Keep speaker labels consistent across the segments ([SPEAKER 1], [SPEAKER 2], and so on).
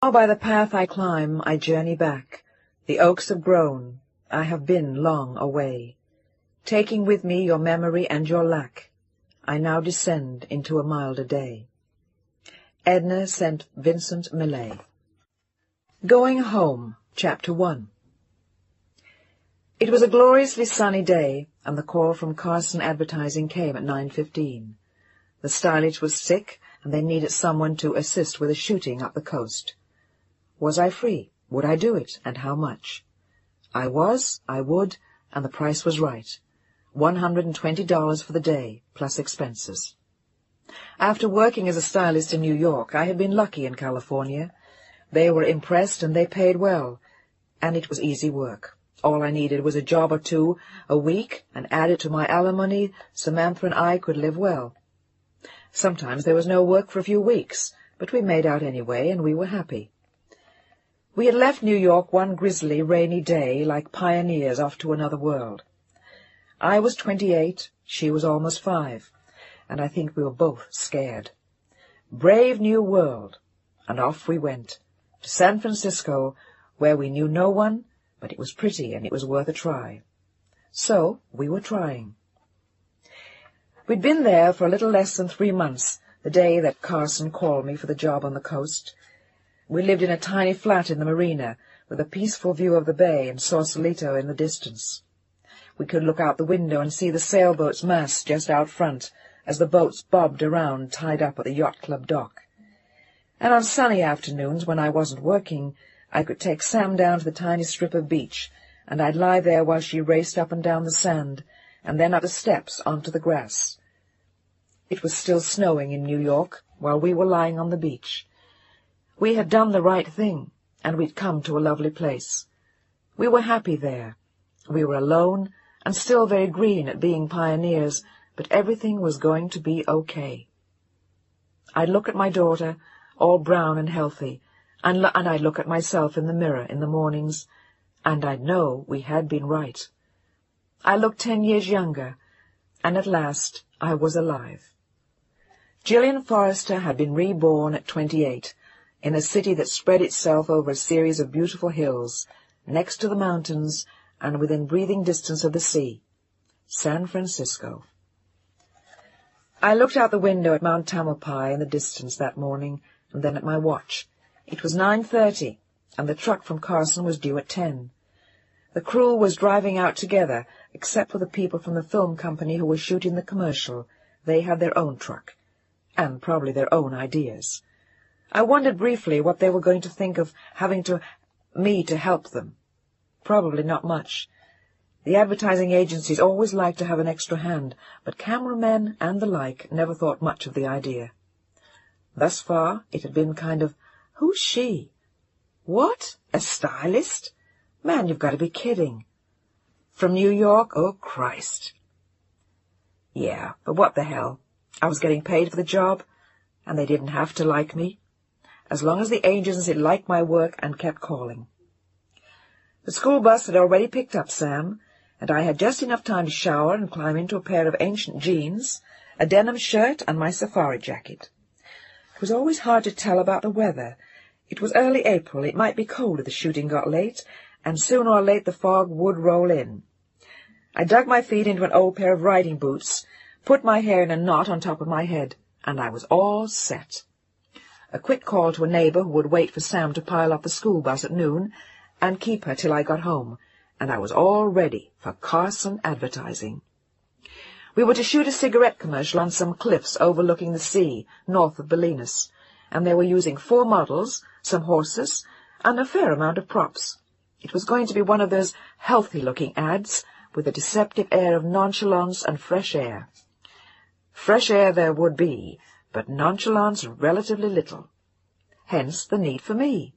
[SPEAKER 1] Now by the path I climb, I journey back. The oaks have grown, I have been long away. Taking with me your memory and your lack, I now descend into a milder day. Edna St. Vincent Millay. Going Home, Chapter 1. It was a gloriously sunny day, and the call from Carson Advertising came at 9:15. The stylist was sick, and they needed someone to assist with a shooting up the coast. Was I free? Would I do it, and how much? I would, and the price was right. $120 for the day, plus expenses. After working as a stylist in New York, I had been lucky in California. They were impressed, and they paid well, and it was easy work. All I needed was a job or two a week, and added to my alimony, Samantha and I could live well. Sometimes there was no work for a few weeks, but we made out anyway, and we were happy. We had left New York one grisly, rainy day, like pioneers off to another world. I was 28, she was almost 5, and I think we were both scared. Brave new world, and off we went, to San Francisco, where we knew no one, but it was pretty and it was worth a try. So we were trying. We'd been there for a little less than 3 months, the day that Carson called me for the job on the coast. We lived in a tiny flat in the marina, with a peaceful view of the bay and Sausalito in the distance. We could look out the window and see the sailboat's masts just out front, as the boats bobbed around tied up at the yacht club dock. And on sunny afternoons, when I wasn't working, I could take Sam down to the tiny strip of beach, and I'd lie there while she raced up and down the sand, and then up the steps onto the grass. It was still snowing in New York, while we were lying on the beach. We had done the right thing, and we'd come to a lovely place. We were happy there. We were alone, and still very green at being pioneers, but everything was going to be okay. I'd look at my daughter, all brown and healthy, and I'd look at myself in the mirror in the mornings, and I'd know we had been right. I looked 10 years younger, and at last I was alive. Gillian Forrester had been reborn at 28, in a city that spread itself over a series of beautiful hills, next to the mountains and within breathing distance of the sea. San Francisco. I looked out the window at Mount Tamalpais in the distance that morning, and then at my watch. It was 9:30, and the truck from Carson was due at 10. The crew was driving out together, except for the people from the film company who were shooting the commercial. They had their own truck, and probably their own ideas. I wondered briefly what they were going to think of having me to help them. Probably not much. The advertising agencies always liked to have an extra hand, but cameramen and the like never thought much of the idea. Thus far, it had been kind of, who's she? What? A stylist? Man, you've got to be kidding. From New York? Oh, Christ. Yeah, but what the hell? I was getting paid for the job, and they didn't have to like me, as long as the agency liked my work and kept calling. The school bus had already picked up Sam, and I had just enough time to shower and climb into a pair of ancient jeans, a denim shirt, and my safari jacket. It was always hard to tell about the weather. It was early April, it might be cold if the shooting got late, and sooner or later the fog would roll in. I dug my feet into an old pair of riding boots, put my hair in a knot on top of my head, and I was all set. A quick call to a neighbor who would wait for Sam to pile up the school bus at noon, and keep her till I got home, and I was all ready for Carson Advertising. We were to shoot a cigarette commercial on some cliffs overlooking the sea, north of Bolinas, and they were using 4 models, some horses, and a fair amount of props. It was going to be one of those healthy-looking ads, with a deceptive air of nonchalance and fresh air. Fresh air there would be, but nonchalance relatively little. Hence the need for me.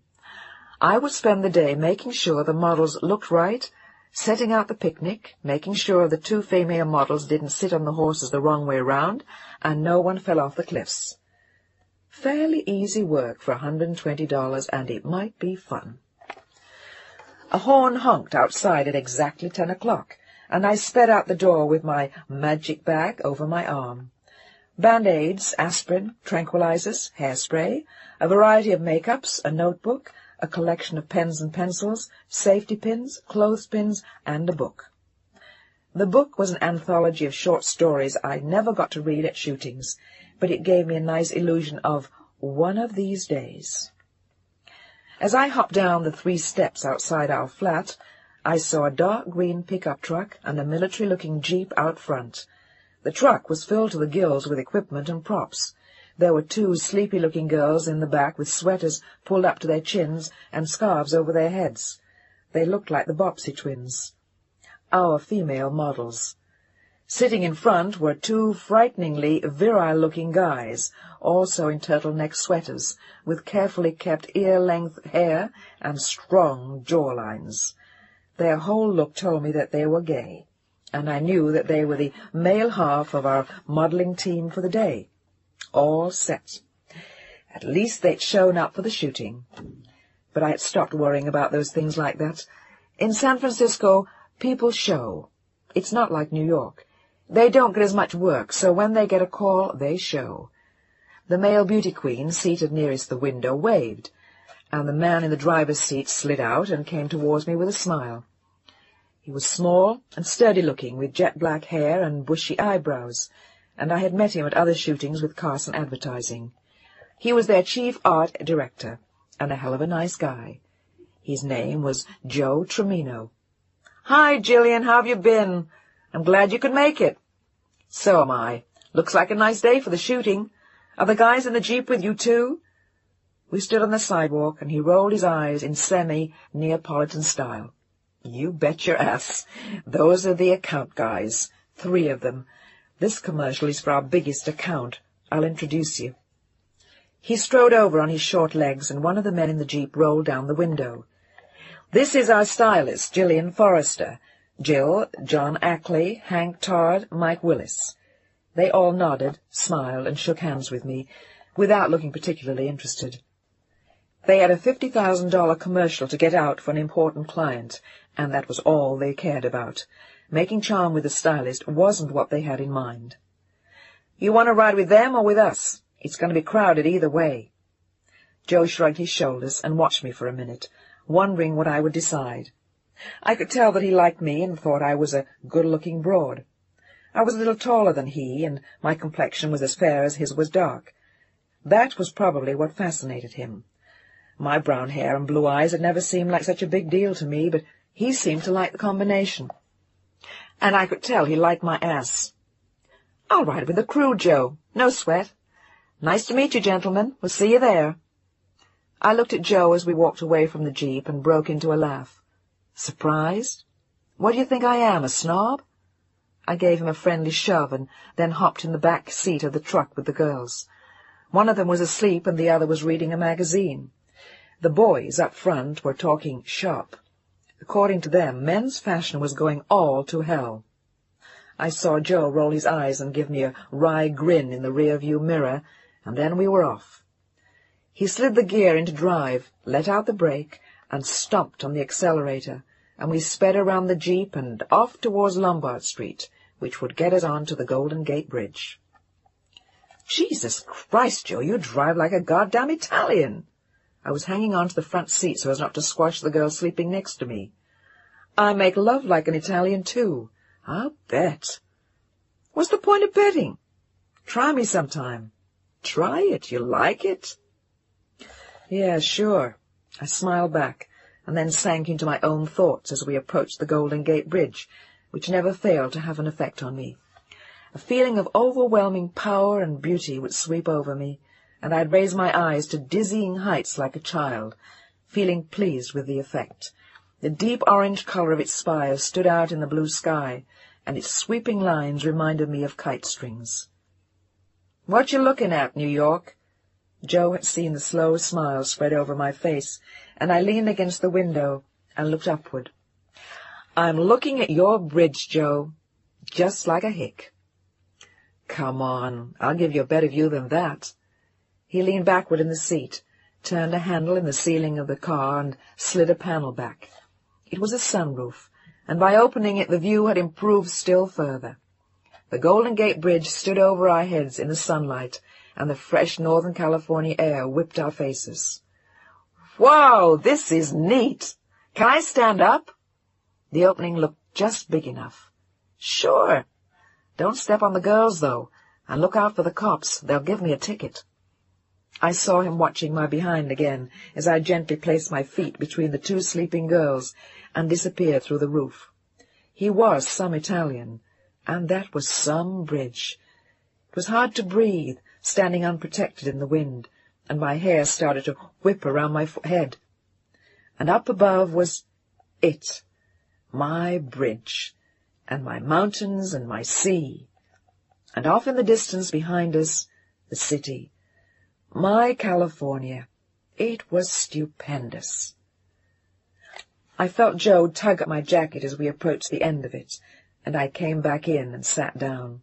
[SPEAKER 1] I would spend the day making sure the models looked right, setting out the picnic, making sure the 2 female models didn't sit on the horses the wrong way round, and no one fell off the cliffs. Fairly easy work for $120, and it might be fun. A horn honked outside at exactly 10 o'clock, and I sped out the door with my magic bag over my arm. Band-aids, aspirin, tranquilizers, hairspray, a variety of makeups, a notebook, a collection of pens and pencils, safety pins, clothespins, and a book. The book was an anthology of short stories I never got to read at shootings, but it gave me a nice illusion of one of these days. As I hopped down the 3 steps outside our flat, I saw a dark green pickup truck and a military-looking jeep out front. The truck was filled to the gills with equipment and props. There were 2 sleepy-looking girls in the back with sweaters pulled up to their chins and scarves over their heads. They looked like the Bobbsey twins, our female models. Sitting in front were 2 frighteningly virile-looking guys, also in turtleneck sweaters, with carefully kept ear-length hair and strong jawlines. Their whole look told me that they were gay, and I knew that they were the male half of our modelling team for the day. All set. At least they'd shown up for the shooting. But I had stopped worrying about those things like that. In San Francisco, people show. It's not like New York. They don't get as much work, so when they get a call, they show. The male beauty queen, seated nearest the window, waved, and the man in the driver's seat slid out and came towards me with a smile. He was small and sturdy-looking, with jet-black hair and bushy eyebrows, and I had met him at other shootings with Carson Advertising. He was their chief art director, and a hell of a nice guy. His name was Joe Tremino. "Hi, Jillian, how have you been? I'm glad you could make it." "So am I. Looks like a nice day for the shooting. Are the guys in the Jeep with you, too?" We stood on the sidewalk, and he rolled his eyes in semi-Neapolitan style. "You bet your ass. Those are the account guys. 3 of them. This commercial is for our biggest account. I'll introduce you." He strode over on his short legs, and one of the men in the Jeep rolled down the window. "This is our stylist, Gillian Forrester. Jill, John Ackley, Hank Todd, Mike Willis." They all nodded, smiled, and shook hands with me, without looking particularly interested. They had a $50,000 commercial to get out for an important client, and that was all they cared about. Making charm with the stylist wasn't what they had in mind. "You want to ride with them or with us? It's going to be crowded either way." Joe shrugged his shoulders and watched me for a minute, wondering what I would decide. I could tell that he liked me and thought I was a good-looking broad. I was a little taller than he, and my complexion was as fair as his was dark. That was probably what fascinated him. My brown hair and blue eyes had never seemed like such a big deal to me, but he seemed to like the combination. And I could tell he liked my ass. "I'll ride with the crew, Joe. No sweat. Nice to meet you, gentlemen. We'll see you there." I looked at Joe as we walked away from the Jeep and broke into a laugh. "Surprised? What do you think I am, a snob?" I gave him a friendly shove and then hopped in the back seat of the truck with the girls. One of them was asleep and the other was reading a magazine. The boys up front were talking shop. According to them, men's fashion was going all to hell. I saw Joe roll his eyes and give me a wry grin in the rear-view mirror, and then we were off. He slid the gear into drive, let out the brake, and stomped on the accelerator, and we sped around the Jeep and off towards Lombard Street, which would get us on to the Golden Gate Bridge. "Jesus Christ, Joe, you drive like a goddamn Italian." I was hanging on to the front seat so as not to squash the girl sleeping next to me. "I make love like an Italian, too. I'll bet." "What's the point of betting?" "Try me sometime." "Try it? You like it?" "Yeah, sure." I smiled back, and then sank into my own thoughts as we approached the Golden Gate Bridge, which never failed to have an effect on me. A feeling of overwhelming power and beauty would sweep over me, and I'd raise my eyes to dizzying heights like a child, feeling pleased with the effect. The deep orange color of its spires stood out in the blue sky, and its sweeping lines reminded me of kite strings. "What you looking at, New York?" Joe had seen the slow smile spread over my face, and I leaned against the window and looked upward. "I'm looking at your bridge, Joe, just like a hick." "Come on, I'll give you a better view than that." He leaned backward in the seat, turned a handle in the ceiling of the car, and slid a panel back. It was a sunroof, and by opening it the view had improved still further. The Golden Gate Bridge stood over our heads in the sunlight, and the fresh Northern California air whipped our faces. "Whoa, this is neat! Can I stand up?" The opening looked just big enough. "Sure. Don't step on the girls, though, and look out for the cops. They'll give me a ticket." I saw him watching my behind again as I gently placed my feet between the two sleeping girls and disappeared through the roof. He was some Italian, and that was some bridge. It was hard to breathe, standing unprotected in the wind, and my hair started to whip around my head. And up above was it, my bridge, and my mountains and my sea, and off in the distance behind us, the city. My California. It was stupendous. I felt Joe tug at my jacket as we approached the end of it, and I came back in and sat down.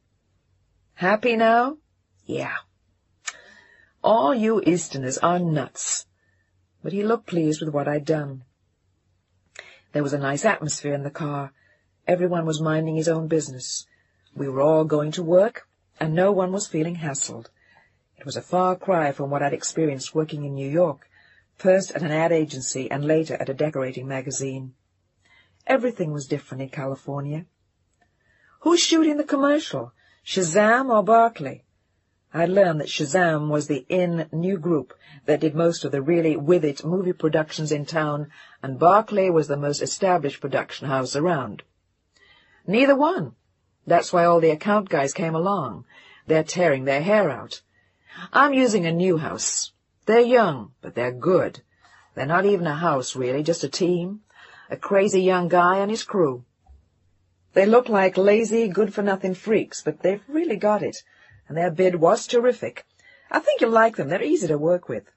[SPEAKER 1] "Happy now?" "Yeah." "All you Easterners are nuts." But he looked pleased with what I'd done. There was a nice atmosphere in the car. Everyone was minding his own business. We were all going to work, and no one was feeling hassled. It was a far cry from what I'd experienced working in New York, first at an ad agency and later at a decorating magazine. Everything was different in California. "Who's shooting the commercial, Shazam or Barkley?" I learned that Shazam was the new group that did most of the really with-it movie productions in town, and Barkley was the most established production house around. "Neither one. That's why all the account guys came along. They're tearing their hair out. I'm using a new house. They're young, but they're good. They're not even a house, really, just a team. A crazy young guy and his crew. They look like lazy, good-for-nothing freaks, but they've really got it, and their bid was terrific. I think you'll like them. They're easy to work with."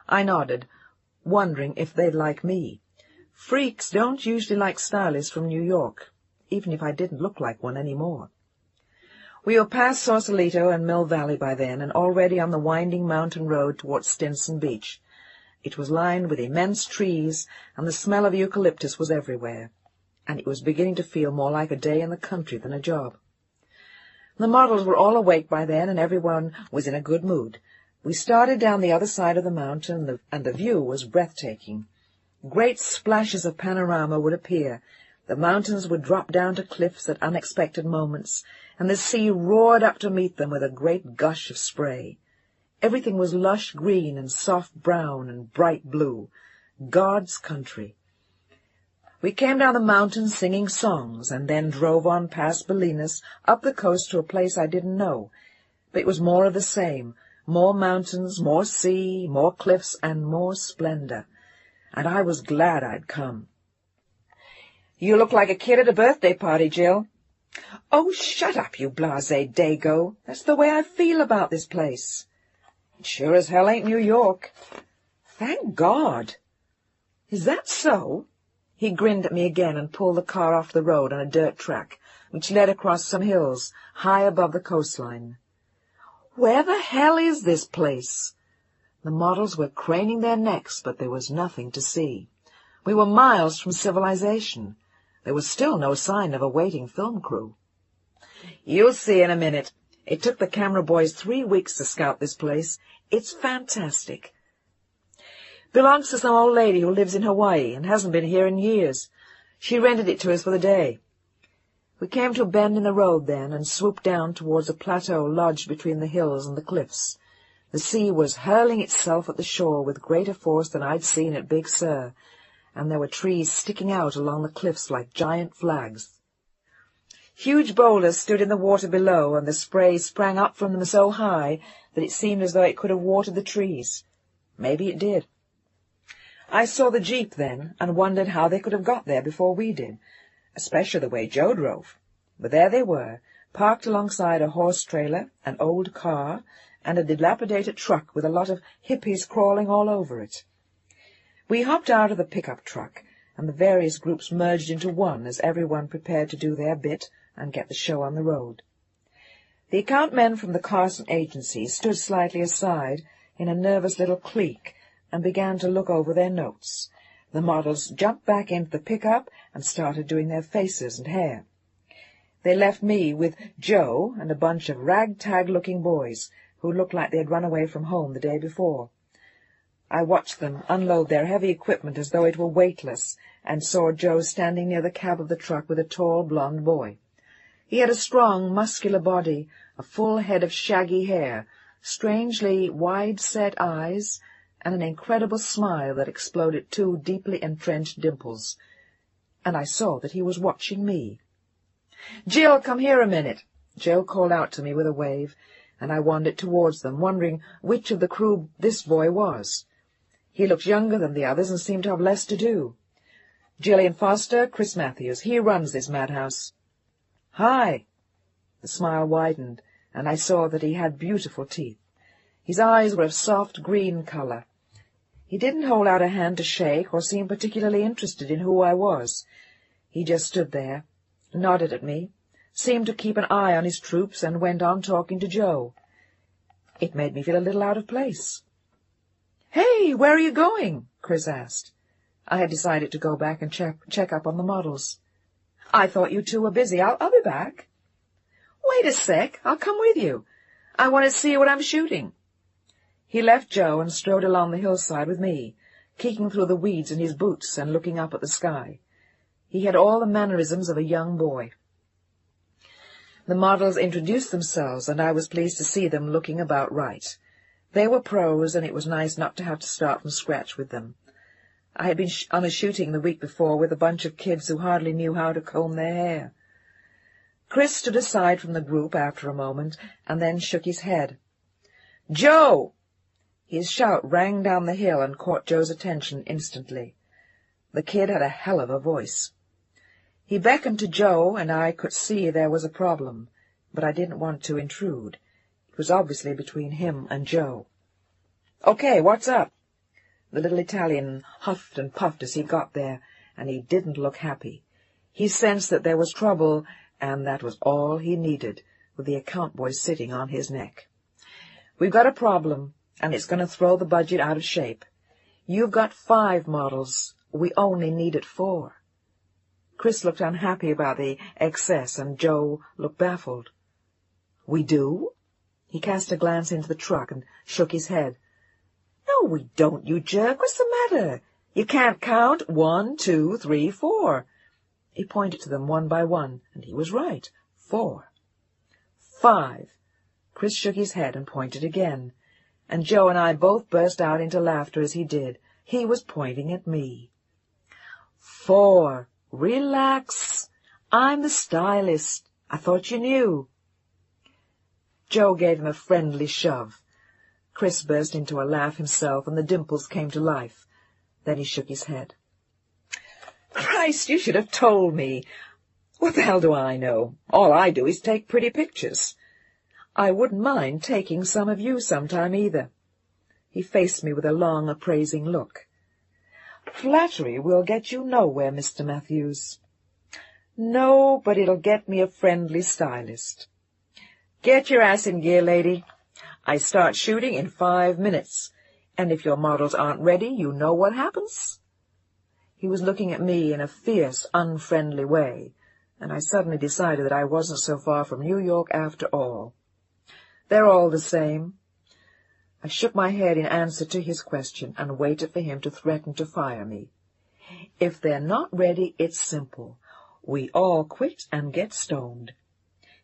[SPEAKER 1] I nodded, wondering if they'd like me. Freaks don't usually like stylists from New York, even if I didn't look like one anymore. We were past Sausalito and Mill Valley by then, and already on the winding mountain road towards Stinson Beach. It was lined with immense trees, and the smell of eucalyptus was everywhere, and it was beginning to feel more like a day in the country than a job. The models were all awake by then, and everyone was in a good mood. We started down the other side of the mountain, and the view was breathtaking. Great splashes of panorama would appear. The mountains would drop down to cliffs at unexpected moments, and the sea roared up to meet them with a great gush of spray. Everything was lush green and soft brown and bright blue. God's country. We came down the mountain singing songs, and then drove on past Bolinas, up the coast to a place I didn't know. But it was more of the same. More mountains, more sea, more cliffs, and more splendor. And I was glad I'd come. "You look like a kid at a birthday party, Jill." "Oh, shut up, you blasé dago. That's the way I feel about this place." "It sure as hell ain't New York." "Thank God." "Is that so?" He grinned at me again and pulled the car off the road on a dirt track, which led across some hills, high above the coastline. "Where the hell is this place?" The models were craning their necks, but there was nothing to see. We were miles from civilization. There was still no sign of a waiting film crew. "You'll see in a minute. It took the camera boys 3 weeks to scout this place. It's fantastic. Belongs to some old lady who lives in Hawaii and hasn't been here in years. She rented it to us for the day." We came to a bend in the road then and swooped down towards a plateau lodged between the hills and the cliffs. The sea was hurling itself at the shore with greater force than I'd seen at Big Sur, and there were trees sticking out along the cliffs like giant flags. Huge boulders stood in the water below, and the spray sprang up from them so high that it seemed as though it could have watered the trees. Maybe it did. I saw the Jeep then, and wondered how they could have got there before we did, especially the way Joe drove. But there they were, parked alongside a horse-trailer, an old car, and a dilapidated truck with a lot of hippies crawling all over it. We hopped out of the pickup truck, and the various groups merged into one as everyone prepared to do their bit and get the show on the road. The account men from the Carson agency stood slightly aside in a nervous little clique and began to look over their notes. The models jumped back into the pickup and started doing their faces and hair. They left me with Joe and a bunch of ragtag-looking boys who looked like they had run away from home the day before. I watched them unload their heavy equipment as though it were weightless, and saw Joe standing near the cab of the truck with a tall, blond boy. He had a strong, muscular body, a full head of shaggy hair, strangely wide-set eyes, and an incredible smile that exploded two deeply entrenched dimples. And I saw that he was watching me. "Jill, come here a minute," Joe called out to me with a wave, and I wandered towards them, wondering which of the crew this boy was. He looked younger than the others and seemed to have less to do. "Gillian Foster, Chris Matthews. He runs this madhouse." "Hi." The smile widened, and I saw that he had beautiful teeth. His eyes were of soft green color. He didn't hold out a hand to shake or seem particularly interested in who I was. He just stood there, nodded at me, seemed to keep an eye on his troops, and went on talking to Joe. It made me feel a little out of place. "Hey, where are you going?" Chris asked. I had decided to go back and check up on the models. "I thought you two were busy. I'll be back." "Wait a sec. I'll come with you. I want to see what I'm shooting." He left Joe and strode along the hillside with me, kicking through the weeds in his boots and looking up at the sky. He had all the mannerisms of a young boy. The models introduced themselves, and I was pleased to see them looking about right. They were pros, and it was nice not to have to start from scratch with them. I had been on a shooting the week before with a bunch of kids who hardly knew how to comb their hair. Chris stood aside from the group after a moment, and then shook his head. "Joe!" His shout rang down the hill and caught Joe's attention instantly. The kid had a hell of a voice. He beckoned to Joe, and I could see there was a problem, but I didn't want to intrude. It was obviously between him and Joe. "Okay, what's up?" The little Italian huffed and puffed as he got there, and he didn't look happy. He sensed that there was trouble, and that was all he needed, with the account boy sitting on his neck. "We've got a problem, and it's going to throw the budget out of shape. You've got 5 models. We only needed 4. Chris looked unhappy about the excess, and Joe looked baffled. "We do?" He cast a glance into the truck and shook his head. "No, we don't, you jerk. What's the matter? You can't count 1, 2, 3, 4. He pointed to them one by one, and he was right. 4. 5. Chris shook his head and pointed again, and Joe and I both burst out into laughter as he did. He was pointing at me. 4. Relax. I'm the stylist. I thought you knew." Joe gave him a friendly shove. Chris burst into a laugh himself, and the dimples came to life. Then he shook his head. "Christ, you should have told me. What the hell do I know? All I do is take pretty pictures. I wouldn't mind taking some of you sometime either." He faced me with a long, appraising look. "Flattery will get you nowhere, Mr. Matthews." "No, but it'll get me a friendly stylist." "Get your ass in gear, lady. I start shooting in 5 minutes, and if your models aren't ready, you know what happens." He was looking at me in a fierce, unfriendly way, and I suddenly decided that I wasn't so far from New York after all. They're all the same. I shook my head in answer to his question and waited for him to threaten to fire me. If they're not ready, it's simple. We all quit and get stoned.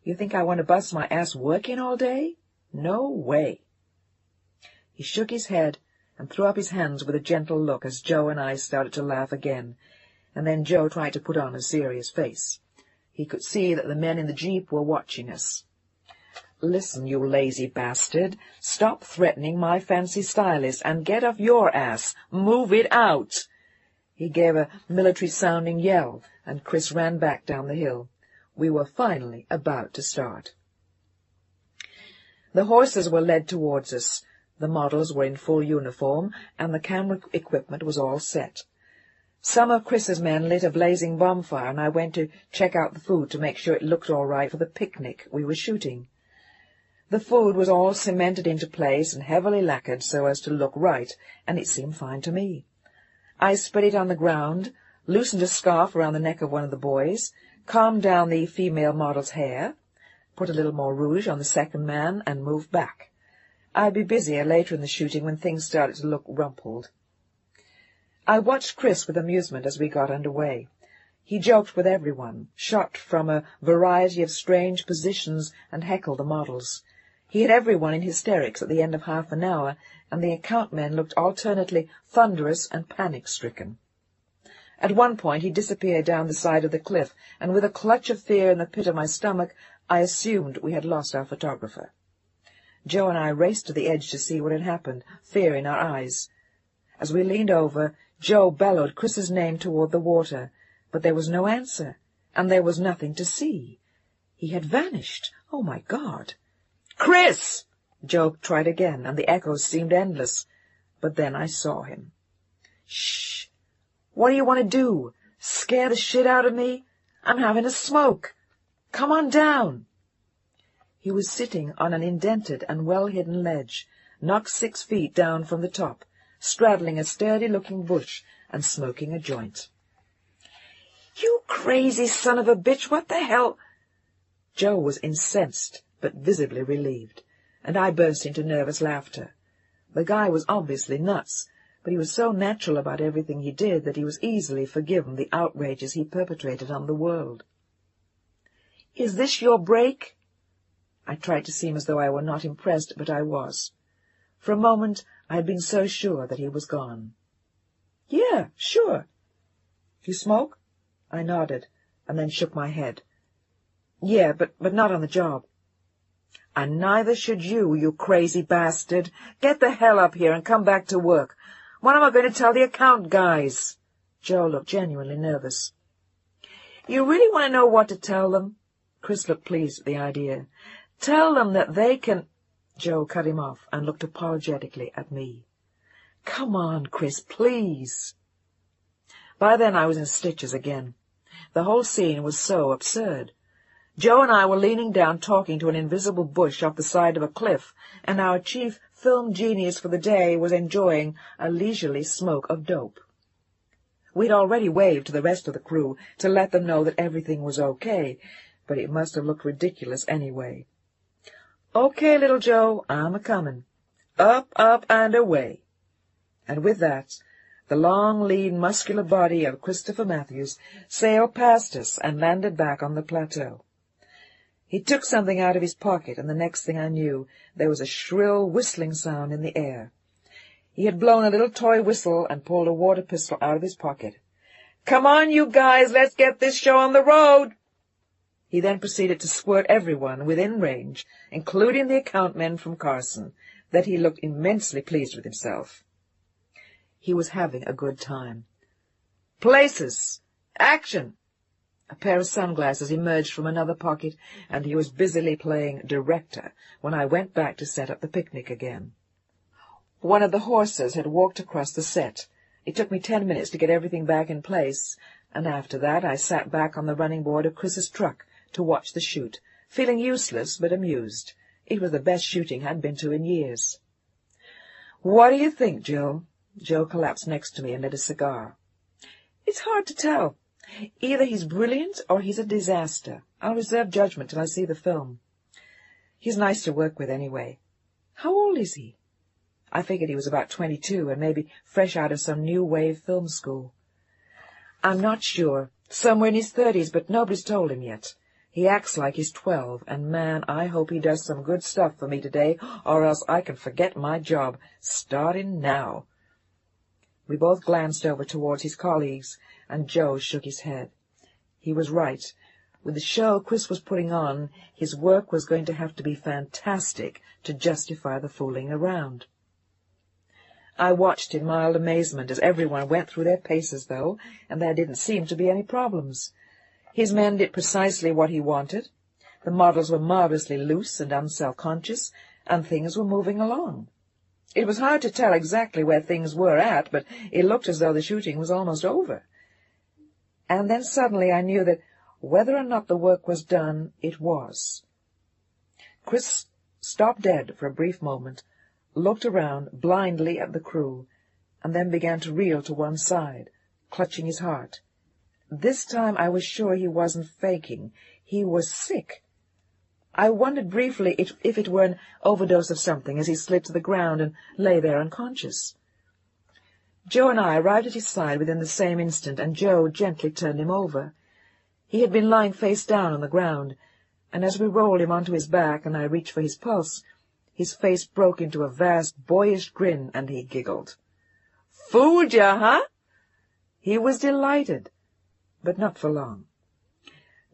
[SPEAKER 1] You think I want to bust my ass working all day? No way. He shook his head and threw up his hands with a gentle look as Joe and I started to laugh again, and then Joe tried to put on a serious face. He could see that the men in the jeep were watching us. "Listen, you lazy bastard, stop threatening my fancy stylist and get off your ass. Move it out." He gave a military-sounding yell, and Chris ran back down the hill. We were finally about to start. The horses were led towards us. The models were in full uniform, and the camera equipment was all set. Some of Chris's men lit a blazing bonfire, and I went to check out the food to make sure it looked all right for the picnic we were shooting. The food was all cemented into place and heavily lacquered so as to look right, and it seemed fine to me. I spread it on the ground, loosened a scarf around the neck of one of the boys, calmed down the female model's hair, put a little more rouge on the second man, and moved back. I'd be busier later in the shooting when things started to look rumpled. I watched Chris with amusement as we got under way. He joked with everyone, shot from a variety of strange positions, and heckled the models. He had everyone in hysterics at the end of half an hour, and the account men looked alternately thunderous and panic-stricken. At one point he disappeared down the side of the cliff, and with a clutch of fear in the pit of my stomach, I assumed we had lost our photographer. Joe and I raced to the edge to see what had happened, fear in our eyes. As we leaned over, Joe bellowed Chris's name toward the water, but there was no answer, and there was nothing to see. He had vanished. Oh, my God! "Chris!" Joe tried again, and the echoes seemed endless. But then I saw him. "Shh! What do you want to do? Scare the shit out of me? I'm having a smoke. Come on down." He was sitting on an indented and well-hidden ledge, knocked 6 feet down from the top, straddling a sturdy-looking bush and smoking a joint. "You crazy son of a bitch, what the hell—" Joe was incensed, but visibly relieved, and I burst into nervous laughter. The guy was obviously nuts, but he was so natural about everything he did that he was easily forgiven the outrages he perpetrated on the world. "Is this your break?" I tried to seem as though I were not impressed, but I was. For a moment I had been so sure that he was gone. "Yeah, sure." "You smoke?" I nodded, and then shook my head. "Yeah, but not on the job." "And neither should you, you crazy bastard. Get the hell up here and come back to work. What am I going to tell the account guys?" Joe looked genuinely nervous. "You really want to know what to tell them?" Chris looked pleased at the idea. "Tell them that they can—" Joe cut him off and looked apologetically at me. "Come on, Chris, please." By then I was in stitches again. The whole scene was so absurd. Joe and I were leaning down talking to an invisible bush off the side of a cliff, and our chief film genius for the day was enjoying a leisurely smoke of dope. We'd already waved to the rest of the crew to let them know that everything was okay, but it must have looked ridiculous anyway. "Okay, little Joe, I'm a-comin'. Up, up, and away." And with that, the long, lean, muscular body of Christopher Matthews sailed past us and landed back on the plateau. He took something out of his pocket, and the next thing I knew, there was a shrill whistling sound in the air. He had blown a little toy whistle and pulled a water pistol out of his pocket. "Come on, you guys, let's get this show on the road." He then proceeded to squirt everyone within range, including the account men from Carson, that he looked immensely pleased with himself. He was having a good time. "Places! Action!" A pair of sunglasses emerged from another pocket, and he was busily playing director when I went back to set up the picnic again. One of the horses had walked across the set. It took me 10 minutes to get everything back in place, and after that I sat back on the running board of Chris's truck to watch the shoot, feeling useless but amused. It was the best shooting I'd been to in years. "What do you think, Joe?" Joe collapsed next to me and lit a cigar. "It's hard to tell. Either he's brilliant or he's a disaster. I'll reserve judgment till I see the film. He's nice to work with anyway." "How old is he?" I figured he was about 22 and maybe fresh out of some new wave film school. "I'm not sure. Somewhere in his 30s, but nobody's told him yet. He acts like he's 12, and man, I hope he does some good stuff for me today, or else I can forget my job, starting now." We both glanced over towards his colleagues, and Joe shook his head. He was right. With the show Chris was putting on, his work was going to have to be fantastic to justify the fooling around. I watched in mild amazement as everyone went through their paces, though, and there didn't seem to be any problems. His men did precisely what he wanted. The models were marvelously loose and unself-conscious, and things were moving along. It was hard to tell exactly where things were at, but it looked as though the shooting was almost over. And then suddenly I knew that, whether or not the work was done, it was. Chris stopped dead for a brief moment, looked around blindly at the crew, and then began to reel to one side, clutching his heart. This time I was sure he wasn't faking. He was sick. I wondered briefly if it were an overdose of something as he slid to the ground and lay there unconscious. Joe and I arrived at his side within the same instant, and Joe gently turned him over. He had been lying face down on the ground, and as we rolled him onto his back and I reached for his pulse, his face broke into a vast, boyish grin, and he giggled. "Fooled ya, huh?" He was delighted, but not for long.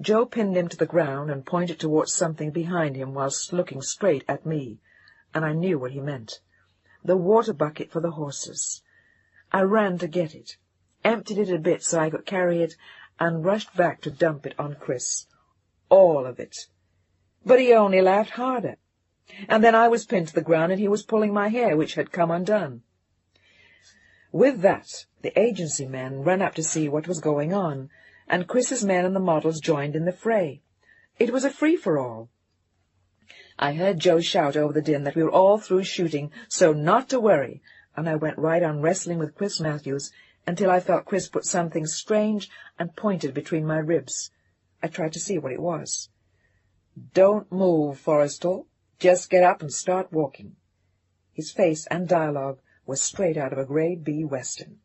[SPEAKER 1] Joe pinned him to the ground and pointed towards something behind him whilst looking straight at me, and I knew what he meant. The water bucket for the horses. I ran to get it, emptied it a bit so I could carry it, and rushed back to dump it on Chris. All of it. But he only laughed harder. And then I was pinned to the ground, and he was pulling my hair, which had come undone. With that, the agency men ran up to see what was going on, and Chris's men and the models joined in the fray. It was a free-for-all. I heard Joe shout over the din that we were all through shooting, so not to worry, and I went right on wrestling with Chris Matthews until I felt Chris put something strange and pointed between my ribs. I tried to see what it was. "Don't move, Forrestal. Just get up and start walking." His face and dialogue were straight out of a Grade B Western.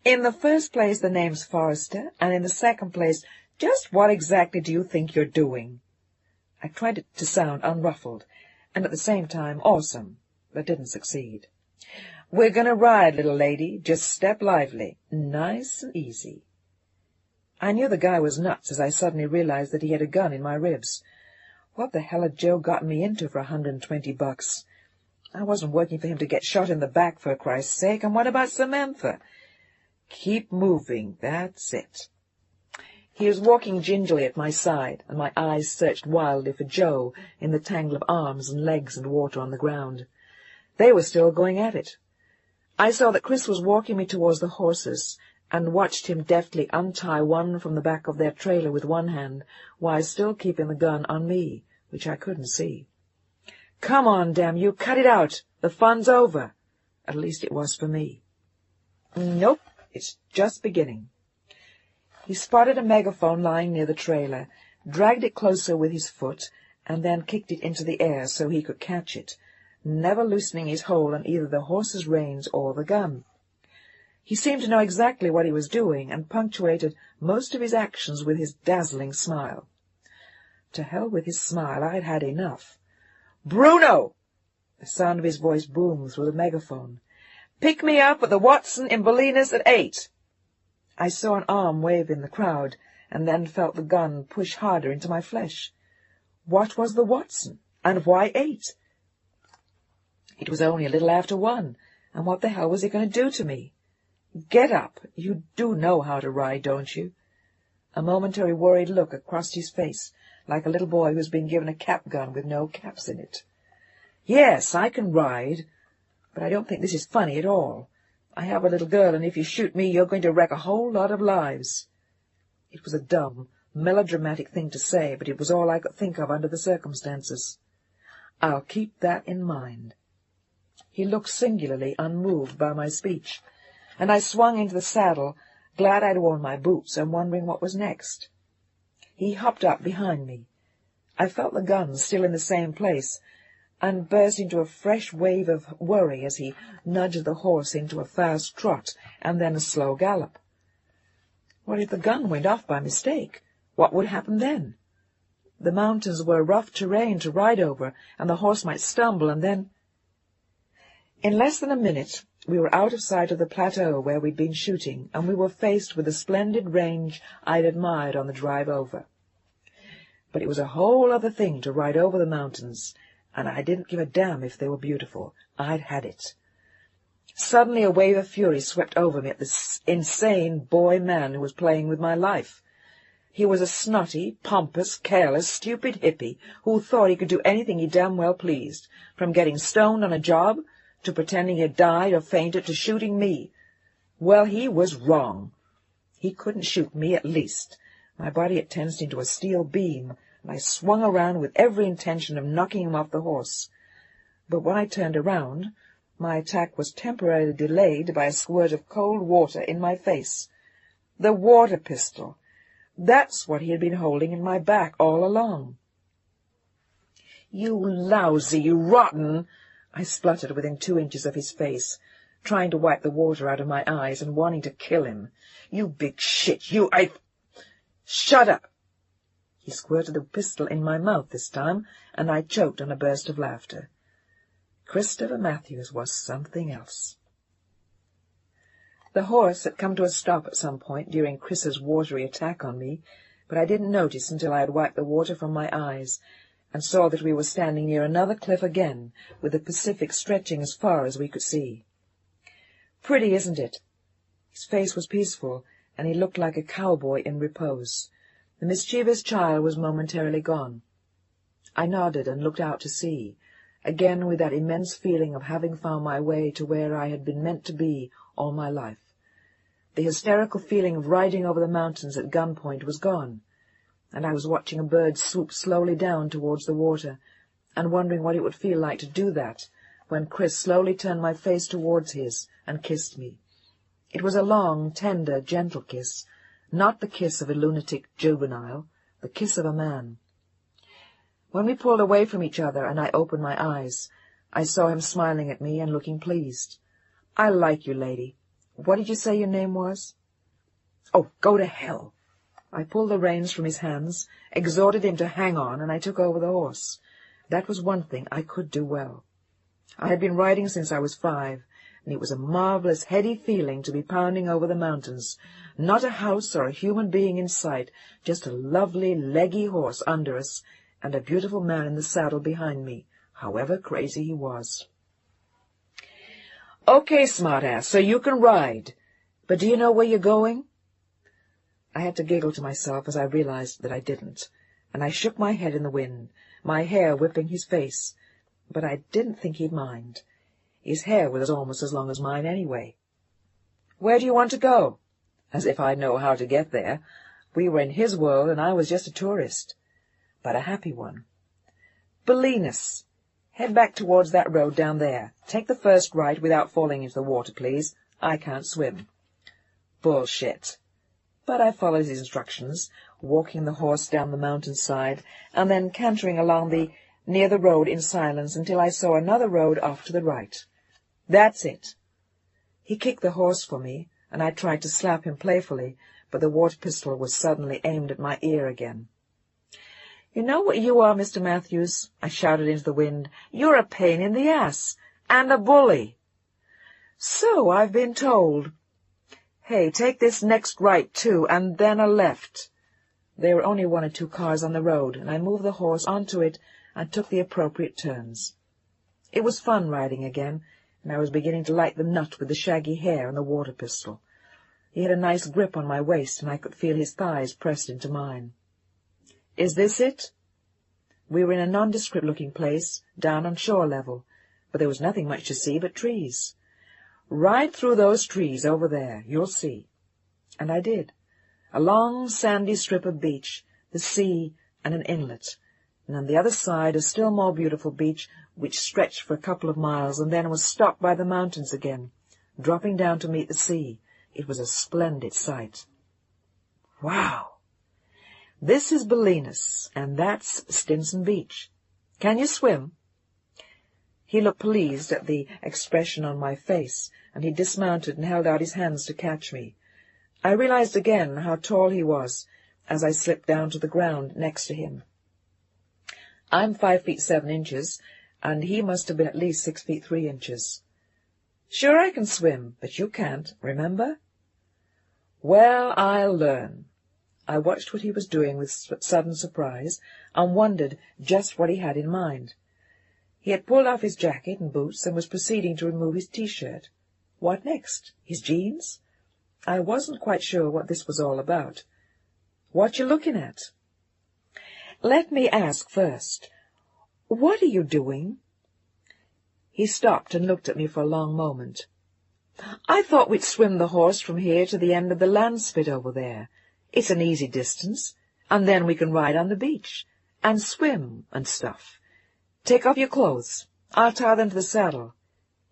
[SPEAKER 1] "In the first place, the name's Forrester, and in the second place, just what exactly do you think you're doing?" I tried to sound unruffled, and at the same time awesome, but didn't succeed. "We're going to ride, little lady. Just step lively. Nice and easy." I knew the guy was nuts as I suddenly realized that he had a gun in my ribs. What the hell had Joe gotten me into for $120? I wasn't working for him to get shot in the back, for Christ's sake, and what about Samantha? "Keep moving, that's it." He was walking gingerly at my side, and my eyes searched wildly for Joe in the tangle of arms and legs and water on the ground. They were still going at it. I saw that Chris was walking me towards the horses, and watched him deftly untie one from the back of their trailer with one hand, while still keeping the gun on me, which I couldn't see. "Come on, damn you, cut it out. The fun's over." At least it was for me. "Nope, it's just beginning." He spotted a megaphone lying near the trailer, dragged it closer with his foot, and then kicked it into the air so he could catch it, never loosening his hold on either the horse's reins or the gun. He seemed to know exactly what he was doing, and punctuated most of his actions with his dazzling smile. To hell with his smile, I'd had enough. "Bruno!" The sound of his voice boomed through the megaphone. "Pick me up at the Watson in Bolinas at 8. I saw an arm wave in the crowd, and then felt the gun push harder into my flesh. What was the Watson, and why 8? It was only a little after 1, and what the hell was he going to do to me? "Get up. You do know how to ride, don't you?" A momentary worried look crossed his face, like a little boy who's been given a cap gun with no caps in it. "Yes, I can ride, but I don't think this is funny at all. I have a little girl, and if you shoot me, you're going to wreck a whole lot of lives." It was a dumb, melodramatic thing to say, but it was all I could think of under the circumstances. I'll keep that in mind. He looked singularly unmoved by my speech, and I swung into the saddle, glad I'd worn my boots and wondering what was next. He hopped up behind me. I felt the gun still in the same place, and burst into a fresh wave of worry as he nudged the horse into a fast trot and then a slow gallop. What if the gun went off by mistake? What would happen then? The mountains were rough terrain to ride over, and the horse might stumble, and then— In less than a minute we were out of sight of the plateau where we'd been shooting, and we were faced with the splendid range I'd admired on the drive over. But it was a whole other thing to ride over the mountains, and I didn't give a damn if they were beautiful. I'd had it. Suddenly a wave of fury swept over me at this insane boy-man who was playing with my life. He was a snotty, pompous, careless, stupid hippie who thought he could do anything he damn well pleased, from getting stoned on a job to pretending he had died or fainted to shooting me. Well, he was wrong. He couldn't shoot me, at least. My body had tensed into a steel beam, and I swung around with every intention of knocking him off the horse. But when I turned around, my attack was temporarily delayed by a squirt of cold water in my face. The water pistol. That's what he had been holding in my back all along. "You lousy, rotten—" I spluttered within 2 inches of his face, trying to wipe the water out of my eyes and wanting to kill him. "You big shit, Shut up!" He squirted the pistol in my mouth this time, and I choked on a burst of laughter. Christopher Matthews was something else. The horse had come to a stop at some point during Chris's watery attack on me, but I didn't notice until I had wiped the water from my eyes and saw that we were standing near another cliff again, with the Pacific stretching as far as we could see. Pretty, isn't it? His face was peaceful, and he looked like a cowboy in repose. The mischievous child was momentarily gone. I nodded and looked out to sea, again with that immense feeling of having found my way to where I had been meant to be all my life. The hysterical feeling of riding over the mountains at gunpoint was gone, and I was watching a bird swoop slowly down towards the water, and wondering what it would feel like to do that, when Chris slowly turned my face towards his and kissed me. It was a long, tender, gentle kiss, not the kiss of a lunatic juvenile, the kiss of a man. When we pulled away from each other and I opened my eyes, I saw him smiling at me and looking pleased. "I like you, lady. What did you say your name was?" "Oh, go to hell!" I pulled the reins from his hands, exhorted him to hang on, and I took over the horse. That was one thing I could do well. I had been riding since I was 5, and it was a marvelous, heady feeling to be pounding over the mountains. Not a house or a human being in sight, just a lovely, leggy horse under us, and a beautiful man in the saddle behind me, however crazy he was. "Okay, smartass, so you can ride. But do you know where you're going?" I had to giggle to myself as I realized that I didn't, and I shook my head in the wind, my hair whipping his face, but I didn't think he'd mind. His hair was almost as long as mine anyway. "Where do you want to go?" As if I'd know how to get there. We were in his world, and I was just a tourist, but a happy one. "Bolinas. Head back towards that road down there. Take the first right without falling into the water, please. I can't swim." Bullshit. But I followed his instructions, walking the horse down the mountainside, and then cantering along near the road in silence until I saw another road off to the right. "That's it." He kicked the horse for me, and I tried to slap him playfully, but the water pistol was suddenly aimed at my ear again. "You know what you are, Mr. Matthews?" I shouted into the wind. "You're a pain in the ass, and a bully." "So I've been told." "Hey, take this next right, too, and then a left." There were only 1 or 2 cars on the road, and I moved the horse onto it and took the appropriate turns. It was fun riding again, and I was beginning to like the nut with the shaggy hair and the water pistol. He had a nice grip on my waist, and I could feel his thighs pressed into mine. "Is this it?" We were in a nondescript-looking place, down on shore level, but there was nothing much to see but trees. "Ride through those trees over there, you'll see." And I did. A long, sandy strip of beach, the sea, and an inlet, and on the other side a still more beautiful beach which stretched for a couple of miles and then was stopped by the mountains again, dropping down to meet the sea. It was a splendid sight. Wow! This is Bolinas, and that's Stinson Beach. Can you swim?" He looked pleased at the expression on my face, and he dismounted and held out his hands to catch me. I realized again how tall he was as I slipped down to the ground next to him. I'm 5 feet 7 inches, and he must have been at least 6 feet 3 inches. "Sure I can swim, but you can't, remember?" "Well, I'll learn." I watched what he was doing with sudden surprise, and wondered just what he had in mind. He had pulled off his jacket and boots and was proceeding to remove his T-shirt. What next? His jeans? I wasn't quite sure what this was all about. "What you looking at?" "Let me ask first, what are you doing?" He stopped and looked at me for a long moment. "I thought we'd swim the horse from here to the end of the landspit over there. It's an easy distance, and then we can ride on the beach, and swim and stuff. Take off your clothes. I'll tie them to the saddle."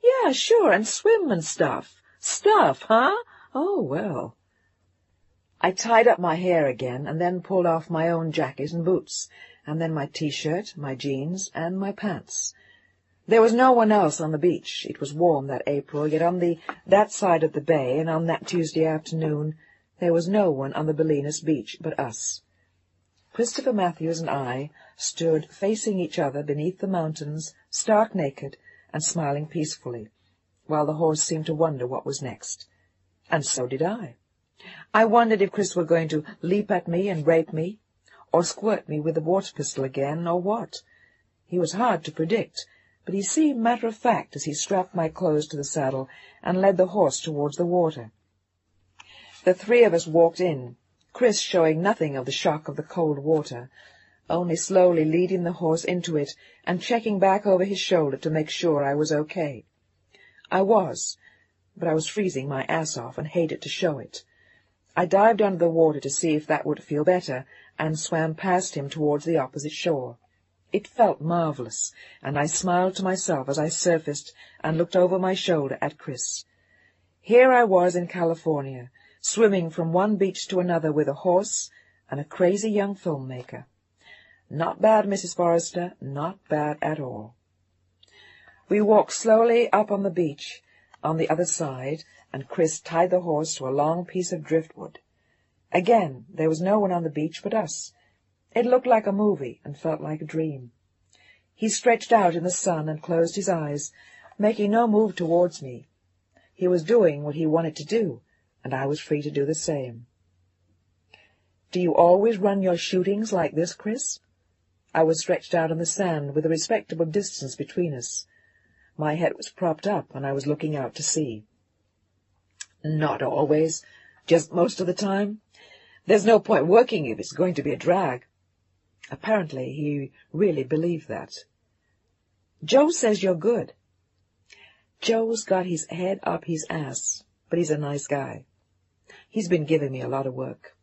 [SPEAKER 1] "Yeah, sure, and swim and stuff." "Stuff, huh? Oh, well." I tied up my hair again, and then pulled off my own jacket and boots, and then my T-shirt, my jeans, and my pants. There was no one else on the beach. It was warm that April, yet on that side of the bay, and on that Tuesday afternoon, there was no one on the Bolinas beach but us. Christopher Matthews and I stood facing each other beneath the mountains, stark naked, and smiling peacefully, while the horse seemed to wonder what was next. And so did I. I wondered if Chris were going to leap at me and rape me, or squirt me with the water pistol again, or what. He was hard to predict, but he seemed matter-of-fact as he strapped my clothes to the saddle and led the horse towards the water. The three of us walked in, Chris showing nothing of the shock of the cold water, only slowly leading the horse into it and checking back over his shoulder to make sure I was okay. I was, but I was freezing my ass off and hated to show it. I dived under the water to see if that would feel better, and swam past him towards the opposite shore. It felt marvellous, and I smiled to myself as I surfaced and looked over my shoulder at Chris. Here I was in California, swimming from one beach to another with a horse and a crazy young filmmaker. Not bad, Mrs. Forrester, not bad at all. We walked slowly up on the beach on the other side, and Chris tied the horse to a long piece of driftwood. Again, there was no one on the beach but us. It looked like a movie and felt like a dream. He stretched out in the sun and closed his eyes, making no move towards me. He was doing what he wanted to do, and I was free to do the same. "Do you always run your shootings like this, Chris?" I was stretched out on the sand with a respectable distance between us. My head was propped up, and I was looking out to sea. "Not always, just most of the time. There's no point working if it's going to be a drag." Apparently he really believed that. "Joe says you're good." "Joe's got his head up his ass, but he's a nice guy. He's been giving me a lot of work."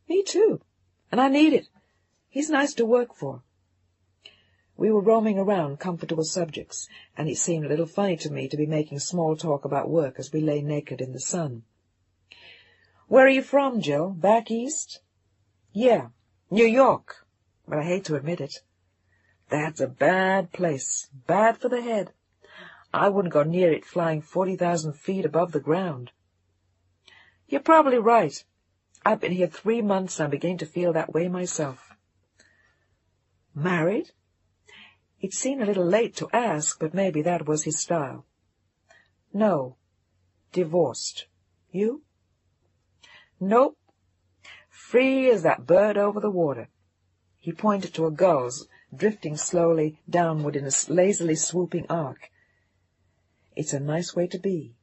[SPEAKER 1] "Me too, and I need it. He's nice to work for." We were roaming around comfortable subjects, and it seemed a little funny to me to be making small talk about work as we lay naked in the sun. "Where are you from, Jill? Back east?" "Yeah, New York, but I hate to admit it." "That's a bad place, bad for the head. I wouldn't go near it flying 40,000 feet above the ground." "You're probably right. I've been here 3 months, and I'm beginning to feel that way myself." "Married?" It seemed a little late to ask, but maybe that was his style. "No, divorced. You?" "Nope. Free as that bird over the water." He pointed to a gull's drifting slowly downward in a lazily swooping arc. "It's a nice way to be."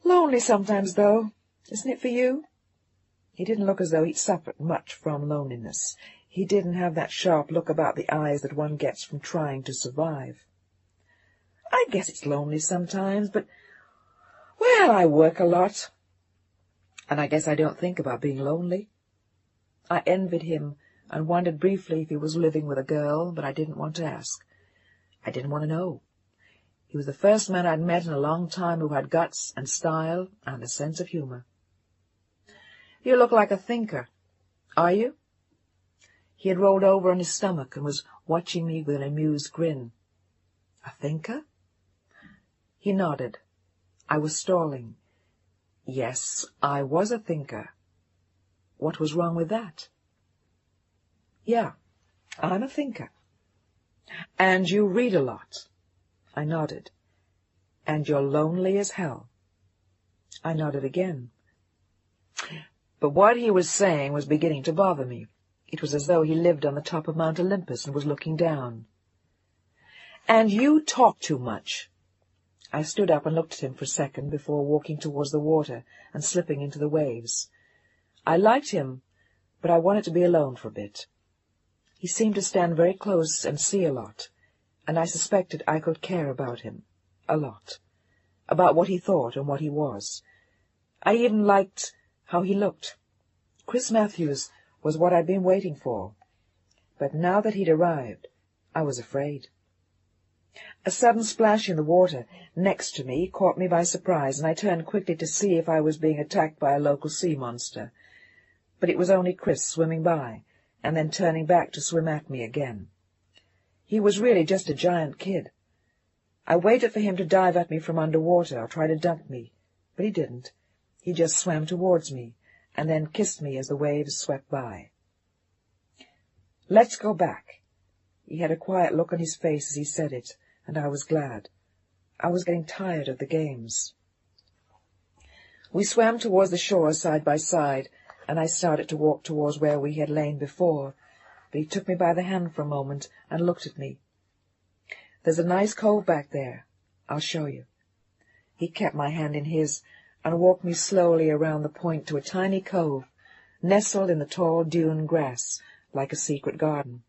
[SPEAKER 1] "Lonely sometimes, though, isn't it for you?" He didn't look as though he'd suffered much from loneliness. He didn't have that sharp look about the eyes that one gets from trying to survive. "I guess it's lonely sometimes, but, well, I work a lot, and I guess I don't think about being lonely." I envied him and wondered briefly if he was living with a girl, but I didn't want to ask. I didn't want to know. He was the first man I'd met in a long time who had guts and style and a sense of humor. "You look like a thinker. Are you?" He had rolled over on his stomach and was watching me with an amused grin. "A thinker?" He nodded. I was stalling. Yes, I was a thinker. What was wrong with that? "Yeah, I'm a thinker." "And you read a lot?" I nodded. "And you're lonely as hell?" I nodded again. But what he was saying was beginning to bother me. It was as though he lived on the top of Mount Olympus and was looking down. "And you talk too much." I stood up and looked at him for a second before walking towards the water and slipping into the waves. I liked him, but I wanted to be alone for a bit. He seemed to stand very close and see a lot, and I suspected I could care about him, a lot, about what he thought and what he was. I even liked how he looked. Chris Matthews was what I'd been waiting for, but now that he'd arrived, I was afraid. A sudden splash in the water next to me caught me by surprise, and I turned quickly to see if I was being attacked by a local sea monster. But it was only Chris swimming by, and then turning back to swim at me again. He was really just a giant kid. I waited for him to dive at me from underwater or try to dunk me, but he didn't. He just swam towards me, and then kissed me as the waves swept by. "Let's go back." He had a quiet look on his face as he said it, and I was glad. I was getting tired of the games. We swam towards the shore side by side, and I started to walk towards where we had lain before, but he took me by the hand for a moment and looked at me. "There's a nice cove back there. I'll show you." He kept my hand in his and walked me slowly around the point to a tiny cove, nestled in the tall dune grass like a secret garden.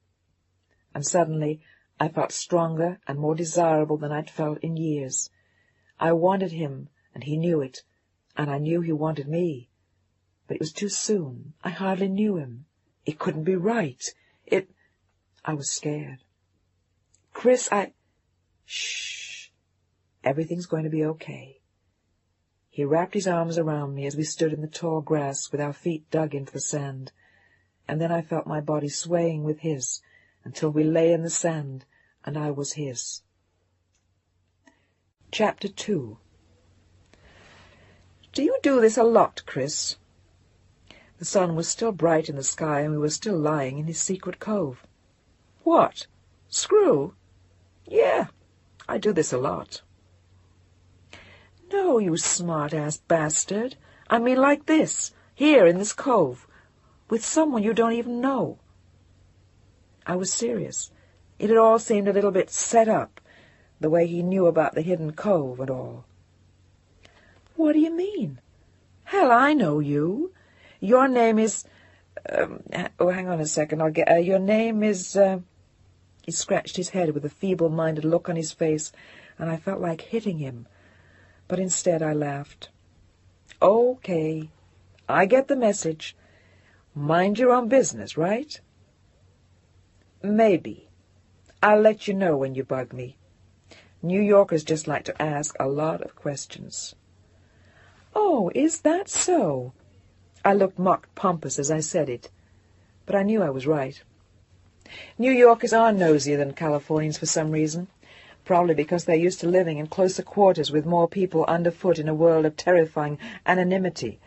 [SPEAKER 1] And suddenly I felt stronger and more desirable than I'd felt in years. I wanted him, and he knew it, and I knew he wanted me. But it was too soon. I hardly knew him. It couldn't be right. I was scared. "Chris, Shh. Everything's going to be okay." He wrapped his arms around me as we stood in the tall grass with our feet dug into the sand, and then I felt my body swaying with his until we lay in the sand and I was his. Chapter 2. "Do you do this a lot, Chris?" The sun was still bright in the sky, and we were still lying in his secret cove. "What? Screw?" "Yeah, I do this a lot." "No, you smart-ass bastard. I mean like this, here in this cove, with someone you don't even know." I was serious. It had all seemed a little bit set up, the way he knew about the hidden cove and all. "What do you mean? Hell, I know you. Your name is... hang on a second, I'll get... your name is... He scratched his head with a feeble-minded look on his face, and I felt like hitting him. But instead I laughed. "Okay, I get the message. Mind your own business, right?" "Maybe. I'll let you know when you bug me. New Yorkers just like to ask a lot of questions." "Oh, is that so?" I looked mock pompous as I said it, but I knew I was right. New Yorkers are nosier than Californians for some reason, probably because they're used to living in closer quarters with more people underfoot in a world of terrifying anonymity.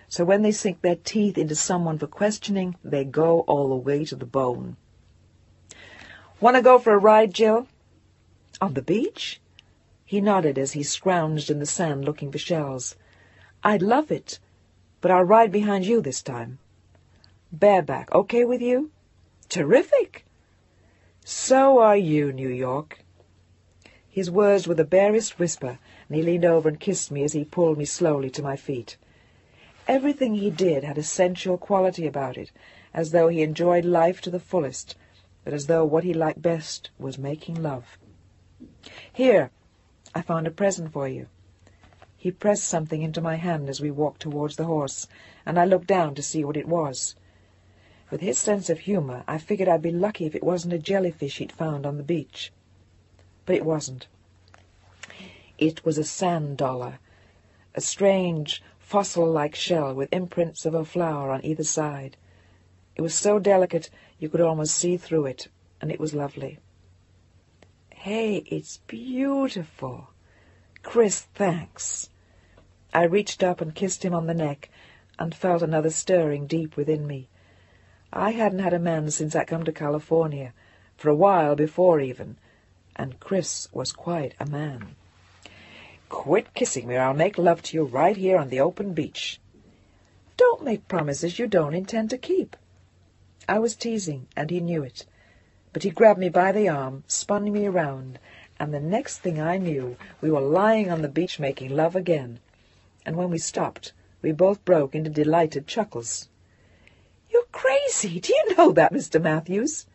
[SPEAKER 1] So when they sink their teeth into someone for questioning, they go all the way to the bone. "Want to go for a ride, Jill?" "On the beach?" He nodded as he scrounged in the sand looking for shells. "I'd love it, but I'll ride behind you this time." "Bareback, okay with you?" "Terrific." "So are you, New York." His words were the barest whisper, and he leaned over and kissed me as he pulled me slowly to my feet. Everything he did had a sensual quality about it, as though he enjoyed life to the fullest, but as though what he liked best was making love. "Here, I found a present for you." He pressed something into my hand as we walked towards the horse, and I looked down to see what it was. With his sense of humor, I figured I'd be lucky if it wasn't a jellyfish he'd found on the beach. But it wasn't. It was a sand dollar, a strange, fossil-like shell with imprints of a flower on either side. It was so delicate you could almost see through it, and it was lovely. "Hey, it's beautiful. Chris, thanks." I reached up and kissed him on the neck, and felt another stirring deep within me. I hadn't had a man since I come to California, for a while before even, and Chris was quite a man. "Quit kissing me, or I'll make love to you right here on the open beach." "Don't make promises you don't intend to keep." I was teasing, and he knew it, but he grabbed me by the arm, spun me around, and the next thing I knew we were lying on the beach making love again, and when we stopped we both broke into delighted chuckles. "You're crazy! Do you know that, Mr. Matthews?"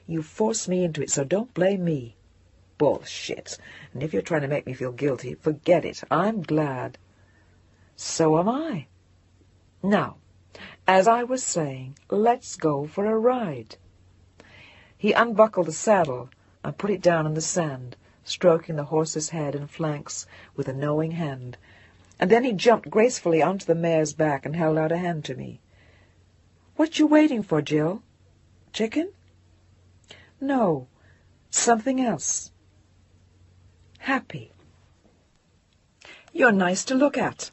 [SPEAKER 1] "You forced me into it, so don't blame me." "Bullshit. And if you're trying to make me feel guilty, forget it. I'm glad." "So am I. Now, as I was saying, let's go for a ride." He unbuckled the saddle, I put it down on the sand, stroking the horse's head and flanks with a knowing hand, and then he jumped gracefully onto the mare's back and held out a hand to me. "What you waiting for, Jill? Chicken?" "No, something else. Happy." "You're nice to look at."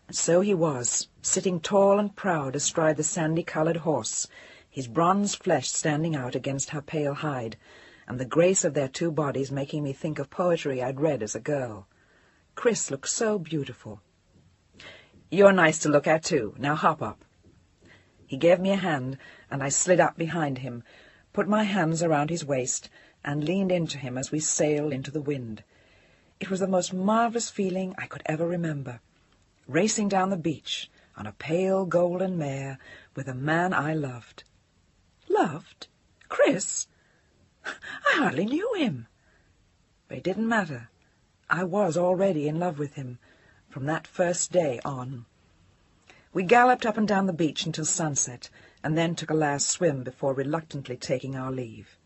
[SPEAKER 1] And so he was, sitting tall and proud astride the sandy-coloured horse, his bronze flesh standing out against her pale hide, and the grace of their two bodies making me think of poetry I'd read as a girl. Chris looked so beautiful. "You're nice to look at, too. Now hop up." He gave me a hand, and I slid up behind him, put my hands around his waist, and leaned into him as we sailed into the wind. It was the most marvellous feeling I could ever remember, racing down the beach on a pale golden mare with a man I loved. Loved? Chris? I hardly knew him. But it didn't matter. I was already in love with him, from that first day on. We galloped up and down the beach until sunset, and then took a last swim before reluctantly taking our leave.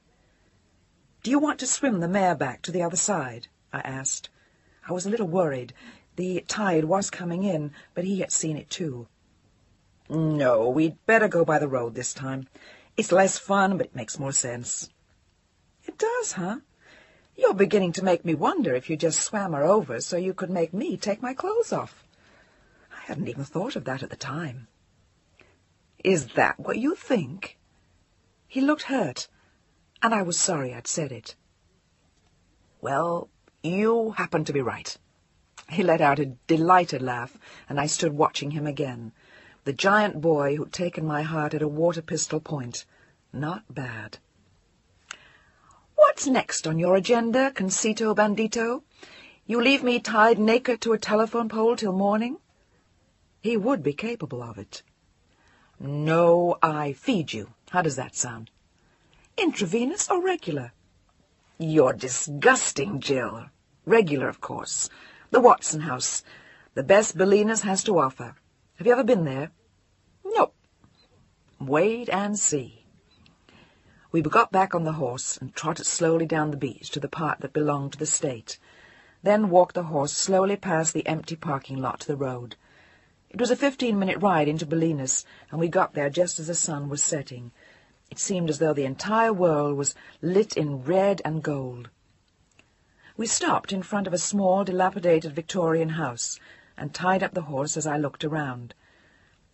[SPEAKER 1] "Do you want to swim the mare back to the other side?" I asked. I was a little worried. The tide was coming in, but he had seen it too. "No, we'd better go by the road this time. It's less fun, but it makes more sense." "It does, huh? You're beginning to make me wonder if you just swam her over so you could make me take my clothes off. I hadn't even thought of that at the time." "Is that what you think?" He looked hurt, and I was sorry I'd said it. "Well, you happen to be right." He let out a delighted laugh, and I stood watching him again. The giant boy who'd taken my heart at a water pistol point. Not bad. "What's next on your agenda, Concito Bandito? You leave me tied naked to a telephone pole till morning?" He would be capable of it. "No, I feed you. How does that sound?" "Intravenous or regular?" "You're disgusting, Jill. Regular, of course. The Watson House. The best Bolinas has to offer. Have you ever been there?" "Nope." "Wait and see." We got back on the horse and trotted slowly down the beach to the part that belonged to the state, then walked the horse slowly past the empty parking lot to the road. It was a 15-minute ride into Bolinas, and we got there just as the sun was setting. It seemed as though the entire world was lit in red and gold. We stopped in front of a small, dilapidated Victorian house and tied up the horse as I looked around.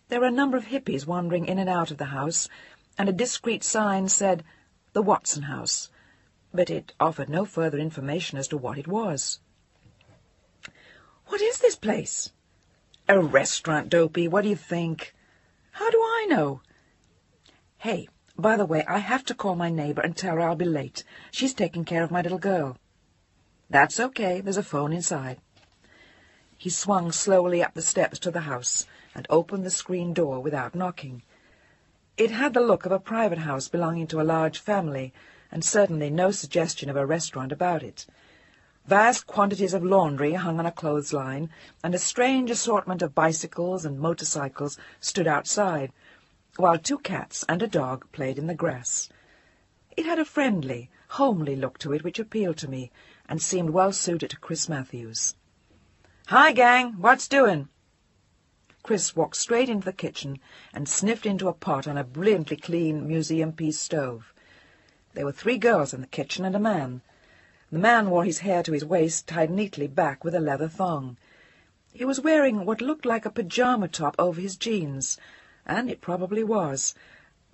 [SPEAKER 1] There were a number of hippies wandering in and out of the house, and a discreet sign said, "The Watson House," but it offered no further information as to what it was. "What is this place?" "A restaurant, dopey. What do you think?" "How do I know?" "Hey, by the way, I have to call my neighbor and tell her I'll be late. She's taking care of my little girl." "That's okay. There's a phone inside." He swung slowly up the steps to the house and opened the screen door without knocking. It had the look of a private house belonging to a large family, and certainly no suggestion of a restaurant about it. Vast quantities of laundry hung on a clothesline, and a strange assortment of bicycles and motorcycles stood outside, while 2 cats and a dog played in the grass. It had a friendly, homely look to it which appealed to me, and seemed well suited to Chris Matthews. "Hi, gang, what's doing?" Chris walked straight into the kitchen and sniffed into a pot on a brilliantly clean museum-piece stove. There were 3 girls in the kitchen and a man. The man wore his hair to his waist, tied neatly back with a leather thong. He was wearing what looked like a pajama top over his jeans, and it probably was.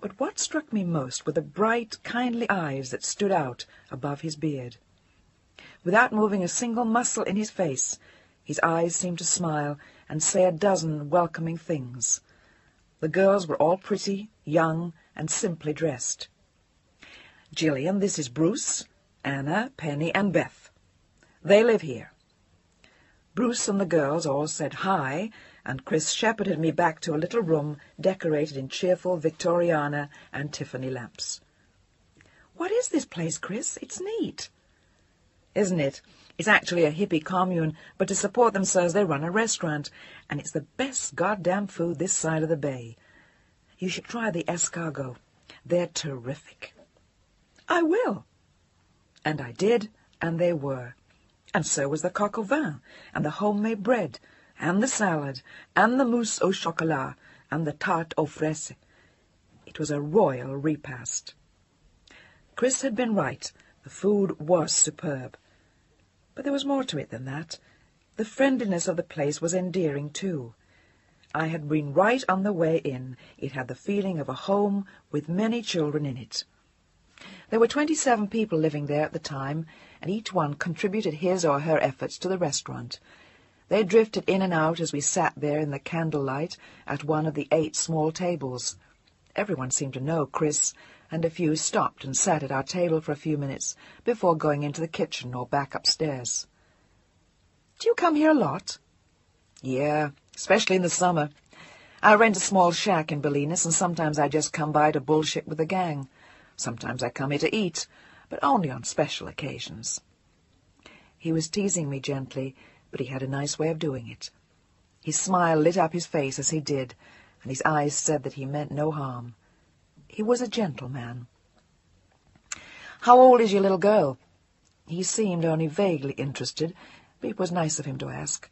[SPEAKER 1] But what struck me most were the bright, kindly eyes that stood out above his beard. Without moving a single muscle in his face, his eyes seemed to smile and say a dozen welcoming things. The girls were all pretty, young, and simply dressed. "Gillian, this is Bruce, Anna, Penny, and Beth. They live here." Bruce and the girls all said hi, and Chris shepherded me back to a little room decorated in cheerful Victoriana and Tiffany lamps. "What is this place, Chris? It's neat." "Isn't it? It's actually a hippie commune, but to support themselves they run a restaurant, and it's the best goddamn food this side of the bay. You should try the escargot. They're terrific." "I will." And I did, and they were. And so was the coq au vin, and the homemade bread, and the salad, and the mousse au chocolat, and the tarte aux fraises. It was a royal repast. Chris had been right. The food was superb. But there was more to it than that. The friendliness of the place was endearing too. I had been right on the way in. It had the feeling of a home with many children in it. There were 27 people living there at the time, and each one contributed his or her efforts to the restaurant. They drifted in and out as we sat there in the candlelight at one of the 8 small tables. Everyone seemed to know Chris, and a few stopped and sat at our table for a few minutes before going into the kitchen or back upstairs. "Do you come here a lot?" "Yeah, especially in the summer. I rent a small shack in Bolinas, and sometimes I just come by to bullshit with the gang. Sometimes I come here to eat, but only on special occasions." He was teasing me gently, but he had a nice way of doing it. His smile lit up his face as he did, and his eyes said that he meant no harm. He was a gentleman. "How old is your little girl?" He seemed only vaguely interested, but it was nice of him to ask.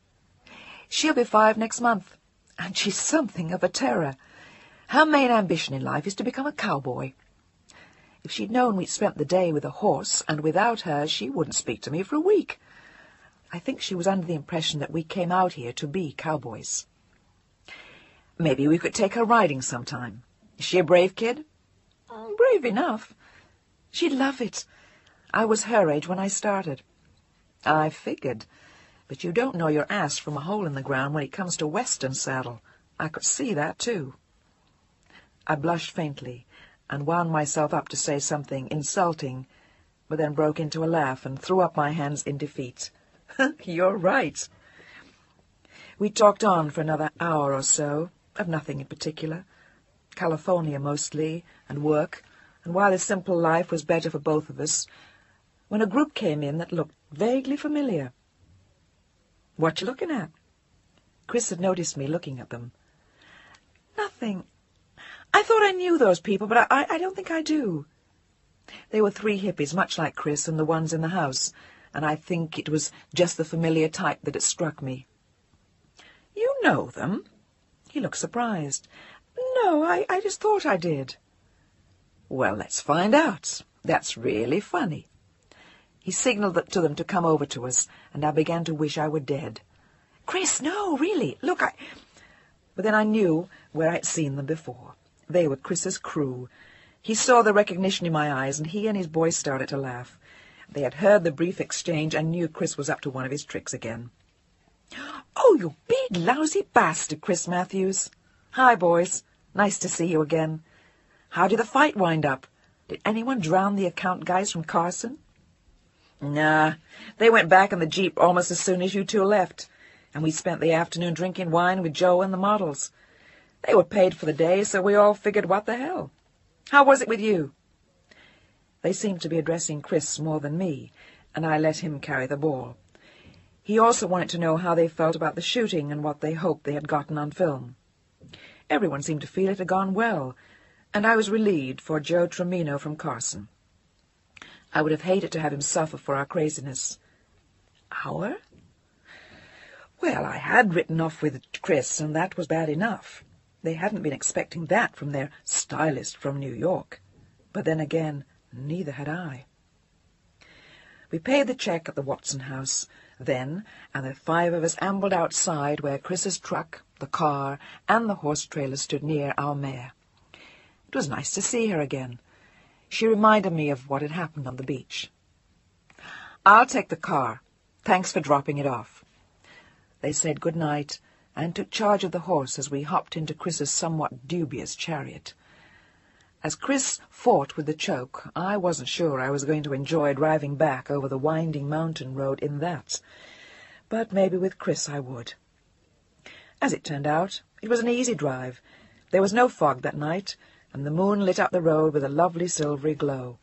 [SPEAKER 1] "She'll be 5 next month, and she's something of a terror. Her main ambition in life is to become a cowboy. If she'd known we'd spent the day with a horse, and without her, she wouldn't speak to me for a week. I think she was under the impression that we came out here to be cowboys." "Maybe we could take her riding sometime. Is she a brave kid?" "Brave enough. She'd love it. I was her age when I started." "I figured. But you don't know your ass from a hole in the ground when it comes to western saddle. I could see that, too." I blushed faintly, and wound myself up to say something insulting, but then broke into a laugh and threw up my hands in defeat. "You're right." We talked on for another hour or so, of nothing in particular. California mostly, and work, and why the simple life was better for both of us, when a group came in that looked vaguely familiar. "What you looking at?" Chris had noticed me looking at them. "Nothing. I thought I knew those people, but I don't think I do." They were 3 hippies, much like Chris and the ones in the house, and I think it was just the familiar type that it struck me. "You know them?" He looked surprised. "No, I just thought I did." "Well, let's find out. That's really funny." He signaled to them to come over to us, and I began to wish I were dead. "Chris, no, really. Look, But then I knew where I'd seen them before. They were Chris's crew. He saw the recognition in my eyes, and he and his boys started to laugh. They had heard the brief exchange and knew Chris was up to one of his tricks again. "Oh, you big, lousy bastard, Chris Matthews. Hi, boys. Nice to see you again. How did the fight wind up? Did anyone drown the account guys from Carson?" "Nah, they went back in the Jeep almost as soon as you 2 left, and we spent the afternoon drinking wine with Joe and the models. They were paid for the day, so we all figured what the hell. How was it with you?" They seemed to be addressing Chris more than me, and I let him carry the ball. He also wanted to know how they felt about the shooting and what they hoped they had gotten on film. Everyone seemed to feel it had gone well, and I was relieved for Joe Tremino from Carson. I would have hated to have him suffer for our craziness. Our? Well, I had written off with Chris, and that was bad enough. They hadn't been expecting that from their stylist from New York. But then again, neither had I. We paid the check at the Watson house then, and the 5 of us ambled outside where Chris's truck, the car, and the horse-trailer stood near our mare. It was nice to see her again. She reminded me of what had happened on the beach. "I'll take the car. Thanks for dropping it off." They said good night and took charge of the horse as we hopped into Chris's somewhat dubious chariot. As Chris fought with the choke, I wasn't sure I was going to enjoy driving back over the winding mountain road in that, but maybe with Chris I would. As it turned out, it was an easy drive. There was no fog that night, and the moon lit up the road with a lovely silvery glow.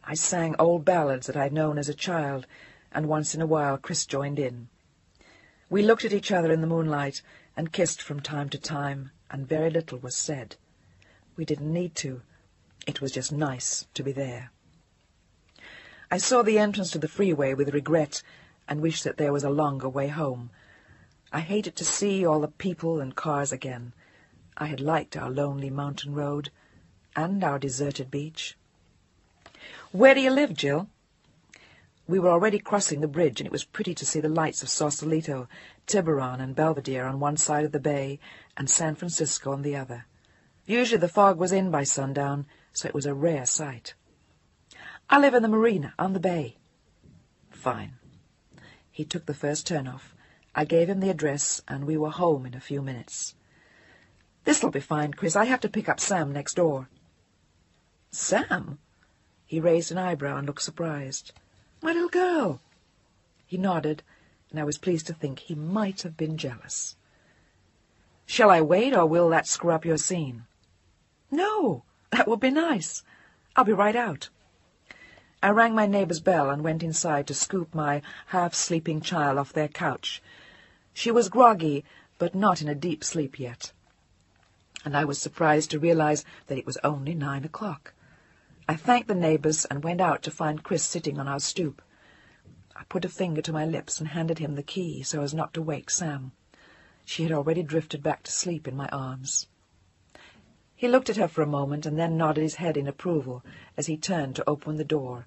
[SPEAKER 1] I sang old ballads that I'd known as a child, and once in a while Chris joined in. We looked at each other in the moonlight and kissed from time to time, and very little was said. We didn't need to. It was just nice to be there. I saw the entrance to the freeway with regret and wished that there was a longer way home. I hated to see all the people and cars again. I had liked our lonely mountain road and our deserted beach. "Where do you live, Jill?" We were already crossing the bridge, and it was pretty to see the lights of Sausalito, Tiburon, and Belvedere on one side of the bay and San Francisco on the other. Usually the fog was in by sundown, so it was a rare sight. "I live in the marina on the bay." "Fine." He took the first turn-off. I gave him the address, and we were home in a few minutes. "This'll be fine, Chris. I have to pick up Sam next door." "Sam?" He raised an eyebrow and looked surprised. "My little girl." He nodded, and I was pleased to think he might have been jealous. "Shall I wait, or will that screw up your scene?" "No, that would be nice. I'll be right out." I rang my neighbor's bell and went inside to scoop my half-sleeping child off their couch. She was groggy, but not in a deep sleep yet, and I was surprised to realize that it was only 9 o'clock. I thanked the neighbors and went out to find Chris sitting on our stoop. I put a finger to my lips and handed him the key so as not to wake Sam. She had already drifted back to sleep in my arms. He looked at her for a moment and then nodded his head in approval as he turned to open the door.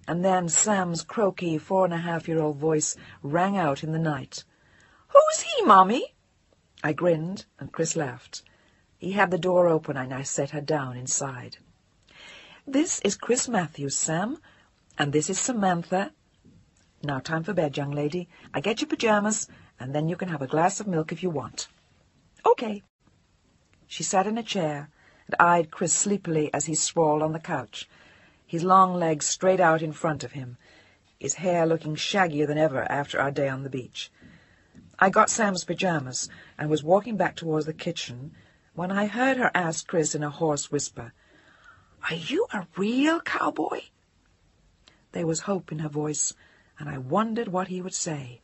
[SPEAKER 1] And then Sam's croaky 4.5-year-old voice rang out in the night. "Who's he, Mommy?" I grinned, and Chris laughed. He had the door open, and I set her down inside. "This is Chris Matthews, Sam, and this is Samantha. Now time for bed, young lady. I get your pajamas, and then you can have a glass of milk if you want." "Okay." She sat in a chair and eyed Chris sleepily as he sprawled on the couch, his long legs straight out in front of him, his hair looking shaggier than ever after our day on the beach. I got Sam's pajamas and was walking back towards the kitchen when I heard her ask Chris in a hoarse whisper, "Are you a real cowboy?" There was hope in her voice, and I wondered what he would say.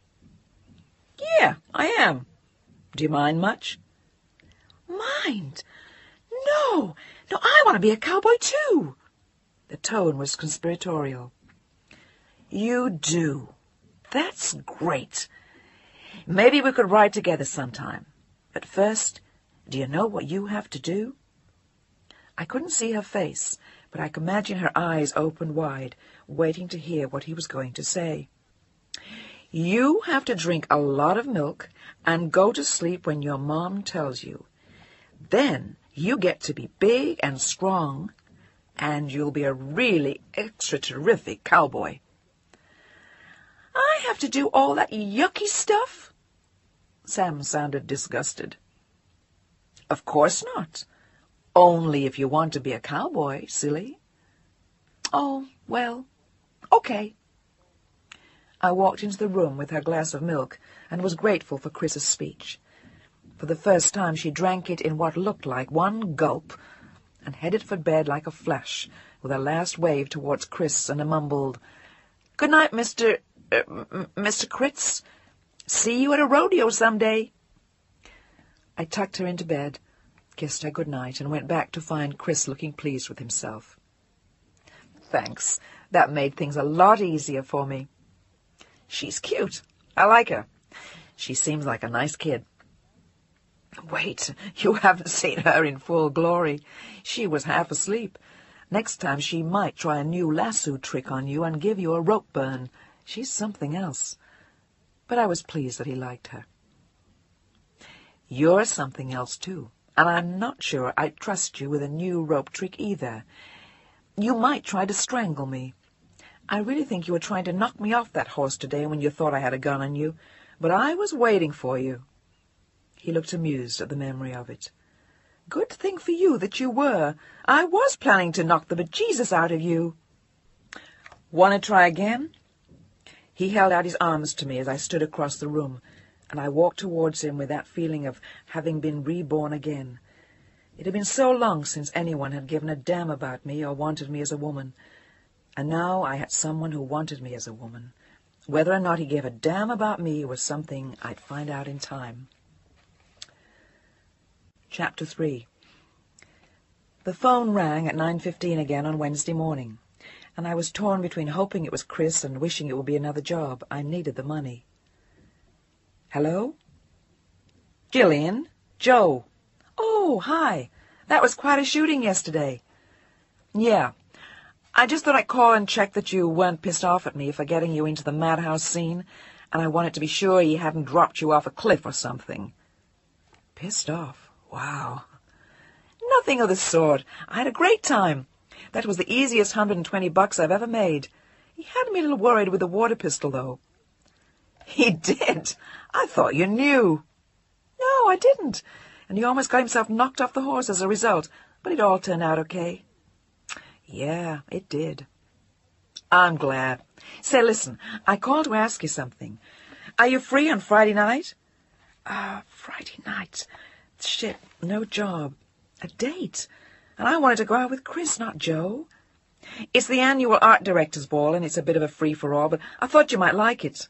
[SPEAKER 1] "Yeah, I am. Do you mind much?" "Mind? No, I want to be a cowboy too." The tone was conspiratorial. "You do. That's great. Maybe we could ride together sometime. But first, do you know what you have to do?" I couldn't see her face, but I could imagine her eyes open wide, waiting to hear what he was going to say. "You have to drink a lot of milk and go to sleep when your mom tells you. Then you get to be big and strong, and you'll be a really extra terrific cowboy." "I have to do all that yucky stuff?" Sam sounded disgusted. "Of course not. Only if you want to be a cowboy, silly." "Oh, well, okay." I walked into the room with her glass of milk and was grateful for Chris's speech. For the first time she drank it in what looked like one gulp and headed for bed like a flash, with a last wave towards Chris and a mumbled, "Good night, Mr. Critz. See you at a rodeo someday." I tucked her into bed, kissed her good night, and went back to find Chris looking pleased with himself. "Thanks. That made things a lot easier for me." "She's cute. I like her. She seems like a nice kid." "Wait, you haven't seen her in full glory. She was half asleep. Next time she might try a new lasso trick on you and give you a rope burn. She's something else." But I was pleased that he liked her. "You're something else, too, and I'm not sure I'd trust you with a new rope trick either. You might try to strangle me. I really think you were trying to knock me off that horse today when you thought I had a gun on you, but I was waiting for you." He looked amused at the memory of it. "Good thing for you that you were. I was planning to knock the bejesus out of you." "Want to try again?" He held out his arms to me as I stood across the room, and I walked towards him with that feeling of having been reborn again. It had been so long since anyone had given a damn about me or wanted me as a woman, and now I had someone who wanted me as a woman. Whether or not he gave a damn about me was something I'd find out in time. Chapter 3. The phone rang at 9:15 again on Wednesday morning, and I was torn between hoping it was Chris and wishing it would be another job. I needed the money. Hello? Gillian? Joe? Oh, hi. That was quite a shooting yesterday. Yeah. I just thought I'd call and check that you weren't pissed off at me for getting you into the madhouse scene, and I wanted to be sure he hadn't dropped you off a cliff or something. Pissed off? Wow. Nothing of the sort. I had a great time. That was the easiest $120 I've ever made. He had me a little worried with the water pistol, though. He did? I thought you knew. No, I didn't. And he almost got himself knocked off the horse as a result, but it all turned out okay. Yeah, it did. I'm glad. Say, listen, I called to ask you something. Are you free on Friday night? Friday night. Shit, no job. A date. And I wanted to go out with Chris, not Joe. It's the annual art director's ball, and it's a bit of a free-for-all, but I thought you might like it.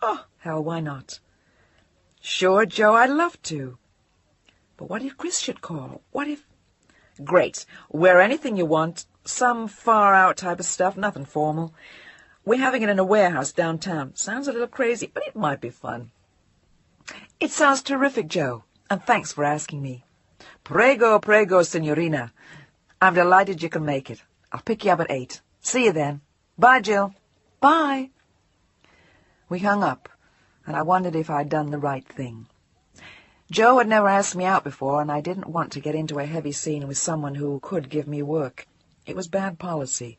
[SPEAKER 1] Oh, hell, why not? Sure, Joe, I'd love to. But what if Chris should call? What if... Great. Wear anything you want. Some far-out type of stuff, nothing formal. We're having it in a warehouse downtown. Sounds a little crazy, but it might be fun. It sounds terrific, Joe, and thanks for asking me. Prego, prego, signorina. I'm delighted you can make it. I'll pick you up at 8. See you then. Bye, Jill. Bye. We hung up, and I wondered if I'd done the right thing. Joe had never asked me out before, and I didn't want to get into a heavy scene with someone who could give me work. It was bad policy.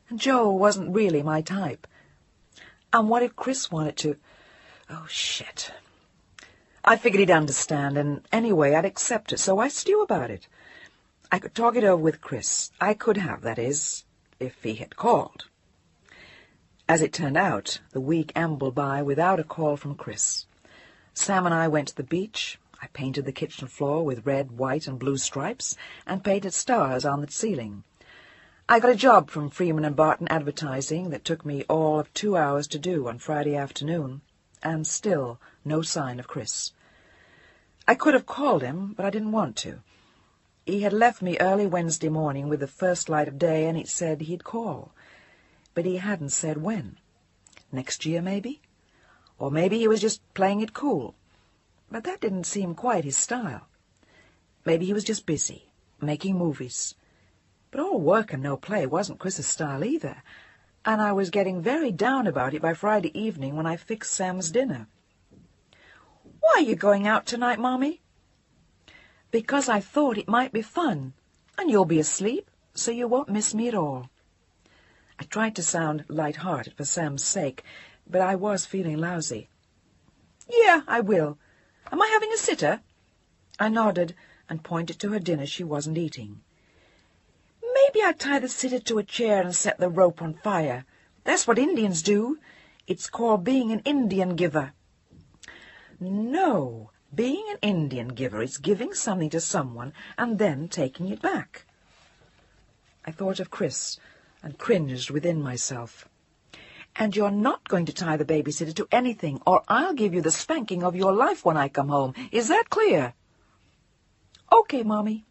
[SPEAKER 1] And Joe wasn't really my type. And what if Chris wanted to... Oh, shit. I figured he'd understand, and anyway, I'd accept it, so I stew about it. I could talk it over with Chris. I could have, that is, if he had called. As it turned out, the week ambled by without a call from Chris. Sam and I went to the beach. I painted the kitchen floor with red, white, and blue stripes, and painted stars on the ceiling. I got a job from Freeman and Barton Advertising that took me all of 2 hours to do on Friday afternoon, and still no sign of Chris. I could have called him, but I didn't want to. He had left me early Wednesday morning with the first light of day, and he said he'd call. But he hadn't said when. Next year, maybe? Or maybe he was just playing it cool. But that didn't seem quite his style. Maybe he was just busy, making movies. But all work and no play wasn't Chris's style either, and I was getting very down about it by Friday evening when I fixed Sam's dinner. "Why are you going out tonight, Mommy?" "Because I thought it might be fun, and you'll be asleep, so you won't miss me at all." I tried to sound light-hearted for Sam's sake, but I was feeling lousy. "Yeah, I will. Am I having a sitter?" I nodded and pointed to her dinner she wasn't eating. "Maybe I'd tie the sitter to a chair and set the rope on fire. That's what Indians do. It's called being an Indian giver." "No, being an Indian giver is giving something to someone and then taking it back." I thought of Chris and cringed within myself. "And you're not going to tie the babysitter to anything, or I'll give you the spanking of your life when I come home. Is that clear?" "Okay, Mommy."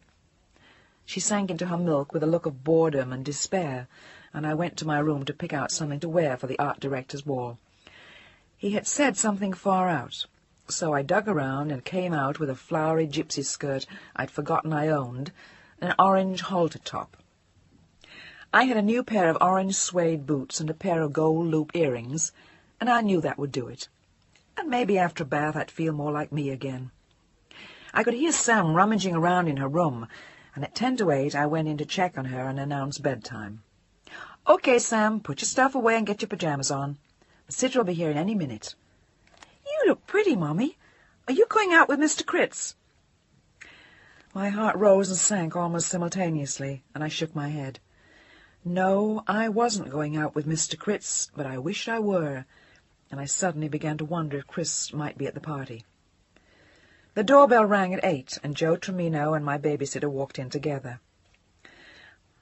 [SPEAKER 1] She sank into her milk with a look of boredom and despair, and I went to my room to pick out something to wear for the art director's ball. He had said something far out, so I dug around and came out with a flowery gypsy skirt I'd forgotten I owned, and an orange halter top. I had a new pair of orange suede boots and a pair of gold loop earrings, and I knew that would do it. And maybe after a bath I'd feel more like me again. I could hear Sam rummaging around in her room, and at 10 to 8 I went in to check on her and announce bedtime. "Okay, Sam, put your stuff away and get your pajamas on. The sitter will be here in any minute." "You look pretty, Mommy. Are you going out with Mr. Critz?" My heart rose and sank almost simultaneously, and I shook my head. No, I wasn't going out with Mr. Critz, but I wished I were, and I suddenly began to wonder if Chris might be at the party. The doorbell rang at 8, and Joe Tremino and my babysitter walked in together.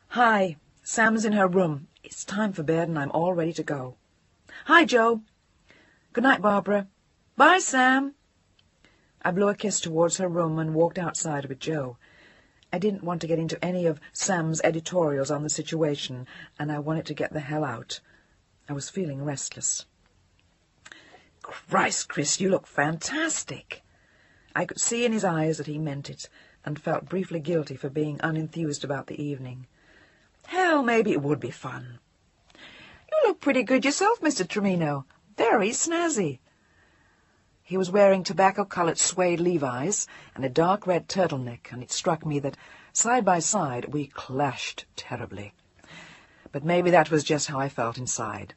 [SPEAKER 1] "Hi, Sam's in her room. It's time for bed, and I'm all ready to go." "Hi, Joe." "Good night, Barbara." "Bye, Sam." I blew a kiss towards her room and walked outside with Joe. I didn't want to get into any of Sam's editorials on the situation, and I wanted to get the hell out. I was feeling restless. "Christ, Chris, you look fantastic." I could see in his eyes that he meant it, and felt briefly guilty for being unenthused about the evening. Hell, maybe it would be fun. "You look pretty good yourself, Mr. Tremino. Very snazzy." He was wearing tobacco-coloured suede Levi's and a dark red turtleneck, and it struck me that, side by side, we clashed terribly. But maybe that was just how I felt inside.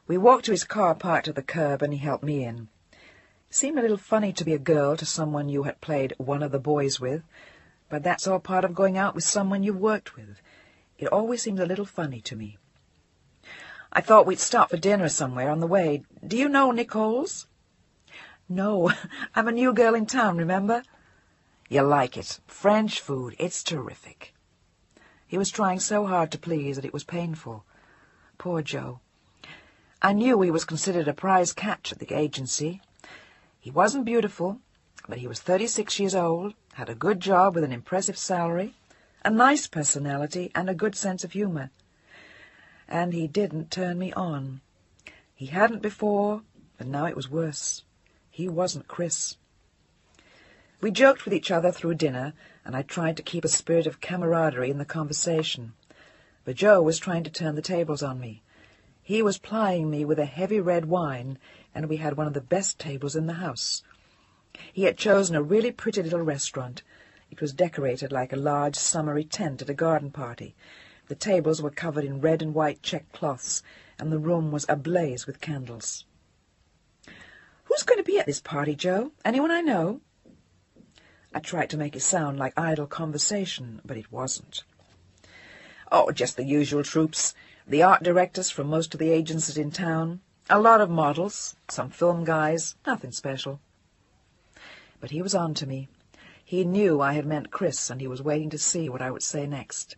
[SPEAKER 1] We walked to his car parked at the curb, and he helped me in. It seemed a little funny to be a girl to someone you had played one of the boys with, but that's all part of going out with someone you've worked with. It always seems a little funny to me. "I thought we'd stop for dinner somewhere on the way. Do you know Nicole's?" "No, I'm a new girl in town, remember?" "You'll like it. French food. It's terrific." He was trying so hard to please that it was painful. Poor Joe. I knew he was considered a prize catch at the agency. He wasn't beautiful, but he was 36 years old, had a good job with an impressive salary, a nice personality, and a good sense of humor. And he didn't turn me on. He hadn't before, but now it was worse. He wasn't Chris. We joked with each other through dinner, and I tried to keep a spirit of camaraderie in the conversation. But Joe was trying to turn the tables on me. He was plying me with a heavy red wine, and we had one of the best tables in the house. He had chosen a really pretty little restaurant. It was decorated like a large summery tent at a garden party. The tables were covered in red and white check cloths, and the room was ablaze with candles. "Who's going to be at this party, Joe? Anyone I know?" I tried to make it sound like idle conversation, but it wasn't. "Oh, just the usual troops. The art directors from most of the agencies in town. A lot of models, some film guys, nothing special." But he was on to me. He knew I had meant Chris, and he was waiting to see what I would say next.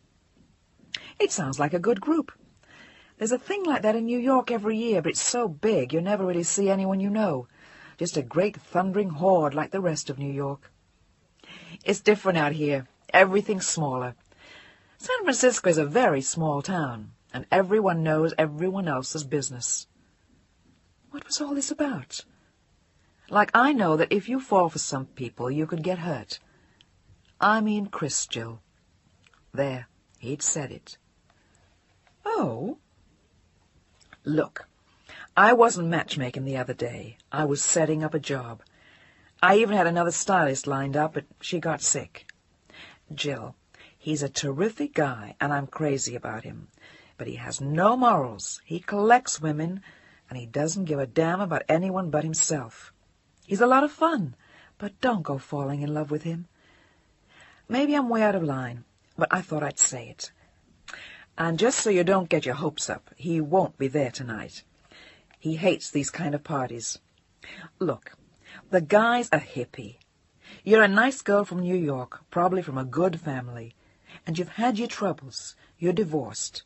[SPEAKER 1] "It sounds like a good group. There's a thing like that in New York every year, but it's so big you never really see anyone you know. Just a great thundering horde like the rest of New York." "It's different out here. Everything's smaller. San Francisco is a very small town, and everyone knows everyone else's business." What was all this about? Like I know that if you fall for some people, you could get hurt. I mean Chris, Jill. There, he'd said it. "Oh?" "Look, I wasn't matchmaking the other day. I was setting up a job. I even had another stylist lined up, but she got sick. Jill, he's a terrific guy, and I'm crazy about him. But he has no morals. He collects women, and he doesn't give a damn about anyone but himself. He's a lot of fun, but don't go falling in love with him. Maybe I'm way out of line, but I thought I'd say it. And just so you don't get your hopes up, he won't be there tonight. He hates these kind of parties. Look, the guy's a hippie. You're a nice girl from New York, probably from a good family, and you've had your troubles. You're divorced.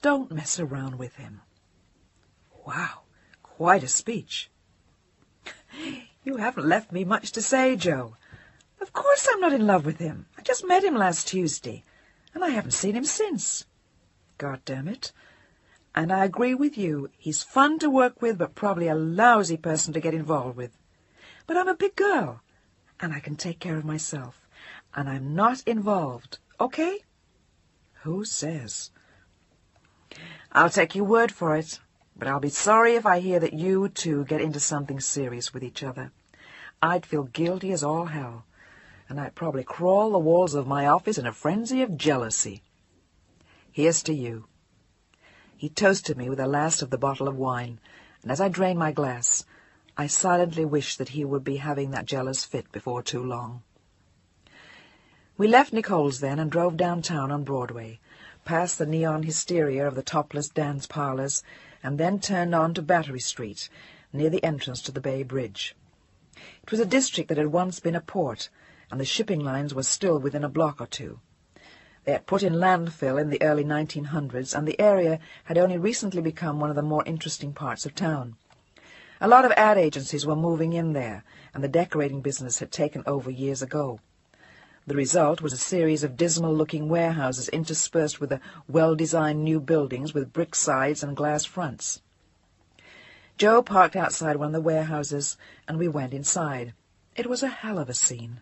[SPEAKER 1] Don't mess around with him." Wow, quite a speech. "You haven't left me much to say, Joe. Of course I'm not in love with him. I just met him last Tuesday, and I haven't seen him since. God damn it. And I agree with you. He's fun to work with, but probably a lousy person to get involved with. But I'm a big girl, and I can take care of myself, and I'm not involved, okay?" Who says? "I'll take your word for it, but I'll be sorry if I hear that you two get into something serious with each other. I'd feel guilty as all hell, and I'd probably crawl the walls of my office in a frenzy of jealousy. Here's to you." He toasted me with the last of the bottle of wine, and as I drained my glass, I silently wished that he would be having that jealous fit before too long. We left Nicole's then and drove downtown on Broadway, past the neon hysteria of the topless dance parlors, and then turned on to Battery Street, near the entrance to the Bay Bridge. It was a district that had once been a port, and the shipping lines were still within a block or two. They had put in landfill in the early 1900s, and the area had only recently become one of the more interesting parts of town. A lot of ad agencies were moving in there, and the decorating business had taken over years ago. The result was a series of dismal-looking warehouses interspersed with the well-designed new buildings with brick sides and glass fronts. Joe parked outside one of the warehouses, and we went inside. It was a hell of a scene.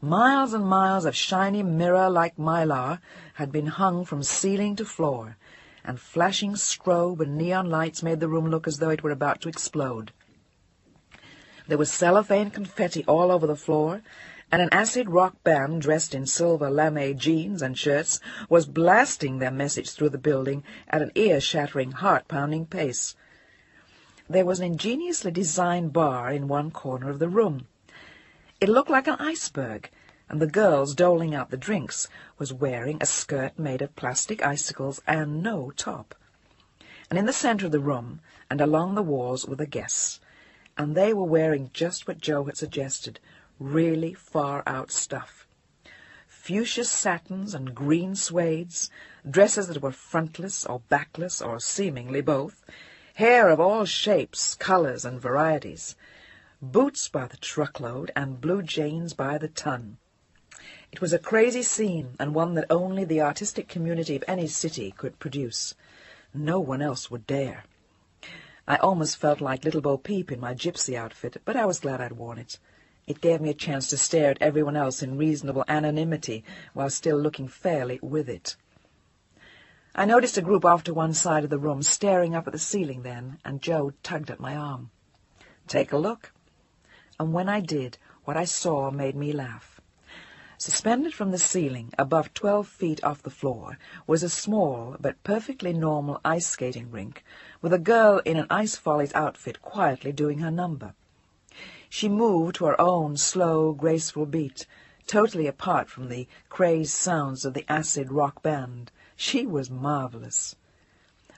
[SPEAKER 1] Miles and miles of shiny mirror-like mylar had been hung from ceiling to floor, and flashing strobe and neon lights made the room look as though it were about to explode. There was cellophane confetti all over the floor, and an acid rock band dressed in silver lame jeans and shirts was blasting their message through the building at an ear-shattering, heart-pounding pace. There was an ingeniously designed bar in one corner of the room. It looked like an iceberg, and the girl doling out the drinks was wearing a skirt made of plastic icicles and no top. And in the center of the room and along the walls were the guests, and they were wearing just what Joe had suggested, really far-out stuff. Fuchsia satins and green suedes, dresses that were frontless or backless or seemingly both, hair of all shapes, colors, and varieties, boots by the truckload and blue jeans by the ton. It was a crazy scene, and one that only the artistic community of any city could produce. No one else would dare. I almost felt like Little Bo Peep in my gypsy outfit, but I was glad I'd worn it. It gave me a chance to stare at everyone else in reasonable anonymity while still looking fairly with it. I noticed a group off to one side of the room staring up at the ceiling then, and Joe tugged at my arm. "Take a look." And when I did, what I saw made me laugh. Suspended from the ceiling, above 12 feet off the floor, was a small but perfectly normal ice skating rink, with a girl in an Ice Follies outfit quietly doing her number. She moved to her own slow, graceful beat, totally apart from the crazed sounds of the acid rock band. She was marvelous.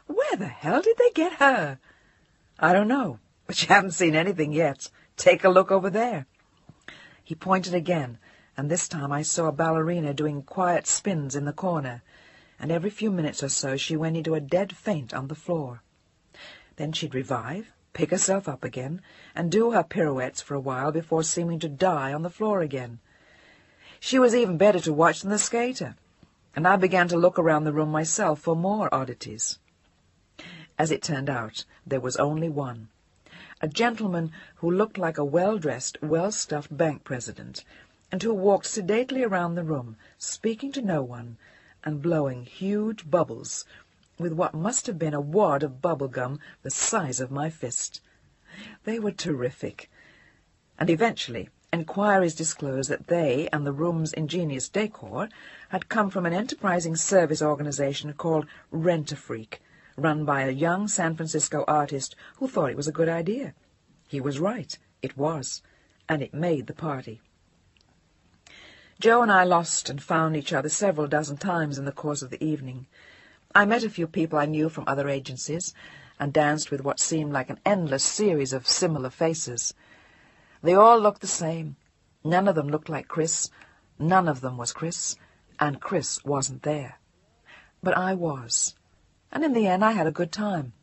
[SPEAKER 1] "Where the hell did they get her?" "I don't know, but you haven't seen anything yet. Take a look over there." He pointed again, and this time I saw a ballerina doing quiet spins in the corner, and every few minutes or so she went into a dead faint on the floor. Then she'd revive, pick herself up again, and do her pirouettes for a while before seeming to die on the floor again. She was even better to watch than the skater, and I began to look around the room myself for more oddities. As it turned out, there was only one. A gentleman who looked like a well-dressed, well-stuffed bank president, and who walked sedately around the room, speaking to no one, and blowing huge bubbles with what must have been a wad of bubble gum the size of my fist. They were terrific, and eventually enquiries disclosed that they and the room's ingenious decor had come from an enterprising service organization called Rent-A-Freak, run by a young San Francisco artist who thought it was a good idea. He was right, it was, and it made the party. Joe and I lost and found each other several dozen times in the course of the evening. I met a few people I knew from other agencies, and danced with what seemed like an endless series of similar faces. They all looked the same. None of them looked like Chris, none of them was Chris, and Chris wasn't there. But I was, and in the end I had a good time.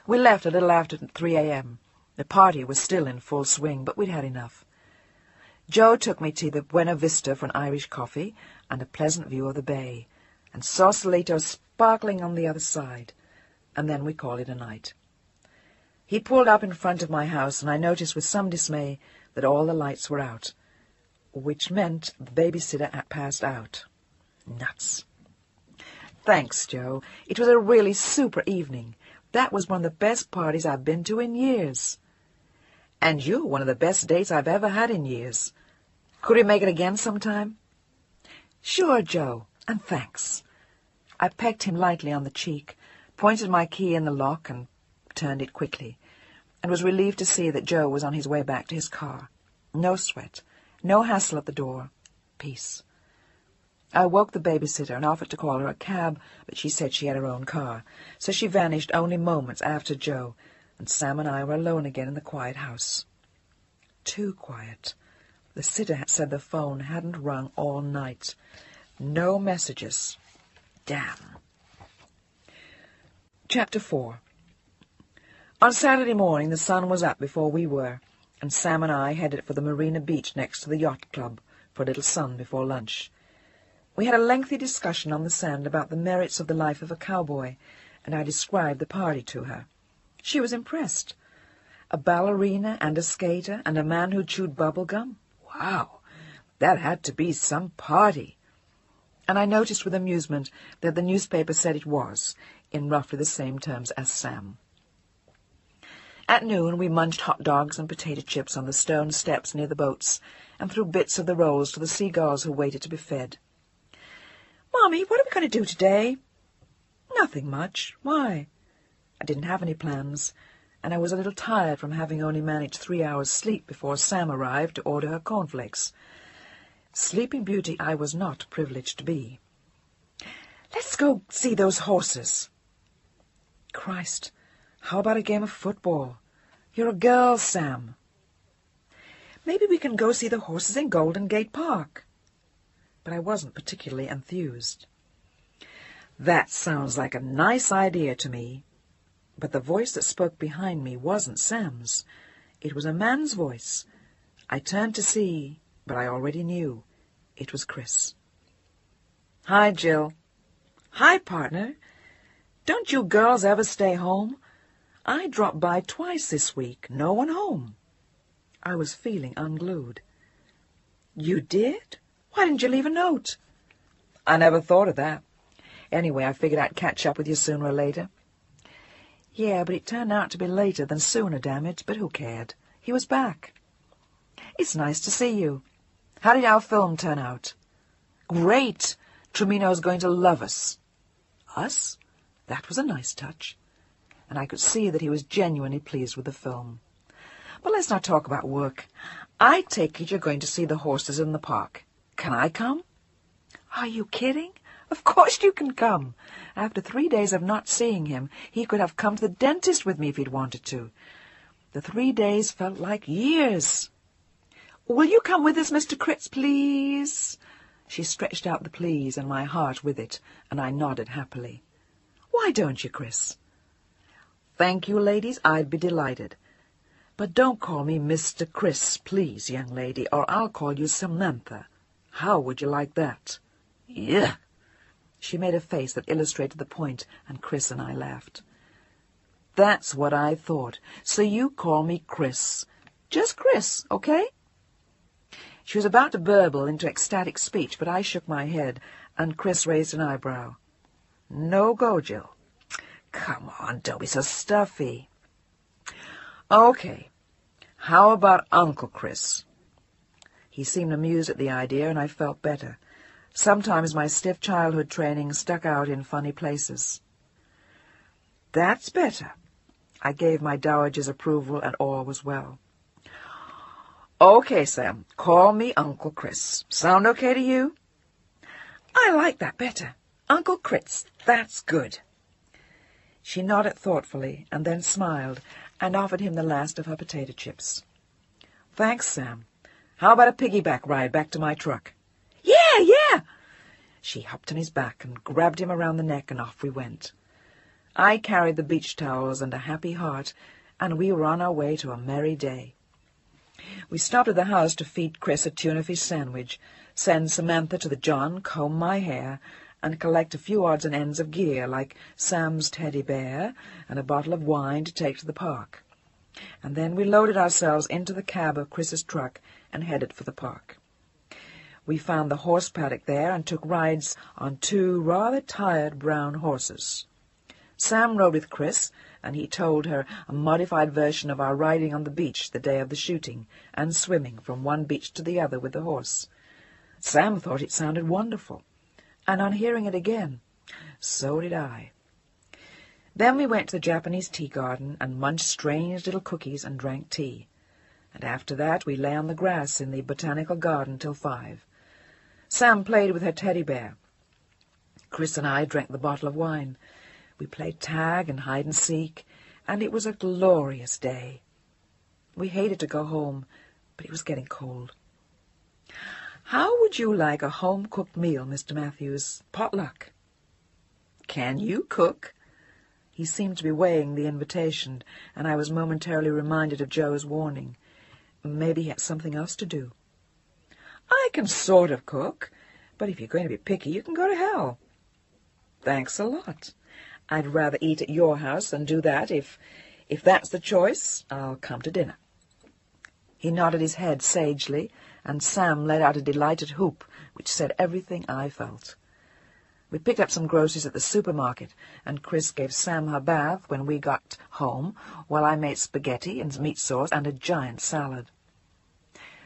[SPEAKER 1] We left a little after 3 a.m. The party was still in full swing, but we'd had enough. Joe took me to the Buena Vista for an Irish coffee and a pleasant view of the bay, and Sausalito sparkling on the other side, and then we called it a night. He pulled up in front of my house, and I noticed with some dismay that all the lights were out, which meant the babysitter had passed out. Nuts. Thanks, Joe. It was a really super evening. That was one of the best parties I've been to in years. And you're one of the best dates I've ever had in years. Could we make it again sometime? Sure, Joe, and thanks. I pecked him lightly on the cheek, pointed my key in the lock, and turned it quickly, and was relieved to see that Joe was on his way back to his car. No sweat, no hassle at the door. Peace. I woke the babysitter and offered to call her a cab, but she said she had her own car, so she vanished only moments after Joe, and Sam and I were alone again in the quiet house. Too quiet. The sitter had said the phone hadn't rung all night. No messages. Damn. Chapter 4. On Saturday morning the sun was up before we were, and Sam and I headed for the Marina Beach next to the yacht club, for a little sun before lunch. We had a lengthy discussion on the sand about the merits of the life of a cowboy, and I described the party to her. She was impressed. A ballerina and a skater and a man who chewed bubble gum? Wow, that had to be some party. And I noticed with amusement that the newspaper said it was, in roughly the same terms as Sam. At noon we munched hot dogs and potato chips on the stone steps near the boats, and threw bits of the rolls to the seagulls who waited to be fed. "Mommy, what are we going to do today?" "Nothing much. Why?" I didn't have any plans, and I was a little tired from having only managed 3 hours' sleep before Sam arrived to order her cornflakes. Sleeping Beauty I was not privileged to be. "Let's go see those horses." "Christ, how about a game of football? You're a girl, Sam." "Maybe we can go see the horses in Golden Gate Park." But I wasn't particularly enthused. That sounds like a nice idea to me. But the voice that spoke behind me wasn't Sam's. It was a man's voice. I turned to see, but I already knew. It was Chris. "Hi, Jill." "Hi, partner. Don't you girls ever stay home? I dropped by twice this week. No one home." I was feeling unglued. "You did? Why didn't you leave a note?" "I never thought of that. Anyway, I figured I'd catch up with you sooner or later." Yeah, but it turned out to be later than sooner, damn it, but who cared? He was back. "It's nice to see you. How did our film turn out?" "Great. Trimino's going to love us." "Us?" That was a nice touch. And I could see that he was genuinely pleased with the film. "But let's not talk about work. I take it you're going to see the horses in the park. Can I come?" "Are you kidding? Of course you can come. After 3 days of not seeing him, he could have come to the dentist with me if he'd wanted to. The 3 days felt like years." "Will you come with us, Mr. Critz, please?" She stretched out the please, and my heart with it, and I nodded happily. "Why don't you, Chris?" "Thank you, ladies, I'd be delighted. But don't call me Mr. Chris, please, young lady, or I'll call you Samantha. How would you like that?" "Yuck!" She made a face that illustrated the point, and Chris and I laughed. "That's what I thought. So you call me Chris. Just Chris, okay?" She was about to burble into ecstatic speech, but I shook my head, and Chris raised an eyebrow. "No go, Jill." "Come on, don't be so stuffy." "Okay. How about Uncle Chris?" He seemed amused at the idea, and I felt better. Sometimes my stiff childhood training stuck out in funny places. "That's better." I gave my dowager's approval, and all was well. "Okay, Sam, call me Uncle Chris. Sound okay to you?" "I like that better. Uncle Chris, that's good." She nodded thoughtfully, and then smiled, and offered him the last of her potato chips. "Thanks, Sam. How about a piggyback ride back to my truck?" "Yeah, yeah!" She hopped on his back and grabbed him around the neck, and off we went. I carried the beach towels and a happy heart, and we were on our way to a merry day. We stopped at the house to feed Chris a tuna fish sandwich, send Samantha to the John, comb my hair, and collect a few odds and ends of gear, like Sam's teddy bear and a bottle of wine to take to the park. And then we loaded ourselves into the cab of Chris's truck and headed for the park. We found the horse paddock there and took rides on 2 rather tired brown horses. Sam rode with Chris, and he told her a modified version of our riding on the beach the day of the shooting, and swimming from one beach to the other with the horse. Sam thought it sounded wonderful, and on hearing it again, so did I. Then we went to the Japanese tea garden and munched strange little cookies and drank tea, and after that we lay on the grass in the botanical garden till 5. Sam played with her teddy bear. Chris and I drank the bottle of wine. We played tag and hide-and-seek, and it was a glorious day. We hated to go home, but it was getting cold. "How would you like a home-cooked meal, Mr. Matthews? Potluck?" "Can you cook?" He seemed to be weighing the invitation, and I was momentarily reminded of Joe's warning. Maybe he had something else to do. I can sort of cook, but if you're going to be picky, you can go to hell. Thanks a lot. I'd rather eat at your house than do that. If that's the choice, I'll come to dinner. He nodded his head sagely, and Sam let out a delighted whoop, which said everything I felt. We picked up some groceries at the supermarket, and Chris gave Sam her bath when we got home, while I made spaghetti and meat sauce and a giant salad.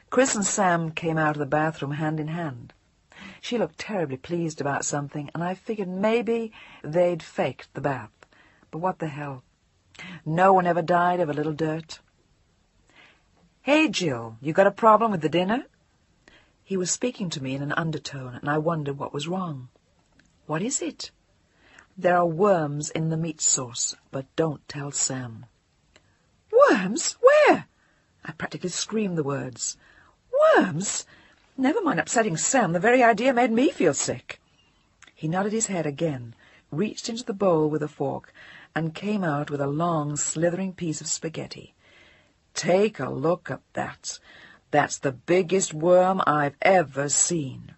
[SPEAKER 1] Chris and Sam came out of the bathroom hand in hand. She looked terribly pleased about something, and I figured maybe they'd faked the bath. But what the hell? No one ever died of a little dirt. "Hey, Jill, you got a problem with the dinner?" He was speaking to me in an undertone, and I wondered what was wrong. "What is it?" "There are worms in the meat sauce, but don't tell Sam." "Worms? Where?" I practically screamed the words. "Worms? Never mind upsetting Sam. The very idea made me feel sick." He nodded his head again, reached into the bowl with a fork, and came out with a long, slithering piece of spaghetti. "Take a look at that. That's the biggest worm I've ever seen."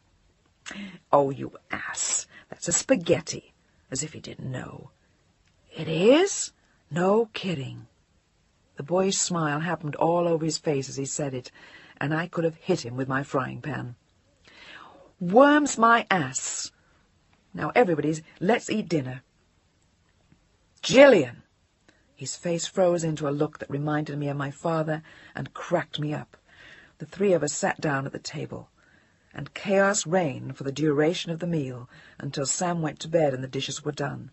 [SPEAKER 1] "Oh, you ass. That's a spaghetti." As if he didn't know. "It is? No kidding." The boyish smile happened all over his face as he said it, and I could have hit him with my frying pan. "Worms my ass. Now, everybody, let's eat dinner." "Jillian!" His face froze into a look that reminded me of my father and cracked me up. The three of us sat down at the table, and chaos reigned for the duration of the meal until Sam went to bed and the dishes were done.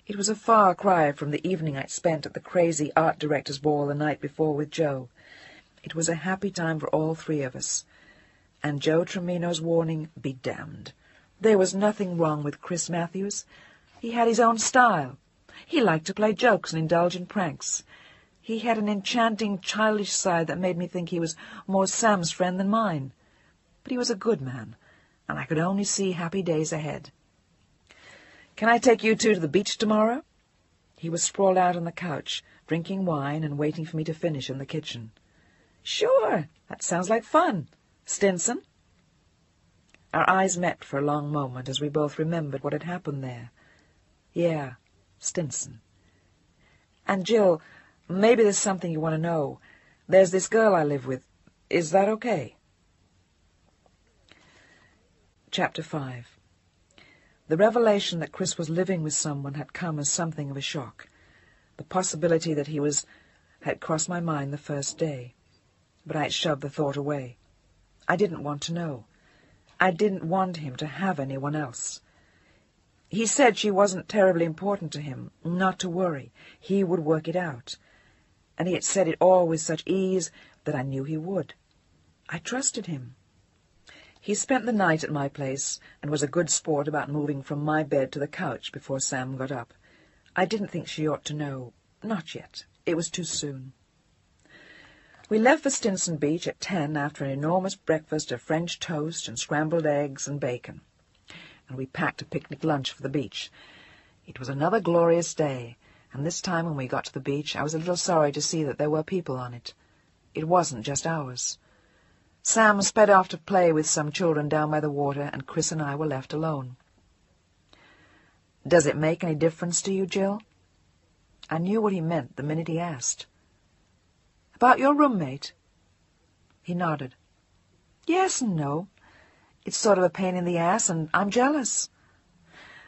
[SPEAKER 1] It was a far cry from the evening I'd spent at the crazy art director's ball the night before with Joe. It was a happy time for all three of us, and Joe Tremino's warning be damned. There was nothing wrong with Chris Matthews. He had his own style. He liked to play jokes and indulge in pranks. He had an enchanting, childish side that made me think he was more Sam's friend than mine. But he was a good man, and I could only see happy days ahead. "Can I take you two to the beach tomorrow?" He was sprawled out on the couch, drinking wine and waiting for me to finish in the kitchen. "Sure, that sounds like fun. Stinson?" Our eyes met for a long moment as we both remembered what had happened there. Yeah, Stinson. "And Jill, maybe there's something you want to know. There's this girl I live with. Is that okay?" Chapter 5. The revelation that Chris was living with someone had come as something of a shock. The possibility that he was had crossed my mind the first day, but I had shoved the thought away. I didn't want to know. I didn't want him to have anyone else. He said she wasn't terribly important to him, not to worry. He would work it out. And he had said it all with such ease that I knew he would. I trusted him. He spent the night at my place and was a good sport about moving from my bed to the couch before Sam got up. I didn't think she ought to know. Not yet. It was too soon. We left for Stinson Beach at 10 after an enormous breakfast of French toast and scrambled eggs and bacon, and we packed a picnic lunch for the beach. It was another glorious day, and this time when we got to the beach I was a little sorry to see that there were people on it. It wasn't just ours. Sam sped off to play with some children down by the water, and Chris and I were left alone. "Does it make any difference to you, Jill?" I knew what he meant the minute he asked. "About your roommate?" He nodded. "Yes and no. It's sort of a pain in the ass, and I'm jealous.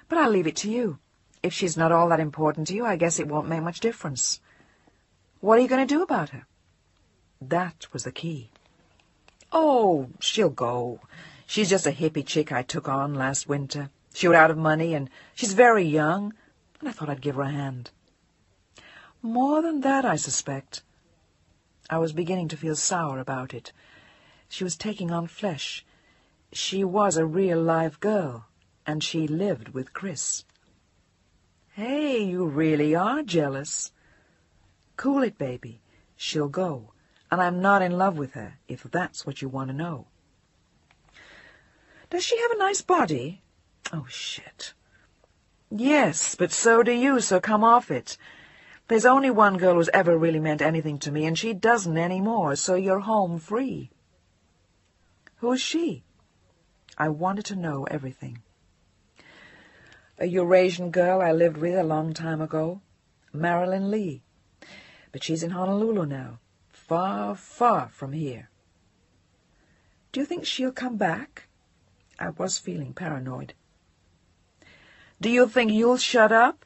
[SPEAKER 1] But I'll leave it to you. If she's not all that important to you, I guess it won't make much difference. What are you going to do about her?" That was the key. "Oh, she'll go. She's just a hippie chick I took on last winter. She was out of money, and she's very young, and I thought I'd give her a hand." "More than that, I suspect." I was beginning to feel sour about it. She was taking on flesh. She was a real live girl, and she lived with Chris. "Hey, you really are jealous." "Cool it, baby. She'll go. And I'm not in love with her, if that's what you want to know." "Does she have a nice body?" "Oh, shit." "Yes, but so do you, so come off it. There's only one girl who's ever really meant anything to me, and she doesn't anymore, so you're home free." Who's she? I wanted to know everything. A Eurasian girl I lived with a long time ago, Marilyn Lee. But she's in Honolulu now, far, far from here. Do you think she'll come back? I was feeling paranoid. Do you think you'll shut up?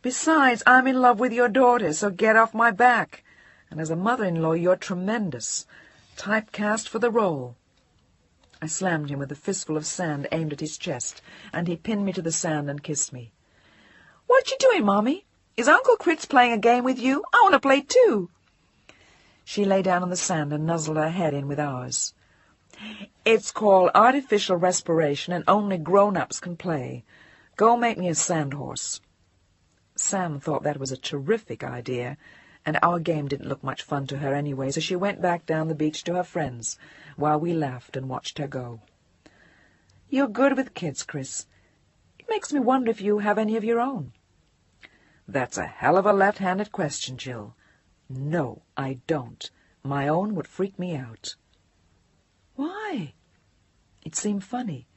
[SPEAKER 1] Besides, I'm in love with your daughter, so get off my back. And as a mother-in-law, you're tremendous. Typecast for the role. I slammed him with a fistful of sand aimed at his chest, and he pinned me to the sand and kissed me. What you doing, Mommy? Is Uncle Critz playing a game with you? I want to play too. She lay down on the sand and nuzzled her head in with ours. It's called artificial respiration, and only grown-ups can play. Go make me a sandhorse. Sam thought that was a terrific idea, and our game didn't look much fun to her anyway, so she went back down the beach to her friends, while we laughed and watched her go. You're good with kids, Chris. It makes me wonder if you have any of your own. That's a hell of a left-handed question, Jill. No, I don't. My own would freak me out. Why? It seemed funny.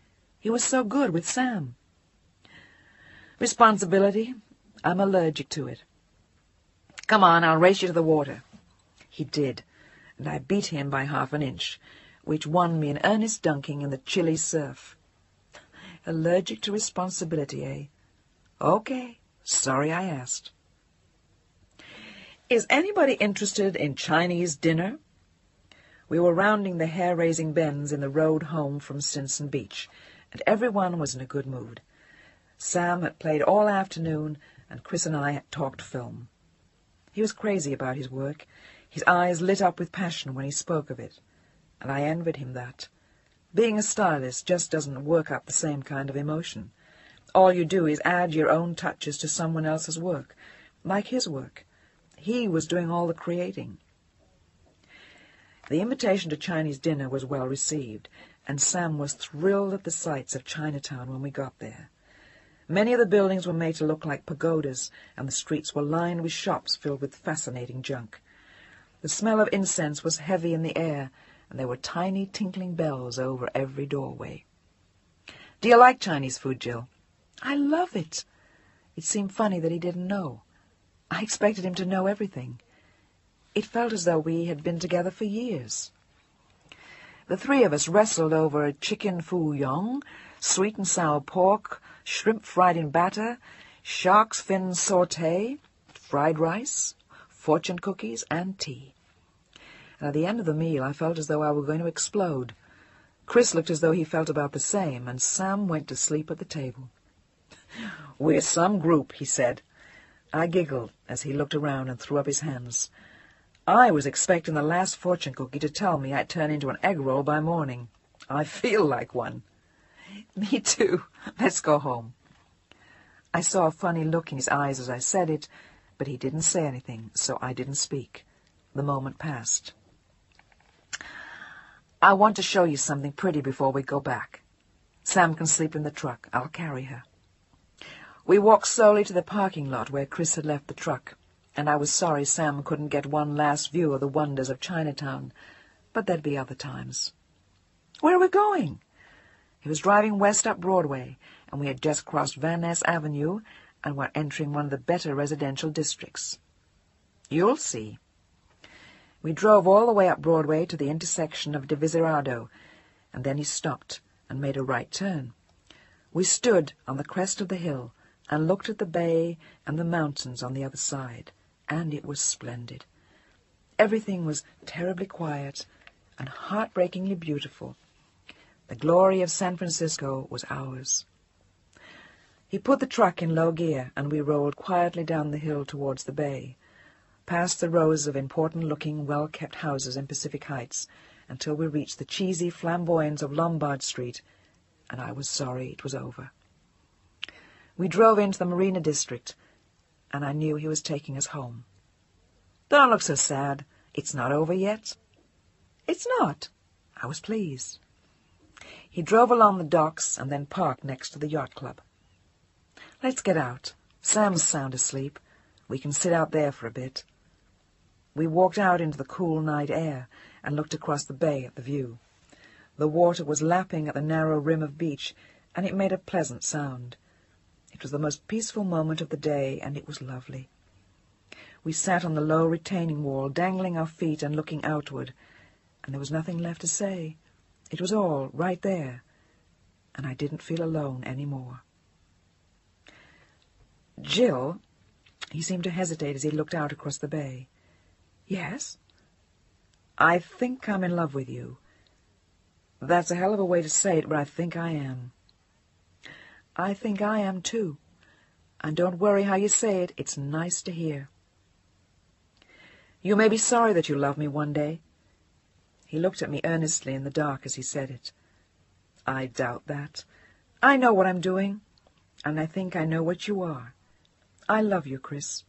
[SPEAKER 1] He was so good with Sam. Responsibility. I'm allergic to it. Come on, I'll race you to the water. He did, and I beat him by 1/2 inch, which won me an earnest dunking in the chilly surf. Allergic to responsibility, eh? Okay, sorry I asked. Is anybody interested in Chinese dinner? We were rounding the hair-raising bends in the road home from Stinson Beach, and everyone was in a good mood. Sam had played all afternoon, and Chris and I had talked film. He was crazy about his work. His eyes lit up with passion when he spoke of it, and I envied him that. Being a stylist just doesn't work up the same kind of emotion. All you do is add your own touches to someone else's work, like his work. He was doing all the creating. The invitation to Chinese dinner was well received, and Sam was thrilled at the sights of Chinatown when we got there. Many of the buildings were made to look like pagodas, and the streets were lined with shops filled with fascinating junk. The smell of incense was heavy in the air, and there were tiny tinkling bells over every doorway. Do you like Chinese food, Jill? I love it. It seemed funny that he didn't know. I expected him to know everything. It felt as though we had been together for years. The three of us wrestled over chicken foo young, sweet and sour pork, shrimp fried in batter, shark's fin sauté, fried rice, fortune cookies, and tea. And at the end of the meal, I felt as though I were going to explode. Chris looked as though he felt about the same, and Sam went to sleep at the table. We're some group, he said. I giggled as he looked around and threw up his hands. I was expecting the last fortune cookie to tell me I'd turn into an egg roll by morning. I feel like one. Me too. Let's go home. I saw a funny look in his eyes as I said it, but he didn't say anything, so I didn't speak. The moment passed. I want to show you something pretty before we go back. Sam can sleep in the truck. I'll carry her. We walked slowly to the parking lot where Chris had left the truck, and I was sorry Sam couldn't get one last view of the wonders of Chinatown, but there'd be other times. Where are we going? He was driving west up Broadway, and we had just crossed Van Ness Avenue and were entering one of the better residential districts. You'll see. We drove all the way up Broadway to the intersection of Divisorado, and then he stopped and made a right turn. We stood on the crest of the hill and looked at the bay and the mountains on the other side, and it was splendid. Everything was terribly quiet and heartbreakingly beautiful. The glory of San Francisco was ours. He put the truck in low gear, and we rolled quietly down the hill towards the bay, past the rows of important-looking, well-kept houses in Pacific Heights, until we reached the cheesy flamboyance of Lombard Street, and I was sorry it was over. We drove into the Marina District, and I knew he was taking us home. Don't look so sad. It's not over yet. It's not. I was pleased. He drove along the docks and then parked next to the yacht club. Let's get out. Sam's sound asleep. We can sit out there for a bit. We walked out into the cool night air and looked across the bay at the view. The water was lapping at the narrow rim of beach, and it made a pleasant sound. It was the most peaceful moment of the day, and it was lovely. We sat on the low retaining wall, dangling our feet and looking outward, and there was nothing left to say. It was all right there, and I didn't feel alone any more. Jill, he seemed to hesitate as he looked out across the bay. Yes? I think I'm in love with you. That's a hell of a way to say it, but I think I am. I think I am, too. And don't worry how you say it. It's nice to hear. You may be sorry that you love me one day. He looked at me earnestly in the dark as he said it. I doubt that. I know what I'm doing, and I think I know what you are. I love you, Chris.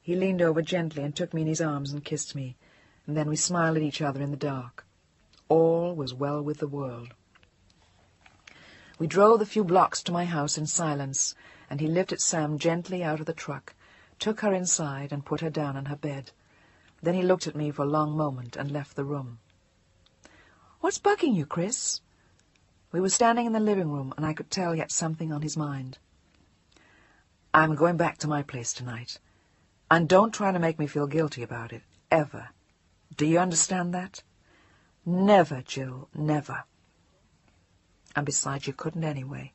[SPEAKER 1] He leaned over gently and took me in his arms and kissed me, and then we smiled at each other in the dark. All was well with the world. We drove the few blocks to my house in silence, and he lifted Sam gently out of the truck, took her inside, and put her down on her bed. Then he looked at me for a long moment and left the room. What's bugging you, Chris? We were standing in the living room, and I could tell he had something on his mind. I'm going back to my place tonight. And don't try to make me feel guilty about it, ever. Do you understand that? Never, Jill, never. And besides, you couldn't anyway.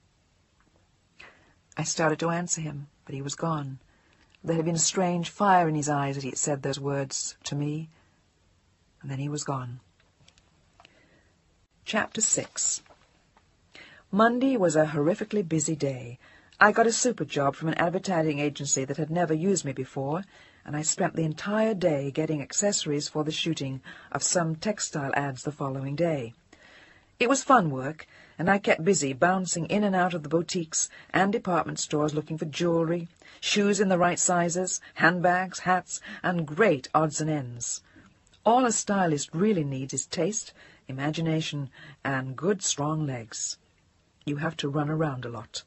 [SPEAKER 1] I started to answer him, but he was gone. There had been a strange fire in his eyes as he had said those words to me, and then he was gone. Chapter 6. Monday was a horrifically busy day. I got a super job from an advertising agency that had never used me before, and I spent the entire day getting accessories for the shooting of some textile ads the following day. It was fun work, and I kept busy bouncing in and out of the boutiques and department stores looking for jewelry, shoes in the right sizes, handbags, hats, and great odds and ends. All a stylist really needs is taste, imagination, and good strong legs. You have to run around a lot.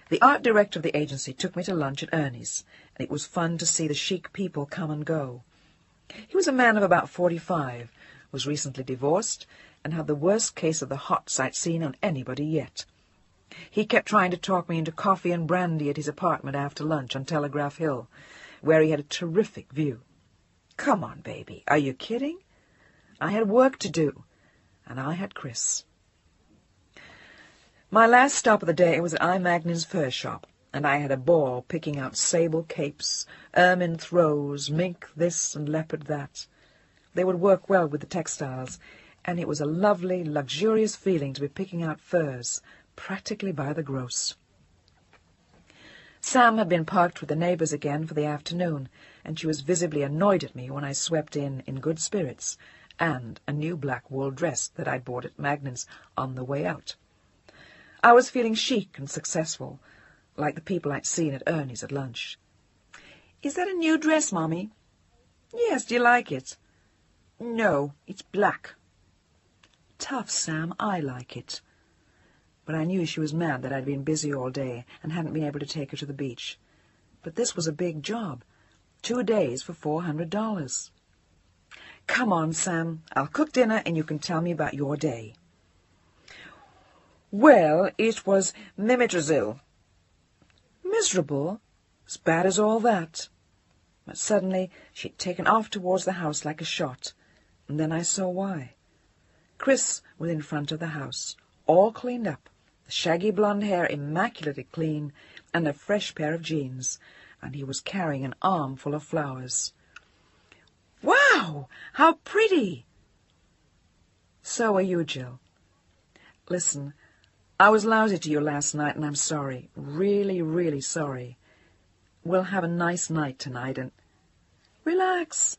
[SPEAKER 1] The art director of the agency took me to lunch at Ernie's, and it was fun to see the chic people come and go. He was a man of about 45, was recently divorced, and had the worst case of the hot sight seen on anybody yet. He kept trying to talk me into coffee and brandy at his apartment after lunch on Telegraph Hill, where he had a terrific view. Come on, baby, are you kidding? I had work to do, and I had Chris. My last stop of the day was at I. Magnan's fur shop, and I had a ball picking out sable capes, ermine throws, mink this and leopard that. They would work well with the textiles, and it was a lovely, luxurious feeling to be picking out furs, practically by the gross. Sam had been parked with the neighbours again for the afternoon, and she was visibly annoyed at me when I swept in good spirits, and a new black wool dress that I'd bought at Magnan's on the way out. I was feeling chic and successful, like the people I'd seen at Ernie's at lunch. Is that a new dress, Mommy? Yes, do you like it? No, it's black. Tough, Sam, I like it. But I knew she was mad that I'd been busy all day and hadn't been able to take her to the beach. But this was a big job. 2 days for $400. Come on, Sam, I'll cook dinner and you can tell me about your day. Well, it was miserable. Miserable? As bad as all that? But suddenly she'd taken off towards the house like a shot, and then I saw why. Chris was in front of the house, all cleaned up, the shaggy blonde hair immaculately clean, and a fresh pair of jeans, and he was carrying an armful of flowers. Wow! How pretty! So are you, Jill. Listen, I was lousy to you last night, and I'm sorry. Really, really sorry. We'll have a nice night tonight, and... Relax.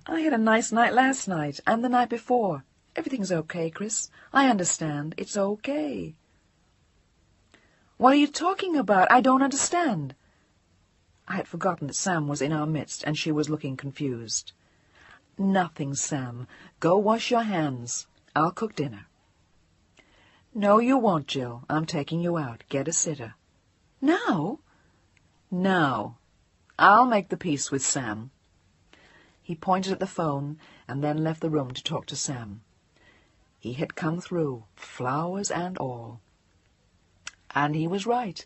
[SPEAKER 1] I had a nice night last night, and the night before. Everything's okay, Chris. I understand. It's okay. What are you talking about? I don't understand. I had forgotten that Sam was in our midst, and she was looking confused. Nothing, Sam. Go wash your hands. I'll cook dinner. No, you won't, Jill. I'm taking you out. Get a sitter. Now? Now. I'll make the peace with Sam. He pointed at the phone and then left the room to talk to Sam. He had come through, flowers and all. And he was right.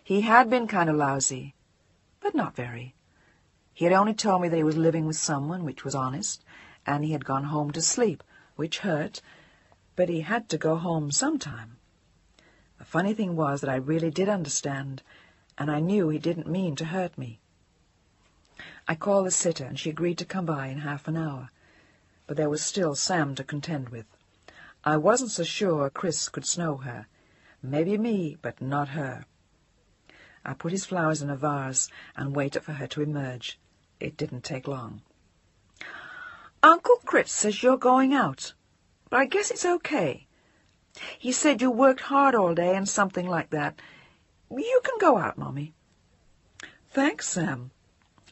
[SPEAKER 1] He had been kind of lousy, but not very. He had only told me that he was living with someone, which was honest, and he had gone home to sleep, which hurt, but he had to go home sometime. The funny thing was that I really did understand, and I knew he didn't mean to hurt me. I called the sitter, and she agreed to come by in half an hour, but there was still Sam to contend with. I wasn't so sure Chris could snow her. Maybe me, but not her. I put his flowers in a vase and waited for her to emerge. It didn't take long. "Uncle Chris says you're going out, but I guess it's okay. He said you worked hard all day and something like that. You can go out, Mommy." "Thanks, Sam."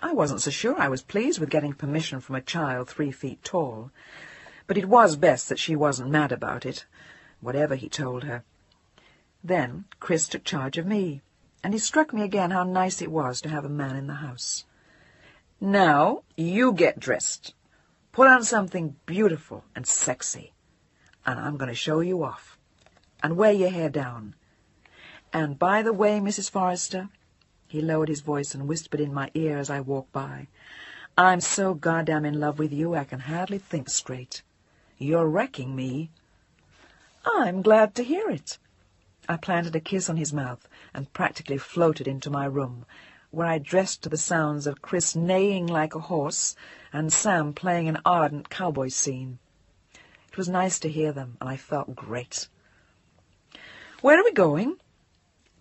[SPEAKER 1] I wasn't so sure I was pleased with getting permission from a child 3 feet tall, but it was best that she wasn't mad about it, whatever he told her. Then Chris took charge of me, and it struck me again how nice it was to have a man in the house. "Now you get dressed. Put on something beautiful and sexy, and I'm going to show you off. And wear your hair down. And by the way, Mrs. Forrester," he lowered his voice and whispered in my ear as I walked by, "I'm so goddamn in love with you I can hardly think straight. You're wrecking me." "I'm glad to hear it." I planted a kiss on his mouth and practically floated into my room, where I dressed to the sounds of Chris neighing like a horse and Sam playing an ardent cowboy scene. It was nice to hear them, and I felt great. "Where are we going?"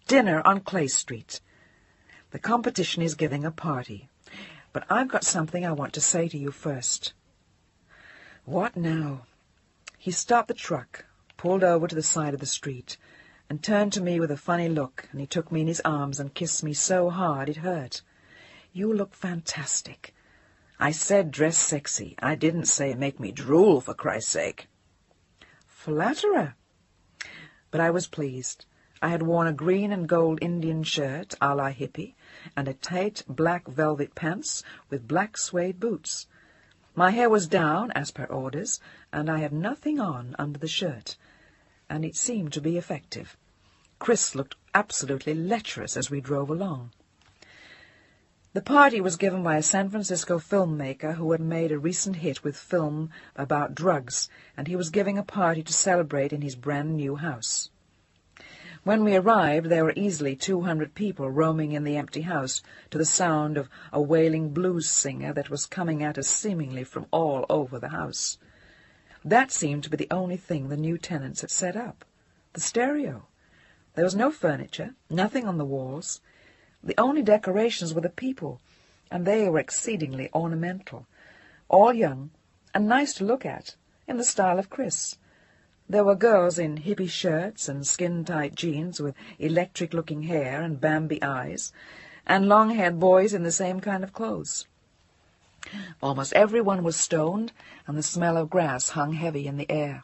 [SPEAKER 1] "Dinner on Clay Street. The competition is giving a party, but I've got something I want to say to you first." What now? He stopped the truck, pulled over to the side of the street, and turned to me with a funny look, and he took me in his arms and kissed me so hard it hurt. "You look fantastic." I said dress sexy. I didn't say make me drool, for Christ's sake. Flatterer. But I was pleased. I had worn a green and gold Indian shirt, a la hippie, and a tight black velvet pants with black suede boots. My hair was down, as per orders, and I had nothing on under the shirt, and it seemed to be effective. Chris looked absolutely lecherous as we drove along. The party was given by a San Francisco filmmaker who had made a recent hit with film about drugs, and he was giving a party to celebrate in his brand-new house. When we arrived, there were easily 200 people roaming in the empty house to the sound of a wailing blues singer that was coming at us seemingly from all over the house. That seemed to be the only thing the new tenants had set up, the stereo. There was no furniture, nothing on the walls. The only decorations were the people, and they were exceedingly ornamental, all young and nice to look at, in the style of Chris. There were girls in hippie shirts and skin-tight jeans with electric-looking hair and Bambi eyes, and long-haired boys in the same kind of clothes. Almost everyone was stoned, and the smell of grass hung heavy in the air.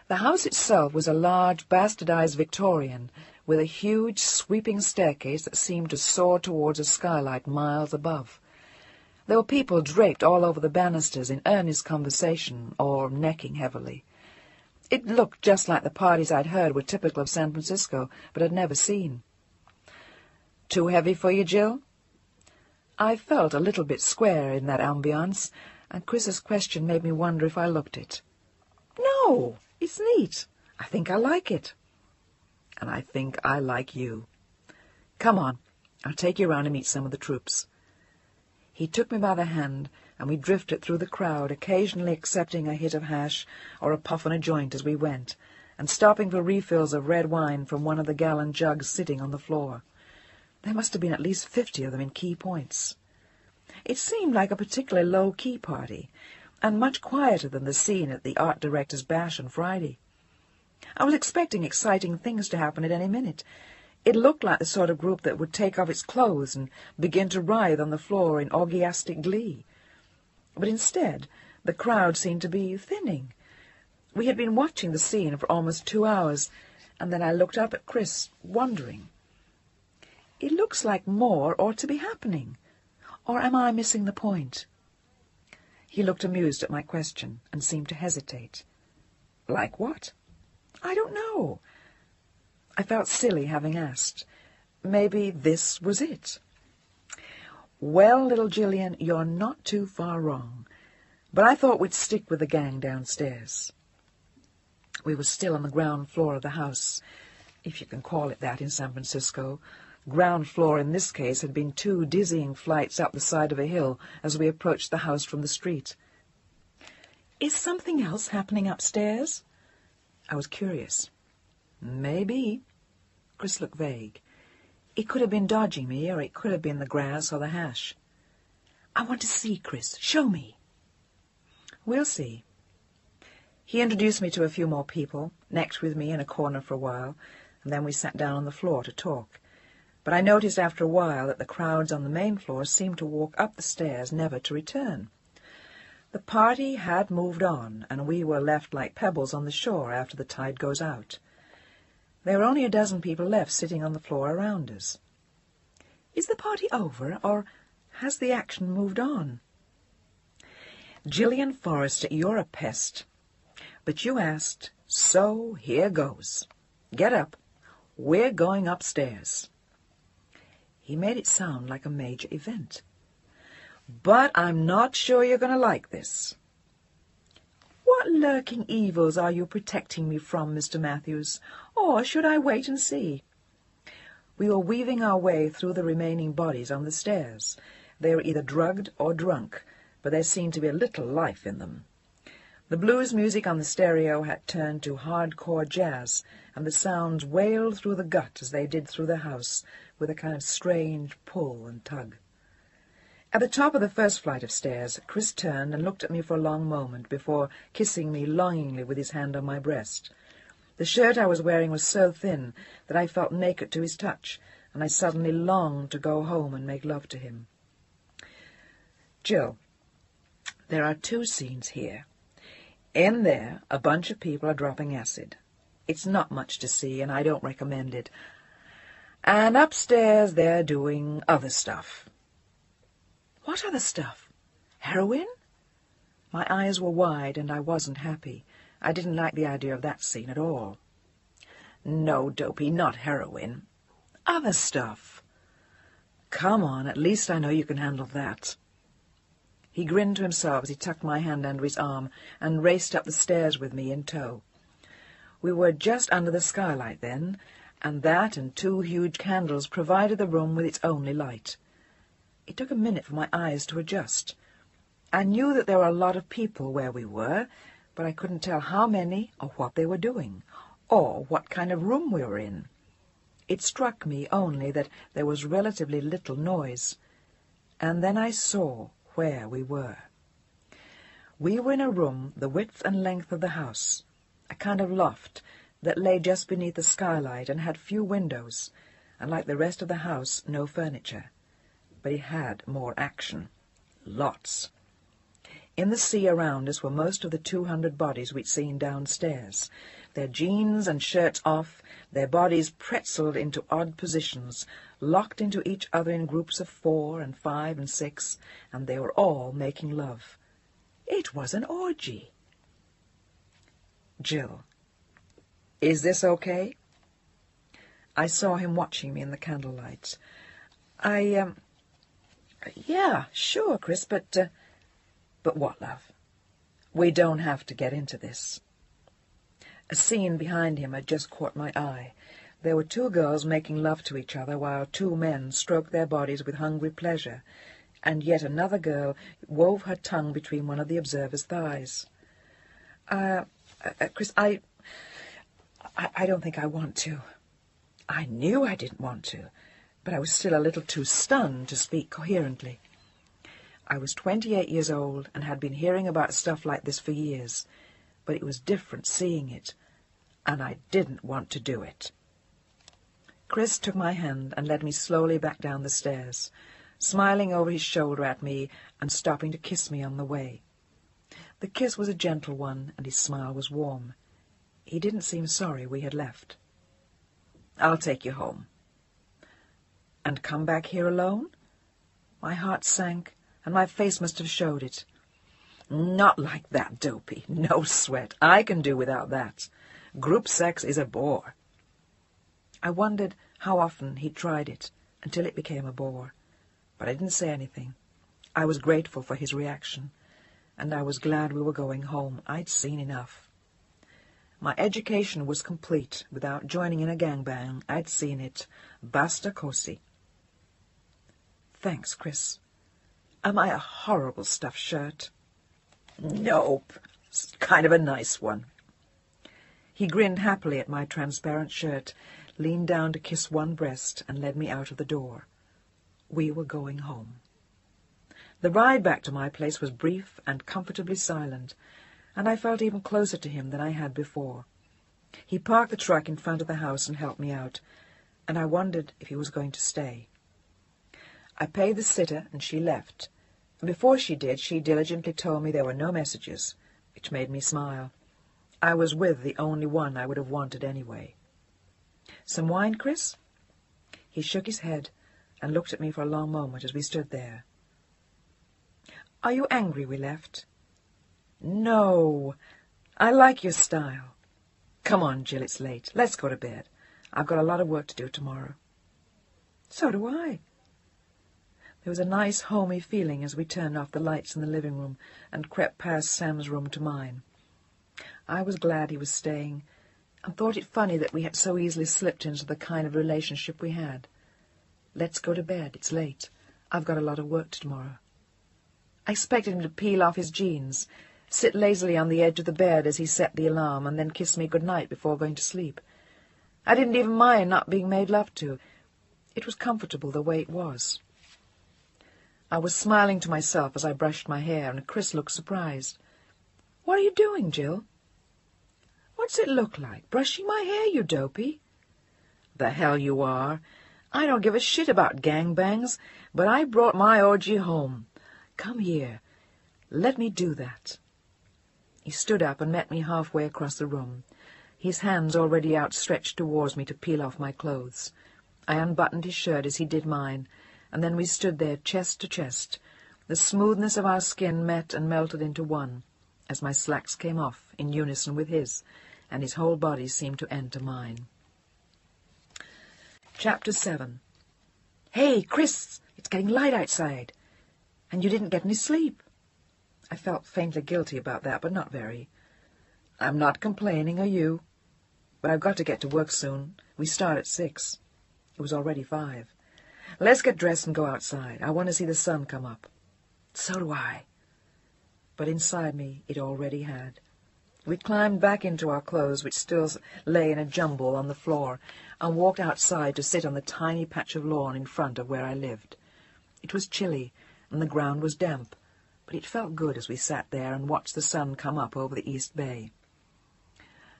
[SPEAKER 1] The house itself was a large, bastardized Victorian, with a huge, sweeping staircase that seemed to soar towards a skylight miles above. There were people draped all over the banisters in earnest conversation or necking heavily. It looked just like the parties I'd heard were typical of San Francisco, but had never seen. "Too heavy for you, Jill?" I felt a little bit square in that ambiance, and Chris's question made me wonder if I looked it. "No, it's neat. I think I like it." "And I think I like you. Come on, I'll take you around and meet some of the troops." He took me by the hand, and we drifted through the crowd, occasionally accepting a hit of hash or a puff on a joint as we went, and stopping for refills of red wine from one of the gallon jugs sitting on the floor. There must have been at least 50 of them in key points. It seemed like a particularly low-key party, and much quieter than the scene at the art director's bash on Friday. I was expecting exciting things to happen at any minute. It looked like the sort of group that would take off its clothes and begin to writhe on the floor in orgiastic glee. But instead, the crowd seemed to be thinning. We had been watching the scene for almost 2 hours, and then I looked up at Chris, wondering. It looks like more ought to be happening, or am I missing the point? He looked amused at my question and seemed to hesitate. Like what? I don't know. I felt silly having asked. Maybe this was it. Well, little Gillian, you're not too far wrong. But I thought we'd stick with the gang downstairs. We were still on the ground floor of the house, if you can call it that in San Francisco. Ground floor in this case had been 2 dizzying flights up the side of a hill as we approached the house from the street. Is something else happening upstairs? I was curious. Maybe. Chris looked vague. It could have been dodging me, or it could have been the grass or the hash. I want to see, Chris. Show me. We'll see. He introduced me to a few more people, necked with me in a corner for a while, and then we sat down on the floor to talk. But I noticed after a while that the crowds on the main floor seemed to walk up the stairs, never to return. The party had moved on, and we were left like pebbles on the shore after the tide goes out. There were only a dozen people left sitting on the floor around us. Is the party over, or has the action moved on? Gillian Forrester, you're a pest. But you asked, so here goes. Get up. We're going upstairs. He made it sound like a major event. But I'm not sure you're going to like this. What lurking evils are you protecting me from, Mr. Matthews? Or should I wait and see? We were weaving our way through the remaining bodies on the stairs. They were either drugged or drunk, but there seemed to be a little life in them. The blues music on the stereo had turned to hardcore jazz, and the sounds wailed through the gut as they did through the house, with a kind of strange pull and tug. At the top of the first flight of stairs, Chris turned and looked at me for a long moment before kissing me longingly with his hand on my breast. The shirt I was wearing was so thin that I felt naked to his touch, and I suddenly longed to go home and make love to him. Jill, there are 2 scenes here. In there, a bunch of people are dropping acid. It's not much to see, and I don't recommend it. And upstairs they're doing other stuff. What other stuff? Heroin? My eyes were wide, and I wasn't happy. I didn't like the idea of that scene at all. No, Dopey, not heroin. Other stuff. Come on, at least I know you can handle that. He grinned to himself as he tucked my hand under his arm and raced up the stairs with me in tow. We were just under the skylight then, and that and 2 huge candles provided the room with its only light. It took a minute for my eyes to adjust. I knew that there were a lot of people where we were, but I couldn't tell how many or what they were doing, or what kind of room we were in. It struck me only that there was relatively little noise. And then I saw where we were. We were in a room the width and length of the house, a kind of loft that lay just beneath the skylight and had few windows, and like the rest of the house, no furniture. But it had more action. Lots. In the sea around us were most of the 200 bodies we'd seen downstairs, their jeans and shirts off, their bodies pretzeled into odd positions, locked into each other in groups of 4 and 5 and 6, and they were all making love. It was an orgy. Jill, is this okay? I saw him watching me in the candlelight. Yeah, sure, Chris, but what, love? We don't have to get into this. A scene behind him had just caught my eye. There were 2 girls making love to each other while 2 men stroked their bodies with hungry pleasure, and yet another girl wove her tongue between one of the observer's thighs. Chris, I don't think I want to. I knew I didn't want to, but I was still a little too stunned to speak coherently. I was 28 years old and had been hearing about stuff like this for years, but it was different seeing it, and I didn't want to do it. Chris took my hand and led me slowly back down the stairs, smiling over his shoulder at me and stopping to kiss me on the way. The kiss was a gentle one, and his smile was warm. He didn't seem sorry we had left. I'll take you home. And come back here alone? My heart sank, and my face must have showed it. Not like that, Dopey. No sweat. I can do without that. Group sex is a bore. I wondered how often he'd tried it, until it became a bore. But I didn't say anything. I was grateful for his reaction, and I was glad we were going home. I'd seen enough. My education was complete. Without joining in a gangbang, I'd seen it. Basta così. Thanks, Chris. Am I a horrible stuffed shirt? Nope. It's kind of a nice one. He grinned happily at my transparent shirt, leaned down to kiss one breast, and led me out of the door. We were going home. The ride back to my place was brief and comfortably silent, and I felt even closer to him than I had before. He parked the truck in front of the house and helped me out, and I wondered if he was going to stay. I paid the sitter, and she left. And before she did, she diligently told me there were no messages, which made me smile. I was with the only one I would have wanted anyway. Some wine, Chris? He shook his head and looked at me for a long moment as we stood there. Are you angry we left? No. I like your style. Come on, Jill, it's late. Let's go to bed. I've got a lot of work to do tomorrow. So do I. There was a nice, homey feeling as we turned off the lights in the living room and crept past Sam's room to mine. I was glad he was staying, and thought it funny that we had so easily slipped into the kind of relationship we had. Let's go to bed. It's late. I've got a lot of work tomorrow. I expected him to peel off his jeans, sit lazily on the edge of the bed as he set the alarm, and then kiss me good night before going to sleep. I didn't even mind not being made love to. It was comfortable the way it was. I was smiling to myself as I brushed my hair, and Chris looked surprised. What are you doing, Jill? What's it look like? Brushing my hair, you dopey? The hell you are. I don't give a shit about gangbangs, but I brought my orgy home. Come here. Let me do that. He stood up and met me halfway across the room, his hands already outstretched towards me to peel off my clothes. I unbuttoned his shirt as he did mine, and then we stood there chest to chest. The smoothness of our skin met and melted into one, as my slacks came off in unison with his, and his whole body seemed to enter mine. Chapter 7. Hey, Chris, it's getting light outside. And you didn't get any sleep. I felt faintly guilty about that, but not very. I'm not complaining, are you? But I've got to get to work soon. We start at 6. It was already 5. Let's get dressed and go outside. I want to see the sun come up. So do I. But inside me it already had. We climbed back into our clothes, which still lay in a jumble on the floor, and walked outside to sit on the tiny patch of lawn in front of where I lived. It was chilly, and the ground was damp, but it felt good as we sat there and watched the sun come up over the East Bay.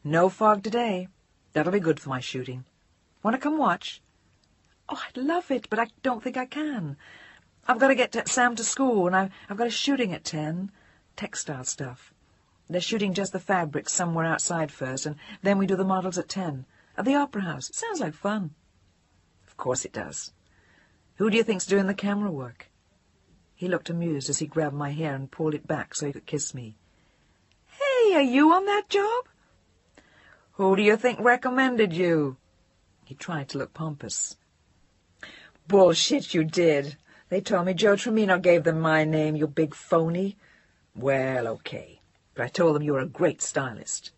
[SPEAKER 1] No fog today. That'll be good for my shooting. Want to come watch? Oh, I'd love it, but I don't think I can. I've got to get Sam to school, and I've got a shooting at 10. Textile stuff. They're shooting just the fabrics somewhere outside first, and then we do the models at 10. At the Opera House. It sounds like fun. Of course it does. Who do you think's doing the camera work? He looked amused as he grabbed my hair and pulled it back so he could kiss me. Hey, are you on that job? Who do you think recommended you? He tried to look pompous. Bullshit, you did. They told me Joe Tremino gave them my name, you big phony. Well, okay. But I told them you were a great stylist.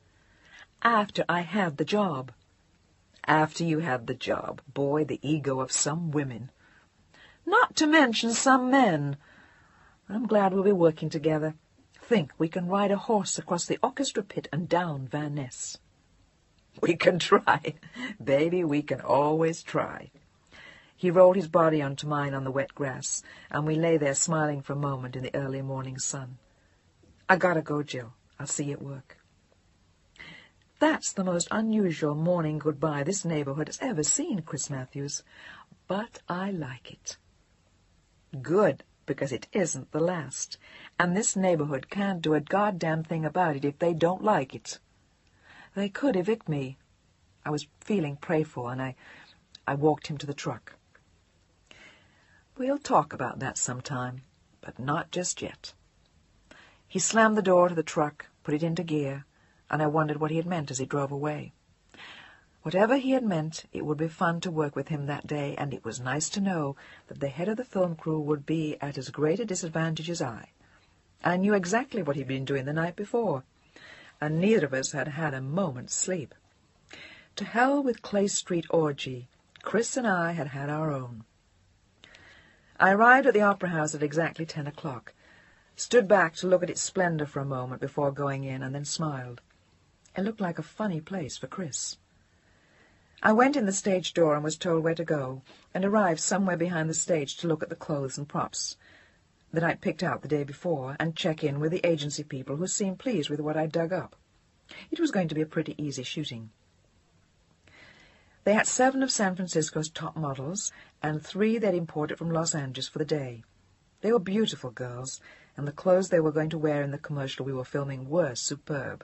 [SPEAKER 1] After I had the job. After you had the job. Boy, the ego of some women. Not to mention some men. I'm glad we'll be working together. Think we can ride a horse across the orchestra pit and down Van Ness. We can try. Baby, we can always try. He rolled his body onto mine on the wet grass, and we lay there smiling for a moment in the early morning sun. I gotta go, Jill. I'll see you at work. That's the most unusual morning goodbye this neighborhood has ever seen, Chris Matthews. But I like it. Good, because it isn't the last. And this neighborhood can't do a goddamn thing about it if they don't like it. They could evict me. I was feeling prayerful, and I walked him to the truck. We'll talk about that sometime, but not just yet. He slammed the door to the truck, put it into gear, and I wondered what he had meant as he drove away. Whatever he had meant, it would be fun to work with him that day, and it was nice to know that the head of the film crew would be at as great a disadvantage as I. I knew exactly what he'd been doing the night before, and neither of us had had a moment's sleep. To hell with Clay Street orgy. Chris and I had had our own. I arrived at the Opera House at exactly 10 o'clock, stood back to look at its splendor for a moment before going in, and then smiled. It looked like a funny place for Chris. I went in the stage door and was told where to go, and arrived somewhere behind the stage to look at the clothes and props that I'd picked out the day before, and check in with the agency people who seemed pleased with what I'd dug up. It was going to be a pretty easy shooting. They had 7 of San Francisco's top models, and 3 they'd imported from Los Angeles for the day. They were beautiful girls, and the clothes they were going to wear in the commercial we were filming were superb.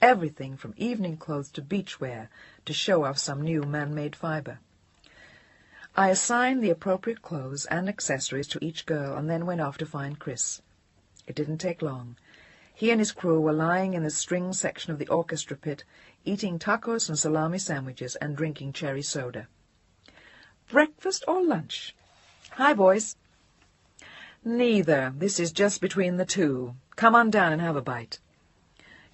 [SPEAKER 1] Everything from evening clothes to beachwear to show off some new man-made fiber. I assigned the appropriate clothes and accessories to each girl and then went off to find Chris. It didn't take long. He and his crew were lying in the string section of the orchestra pit, eating tacos and salami sandwiches and drinking cherry soda. Breakfast or lunch? Hi, boys. Neither. This is just between the two. Come on down and have a bite.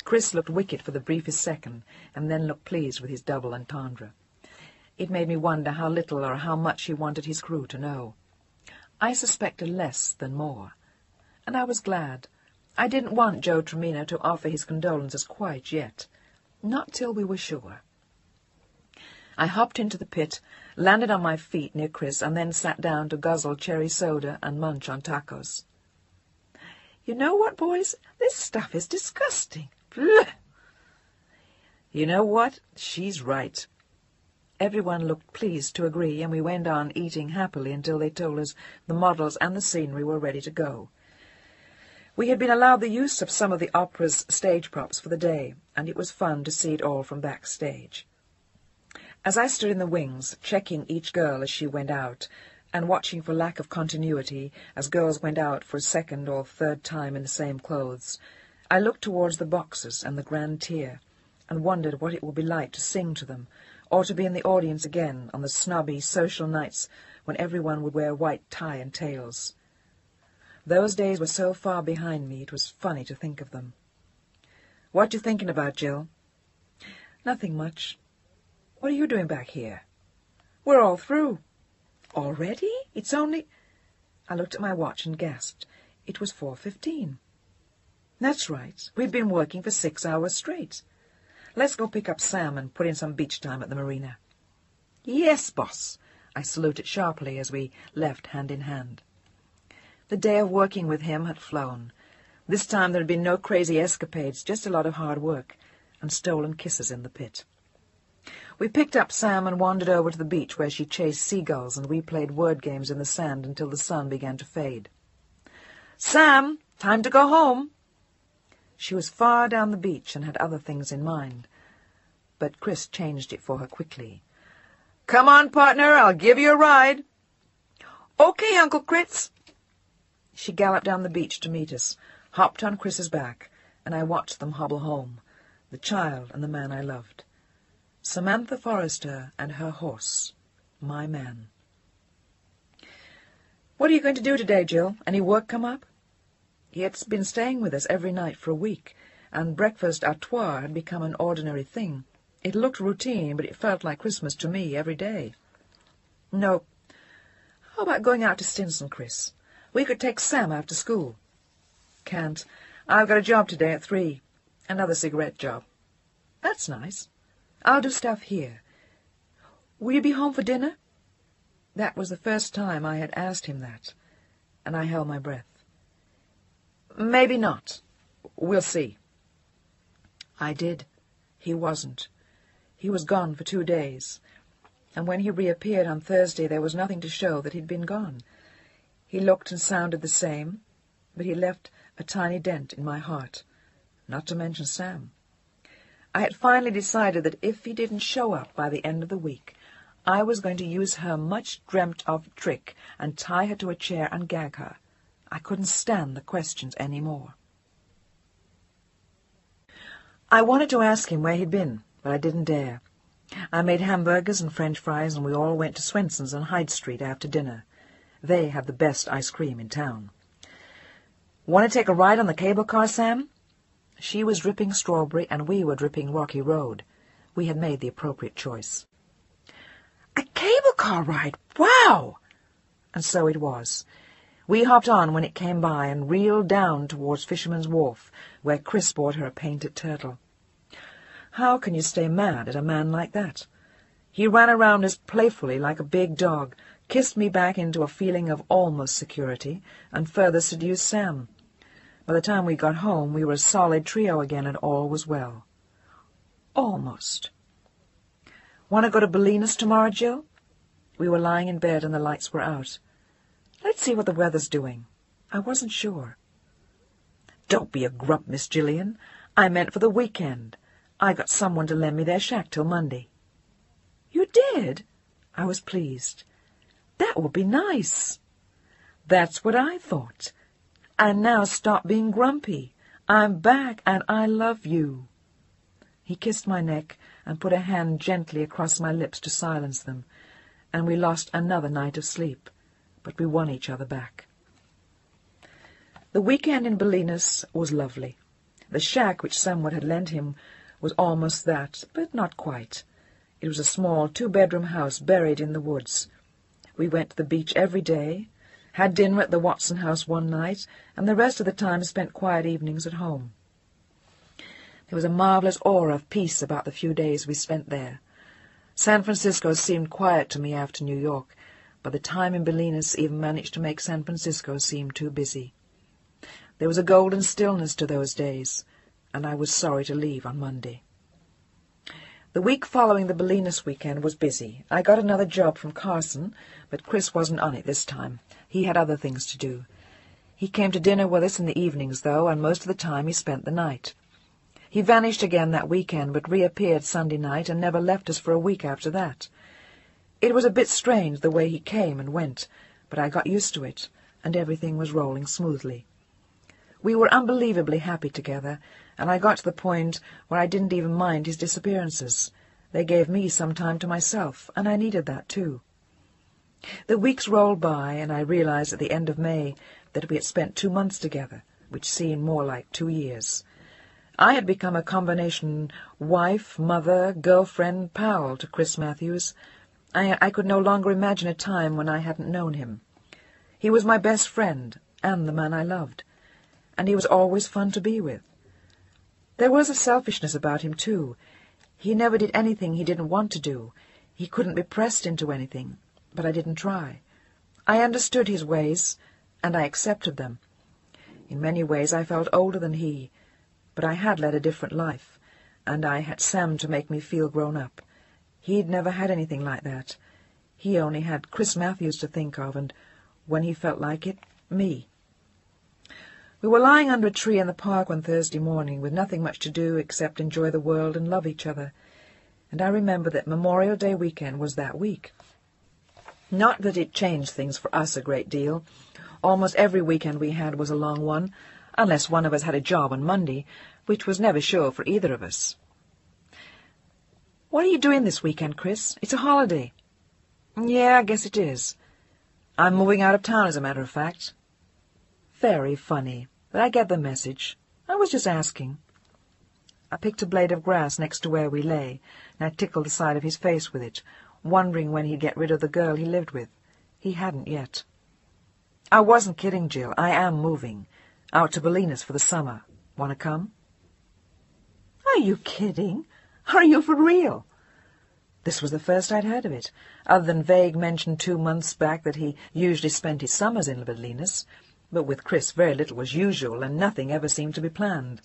[SPEAKER 1] Chris looked wicked for the briefest second, and then looked pleased with his double entendre. It made me wonder how little or how much he wanted his crew to know. I suspected less than more, and I was glad. I didn't want Joe Tremino to offer his condolences quite yet, not till we were sure. I hopped into the pit, landed on my feet near Chris, and then sat down to guzzle cherry soda and munch on tacos. You know what, boys? This stuff is disgusting. Blech. You know what? She's right. Everyone looked pleased to agree, and we went on eating happily until they told us the models and the scenery were ready to go. We had been allowed the use of some of the opera's stage props for the day, and it was fun to see it all from backstage. As I stood in the wings, checking each girl as she went out, and watching for lack of continuity as girls went out for a second or third time in the same clothes, I looked towards the boxes and the grand tier, and wondered what it would be like to sing to them, or to be in the audience again on the snobby social nights when everyone would wear white tie and tails. Those days were so far behind me it was funny to think of them. What you thinking about, Jill? Nothing much. What are you doing back here? We're all through. Already? It's only... I looked at my watch and gasped. It was 4:15. That's right. We've been working for 6 hours straight. Let's go pick up Sam and put in some beach time at the marina. Yes, boss. I saluted sharply as we left hand in hand. The day of working with him had flown. This time there had been no crazy escapades, just a lot of hard work and stolen kisses in the pit. We picked up Sam and wandered over to the beach where she chased seagulls, and we played word games in the sand until the sun began to fade. Sam, time to go home. She was far down the beach and had other things in mind, but Chris changed it for her quickly. Come on, partner, I'll give you a ride. Okay, Uncle Critz. She galloped down the beach to meet us, hopped on Chris's back, and I watched them hobble home, the child and the man I loved. Samantha Forrester and her horse, my man. What are you going to do today, Jill? Any work come up? He had been staying with us every night for a week, and breakfast à trois had become an ordinary thing. It looked routine, but it felt like Christmas to me every day. No. How about going out to Stinson, Chris? We could take Sam after school. Can't. I've got a job today at 3. Another cigarette job. That's nice. I'll do stuff here. Will you be home for dinner? That was the first time I had asked him that, and I held my breath. Maybe not. We'll see. I did. He wasn't. He was gone for 2 days, and when he reappeared on Thursday there was nothing to show that he'd been gone. He looked and sounded the same, but he left a tiny dent in my heart, not to mention Sam. I had finally decided that if he didn't show up by the end of the week, I was going to use her much-dreamt-of trick and tie her to a chair and gag her. I couldn't stand the questions any more. I wanted to ask him where he'd been, but I didn't dare. I made hamburgers and French fries, and we all went to Swenson's on Hyde Street after dinner. They have the best ice cream in town. "Want to take a ride on the cable car, Sam?" She was dripping strawberry, and we were dripping Rocky Road. We had made the appropriate choice. "A cable car ride! Wow!" And so it was. We hopped on when it came by and reeled down towards Fisherman's Wharf, where Chris bought her a painted turtle. How can you stay mad at a man like that? He ran around us playfully like a big dog, kissed me back into a feeling of almost security, and further seduced Sam. By the time we got home, we were a solid trio again, and all was well. Almost. "Want to go to Bolinas tomorrow, Jill?" We were lying in bed and the lights were out. "Let's see what the weather's doing." I wasn't sure. "Don't be a grump, Miss Gillian. I meant for the weekend. I got someone to lend me their shack till Monday." "You did?" I was pleased. "That will be nice." "That's what I thought. And now stop being grumpy. I'm back, and I love you." He kissed my neck and put a hand gently across my lips to silence them, and we lost another night of sleep, but we won each other back. The weekend in Bolinas was lovely. The shack which someone had lent him was almost that, but not quite. It was a small 2-bedroom house buried in the woods. We went to the beach every day, had dinner at the Watson house one night, and the rest of the time spent quiet evenings at home. There was a marvelous aura of peace about the few days we spent there. San Francisco seemed quiet to me after New York, but the time in Bolinas even managed to make San Francisco seem too busy. There was a golden stillness to those days, and I was sorry to leave on Monday. The week following the Bolinas weekend was busy. I got another job from Carson, but Chris wasn't on it this time. He had other things to do. He came to dinner with us in the evenings, though, and most of the time he spent the night. He vanished again that weekend, but reappeared Sunday night and never left us for a week after that. It was a bit strange the way he came and went, but I got used to it, and everything was rolling smoothly. We were unbelievably happy together, and I got to the point where I didn't even mind his disappearances. They gave me some time to myself, and I needed that too. The weeks rolled by, and I realized at the end of May that we had spent 2 months together, which seemed more like 2 years. I had become a combination wife, mother, girlfriend, pal to Chris Matthews. I could no longer imagine a time when I hadn't known him. He was my best friend, and the man I loved, and he was always fun to be with. There was a selfishness about him, too. He never did anything he didn't want to do. He couldn't be pressed into anything, but I didn't try. I understood his ways, and I accepted them. In many ways I felt older than he, but I had led a different life, and I had Sam to make me feel grown up. He'd never had anything like that. He only had Chris Matthews to think of, and, when he felt like it, me. We were lying under a tree in the park one Thursday morning, with nothing much to do except enjoy the world and love each other, and I remember that Memorial Day weekend was that week. Not that it changed things for us a great deal. Almost every weekend we had was a long one, unless one of us had a job on Monday, which was never sure for either of us. "What are you doing this weekend, Chris? It's a holiday." "Yeah, I guess it is. I'm moving out of town, as a matter of fact." Very funny, but I get the message. I was just asking. I picked a blade of grass next to where we lay, and I tickled the side of his face with it, wondering when he'd get rid of the girl he lived with. He hadn't yet. "I wasn't kidding, Jill. I am moving. Out to Bolinas for the summer. Want to come?" "Are you kidding? Are you for real?" This was the first I'd heard of it, other than vague mention 2 months back that he usually spent his summers in Bolinas. But with Chris very little was usual, and nothing ever seemed to be planned.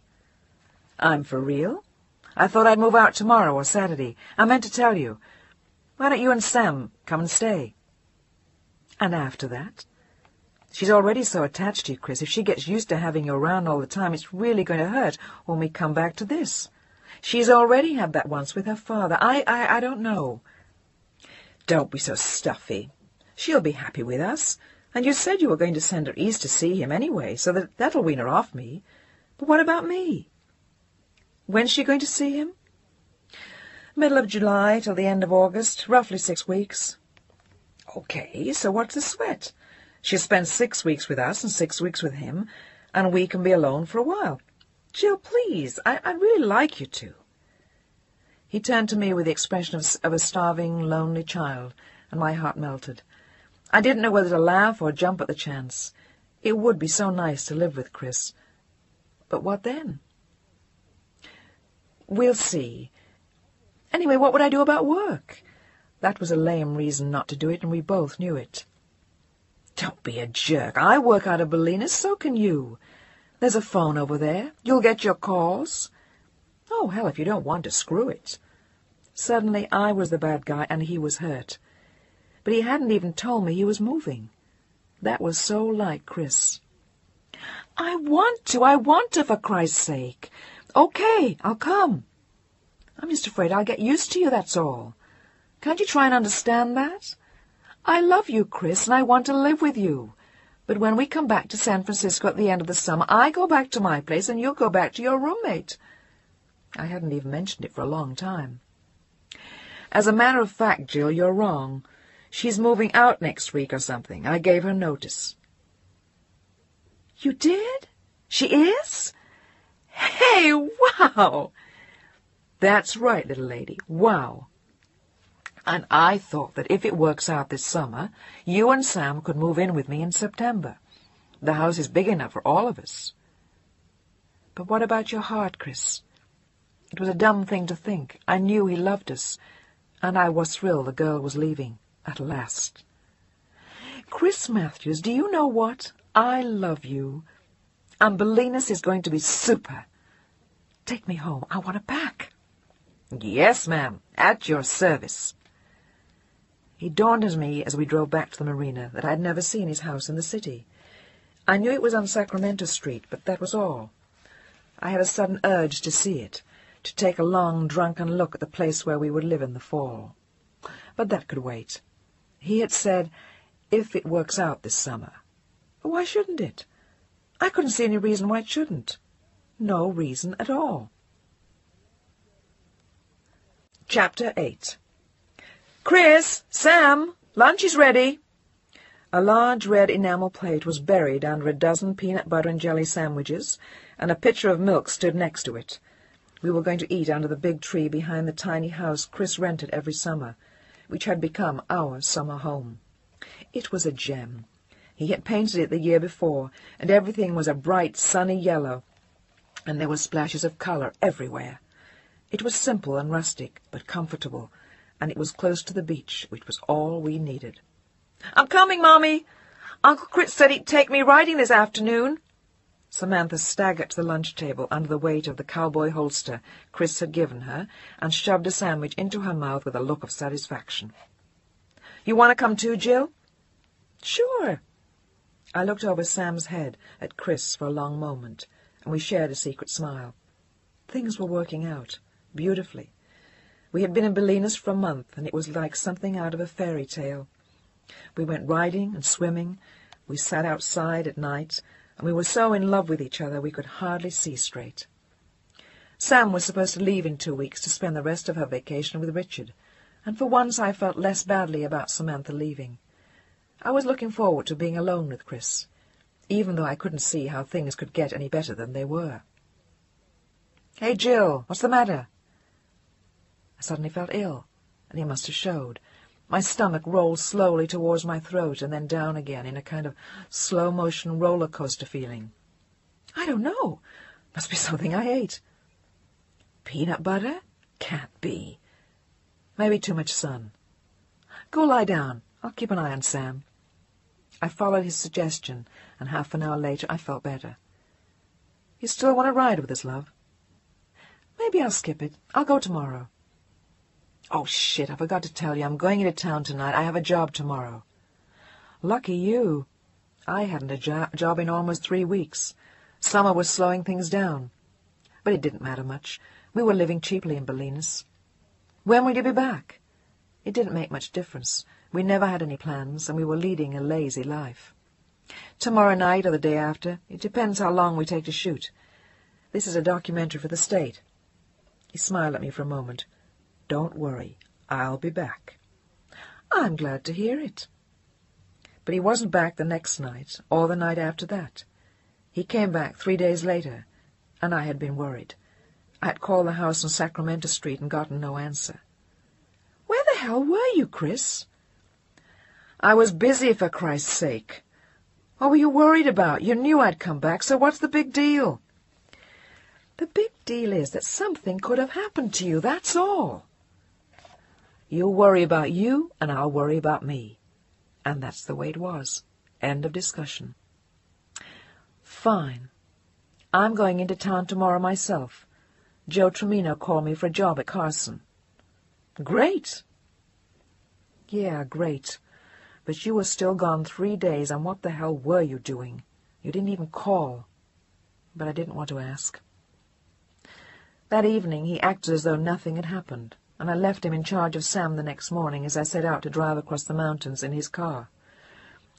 [SPEAKER 1] "I'm for real? I thought I'd move out tomorrow or Saturday. I meant to tell you. Why don't you and Sam come and stay?" "And after that?" "She's already so attached to you, Chris. If she gets used to having you around all the time, it's really going to hurt when we come back to this. She's already had that once with her father. I don't know." "Don't be so stuffy. She'll be happy with us. And you said you were going to send her east to see him anyway, so that'll wean her off me. But what about me?" When's she going to see him? Middle of July till the end of August, roughly 6 weeks. Okay, so what's the sweat? She'll spend 6 weeks with us and 6 weeks with him, and we can be alone for a while. Jill, please, I'd really like you to. He turned to me with the expression of a starving, lonely child, and my heart melted. I didn't know whether to laugh or jump at the chance. It would be so nice to live with Chris. But what then? We'll see. Anyway, what would I do about work? That was a lame reason not to do it, and we both knew it. Don't be a jerk. I work out of Bolinas, so can you. There's a phone over there. You'll get your calls. Oh, hell, if you don't want to, screw it. Suddenly I was the bad guy, and he was hurt. But he hadn't even told me he was moving. That was so like Chris. I want to, for Christ's sake. Okay, I'll come. I'm just afraid I'll get used to you, that's all. Can't you try and understand that? I love you, Chris, and I want to live with you. But when we come back to San Francisco at the end of the summer, I go back to my place and you'll go back to your roommate. I hadn't even mentioned it for a long time. As a matter of fact, Jill, you're wrong. She's moving out next week or something. I gave her notice. You did? She is? Hey, wow! That's right, little lady. Wow. And I thought that if it works out this summer, you and Sam could move in with me in September. The house is big enough for all of us. But what about your heart, Chris? It was a dumb thing to think. I knew he loved us, and I was thrilled the girl was leaving, at last. Chris Matthews, do you know what? I love you. And Bolinas is going to be super. Take me home. I want it back. Yes, ma'am. At your service. It dawned on me as we drove back to the marina that I had never seen his house in the city. I knew it was on Sacramento Street, but that was all. I had a sudden urge to see it, to take a long, drunken look at the place where we would live in the fall. But that could wait. He had said, if it works out this summer. Why shouldn't it? I couldn't see any reason why it shouldn't. No reason at all. Chapter 8. Chris! Sam! Lunch is ready! A large red enamel plate was buried under a dozen peanut butter and jelly sandwiches, and a pitcher of milk stood next to it. We were going to eat under the big tree behind the tiny house Chris rented every summer, which had become our summer home. It was a gem. He had painted it the year before, and everything was a bright, sunny yellow, and there were splashes of color everywhere. It was simple and rustic, but comfortable, and it was close to the beach, which was all we needed. I'm coming, Mommy. Uncle Chris said he'd take me riding this afternoon. Samantha staggered to the lunch table under the weight of the cowboy holster Chris had given her, and shoved a sandwich into her mouth with a look of satisfaction. You want to come too, Jill? Sure. I looked over Sam's head at Chris for a long moment, and we shared a secret smile. Things were working out beautifully. We had been in Bolinas for a month, and it was like something out of a fairy tale. We went riding and swimming. We sat outside at night, and we were so in love with each other we could hardly see straight. Sam was supposed to leave in 2 weeks to spend the rest of her vacation with Richard, and for once I felt less badly about Samantha leaving. I was looking forward to being alone with Chris, even though I couldn't see how things could get any better than they were. Hey, Jill, what's the matter? I suddenly felt ill, and it must have showed. My stomach rolled slowly towards my throat and then down again in a kind of slow-motion roller-coaster feeling. I don't know. Must be something I ate. Peanut butter? Can't be. Maybe too much sun. Go lie down. I'll keep an eye on Sam. I followed his suggestion, and half an hour later I felt better. You still want to ride with us, love? Maybe I'll skip it. I'll go tomorrow. Oh, shit, I forgot to tell you. I'm going into town tonight. I have a job tomorrow. Lucky you. I hadn't a job in almost 3 weeks. Summer was slowing things down. But it didn't matter much. We were living cheaply in Bolinas. When will you be back? It didn't make much difference. We never had any plans, and we were leading a lazy life. Tomorrow night or the day after. It depends how long we take to shoot. This is a documentary for the state. He smiled at me for a moment. "Don't worry, I'll be back." "I'm glad to hear it." But he wasn't back the next night, or the night after that. He came back 3 days later, and I had been worried. I had called the house on Sacramento Street and gotten no answer. "Where the hell were you, Chris?" "I was busy, for Christ's sake." "What were you worried about? You knew I'd come back, so what's the big deal?" "The big deal is that something could have happened to you, that's all." "You'll worry about you, and I'll worry about me." And that's the way it was. End of discussion. "Fine. I'm going into town tomorrow myself. Joe Tremino called me for a job at Carson." "Great." "Yeah, great. But you were still gone 3 days, and what the hell were you doing? You didn't even call." But I didn't want to ask. That evening he acted as though nothing had happened, and I left him in charge of Sam the next morning as I set out to drive across the mountains in his car.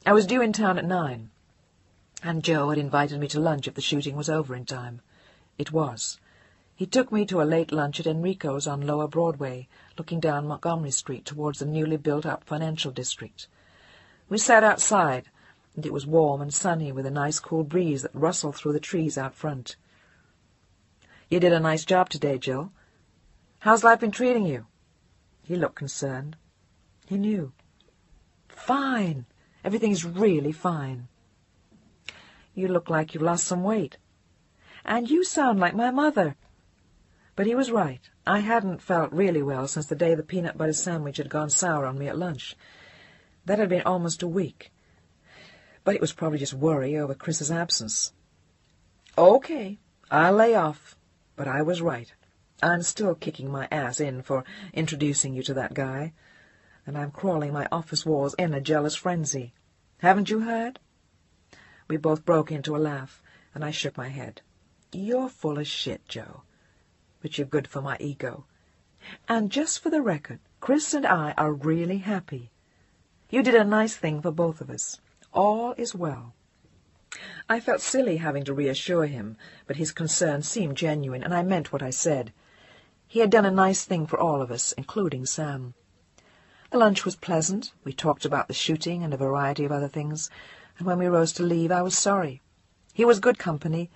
[SPEAKER 1] I was due in town at 9, and Joe had invited me to lunch if the shooting was over in time. It was. He took me to a late lunch at Enrico's on Lower Broadway, looking down Montgomery Street towards the newly built-up financial district. We sat outside, and it was warm and sunny with a nice cool breeze that rustled through the trees out front. "You did a nice job today, Jill. How's life been treating you?" He looked concerned. He knew. "Fine. Everything's really fine." "You look like you've lost some weight." "And you sound like my mother." But he was right. I hadn't felt really well since the day the peanut butter sandwich had gone sour on me at lunch. That had been almost a week. But it was probably just worry over Chris's absence. "Okay, I'll lay off." But I was right. I'm still kicking my ass in for introducing you to that guy, and I'm crawling my office walls in a jealous frenzy. Haven't you heard? We both broke into a laugh, and I shook my head. "You're full of shit, Joe. But you're good for my ego. And just for the record, Chris and I are really happy. You did a nice thing for both of us. All is well." I felt silly having to reassure him, but his concern seemed genuine, and I meant what I said. He had done a nice thing for all of us, including Sam. The lunch was pleasant. We talked about the shooting and a variety of other things, and when we rose to leave I was sorry. He was good company,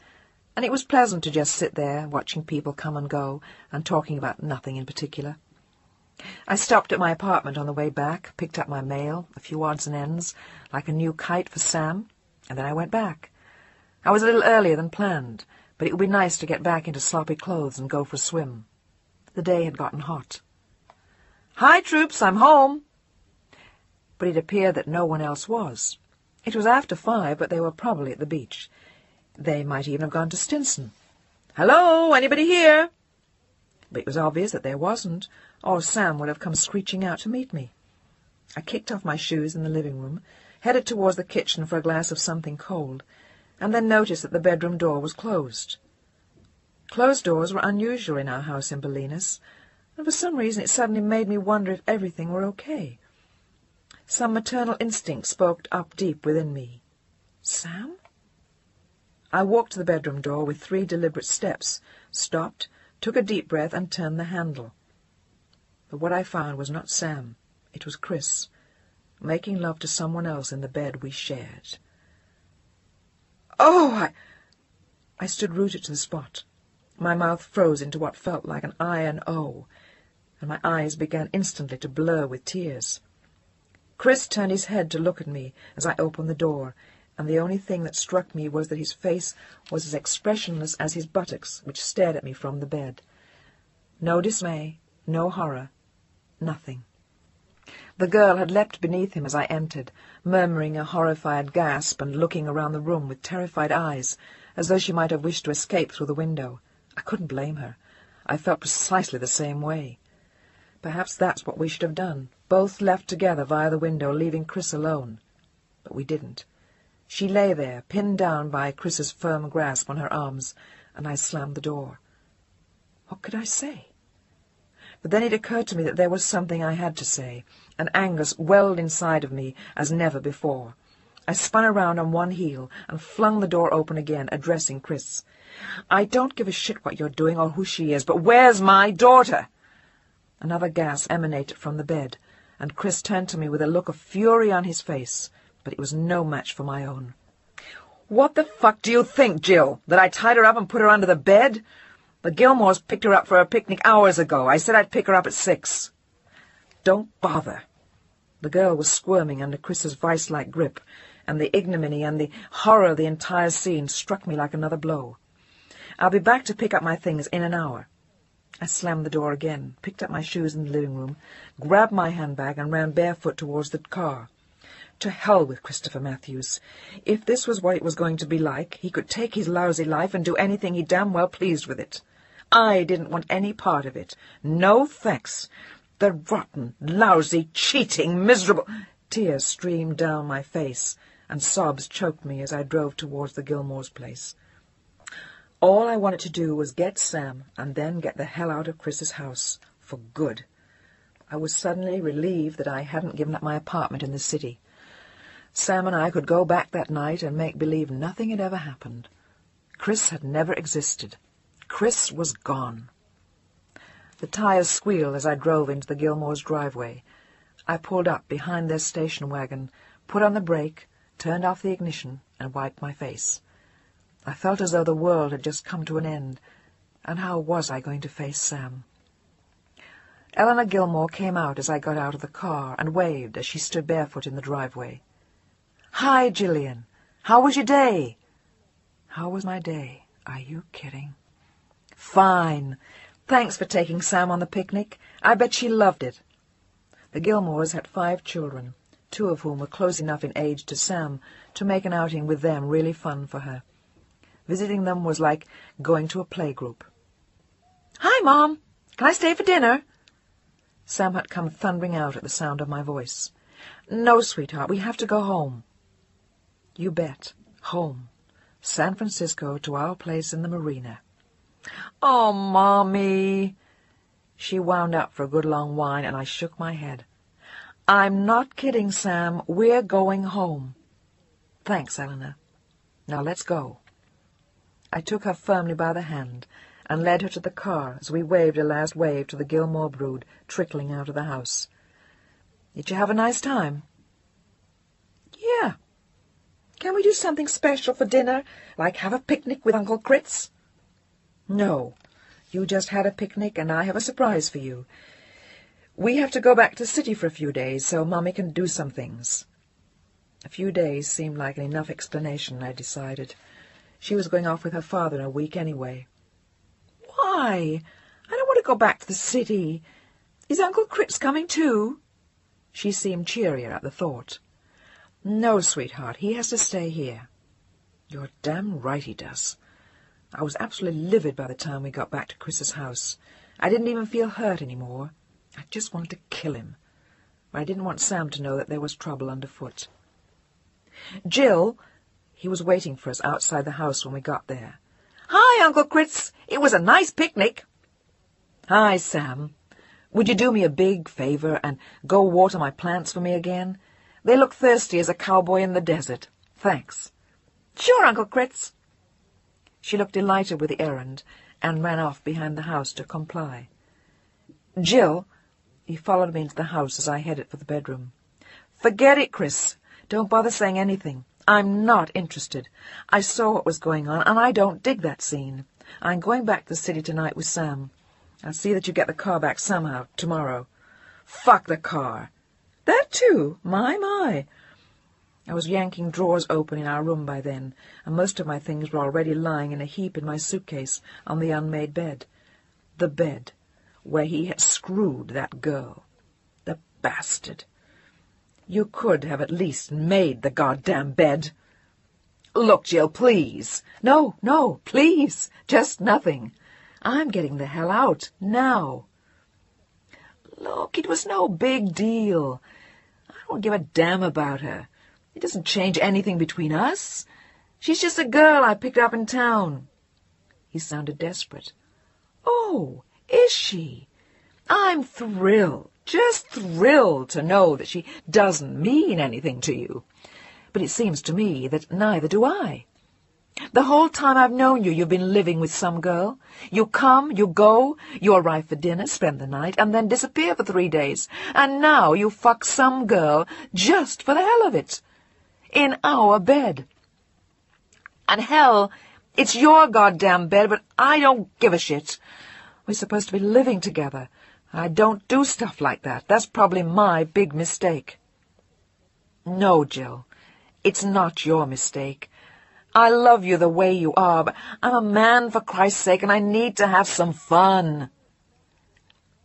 [SPEAKER 1] and it was pleasant to just sit there, watching people come and go, and talking about nothing in particular. I stopped at my apartment on the way back, picked up my mail, a few odds and ends, like a new kite for Sam, and then I went back. I was a little earlier than planned, but it would be nice to get back into sloppy clothes and go for a swim. The day had gotten hot. "Hi, troops, I'm home." But it appeared that no one else was. It was after 5, but they were probably at the beach. They might even have gone to Stinson. "Hello, anybody here?" But it was obvious that there wasn't, or Sam would have come screeching out to meet me. I kicked off my shoes in the living room, headed towards the kitchen for a glass of something cold, and then noticed that the bedroom door was closed. Closed doors were unusual in our house in Bolinas, and for some reason it suddenly made me wonder if everything were okay. Some maternal instinct spoke up deep within me. Sam? I walked to the bedroom door with 3 deliberate steps, stopped, took a deep breath, and turned the handle. But what I found was not Sam. It was Chris, making love to someone else in the bed we shared. "Oh!" I stood rooted to the spot. My mouth froze into what felt like an iron O, and my eyes began instantly to blur with tears. Chris turned his head to look at me as I opened the door, and the only thing that struck me was that his face was as expressionless as his buttocks, which stared at me from the bed. No dismay, no horror, nothing. The girl had leapt beneath him as I entered, murmuring a horrified gasp and looking around the room with terrified eyes, as though she might have wished to escape through the window. I couldn't blame her. I felt precisely the same way. Perhaps that's what we should have done, both left together via the window, leaving Chris alone. But we didn't. She lay there, pinned down by Chris's firm grasp on her arms, and I slammed the door. What could I say? But then it occurred to me that there was something I had to say, and anger welled inside of me as never before. I spun around on one heel and flung the door open again, addressing Chris. "I don't give a shit what you're doing or who she is, but where's my daughter?" Another gasp emanated from the bed, and Chris turned to me with a look of fury on his face, but it was no match for my own. "What the fuck do you think, Jill? That I tied her up and put her under the bed? The Gilmores picked her up for a picnic hours ago. I said I'd pick her up at 6. "Don't bother." The girl was squirming under Chris's vice-like grip, and the ignominy and the horror of the entire scene struck me like another blow. "I'll be back to pick up my things in an hour." I slammed the door again, picked up my shoes in the living room, grabbed my handbag, and ran barefoot towards the car. To hell with Christopher Matthews. If this was what it was going to be like, he could take his lousy life and do anything he damn well pleased with it. I didn't want any part of it. No thanks. The rotten, lousy, cheating, miserable... Tears streamed down my face, and sobs choked me as I drove towards the Gilmores' place. All I wanted to do was get Sam, and then get the hell out of Chris's house. For good. I was suddenly relieved that I hadn't given up my apartment in the city. Sam and I could go back that night and make believe nothing had ever happened. Chris had never existed. Chris was gone. The tires squealed as I drove into the Gilmores' driveway. I pulled up behind their station wagon, put on the brake, turned off the ignition, and wiped my face. I felt as though the world had just come to an end, and how was I going to face Sam? Eleanor Gilmore came out as I got out of the car and waved as she stood barefoot in the driveway. "Hi, Gillian. How was your day?" How was my day? Are you kidding? "Fine. Thanks for taking Sam on the picnic. I bet she loved it." The Gilmores had 5 children, 2 of whom were close enough in age to Sam to make an outing with them really fun for her. Visiting them was like going to a playgroup. "Hi, Mom. Can I stay for dinner?" Sam had come thundering out at the sound of my voice. "No, sweetheart, we have to go home." You bet. Home. San Francisco to our place in the marina. "Oh, Mommy." She wound up for a good long whine, and I shook my head. "I'm not kidding, Sam. We're going home." "Thanks, Eleanor. Now let's go." I took her firmly by the hand and led her to the car as we waved a last wave to the Gilmore brood trickling out of the house. "Did you have a nice time?" "Yeah. Can we do something special for dinner, like have a picnic with Uncle Critz?" "No. You just had a picnic, and I have a surprise for you. We have to go back to the city for a few days, so Mommy can do some things." A few days seemed like enough explanation, I decided. She was going off with her father in a week anyway. "Why? I don't want to go back to the city. Is Uncle Critz coming too?" She seemed cheerier at the thought. "No, sweetheart, he has to stay here." "You're damn right he does." I was absolutely livid by the time we got back to Chris's house. I didn't even feel hurt anymore. I just wanted to kill him. But I didn't want Sam to know that there was trouble underfoot. "Jill," he was waiting for us outside the house when we got there. "Hi, Uncle Critz. It was a nice picnic." "Hi, Sam. Would you do me a big favor and go water my plants for me again? They look thirsty as a cowboy in the desert. Thanks." "Sure, Uncle Critz." She looked delighted with the errand and ran off behind the house to comply. "Jill," he followed me into the house as I headed for the bedroom. "Forget it, Chris. Don't bother saying anything. I'm not interested. I saw what was going on, and I don't dig that scene. I'm going back to the city tonight with Sam. I'll see that you get the car back somehow tomorrow." "Fuck the car." "That too? My. I was yanking drawers open in our room by then, and most of my things were already lying in a heap in my suitcase on the unmade bed. The bed where he had screwed that girl. The bastard. You could have at least made the goddamn bed. "Look, Jill, please." No, please. Just nothing. I'm getting the hell out, now." "Look, it was no big deal. I don't give a damn about her. It doesn't change anything between us. She's just a girl I picked up in town." He sounded desperate. "Oh, is she? I'm thrilled, just thrilled to know that she doesn't mean anything to you. But it seems to me that neither do I. The whole time I've known you, you've been living with some girl. You come, you go, you arrive for dinner, spend the night, and then disappear for 3 days. And now you fuck some girl just for the hell of it. In our bed. And hell, it's your goddamn bed, but I don't give a shit. We're supposed to be living together. I don't do stuff like that. That's probably my big mistake. No, Jill, it's not your mistake. I love you the way you are, but I'm a man, for Christ's sake, and I need to have some fun.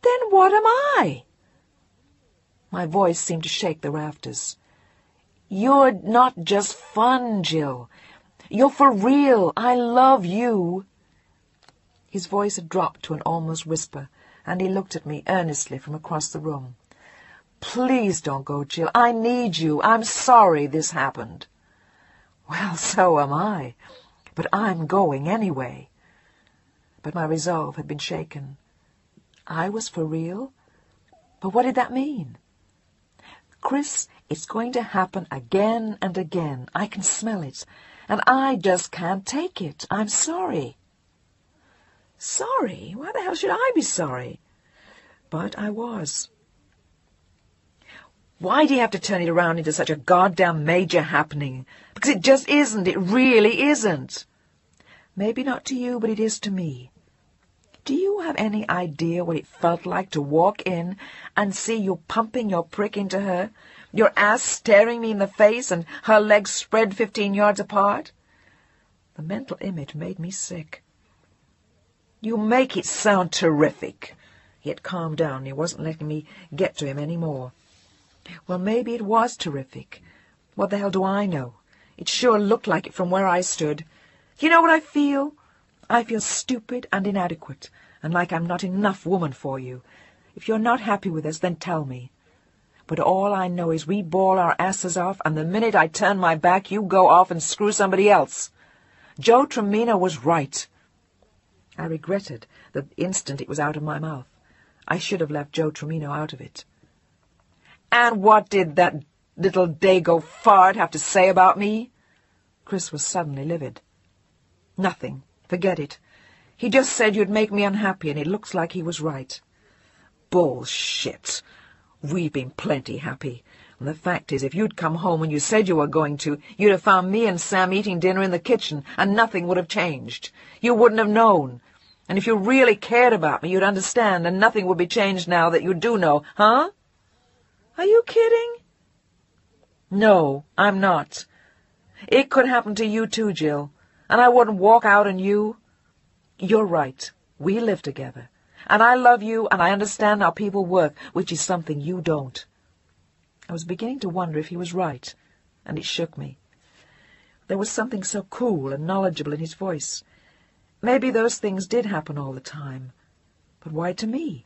[SPEAKER 1] Then what am I? My voice seemed to shake the rafters. You're not just fun, Jill. You're for real. I love you. His voice had dropped to an almost whisper, and he looked at me earnestly from across the room. Please don't go, Jill. I need you. I'm sorry this happened. Well, so am I, but I'm going anyway. But my resolve had been shaken. I was for real? But what did that mean? Chris, it's going to happen again and again. I can smell it, and I just can't take it. I'm sorry. Sorry? Why the hell should I be sorry? But I was. Why do you have to turn it around into such a goddamn major happening? Because it just isn't. It really isn't. Maybe not to you, but it is to me. Do you have any idea what it felt like to walk in and see you pumping your prick into her, your ass staring me in the face and her legs spread 15 yards apart? The mental image made me sick. You make it sound terrific. He had calmed down. He wasn't letting me get to him any more. Well, maybe it was terrific. What the hell do I know? It sure looked like it from where I stood. You know what I feel? I feel stupid and inadequate, and like I'm not enough woman for you. If you're not happy with us, then tell me. But all I know is we bawl our asses off, and the minute I turn my back, you go off and screw somebody else. Joe Tremino was right. I regretted the instant it was out of my mouth. I should have left Joe Tremino out of it. And what did that little dago fart have to say about me? Chris was suddenly livid. Nothing. Forget it. He just said you'd make me unhappy, and it looks like he was right. Bullshit. We've been plenty happy. And the fact is, if you'd come home when you said you were going to, you'd have found me and Sam eating dinner in the kitchen, and nothing would have changed. You wouldn't have known. And if you really cared about me, you'd understand, and nothing would be changed now that you do know, huh? Are you kidding? No, I'm not. It could happen to you too, Jill, and I wouldn't walk out on you. You're right. We live together, and I love you, and I understand how people work, which is something you don't. I was beginning to wonder if he was right, and it shook me. There was something so cool and knowledgeable in his voice. Maybe those things did happen all the time. But why to me?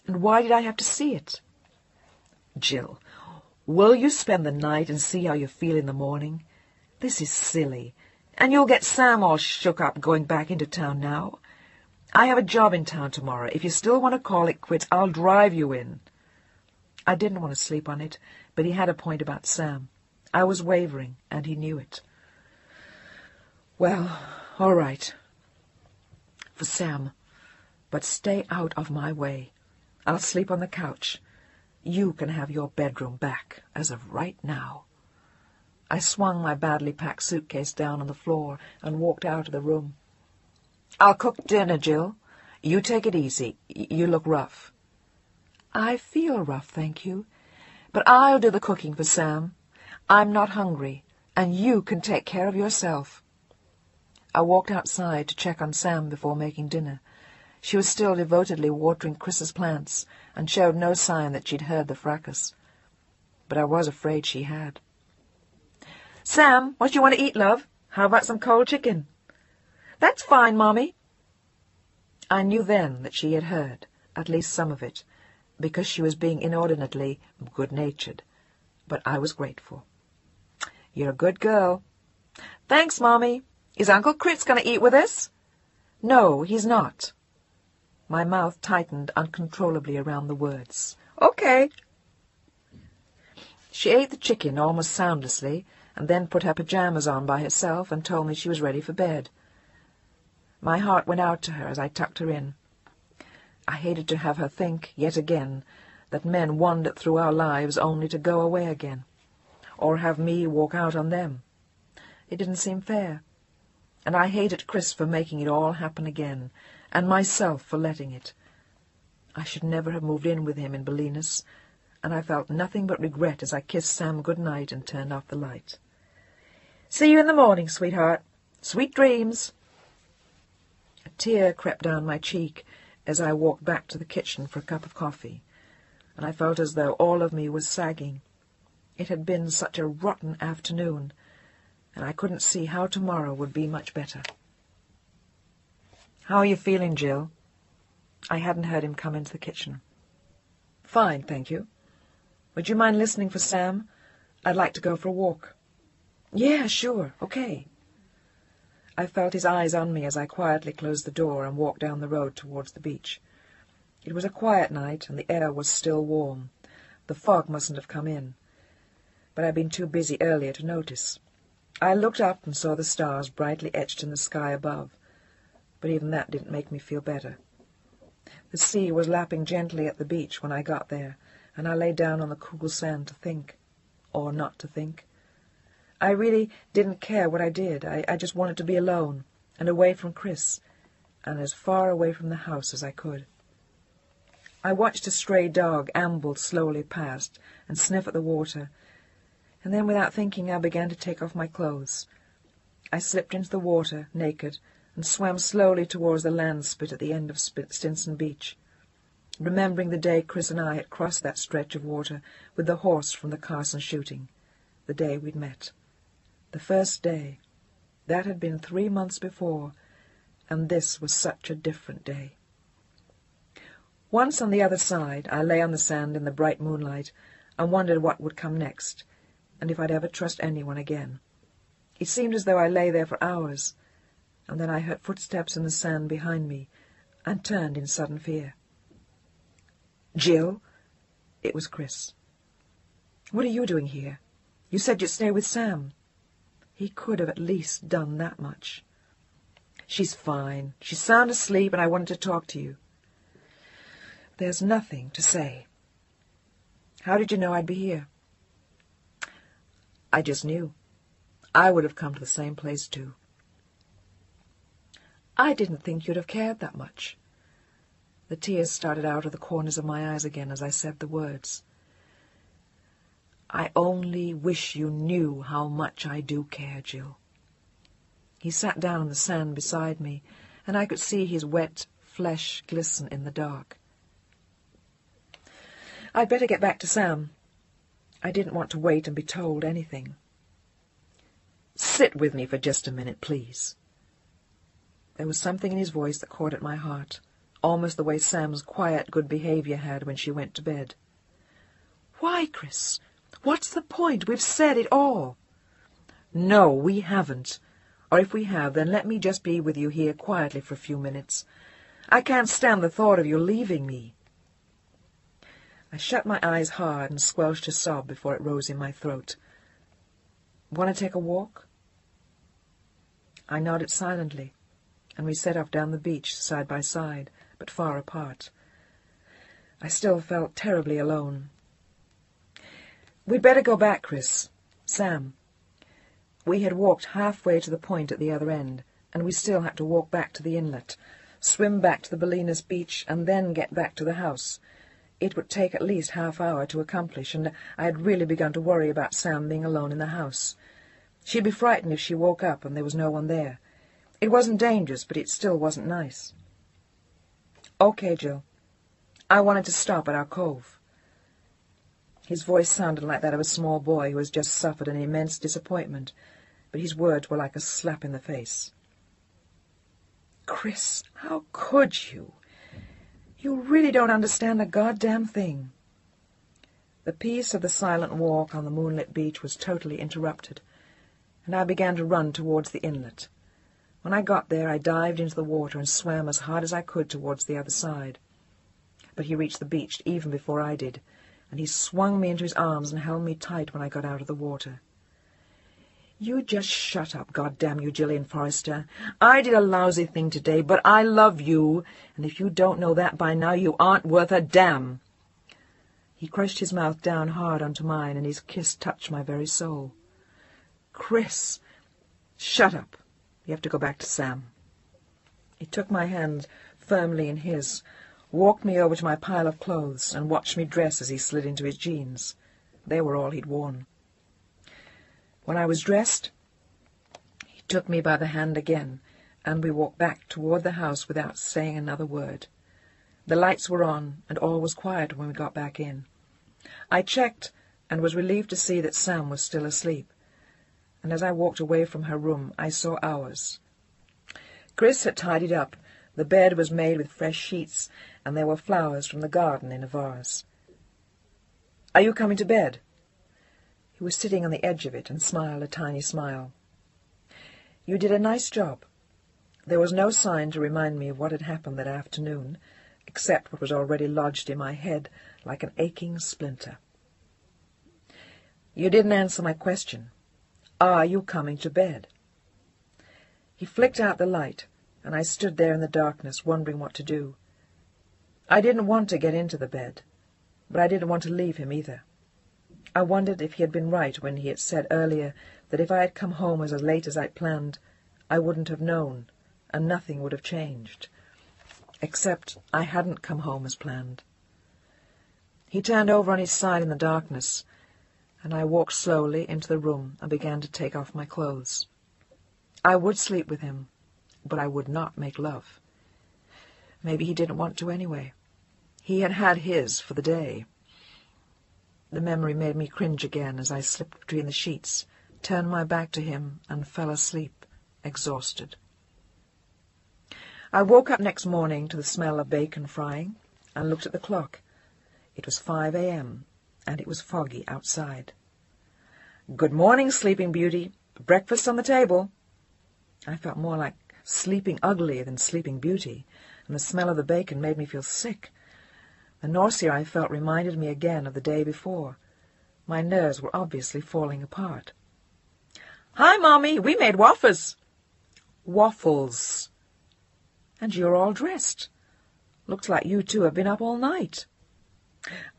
[SPEAKER 1] And why did I have to see it? Jill, will you spend the night and see how you feel in the morning? This is silly, and you'll get Sam all shook up going back into town now. I have a job in town tomorrow. If you still want to call it quits, I'll drive you in. I didn't want to sleep on it, but he had a point about Sam. I was wavering, and he knew it. Well, all right. For Sam, but stay out of my way. I'll sleep on the couch. You can have your bedroom back as of right now. I swung my badly packed suitcase down on the floor and walked out of the room. I'll cook dinner, Jill. You take it easy. You look rough. I feel rough, thank you. But I'll do the cooking for Sam. I'm not hungry, and you can take care of yourself. I walked outside to check on Sam before making dinner. She was still devotedly watering Chris's plants, and showed no sign that she'd heard the fracas. But I was afraid she had. Sam, what do you want to eat, love? How about some cold chicken? That's fine, Mommy. I knew then that she had heard, at least some of it, because she was being inordinately good-natured. But I was grateful. You're a good girl. Thanks, Mommy. Is Uncle Crit's going to eat with us? No, he's not. My mouth tightened uncontrollably around the words. Okay. She ate the chicken almost soundlessly, and then put her pyjamas on by herself and told me she was ready for bed. My heart went out to her as I tucked her in. I hated to have her think, yet again, that men wandered through our lives only to go away again, or have me walk out on them. It didn't seem fair, and I hated Chris for making it all happen again, and myself for letting it. I should never have moved in with him in Bolinas, and I felt nothing but regret as I kissed Sam good night and turned off the light. "See you in the morning, sweetheart. Sweet dreams." A tear crept down my cheek as I walked back to the kitchen for a cup of coffee, and I felt as though all of me was sagging. It had been such a rotten afternoon, and I couldn't see how tomorrow would be much better. "How are you feeling, Jill?" I hadn't heard him come into the kitchen. "Fine, thank you. Would you mind listening for Sam? I'd like to go for a walk." "Yeah, sure, okay." I felt his eyes on me as I quietly closed the door and walked down the road towards the beach. It was a quiet night, and the air was still warm. The fog mustn't have come in, but I'd been too busy earlier to notice. I looked up and saw the stars brightly etched in the sky above, but even that didn't make me feel better. The sea was lapping gently at the beach when I got there, and I lay down on the cool sand to think, or not to think. I really didn't care what I did. I just wanted to be alone, and away from Chris, and as far away from the house as I could. I watched a stray dog amble slowly past and sniff at the water, and then without thinking I began to take off my clothes. I slipped into the water, naked, and swam slowly towards the land spit at the end of Stinson Beach, remembering the day Chris and I had crossed that stretch of water with the horse from the Carson shooting, the day we'd met. The first day. That had been 3 months before, and this was such a different day. Once on the other side, I lay on the sand in the bright moonlight and wondered what would come next, and if I'd ever trust anyone again. It seemed as though I lay there for hours, and then I heard footsteps in the sand behind me and turned in sudden fear. "Jill?" It was Chris. "What are you doing here? You said you'd stay with Sam." He could have at least done that much. "She's fine. She's sound asleep, and I wanted to talk to you." "There's nothing to say." "How did you know I'd be here?" "I just knew. I would have come to the same place, too." "I didn't think you'd have cared that much." The tears started out of the corners of my eyes again as I said the words. "I only wish you knew how much I do care, Jill." He sat down on the sand beside me, and I could see his wet flesh glisten in the dark. "I'd better get back to Sam." I didn't want to wait and be told anything. "Sit with me for just a minute, please." There was something in his voice that caught at my heart, almost the way Sam's quiet good behavior had when she went to bed. "Why, Chris? What's the point? We've said it all." "No, we haven't. Or if we have, then let me just be with you here quietly for a few minutes. I can't stand the thought of you leaving me." I shut my eyes hard and squelched a sob before it rose in my throat. "Want to take a walk?" I nodded silently, and we set off down the beach side by side, but far apart. I still felt terribly alone. "We'd better go back, Chris. Sam." We had walked halfway to the point at the other end, and we still had to walk back to the inlet, swim back to the Bolinas beach, and then get back to the house. It would take at least half-hour to accomplish, and I had really begun to worry about Sam being alone in the house. She'd be frightened if she woke up and there was no one there. It wasn't dangerous, but it still wasn't nice. "Okay, Jill. I wanted to stop at our cove." His voice sounded like that of a small boy who has just suffered an immense disappointment, but his words were like a slap in the face. "Chris, how could you? You really don't understand a goddamn thing." The peace of the silent walk on the moonlit beach was totally interrupted, and I began to run towards the inlet. When I got there, I dived into the water and swam as hard as I could towards the other side. But he reached the beach even before I did, and he swung me into his arms and held me tight when I got out of the water. You just shut up, goddamn you, Gillian Forrester. I did a lousy thing today, but I love you, and if you don't know that by now, you aren't worth a damn. He crushed his mouth down hard onto mine, and his kiss touched my very soul. Chris, shut up. You have to go back to Sam. He took my hand firmly in his, walked me over to my pile of clothes, and watched me dress as he slid into his jeans. They were all he'd worn. When I was dressed, he took me by the hand again, and we walked back toward the house without saying another word. The lights were on, and all was quiet when we got back in. I checked, and was relieved to see that Sam was still asleep, and as I walked away from her room, I saw ours. Chris had tidied up. The bed was made with fresh sheets, and there were flowers from the garden in a vase. "Are you coming to bed?" He was sitting on the edge of it and smiled a tiny smile. "You did a nice job." There was no sign to remind me of what had happened that afternoon, except what was already lodged in my head like an aching splinter. "You didn't answer my question. Are you coming to bed?" He flicked out the light, and I stood there in the darkness, wondering what to do. I didn't want to get into the bed, but I didn't want to leave him either. I wondered if he had been right when he had said earlier that if I had come home as late as I'd planned, I wouldn't have known, and nothing would have changed. Except I hadn't come home as planned. He turned over on his side in the darkness, and I walked slowly into the room and began to take off my clothes. I would sleep with him, but I would not make love. Maybe he didn't want to anyway. He had had his for the day. The memory made me cringe again as I slipped between the sheets, turned my back to him, and fell asleep, exhausted. I woke up next morning to the smell of bacon frying and looked at the clock. It was 5 a.m., and it was foggy outside. "Good morning, Sleeping Beauty. Breakfast on the table." I felt more like Sleeping Ugly than Sleeping Beauty, and the smell of the bacon made me feel sick. The nausea I felt reminded me again of the day before. My nerves were obviously falling apart. "Hi, Mommy, we made waffles." "Waffles. And you're all dressed. Looks like you two have been up all night."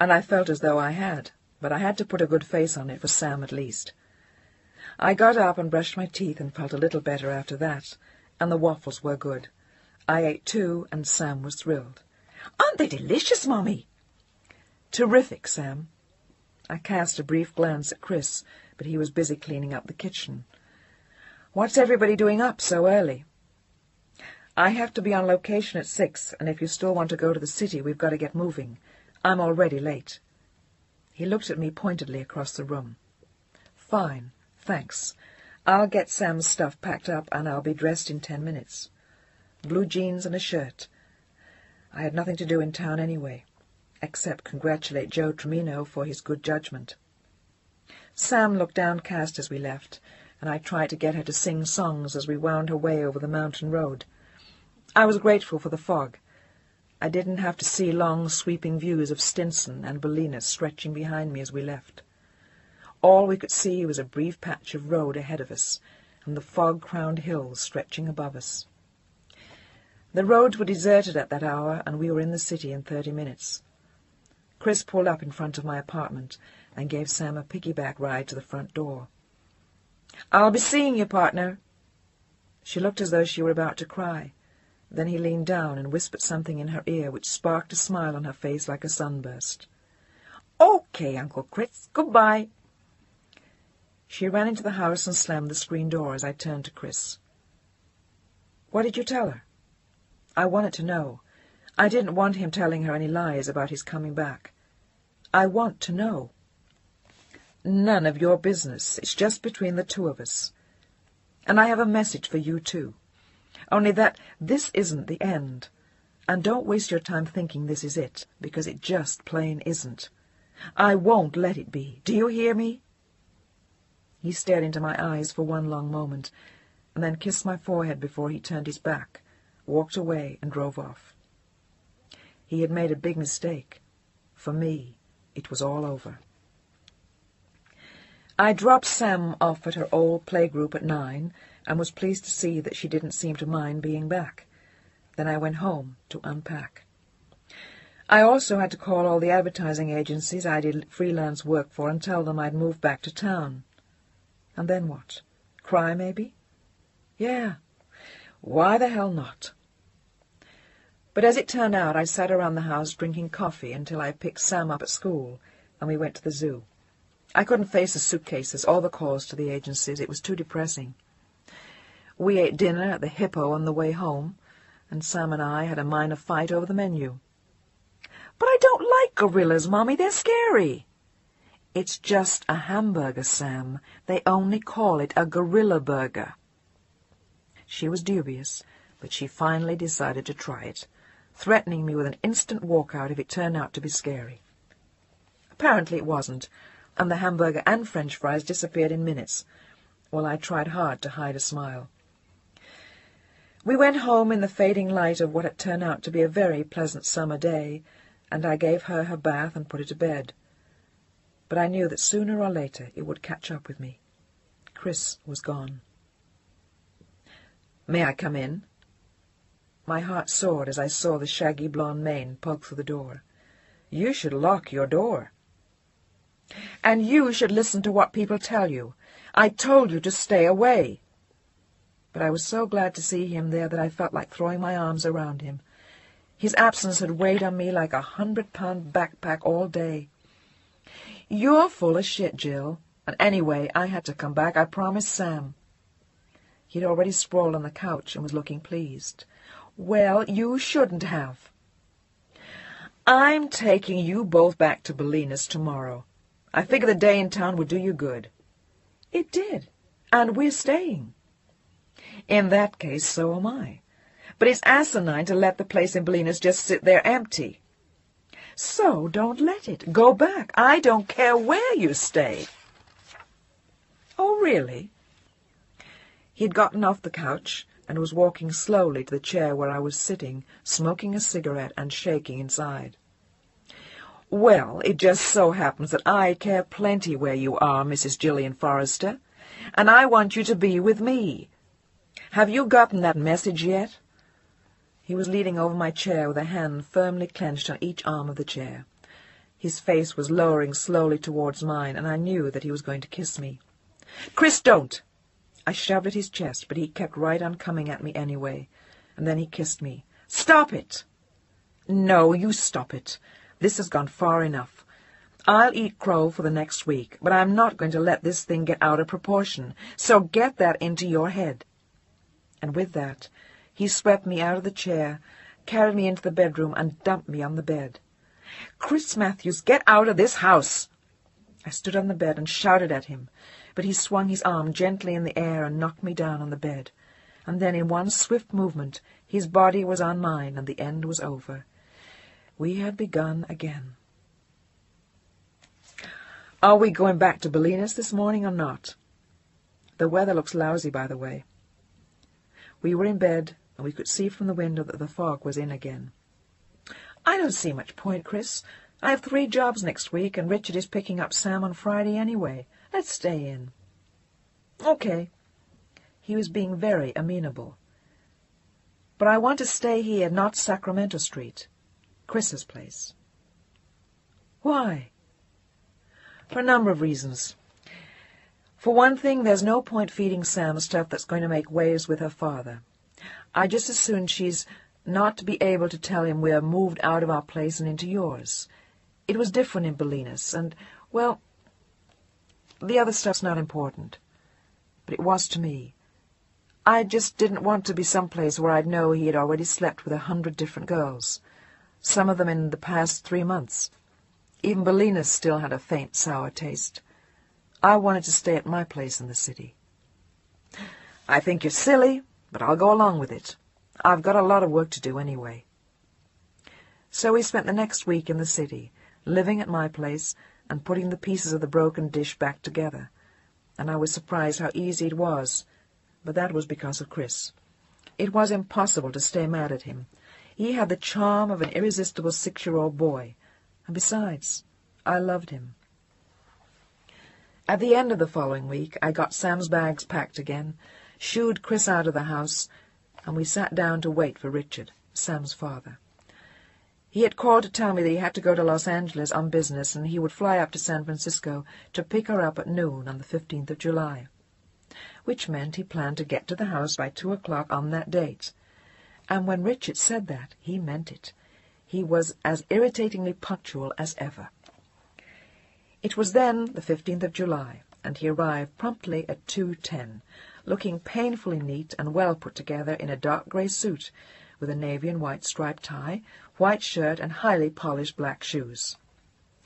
[SPEAKER 1] And I felt as though I had, but I had to put a good face on it for Sam at least. I got up and brushed my teeth and felt a little better after that, and the waffles were good. I ate two, and Sam was thrilled. "Aren't they delicious, Mommy?" "Terrific, Sam." I cast a brief glance at Chris, but he was busy cleaning up the kitchen. "What's everybody doing up so early?" "I have to be on location at 6, and if you still want to go to the city, we've got to get moving. I'm already late." He looked at me pointedly across the room. "Fine, thanks. I'll get Sam's stuff packed up, and I'll be dressed in 10 minutes. Blue jeans and a shirt. I had nothing to do in town anyway, except congratulate Joe Tremino for his good judgment." Sam looked downcast as we left, and I tried to get her to sing songs as we wound her way over the mountain road. I was grateful for the fog. I didn't have to see long, sweeping views of Stinson and Bolinas stretching behind me as we left. All we could see was a brief patch of road ahead of us, and the fog-crowned hills stretching above us. The roads were deserted at that hour, and we were in the city in 30 minutes. Chris pulled up in front of my apartment and gave Sam a piggyback ride to the front door. "I'll be seeing you, partner." She looked as though she were about to cry. Then he leaned down and whispered something in her ear which sparked a smile on her face like a sunburst. "Okay, Uncle Chris. Goodbye." She ran into the house and slammed the screen door as I turned to Chris. "What did you tell her?" I wanted to know. I didn't want him telling her any lies about his coming back. I want to know. "None of your business. It's just between the two of us. And I have a message for you, too. Only that this isn't the end. And don't waste your time thinking this is it, because it just plain isn't. I won't let it be. Do you hear me?" He stared into my eyes for one long moment, and then kissed my forehead before he turned his back, walked away, and drove off. He had made a big mistake. For me, it was all over. I dropped Sam off at her old playgroup at 9 and was pleased to see that she didn't seem to mind being back. Then I went home to unpack. I also had to call all the advertising agencies I did freelance work for and tell them I'd moved back to town. And then what? Cry, maybe? Yeah. Why the hell not? But as it turned out, I sat around the house drinking coffee until I picked Sam up at school, and we went to the zoo. I couldn't face the suitcases or the calls to the agencies. It was too depressing. We ate dinner at the Hippo on the way home, and Sam and I had a minor fight over the menu. "But I don't like gorillas, Mommy. They're scary." "It's just a hamburger, Sam. They only call it a gorilla burger." She was dubious, but she finally decided to try it, threatening me with an instant walkout if it turned out to be scary. Apparently it wasn't, and the hamburger and French fries disappeared in minutes, while I tried hard to hide a smile. We went home in the fading light of what had turned out to be a very pleasant summer day, and I gave her her bath and put her to bed. But I knew that sooner or later it would catch up with me. Chris was gone. "May I come in?" My heart soared as I saw the shaggy blonde mane poke through the door. "You should lock your door." "And you should listen to what people tell you. I told you to stay away." But I was so glad to see him there that I felt like throwing my arms around him. His absence had weighed on me like a 100-pound backpack all day. "You're full of shit, Jill. And anyway, I had to come back. I promised Sam." He'd already sprawled on the couch and was looking pleased. "Well, you shouldn't have." "I'm taking you both back to Bolinas tomorrow. I figure the day in town would do you good." "It did. And we're staying." "In that case, so am I. But it's asinine to let the place in Bolinas just sit there empty." "So don't let it. Go back. I don't care where you stay." "Oh, really?" He'd gotten off the couch and was walking slowly to the chair where I was sitting, smoking a cigarette and shaking inside. "Well, it just so happens that I care plenty where you are, Mrs. Gillian Forrester, and I want you to be with me. Have you gotten that message yet?" He was leaning over my chair with a hand firmly clenched on each arm of the chair. His face was lowering slowly towards mine, and I knew that he was going to kiss me. "Chris, don't!" I shoved at his chest, but he kept right on coming at me anyway, and then he kissed me. "Stop it!" "No, you stop it. This has gone far enough. I'll eat crow for the next week, but I'm not going to let this thing get out of proportion, so get that into your head." And with that, he swept me out of the chair, carried me into the bedroom, and dumped me on the bed. "Chris Matthews, get out of this house!" I stood on the bed and shouted at him, but he swung his arm gently in the air and knocked me down on the bed. And then in one swift movement his body was on mine, and the end was over. We had begun again. "Are we going back to Bolinas this morning or not?" "The weather looks lousy, by the way." We were in bed, and we could see from the window that the fog was in again. "I don't see much point, Chris. I have 3 jobs next week, and Richard is picking up Sam on Friday anyway. Let's stay in." "Okay." He was being very amenable. "But I want to stay here, not Sacramento Street. Chris's place." "Why?" "For a number of reasons. For one thing, there's no point feeding Sam stuff that's going to make waves with her father. I just as soon she's not to be able to tell him we're moved out of our place and into yours. It was different in Bolinas, and, well, the other stuff's not important. But it was to me. I just didn't want to be someplace where I'd know he had already slept with 100 different girls, some of them in the past 3 months. Even Bolinas still had a faint sour taste. I wanted to stay at my place in the city. "I think you're silly, but I'll go along with it. I've got a lot of work to do anyway." So we spent the next week in the city, living at my place and putting the pieces of the broken dish back together, and I was surprised how easy it was, but that was because of Chris. It was impossible to stay mad at him. He had the charm of an irresistible 6-year-old boy, and besides, I loved him. At the end of the following week, I got Sam's bags packed again, shooed Chris out of the house, and we sat down to wait for Richard, Sam's father. He had called to tell me that he had to go to Los Angeles on business, and he would fly up to San Francisco to pick her up at noon on the 15th of July, which meant he planned to get to the house by 2 o'clock on that date. And when Richard said that, he meant it. He was as irritatingly punctual as ever. It was then the 15th of July, and he arrived promptly at 2:10, looking painfully neat and well put together in a dark grey suit, with a navy and white striped tie, white shirt, and highly polished black shoes.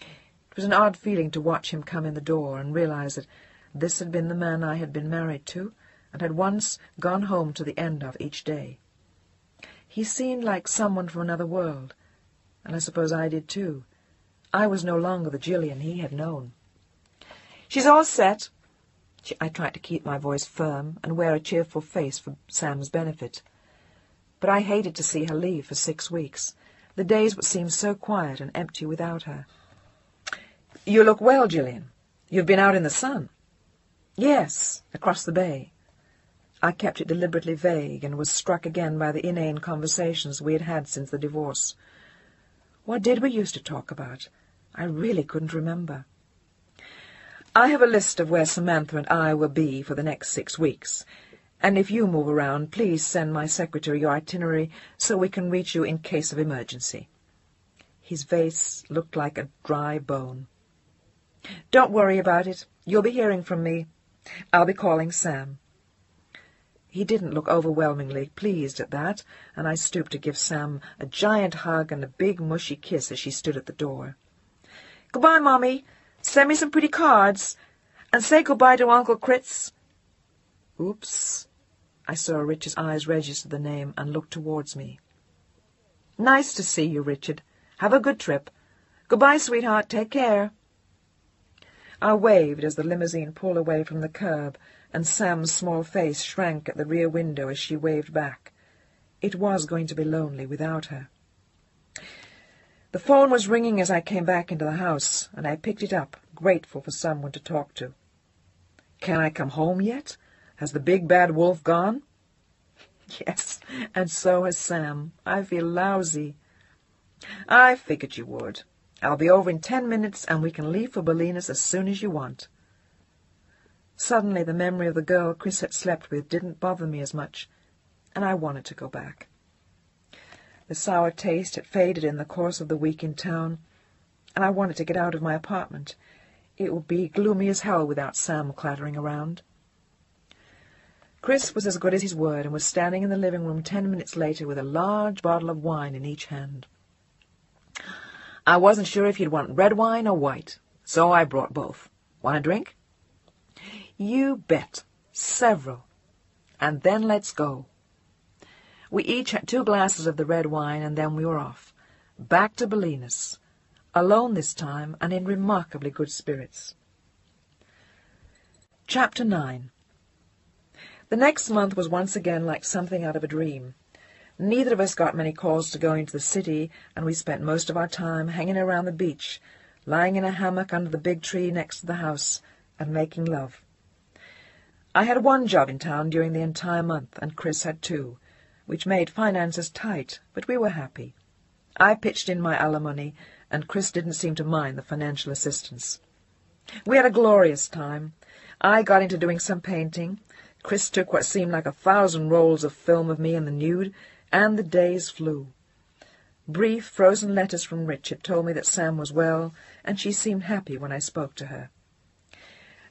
[SPEAKER 1] It was an odd feeling to watch him come in the door and realize that this had been the man I had been married to, and had once gone home to the end of each day. He seemed like someone from another world, and I suppose I did too. I was no longer the Gillian he had known. "She's all set." I tried to keep my voice firm and wear a cheerful face for Sam's benefit. But I hated to see her leave for 6 weeks. The days would seem so quiet and empty without her. "You look well, Gillian. You've been out in the sun." "Yes, across the bay." I kept it deliberately vague, and was struck again by the inane conversations we had had since the divorce. What did we used to talk about? I really couldn't remember. "I have a list of where Samantha and I will be for the next 6 weeks, and if you move around, please send my secretary your itinerary so we can reach you in case of emergency." His face looked like a dry bone. "Don't worry about it. You'll be hearing from me. I'll be calling Sam." He didn't look overwhelmingly pleased at that, and I stooped to give Sam a giant hug and a big mushy kiss as she stood at the door. "Goodbye, Mommy. Send me some pretty cards. And say goodbye to Uncle Critz." Oops. I saw Richard's eyes register the name and looked towards me. "Nice to see you, Richard. Have a good trip. Goodbye, sweetheart. Take care." I waved as the limousine pulled away from the curb, and Sam's small face shrank at the rear window as she waved back. It was going to be lonely without her. The phone was ringing as I came back into the house, and I picked it up, grateful for someone to talk to. "Can I come home yet? Has the big bad wolf gone?" "Yes, and so has Sam. I feel lousy." "I figured you would. I'll be over in 10 minutes, and we can leave for Bolinas as soon as you want." Suddenly the memory of the girl Chris had slept with didn't bother me as much, and I wanted to go back. The sour taste had faded in the course of the week in town, and I wanted to get out of my apartment. It would be gloomy as hell without Sam clattering around. Chris was as good as his word, and was standing in the living room 10 minutes later with a large bottle of wine in each hand. "I wasn't sure if you'd want red wine or white, so I brought both. Want a drink?" "You bet. Several. And then let's go." We each had 2 glasses of the red wine, and then we were off. Back to Bolinas. Alone this time, and in remarkably good spirits. Chapter 9. The next month was once again like something out of a dream. Neither of us got many calls to go into the city, and we spent most of our time hanging around the beach, lying in a hammock under the big tree next to the house, and making love. I had 1 job in town during the entire month, and Chris had 2, which made finances tight, but we were happy. I pitched in my alimony, and Chris didn't seem to mind the financial assistance. We had a glorious time. I got into doing some painting. Chris took what seemed like 1,000 rolls of film of me in the nude, and the days flew. Brief, frozen letters from Richard told me that Sam was well, and she seemed happy when I spoke to her.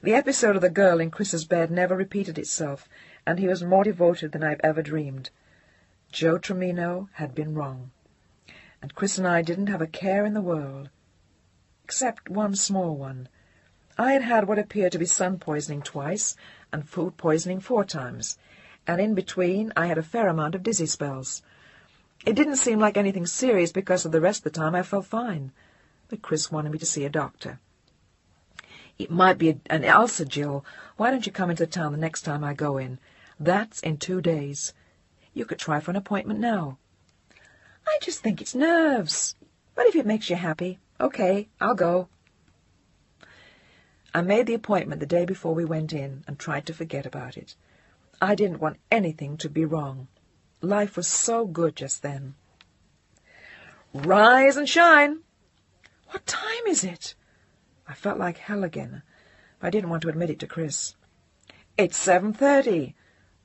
[SPEAKER 1] The episode of the girl in Chris's bed never repeated itself, and he was more devoted than I've ever dreamed. Joe Tremino had been wrong, and Chris and I didn't have a care in the world, except one small one. I had had what appeared to be sun poisoning twice, and food poisoning 4 times, and in between I had a fair amount of dizzy spells. It didn't seem like anything serious because of the rest of the time I felt fine, but Chris wanted me to see a doctor. "It might be an ulcer, Jill. Why don't you come into town the next time I go in? That's in 2 days. You could try for an appointment now." "I just think it's nerves. But if it makes you happy, okay, I'll go." I made the appointment the day before we went in and tried to forget about it. I didn't want anything to be wrong. Life was so good just then. Rise and shine! What time is it? I felt like hell again. I didn't want to admit it to Chris. It's 7:30.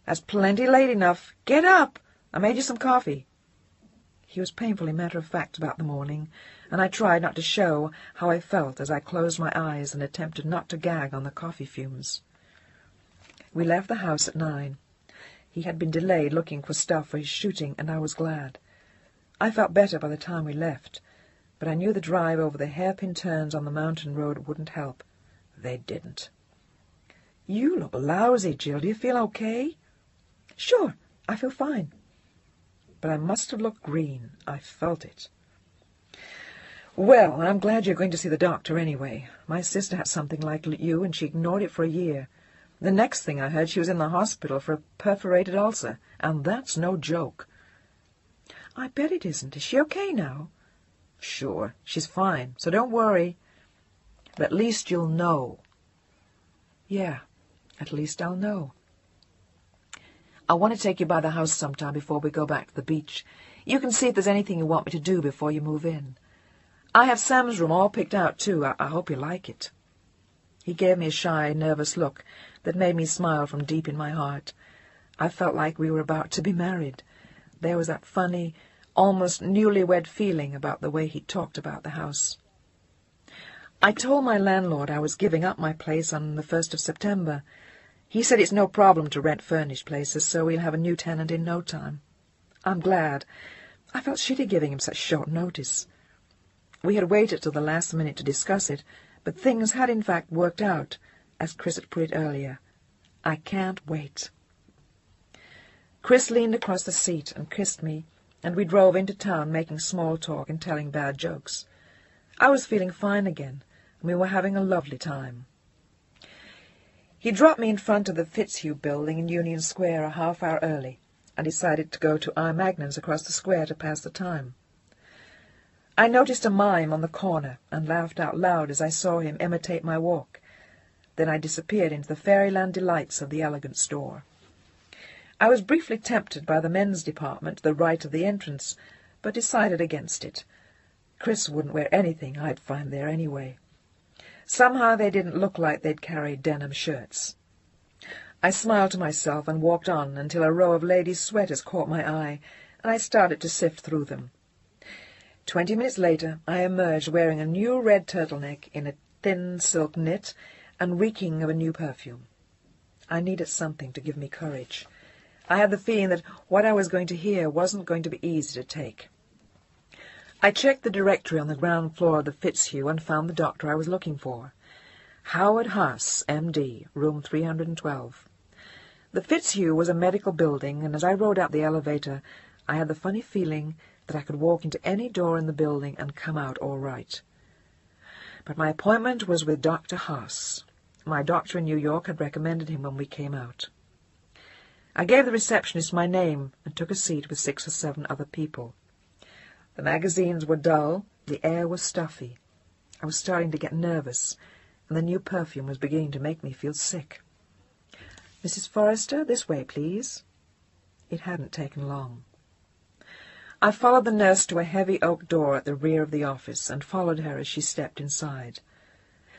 [SPEAKER 1] That's plenty late enough. Get up! I made you some coffee. He was painfully matter-of-fact about the morning, and I tried not to show how I felt as I closed my eyes and attempted not to gag on the coffee fumes. We left the house at 9. He had been delayed looking for stuff for his shooting, and I was glad. I felt better by the time we left, but I knew the drive over the hairpin turns on the mountain road wouldn't help. They didn't. You look lousy, Jill. Do you feel okay? Sure, I feel fine. But I must have looked green. I felt it. Well, I'm glad you're going to see the doctor anyway. My sister had something like you, and she ignored it for a year. The next thing I heard, she was in the hospital for a perforated ulcer, and that's no joke. I bet it isn't. Is she okay now? Sure, she's fine, so don't worry. But at least you'll know. Yeah, at least I'll know. I want to take you by the house sometime before we go back to the beach. You can see if there's anything you want me to do before you move in. I have Sam's room all picked out, too. I hope you like it. He gave me a shy, nervous look that made me smile from deep in my heart. I felt like we were about to be married. There was that funny, almost newlywed feeling about the way he talked about the house. I told my landlord I was giving up my place on the 1st of September. He said it's no problem to rent furnished places, so we'll have a new tenant in no time. I'm glad. I felt shitty giving him such short notice. We had waited till the last minute to discuss it, but things had in fact worked out, as Chris had put it earlier. I can't wait. Chris leaned across the seat and kissed me, and we drove into town making small talk and telling bad jokes. I was feeling fine again, and we were having a lovely time. He dropped me in front of the Fitzhugh building in Union Square a half hour early, and decided to go to R. Magnan's across the square to pass the time. I noticed a mime on the corner and laughed out loud as I saw him imitate my walk. Then I disappeared into the fairyland delights of the elegant store. I was briefly tempted by the men's department to the right of the entrance, but decided against it. Chris wouldn't wear anything I'd find there anyway. Somehow they didn't look like they'd carry denim shirts. I smiled to myself and walked on until a row of ladies' sweaters caught my eye, and I started to sift through them. 20 minutes later I emerged wearing a new red turtleneck in a thin silk knit and reeking of a new perfume. I needed something to give me courage. I had the feeling that what I was going to hear wasn't going to be easy to take. I checked the directory on the ground floor of the Fitzhugh and found the doctor I was looking for. Howard Haas, M.D., room 312. The Fitzhugh was a medical building, and as I rode out the elevator, I had the funny feeling that I could walk into any door in the building and come out all right. But my appointment was with Dr. Haas. My doctor in New York had recommended him when we came out. I gave the receptionist my name and took a seat with 6 or 7 other people. The magazines were dull, the air was stuffy. I was starting to get nervous, and the new perfume was beginning to make me feel sick. "Mrs. Forrester, this way, please." It hadn't taken long. I followed the nurse to a heavy oak door at the rear of the office and followed her as she stepped inside.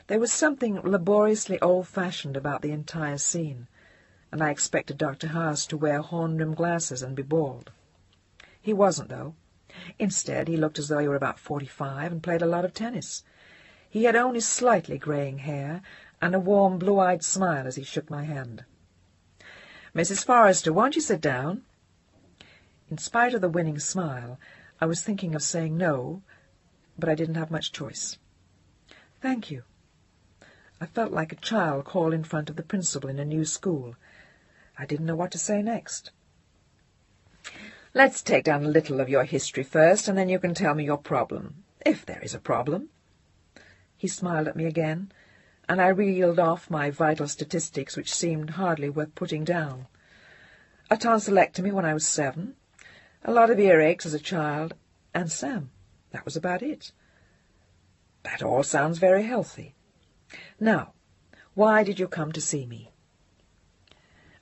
[SPEAKER 1] There was something laboriously old-fashioned about the entire scene, and I expected Dr. Haas to wear horn-rimmed glasses and be bald. He wasn't, though. Instead, he looked as though he were about 45 and played a lot of tennis. He had only slightly greying hair and a warm, blue-eyed smile as he shook my hand. "Mrs. Forrester, won't you sit down?" In spite of the winning smile, I was thinking of saying no, but I didn't have much choice. "Thank you." I felt like a child called in front of the principal in a new school. I didn't know what to say next. "Let's take down a little of your history first, and then you can tell me your problem, if there is a problem." He smiled at me again, and I reeled off my vital statistics, which seemed hardly worth putting down. A tonsillectomy when I was 7, a lot of earaches as a child, and Sam. That was about it. That all sounds very healthy. Now, Why did you come to see me?"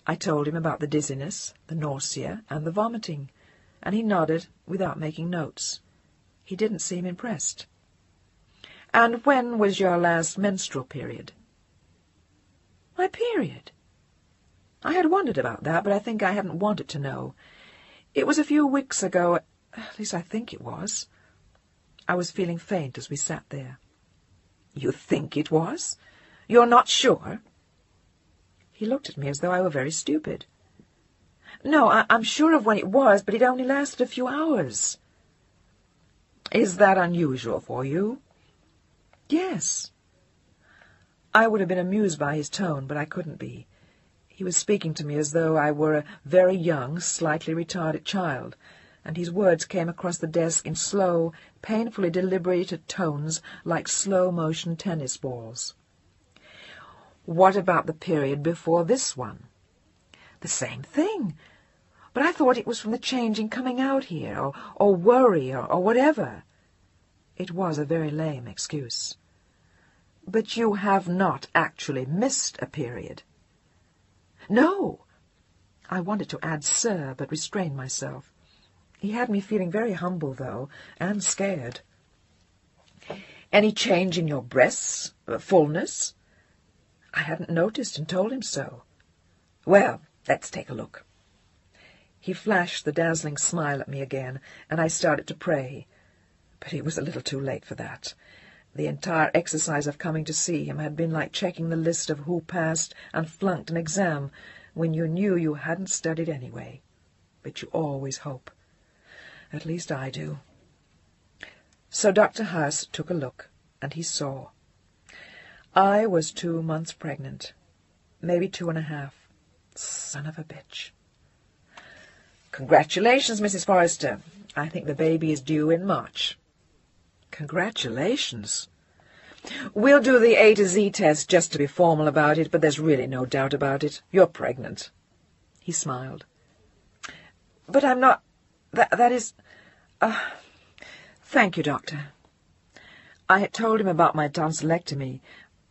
[SPEAKER 1] I told him about the dizziness, the nausea, and the vomiting, and he nodded without making notes. He didn't seem impressed. "And when was your last menstrual period?" "My period?" I had wondered about that, but I think I hadn't wanted to know. "It was a few weeks ago, at least I think it was." I was feeling faint as we sat there. "You think it was? You're not sure?" He looked at me as though I were very stupid. "No, I'm sure of when it was, but it only lasted a few hours." "Is that unusual for you?" "Yes." I would have been amused by his tone, but I couldn't be. He was speaking to me as though I were a very young, slightly retarded child, and his words came across the desk in slow, painfully deliberated tones like slow-motion tennis balls. "What about the period before this one?" "The same thing. But I thought it was from the change in coming out here, or worry, or whatever." It was a very lame excuse. "But you have not actually missed a period?" "No." I wanted to add "sir," but restrained myself. He had me feeling very humble, though, and scared. "Any change in your breasts? Fullness?" I hadn't noticed and told him so. "Well, let's take a look." He flashed the dazzling smile at me again, and I started to pray. But it was a little too late for that. The entire exercise of coming to see him had been like checking the list of who passed and flunked an exam when you knew you hadn't studied anyway. But you always hope. At least I do. So Dr. Huss took a look, and he saw. I was 2 months pregnant. Maybe 2.5. Son of a bitch. "Congratulations, Mrs. Forrester. I think the baby is due in March." "Congratulations." "We'll do the A to Z test just to be formal about it, but there's really no doubt about it. You're pregnant." He smiled. "But I'm not... That is... Thank you, Doctor." I had told him about my tonsillectomy,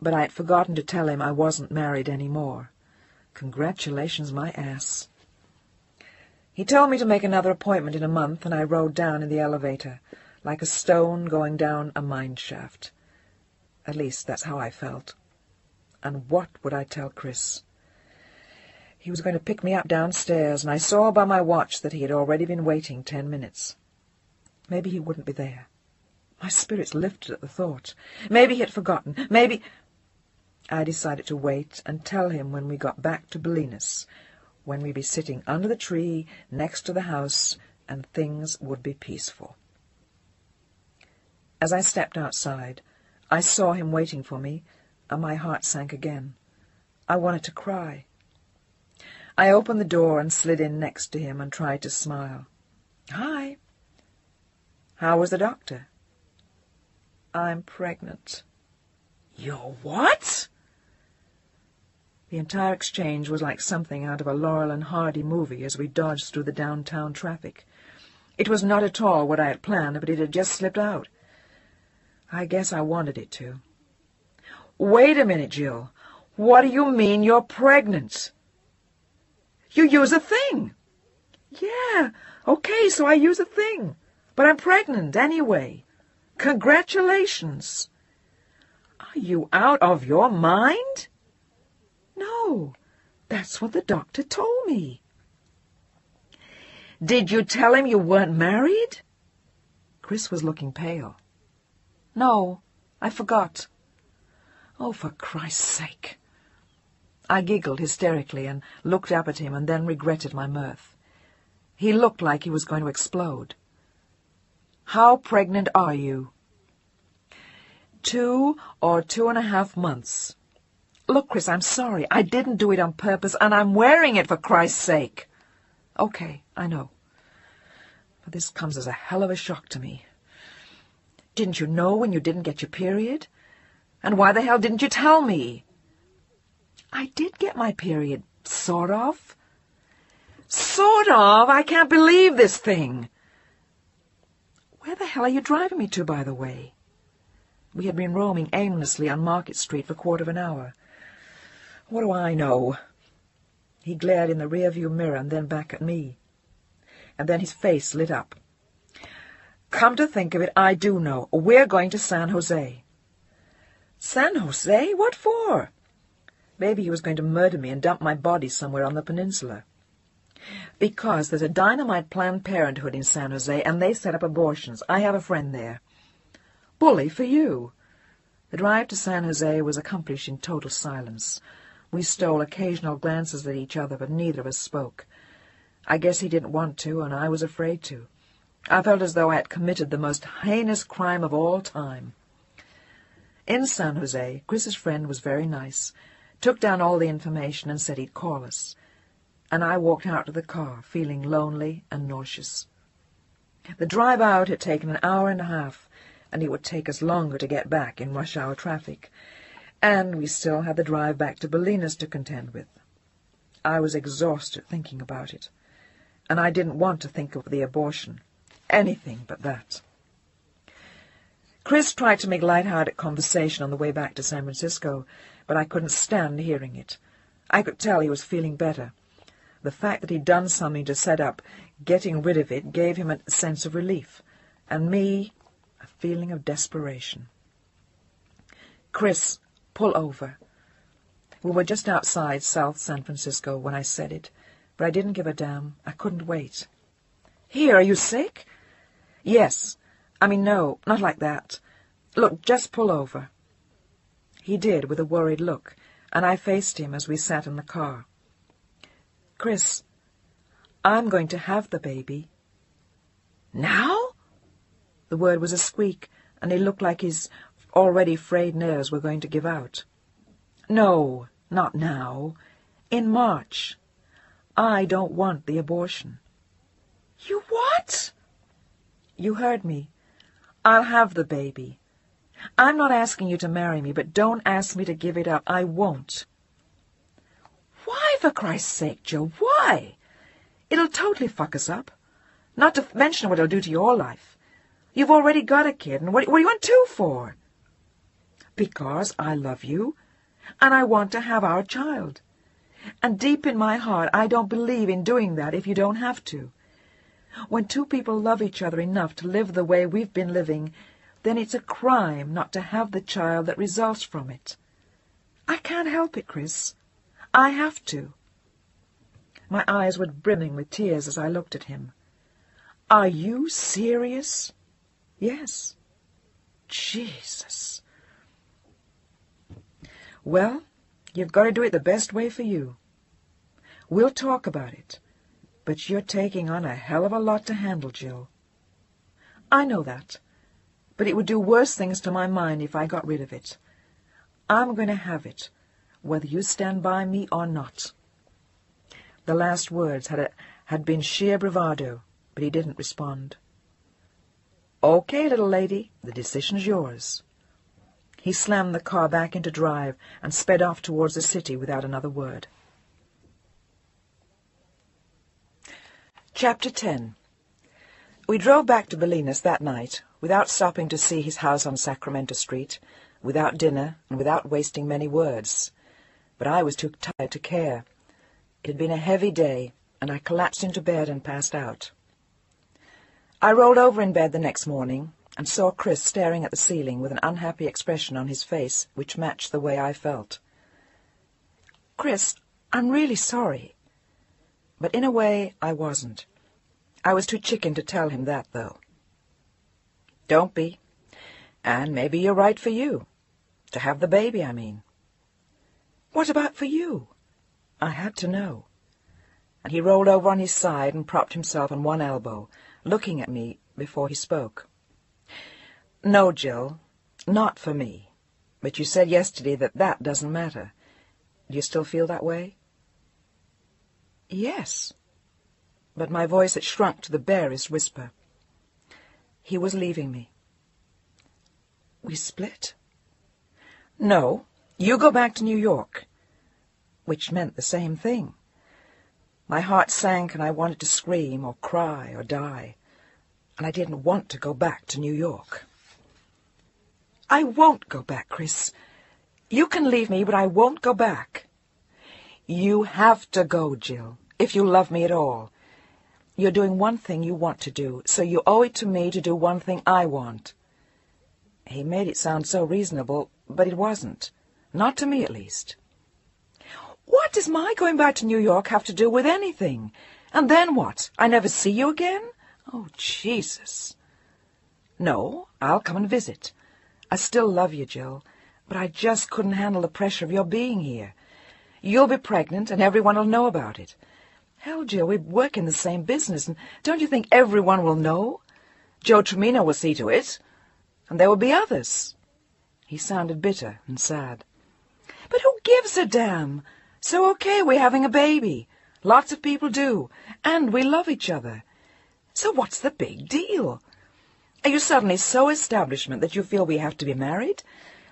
[SPEAKER 1] but I had forgotten to tell him I wasn't married any more. Congratulations, my ass. He told me to make another appointment in a month, and I rode down in the elevator, like a stone going down a mine shaft. At least, that's how I felt. And what would I tell Chris? He was going to pick me up downstairs, and I saw by my watch that he had already been waiting 10 minutes. Maybe he wouldn't be there. My spirits lifted at the thought. Maybe he had forgotten. Maybe... I decided to wait and tell him when we got back to Bolinas, when we'd be sitting under the tree next to the house, and things would be peaceful. As I stepped outside, I saw him waiting for me, and my heart sank again. I wanted to cry. I opened the door and slid in next to him and tried to smile. "Hi." "How was the doctor?" "I'm pregnant." "You're what?" The entire exchange was like something out of a Laurel and Hardy movie as we dodged through the downtown traffic. It was not at all what I had planned, but it had just slipped out. I guess I wanted it to. "Wait a minute, Jill. What do you mean you're pregnant?" "You use a thing." "Yeah, okay, so I use a thing. But I'm pregnant anyway. Congratulations." "Are you out of your mind?" "No, that's what the doctor told me." "Did you tell him you weren't married?" Chris was looking pale. "No, I forgot." "Oh, for Christ's sake." I giggled hysterically and looked up at him and then regretted my mirth. He looked like he was going to explode. "How pregnant are you?" 2 or 2.5 months. "Look, Chris, I'm sorry. I didn't do it on purpose, and I'm wearing it, for Christ's sake." "Okay, I know. But this comes as a hell of a shock to me. Didn't you know when you didn't get your period? And why the hell didn't you tell me?" "I did get my period, sort of." "Sort of? I can't believe this thing." "Where the hell are you driving me to, by the way?" We had been roaming aimlessly on Market Street for a quarter of an hour. What do I know? He glared in the rearview mirror and then back at me. And then his face lit up. Come to think of it, I do know. We're going to San Jose. San Jose? What for? Maybe he was going to murder me and dump my body somewhere on the peninsula. Because there's a dynamite Planned Parenthood in San Jose, and they set up abortions. I have a friend there. Bully for you. The drive to San Jose was accomplished in total silence. We stole occasional glances at each other, but neither of us spoke. I guess he didn't want to, and I was afraid to. I felt as though I had committed the most heinous crime of all time. In San Jose, Chris's friend was very nice, took down all the information and said he'd call us, and I walked out to the car, feeling lonely and nauseous. The drive out had taken an hour and a half, and it would take us longer to get back in rush-hour traffic, and we still had the drive back to Bolinas to contend with. I was exhausted thinking about it, and I didn't want to think of the abortion. Anything but that. Chris tried to make light-hearted conversation on the way back to San Francisco, but I couldn't stand hearing it. I could tell he was feeling better. The fact that he'd done something to set up getting rid of it gave him a sense of relief, and me a feeling of desperation. Chris, pull over. We were just outside South San Francisco when I said it, but I didn't give a damn. I couldn't wait. Here, are you sick? Yes. I mean, no, not like that. Look, just pull over. He did, with a worried look, and I faced him as we sat in the car. Chris, I'm going to have the baby. Now? The word was a squeak, and he looked like his already frayed nerves were going to give out. No, not now. In March. I don't want the abortion. You what? You heard me. I'll have the baby. I'm not asking you to marry me, but don't ask me to give it up. I won't. Why, for Christ's sake, Joe, why? It'll totally fuck us up. Not to mention what it'll do to your life. You've already got a kid, and what do you want two for? Because I love you, and I want to have our child. And deep in my heart, I don't believe in doing that if you don't have to. When two people love each other enough to live the way we've been living, then it's a crime not to have the child that results from it. I can't help it, Chris. I have to. My eyes were brimming with tears as I looked at him. Are you serious? Yes. Jesus. Well, you've got to do it the best way for you. We'll talk about it, but you're taking on a hell of a lot to handle, Jill. I know that, but it would do worse things to my mind if I got rid of it. I'm going to have it, whether you stand by me or not. The last words had been sheer bravado, but he didn't respond. Okay, little lady, the decision's yours. He slammed the car back into drive and sped off towards the city without another word. Chapter 10. We drove back to Bolinas that night, without stopping to see his house on Sacramento Street, without dinner, and without wasting many words. But I was too tired to care. It had been a heavy day, and I collapsed into bed and passed out. I rolled over in bed the next morning and saw Chris staring at the ceiling with an unhappy expression on his face which matched the way I felt. Chris, I'm really sorry. But in a way, I wasn't. I was too chicken to tell him that, though. Don't be. And maybe you're right for you. To have the baby, I mean. What about for you? I had to know. And he rolled over on his side and propped himself on one elbow, looking at me before he spoke. No, Jill, not for me. But you said yesterday that doesn't matter. Do you still feel that way? Yes. But my voice had shrunk to the barest whisper. He was leaving me. We split? No, you go back to New York. Which meant the same thing. My heart sank and I wanted to scream or cry or die. And I didn't want to go back to New York. I won't go back, Chris. You can leave me, but I won't go back. You have to go, Jill, if you love me at all. You're doing one thing you want to do, so you owe it to me to do one thing I want. He made it sound so reasonable, but it wasn't. Not to me, at least. What does my going back to New York have to do with anything? And then what? I never see you again? Oh, Jesus. No, I'll come and visit. I still love you, Jill, but I just couldn't handle the pressure of your being here. You'll be pregnant, and everyone will know about it. Hell, Jill, we work in the same business, and don't you think everyone will know? Joe Tremino will see to it, and there will be others. He sounded bitter and sad. But who gives a damn? So okay, we're having a baby. Lots of people do, and we love each other. So what's the big deal? Are you suddenly so establishment that you feel we have to be married?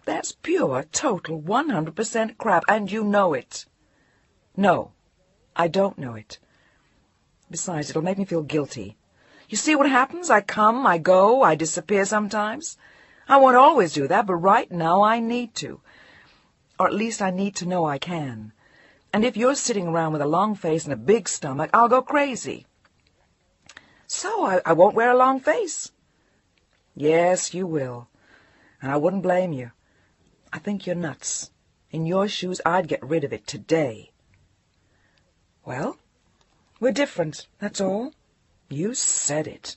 [SPEAKER 1] That's pure, total, 100% crap, and you know it. No, I don't know it. Besides, it'll make me feel guilty. You see what happens? I come, I go, I disappear sometimes. I won't always do that, but right now I need to. Or at least I need to know I can. And if you're sitting around with a long face and a big stomach, I'll go crazy. So I won't wear a long face. Yes, you will. And I wouldn't blame you. I think you're nuts. In your shoes, I'd get rid of it today. Well, we're different, that's all. You said it.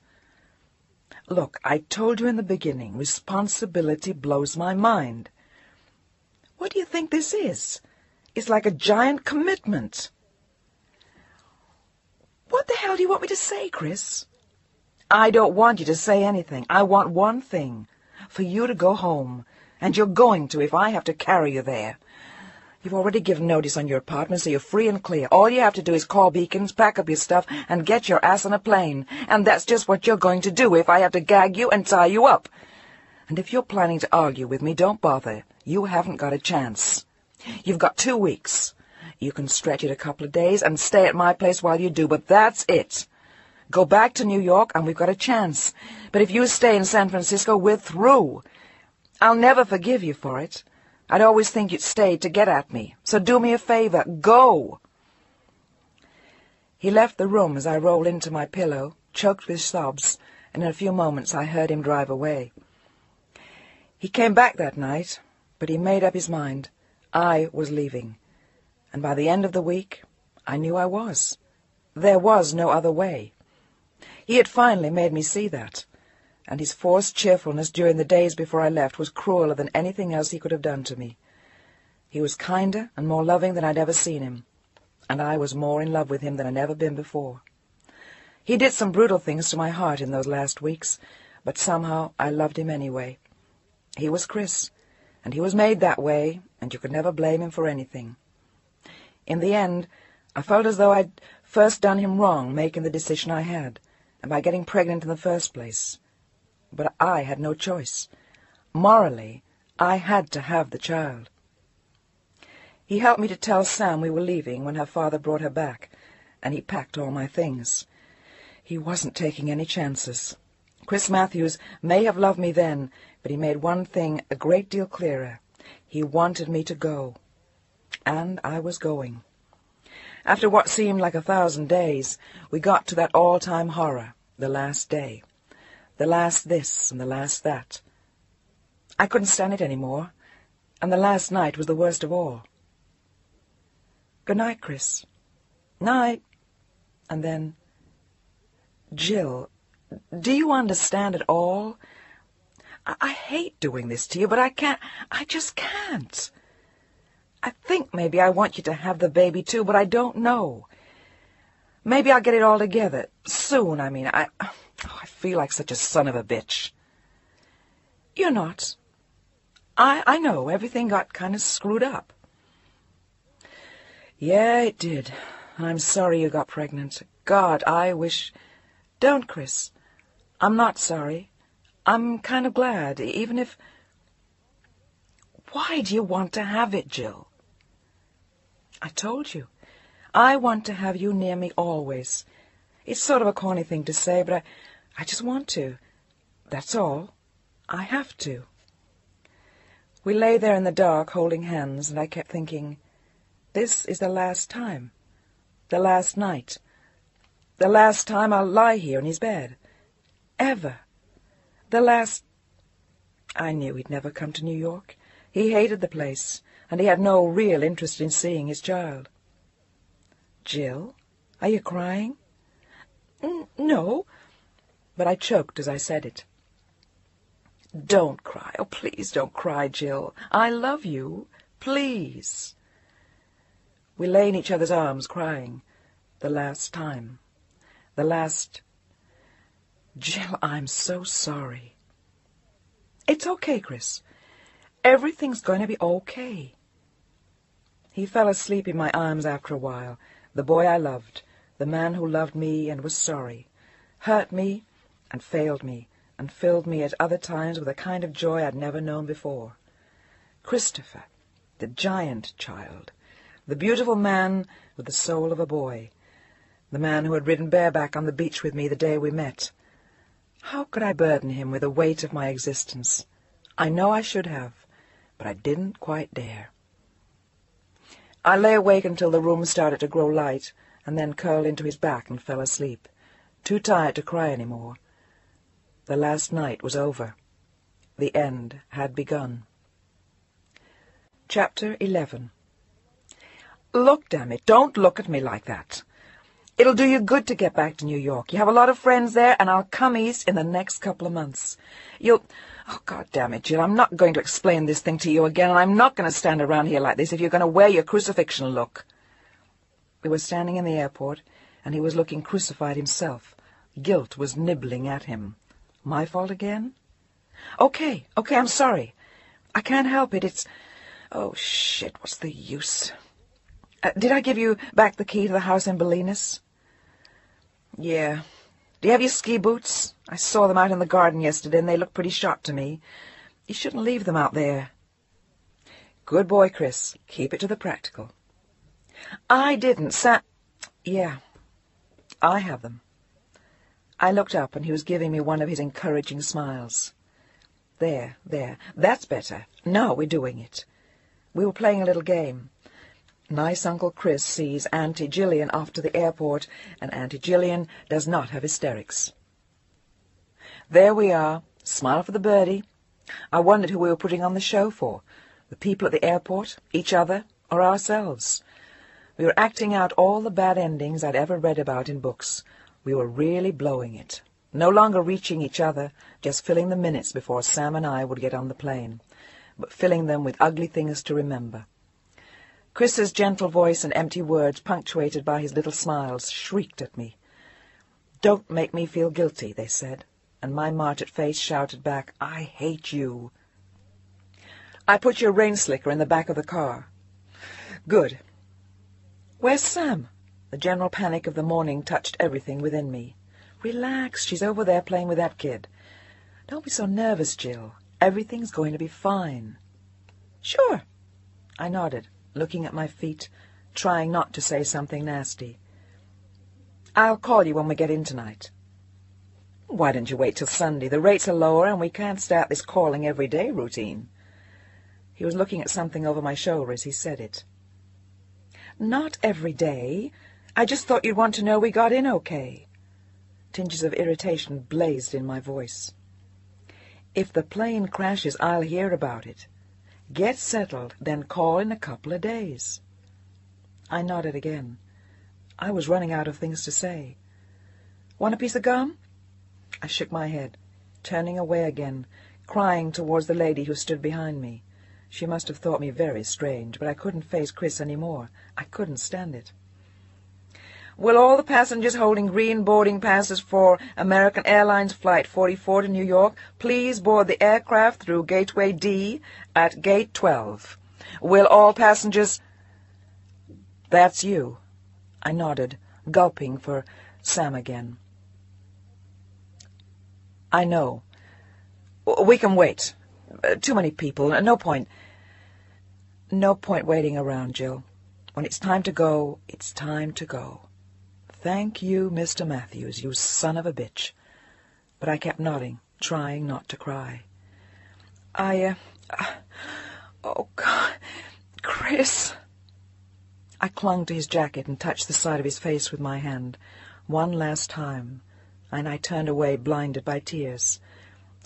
[SPEAKER 1] Look, I told you in the beginning, responsibility blows my mind. What do you think this is? It's like a giant commitment. What the hell do you want me to say, Chris? I don't want you to say anything. I want one thing, for you to go home. And you're going to if I have to carry you there. You've already given notice on your apartment, so you're free and clear. All you have to do is call Beacons, pack up your stuff, and get your ass on a plane. And that's just what you're going to do if I have to gag you and tie you up. And if you're planning to argue with me, don't bother. You haven't got a chance. You've got 2 weeks. You can stretch it a couple of days and stay at my place while you do, but that's it. Go back to New York and we've got a chance. But if you stay in San Francisco, we're through. I'll never forgive you for it. I'd always think you'd stay to get at me. So do me a favor. Go! He left the room as I rolled into my pillow, choked with sobs, and in a few moments I heard him drive away. He came back that night, but he made up his mind. I was leaving. And by the end of the week, I knew I was. There was no other way. He had finally made me see that. And his forced cheerfulness during the days before I left was crueler than anything else he could have done to me. He was kinder and more loving than I'd ever seen him, and I was more in love with him than I'd ever been before. He did some brutal things to my heart in those last weeks, but somehow I loved him anyway. He was Chris, and he was made that way, and you could never blame him for anything. In the end, I felt as though I'd first done him wrong making the decision I had, and by getting pregnant in the first place. But I had no choice. Morally, I had to have the child. He helped me to tell Sam we were leaving when her father brought her back, and he packed all my things. He wasn't taking any chances. Chris Matthews may have loved me then, but he made one thing a great deal clearer. He wanted me to go. And I was going. After what seemed like 1,000 days, we got to that all-time horror, the last day. The last this and the last that. I couldn't stand it any more, and the last night was the worst of all. Good night, Chris. Night. And then, Jill, do you understand at all? I hate doing this to you, but I can't. I just can't. I think maybe I want you to have the baby too, but I don't know. Maybe I'll get it all together. Soon, I mean. I feel like such a son of a bitch. You're not. I know. Everything got kind of screwed up. Yeah, it did. I'm sorry you got pregnant. God, I wish... Don't, Chris. I'm not sorry. I'm kind of glad, even if... Why do you want to have it, Jill? I told you. I want to have you near me always. It's sort of a corny thing to say, but I just want to. That's all. I have to. We lay there in the dark, holding hands, and I kept thinking, This is the last time. The last night. The last time I'll lie here in his bed. Ever. The last... I knew he'd never come to New York. He hated the place, and he had no real interest in seeing his child. Jill, are you crying? No, but I choked as I said it. Don't cry. Oh, please don't cry, Jill. I love you. Please. We lay in each other's arms, crying. The last time. The last... Jill, I'm so sorry. It's okay, Chris. Everything's going to be okay. He fell asleep in my arms after a while, the boy I loved, the man who loved me and was sorry, hurt me and failed me, and filled me at other times with a kind of joy I'd never known before. Christopher, the giant child, the beautiful man with the soul of a boy, the man who had ridden bareback on the beach with me the day we met. How could I burden him with the weight of my existence? I know I should have, but I didn't quite dare. I lay awake until the room started to grow light, and then curled into his back and fell asleep, too tired to cry any more. The last night was over. The end had begun. Chapter 11. Look, damn it, don't look at me like that. It'll do you good to get back to New York. You have a lot of friends there, and I'll come east in the next couple of months. Oh, God damn it, Jill, I'm not going to explain this thing to you again, and I'm not going to stand around here like this if you're going to wear your crucifixion look. We were standing in the airport, and he was looking crucified himself. Guilt was nibbling at him. My fault again? Okay, I'm sorry. I can't help it, it's... Oh, shit, what's the use? Did I give you back the key to the house in Bolinas? Yeah. Do you have your ski boots? I saw them out in the garden yesterday, and they look pretty sharp to me. You shouldn't leave them out there. Good boy, Chris. Keep it to the practical. I didn't, Yeah, I have them. I looked up, and he was giving me one of his encouraging smiles. There, that's better. Now we're doing it. We were playing a little game. Nice Uncle Chris sees Auntie Jillian off to the airport, and Auntie Jillian does not have hysterics. There we are. Smile for the birdie. I wondered who we were putting on the show for. The people at the airport, each other, or ourselves. We were acting out all the bad endings I'd ever read about in books. We were really blowing it. No longer reaching each other, just filling the minutes before Sam and I would get on the plane, but filling them with ugly things to remember. Chris's gentle voice and empty words, punctuated by his little smiles, shrieked at me. Don't make me feel guilty, they said, and my martyred face shouted back, I hate you. I put your rain slicker in the back of the car. Good. Where's Sam? The general panic of the morning touched everything within me. Relax, she's over there playing with that kid. Don't be so nervous, Jill. Everything's going to be fine. Sure. I nodded, looking at my feet, trying not to say something nasty. I'll call you when we get in tonight. Why don't you wait till Sunday? The rates are lower, and we can't start this calling every day routine. He was looking at something over my shoulder as he said it. Not every day. I just thought you'd want to know we got in okay. Tinges of irritation blazed in my voice. If the plane crashes, I'll hear about it. Get settled, then call in a couple of days. I nodded again. I was running out of things to say. Want a piece of gum? I shook my head, turning away again, crying towards the lady who stood behind me. She must have thought me very strange, but I couldn't face Chris any more. I couldn't stand it. Will all the passengers holding green boarding passes for American Airlines Flight 44 to New York please board the aircraft through Gateway D at Gate 12? Will all passengers... That's you. I nodded, gulping for Sam again. I know. We can wait. Too many people. No point. No point waiting around, Jill. When it's time to go, it's time to go. Thank you, Mr. Matthews, you son of a bitch. But I kept nodding, trying not to cry. Oh, God, Chris. I clung to his jacket and touched the side of his face with my hand, one last time, and I turned away, blinded by tears.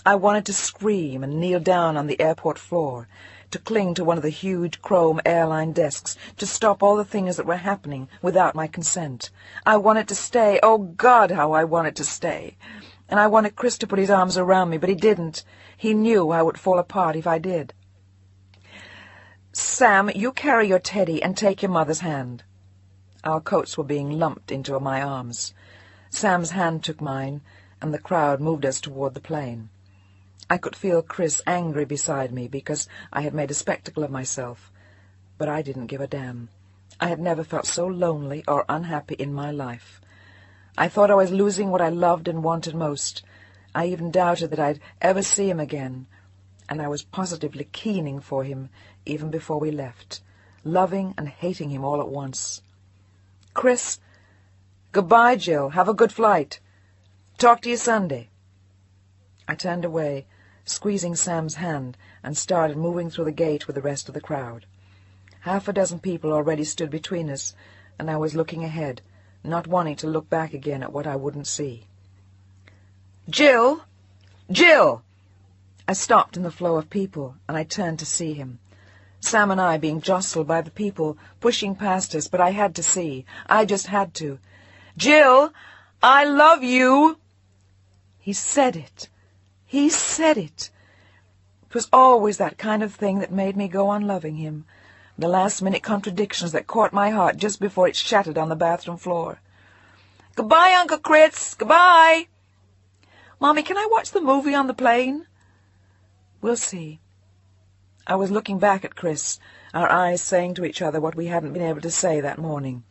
[SPEAKER 1] I wanted to scream and kneel down on the airport floor, to cling to one of the huge chrome airline desks, to stop all the things that were happening without my consent. I wanted to stay. Oh, God, how I wanted to stay. And I wanted Chris to put his arms around me, but he didn't. He knew I would fall apart if I did. "Sam, you carry your teddy and take your mother's hand." Our coats were being lumped into my arms. Sam's hand took mine, and the crowd moved us toward the plane. I could feel Chris angry beside me because I had made a spectacle of myself, but I didn't give a damn. I had never felt so lonely or unhappy in my life. I thought I was losing what I loved and wanted most. I even doubted that I'd ever see him again, and I was positively keening for him even before we left, loving and hating him all at once. "Chris, goodbye, Jill. Have a good flight. Talk to you Sunday." I turned away, squeezing Sam's hand, and started moving through the gate with the rest of the crowd. Half a dozen people already stood between us, and I was looking ahead, not wanting to look back again at what I wouldn't see. "Jill! Jill!" I stopped in the flow of people, and I turned to see him. Sam and I being jostled by the people, pushing past us, but I had to see. I just had to. "Jill, I love you!" He said it. He said it. It was always that kind of thing that made me go on loving him, the last-minute contradictions that caught my heart just before it shattered on the bathroom floor. "Goodbye, Uncle Chris. Goodbye." "Mommy, can I watch the movie on the plane?" "We'll see." I was looking back at Chris, our eyes saying to each other what we hadn't been able to say that morning.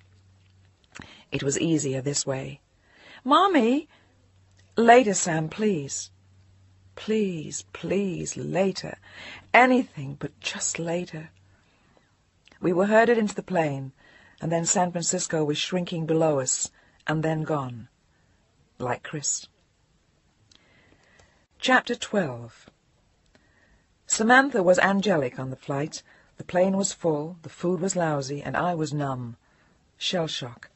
[SPEAKER 1] It was easier this way. "Mommy!" "Later, Sam, please." Please, please, later. Anything but just later. We were herded into the plane, and then San Francisco was shrinking below us, and then gone. Like Chris. Chapter 12. Samantha was angelic on the flight. The plane was full, the food was lousy, and I was numb. Shell shock.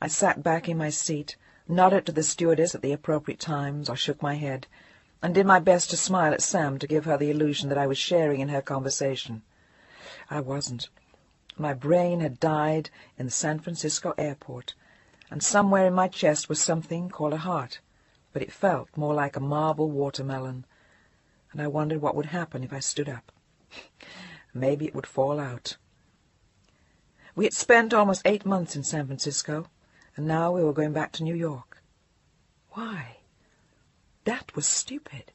[SPEAKER 1] I sat back in my seat, nodded to the stewardess at the appropriate times, or shook my head, and did my best to smile at Sam to give her the illusion that I was sharing in her conversation. I wasn't. My brain had died in the San Francisco airport, and somewhere in my chest was something called a heart, but it felt more like a marble watermelon, and I wondered what would happen if I stood up. Maybe it would fall out. We had spent almost 8 months in San Francisco, and now we were going back to New York. Why? That was stupid.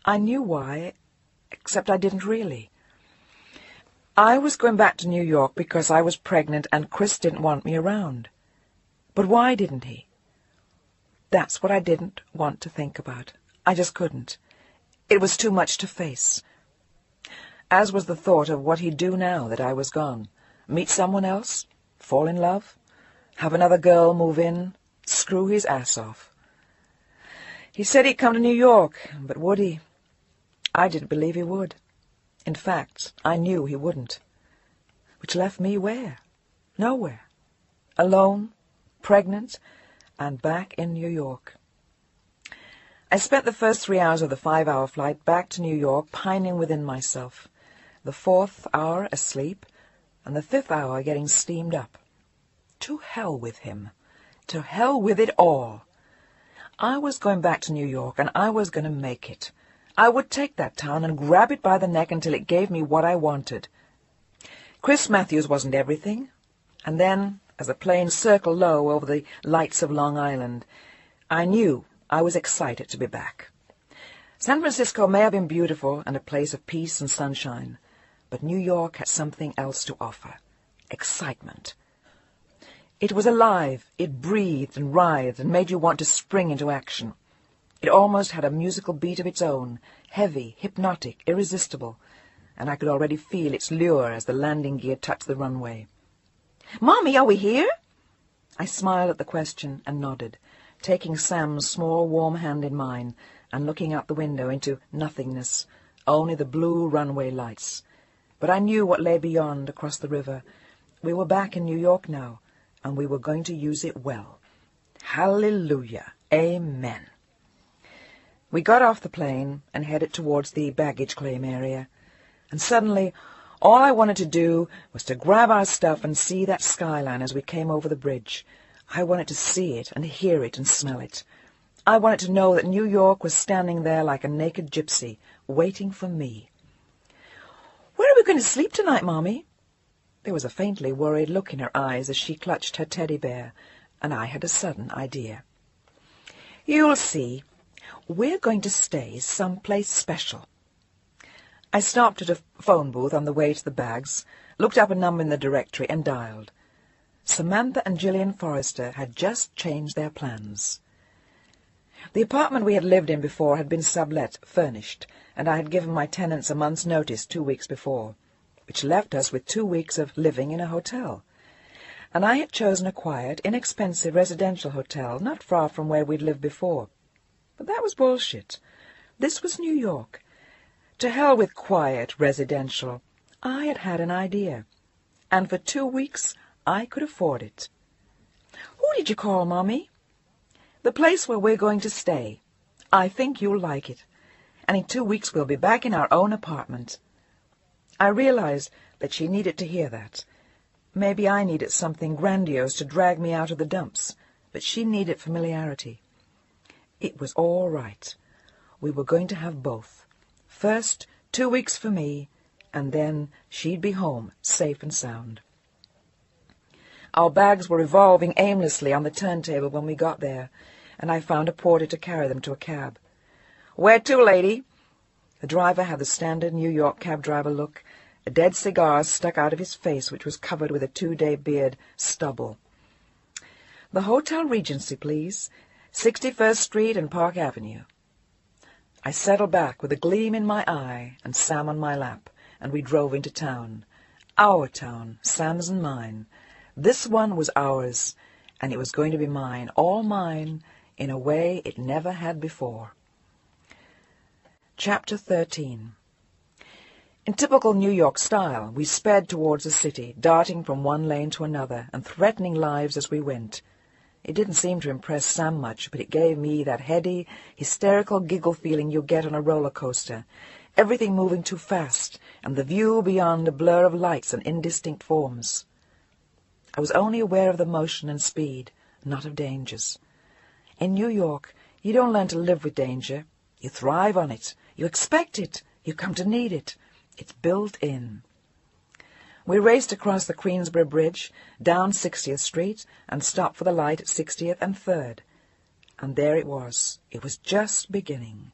[SPEAKER 1] I knew why, except I didn't really. I was going back to New York because I was pregnant and Chris didn't want me around. But why didn't he? That's what I didn't want to think about. I just couldn't. It was too much to face. As was the thought of what he'd do now that I was gone. Meet someone else? Fall in love? Have another girl move in? Screw his ass off. He said he'd come to New York, but would he? I didn't believe he would. In fact, I knew he wouldn't. Which left me where? Nowhere. Alone, pregnant, and back in New York. I spent the first 3 hours of the 5-hour flight back to New York pining within myself, the 4th hour asleep, and the 5th hour getting steamed up. To hell with him. To hell with it all. I was going back to New York, and I was going to make it. I would take that town and grab it by the neck until it gave me what I wanted. Chris Matthews wasn't everything. And then, as the plane circled low over the lights of Long Island, I knew I was excited to be back. San Francisco may have been beautiful and a place of peace and sunshine, but New York had something else to offer. Excitement. It was alive, it breathed and writhed and made you want to spring into action. It almost had a musical beat of its own, heavy, hypnotic, irresistible, and I could already feel its lure as the landing gear touched the runway. "Mommy, are we here?" I smiled at the question and nodded, taking Sam's small, warm hand in mine and looking out the window into nothingness, only the blue runway lights. But I knew what lay beyond, across the river, We were back in New York now, and we were going to use it well. Hallelujah. Amen. We got off the plane and headed towards the baggage claim area, and suddenly all I wanted to do was to grab our stuff and see that skyline as we came over the bridge. I wanted to see it and hear it and smell it. I wanted to know that New York was standing there like a naked gypsy, waiting for me. "Where are we going to sleep tonight, Mommy?" There was a faintly worried look in her eyes as she clutched her teddy bear, and I had a sudden idea. "You'll see. We're going to stay someplace special." I stopped at a phone booth on the way to the bags, looked up a number in the directory, and dialed. Samantha and Gillian Forrester had just changed their plans. The apartment we had lived in before had been sublet, furnished, and I had given my tenants a month's notice 2 weeks before, which left us with 2 weeks of living in a hotel. And I had chosen a quiet, inexpensive residential hotel not far from where we'd lived before. But that was bullshit. This was New York. To hell with quiet, residential. I had had an idea, and for 2 weeks I could afford it. "Who did you call, Mommy?" "The place where we're going to stay. I think you'll like it, and in 2 weeks we'll be back in our own apartment." I realized that she needed to hear that. Maybe I needed something grandiose to drag me out of the dumps, but she needed familiarity. It was all right. We were going to have both. First, 2 weeks for me, and then she'd be home, safe and sound. Our bags were revolving aimlessly on the turntable when we got there, and I found a porter to carry them to a cab. "Where to, lady?" The driver had the standard New York cab driver look, a dead cigar stuck out of his face, which was covered with a 2-day beard stubble. "The Hotel Regency, please. 61st Street and Park Avenue." I settled back with a gleam in my eye and Sam on my lap, and we drove into town. Our town, Sam's and mine. This one was ours, and it was going to be mine, all mine, in a way it never had before. Chapter 13. In typical New York style, we sped towards the city, darting from one lane to another, and threatening lives as we went. It didn't seem to impress Sam much, but it gave me that heady, hysterical giggle feeling you get on a roller coaster, everything moving too fast, and the view beyond a blur of lights and indistinct forms. I was only aware of the motion and speed, not of dangers. In New York, you don't learn to live with danger. You thrive on it. You expect it. You come to need it. It's built in. We raced across the Queensboro Bridge, down 60th Street, and stopped for the light at 60th and 3rd. And there it was. It was just beginning.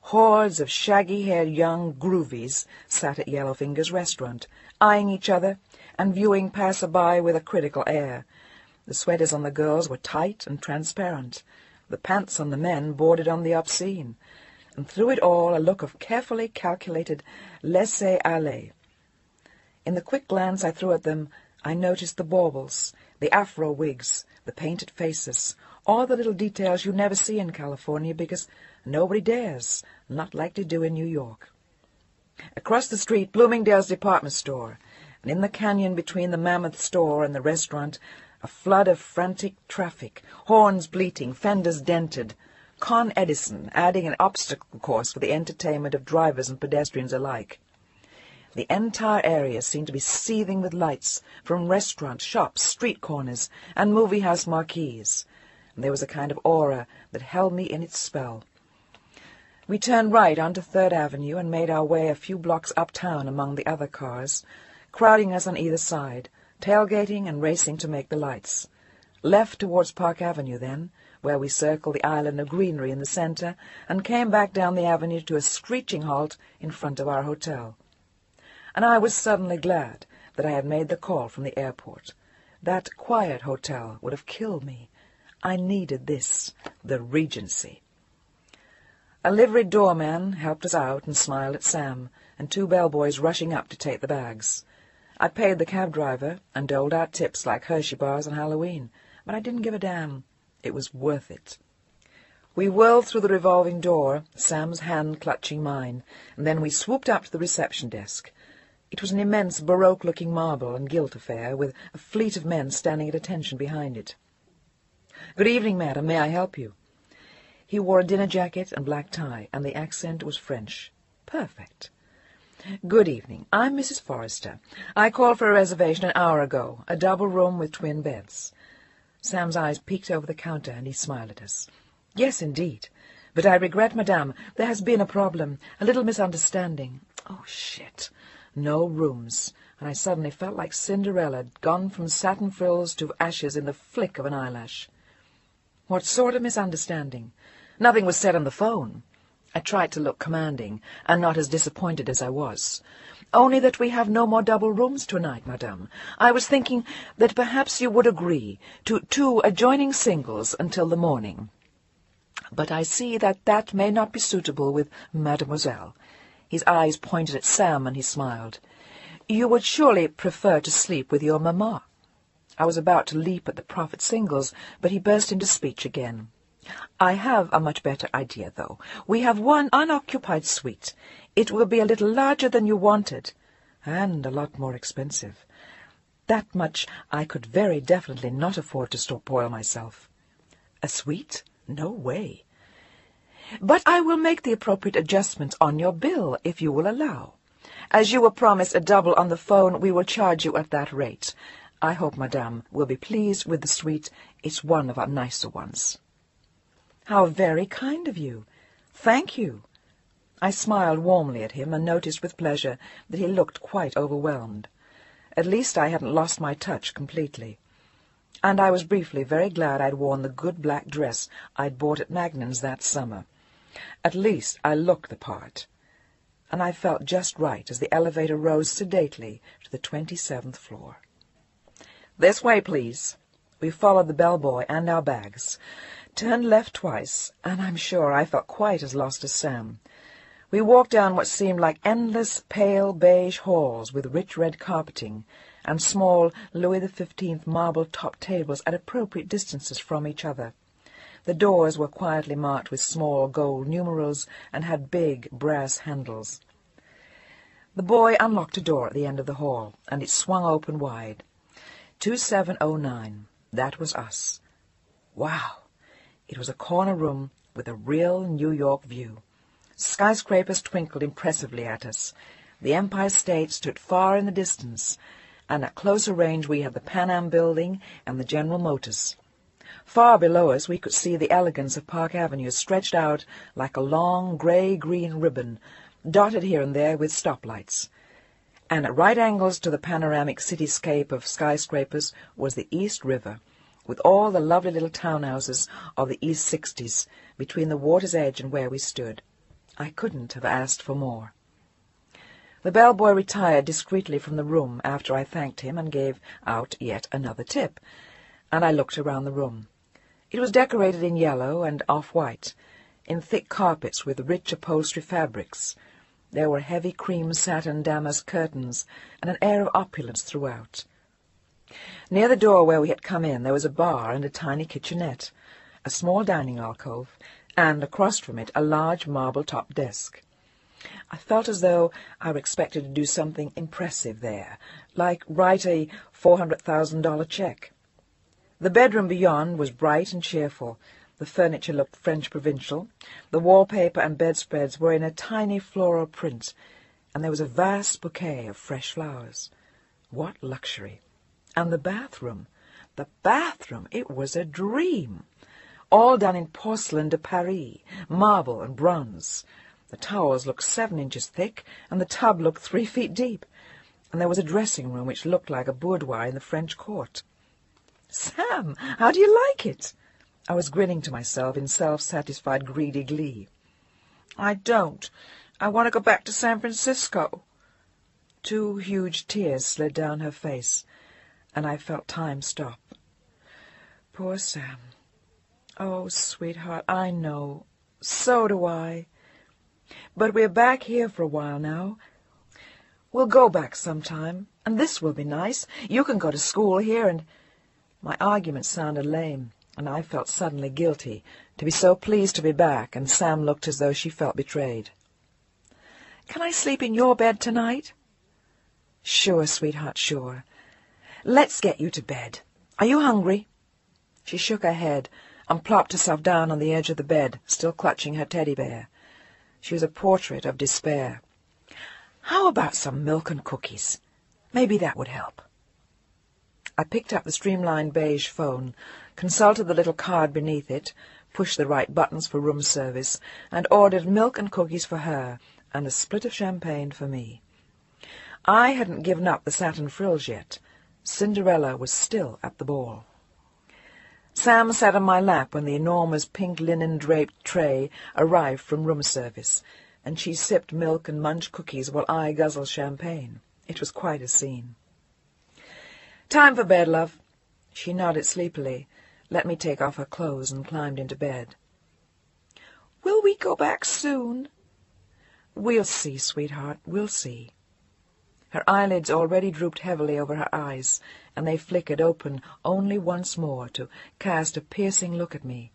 [SPEAKER 1] Hordes of shaggy-haired young groovies sat at Yellowfinger's restaurant, eyeing each other and viewing passer-by with a critical air. The sweaters on the girls were tight and transparent. The pants on the men bordered on the obscene, and through it all a look of carefully calculated laissez-aller. In the quick glance I threw at them, I noticed the baubles, the afro wigs, the painted faces, all the little details you never see in California because nobody dares, not like they do in New York. Across the street, Bloomingdale's department store, and in the canyon between the mammoth store and the restaurant, a flood of frantic traffic, horns bleating, fenders dented, Con Edison adding an obstacle course for the entertainment of drivers and pedestrians alike. The entire area seemed to be seething with lights from restaurants, shops, street corners, and movie house marquees, and there was a kind of aura that held me in its spell. We turned right onto 3rd Avenue and made our way a few blocks uptown among the other cars, crowding us on either side, tailgating and racing to make the lights. Left towards Park Avenue then, where we circled the island of greenery in the center and came back down the avenue to a screeching halt in front of our hotel. And I was suddenly glad that I had made the call from the airport. That quiet hotel would have killed me. I needed this, the Regency. A liveried doorman helped us out and smiled at Sam, and 2 bellboys rushing up to take the bags. I paid the cab driver and doled out tips like Hershey bars on Halloween, but I didn't give a damn. It was worth it. We whirled through the revolving door, Sam's hand clutching mine, and then we swooped up to the reception desk. It was an immense Baroque-looking marble and gilt affair, with a fleet of men standing at attention behind it. "Good evening, madam. May I help you?" He wore a dinner jacket and black tie, and the accent was French. Perfect. "Good evening. I'm Mrs. Forrester. I called for a reservation an hour ago, a double room with twin beds." Sam's eyes peeked over the counter, and he smiled at us. "Yes, indeed. But I regret, madame, there has been a problem, a little misunderstanding." Oh, shit. No rooms, and I suddenly felt like Cinderella, gone from satin frills to ashes in the flick of an eyelash. "What sort of misunderstanding?" "Nothing was said on the phone." I tried to look commanding, and not as disappointed as I was. "Only that we have no more double rooms tonight, madame. I was thinking that perhaps you would agree to 2 adjoining singles until the morning. But I see that that may not be suitable with mademoiselle." His eyes pointed at Sam, and he smiled. "You would surely prefer to sleep with your mamma." I was about to leap at the proffered singles, but he burst into speech again. "I have a much better idea, though. We have one unoccupied suite. It will be a little larger than you wanted, and a lot more expensive. That much I could very definitely not afford to spoil myself." "A suite? No way." "But I will make the appropriate adjustments on your bill, if you will allow. As you were promised a double on the phone, we will charge you at that rate. I hope madame will be pleased with the suite. It's one of our nicer ones." "How very kind of you. Thank you." I smiled warmly at him, and noticed with pleasure that he looked quite overwhelmed. At least I hadn't lost my touch completely. And I was briefly very glad I'd worn the good black dress I'd bought at Magnan's that summer. At least I looked the part. And I felt just right as the elevator rose sedately to the 27th floor. "This way, please." We followed the bellboy and our bags, turned left twice, and I'm sure I felt quite as lost as Sam. We walked down what seemed like endless pale beige halls with rich red carpeting, and small Louis XV marble-topped tables at appropriate distances from each other. The doors were quietly marked with small gold numerals and had big brass handles. The boy unlocked a door at the end of the hall, and it swung open wide. 2709. That was us. Wow! It was a corner room with a real New York view. Skyscrapers twinkled impressively at us. The Empire State stood far in the distance, and at closer range we had the Pan Am Building and the General Motors. Far below us we could see the elegance of Park Avenue stretched out like a long grey-green ribbon, dotted here and there with stoplights. And at right angles to the panoramic cityscape of skyscrapers was the East River, with all the lovely little townhouses of the East 60s between the water's edge and where we stood. I couldn't have asked for more. The bellboy retired discreetly from the room after I thanked him and gave out yet another tip, and I looked around the room. It was decorated in yellow and off-white, in thick carpets with rich upholstery fabrics. There were heavy cream satin damask curtains, and an air of opulence throughout. Near the door where we had come in there was a bar and a tiny kitchenette, a small dining alcove, and across from it a large marble-topped desk. I felt as though I were expected to do something impressive there, like write a $400,000 check. The bedroom beyond was bright and cheerful. The furniture looked French provincial. The wallpaper and bedspreads were in a tiny floral print, and there was a vast bouquet of fresh flowers. What luxury! And the bathroom! The bathroom! It was a dream! All done in porcelain de Paris, marble and bronze. The towels looked 7 inches thick, and the tub looked 3 feet deep, and there was a dressing-room which looked like a boudoir in the French court. "Sam, how do you like it?" I was grinning to myself in self-satisfied greedy glee. "I don't. I want to go back to San Francisco." 2 huge tears slid down her face, and I felt time stop. Poor Sam. Oh, sweetheart, I know. So do I. But we're back here for a while now. We'll go back sometime, and this will be nice. You can go to school here, and... My argument sounded lame, and I felt suddenly guilty to be so pleased to be back, and Sam looked as though she felt betrayed. "Can I sleep in your bed tonight?" "Sure, sweetheart, sure. Let's get you to bed. Are you hungry?" She shook her head and plopped herself down on the edge of the bed, still clutching her teddy bear. She was a portrait of despair. "How about some milk and cookies? Maybe that would help." I picked up the streamlined beige phone, consulted the little card beneath it, pushed the right buttons for room service, and ordered milk and cookies for her and a split of champagne for me. I hadn't given up the satin frills yet. Cinderella was still at the ball. Sam sat on my lap when the enormous pink linen-draped tray arrived from room service, and she sipped milk and munched cookies while I guzzled champagne. It was quite a scene. "Time for bed, love." She nodded sleepily, let me take off her clothes, and climbed into bed. "Will we go back soon?" "We'll see, sweetheart, we'll see." Her eyelids already drooped heavily over her eyes, and they flickered open only once more to cast a piercing look at me.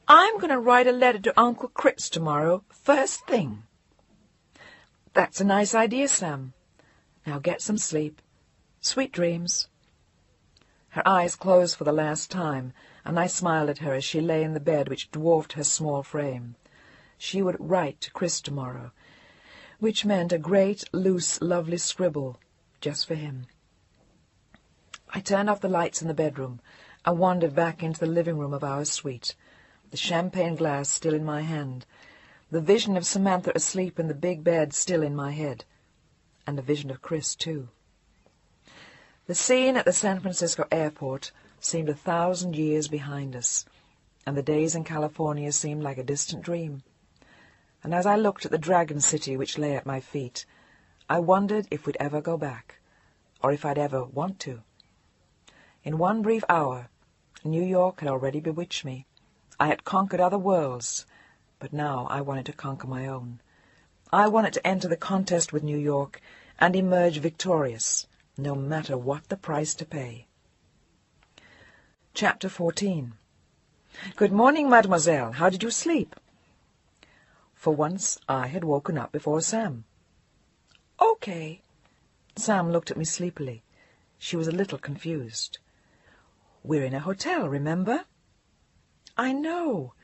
[SPEAKER 1] "I'm going to write a letter to Uncle Critz tomorrow, first thing." "That's a nice idea, Sam. Now get some sleep. Sweet dreams." Her eyes closed for the last time, and I smiled at her as she lay in the bed which dwarfed her small frame. She would write to Chris tomorrow, which meant a great, loose, lovely scribble, just for him. I turned off the lights in the bedroom and wandered back into the living room of our suite, the champagne glass still in my hand, the vision of Samantha asleep in the big bed still in my head, and a vision of Chris, too. The scene at the San Francisco airport seemed 1,000 years behind us, and the days in California seemed like a distant dream. And as I looked at the Dragon City which lay at my feet, I wondered if we'd ever go back, or if I'd ever want to. In one brief hour, New York had already bewitched me. I had conquered other worlds, but now I wanted to conquer my own. I wanted to enter the contest with New York and emerge victorious, no matter what the price to pay. Chapter 14. "Good morning, mademoiselle. How did you sleep?" For once I had woken up before Sam. "Okay." Sam looked at me sleepily. She was a little confused. "We're in a hotel, remember?" "I know.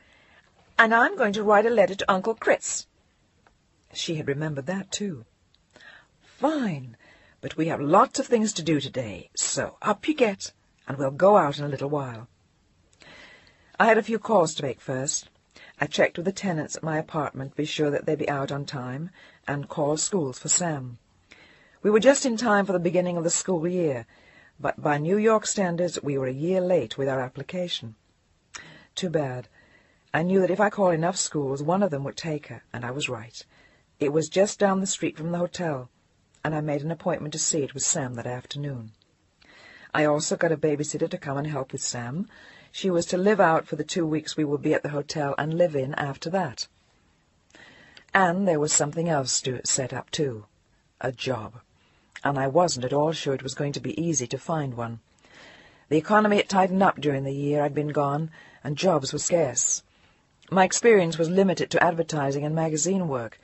[SPEAKER 1] And I'm going to write a letter to Uncle Critz." She had remembered that, too. "Fine. But we have lots of things to do today, so up you get, and we'll go out in a little while." I had a few calls to make first. I checked with the tenants at my apartment to be sure that they'd be out on time, and called schools for Sam. We were just in time for the beginning of the school year, but by New York standards we were a year late with our application. Too bad. I knew that if I called enough schools, one of them would take her, and I was right. It was just down the street from the hotel, and I made an appointment to see it with Sam that afternoon. I also got a babysitter to come and help with Sam. She was to live out for the 2 weeks we would be at the hotel and live in after that. And there was something else to set up, too. A job. And I wasn't at all sure it was going to be easy to find one. The economy had tightened up during the year I'd been gone, and jobs were scarce. My experience was limited to advertising and magazine work,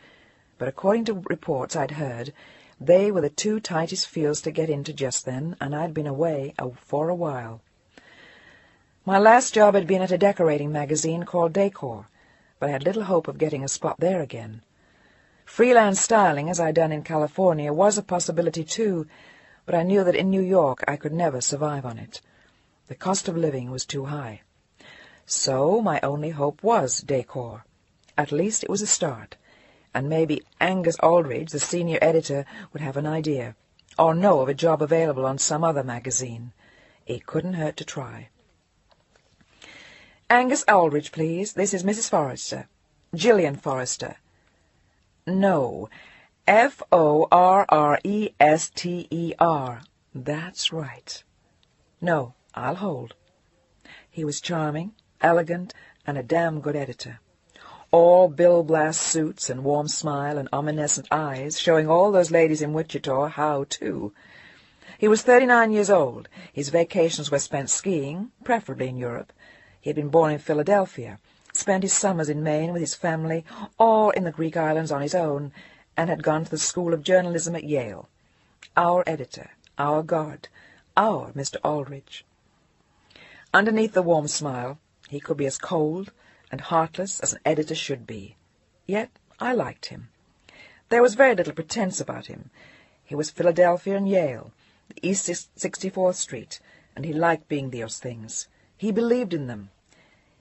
[SPEAKER 1] but according to reports I'd heard, they were the 2 tightest fields to get into just then, and I'd been away for a while. My last job had been at a decorating magazine called Decor, but I had little hope of getting a spot there again. Freelance styling, as I'd done in California, was a possibility too, but I knew that in New York I could never survive on it. The cost of living was too high. So my only hope was Decor. At least it was a start, and maybe Angus Aldridge, the senior editor, would have an idea, or know of a job available on some other magazine. It couldn't hurt to try. "Angus Aldridge, please. This is Mrs. Forrester. Gillian Forrester." "No, Forrester. That's right." "No, I'll hold." He was charming, elegant, and a damn good editor. All Bill Blast suits and warm smile and omniscient eyes, showing all those ladies in Wichita how to. He was 39 years old. His vacations were spent skiing, preferably in Europe. He had been born in Philadelphia, spent his summers in Maine with his family, all in the Greek islands on his own, and had gone to the School of Journalism at Yale. Our editor, our God, our Mr. Aldrich. Underneath the warm smile, he could be as cold and heartless as an editor should be. Yet I liked him. There was very little pretense about him. He was Philadelphia and Yale, the East 64th Street, and he liked being those things. He believed in them.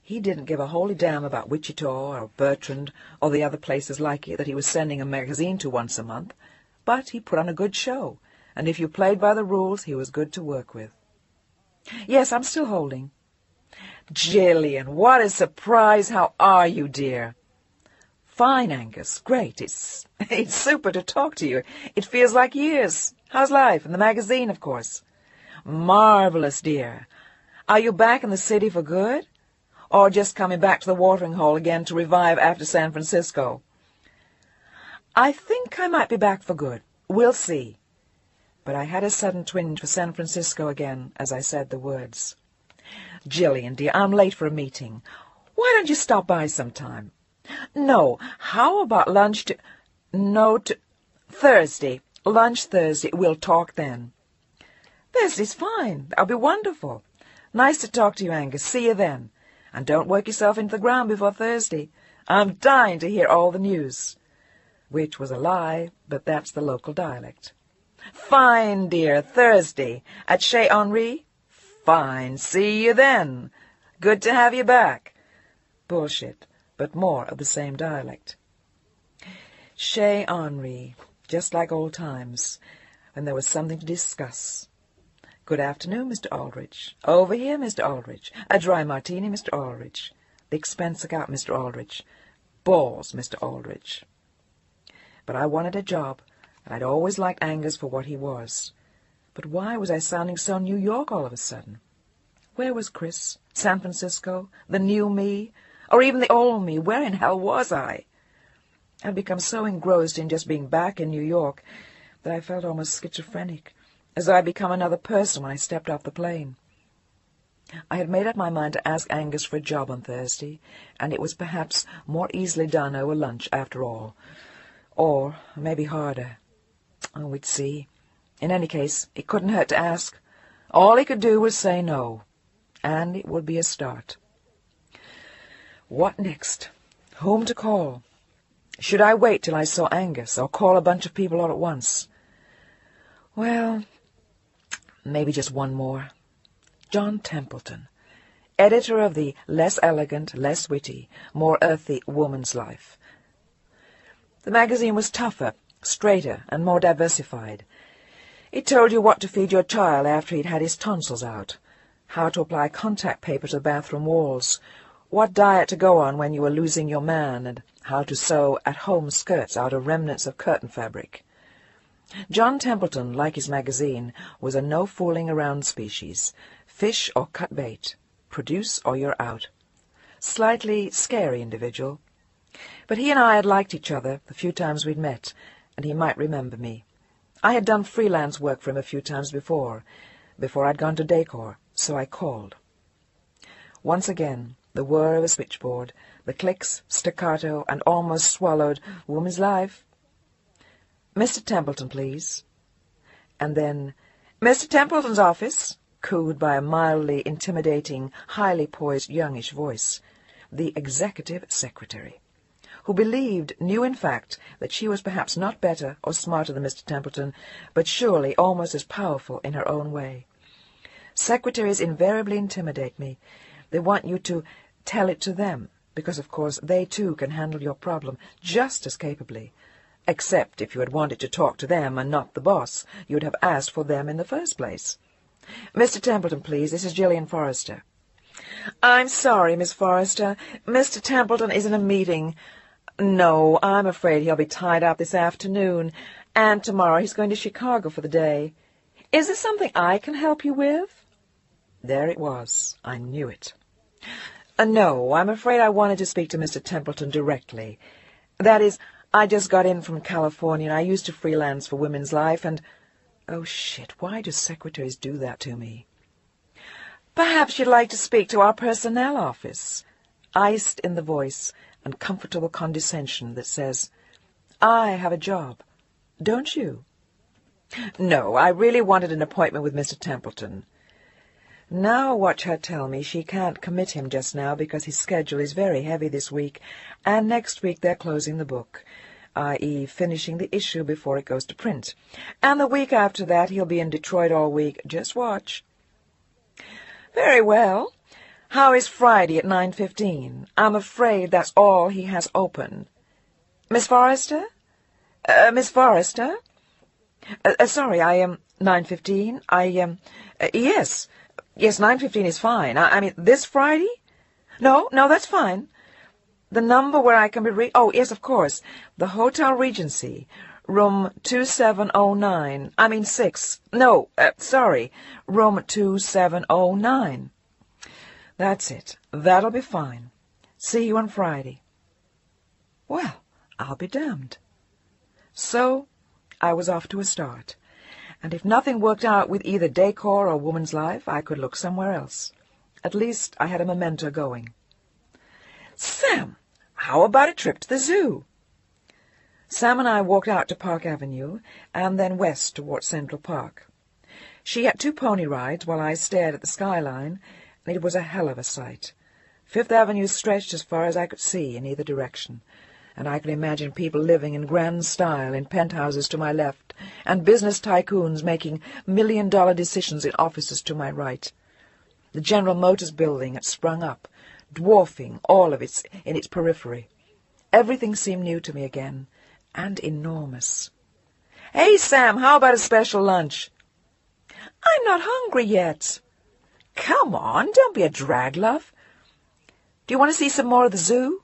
[SPEAKER 1] He didn't give a holy damn about Wichita or Bertrand or the other places like it that he was sending a magazine to once a month, but he put on a good show, and if you played by the rules, he was good to work with. Yes, I'm still holding. Jillian, what a surprise! How are you, dear? Fine, Angus. Great. It's super to talk to you. It feels like years. How's life? And the magazine, of course. Marvelous, dear. Are you back in the city for good? Or just coming back to the watering hole again to revive after San Francisco? I think I might be back for good. We'll see. But I had a sudden twinge for San Francisco again as I said the words. Jillian, dear, I'm late for a meeting. Why don't you stop by sometime? No, how about lunch Thursday. Lunch Thursday. We'll talk then. Thursday's fine. That'll be wonderful. Nice to talk to you, Angus. See you then. And don't work yourself into the ground before Thursday. I'm dying to hear all the news. Which was a lie, but that's the local dialect. Fine, dear. Thursday. At Chez Henri? Fine. See you then. Good to have you back. Bullshit, but more of the same dialect. Chez Henri, just like old times, when there was something to discuss. Good afternoon, Mr. Aldrich. Over here, Mr. Aldrich. A dry martini, Mr. Aldrich. The expense account, Mr. Aldrich. Balls, Mr. Aldrich. But I wanted a job, and I'd always liked Angus for what he was. But why was I sounding so New York all of a sudden? Where was Chris? San Francisco? The new me? Or even the old me? Where in hell was I? I'd become so engrossed in just being back in New York that I felt almost schizophrenic, as though I'd become another person when I stepped off the plane. I had made up my mind to ask Angus for a job on Thursday, and it was perhaps more easily done over lunch after all. Or maybe harder. Oh, we'd see. In any case, it couldn't hurt to ask. All he could do was say no, and it would be a start. What next? Whom to call? Should I wait till I saw Angus, or call a bunch of people all at once? Well, maybe just one more. John Templeton, editor of the less elegant, less witty, more earthy Woman's Life. The magazine was tougher, straighter, and more diversified. It told you what to feed your child after he'd had his tonsils out, how to apply contact paper to the bathroom walls, what diet to go on when you were losing your man, and how to sew at-home skirts out of remnants of curtain fabric. John Templeton, like his magazine, was a no-fooling-around species. Fish or cut bait. Produce or you're out. Slightly scary individual. But he and I had liked each other the few times we'd met, and he might remember me. I had done freelance work for him a few times before I'd gone to Decor, so I called. Once again, the whir of a switchboard, the clicks, staccato, and almost swallowed Woman's Life. Mr. Templeton, please. And then, Mr. Templeton's office, cooed by a mildly intimidating, highly poised youngish voice, the executive secretary, who knew in fact that she was perhaps not better or smarter than Mr. Templeton, but surely almost as powerful in her own way. Secretaries invariably intimidate me. They want you to tell it to them, because of course they too can handle your problem just as capably. Except if you had wanted to talk to them and not the boss, you would have asked for them in the first place. Mr. Templeton, please. This is Gillian Forrester. I'm sorry, Miss Forrester. Mr. Templeton is in a meeting. No, I'm afraid he'll be tied up this afternoon, and tomorrow he's going to Chicago for the day. Is there something I can help you with? There it was. I knew it. No, I'm afraid I wanted to speak to Mr. Templeton directly. That is, I just got in from California, and I used to freelance for Women's Life, and... Oh, shit, why do secretaries do that to me? Perhaps you'd like to speak to our personnel office. Iced in the voice, and comfortable condescension that says, I have a job. Don't you? No, I really wanted an appointment with Mr. Templeton. Now watch her tell me she can't commit him just now because his schedule is very heavy this week, and next week they're closing the book, i.e. finishing the issue before it goes to print. And the week after that he'll be in Detroit all week. Just watch. Very well. How is Friday at 9:15? I'm afraid that's all he has open. Miss Forrester? Miss Forrester? Sorry, 9:15? Yes. Yes, 9:15 is fine. I mean, this Friday? No, that's fine. The number where I can be reached? Oh, yes, of course. The Hotel Regency, room 2709. I mean 6. No, sorry, room 2709. That's it. That'll be fine. See you on Friday. Well, I'll be damned. So I was off to a start, and if nothing worked out with either decor or woman's life, I could look somewhere else. At least I had a memento going. Sam, how about a trip to the zoo? Sam and I walked out to Park Avenue, and then west toward Central Park. She had 2 pony rides while I stared at the skyline, and it was a hell of a sight. Fifth Avenue stretched as far as I could see in either direction, and I could imagine people living in grand style in penthouses to my left, and business tycoons making million-dollar decisions in offices to my right. The General Motors building had sprung up, dwarfing all of it in its periphery. Everything seemed new to me again, and enormous. Hey, Sam, how about a special lunch? I'm not hungry yet. Come on, don't be a drag, love. Do you want to see some more of the zoo?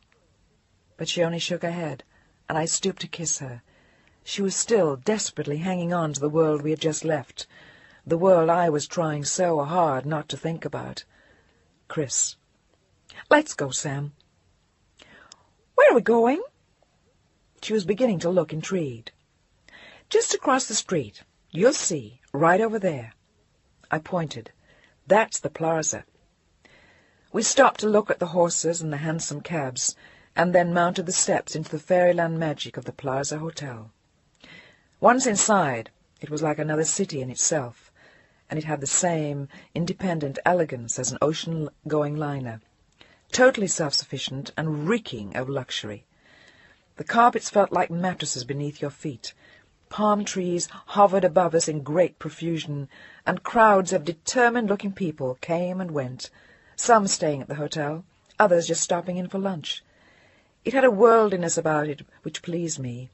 [SPEAKER 1] But she only shook her head, and I stooped to kiss her. She was still desperately hanging on to the world we had just left, the world I was trying so hard not to think about. Chris. Let's go, Sam. Where are we going? She was beginning to look intrigued. Just across the street. You'll see, right over there. I pointed. That's the plaza. We stopped to look at the horses and the handsome cabs, and then mounted the steps into the fairyland magic of the Plaza Hotel. Once inside, it was like another city in itself, and it had the same independent elegance as an ocean-going liner, totally self-sufficient and reeking of luxury. The carpets felt like mattresses beneath your feet. Palm trees hovered above us in great profusion, and crowds of determined-looking people came and went, some staying at the hotel, others just stopping in for lunch. It had a worldliness about it which pleased me.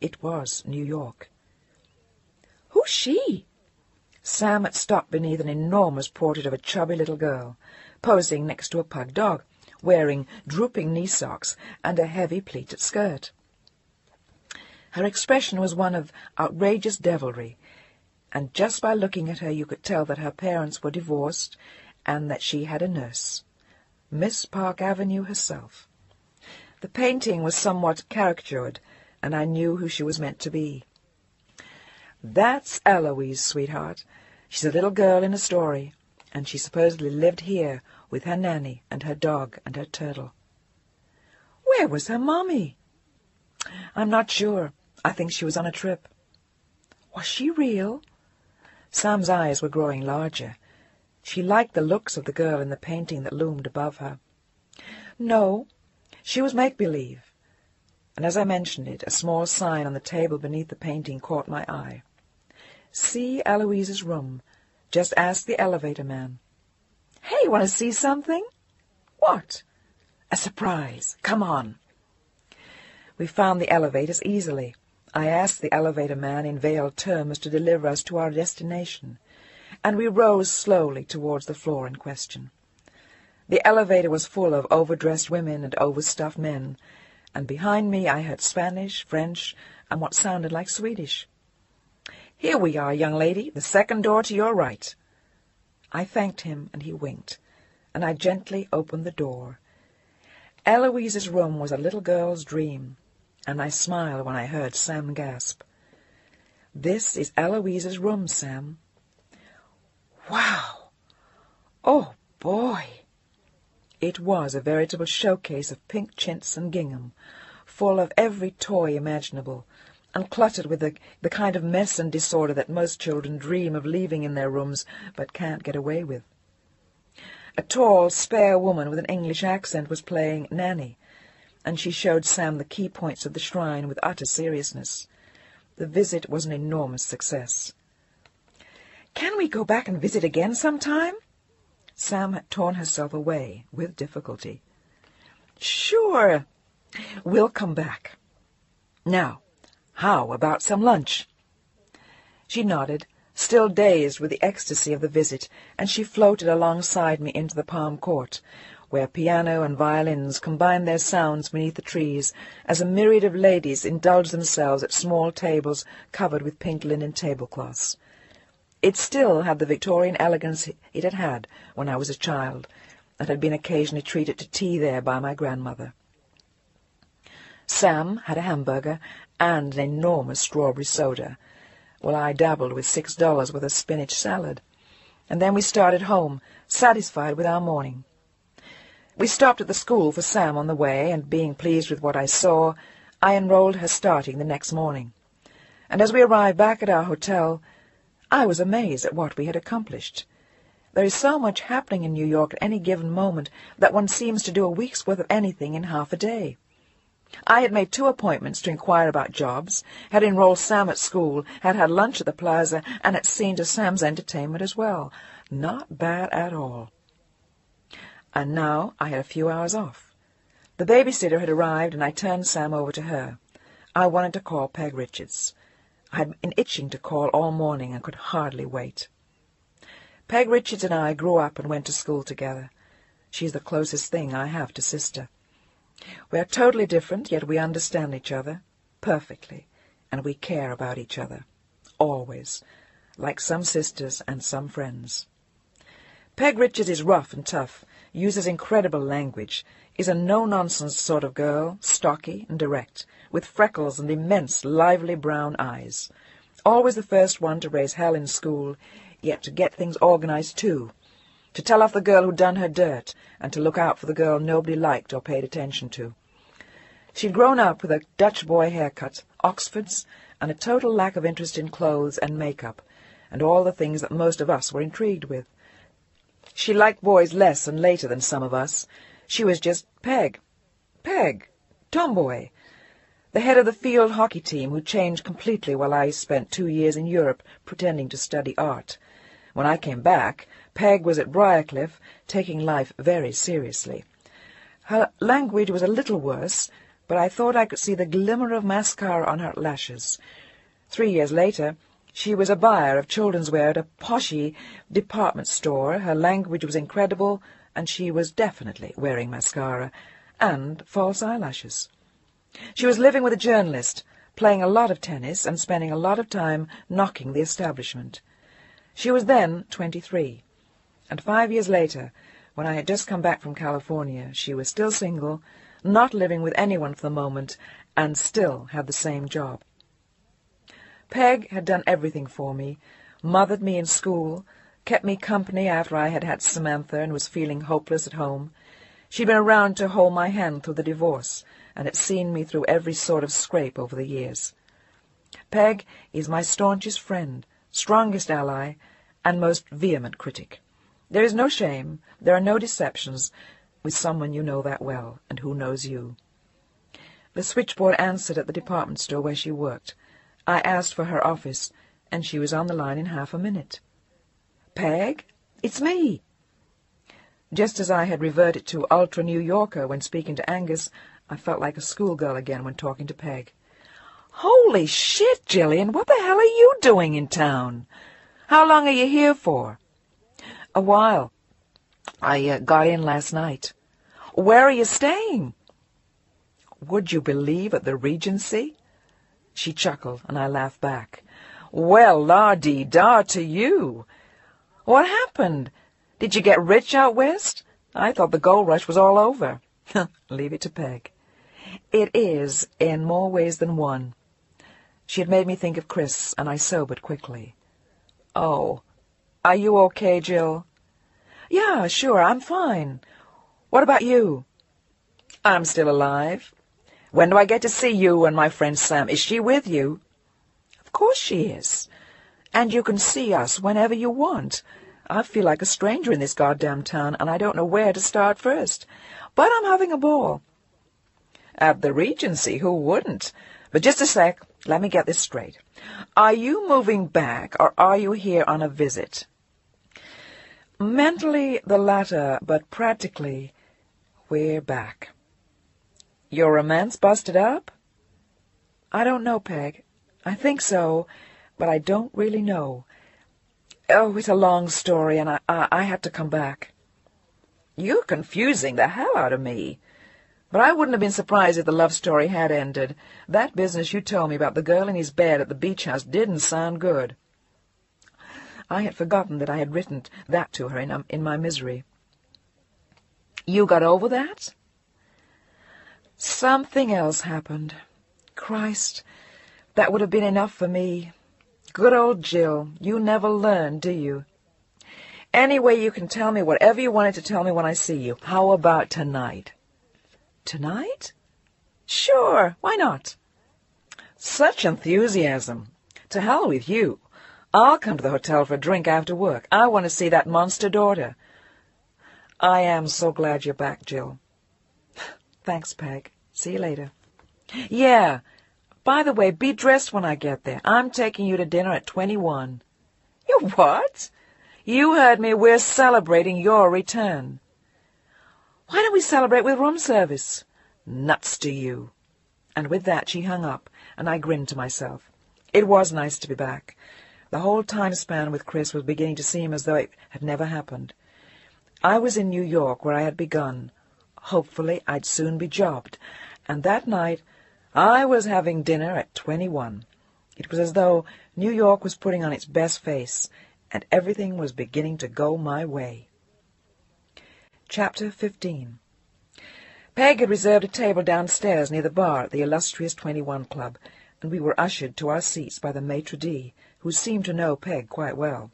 [SPEAKER 1] It was New York. Who's she? Sam had stopped beneath an enormous portrait of a chubby little girl, posing next to a pug dog, wearing drooping knee socks and a heavy pleated skirt. Her expression was one of outrageous devilry, and just by looking at her you could tell that her parents were divorced and that she had a nurse, Miss Park Avenue herself. The painting was somewhat caricatured, and I knew who she was meant to be. That's Eloise, sweetheart. She's a little girl in a story, and she supposedly lived here with her nanny and her dog and her turtle. Where was her mommy? I'm not sure. I think she was on a trip. Was she real? Sam's eyes were growing larger. She liked the looks of the girl in the painting that loomed above her. No, she was make-believe, and as I mentioned it, a small sign on the table beneath the painting caught my eye. See Eloise's room. Just ask the elevator man. Hey, want to see something? What? A surprise. Come on. We found the elevators easily. I asked the elevator man in veiled terms to deliver us to our destination, and we rose slowly towards the floor in question. The elevator was full of overdressed women and overstuffed men, and behind me I heard Spanish, French, and what sounded like Swedish. Here we are, young lady, the second door to your right. I thanked him, and he winked, and I gently opened the door. Eloise's room was a little girl's dream, and I smiled when I heard Sam gasp. This is Eloise's room, Sam. Wow! Oh, boy! It was a veritable showcase of pink chintz and gingham, full of every toy imaginable, and cluttered with the kind of mess and disorder that most children dream of leaving in their rooms but can't get away with. A tall, spare woman with an English accent was playing Nanny, and she showed Sam the key points of the shrine with utter seriousness. The visit was an enormous success. "Can we go back and visit again sometime?" Sam had torn herself away with difficulty. "Sure. We'll come back. Now, how about some lunch?" She nodded, still dazed with the ecstasy of the visit, and she floated alongside me into the palm court, where piano and violins combined their sounds beneath the trees as a myriad of ladies indulged themselves at small tables covered with pink linen tablecloths. It still had the Victorian elegance it had had when I was a child, and had been occasionally treated to tea there by my grandmother. Sam had a hamburger and an enormous strawberry soda, while I dabbled with $6 worth of spinach salad, and then we started home, satisfied with our morning. We stopped at the school for Sam on the way, and being pleased with what I saw, I enrolled her starting the next morning. And as we arrived back at our hotel, I was amazed at what we had accomplished. There is so much happening in New York at any given moment that one seems to do a week's worth of anything in half a day. I had made 2 appointments to inquire about jobs, had enrolled Sam at school, had had lunch at the plaza, and had seen to Sam's entertainment as well. Not bad at all. And now I had a few hours off. The babysitter had arrived, and I turned Sam over to her. I wanted to call Peg Richards. I had been itching to call all morning and could hardly wait. Peg Richards and I grew up and went to school together. She's the closest thing I have to sister. We are totally different, yet we understand each other perfectly, and we care about each other, always, like some sisters and some friends. Peg Richards is rough and tough, uses incredible language, is a no-nonsense sort of girl, stocky and direct, with freckles and immense, lively brown eyes. Always the first one to raise hell in school, yet to get things organized too, to tell off the girl who'd done her dirt, and to look out for the girl nobody liked or paid attention to. She'd grown up with a Dutch boy haircut, Oxfords, and a total lack of interest in clothes and makeup, and all the things that most of us were intrigued with. She liked boys less and later than some of us. She was just Peg, tomboy, the head of the field hockey team who changed completely while I spent 2 years in Europe pretending to study art. When I came back, Peg was at Briarcliff, taking life very seriously. Her language was a little worse, but I thought I could see the glimmer of mascara on her lashes. 3 years later, she was a buyer of children's wear at a poshy department store. Her language was incredible, and she was definitely wearing mascara and false eyelashes. She was living with a journalist, playing a lot of tennis, and spending a lot of time knocking the establishment. She was then 23, and 5 years later, when I had just come back from California, she was still single, not living with anyone for the moment, and still had the same job. Peg had done everything for me, mothered me in school, kept me company after I had had Samantha and was feeling hopeless at home. She'd been around to hold my hand through the divorce, and had seen me through every sort of scrape over the years. Peg is my staunchest friend, strongest ally, and most vehement critic. There is no shame, there are no deceptions, with someone you know that well, and who knows you. The switchboard answered at the department store where she worked. I asked for her office, and she was on the line in half a minute. "Peg, it's me." Just as I had reverted to ultra-New Yorker when speaking to Angus, I felt like a schoolgirl again when talking to Peg. "Holy shit, Jillian, what the hell are you doing in town? How long are you here for?" "A while. I got in last night." "Where are you staying?" "Would you believe at the Regency?" She chuckled, and I laughed back. "Well, la-dee-da to you. What happened? Did you get rich out west? I thought the gold rush was all over." Leave it to Peg. It is, in more ways than one. She had made me think of Chris, and I sobered quickly. "Oh, are you okay, Jill?" "Yeah, sure, I'm fine. What about you?" "I'm still alive. When do I get to see you and my friend Sam? Is she with you?" course she is. And you can see us whenever you want. I feel like a stranger in this goddamn town, and I don't know where to start first. But I'm having a ball. At the Regency, who wouldn't? But just a sec, let me get this straight. Are you moving back, or are you here on a visit? Mentally, the latter, but practically, we're back. Your romance busted up? I don't know, Peg. I think so, but I don't really know. Oh, it's a long story, and I had to come back. You're confusing the hell out of me. But I wouldn't have been surprised if the love story had ended. That business you told me about the girl in his bed at the beach house didn't sound good. I had forgotten that I had written that to her in my misery. You got over that? Something else happened. Christ, that would have been enough for me. Good old Jill, you never learn, do you? Anyway, you can tell me whatever you wanted to tell me when I see you. How about tonight? Tonight? Sure, why not? Such enthusiasm. To hell with you. I'll come to the hotel for a drink after work. I want to see that monster daughter. I am so glad you're back, Jill. Thanks, Peg. See you later. Yeah. By the way, be dressed when I get there. I'm taking you to dinner at 21. You what? You heard me. We're celebrating your return. Why don't we celebrate with room service? Nuts to you. And with that she hung up, and I grinned to myself. It was nice to be back. The whole time span with Chris was beginning to seem as though it had never happened. I was in New York, where I had begun. Hopefully I'd soon be jobbed. And that night I was having dinner at 21. It was as though New York was putting on its best face, and everything was beginning to go my way. Chapter 15. Peg had reserved a table downstairs near the bar at the illustrious 21 Club, and we were ushered to our seats by the maitre d', who seemed to know Peg quite well.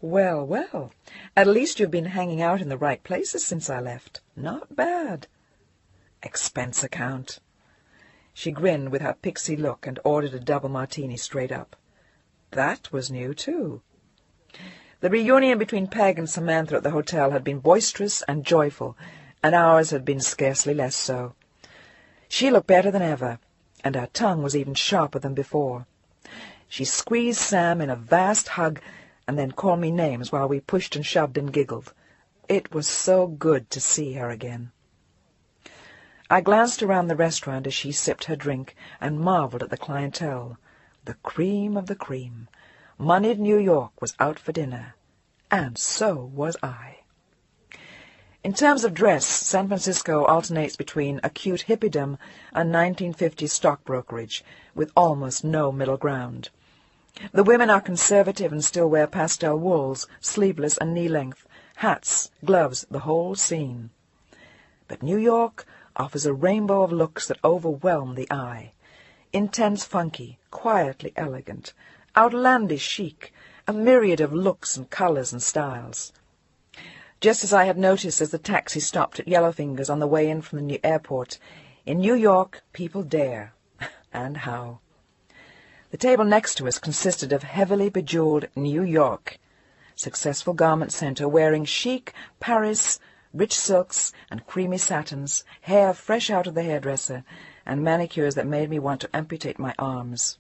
[SPEAKER 1] Well, well, at least you've been hanging out in the right places since I left. Not bad. Expense account. She grinned with her pixie look and ordered a double martini straight up. That was new, too. The reunion between Peg and Samantha at the hotel had been boisterous and joyful, and ours had been scarcely less so. She looked better than ever, and her tongue was even sharper than before. She squeezed Sam in a vast hug, and then called me names while we pushed and shoved and giggled. It was so good to see her again. I glanced around the restaurant as she sipped her drink, and marveled at the clientele. The cream of the cream. Moneyed New York was out for dinner, and so was I. In terms of dress, San Francisco alternates between acute hippiedom and 1950s stockbrokerage, with almost no middle ground. The women are conservative and still wear pastel wools, sleeveless and knee-length, hats, gloves, the whole scene. But New York offers a rainbow of looks that overwhelm the eye. Intense funky, quietly elegant, outlandish chic, a myriad of looks and colors and styles. Just as I had noticed as the taxi stopped at Yellowfingers on the way in from the new airport, in New York people dare. And how. The table next to us consisted of heavily bejeweled New York, successful garment center wearing chic Paris, rich silks and creamy satins, hair fresh out of the hairdresser, and manicures that made me want to amputate my arms.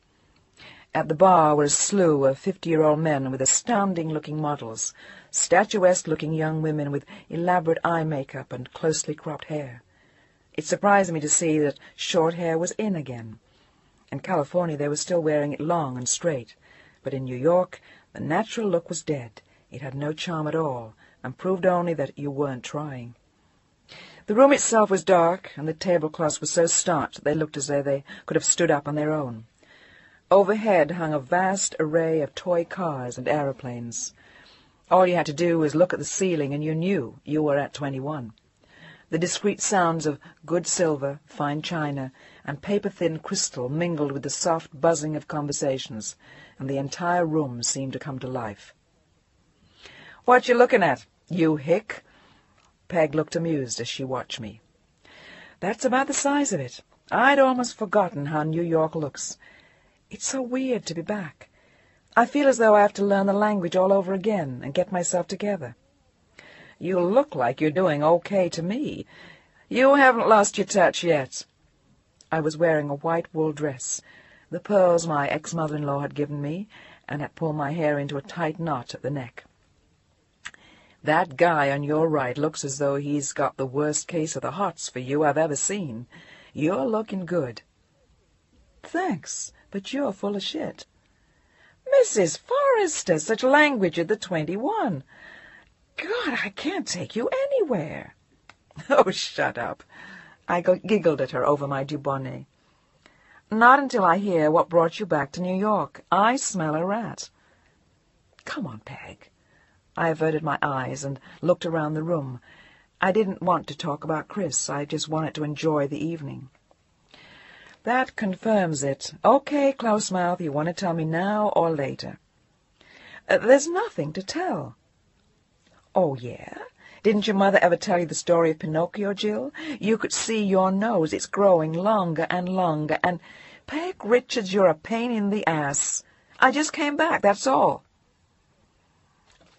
[SPEAKER 1] At the bar were a slew of 50-year-old men with astounding-looking models, statuesque-looking young women with elaborate eye makeup and closely cropped hair. It surprised me to see that short hair was in again. In California they were still wearing it long and straight, but in New York the natural look was dead. It had no charm at all, and proved only that you weren't trying. The room itself was dark, and the tablecloths were so starched that they looked as though they could have stood up on their own. Overhead hung a vast array of toy cars and aeroplanes. All you had to do was look at the ceiling, and you knew you were at 21. The discreet sounds of good silver, fine china, and paper-thin crystal mingled with the soft buzzing of conversations, and the entire room seemed to come to life. "What you looking at, you hick?" Peg looked amused as she watched me. "That's about the size of it. I'd almost forgotten how New York looks. It's so weird to be back. I feel as though I have to learn the language all over again and get myself together. You look like you're doing okay to me. You haven't lost your touch yet. I was wearing a white wool dress, the pearls my ex-mother-in-law had given me, and had pulled my hair into a tight knot at the neck. That guy on your right looks as though he's got the worst case of the hots for you I've ever seen. You're looking good. Thanks, but you're full of shit. Mrs. Forrester, such language at the 21. God, I can't take you anywhere. Oh, shut up. I giggled at her over my dubonnet. Not until I hear what brought you back to New York. I smell a rat. Come on, Peg. I averted my eyes and looked around the room. I didn't want to talk about Chris. I just wanted to enjoy the evening. That confirms it. Okay, Closemouth, you want to tell me now or later? There's nothing to tell. Oh, yeah? Didn't your mother ever tell you the story of Pinocchio, Jill? You could see your nose. It's growing longer and longer. And, Peg Richards, you're a pain in the ass. I just came back, that's all.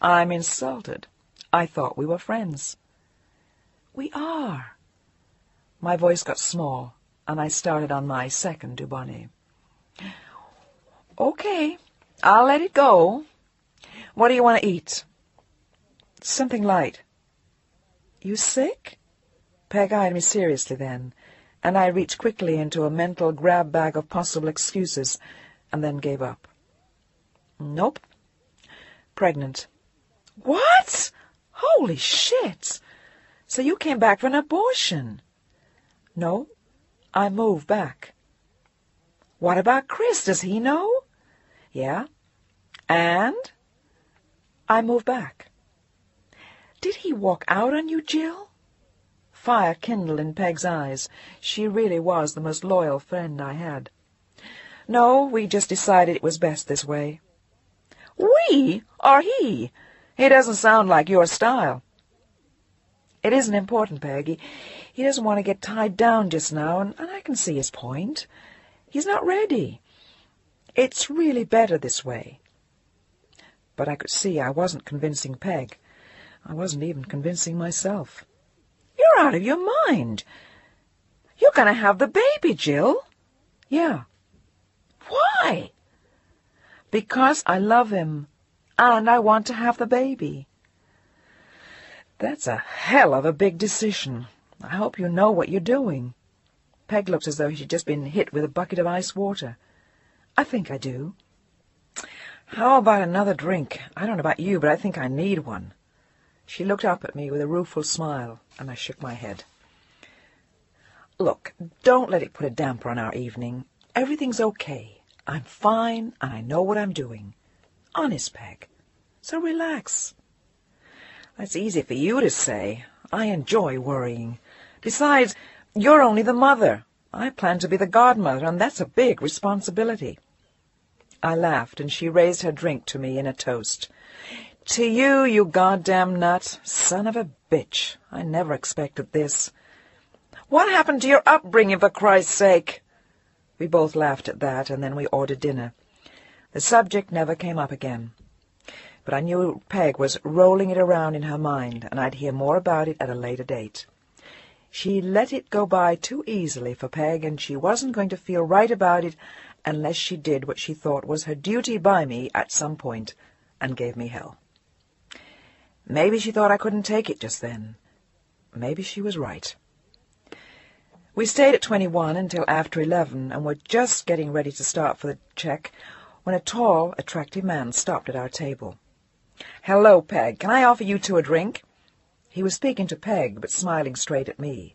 [SPEAKER 1] I'm insulted. I thought we were friends. We are. My voice got small, and I started on my second dubonnet. Okay, I'll let it go. What do you want to eat? Something light. You sick? Peg eyed me seriously then, and I reached quickly into a mental grab bag of possible excuses, and then gave up. Nope. Pregnant. What? Holy shit! So you came back for an abortion? No, I moved back. What about Chris? Does he know? Yeah. And? I moved back. Did he walk out on you, Jill? Fire kindled in Peg's eyes. She really was the most loyal friend I had. No, we just decided it was best this way. We? Or he? He doesn't sound like your style. It isn't important, Peggy. He doesn't want to get tied down just now, and I can see his point. He's not ready. It's really better this way. But I could see I wasn't convincing Peg. I wasn't even convincing myself. You're out of your mind. You're going to have the baby, Jill. Yeah. Why? Because I love him, and I want to have the baby. That's a hell of a big decision. I hope you know what you're doing. Peg looked as though she'd just been hit with a bucket of ice water. I think I do. How about another drink? I don't know about you, but I think I need one. She looked up at me with a rueful smile, and I shook my head. Look, don't let it put a damper on our evening. Everything's okay. I'm fine, and I know what I'm doing. Honest, Peg. So relax. That's easy for you to say. I enjoy worrying. Besides, you're only the mother. I plan to be the godmother, and that's a big responsibility. I laughed, and she raised her drink to me in a toast. To you, you goddamn nut. Son of a bitch. I never expected this. What happened to your upbringing, for Christ's sake? We both laughed at that, and then we ordered dinner. The subject never came up again. But I knew Peg was rolling it around in her mind, and I'd hear more about it at a later date. She let it go by too easily for Peg, and she wasn't going to feel right about it unless she did what she thought was her duty by me at some point, and gave me hell. Maybe she thought I couldn't take it just then. Maybe she was right. We stayed at 21 until after 11, and were just getting ready to start for the check when a tall, attractive man stopped at our table. "Hello, Peg. Can I offer you two a drink?" He was speaking to Peg, but smiling straight at me.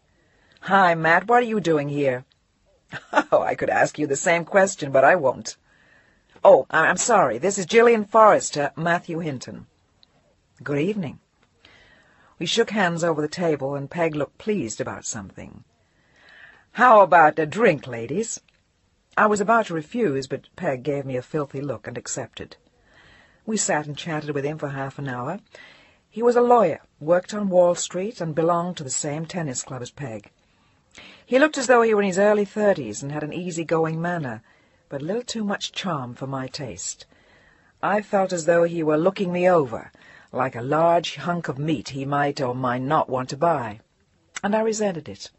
[SPEAKER 1] "Hi, Matt. What are you doing here?" "Oh, I could ask you the same question, but I won't." "Oh, I'm sorry. This is Gillian Forrester, Matthew Hinton." "Good evening." We shook hands over the table, and Peg looked pleased about something. "How about a drink, ladies?" I was about to refuse, but Peg gave me a filthy look and accepted. We sat and chatted with him for half an hour. He was a lawyer, worked on Wall Street, and belonged to the same tennis club as Peg. He looked as though he were in his early 30s and had an easy-going manner, but a little too much charm for my taste. I felt as though he were looking me over, like a large hunk of meat he might or might not want to buy, and I resented it.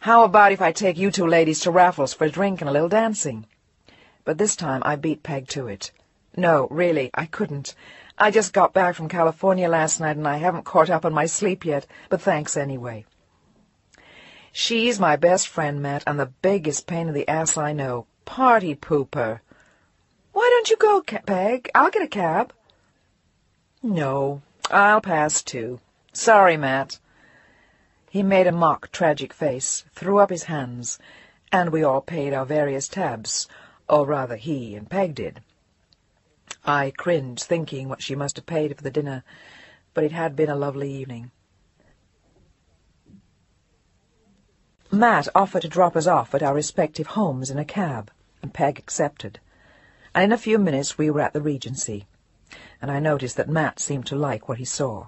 [SPEAKER 1] "How about if I take you two ladies to Raffles for a drink and a little dancing?" But this time I beat Peg to it. "No, really, I couldn't. I just got back from California last night, and I haven't caught up on my sleep yet, but thanks anyway." "She's my best friend, Matt, and the biggest pain in the ass I know. Party pooper." "Why don't you go, Peg? I'll get a cab." "No, I'll pass, too. Sorry, Matt." He made a mock, tragic face, threw up his hands, and we all paid our various tabs, or rather he and Peg did. I cringed, thinking what she must have paid for the dinner, but it had been a lovely evening. Matt offered to drop us off at our respective homes in a cab, and Peg accepted, and in a few minutes we were at the Regency, and I noticed that Matt seemed to like what he saw.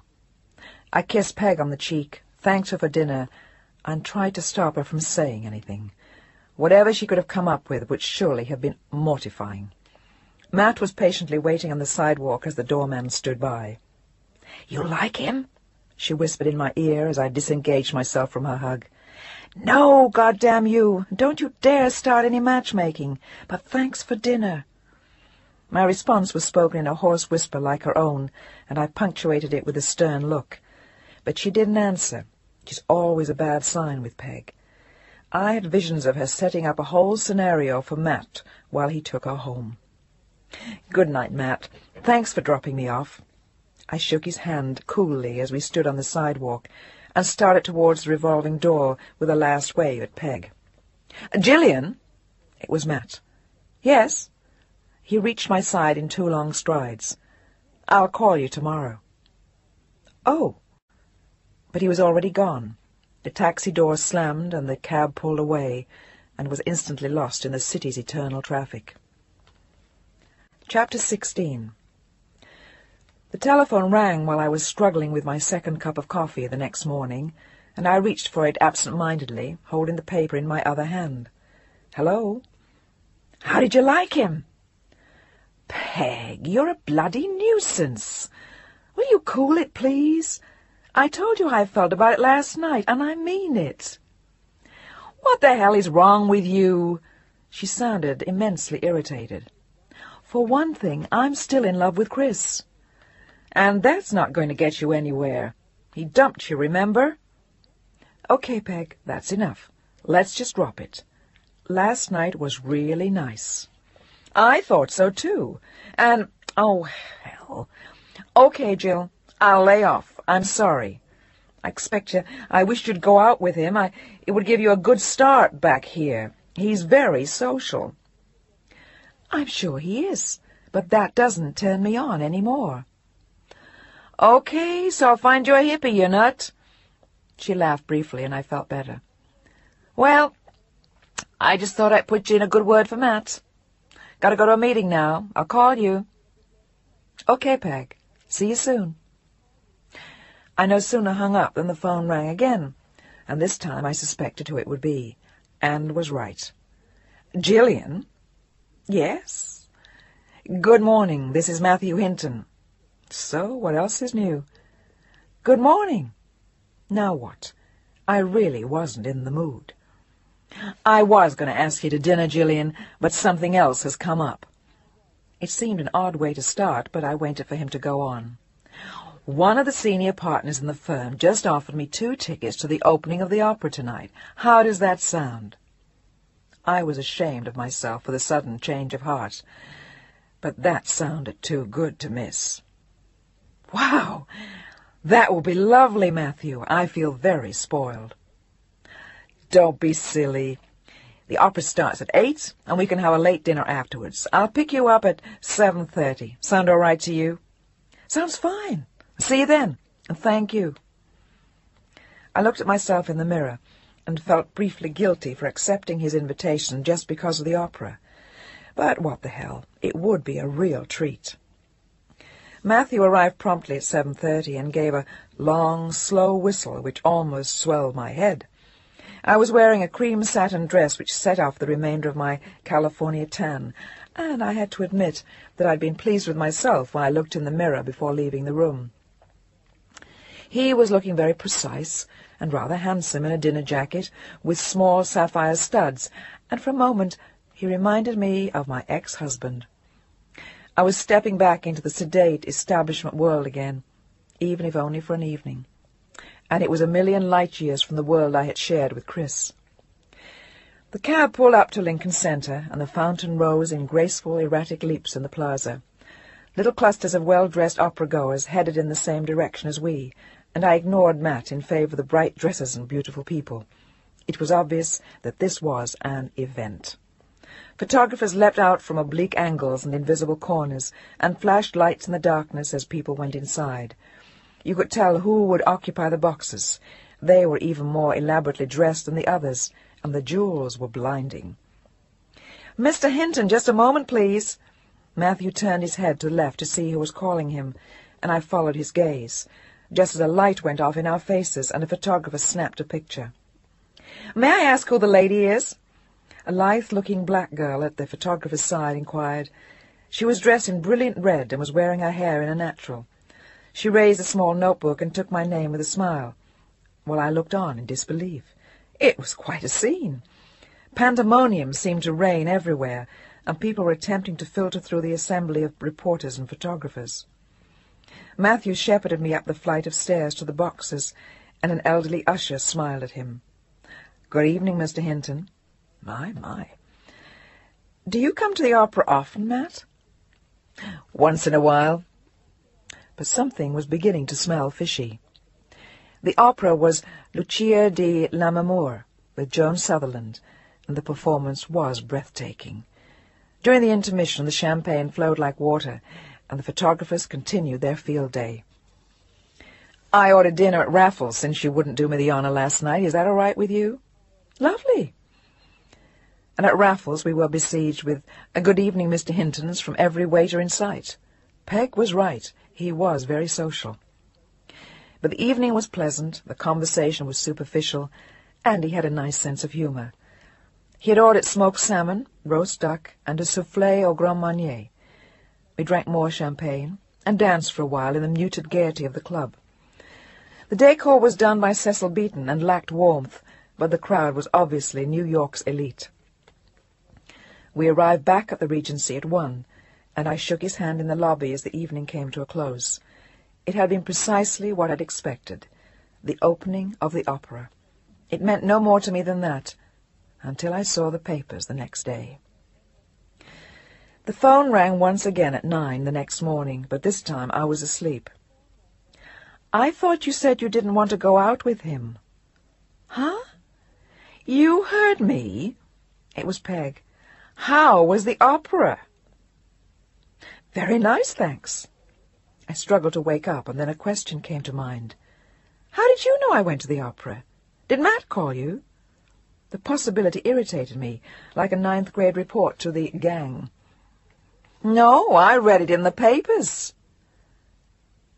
[SPEAKER 1] I kissed Peg on the cheek, thanked her for dinner, and tried to stop her from saying anything, whatever she could have come up with, which surely had been mortifying. Matt was patiently waiting on the sidewalk as the doorman stood by. "You like him?" she whispered in my ear as I disengaged myself from her hug. "No, goddamn you! Don't you dare start any matchmaking, but thanks for dinner." My response was spoken in a hoarse whisper like her own, and I punctuated it with a stern look. But she didn't answer, which is always a bad sign with Peg. I had visions of her setting up a whole scenario for Matt while he took her home. "Good night, Matt. Thanks for dropping me off." I shook his hand coolly as we stood on the sidewalk, and started towards the revolving door with a last wave at Peg. "Gillian!" It was Matt. "Yes?" He reached my side in 2 long strides. "I'll call you tomorrow." "Oh." But he was already gone. The taxi door slammed, and the cab pulled away, and was instantly lost in the city's eternal traffic. Chapter 16. The telephone rang while I was struggling with my second cup of coffee the next morning, and I reached for it absent-mindedly, holding the paper in my other hand. "Hello?" "How did you like him?" "Peg, you're a bloody nuisance. Will you cool it, please? I told you how I felt about it last night, and I mean it." "What the hell is wrong with you?" She sounded immensely irritated. "For one thing, I'm still in love with Chris." "And that's not going to get you anywhere. He dumped you, remember?" "Okay, Peg, that's enough. Let's just drop it. Last night was really nice." "I thought so, too. And, oh, hell. Okay, Jill, I'll lay off. I'm sorry. I wished you'd go out with him. It would give you a good start back here. He's very social." "I'm sure he is, but that doesn't turn me on any more." "Okay, so I'll find you a hippie, you nut." She laughed briefly, and I felt better. "Well, I just thought I'd put you in a good word for Matt. Gotta go to a meeting now. I'll call you." "Okay, Peg. See you soon." I no sooner hung up than the phone rang again, and this time I suspected who it would be, and was right. "Gillian?" "Yes?" "Good morning. This is Matthew Hinton." So, what else is new? "Good morning." Now what? I really wasn't in the mood. "I was going to ask you to dinner, Gillian, but something else has come up." It seemed an odd way to start, but I waited for him to go on. "One of the senior partners in the firm just offered me 2 tickets to the opening of the opera tonight. How does that sound?" I was ashamed of myself for the sudden change of heart, but that sounded too good to miss. "Wow! That will be lovely, Matthew. I feel very spoiled." "Don't be silly. The opera starts at 8, and we can have a late dinner afterwards. I'll pick you up at 7:30. Sound all right to you?" "Sounds fine. See you then, and thank you." I looked at myself in the mirror and felt briefly guilty for accepting his invitation just because of the opera. But what the hell, it would be a real treat. Matthew arrived promptly at 7:30 and gave a long, slow whistle which almost swelled my head. I was wearing a cream satin dress which set off the remainder of my California tan, and I had to admit that I'd been pleased with myself when I looked in the mirror before leaving the room. He was looking very precise and rather handsome in a dinner jacket with small sapphire studs, and for a moment he reminded me of my ex-husband. I was stepping back into the sedate establishment world again, even if only for an evening, and it was a million light-years from the world I had shared with Chris. The cab pulled up to Lincoln Center, and the fountain rose in graceful, erratic leaps in the plaza. Little clusters of well-dressed opera-goers headed in the same direction as we, and I ignored Matt in favor of the bright dresses and beautiful people. It was obvious that this was an event. Photographers leapt out from oblique angles and invisible corners, and flashed lights in the darkness as people went inside. You could tell who would occupy the boxes. They were even more elaborately dressed than the others, and the jewels were blinding. "Mr. Hinton, just a moment, please." Matthew turned his head to the left to see who was calling him, and I followed his gaze, just as a light went off in our faces and a photographer snapped a picture. "May I ask who the lady is?" A lithe-looking black girl at the photographer's side inquired. She was dressed in brilliant red and was wearing her hair in a natural. She raised a small notebook and took my name with a smile, while I looked on in disbelief. It was quite a scene. Pandemonium seemed to reign everywhere, and people were attempting to filter through the assembly of reporters and photographers. Matthew shepherded me up the flight of stairs to the boxes, and an elderly usher smiled at him. "Good evening, Mr. Hinton." My. "Do you come to the opera often, Matt?" "Once in a while." But something was beginning to smell fishy. The opera was Lucia di Lammermoor with Joan Sutherland, and the performance was breathtaking. During the intermission, the champagne flowed like water, and the photographers continued their field day. "I ordered dinner at Raffles since you wouldn't do me the honor last night. Is that all right with you?" "Lovely." And at Raffles we were besieged with a "Good evening, Mr. Hintons" from every waiter in sight. Peg was right. He was very social. But the evening was pleasant, the conversation was superficial, and he had a nice sense of humor. He had ordered smoked salmon, roast duck, and a soufflé au grand marnier. We drank more champagne, and danced for a while in the muted gaiety of the club. The decor was done by Cecil Beaton and lacked warmth, but the crowd was obviously New York's elite. We arrived back at the Regency at 1, and I shook his hand in the lobby as the evening came to a close. It had been precisely what I'd expected, the opening of the opera. It meant no more to me than that, until I saw the papers the next day. The phone rang once again at 9 the next morning, but this time I was asleep. "I thought you said you didn't want to go out with him." "Huh? You heard me?" It was Peg. "How was the opera?" "Very nice, thanks." I struggled to wake up, and then a question came to mind. "How did you know I went to the opera? Did Matt call you?" The possibility irritated me, like a ninth-grade report to the gang. "No, I read it in the papers."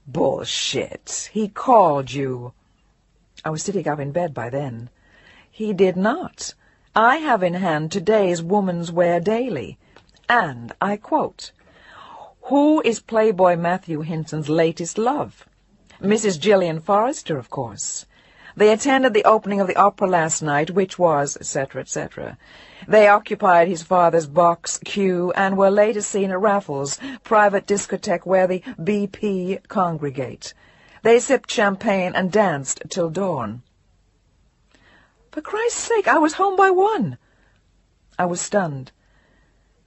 [SPEAKER 1] "Bullshit. He called you." I was sitting up in bed by then. "He did not. I have in hand today's Woman's Wear Daily, and I quote, 'Who is Playboy Matthew Hinton's latest love?' Mrs. Gillian Forrester, of course. They attended the opening of the opera last night, which was, etc., etc. They occupied his father's box Q and were later seen at Raffles, private discotheque where the BP congregate. They sipped champagne and danced till dawn." "For Christ's sake, I was home by 1. I was stunned.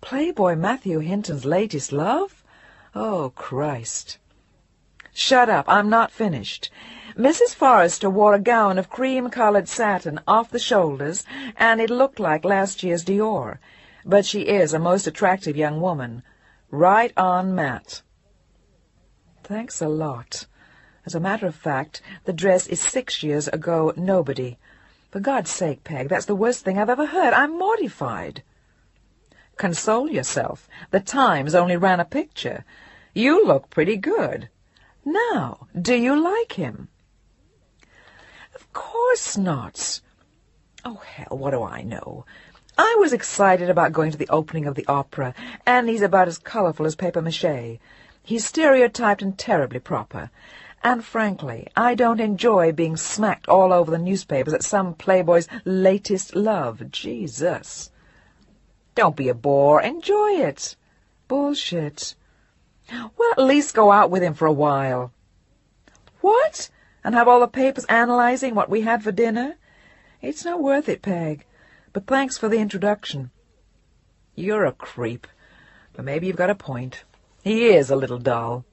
[SPEAKER 1] Playboy Matthew Hinton's latest love? Oh, Christ. "Shut up, I'm not finished. Mrs. Forrester wore a gown of cream-colored satin off the shoulders, and it looked like last year's Dior. But she is a most attractive young woman. Right on, Matt." "Thanks a lot. As a matter of fact, the dress is 6 years ago nobody. For God's sake, Peg, that's the worst thing I've ever heard. I'm mortified." "Console yourself. The Times only ran a picture. You look pretty good. Now, do you like him?" "Of course not." Oh, hell, what do I know? I was excited about going to the opening of the opera, and he's about as colourful as papier-mâché. He's stereotyped and terribly proper. And frankly, I don't enjoy being smacked all over the newspapers at some playboy's latest love. Jesus. Don't be a bore. Enjoy it. Bullshit. Well, at least go out with him for a while. What? And have all the papers analysing what we had for dinner? It's not worth it, Peg. But thanks for the introduction. You're a creep. But maybe you've got a point. He is a little dull.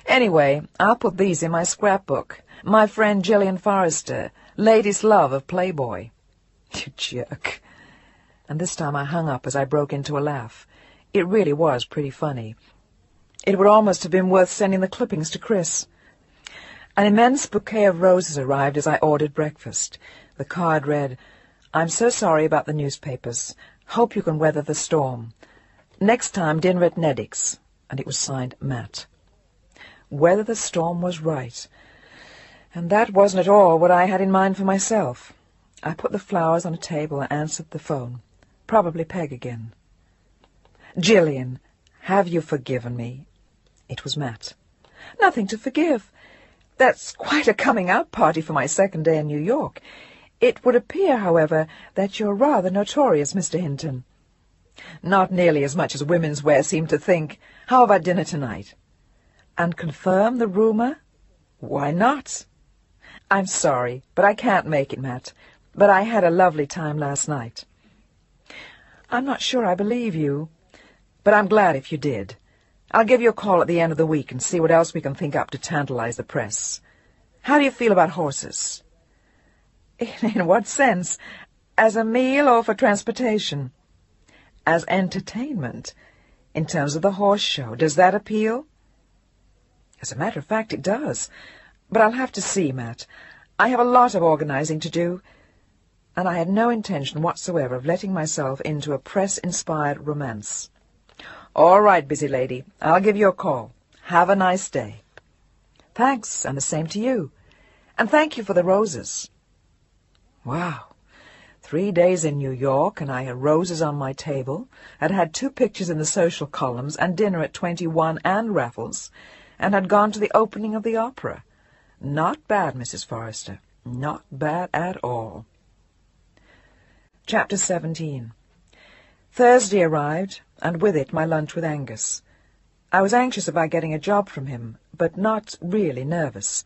[SPEAKER 1] Anyway, I'll put these in my scrapbook. My friend Gillian Forrester, latest love of Playboy. You jerk. And this time I hung up as I broke into a laugh. It really was pretty funny. It would almost have been worth sending the clippings to Chris. An immense bouquet of roses arrived as I ordered breakfast. The card read, "I'm so sorry about the newspapers. Hope you can weather the storm. Next time, dinner at Neddick's." And it was signed Matt. Weather the storm was right. And that wasn't at all what I had in mind for myself. I put the flowers on a table and answered the phone. Probably Peg again. "Gillian, have you forgiven me?" It was Matt. "Nothing to forgive. That's quite a coming-out party for my second day in New York. It would appear, however, that you're rather notorious, Mr. Hinton." "Not nearly as much as women's wear seem to think. How about dinner tonight?" "And confirm the rumour?" "Why not?" "I'm sorry, but I can't make it, Matt. But I had a lovely time last night." "I'm not sure I believe you. But I'm glad if you did. I'll give you a call at the end of the week and see what else we can think up to tantalize the press. How do you feel about horses?" "In what sense? As a meal or for transportation?" "As entertainment. In terms of the horse show. Does that appeal?" "As a matter of fact, it does. But I'll have to see, Matt. I have a lot of organizing to do, and I had no intention whatsoever of letting myself into a press-inspired romance." "All right, busy lady. I'll give you a call. Have a nice day." "Thanks, and the same to you. And thank you for the roses." Wow. 3 days in New York, and I had roses on my table, had 2 pictures in the social columns, and dinner at 21 and Raffles, and had gone to the opening of the opera. Not bad, Mrs. Forrester. Not bad at all. Chapter 17. Thursday arrived, and with it my lunch with Angus. I was anxious about getting a job from him, but not really nervous.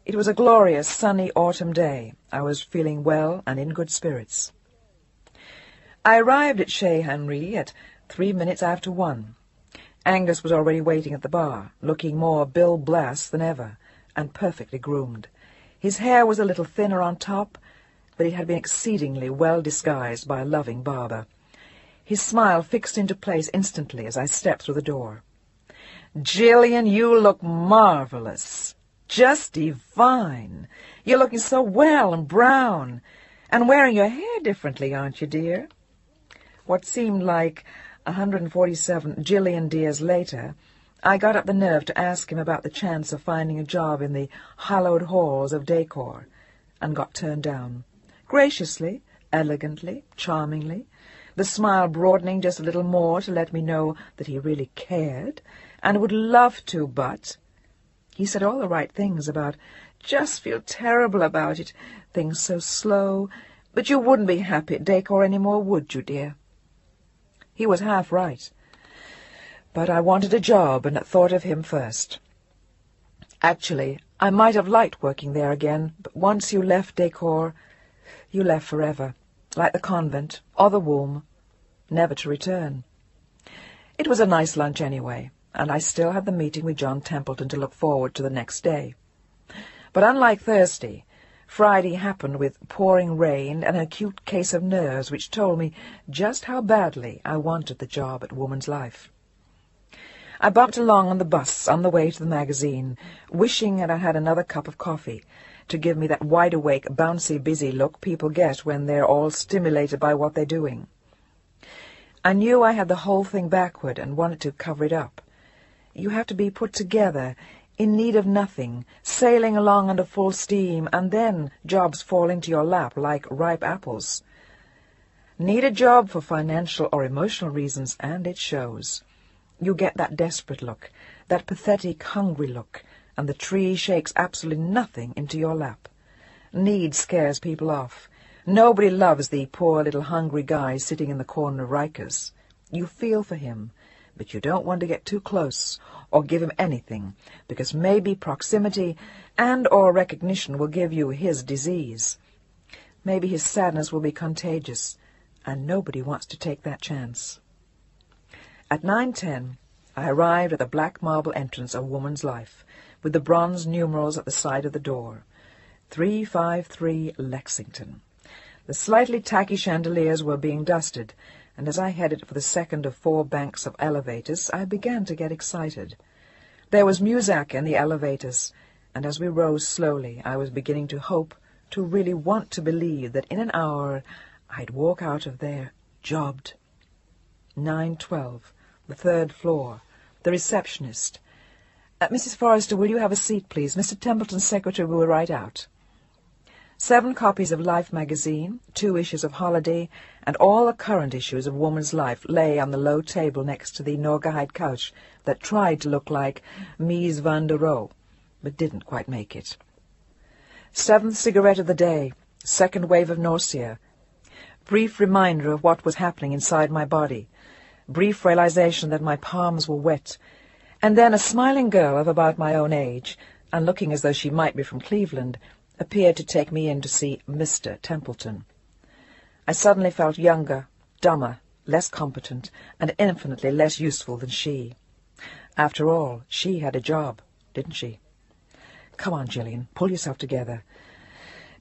[SPEAKER 1] It was a glorious, sunny autumn day. I was feeling well and in good spirits. I arrived at Chez Henri at 3 minutes after 1. Angus was already waiting at the bar, looking more Bill Blass than ever, and perfectly groomed. His hair was a little thinner on top, but it had been exceedingly well disguised by a loving barber. His smile fixed into place instantly as I stepped through the door. "Gillian, you look marvelous. Just divine. You're looking so well and brown, and wearing your hair differently, aren't you, dear?" What seemed like 147 Gillian dears later, I got up the nerve to ask him about the chance of finding a job in the hallowed halls of decor, and got turned down. Graciously, elegantly, charmingly, the smile broadening just a little more to let me know that he really cared, and would love to, but... He said all the right things about just feel terrible about it, things so slow, but you wouldn't be happy at decor any more, would you, dear? He was half right. But I wanted a job and thought of him first. Actually, I might have liked working there again, but once you left decor, you left forever, like the convent or the womb, never to return. It was a nice lunch anyway, and I still had the meeting with John Templeton to look forward to the next day. But unlike Thursday, Friday happened with pouring rain and an acute case of nerves which told me just how badly I wanted the job at Woman's Life. I bumped along on the bus on the way to the magazine, wishing that I had another cup of coffee to give me that wide-awake, bouncy, busy look people get when they're all stimulated by what they're doing. I knew I had the whole thing backward and wanted to cover it up. You have to be put together in need of nothing, sailing along under full steam, and then jobs fall into your lap like ripe apples. Need a job for financial or emotional reasons, and it shows. You get that desperate look, that pathetic, hungry look, and the tree shakes absolutely nothing into your lap. Need scares people off. Nobody loves the poor little hungry guy sitting in the corner of Rikers. You feel for him, but you don't want to get too close or give him anything, because maybe proximity and or recognition will give you his disease. Maybe his sadness will be contagious, and nobody wants to take that chance. At 9:10, I arrived at the black marble entrance of Woman's Life, with the bronze numerals at the side of the door. 353 Lexington. The slightly tacky chandeliers were being dusted, and as I headed for the second of 4 banks of elevators, I began to get excited. There was music in the elevators, and as we rose slowly, I was beginning to hope, to really want to believe that in an hour I'd walk out of there jobbed. 9:12, the 3rd floor, the receptionist. Mrs. Forrester, will you have a seat, please? Mr. Templeton's secretary will be right out. 7 copies of Life magazine, 2 issues of Holiday, and all the current issues of Woman's Life lay on the low table next to the Norgahide couch that tried to look like Mies van der Rohe, but didn't quite make it. 7th cigarette of the day, 2nd wave of nausea. Brief reminder of what was happening inside my body. Brief realization that my palms were wet. And then a smiling girl of about my own age, and looking as though she might be from Cleveland, appeared to take me in to see Mr. Templeton. I suddenly felt younger, dumber, less competent, and infinitely less useful than she. After all, she had a job, didn't she? Come on, Gillian, pull yourself together.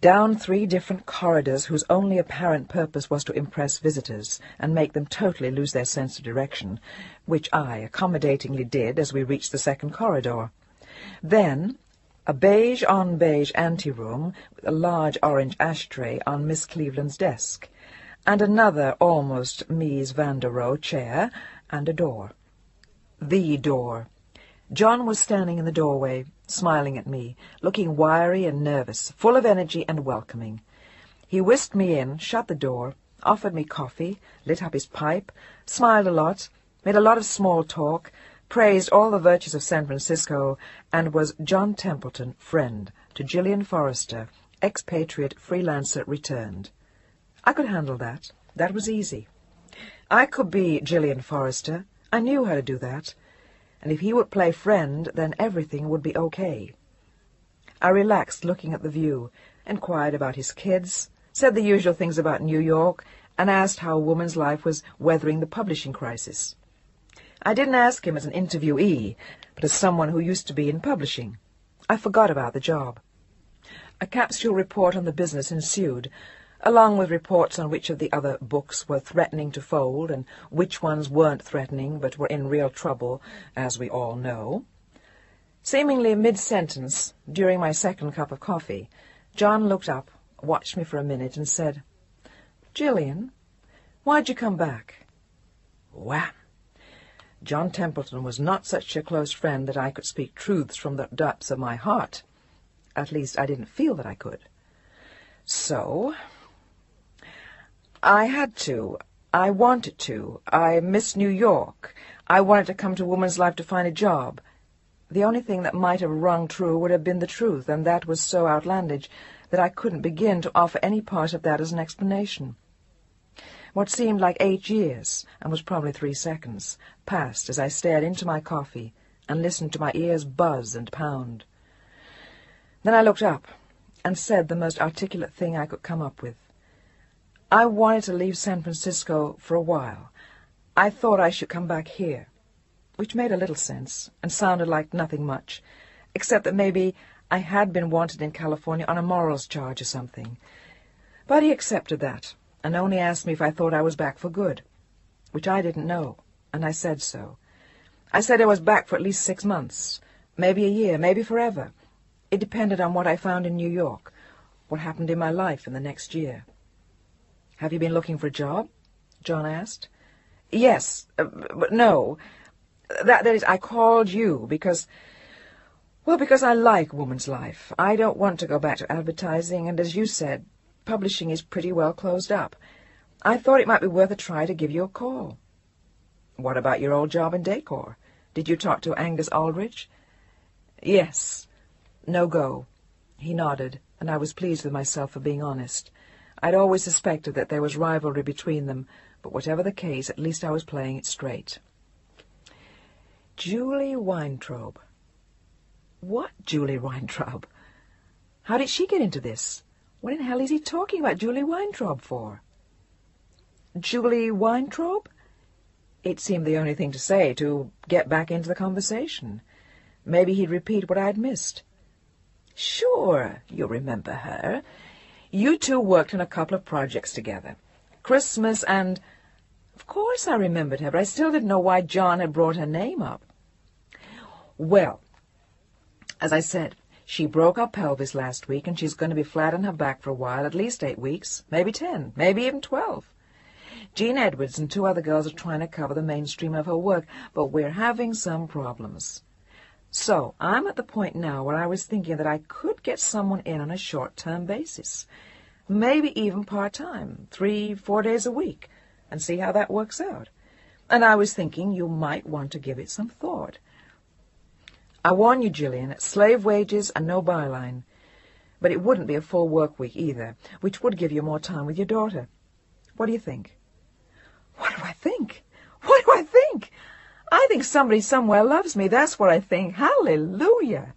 [SPEAKER 1] Down 3 different corridors whose only apparent purpose was to impress visitors and make them totally lose their sense of direction, which I accommodatingly did as we reached the 2nd corridor. Then a beige-on-beige anteroom with a large orange ashtray on Miss Cleveland's desk, and another almost Mies van der Rohe chair, and a door. The door. John was standing in the doorway, smiling at me, looking wiry and nervous, full of energy and welcoming. He whisked me in, shut the door, offered me coffee, lit up his pipe, smiled a lot, made a lot of small talk, praised all the virtues of San Francisco, and was John Templeton, friend, to Gillian Forrester, expatriate freelancer returned. I could handle that. That was easy. I could be Gillian Forrester. I knew how to do that. And if he would play friend, then everything would be okay. I relaxed, looking at the view, inquired about his kids, said the usual things about New York, and asked how Woman's Life was weathering the publishing crisis. I didn't ask him as an interviewee, but as someone who used to be in publishing. I forgot about the job. A capsule report on the business ensued, along with reports on which of the other books were threatening to fold and which ones weren't threatening but were in real trouble, as we all know. Seemingly mid-sentence, during my 2nd cup of coffee, John looked up, watched me for a minute, and said, "Gillian, why'd you come back?" Wham! John Templeton was not such a close friend that I could speak truths from the depths of my heart. At least I didn't feel that I could. So I had to. I wanted to. I missed New York. I wanted to come to Woman's Life to find a job. The only thing that might have rung true would have been the truth, and that was so outlandish that I couldn't begin to offer any part of that as an explanation. What seemed like 8 years, and was probably 3 seconds, passed as I stared into my coffee and listened to my ears buzz and pound. Then I looked up and said the most articulate thing I could come up with. I wanted to leave San Francisco for a while. I thought I should come back here, which made a little sense and sounded like nothing much, except that maybe I had been wanted in California on a morals charge or something. But he accepted that, and only asked me if I thought I was back for good, which I didn't know, and I said so. I said I was back for at least 6 months, maybe a year, maybe forever. It depended on what I found in New York, what happened in my life in the next year. "Have you been looking for a job?" John asked. "Yes, but no. That is, I called you because, Well, because I like Woman's Life. I don't want to go back to advertising, and as you said, publishing is pretty well closed up. I thought it might be worth a try to give you a call. What about your old job in decor? Did you talk to Angus Aldrich? Yes. No go. He nodded, and I was pleased with myself for being honest. I'd always suspected that there was rivalry between them, but whatever the case, at least I was playing it straight. Julie Weintraub. What Julie Weintraub? How did she get into this? What in hell is he talking about Julie Weintraub for? Julie Weintraub? It seemed the only thing to say, to get back into the conversation. Maybe he'd repeat what I'd missed. Sure, you remember her. You two worked on a couple of projects together. Christmas and... Of course I remembered her, but I still didn't know why John had brought her name up. Well, as I said, she broke her pelvis last week, and she's going to be flat on her back for a while, at least 8 weeks, maybe 10, maybe even 12. Jean Edwards and 2 other girls are trying to cover the mainstream of her work, but we're having some problems. So I'm at the point now where I was thinking that I could get someone in on a short-term basis, maybe even part-time, 3-4 days a week, and see how that works out. And I was thinking you might want to give it some thought. I warn you, Gillian, slave wages and no byline. But it wouldn't be a full work week either, which would give you more time with your daughter. What do you think? What do I think? What do I think? I think somebody somewhere loves me. That's what I think. Hallelujah.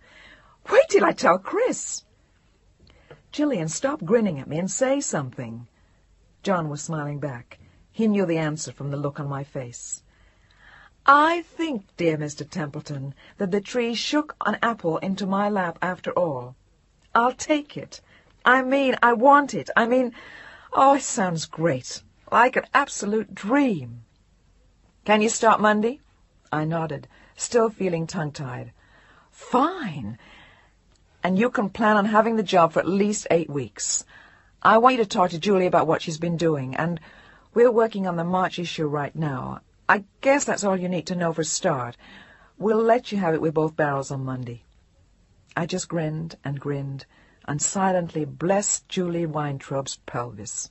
[SPEAKER 1] Wait till I tell Chris. Gillian, stop grinning at me and say something. John was smiling back. He knew the answer from the look on my face. I think, dear Mr. Templeton, that the tree shook an apple into my lap after all. I'll take it. I want it. Oh, it sounds great. Like an absolute dream. Can you start Monday? I nodded, still feeling tongue-tied. Fine. And you can plan on having the job for at least 8 weeks. I want you to talk to Julie about what she's been doing, and we're working on the March issue right now. I guess that's all you need to know for a start. We'll let you have it with both barrels on Monday. I just grinned and silently blessed Julie Weintraub's pelvis.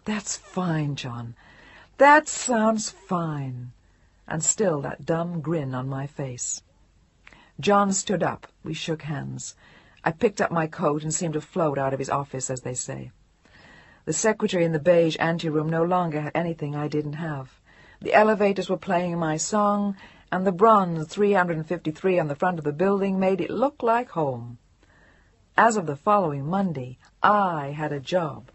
[SPEAKER 1] That's fine, John. That sounds fine. And still that dumb grin on my face. John stood up. We shook hands. I picked up my coat and seemed to float out of his office, as they say. The secretary in the beige anteroom no longer had anything I didn't have. The elevators were playing my song, and the bronze 353 on the front of the building made it look like home. As of the following Monday, I had a job.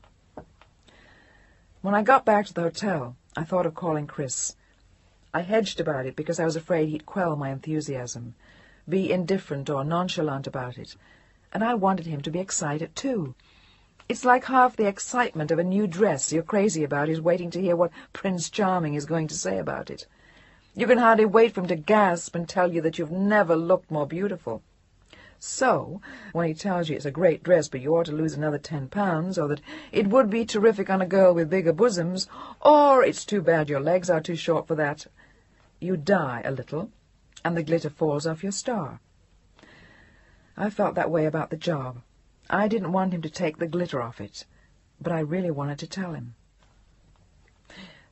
[SPEAKER 1] When I got back to the hotel, I thought of calling Chris. I hedged about it because I was afraid he'd quell my enthusiasm, be indifferent or nonchalant about it, and I wanted him to be excited too. It's like half the excitement of a new dress you're crazy about is waiting to hear what Prince Charming is going to say about it. You can hardly wait for him to gasp and tell you that you've never looked more beautiful. So, when he tells you it's a great dress but you ought to lose another 10 pounds, or that it would be terrific on a girl with bigger bosoms, or it's too bad your legs are too short for that, you die a little, and the glitter falls off your star. I felt that way about the job. I didn't want him to take the glitter off it, but I really wanted to tell him.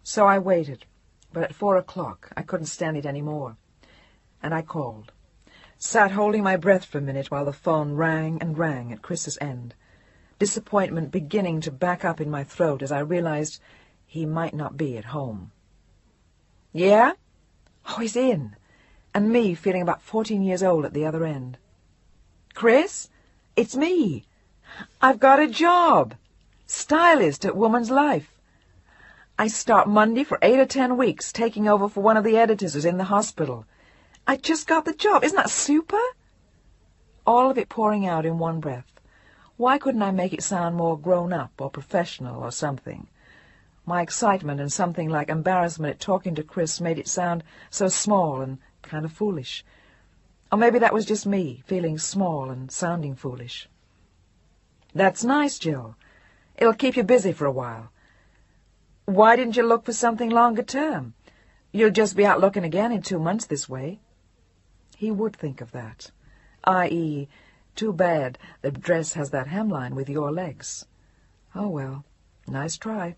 [SPEAKER 1] So I waited, but at 4 o'clock I couldn't stand it any more, and I called. Sat holding my breath for a minute while the phone rang and rang at Chris's end, disappointment beginning to back up in my throat as I realized he might not be at home. Yeah? Oh, he's in, and me feeling about 14 years old at the other end. Chris? It's me. I've got a job. Stylist at Woman's Life. I start Monday for 8 or 10 weeks, taking over for one of the editors who's in the hospital. I just got the job. Isn't that super? All of it pouring out in one breath. Why couldn't I make it sound more grown-up or professional or something? My excitement and something like embarrassment at talking to Chris made it sound so small and kind of foolish. Or maybe that was just me, feeling small and sounding foolish. That's nice, Jill. It'll keep you busy for a while. Why didn't you look for something longer term? You'll just be out looking again in 2 months this way. He would think of that. i.e., too bad the dress has that hemline with your legs. Oh, well, nice try.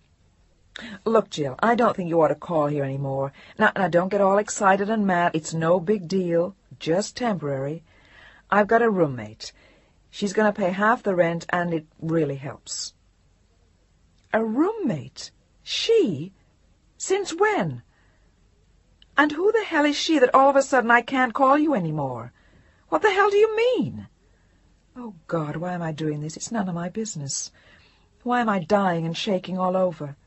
[SPEAKER 1] Look, Jill, I don't think you ought to call here any more. Now, don't get all excited and mad. It's no big deal, just temporary. I've got a roommate. She's going to pay half the rent, and it really helps. A roommate? She? Since when? And who the hell is she that all of a sudden I can't call you any more? What the hell do you mean? Oh, God, why am I doing this? It's none of my business. Why am I dying and shaking all over?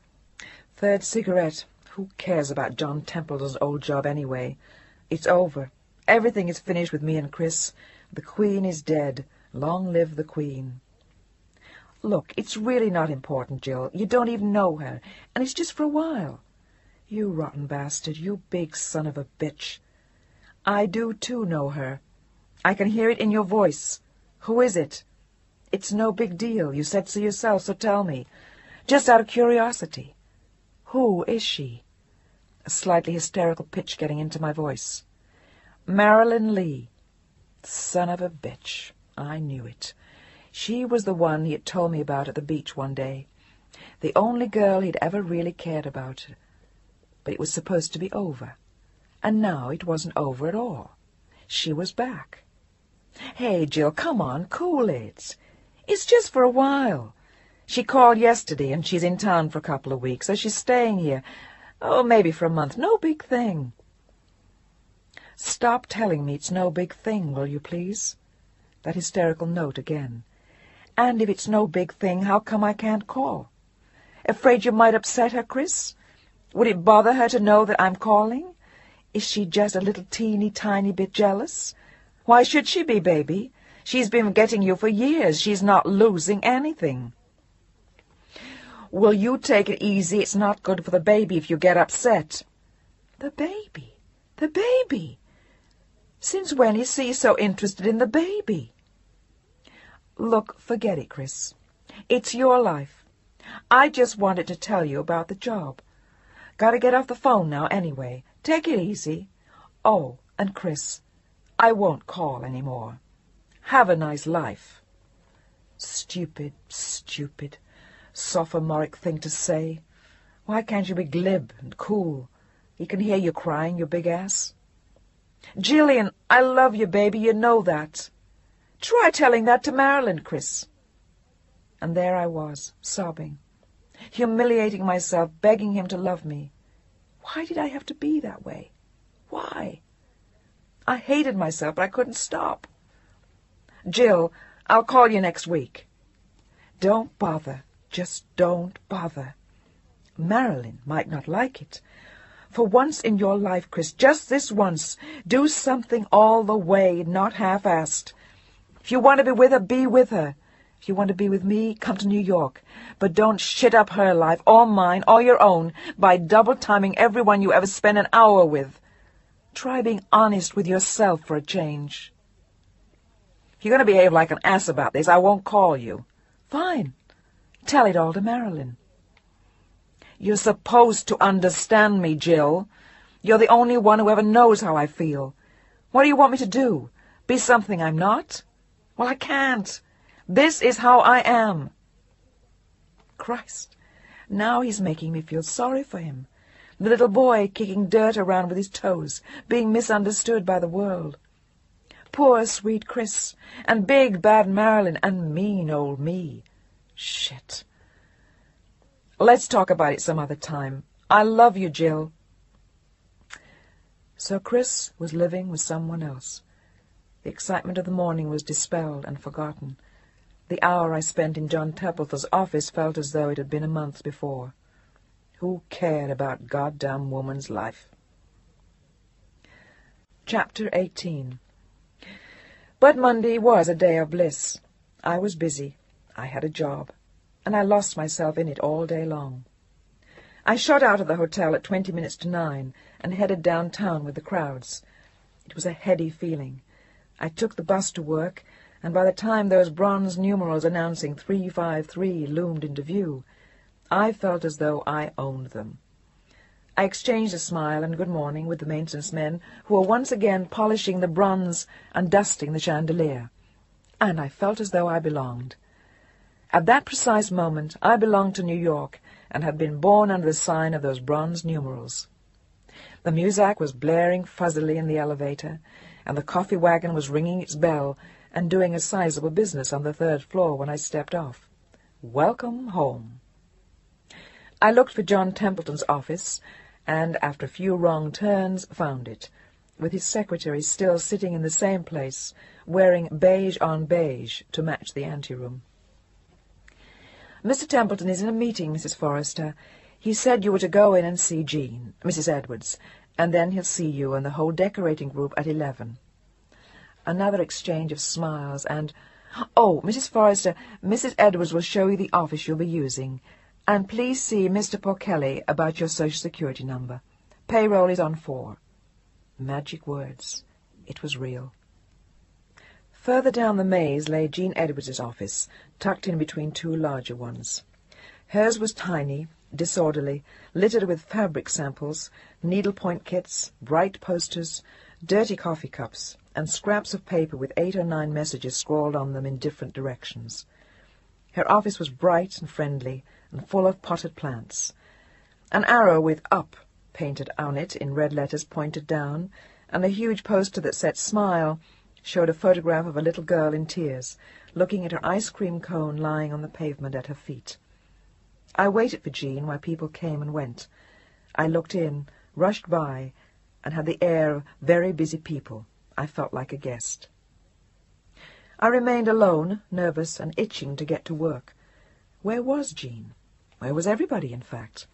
[SPEAKER 1] Third cigarette. Who cares about John Templeton's old job anyway? It's over. Everything is finished with me and Chris. The Queen is dead. Long live the Queen. Look, it's really not important, Jill. You don't even know her, and it's just for a while. You rotten bastard, you big son of a bitch. I do, too, know her. I can hear it in your voice. Who is it? It's no big deal. You said so yourself, so tell me. Just out of curiosity. Who is she? A slightly hysterical pitch getting into my voice. Marilyn Lee. Son of a bitch. I knew it. She was the one he had told me about at the beach one day. The only girl he'd ever really cared about. But it was supposed to be over. And now it wasn't over at all. She was back. Hey, Jill, come on, cool it. It's just for a while. She called yesterday, and she's in town for a couple of weeks, so she's staying here. Oh, maybe for a month. No big thing. Stop telling me it's no big thing, will you, please? That hysterical note again. And if it's no big thing, how come I can't call? Afraid you might upset her, Chris? Would it bother her to know that I'm calling? Is she just a little teeny tiny bit jealous? Why should she be, baby? She's been getting you for years. She's not losing anything. Will you take it easy? It's not good for the baby if you get upset. The baby? The baby? Since when is she so interested in the baby? Look, forget it, Chris. It's your life. I just wanted to tell you about the job. Gotta get off the phone now anyway. Take it easy. Oh, and Chris, I won't call any more. Have a nice life. Stupid, stupid, sophomoric thing to say. Why can't you be glib and cool? He can hear you crying, you big ass. Jillian, I love you, baby, you know that. Try telling that to Marilyn, Chris. And there I was, sobbing, humiliating myself, begging him to love me. Why did I have to be that way? Why? I hated myself, but I couldn't stop. Jill, I'll call you next week. Don't bother. Just don't bother. Marilyn might not like it. For once in your life, Chris, just this once, do something all the way, not half-assed. If you want to be with her, be with her. If you want to be with me, come to New York. But don't shit up her life, or mine, or your own, by double-timing everyone you ever spend an hour with. Try being honest with yourself for a change. If you're going to behave like an ass about this, I won't call you. Fine. Tell it all to Marilyn. You're supposed to understand me, Jill. You're the only one who ever knows how I feel. What do you want me to do? Be something I'm not? Well, I can't. This is how I am. Christ, now he's making me feel sorry for him. The little boy kicking dirt around with his toes, being misunderstood by the world. Poor, sweet Chris, and big, bad Marilyn, and mean old me. Shit. Let's talk about it some other time. I love you, Jill. So Chris was living with someone else. The excitement of the morning was dispelled and forgotten. The hour I spent in John Templeton's office felt as though it had been a month before. Who cared about goddamn woman's life? Chapter 18. But Monday was a day of bliss. I was busy. I had a job. And I lost myself in it all day long. I shot out of the hotel at 20 minutes to 9 and headed downtown with the crowds. It was a heady feeling. I took the bus to work, and by the time those bronze numerals announcing 353 loomed into view, I felt as though I owned them. I exchanged a smile and good morning with the maintenance men, who were once again polishing the bronze and dusting the chandelier, and I felt as though I belonged. At that precise moment I belonged to New York, and had been born under the sign of those bronze numerals. The muzak was blaring fuzzily in the elevator, and the coffee wagon was ringing its bell and doing a sizable business on the 3rd floor when I stepped off. Welcome home. I looked for John Templeton's office, and after a few wrong turns found it, with his secretary still sitting in the same place, wearing beige on beige to match the anteroom. "Mr. Templeton is in a meeting, Mrs. Forrester. He said you were to go in and see Jean, Mrs. Edwards, and then he'll see you and the whole decorating group at 11. Another exchange of smiles and, "Oh, Mrs. Forrester, Mrs. Edwards will show you the office you'll be using. And please see Mr. Porcelli about your Social Security number. Payroll is on 4. Magic words. It was real. Further down the maze lay Jean Edwards's office, tucked in between 2 larger ones. Hers was tiny, disorderly, littered with fabric samples, needlepoint kits, bright posters, dirty coffee cups, and scraps of paper with 8 or 9 messages scrawled on them in different directions. Her office was bright and friendly, and full of potted plants. An arrow with "Up" painted on it in red letters pointed down, and a huge poster that said "Smile" showed a photograph of a little girl in tears, looking at her ice cream cone lying on the pavement at her feet. I waited for Jean while people came and went. I looked in, rushed by, and had the air of very busy people. I felt like a guest. I remained alone, nervous and itching to get to work. Where was Jean? Where was everybody, in fact?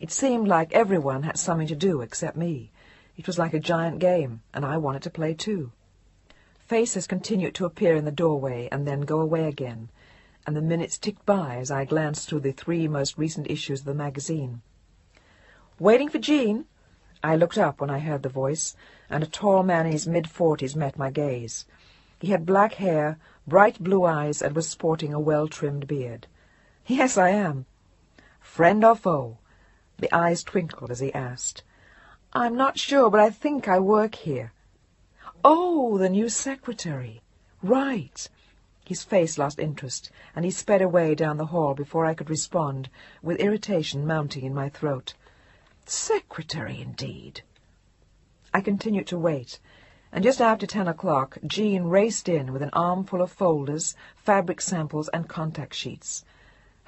[SPEAKER 1] It seemed like everyone had something to do except me. It was like a giant game, and I wanted to play too. Faces continued to appear in the doorway and then go away again, and the minutes ticked by as I glanced through the 3 most recent issues of the magazine. "Waiting for Jean?" I looked up when I heard the voice, and a tall man in his mid-40s met my gaze. He had black hair, bright blue eyes, and was sporting a well-trimmed beard. "Yes, I am." "Friend or foe?" The eyes twinkled as he asked. "I'm not sure, but I think I work here." "Oh, the new secretary. Right." His face lost interest, and he sped away down the hall before I could respond, with irritation mounting in my throat. Secretary, indeed. I continued to wait, and just after 10 o'clock Jean raced in with an armful of folders, fabric samples, and contact sheets.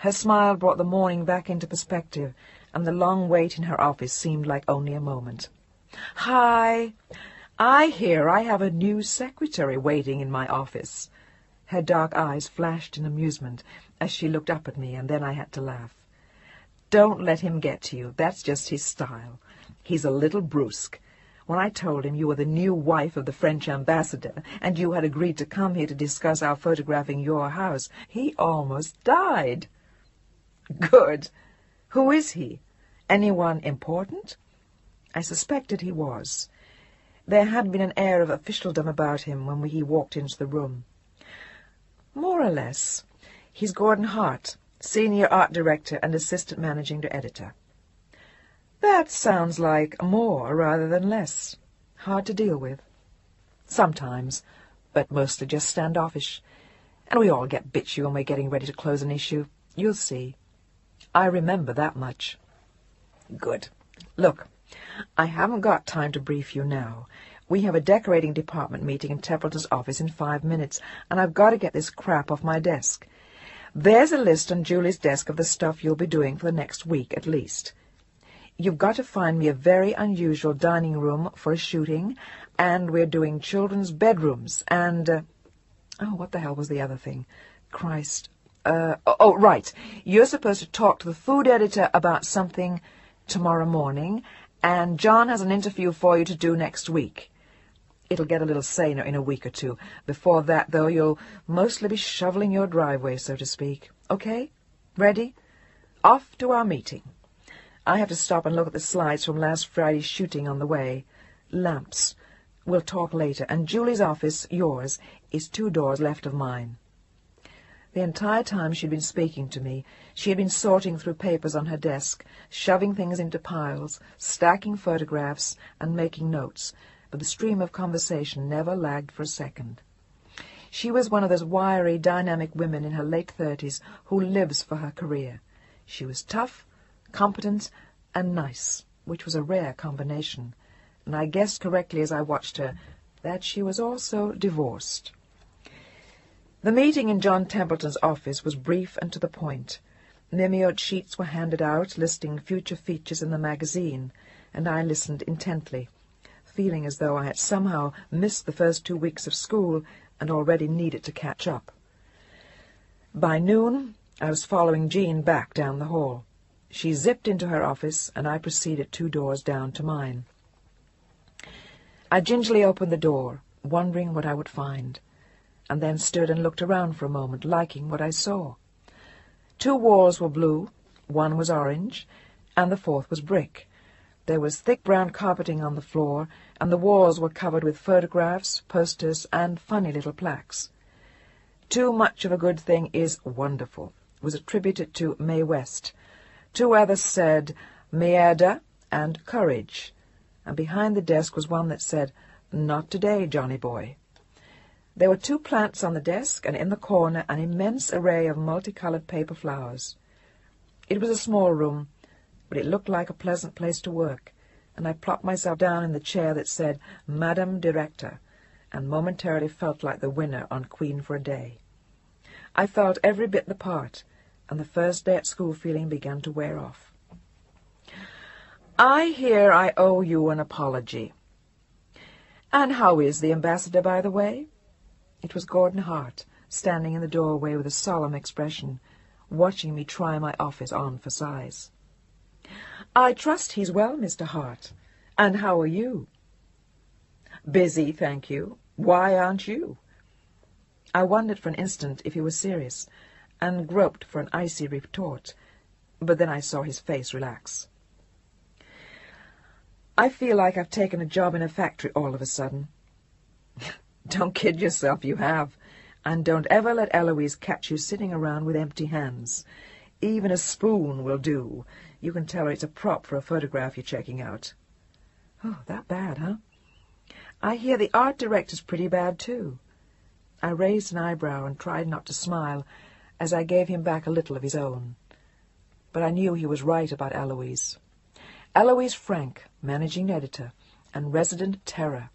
[SPEAKER 1] Her smile brought the morning back into perspective, and the long wait in her office seemed like only a moment. "Hi! I hear I have a new secretary waiting in my office." Her dark eyes flashed in amusement as she looked up at me, and then I had to laugh. "Don't let him get to you. That's just his style. He's a little brusque. When I told him you were the new wife of the French ambassador, and you had agreed to come here to discuss our photographing your house, he almost died." "Good. Who is he? Anyone important?" I suspected he was. There had been an air of officialdom about him when he walked into the room. "More or less. He's Gordon Hart, senior art director and assistant managing editor." "That sounds like more rather than less. Hard to deal with?" "Sometimes, but mostly just standoffish. And we all get bitchy when we're getting ready to close an issue. You'll see. I remember that much." "Good. Look, I haven't got time to brief you now. We have a decorating department meeting in Templeton's office in 5 minutes, and I've got to get this crap off my desk. There's a list on Julie's desk of the stuff you'll be doing for the next week at least. You've got to find me a very unusual dining room for a shooting, and we're doing children's bedrooms, and, what the hell was the other thing? Christ. Right. You're supposed to talk to the food editor about something tomorrow morning, and John has an interview for you to do next week. It'll get a little saner in a week or 2. Before that, though, you'll mostly be shoveling your driveway, so to speak. Okay? Ready? Off to our meeting. I have to stop and look at the slides from last Friday's shooting on the way. Lamps. We'll talk later, and Julie's office, yours, is 2 doors left of mine." The entire time she'd been speaking to me, she had been sorting through papers on her desk, shoving things into piles, stacking photographs, and making notes, but the stream of conversation never lagged for a second. She was one of those wiry, dynamic women in her late 30s who lives for her career. She was tough, competent, and nice, which was a rare combination, and I guessed correctly as I watched her that she was also divorced. The meeting in John Templeton's office was brief and to the point. Mimeoed sheets were handed out, listing future features in the magazine, and I listened intently, feeling as though I had somehow missed the first 2 weeks of school and already needed to catch up. By noon, I was following Jean back down the hall. She zipped into her office, and I proceeded 2 doors down to mine. I gingerly opened the door, wondering what I would find, and then stood and looked around for a moment, liking what I saw. 2 walls were blue, 1 was orange, and the 4th was brick. There was thick brown carpeting on the floor, and the walls were covered with photographs, posters, and funny little plaques. Too much of a good thing is wonderful was attributed to Mae West. 2 others said Meada and Courage, and behind the desk was one that said, Not today, Johnny boy. There were 2 plants on the desk, and in the corner an immense array of multicolored paper flowers. It was a small room, but it looked like a pleasant place to work, and I plopped myself down in the chair that said Madame Director, and momentarily felt like the winner on Queen for a Day. I felt every bit the part, and the first day at school feeling began to wear off. I hear I owe you an apology. And how is the ambassador, by the way? It was Gordon Hart, standing in the doorway with a solemn expression, watching me try my office on for size. I trust he's well, Mr. Hart. And how are you? Busy, thank you. Why aren't you? I wondered for an instant if he was serious, and groped for an icy retort, but then I saw his face relax. I feel like I've taken a job in a factory all of a sudden. Don't kid yourself, you have, and don't ever let Eloise catch you sitting around with empty hands. Even a spoon will do. You can tell her it's a prop for a photograph you're checking out. Oh, that bad, huh? I hear the art director's pretty bad, too. I raised an eyebrow and tried not to smile as I gave him back a little of his own. But I knew he was right about Eloise. Eloise Frank, managing editor, and resident terror.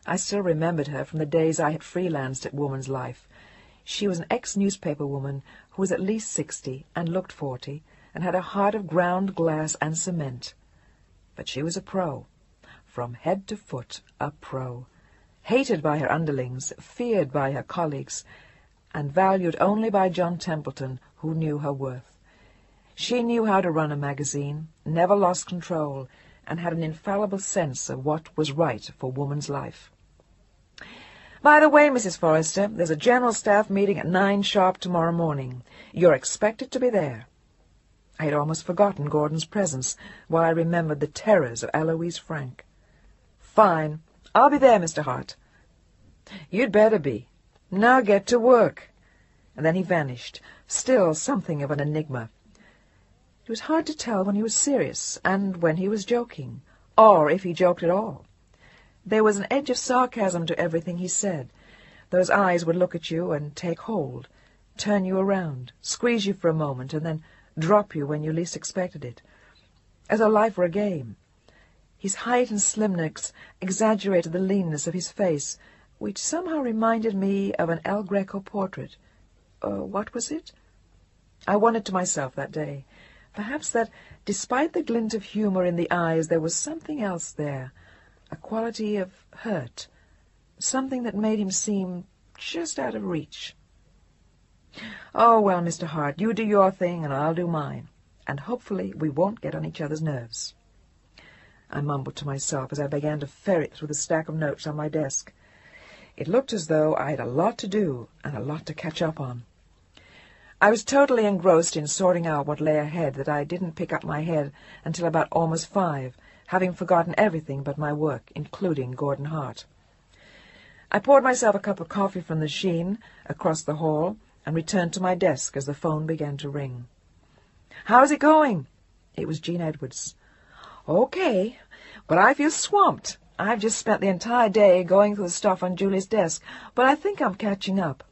[SPEAKER 1] I still remembered her from the days I had freelanced at Woman's Life. She was an ex-newspaper woman who was at least 60 and looked 40, and had a heart of ground glass and cement. But she was a pro. From head to foot, a pro. Hated by her underlings, feared by her colleagues, and valued only by John Templeton, who knew her worth. She knew how to run a magazine, never lost control, and had an infallible sense of what was right for Woman's Life. By the way, Mrs. Forrester, there's a general staff meeting at 9 sharp tomorrow morning. You're expected to be there. I had almost forgotten Gordon's presence while I remembered the terrors of Eloise Frank. Fine. I'll be there, Mr. Hart. You'd better be. Now get to work. And then he vanished, still something of an enigma. It was hard to tell when he was serious and when he was joking, or if he joked at all. There was an edge of sarcasm to everything he said. Those eyes would look at you and take hold, turn you around, squeeze you for a moment, and then drop you when you least expected it, as though life were a game. His height and slimness exaggerated the leanness of his face, which somehow reminded me of an El Greco portrait. What was it? I wondered to myself that day, perhaps that, despite the glint of humor in the eyes, there was something else there, a quality of hurt, something that made him seem just out of reach. Oh, well, Mr. Hart, you do your thing and I'll do mine, and hopefully we won't get on each other's nerves. I mumbled to myself as I began to ferret through the stack of notes on my desk. It looked as though I had a lot to do and a lot to catch up on. I was totally engrossed in sorting out what lay ahead that I didn't pick up my head until about almost 5, having forgotten everything but my work, including Gordon Hart. I poured myself a cup of coffee from the Sheen across the hall and returned to my desk as the phone began to ring. "How's it going?" It was Jean Edwards. "Okay, but I feel swamped. I've just spent the entire day going through the stuff on Julie's desk, but I think I'm catching up."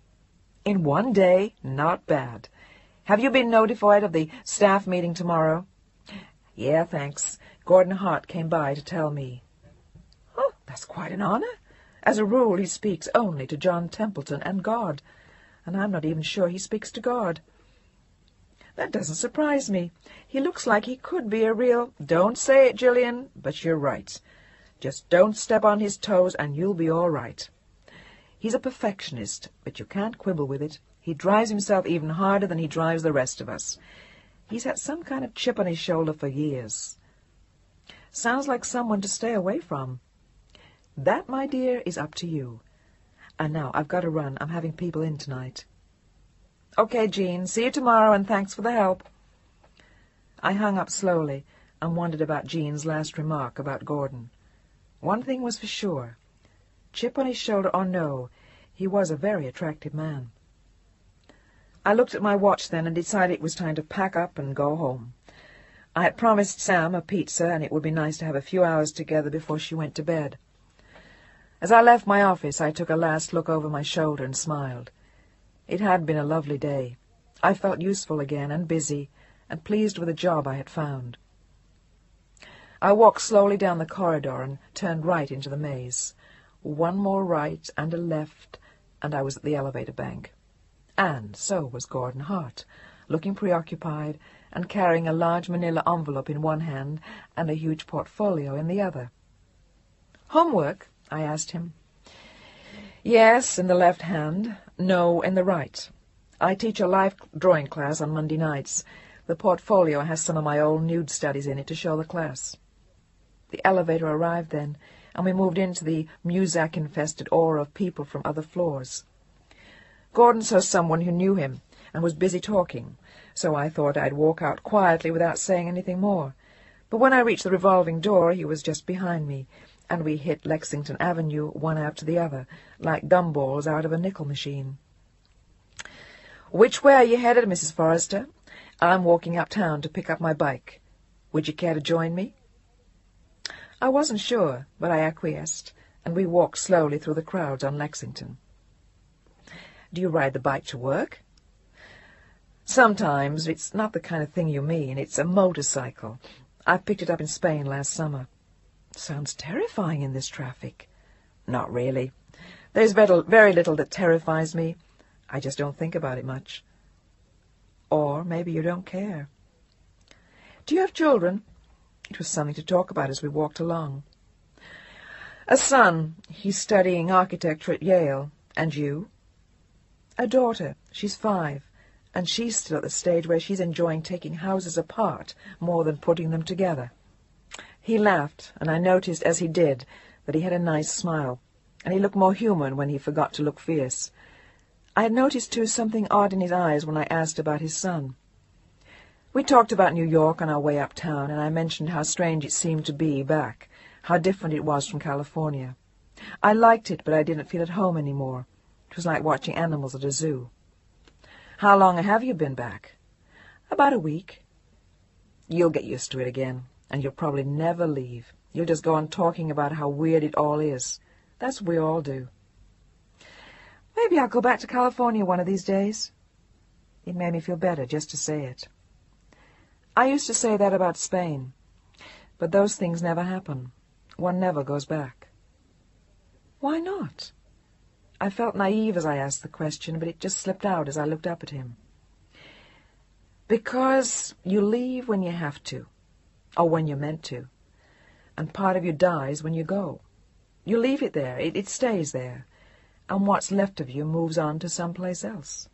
[SPEAKER 1] "In one day? Not bad. Have you been notified of the staff meeting tomorrow?" "Yeah, thanks. Gordon Hart came by to tell me." "Oh, that's quite an honor. As a rule, he speaks only to John Templeton and God, and I'm not even sure he speaks to God." "That doesn't surprise me. He looks like he could be a real—" "Don't say it, Gillian, but you're right. Just don't step on his toes and you'll be all right. He's a perfectionist, but you can't quibble with it. He drives himself even harder than he drives the rest of us. He's had some kind of chip on his shoulder for years." "Sounds like someone to stay away from." "That, my dear, is up to you. And now I've got to run. I'm having people in tonight." "Okay, Jean. See you tomorrow, and thanks for the help." I hung up slowly and wondered about Jean's last remark about Gordon. One thing was for sure. Chip on his shoulder or no, he was a very attractive man. I looked at my watch then and decided it was time to pack up and go home. I had promised Sam a pizza, and it would be nice to have a few hours together before she went to bed. As I left my office, I took a last look over my shoulder and smiled. It had been a lovely day. I felt useful again and busy and pleased with the job I had found. I walked slowly down the corridor and turned right into the maze. One more right and a left, and I was at the elevator bank. And so was Gordon Hart, looking preoccupied and carrying a large manila envelope in one hand and a huge portfolio in the other. "Homework?" I asked him. "Yes, in the left hand. No, in the right. I teach a live drawing class on Monday nights. The portfolio has some of my old nude studies in it to show the class." The elevator arrived then, and we moved into the muzak-infested aura of people from other floors. Gordon saw someone who knew him and was busy talking, so I thought I'd walk out quietly without saying anything more. But when I reached the revolving door, he was just behind me, and we hit Lexington Avenue one after the other, like gumballs out of a nickel machine. "Which way are you headed, Mrs. Forrester?" "I'm walking uptown to pick up my bike. Would you care to join me?" I wasn't sure, but I acquiesced, and we walked slowly through the crowds on Lexington. "Do you ride the bike to work?" "Sometimes. It's not the kind of thing you mean. It's a motorcycle. I picked it up in Spain last summer." "Sounds terrifying in this traffic." "Not really. There's very little that terrifies me. I just don't think about it much." "Or maybe you don't care." "Do you have children?" It was something to talk about as we walked along. "A son. He's studying architecture at Yale. And you?" "A daughter. She's 5, and she's still at the stage where she's enjoying taking houses apart more than putting them together." He laughed, and I noticed as he did that he had a nice smile, and he looked more human when he forgot to look fierce. I had noticed, too, something odd in his eyes when I asked about his son. We talked about New York on our way uptown, and I mentioned how strange it seemed to be back, how different it was from California. I liked it, but I didn't feel at home any more. It was like watching animals at a zoo. "How long have you been back?" "About a week." "You'll get used to it again, and you'll probably never leave. You'll just go on talking about how weird it all is. That's what we all do." "Maybe I'll go back to California one of these days." It made me feel better just to say it. I used to say that about Spain, but those things never happen. One never goes back. "Why not?" I felt naive as I asked the question, but it just slipped out as I looked up at him. "Because you leave when you have to, or when you're meant to, and part of you dies when you go. You leave it there, it stays there, and what's left of you moves on to someplace else."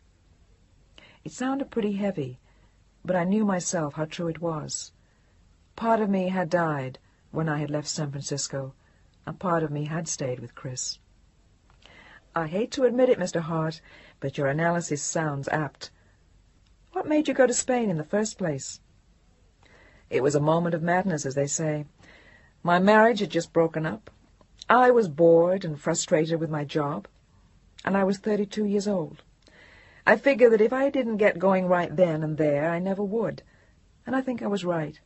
[SPEAKER 1] It sounded pretty heavy, but I knew myself how true it was. Part of me had died when I had left San Francisco, and part of me had stayed with Chris. "I hate to admit it, Mr. Hart, but your analysis sounds apt. What made you go to Spain in the first place?" "It was a moment of madness, as they say. My marriage had just broken up. I was bored and frustrated with my job, and I was 32 years old. I figured that if I didn't get going right then and there, I never would. And I think I was right.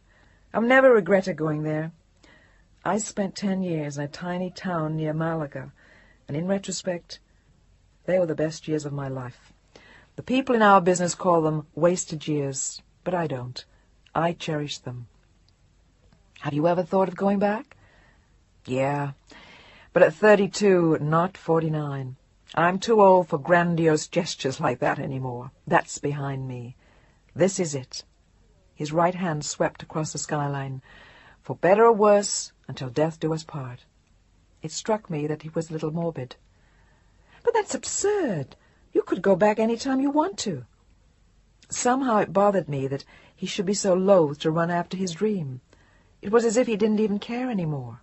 [SPEAKER 1] I've never regretted going there. I spent 10 years in a tiny town near Malaga, and in retrospect, they were the best years of my life. The people in our business call them wasted years, but I don't. I cherish them. Have you ever thought of going back? Yeah, but at 32, not 49. I'm too old for grandiose gestures like that anymore. That's behind me. This is it. His right hand swept across the skyline. For better or worse, until death do us part. It struck me that he was a little morbid. But that's absurd. You could go back any time you want to. Somehow it bothered me that he should be so loath to run after his dream. It was as if he didn't even care anymore.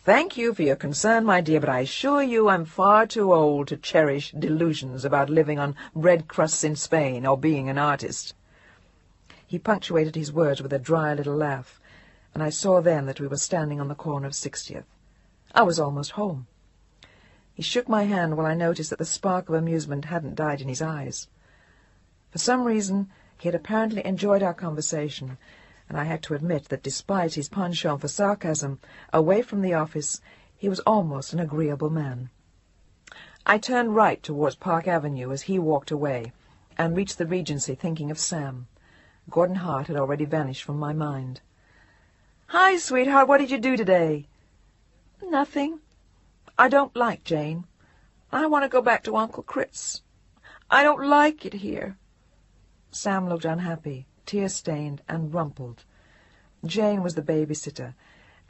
[SPEAKER 1] Thank you for your concern, my dear, but I assure you I'm far too old to cherish delusions about living on bread crusts in Spain or being an artist. He punctuated his words with a dry little laugh, and I saw then that we were standing on the corner of 60th. I was almost home. He shook my hand while I noticed that the spark of amusement hadn't died in his eyes. For some reason, he had apparently enjoyed our conversation, and I had to admit that despite his penchant for sarcasm, away from the office, he was almost an agreeable man. I turned right towards Park Avenue as he walked away, and reached the Regency thinking of Sam. Gordon Hart had already vanished from my mind. "Hi, sweetheart, what did you do today?" "Nothing. I don't like Jane. I want to go back to Uncle Chris. I don't like it here." Sam looked unhappy, tear-stained and rumpled. Jane was the babysitter,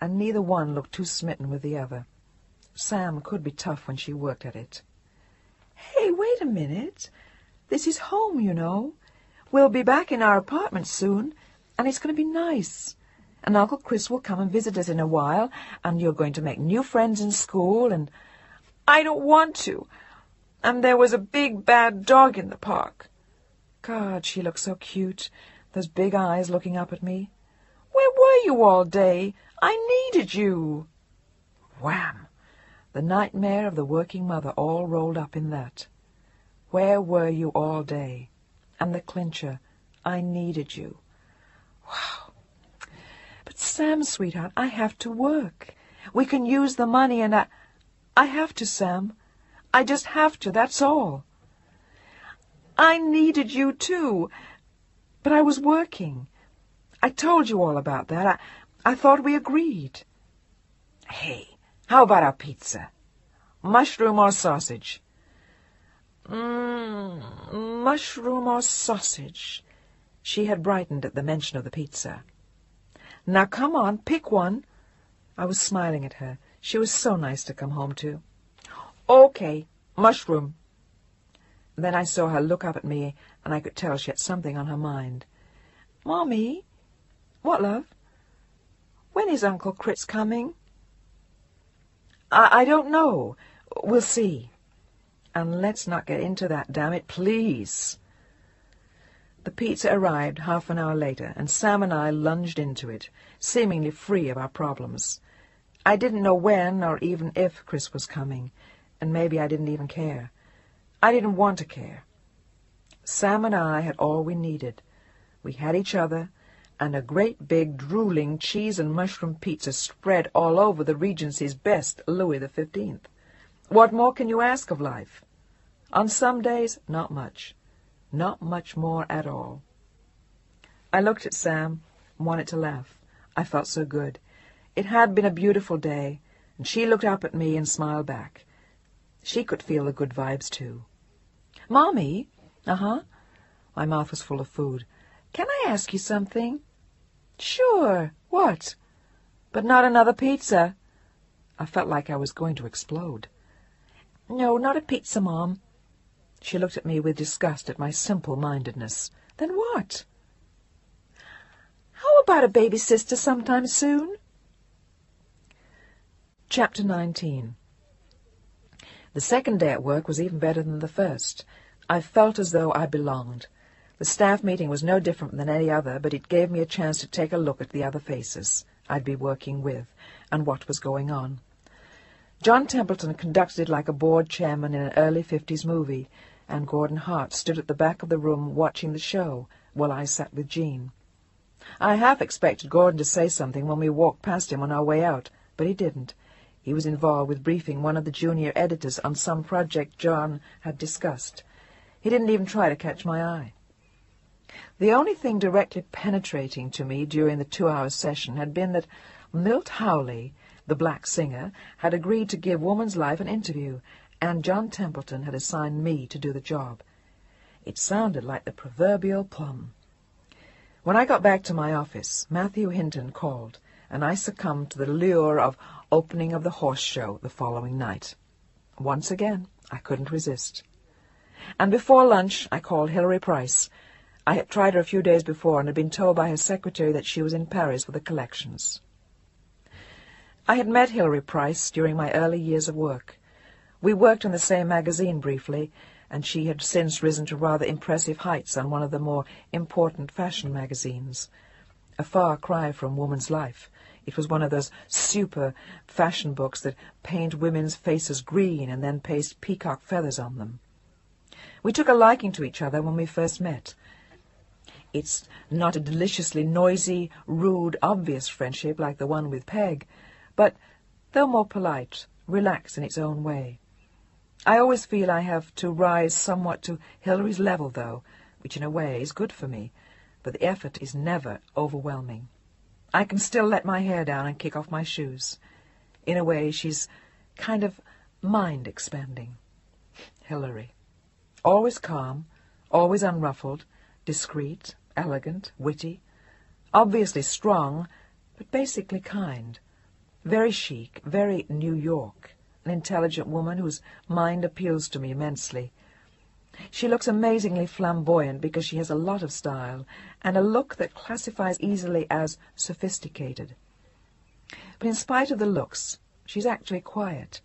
[SPEAKER 1] and neither one looked too smitten with the other. Sam could be tough when she worked at it. "Hey, wait a minute. This is home, you know. We'll be back in our apartment soon, and it's going to be nice. And Uncle Chris will come and visit us in a while, and you're going to make new friends in school, and—" "I don't want to. And there was a big, bad dog in the park." God, she looked so cute, those big eyes looking up at me. "Where were you all day? I needed you." Wham! The nightmare of the working mother all rolled up in that. Where were you all day? And the clincher, I needed you. Wow. But Sam, sweetheart, I have to work. We can use the money and I have to, Sam. I just have to, that's all. I needed you too, but I was working. I told you all about that. I thought we agreed. Hey, how about our pizza? Mushroom or sausage? Mushroom or sausage. She had brightened at the mention of the pizza. Now come on, pick one. I was smiling at her. She was so nice to come home to. Okay, mushroom. Then I saw her look up at me, and I could tell she had something on her mind. Mommy? What, love? When is Uncle Chris coming? I don't know. We'll see. And let's not get into that, damn it, please. The pizza arrived half an hour later, and Sam and I lunged into it, seemingly free of our problems. I didn't know when or even if Chris was coming, and maybe I didn't even care. I didn't want to care. Sam and I had all we needed. We had each other, and a great big drooling cheese and mushroom pizza spread all over the Regency's best Louis XV. What more can you ask of life? On some days, not much. Not much more at all. I looked at Sam and wanted to laugh. I felt so good. It had been a beautiful day, and she looked up at me and smiled back. She could feel the good vibes, too. Mommy? Uh-huh. My mouth was full of food. Can I ask you something? Sure. What? But not another pizza. I felt like I was going to explode. No, not a pizza, Mom. She looked at me with disgust at my simple-mindedness. Then what? How about a baby sister sometime soon? Chapter 19. The second day at work was even better than the first. I felt as though I belonged. The staff meeting was no different than any other, but it gave me a chance to take a look at the other faces I'd be working with and what was going on. John Templeton conducted like a board chairman in an early 50s movie, and Gordon Hart stood at the back of the room watching the show while I sat with Jean. I half expected Gordon to say something when we walked past him on our way out, but he didn't. He was involved with briefing one of the junior editors on some project John had discussed. He didn't even try to catch my eye. The only thing directly penetrating to me during the 2-hour session had been that Milt Howley, the black singer, had agreed to give Woman's Life an interview, and John Templeton had assigned me to do the job. It sounded like the proverbial plum. When I got back to my office, Matthew Hinton called, and I succumbed to the lure of opening of the horse show the following night. Once again, I couldn't resist. And before lunch, I called Hilary Price. I had tried her a few days before and had been told by her secretary that she was in Paris for the collections. I had met Hilary Price during my early years of work. We worked on the same magazine briefly, and she had since risen to rather impressive heights on one of the more important fashion magazines. A far cry from Woman's Life. It was one of those super fashion books that paint women's faces green and then paste peacock feathers on them. We took a liking to each other when we first met. It's not a deliciously noisy, rude, obvious friendship like the one with Peg, but, though more polite, relaxed in its own way. I always feel I have to rise somewhat to Hilary's level, though, which in a way is good for me, but the effort is never overwhelming. I can still let my hair down and kick off my shoes. In a way, she's kind of mind-expanding. Hilary. Always calm, always unruffled, discreet, elegant, witty, obviously strong, but basically kind. Very chic, very New York, an intelligent woman whose mind appeals to me immensely. She looks amazingly flamboyant because she has a lot of style, and a look that classifies easily as sophisticated. But in spite of the looks, she's actually quiet.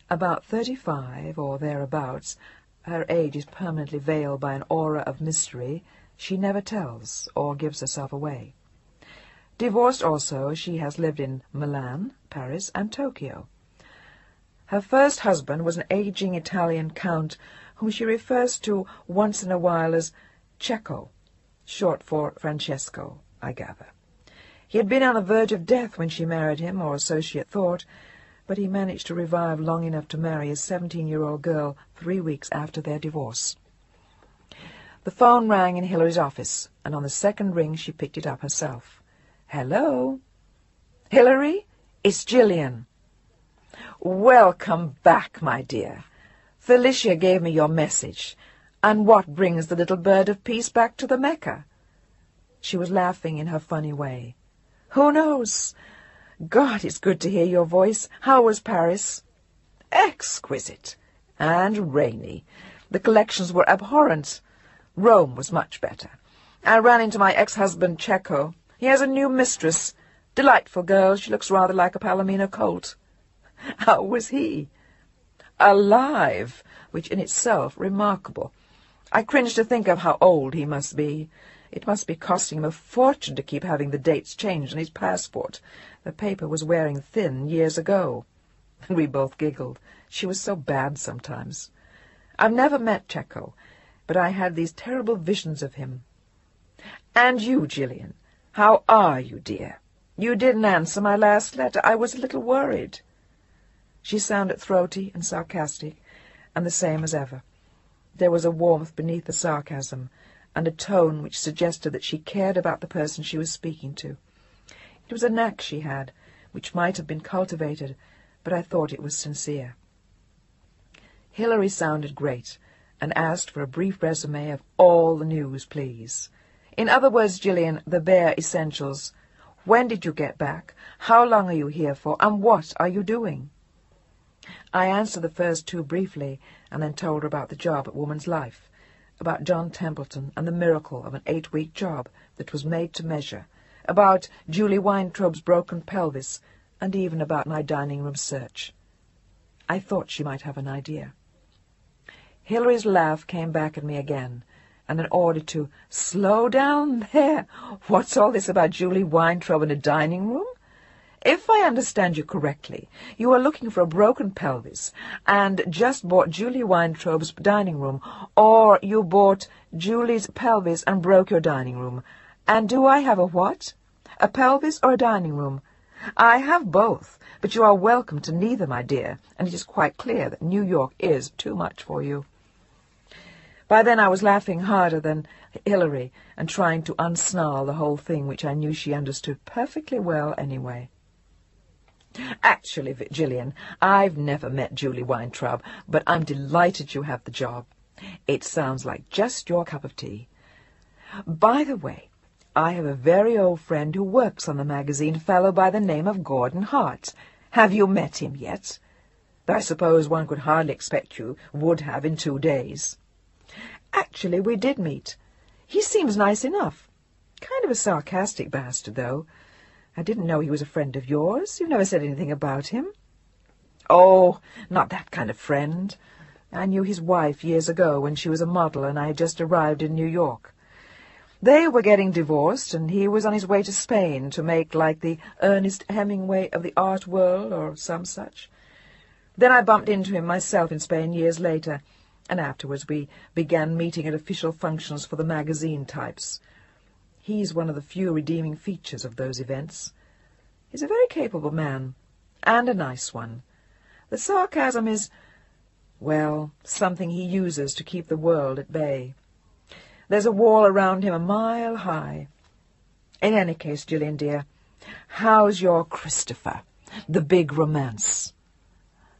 [SPEAKER 1] About 35, or thereabouts, her age is permanently veiled by an aura of mystery. She never tells or gives herself away. Divorced also, she has lived in Milan, Paris, and Tokyo. Her first husband was an aging Italian count whom she refers to once in a while as Cecco, short for Francesco, I gather. He had been on the verge of death when she married him, or associate thought, but he managed to revive long enough to marry a 17-year-old girl 3 weeks after their divorce. The phone rang in Hilary's office, and on the second ring she picked it up herself. "Hello? Hilary? It's Gillian." "Welcome back, my dear. Felicia gave me your message. And what brings the little bird of peace back to the Mecca?" She was laughing in her funny way. "Who knows? God, it's good to hear your voice. How was Paris?" "Exquisite. And rainy. The collections were abhorrent. Rome was much better. I ran into my ex-husband Cecco. He has a new mistress. Delightful girl. She looks rather like a Palomino colt." "How was he?" "Alive, which in itself remarkable. I cringe to think of how old he must be. It must be costing him a fortune to keep having the dates changed on his passport. The paper was wearing thin years ago." And we both giggled. She was so bad sometimes. I've never met Cecco, but I had these terrible visions of him. "And you, Gillian, how are you, dear? You didn't answer my last letter. I was a little worried." She sounded throaty and sarcastic, and the same as ever. There was a warmth beneath the sarcasm, and a tone which suggested that she cared about the person she was speaking to. It was a knack she had, which might have been cultivated, but I thought it was sincere. Hilary sounded great, and asked for a brief resume of all the news, please. In other words, Gillian, the bare essentials. When did you get back? How long are you here for? And what are you doing? I answered the first two briefly, and then told her about the job at Woman's Life, about John Templeton and the miracle of an 8-week job that was made to measure, about Julie Weintraub's broken pelvis, and even about my dining-room search. I thought she might have an idea. Hilary's laugh came back at me again, and an order to "Slow down there! What's all this about Julie Weintraub in a dining room?" If I understand you correctly, you are looking for a broken pelvis and just bought Julie Weintraub's dining room, or you bought Julie's pelvis and broke your dining room. And do I have a what? A pelvis or a dining room? I have both, but you are welcome to neither, my dear, and it is quite clear that New York is too much for you. By then I was laughing harder than Hilary and trying to unsnarl the whole thing, which I knew she understood perfectly well anyway. Actually, Gillian, I've never met Julie Weintraub, but I'm delighted you have the job. It sounds like just your cup of tea. By the way, I have a very old friend who works on the magazine, a fellow by the name of Gordon Hart. Have you met him yet? I suppose one could hardly expect you would have in 2 days. Actually, we did meet. He seems nice enough. Kind of a sarcastic bastard, though. I didn't know he was a friend of yours. You've never said anything about him. Oh, not that kind of friend. I knew his wife years ago when she was a model and I had just arrived in New York. They were getting divorced, and he was on his way to Spain to make like the Ernest Hemingway of the art world or some such. Then I bumped into him myself in Spain years later, and afterwards we began meeting at official functions for the magazine types. He's one of the few redeeming features of those events. He's a very capable man, and a nice one. The sarcasm is, well, something he uses to keep the world at bay. There's a wall around him a mile high. In any case, Gillian dear, how's your Christopher, the big romance?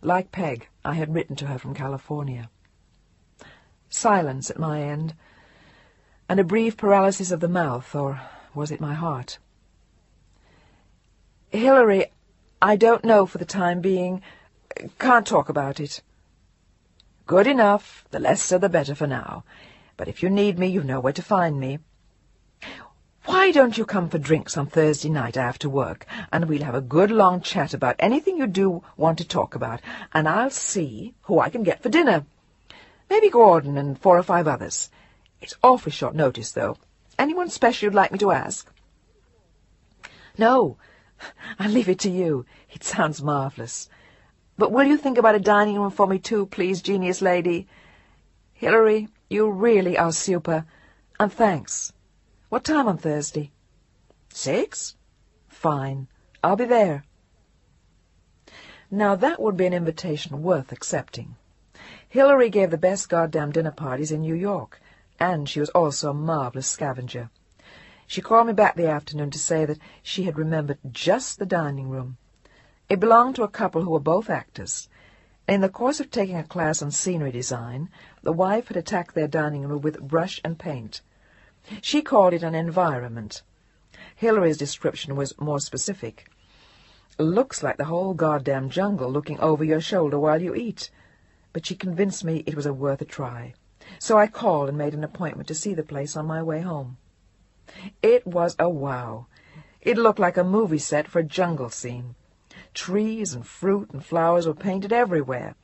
[SPEAKER 1] Like Peg, I had written to her from California. Silence at my end, and a brief paralysis of the mouth, or was it my heart? Hilary, I don't know for the time being. Can't talk about it. Good enough. The less said the better for now. But if you need me, you know where to find me. Why don't you come for drinks on Thursday night after work, and we'll have a good long chat about anything you do want to talk about, and I'll see who I can get for dinner. Maybe Gordon and 4 or 5 others. It's awfully short notice, though. Anyone special you'd like me to ask? No, I'll leave it to you. It sounds marvellous. But will you think about a dining room for me too, please, genius lady? Hilary, you really are super. And thanks. What time on Thursday? 6? Fine. I'll be there. Now that would be an invitation worth accepting. Hilary gave the best goddamn dinner parties in New York, and she was also a marvellous scavenger. She called me back the afternoon to say that she had remembered just the dining room. It belonged to a couple who were both actors. In the course of taking a class on scenery design, the wife had attacked their dining room with brush and paint. She called it an environment. Hilary's description was more specific. Looks like the whole goddamn jungle looking over your shoulder while you eat. But she convinced me it was worth a try. So I called and made an appointment to see the place on my way home. It was a wow. It looked like a movie set for a jungle scene. Trees and fruit and flowers were painted everywhere.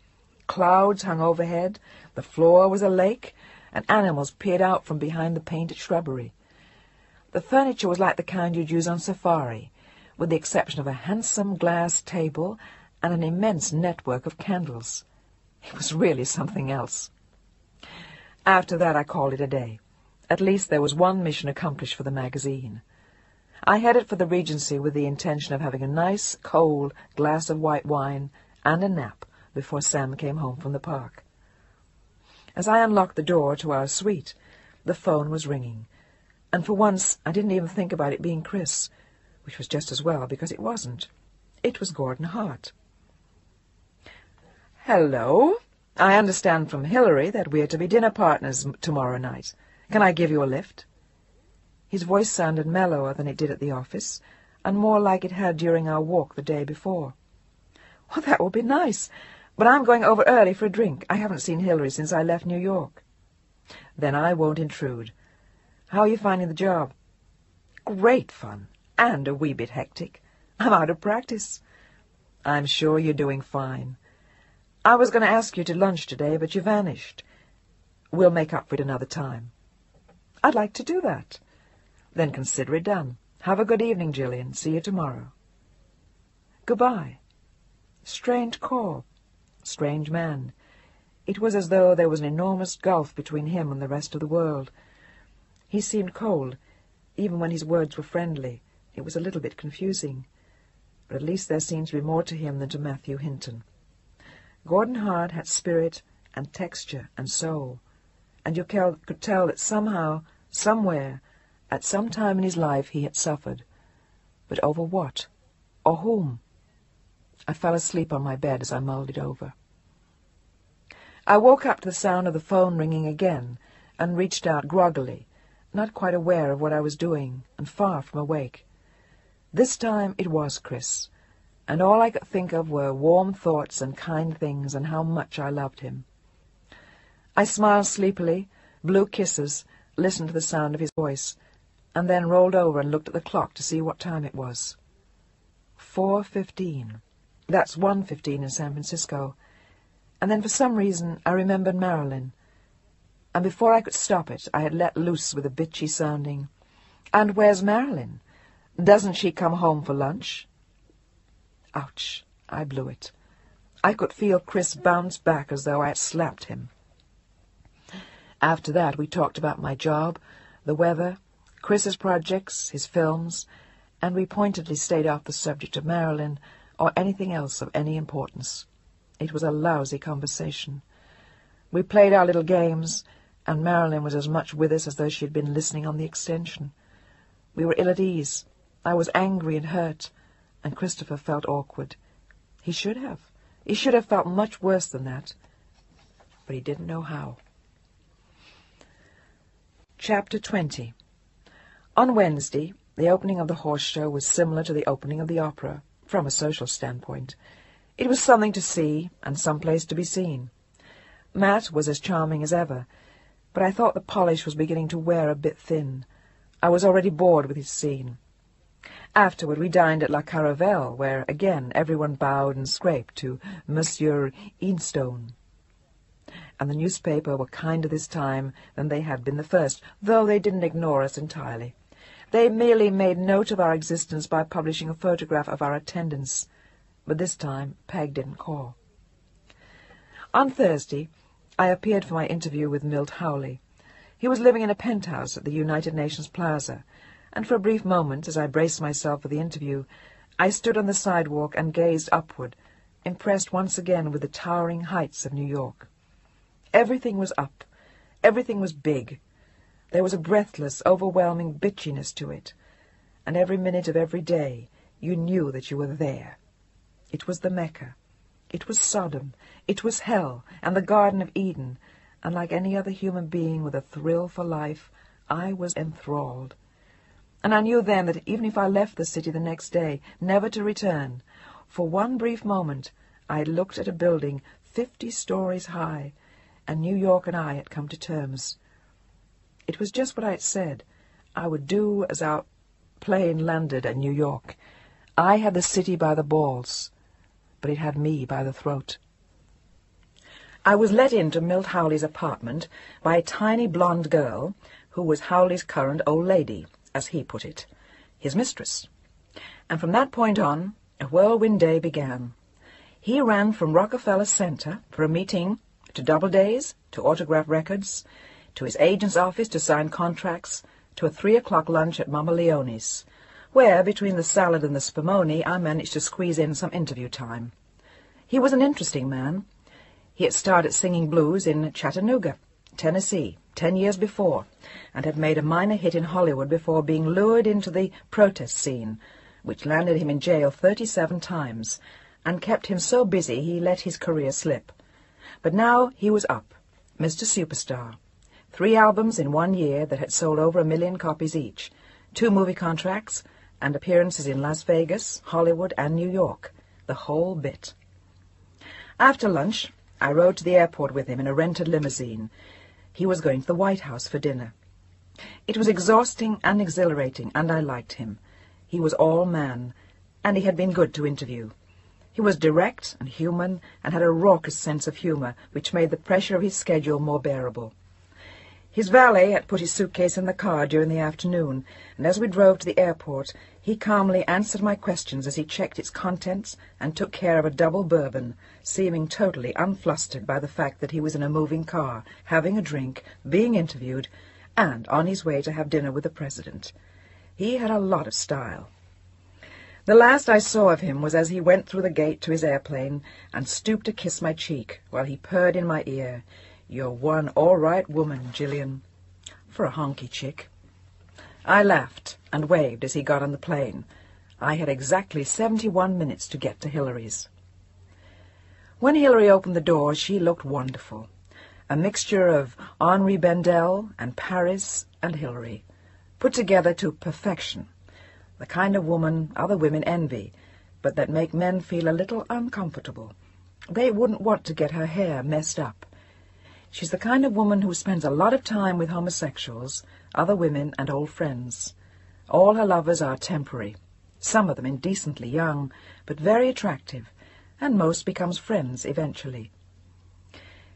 [SPEAKER 1] Clouds hung overhead, the floor was a lake, and animals peered out from behind the painted shrubbery. The furniture was like the kind you'd use on safari, with the exception of a handsome glass table and an immense network of candles. It was really something else. After that I called it a day. At least there was one mission accomplished for the magazine. I headed for the Regency with the intention of having a nice, cold glass of white wine and a nap before Sam came home from the park. As I unlocked the door to our suite, the phone was ringing, and for once I didn't even think about it being Chris, which was just as well because it wasn't. It was Gordon Hart. Hello. I understand from Hilary that we are to be dinner partners tomorrow night. Can I give you a lift? His voice sounded mellower than it did at the office, and more like it had during our walk the day before. Well, that will be nice, but I'm going over early for a drink. I haven't seen Hilary since I left New York. Then I won't intrude. How are you finding the job? Great fun, and a wee bit hectic. I'm out of practice. I'm sure you're doing fine. I was going to ask you to lunch today, but you vanished. We'll make up for it another time. I'd like to do that. Then consider it done. Have a good evening, Gillian. See you tomorrow. Goodbye. Strange call. Strange man. It was as though there was an enormous gulf between him and the rest of the world. He seemed cold, even when his words were friendly. It was a little bit confusing. But at least there seemed to be more to him than to Matthew Hinton. Gordon Hart had spirit and texture and soul, and you could tell that somehow, somewhere, at some time in his life he had suffered. But over what? Or whom? I fell asleep on my bed as I mulled it over. I woke up to the sound of the phone ringing again, and reached out groggily, not quite aware of what I was doing, and far from awake. This time it was Chris, and all I could think of were warm thoughts and kind things and how much I loved him. I smiled sleepily, blew kisses, listened to the sound of his voice, and then rolled over and looked at the clock to see what time it was. 4:15. That's 1:15 in San Francisco. And then for some reason I remembered Marilyn, and before I could stop it I had let loose with a bitchy sounding, "And where's Marilyn? Doesn't she come home for lunch?" Ouch, I blew it. I could feel Chris bounce back as though I had slapped him. After that we talked about my job, the weather, Chris's projects, his films, and we pointedly stayed off the subject of Marilyn or anything else of any importance. It was a lousy conversation. We played our little games, and Marilyn was as much with us as though she had been listening on the extension. We were ill at ease. I was angry and hurt, and Christopher felt awkward. He should have. He should have felt much worse than that. But he didn't know how. Chapter 20. On Wednesday, the opening of the horse show was similar to the opening of the opera, from a social standpoint. It was something to see, and some place to be seen. Matt was as charming as ever, but I thought the polish was beginning to wear a bit thin. I was already bored with his scene. Afterward we dined at La Caravelle, where, again, everyone bowed and scraped to Monsieur Instone. And the newspaper were kinder this time than they had been the first, though they didn't ignore us entirely. They merely made note of our existence by publishing a photograph of our attendance. But this time Peg didn't call. On Thursday I appeared for my interview with Milt Howley. He was living in a penthouse at the United Nations Plaza, and for a brief moment, as I braced myself for the interview, I stood on the sidewalk and gazed upward, impressed once again with the towering heights of New York. Everything was up. Everything was big. There was a breathless, overwhelming bitchiness to it, and every minute of every day you knew that you were there. It was the Mecca. It was Sodom. It was hell and the Garden of Eden, and like any other human being with a thrill for life, I was enthralled. And I knew then that even if I left the city the next day, never to return, for one brief moment I had looked at a building 50 stories high, and New York and I had come to terms. It was just what I had said. I would do as our plane landed at New York. I had the city by the balls, but it had me by the throat. I was let into Milt Howley's apartment by a tiny blonde girl who was Howley's current old lady, as he put it, his mistress. And from that point on, a whirlwind day began. He ran from Rockefeller Center for a meeting to Doubledays, to autograph records, to his agent's office to sign contracts, to a 3:00 lunch at Mama Leone's, where, between the salad and the spumoni, I managed to squeeze in some interview time. He was an interesting man. He had started singing blues in Chattanooga, Tennessee, 10 years before, and had made a minor hit in Hollywood before being lured into the protest scene, which landed him in jail 37 times, and kept him so busy he let his career slip. But now he was up, Mr. Superstar. 3 albums in 1 year that had sold over 1 million copies each, 2 movie contracts, and appearances in Las Vegas, Hollywood, and New York, the whole bit. After lunch, I rode to the airport with him in a rented limousine. He was going to the White House for dinner. It was exhausting and exhilarating, and I liked him. He was all man, and he had been good to interview. He was direct and human, and had a raucous sense of humor, which made the pressure of his schedule more bearable. His valet had put his suitcase in the car during the afternoon, and as we drove to the airport, he calmly answered my questions as he checked its contents and took care of a double bourbon, seeming totally unflustered by the fact that he was in a moving car, having a drink, being interviewed, and on his way to have dinner with the president. He had a lot of style. The last I saw of him was as he went through the gate to his airplane and stooped to kiss my cheek while he purred in my ear, "You're one all right woman, Gillian," for a honky chick. I laughed and waved as he got on the plane. I had exactly 71 minutes to get to Hillary's. When Hillary opened the door, she looked wonderful. A mixture of Henri Bendel and Paris and Hillary, put together to perfection. The kind of woman other women envy, but that make men feel a little uncomfortable. They wouldn't want to get her hair messed up. She's the kind of woman who spends a lot of time with homosexuals, other women, and old friends. All her lovers are temporary, some of them indecently young, but very attractive, and most becomes friends eventually.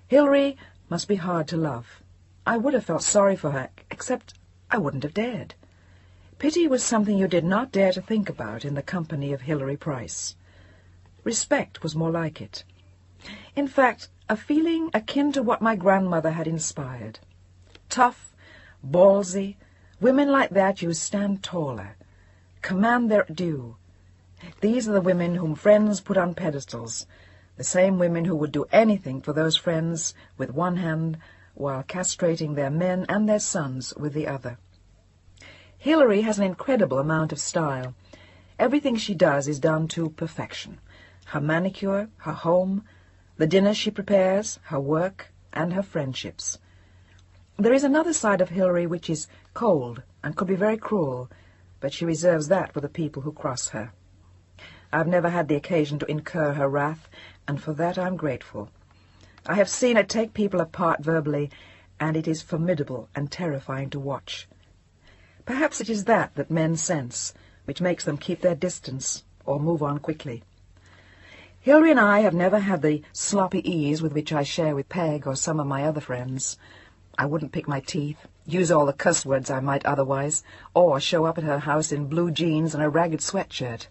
[SPEAKER 1] Hillary must be hard to love. I would have felt sorry for her, except I wouldn't have dared. Pity was something you did not dare to think about in the company of Hilary Price. Respect was more like it. In fact, a feeling akin to what my grandmother had inspired. Tough, ballsy, women like that you stand taller, command their due. These are the women whom friends put on pedestals, the same women who would do anything for those friends with one hand while castrating their men and their sons with the other. Hillary has an incredible amount of style. Everything she does is done to perfection. Her manicure, her home, the dinner she prepares, her work, and her friendships. There is another side of Hillary which is cold and could be very cruel, but she reserves that for the people who cross her. I've never had the occasion to incur her wrath, and for that I'm grateful. I have seen her take people apart verbally, and it is formidable and terrifying to watch. Perhaps it is that men sense, which makes them keep their distance or move on quickly. Hillary and I have never had the sloppy ease with which I share with Peg or some of my other friends. I wouldn't pick my teeth, use all the cuss words I might otherwise, or show up at her house in blue jeans and a ragged sweatshirt.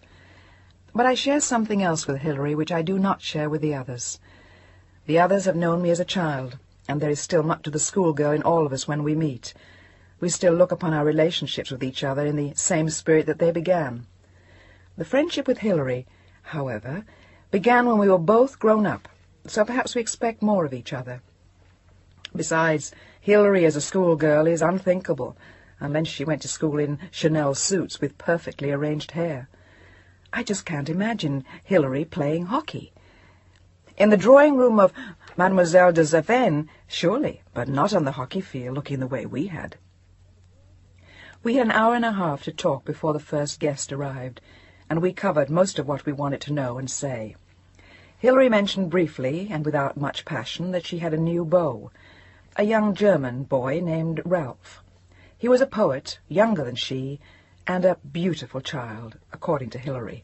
[SPEAKER 1] But I share something else with Hillary which I do not share with the others. The others have known me as a child, and there is still much of the schoolgirl in all of us when we meet. We still look upon our relationships with each other in the same spirit that they began. The friendship with Hillary, however, began when we were both grown up, so perhaps we expect more of each other. Besides, Hillary as a schoolgirl is unthinkable, unless she went to school in Chanel suits with perfectly arranged hair. I just can't imagine Hillary playing hockey. In the drawing-room of Mademoiselle de Zavenne, surely, but not on the hockey field looking the way we had. We had an hour and a half to talk before the first guest arrived, and we covered most of what we wanted to know and say. Hillary mentioned briefly, and without much passion, that she had a new beau, a young German boy named Ralph. He was a poet, younger than she, and a beautiful child, according to Hillary.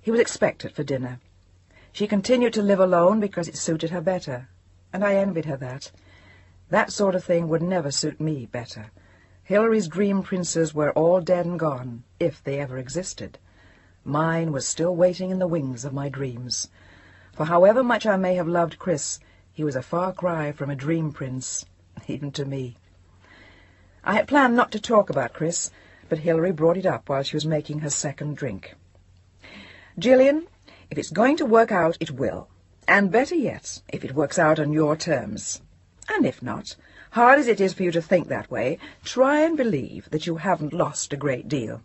[SPEAKER 1] He was expected for dinner. She continued to live alone because it suited her better, and I envied her that. That sort of thing would never suit me better. Hillary's dream princes were all dead and gone, if they ever existed. Mine was still waiting in the wings of my dreams. For however much I may have loved Chris, he was a far cry from a dream prince, even to me. I had planned not to talk about Chris, but Hillary brought it up while she was making her second drink. "Gillian, if it's going to work out, it will. And better yet, if it works out on your terms. And if not, hard as it is for you to think that way, try and believe that you haven't lost a great deal.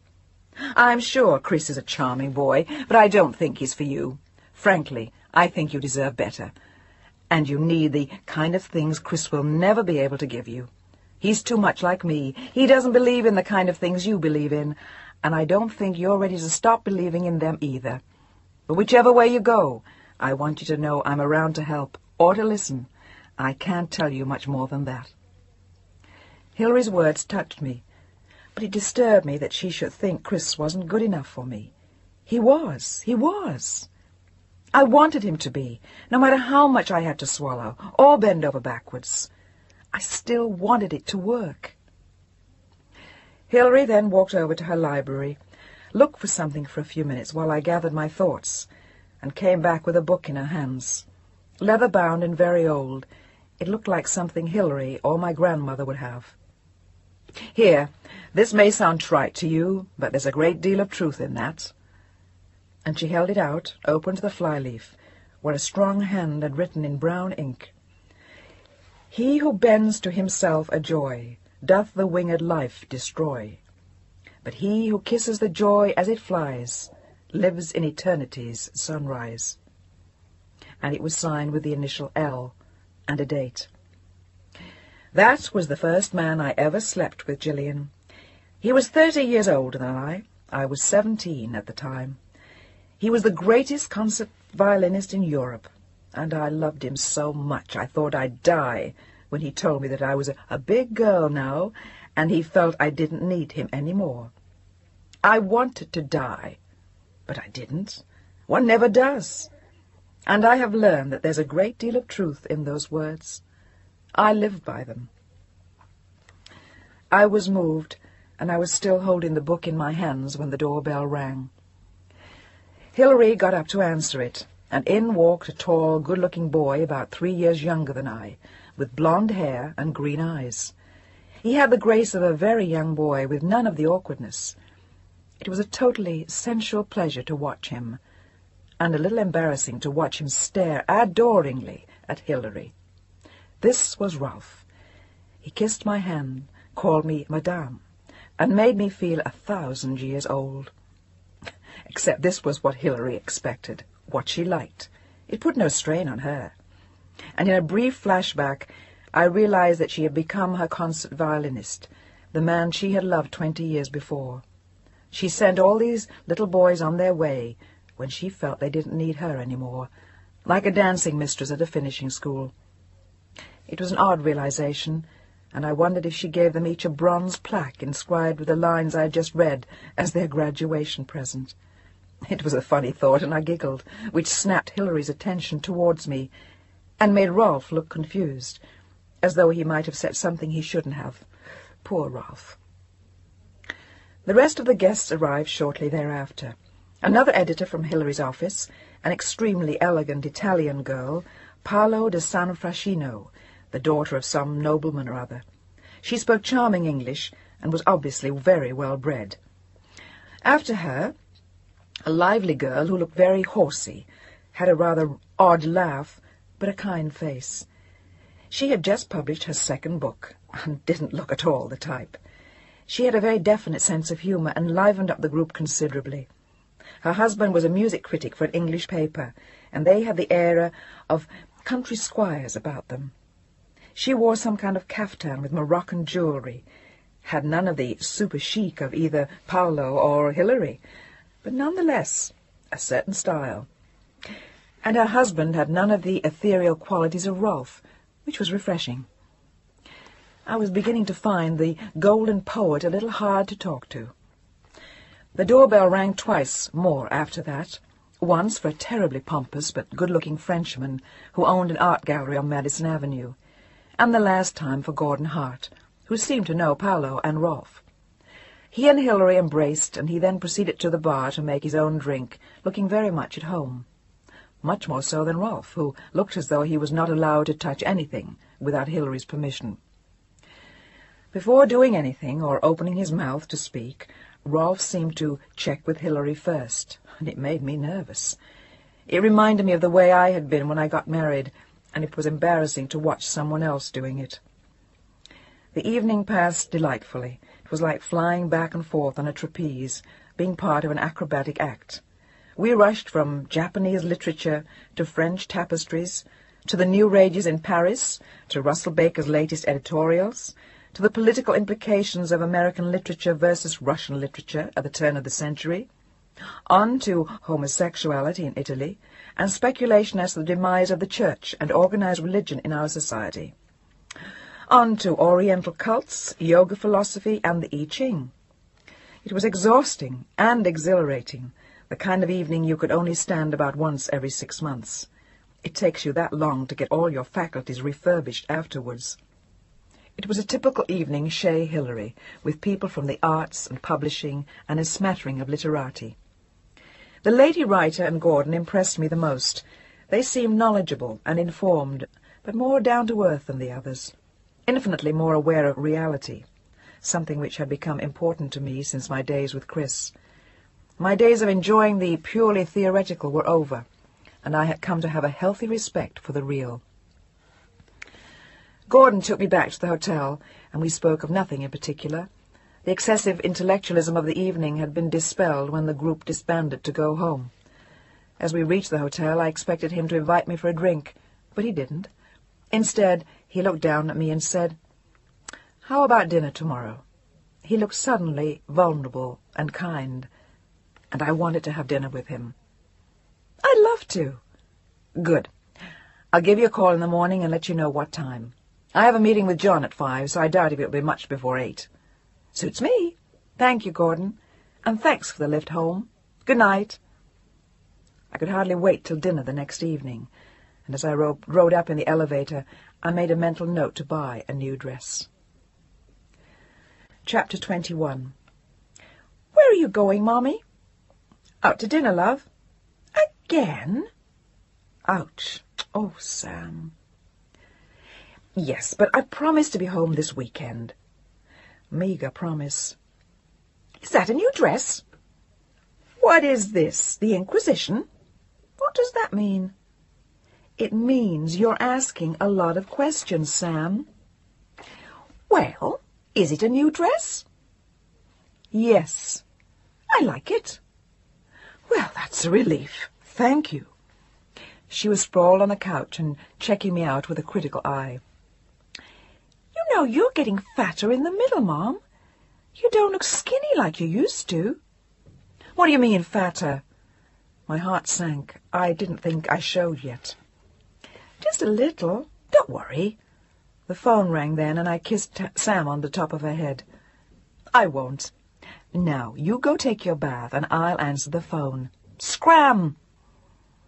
[SPEAKER 1] I'm sure Chris is a charming boy, but I don't think he's for you. Frankly, I think you deserve better. And you need the kind of things Chris will never be able to give you. He's too much like me. He doesn't believe in the kind of things you believe in, and I don't think you're ready to stop believing in them either. But whichever way you go, I want you to know I'm around to help, or to listen. I can't tell you much more than that." Hillary's words touched me, but it disturbed me that she should think Chris wasn't good enough for me. He was. I wanted him to be, no matter how much I had to swallow, or bend over backwards. I still wanted it to work. Hilary then walked over to her library, looked for something for a few minutes while I gathered my thoughts, and came back with a book in her hands. Leather-bound and very old, it looked like something Hilary or my grandmother would have. "Here, this may sound trite to you, but there's a great deal of truth in that." And she held it out, open to the flyleaf, where a strong hand had written in brown ink, "He who bends to himself a joy doth the winged life destroy. But he who kisses the joy as it flies lives in eternity's sunrise." And it was signed with the initial L and a date. That was the first man I ever slept with, Gillian. He was 30 years older than I. I was 17 at the time. He was the greatest concert violinist in Europe, and I loved him so much I thought I'd die when he told me that I was a big girl now, and he felt I didn't need him any more. I wanted to die, but I didn't. One never does. And I have learned that there's a great deal of truth in those words. I live by them. I was moved, and I was still holding the book in my hands when the doorbell rang. Hilary got up to answer it, and in walked a tall, good-looking boy about 3 years younger than I, with blonde hair and green eyes. He had the grace of a very young boy, with none of the awkwardness. It was a totally sensual pleasure to watch him, and a little embarrassing to watch him stare adoringly at Hilary. This was Rolf. He kissed my hand, called me Madame, and made me feel 1,000 years old. Except this was what Hilary expected, what she liked. It put no strain on her. And in a brief flashback, I realized that she had become her concert violinist, the man she had loved 20 years before. She sent all these little boys on their way when she felt they didn't need her any more, like a dancing mistress at a finishing school. It was an odd realization, and I wondered if she gave them each a bronze plaque inscribed with the lines I had just read as their graduation present. It was a funny thought, and I giggled, which snapped Hilary's attention towards me, and made Rolf look confused, as though he might have said something he shouldn't have. Poor Rolf. The rest of the guests arrived shortly thereafter. Another editor from Hilary's office, an extremely elegant Italian girl, Paolo de San Frascino, the daughter of some nobleman or other. She spoke charming English, and was obviously very well bred. After her, a lively girl who looked very horsey, had a rather odd laugh, but a kind face. She had just published her second book, and didn't look at all the type. She had a very definite sense of humour, and livened up the group considerably. Her husband was a music critic for an English paper, and they had the air of country squires about them. She wore some kind of caftan with Moroccan jewellery, had none of the super chic of either Paolo or Hilary, but nonetheless a certain style. And her husband had none of the ethereal qualities of Rolf, which was refreshing. I was beginning to find the golden poet a little hard to talk to. The doorbell rang twice more after that, once for a terribly pompous but good-looking Frenchman who owned an art gallery on Madison Avenue, and the last time for Gordon Hart, who seemed to know Paolo and Rolf. He and Hilary embraced, and he then proceeded to the bar to make his own drink, looking very much at home. Much more so than Rolf, who looked as though he was not allowed to touch anything without Hilary's permission. Before doing anything or opening his mouth to speak, Rolf seemed to check with Hilary first, and it made me nervous. It reminded me of the way I had been when I got married, and it was embarrassing to watch someone else doing it. The evening passed delightfully. It was like flying back and forth on a trapeze, being part of an acrobatic act. We rushed from Japanese literature to French tapestries, to the new rages in Paris, to Russell Baker's latest editorials, to the political implications of American literature versus Russian literature at the turn of the century, on to homosexuality in Italy, and speculation as to the demise of the church and organized religion in our society, on to Oriental cults, yoga philosophy, and the I Ching. It was exhausting and exhilarating, the kind of evening you could only stand about once every 6 months. It takes you that long to get all your faculties refurbished afterwards. It was a typical evening chez Hilary, with people from the arts and publishing and a smattering of literati. The lady writer and Gordon impressed me the most. They seemed knowledgeable and informed, but more down-to-earth than the others, infinitely more aware of reality, something which had become important to me since my days with Chris. My days of enjoying the purely theoretical were over, and I had come to have a healthy respect for the real. Gordon took me back to the hotel, and we spoke of nothing in particular. The excessive intellectualism of the evening had been dispelled when the group disbanded to go home. As we reached the hotel, I expected him to invite me for a drink, but he didn't. Instead, he looked down at me and said, "How about dinner tomorrow?" He looked suddenly vulnerable and kind, and I wanted to have dinner with him. "I'd love to." "Good. I'll give you a call in the morning and let you know what time. I have a meeting with John at 5, so I doubt if it'll be much before 8. "Suits me." "Thank you, Gordon. And thanks for the lift home. Good night." I could hardly wait till dinner the next evening, and as I rode up in the elevator, I made a mental note to buy a new dress. Chapter 21. "Where are you going, Mommy?" "Out to dinner, love." "Again?" "Ouch. Oh, Sam." "Yes, but I promised to be home this weekend." Meagre promise. "Is that a new dress?" "What is this, the Inquisition?" "What does that mean?" "It means you're asking a lot of questions, Sam." "Well, is it a new dress?" "Yes." "I like it." "Well, that's a relief. Thank you." She was sprawled on the couch and checking me out with a critical eye. "You know, you're getting fatter in the middle, Mom. You don't look skinny like you used to." "What do you mean, fatter?" My heart sank. I didn't think I showed yet. "Just a little. Don't worry." The phone rang then, and I kissed Sam on the top of her head. "I won't. Now, you go take your bath, and I'll answer the phone. Scram!"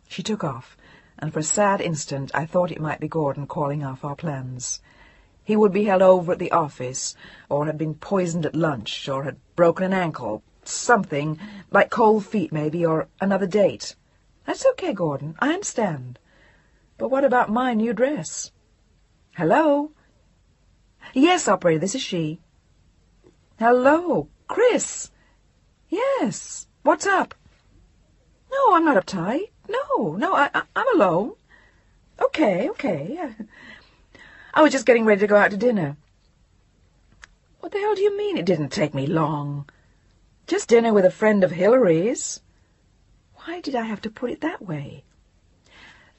[SPEAKER 1] She took off, and for a sad instant I thought it might be Gordon calling off our plans. He would be held over at the office, or had been poisoned at lunch, or had broken an ankle, something, like cold feet maybe, or another date. "That's okay, Gordon, I understand. But what about my new dress?" "Hello?" "Yes, operator, this is she." "Hello, Chris." "Yes, what's up?" "No, I'm not uptight. No, I'm alone." Okay. "I was just getting ready to go out to dinner." "What the hell do you mean it didn't take me long?" "Just dinner with a friend of Hilary's." Why did I have to put it that way?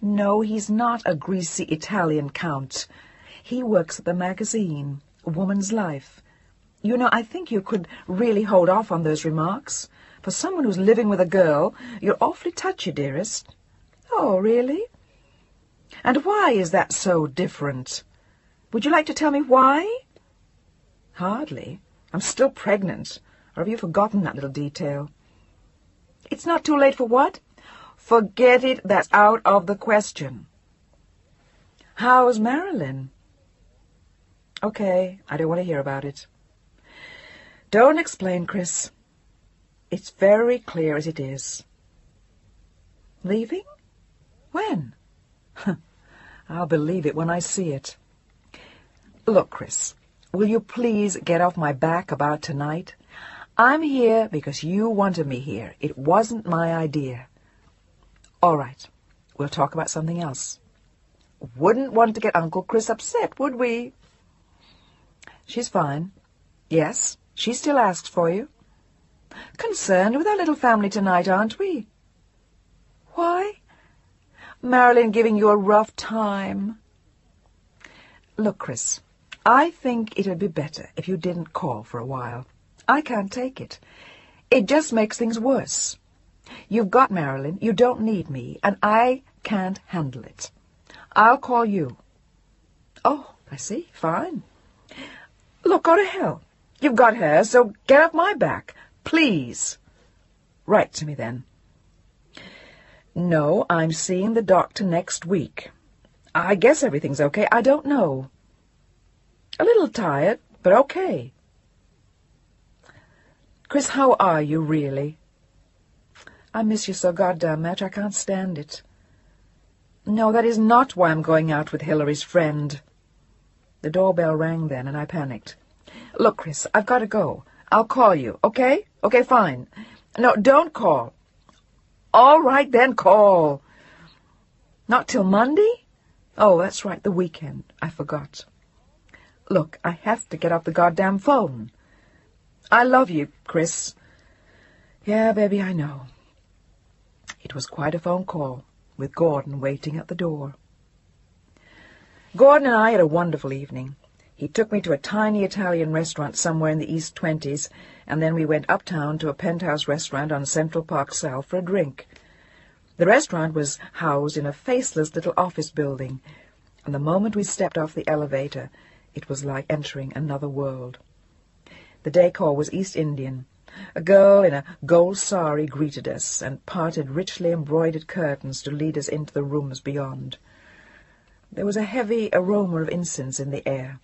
[SPEAKER 1] "No, he's not a greasy Italian count. He works at the magazine, Woman's Life. You know, I think you could really hold off on those remarks. For someone who's living with a girl, you're awfully touchy, dearest." "Oh, really? And why is that so different? Would you like to tell me why?" "Hardly. I'm still pregnant. Or have you forgotten that little detail?" "It's not too late for what?" "Forget it. That's out of the question." "How's Marilyn?" "Okay, I don't want to hear about it." "Don't explain, Chris. It's very clear as it is." "Leaving? When?" "I'll believe it when I see it." "Look, Chris, will you please get off my back about tonight? I'm here because you wanted me here. It wasn't my idea." "All right, we'll talk about something else." "Wouldn't want to get Uncle Chris upset, would we?" "She's fine. Yes, she still asks for you." "Concerned with our little family tonight, aren't we?" "Why?" "Marilyn giving you a rough time." "Look, Chris, I think it would be better if you didn't call for a while. I can't take it. It just makes things worse. You've got Marilyn, you don't need me, and I can't handle it. I'll call you." "Oh, I see. Fine." "Look, go to hell. You've got her, so get off my back. Please." "Write to me, then." "No, I'm seeing the doctor next week. I guess everything's okay. I don't know." A little tired, but okay. Chris, how are you, really? I miss you so goddamn much, I can't stand it. No, that is not why I'm going out with Hillary's friend. The doorbell rang then, and I panicked. Look, Chris, I've got to go. I'll call you, okay? Okay, fine. No, don't call. All right, then call. Not till Monday? Oh, that's right, the weekend. I forgot. Look, I have to get off the goddamn phone. I love you, Chris. Yeah, baby, I know. It was quite a phone call, with Gordon waiting at the door. Gordon and I had a wonderful evening. He took me to a tiny Italian restaurant somewhere in the East 20s, and then we went uptown to a penthouse restaurant on Central Park South for a drink. The restaurant was housed in a faceless little office building, and the moment we stepped off the elevator, it was like entering another world. The decor was East Indian. A girl in a gold sari greeted us and parted richly embroidered curtains to lead us into the rooms beyond. There was a heavy aroma of incense in the air.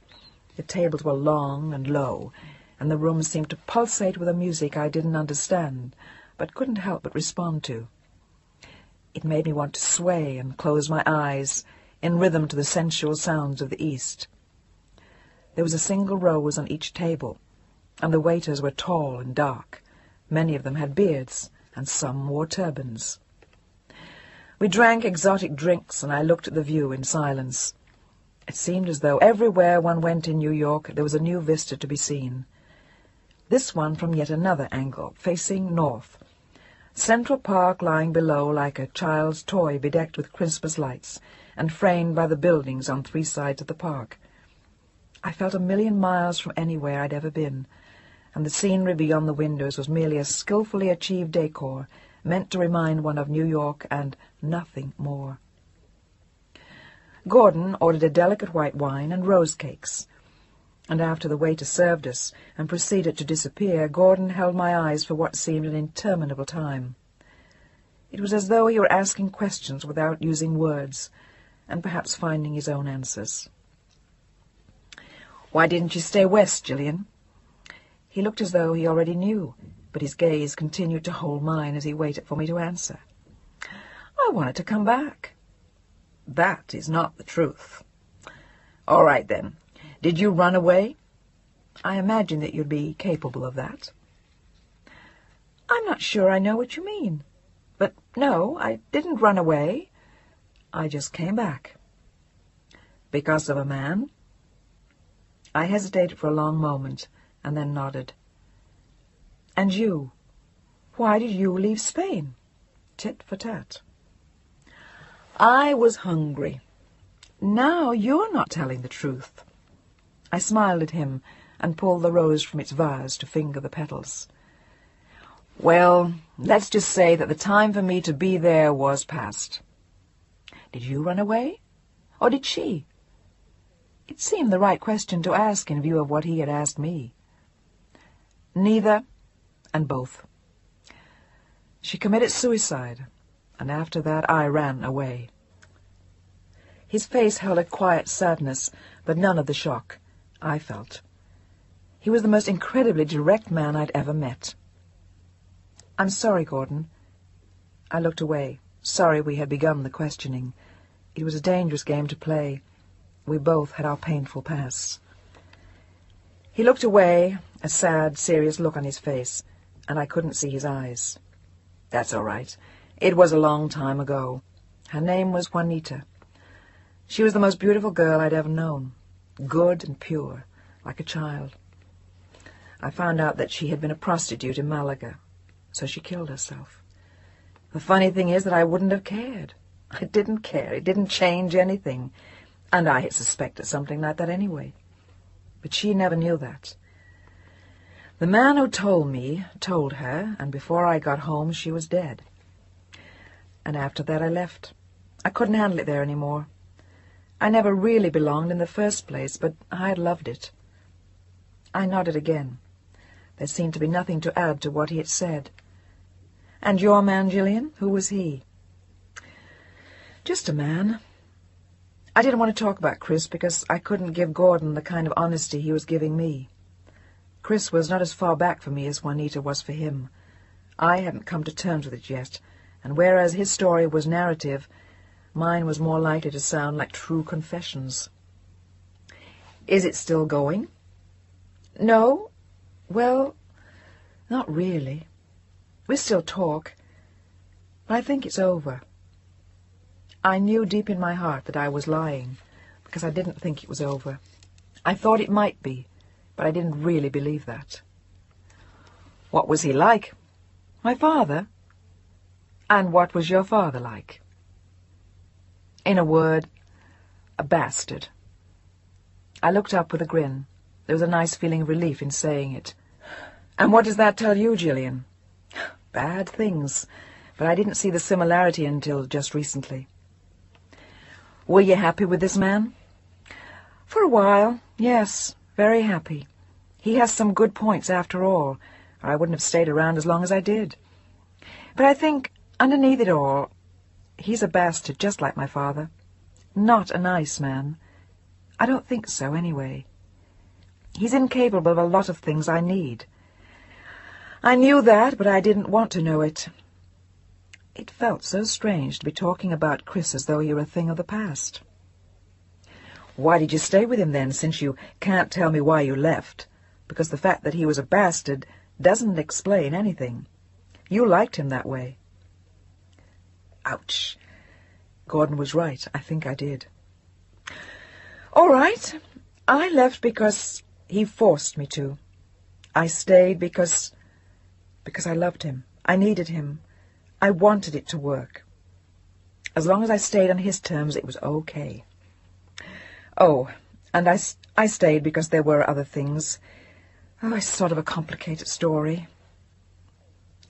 [SPEAKER 1] The tables were long and low, and the rooms seemed to pulsate with a music I didn't understand, but couldn't help but respond to. It made me want to sway and close my eyes, in rhythm to the sensual sounds of the East. There was a single rose on each table, and the waiters were tall and dark. Many of them had beards, and some wore turbans. We drank exotic drinks, and I looked at the view in silence. It seemed as though everywhere one went in New York there was a new vista to be seen. This one from yet another angle, facing north. Central Park lying below like a child's toy bedecked with Christmas lights, and framed by the buildings on three sides of the park. I felt 1,000,000 miles from anywhere I'd ever been, and the scenery beyond the windows was merely a skillfully achieved decor, meant to remind one of New York and nothing more. Gordon ordered a delicate white wine and rose cakes, and after the waiter served us and proceeded to disappear, Gordon held my eyes for what seemed an interminable time. It was as though he were asking questions without using words, and perhaps finding his own answers. "Why didn't you stay west, Gillian?" He looked as though he already knew, but his gaze continued to hold mine as he waited for me to answer. "I wanted to come back." "That is not the truth." "All right, then. Did you run away?" "I imagine that you'd be capable of that." "I'm not sure I know what you mean. But no, I didn't run away. I just came back." "Because of a man?" I hesitated for a long moment, and then nodded. "And you? Why did you leave Spain?" Tit for tat. "I was hungry." "Now you're not telling the truth." I smiled at him and pulled the rose from its vase to finger the petals. "Well, let's just say that the time for me to be there was past." "Did you run away? Or did she?" It seemed the right question to ask in view of what he had asked me. "Neither, and both. She committed suicide, and after that I ran away." His face held a quiet sadness, but none of the shock I felt. He was the most incredibly direct man I'd ever met. "I'm sorry, Gordon." I looked away, sorry we had begun the questioning. It was a dangerous game to play. We both had our painful pasts. He looked away, a sad, serious look on his face, and I couldn't see his eyes. "That's all right. It was a long time ago. Her name was Juanita. She was the most beautiful girl I'd ever known, good and pure, like a child. I found out that she had been a prostitute in Malaga, so she killed herself. The funny thing is that I wouldn't have cared. I didn't care. It didn't change anything, and I had suspected something like that anyway. But she never knew that. The man who told me told her, and before I got home she was dead. And after that I left. I couldn't handle it there any more. I never really belonged in the first place, but I had loved it." I nodded again. There seemed to be nothing to add to what he had said. "And your man, Gillian, who was he?" "Just a man. I didn't want to talk about Chris because I couldn't give Gordon the kind of honesty he was giving me. Chris was not as far back for me as Juanita was for him. I hadn't come to terms with it yet, and whereas his story was narrative, mine was more likely to sound like true confessions. Is it still going? No. Well, not really. We still talk, but I think it's over. I knew deep in my heart that I was lying, because I didn't think it was over. I thought it might be, but I didn't really believe that. What was he like? My father? And what was your father like? In a word, a bastard. I looked up with a grin. There was a nice feeling of relief in saying it. And what does that tell you, Gillian? Bad things, but I didn't see the similarity until just recently. Were you happy with this man? For a while, yes, very happy. He has some good points after all, or I wouldn't have stayed around as long as I did. But I think, underneath it all, he's a bastard just like my father. Not a nice man. I don't think so, anyway. He's incapable of a lot of things I need. I knew that, but I didn't want to know it. It felt so strange to be talking about Chris as though he were a thing of the past. Why did you stay with him then, since you can't tell me why you left? Because the fact that he was a bastard doesn't explain anything. You liked him that way. Ouch. Gordon was right. I think I did. All right. I left because he forced me to. I stayed because I loved him. I needed him. I wanted it to work. As long as I stayed on his terms, it was okay. Oh, and I stayed because there were other things. Oh, it's sort of a complicated story.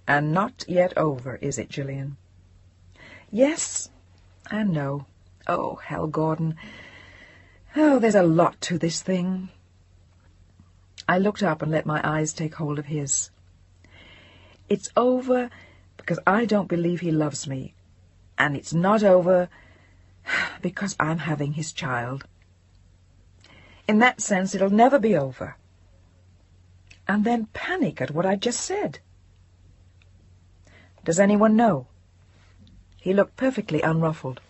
[SPEAKER 1] And not yet over, is it, Gillian? Yes and no. Oh, hell, Gordon. Oh, there's a lot to this thing. I looked up and let my eyes take hold of his. It's over because I don't believe he loves me, and it's not over because I'm having his child. In that sense, it'll never be over. And then panic at what I just said. Does anyone know? He looked perfectly unruffled.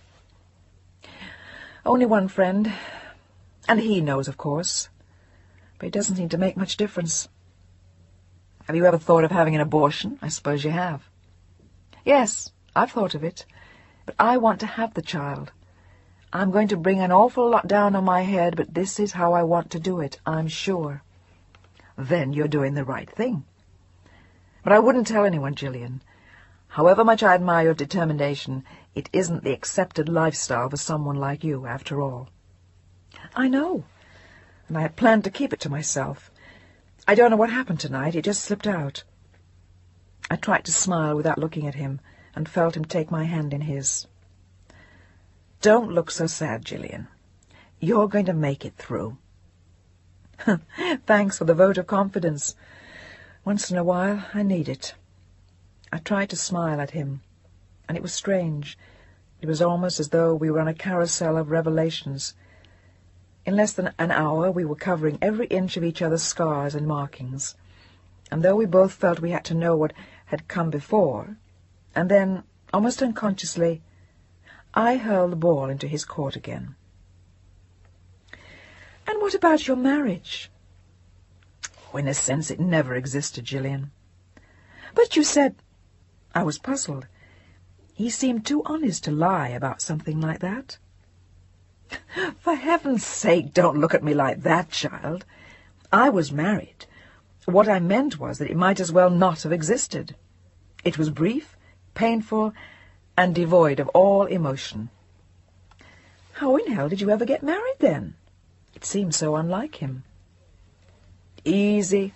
[SPEAKER 1] Only one friend, and he knows, of course, but it doesn't seem to make much difference. Have you ever thought of having an abortion? I suppose you have. Yes, I've thought of it, but I want to have the child. I'm going to bring an awful lot down on my head, but this is how I want to do it, I'm sure. Then you're doing the right thing. But I wouldn't tell anyone, Gillian. However much I admire your determination, it isn't the accepted lifestyle for someone like you, after all. I know, and I had planned to keep it to myself. I don't know what happened tonight, it just slipped out. I tried to smile without looking at him, and felt him take my hand in his. Don't look so sad, Gillian. You're going to make it through. Thanks for the vote of confidence. Once in a while, I need it. I tried to smile at him, and it was strange. It was almost as though we were on a carousel of revelations. In less than an hour, we were covering every inch of each other's scars and markings, and though we both felt we had to know what had come before, and then, almost unconsciously, I hurled the ball into his court again. And what about your marriage? Oh, in a sense, it never existed, Gillian. But you said... I was puzzled. He seemed too honest to lie about something like that. For heaven's sake, don't look at me like that, child. I was married. What I meant was that it might as well not have existed. It was brief, painful, and devoid of all emotion. How in hell did you ever get married, then? It seemed so unlike him. Easy.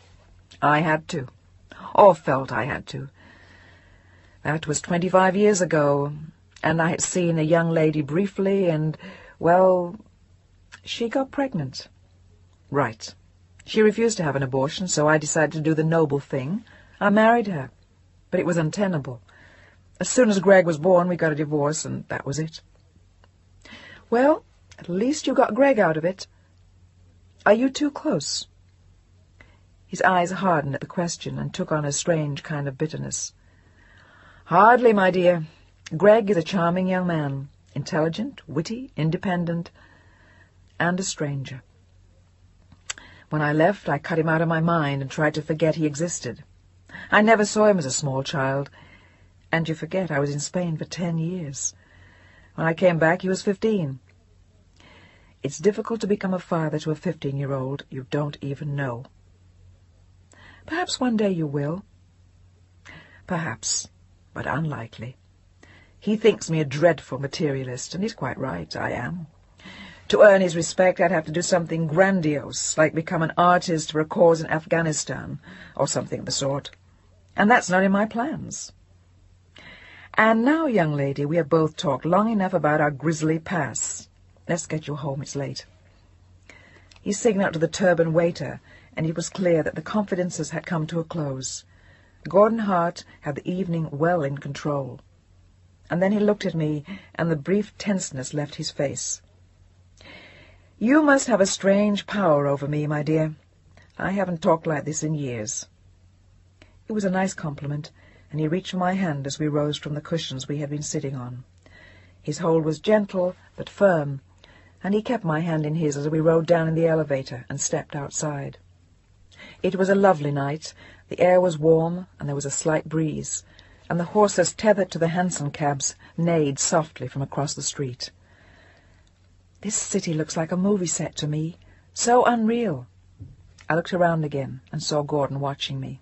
[SPEAKER 1] I had to. Or felt I had to. That was 25 years ago, and I had seen a young lady briefly, and, well, she got pregnant. Right. She refused to have an abortion, so I decided to do the noble thing. I married her, but it was untenable. As soon as Greg was born, we got a divorce, and that was it. Well, At least you got Greg out of it. Are you too close? His eyes hardened at the question and took on a strange kind of bitterness. Hardly, my dear. Greg is a charming young man, intelligent, witty, independent, and a stranger. When I left, I cut him out of my mind and tried to forget he existed. I never saw him as a small child, and you forget I was in Spain for 10 years. When I came back, he was 15. It's difficult to become a father to a 15-year-old you don't even know. Perhaps one day you will. Perhaps, but unlikely. He thinks me a dreadful materialist, and he's quite right, I am. To earn his respect, I'd have to do something grandiose, like become an artist for a cause in Afghanistan, or something of the sort. And that's not in my plans. And now, young lady, we have both talked long enough about our grisly past. Let's get you home, it's late. He signalled to the turban waiter, and it was clear that the confidences had come to a close. Gordon Hart had the evening well in control. And then he looked at me, and the brief tenseness left his face. You must have a strange power over me, my dear. I haven't talked like this in years. It was a nice compliment, and he reached for my hand as we rose from the cushions we had been sitting on. His hold was gentle but firm, and he kept my hand in his as we rode down in the elevator and stepped outside. It was a lovely night. The air was warm, and there was a slight breeze, and the horses tethered to the hansom cabs neighed softly from across the street. This city looks like a movie set to me, so unreal. I looked around again and saw Gordon watching me.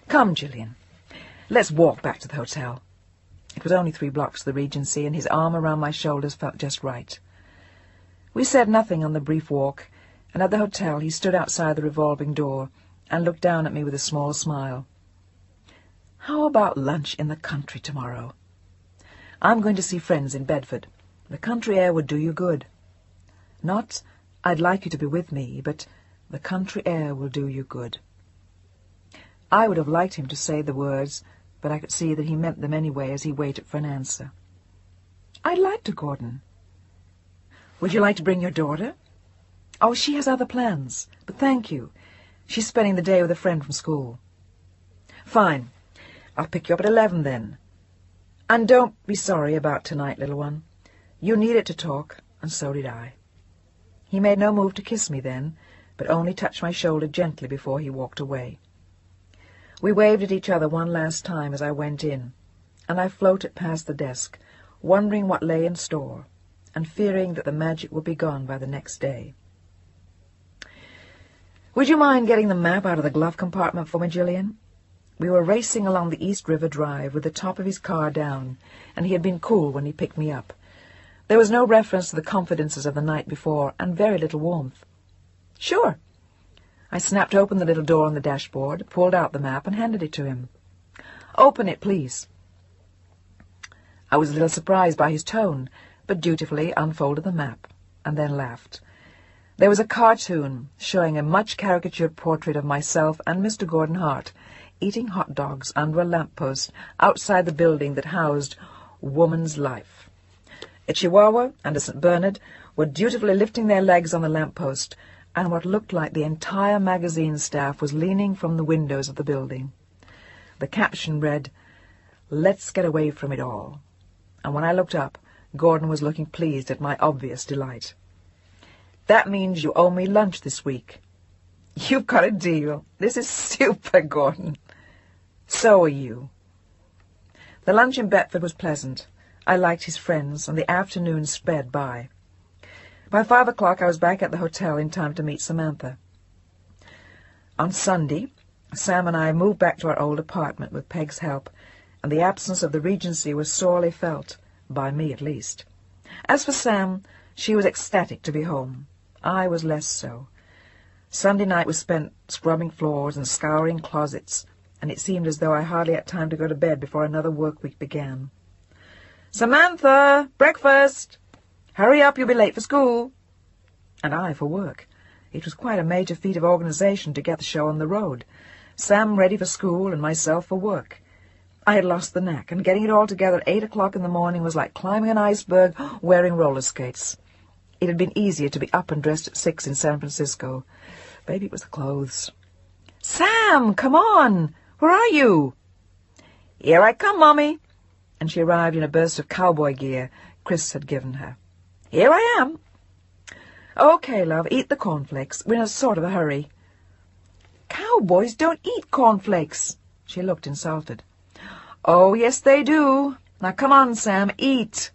[SPEAKER 1] Come, Gillian, let's walk back to the hotel. It was only 3 blocks to the Regency, and his arm around my shoulders felt just right. We said nothing on the brief walk, and at the hotel he stood outside the revolving door and looked down at me with a small smile. How about lunch in the country tomorrow? I'm going to see friends in Bedford. The country air would do you good. Not, I'd like you to be with me, but the country air will do you good. I would have liked him to say the words, but I could see that he meant them anyway as he waited for an answer. I'd like to, Gordon. Would you like to bring your daughter? Oh, she has other plans, but thank you. She's spending the day with a friend from school. Fine. I'll pick you up at 11 then. And don't be sorry about tonight, little one. You needed to talk, and so did I. He made no move to kiss me then, but only touched my shoulder gently before he walked away. We waved at each other one last time as I went in, and I floated past the desk, wondering what lay in store, and fearing that the magic would be gone by the next day. Would you mind getting the map out of the glove compartment for me, Gillian? We were racing along the East River Drive with the top of his car down, and he had been cool when he picked me up. There was no reference to the confidences of the night before, and very little warmth. Sure. I snapped open the little door on the dashboard, pulled out the map, and handed it to him. Open it, please. I was a little surprised by his tone, but dutifully unfolded the map, and then laughed. There was a cartoon showing a much-caricatured portrait of myself and Mr. Gordon Hart eating hot dogs under a lamp-post outside the building that housed Woman's Life. A Chihuahua and a St. Bernard were dutifully lifting their legs on the lamp-post, and what looked like the entire magazine staff was leaning from the windows of the building. The caption read, "Let's get away from it all." And when I looked up, Gordon was looking pleased at my obvious delight. That means you owe me lunch this week. You've got a deal. This is super, Gordon. So are you. The lunch in Bedford was pleasant. I liked his friends, and the afternoon sped by. By 5 o'clock I was back at the hotel in time to meet Samantha. On Sunday, Sam and I moved back to our old apartment with Peg's help, and the absence of the Regency was sorely felt, by me at least. As for Sam, she was ecstatic to be home. I was less so. Sunday night was spent scrubbing floors and scouring closets, and it seemed as though I hardly had time to go to bed before another work week began. "Samantha! Breakfast! Hurry up, you'll be late for school." And I for work. It was quite a major feat of organization to get the show on the road. Sam ready for school and myself for work. I had lost the knack, and getting it all together at 8 o'clock in the morning was like climbing an iceberg wearing roller skates. It had been easier to be up and dressed at 6 in San Francisco. Maybe it was the clothes. "Sam, come on! Where are you?" "Here I come, Mommy." And she arrived in a burst of cowboy gear Chris had given her. "Here I am." "Okay, love, eat the cornflakes. We're in a sort of a hurry." "Cowboys don't eat cornflakes." She looked insulted. "Oh, yes, they do. Now, come on, Sam, eat."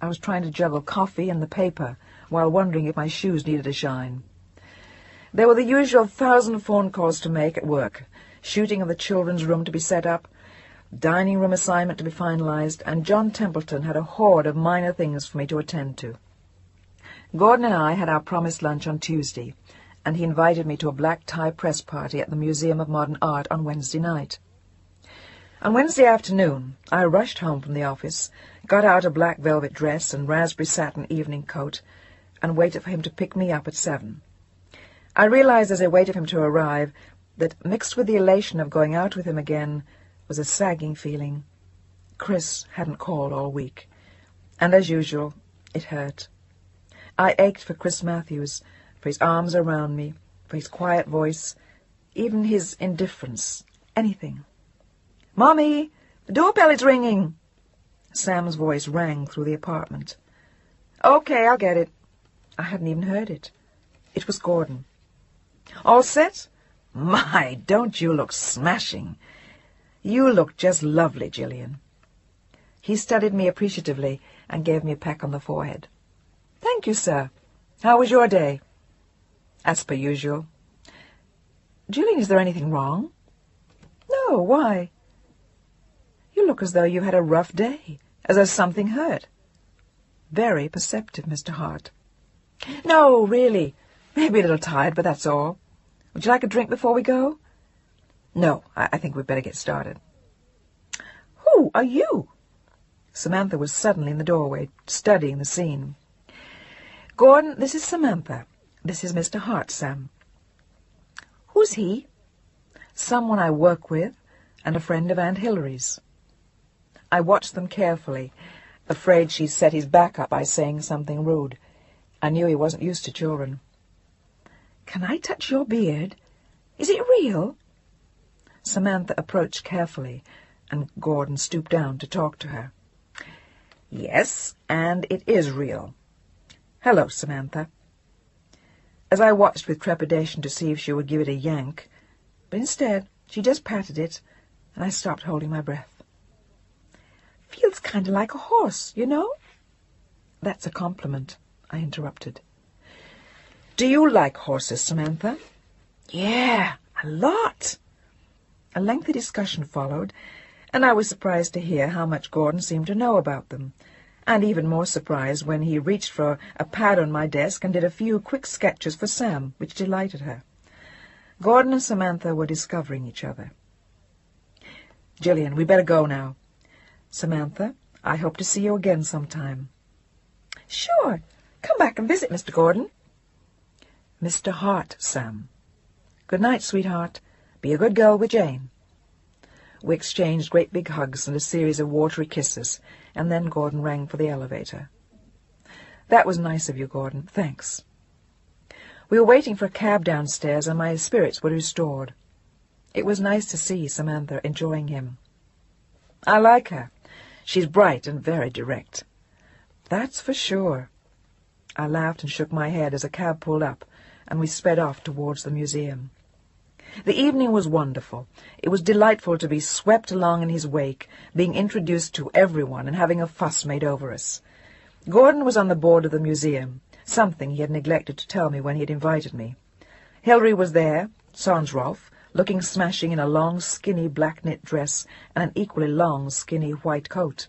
[SPEAKER 1] I was trying to juggle coffee and the paper while wondering if my shoes needed a shine. There were the usual 1,000 phone calls to make at work, shooting of the children's room to be set up, dining room assignment to be finalized, and John Templeton had a horde of minor things for me to attend to. Gordon and I had our promised lunch on Tuesday, and he invited me to a black-tie press party at the Museum of Modern Art on Wednesday night. On Wednesday afternoon, I rushed home from the office, got out a black velvet dress and raspberry satin evening coat, and waited for him to pick me up at 7. I realized as I waited for him to arrive that, mixed with the elation of going out with him again, was a sagging feeling. Chris hadn't called all week, and as usual, it hurt. I ached for Chris Matthews, for his arms around me, for his quiet voice, even his indifference, anything. "Mommy, the doorbell is ringing." Sam's voice rang through the apartment. "Okay, I'll get it." I hadn't even heard it. It was Gordon. "All set? My, don't you look smashing. You look just lovely, Gillian." He studied me appreciatively and gave me a peck on the forehead. "Thank you, sir. How was your day?" "As per usual." "Gillian, is there anything wrong?" "No, why?" "You look as though you had a rough day, as though something hurt." "Very perceptive, Mr. Hart." "No, really. Maybe a little tired, but that's all. Would you like a drink before we go?" "No, I think we'd better get started." "Who are you?" Samantha was suddenly in the doorway, studying the scene. "Gordon, this is Samantha. This is Mr. Hart, Sam." "Who's he?" "Someone I work with, and a friend of Aunt Hilary's." I watched them carefully, afraid she'd set his back up by saying something rude. I knew he wasn't used to children. "Can I touch your beard? Is it real?" Samantha approached carefully, and Gordon stooped down to talk to her. "Yes, and it is real. Hello, Samantha." As I watched with trepidation to see if she would give it a yank, but instead she just patted it, and I stopped holding my breath. "Feels kind of like a horse, you know." "That's a compliment," I interrupted. "Do you like horses, Samantha?" "Yeah, a lot." A lengthy discussion followed, and I was surprised to hear how much Gordon seemed to know about them, and even more surprised when he reached for a pad on my desk and did a few quick sketches for Sam, which delighted her. Gordon and Samantha were discovering each other. "Gillian, we better go now." "Samantha, I hope to see you again sometime." "Sure. Come back and visit, Mr. Gordon." "Mr. Hart, Sam." "Good night, sweetheart. Be a good girl with Jane." We exchanged great big hugs and a series of watery kisses, and then Gordon rang for the elevator. "That was nice of you, Gordon. Thanks." We were waiting for a cab downstairs, and my spirits were restored. It was nice to see Samantha enjoying him. "I like her. She's bright and very direct." "That's for sure." I laughed and shook my head as a cab pulled up, and we sped off towards the museum. The evening was wonderful. It was delightful to be swept along in his wake, being introduced to everyone and having a fuss made over us. Gordon was on the board of the museum, something he had neglected to tell me when he had invited me. Hilary was there, sans Rolf, looking smashing in a long, skinny black knit dress and an equally long, skinny white coat.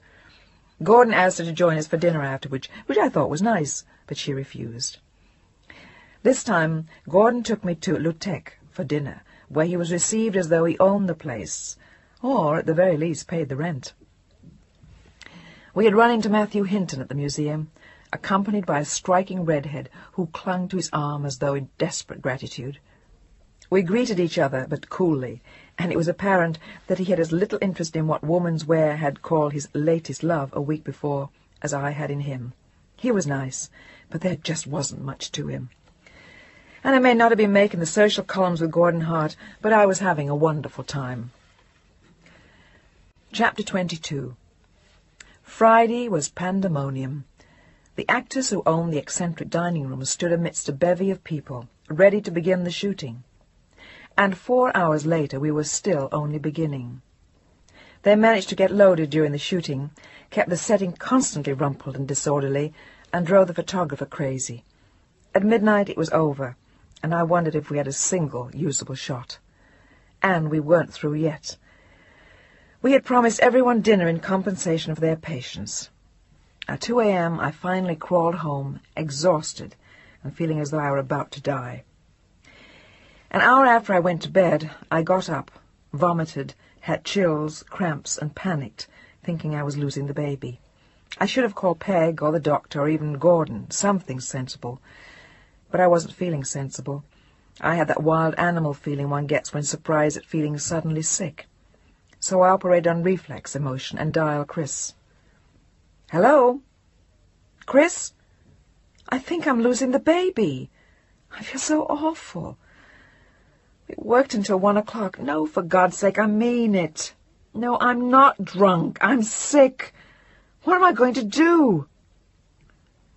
[SPEAKER 1] Gordon asked her to join us for dinner afterwards, which I thought was nice, but she refused. This time Gordon took me to Lutek for dinner, where he was received as though he owned the place, or at the very least paid the rent. We had run into Matthew Hinton at the museum, accompanied by a striking redhead who clung to his arm as though in desperate gratitude. We greeted each other, but coolly, and it was apparent that he had as little interest in what Woman's Wear had called his latest love a week before as I had in him. He was nice, but there just wasn't much to him. And I may not have been making the social columns with Gordon Hart, but I was having a wonderful time. Chapter 22. Friday was pandemonium. The actors who owned the eccentric dining room stood amidst a bevy of people, ready to begin the shooting. And 4 hours later we were still only beginning. They managed to get loaded during the shooting, kept the setting constantly rumpled and disorderly, and drove the photographer crazy. At midnight it was over, and I wondered if we had a single usable shot. And we weren't through yet. We had promised everyone dinner in compensation for their patience. At 2 a.m. I finally crawled home, exhausted, and feeling as though I were about to die. An hour after I went to bed, I got up, vomited, had chills, cramps, and panicked, thinking I was losing the baby. I should have called Peg or the doctor or even Gordon, something sensible. But I wasn't feeling sensible. I had that wild animal feeling one gets when surprised at feeling suddenly sick. So I operated on reflex emotion and dialed Chris. "Hello? Chris? I think I'm losing the baby. I feel so awful. It worked until 1 o'clock. No, for God's sake, I mean it. No, I'm not drunk. I'm sick. What am I going to do?"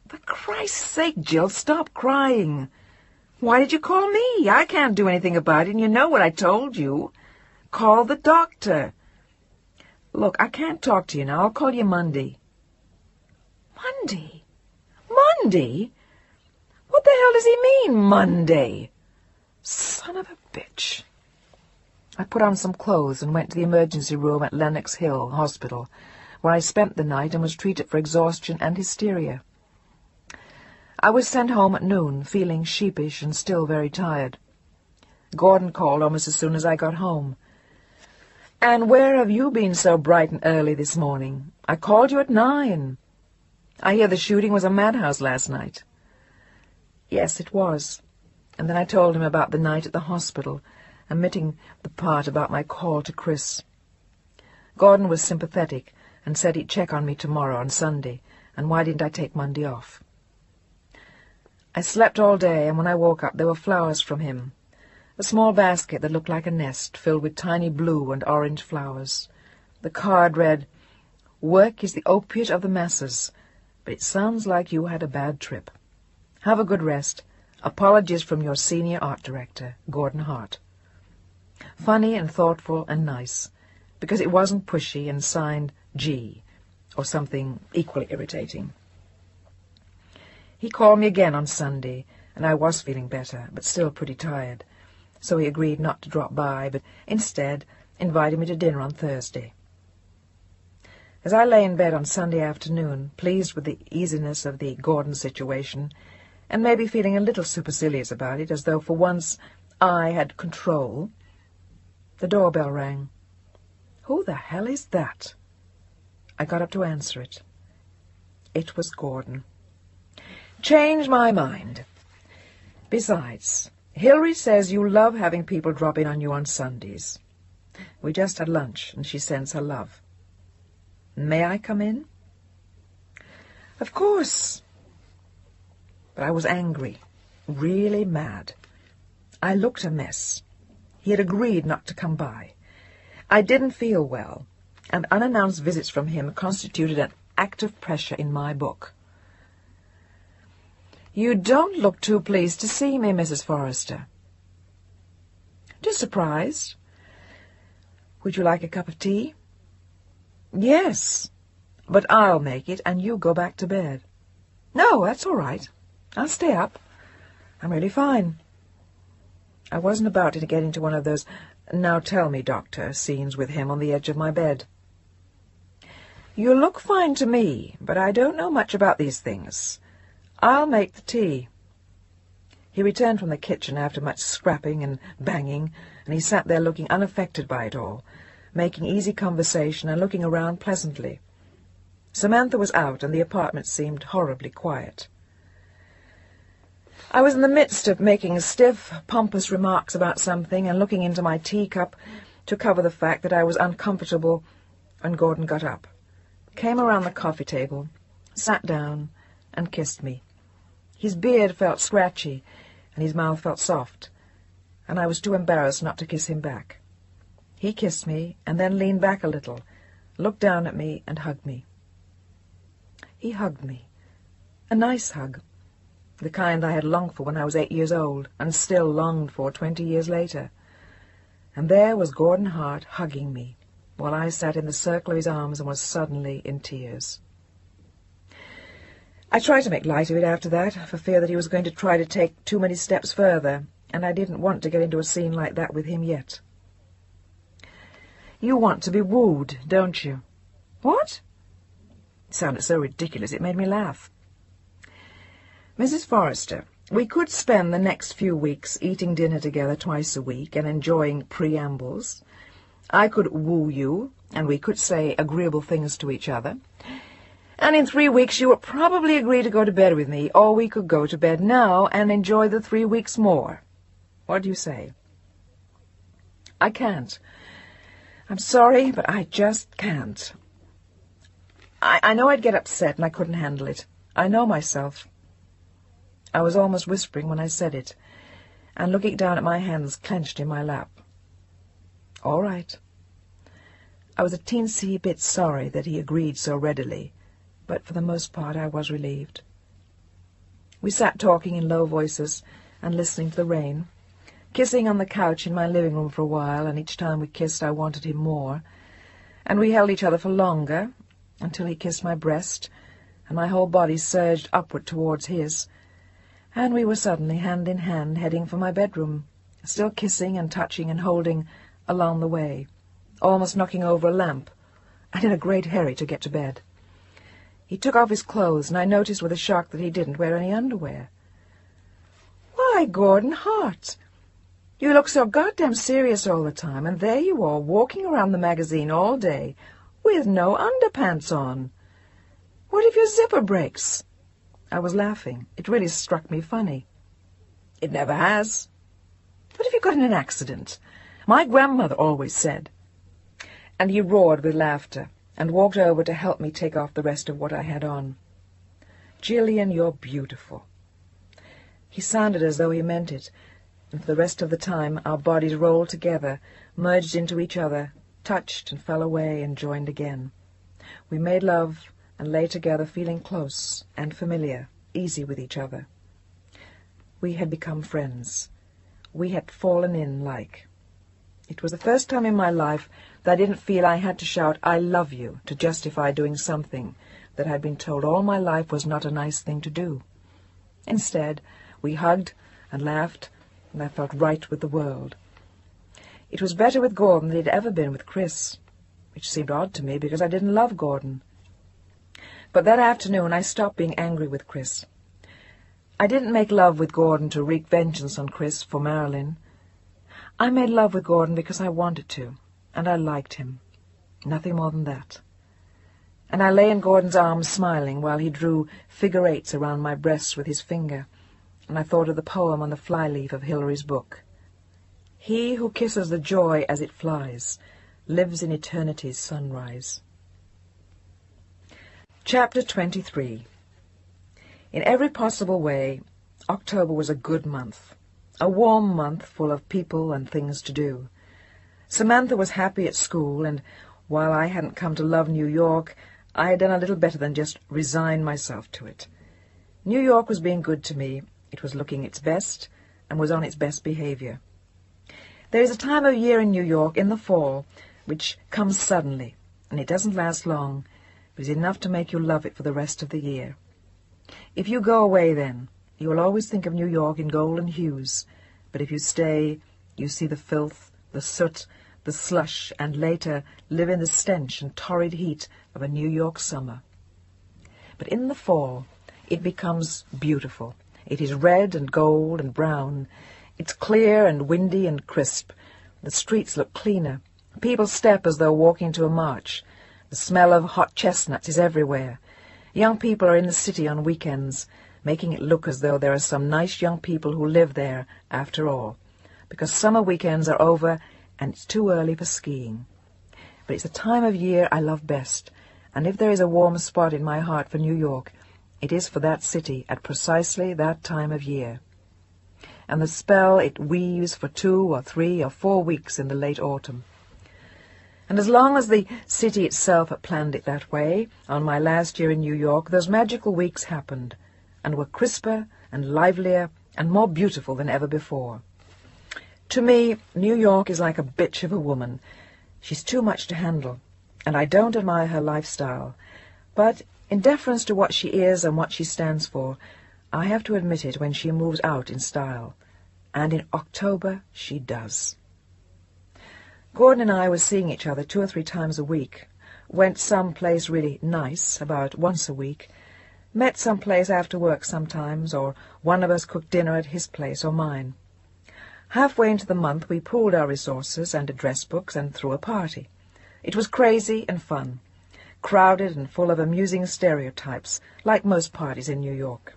[SPEAKER 1] "For Christ's sake, Jill, stop crying. Why did you call me? I can't do anything about it, and you know what I told you. Call the doctor." "Look, I can't talk to you now. I'll call you Monday." "Monday? Monday? What the hell does he mean, Monday? Son of a bitch." I put on some clothes and went to the emergency room at Lenox Hill Hospital, where I spent the night and was treated for exhaustion and hysteria. I was sent home at noon, feeling sheepish and still very tired. Gordon called almost as soon as I got home. "And where have you been so bright and early this morning? I called you at 9. I hear the shooting was a madhouse last night." Yes, it was. And then I told him about the night at the hospital, omitting the part about my call to Chris. Gordon was sympathetic and said he'd check on me tomorrow on Sunday, and why didn't I take Monday off? I slept all day, and when I woke up there were flowers from him. A small basket that looked like a nest, filled with tiny blue and orange flowers. The card read, "Work is the opiate of the masses, but it sounds like you had a bad trip. Have a good rest. Apologies from your senior art director, Gordon Hart." Funny and thoughtful and nice, because it wasn't pushy and signed G, or something equally irritating. He called me again on Sunday, and I was feeling better, but still pretty tired, so he agreed not to drop by, but instead invited me to dinner on Thursday. As I lay in bed on Sunday afternoon, pleased with the easiness of the Gordon situation, and maybe feeling a little supercilious about it, as though for once I had control, the doorbell rang. Who the hell is that? I got up to answer it. It was Gordon. "Change my mind. Besides, Hilary says you love having people drop in on you on Sundays. We just had lunch, and she sends her love. May I come in?" "Of course." But I was angry, really mad. I looked a mess. He had agreed not to come by. I didn't feel well, and unannounced visits from him constituted an act of pressure in my book. "You don't look too pleased to see me, Mrs. Forrester." "Just surprised." "Would you like a cup of tea?" "Yes, but I'll make it, and you go back to bed." "No, that's all right. I'll stay up. I'm really fine." I wasn't about to get into one of those "now tell me, doctor" scenes with him on the edge of my bed. "You look fine to me, but I don't know much about these things. I'll make the tea." He returned from the kitchen after much scrapping and banging, and he sat there looking unaffected by it all, making easy conversation and looking around pleasantly. Samantha was out, and the apartment seemed horribly quiet. I was in the midst of making stiff, pompous remarks about something and looking into my teacup to cover the fact that I was uncomfortable when Gordon got up, came around the coffee table, sat down, and kissed me. His beard felt scratchy, and his mouth felt soft, and I was too embarrassed not to kiss him back. He kissed me, and then leaned back a little, looked down at me, and hugged me. He hugged me. A nice hug. The kind I had longed for when I was 8 years old, and still longed for 20 years later. And there was Gordon Hart hugging me, while I sat in the circle of his arms and was suddenly in tears. I tried to make light of it after that, for fear that he was going to try to take too many steps further, and I didn't want to get into a scene like that with him yet. You want to be wooed, don't you? What? It sounded so ridiculous it made me laugh. Mrs. Forrester, we could spend the next few weeks eating dinner together twice a week and enjoying preambles. I could woo you, and we could say agreeable things to each other. And in 3 weeks you would probably agree to go to bed with me, or we could go to bed now and enjoy the 3 weeks more. What do you say? I can't. I'm sorry, but I just can't. I know I'd get upset and I couldn't handle it. I know myself. I was almost whispering when I said it, and looking down at my hands clenched in my lap. All right. I was a teensy bit sorry that he agreed so readily, but for the most part I was relieved. We sat talking in low voices and listening to the rain, kissing on the couch in my living room for a while, and each time we kissed I wanted him more, and we held each other for longer, until he kissed my breast, and my whole body surged upward towards his, and we were suddenly hand in hand heading for my bedroom, still kissing and touching and holding along the way, almost knocking over a lamp, and in a great hurry to get to bed. He took off his clothes, and I noticed with a shock that he didn't wear any underwear. Why, Gordon Hart, you look so goddamn serious all the time, and there you are, walking around the magazine all day, with no underpants on. What if your zipper breaks? I was laughing. It really struck me funny. It never has. What if you got in an accident? My grandmother always said. And he roared with laughter, and walked over to help me take off the rest of what I had on. Gillian, you're beautiful. He sounded as though he meant it, and for the rest of the time our bodies rolled together, merged into each other, touched and fell away and joined again. We made love and lay together feeling close and familiar, easy with each other. We had become friends. We had fallen in like. It was the first time in my life that I didn't feel I had to shout, "I love you," to justify doing something that I'd been told all my life was not a nice thing to do. Instead, we hugged and laughed, and I felt right with the world. It was better with Gordon than it had ever been with Chris, which seemed odd to me because I didn't love Gordon. But that afternoon I stopped being angry with Chris. I didn't make love with Gordon to wreak vengeance on Chris for Marilyn. I made love with Gordon because I wanted to, and I liked him. Nothing more than that. And I lay in Gordon's arms smiling while he drew figure eights around my breasts with his finger, and I thought of the poem on the flyleaf of Hilary's book. He who kisses the joy as it flies lives in eternity's sunrise. Chapter 23. In every possible way, October was a good month, a warm month full of people and things to do. Samantha was happy at school, and while I hadn't come to love New York, I had done a little better than just resign myself to it. New York was being good to me. It was looking its best, and was on its best behavior. There is a time of year in New York, in the fall, which comes suddenly, and it doesn't last long, but is enough to make you love it for the rest of the year. If you go away then, you will always think of New York in golden hues, but if you stay, you see the filth, the soot, the slush, and later live in the stench and torrid heat of a New York summer. But in the fall, it becomes beautiful. It is red and gold and brown. It's clear and windy and crisp. The streets look cleaner. People step as though walking to a march. The smell of hot chestnuts is everywhere. Young people are in the city on weekends, making it look as though there are some nice young people who live there after all, because summer weekends are over and it's too early for skiing. But it's the time of year I love best, and if there is a warm spot in my heart for New York, It is for that city at precisely that time of year. And the spell it weaves for 2 or 3 or 4 weeks in the late autumn. And as long as the city itself had planned it that way, on my last year in New York, those magical weeks happened, and were crisper and livelier and more beautiful than ever before. To me, New York is like a bitch of a woman. She's too much to handle, and I don't admire her lifestyle. But in deference to what she is and what she stands for, I have to admit it when she moves out in style. And in October she does. Gordon and I were seeing each other 2 or 3 times a week, went some place really nice about once a week, met some place after work sometimes, or one of us cooked dinner at his place or mine. Halfway into the month we pooled our resources and address books and threw a party. It was crazy and fun, crowded and full of amusing stereotypes, like most parties in New York.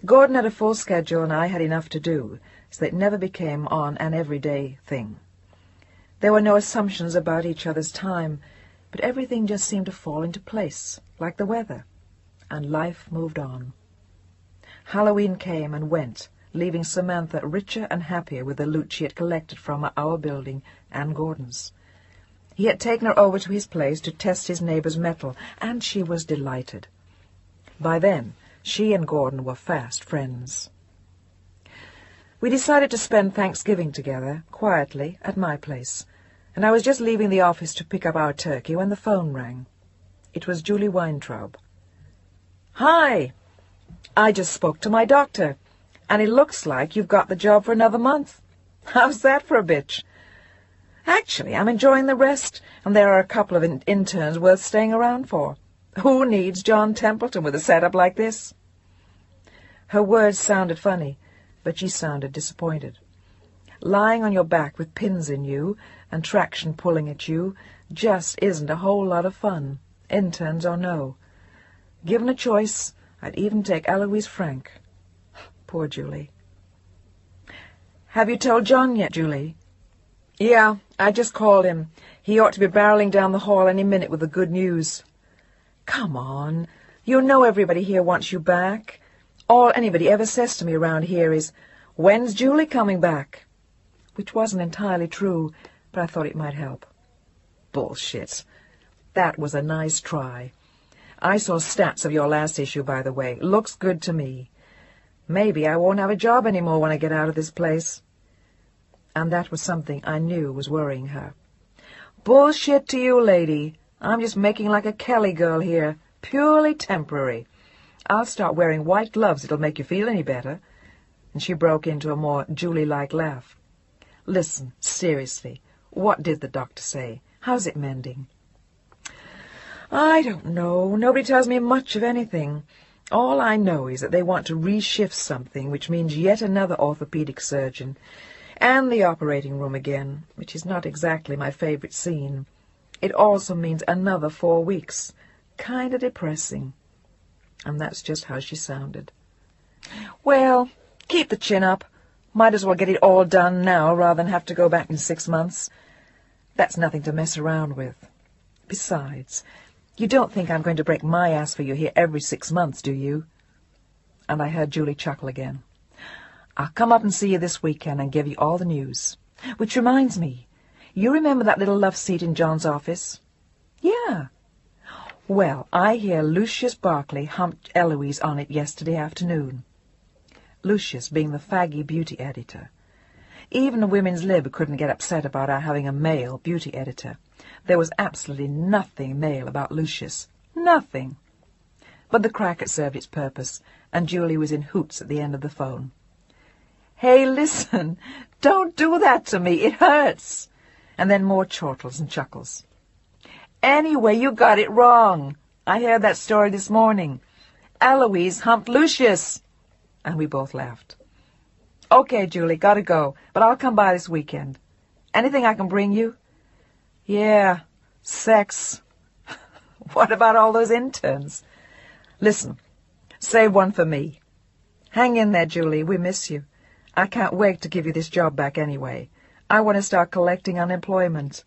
[SPEAKER 1] Gordon had a full schedule and I had enough to do, so that it never became on an everyday thing. There were no assumptions about each other's time, but everything just seemed to fall into place, like the weather, and life moved on. Halloween came and went, leaving Samantha richer and happier with the loot she had collected from our building and Gordon's. He had taken her over to his place to test his neighbor's metal, and she was delighted. By then, she and Gordon were fast friends. We decided to spend Thanksgiving together, quietly, at my place, and I was just leaving the office to pick up our turkey when the phone rang. It was Julie Weintraub. "Hi! I just spoke to my doctor, and it looks like you've got the job for another month. How's that for a bitch? Actually, I'm enjoying the rest, and there are a couple of interns worth staying around for. Who needs John Templeton with a setup like this?" Her words sounded funny, but she sounded disappointed. Lying on your back with pins in you and traction pulling at you just isn't a whole lot of fun, interns or no. Given a choice, I'd even take Eloise Frank. Poor Julie. "Have you told John yet, Julie?" "Yeah, I just called him. He ought to be barreling down the hall any minute with the good news." "Come on. You know everybody here wants you back. All anybody ever says to me around here is, 'When's Julie coming back?'" Which wasn't entirely true, but I thought it might help. Bullshit. That was a nice try. I saw stats of your last issue, by the way. Looks good to me. Maybe I won't have a job anymore when I get out of this place. And that was something I knew was worrying her. "Bullshit to you, lady. I'm just making like a Kelly girl here. Purely temporary. I'll start wearing white gloves. It'll make you feel any better." And she broke into a more Julie-like laugh. "Listen, seriously, what did the doctor say? How's it mending?" "I don't know. Nobody tells me much of anything. All I know is that they want to reshift something, which means yet another orthopedic surgeon, and the operating room again, which is not exactly my favorite scene. It also means another 4 weeks. Kind of depressing." And that's just how she sounded. "Well, keep the chin up. Might as well get it all done now rather than have to go back in 6 months. That's nothing to mess around with. Besides, you don't think I'm going to break my ass for you here every 6 months, do you?" And I heard Julie chuckle again. "I'll come up and see you this weekend and give you all the news. Which reminds me, you remember that little love seat in John's office?" "Yeah." "Well, I hear Lucius Barclay humped Eloise on it yesterday afternoon." Lucius being the faggy beauty editor. Even a women's lib couldn't get upset about our having a male beauty editor. There was absolutely nothing male about Lucius. Nothing. But the crack had served its purpose, and Julie was in hoots at the end of the phone. "Hey, listen, don't do that to me. It hurts." And then more chortles and chuckles. "Anyway, you got it wrong. I heard that story this morning. Eloise humped Lucius." And we both laughed. "Okay, Julie, gotta go, but I'll come by this weekend. Anything I can bring you?" "Yeah, sex." "What about all those interns?" "Listen, save one for me. Hang in there, Julie. We miss you. I can't wait to give you this job back anyway. I want to start collecting unemployment."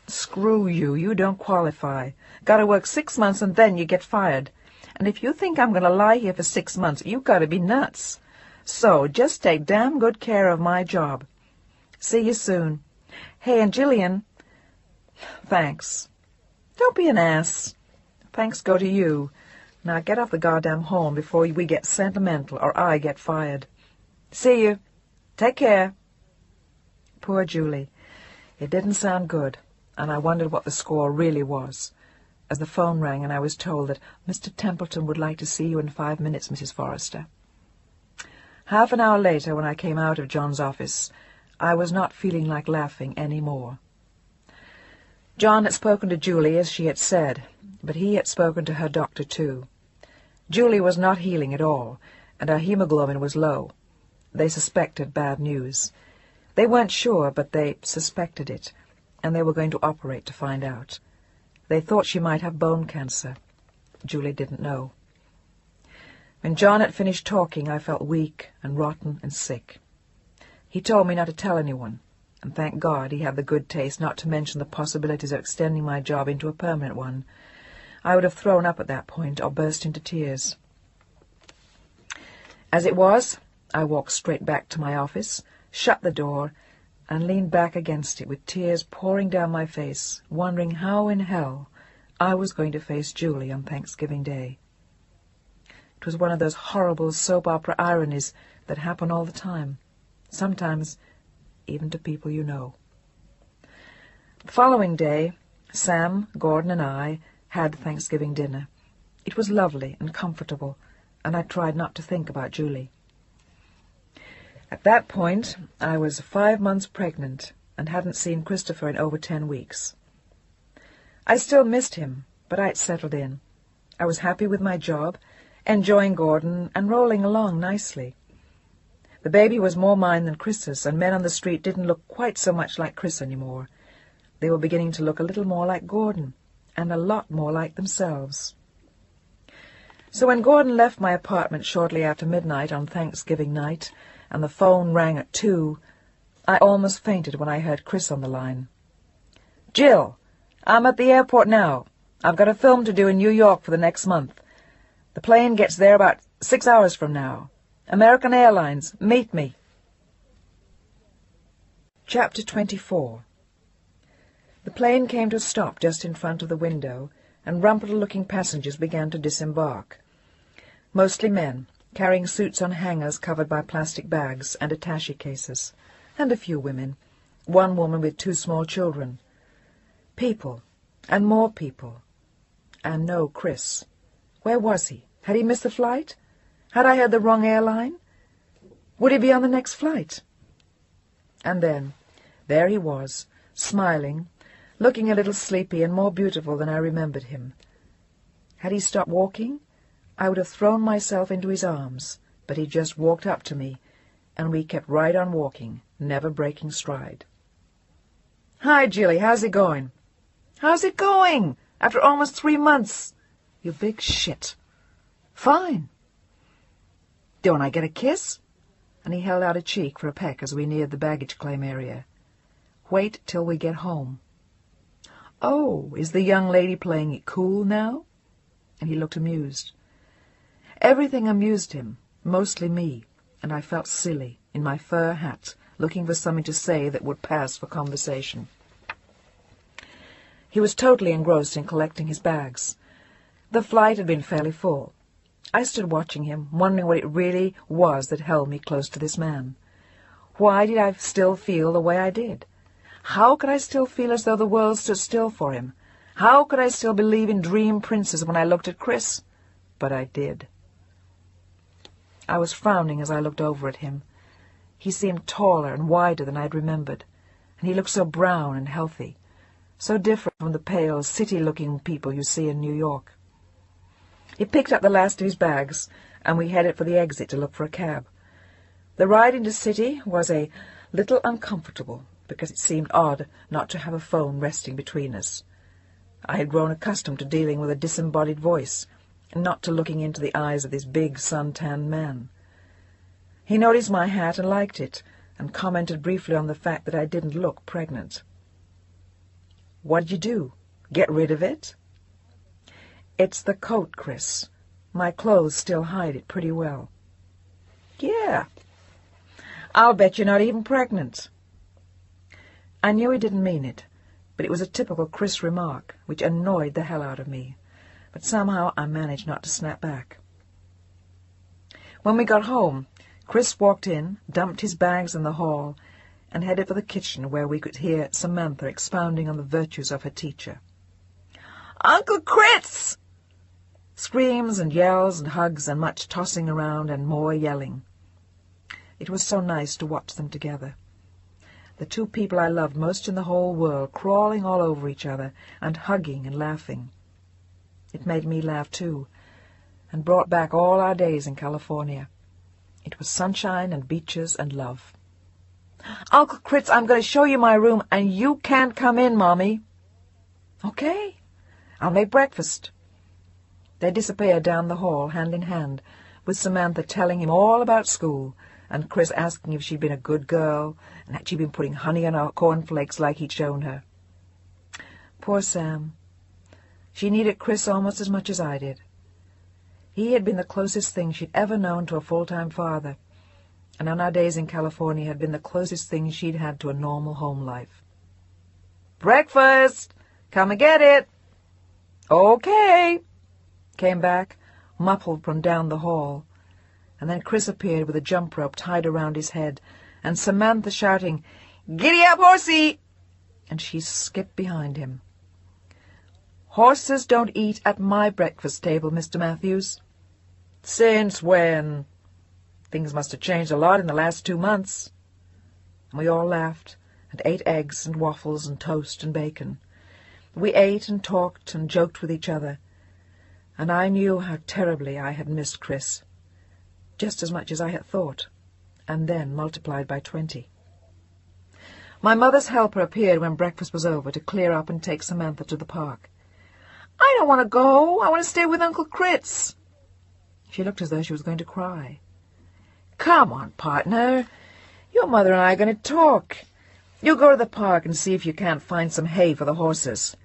[SPEAKER 1] "Screw you. You don't qualify. Gotta work 6 months and then you get fired. And if you think I'm going to lie here for 6 months, you've got to be nuts. So just take damn good care of my job. See you soon. Hey, and Jillian, thanks. Don't be an ass. Thanks go to you. Now get off the goddamn horn before we get sentimental or I get fired. See you. Take care. Poor Julie. It didn't sound good, and I wondered what the score really was, as the phone rang and I was told that Mr. Templeton would like to see you in 5 minutes, Mrs. Forrester. Half an hour later, when I came out of John's office, I was not feeling like laughing any more. John had spoken to Julie as she had said, but he had spoken to her doctor too. Julie was not healing at all, and her hemoglobin was low. They suspected bad news. They weren't sure, but they suspected it, and they were going to operate to find out. They thought she might have bone cancer. Julie didn't know. When John had finished talking, I felt weak and rotten and sick. He told me not to tell anyone, and thank God he had the good taste not to mention the possibilities of extending my job into a permanent one. I would have thrown up at that point or burst into tears. As it was, I walked straight back to my office, shut the door, and leaned back against it with tears pouring down my face, wondering how in hell I was going to face Julie on Thanksgiving Day. It was one of those horrible soap opera ironies that happen all the time, sometimes even to people you know. The following day, Sam, Gordon, and I had Thanksgiving dinner. It was lovely and comfortable, and I tried not to think about Julie. At that point, I was 5 months pregnant and hadn't seen Christopher in over 10 weeks. I still missed him, but I'd settled in. I was happy with my job, enjoying Gordon and rolling along nicely. The baby was more mine than Chris's, and men on the street didn't look quite so much like Chris anymore. They were beginning to look a little more like Gordon, and a lot more like themselves. So when Gordon left my apartment shortly after midnight on Thanksgiving night, and the phone rang at 2, I almost fainted when I heard Chris on the line. "Jill, I'm at the airport now. I've got a film to do in New York for the next month. The plane gets there about 6 hours from now. American Airlines, meet me." Chapter 24. The plane came to a stop just in front of the window, and rumpled-looking passengers began to disembark. Mostly men, carrying suits on hangers covered by plastic bags and attaché cases, and a few women, one woman with 2 small children. People, and more people. And no Chris. Where was he? Had he missed the flight? Had I had the wrong airline? Would he be on the next flight? And then, there he was, smiling, looking a little sleepy and more beautiful than I remembered him. Had he stopped walking, I would have thrown myself into his arms, but he just walked up to me, and we kept right on walking, never breaking stride. "Hi, Jilly, how's it going?" "How's it going? After almost 3 months?" "You big shit." "Fine." "Don't I get a kiss?" And he held out a cheek for a peck as we neared the baggage claim area. "Wait till we get home." "Oh, is the young lady playing it cool now?" And he looked amused. Everything amused him, mostly me, and I felt silly, in my fur hat, looking for something to say that would pass for conversation. He was totally engrossed in collecting his bags. The flight had been fairly full. I stood watching him, wondering what it really was that held me close to this man. Why did I still feel the way I did? How could I still feel as though the world stood still for him? How could I still believe in dream princes when I looked at Chris? But I did. I was frowning as I looked over at him. He seemed taller and wider than I had remembered, and he looked so brown and healthy, so different from the pale, city-looking people you see in New York. He picked up the last of his bags, and we headed for the exit to look for a cab. The ride into the city was a little uncomfortable, because it seemed odd not to have a phone resting between us. I had grown accustomed to dealing with a disembodied voice, and not to looking into the eyes of this big, sun-tanned man. He noticed my hat and liked it, and commented briefly on the fact that I didn't look pregnant. "What'd you do? Get rid of it?" "It's the coat, Chris. My clothes still hide it pretty well. Yeah. I'll bet you're not even pregnant. I knew he didn't mean it, but it was a typical Chris remark, which annoyed the hell out of me. But somehow I managed not to snap back. When we got home, Chris walked in, dumped his bags in the hall, and headed for the kitchen where we could hear Samantha expounding on the virtues of her teacher. "Uncle Chris!" Screams and yells and hugs and much tossing around and more yelling. It was so nice to watch them together. The two people I loved most in the whole world crawling all over each other and hugging and laughing. It made me laugh too, and brought back all our days in California. It was sunshine and beaches and love. "Uncle Chris, I'm going to show you my room, and you can't come in, Mommy." "Okay, I'll make breakfast." They disappeared down the hall, hand in hand, with Samantha telling him all about school, and Chris asking if she'd been a good girl, and had she been putting honey on her cornflakes like he'd shown her. Poor Sam. She needed Chris almost as much as I did. He had been the closest thing she'd ever known to a full-time father, and on our days in California had been the closest thing she'd had to a normal home life. "Breakfast! Come and get it!" "Okay," came back, muffled from down the hall, and then Chris appeared with a jump rope tied around his head, and Samantha shouting, "Giddy up, horsey!" and she skipped behind him. "Horses don't eat at my breakfast table, Mr. Matthews." "Since when?" "Things must have changed a lot in the last 2 months." And we all laughed, and ate eggs and waffles and toast and bacon. We ate and talked and joked with each other, and I knew how terribly I had missed Chris, just as much as I had thought, and then multiplied by 20. My mother's helper appeared when breakfast was over to clear up and take Samantha to the park. "I don't want to go. I want to stay with Uncle Chris." She looked as though she was going to cry. "Come on, partner. Your mother and I are going to talk. You go to the park and see if you can't find some hay for the horses.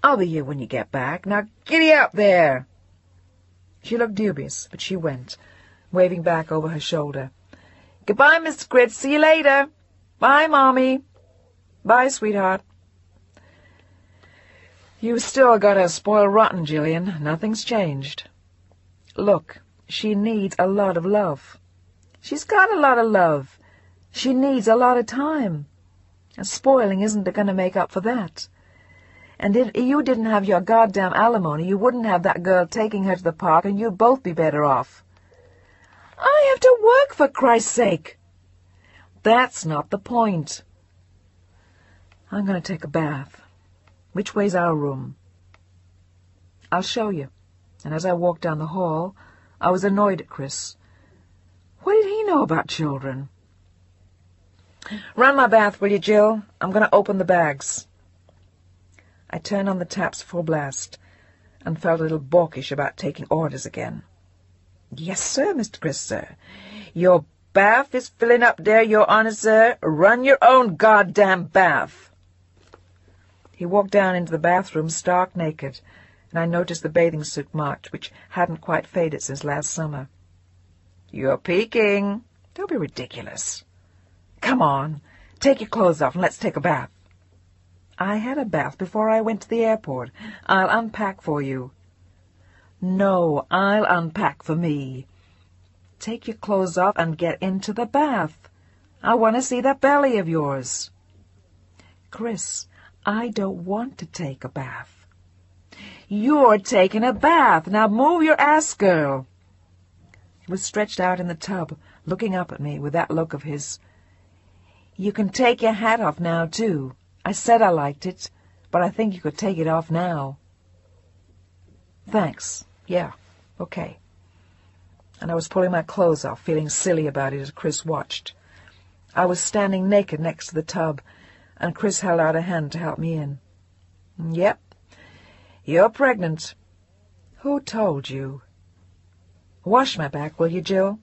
[SPEAKER 1] I'll be here when you get back. Now giddy up there." She looked dubious, but she went, waving back over her shoulder. "Goodbye, Mr. Chris. See you later. Bye, Mommy." "Bye, sweetheart." "You've still got her spoiled rotten, Jillian. Nothing's changed. Look, she needs a lot of love. She's got a lot of love. She needs a lot of time. And spoiling isn't going to make up for that. And if you didn't have your goddamn alimony, you wouldn't have that girl taking her to the park, and you'd both be better off." "I have to work, for Christ's sake." "That's not the point." "I'm going to take a bath. Which way's our room?" "I'll show you." And as I walked down the hall, I was annoyed at Chris. What did he know about children? "Run my bath, will you, Jill? I'm going to open the bags." I turned on the taps full blast, and felt a little balkish about taking orders again. "Yes, sir, Mr. Chris, sir. Your bath is filling up there, your honor, sir. Run your own goddamn bath." He walked down into the bathroom stark naked, and I noticed the bathing suit mark, which hadn't quite faded since last summer. "You're peeking." "Don't be ridiculous." "Come on, take your clothes off and let's take a bath." "I had a bath before I went to the airport. I'll unpack for you." "No, I'll unpack for me." "Take your clothes off and get into the bath. I want to see that belly of yours." "Chris, I don't want to take a bath." "You're taking a bath. Now move your ass, girl." He was stretched out in the tub, looking up at me with that look of his. "You can take your hat off now, too. I said I liked it, but I think you could take it off now." "Thanks. Yeah, okay." And I was pulling my clothes off, feeling silly about it as Chris watched. I was standing naked next to the tub, and Chris held out a hand to help me in. "Yep, you're pregnant." "Who told you?" "Wash my back, will you, Jill?"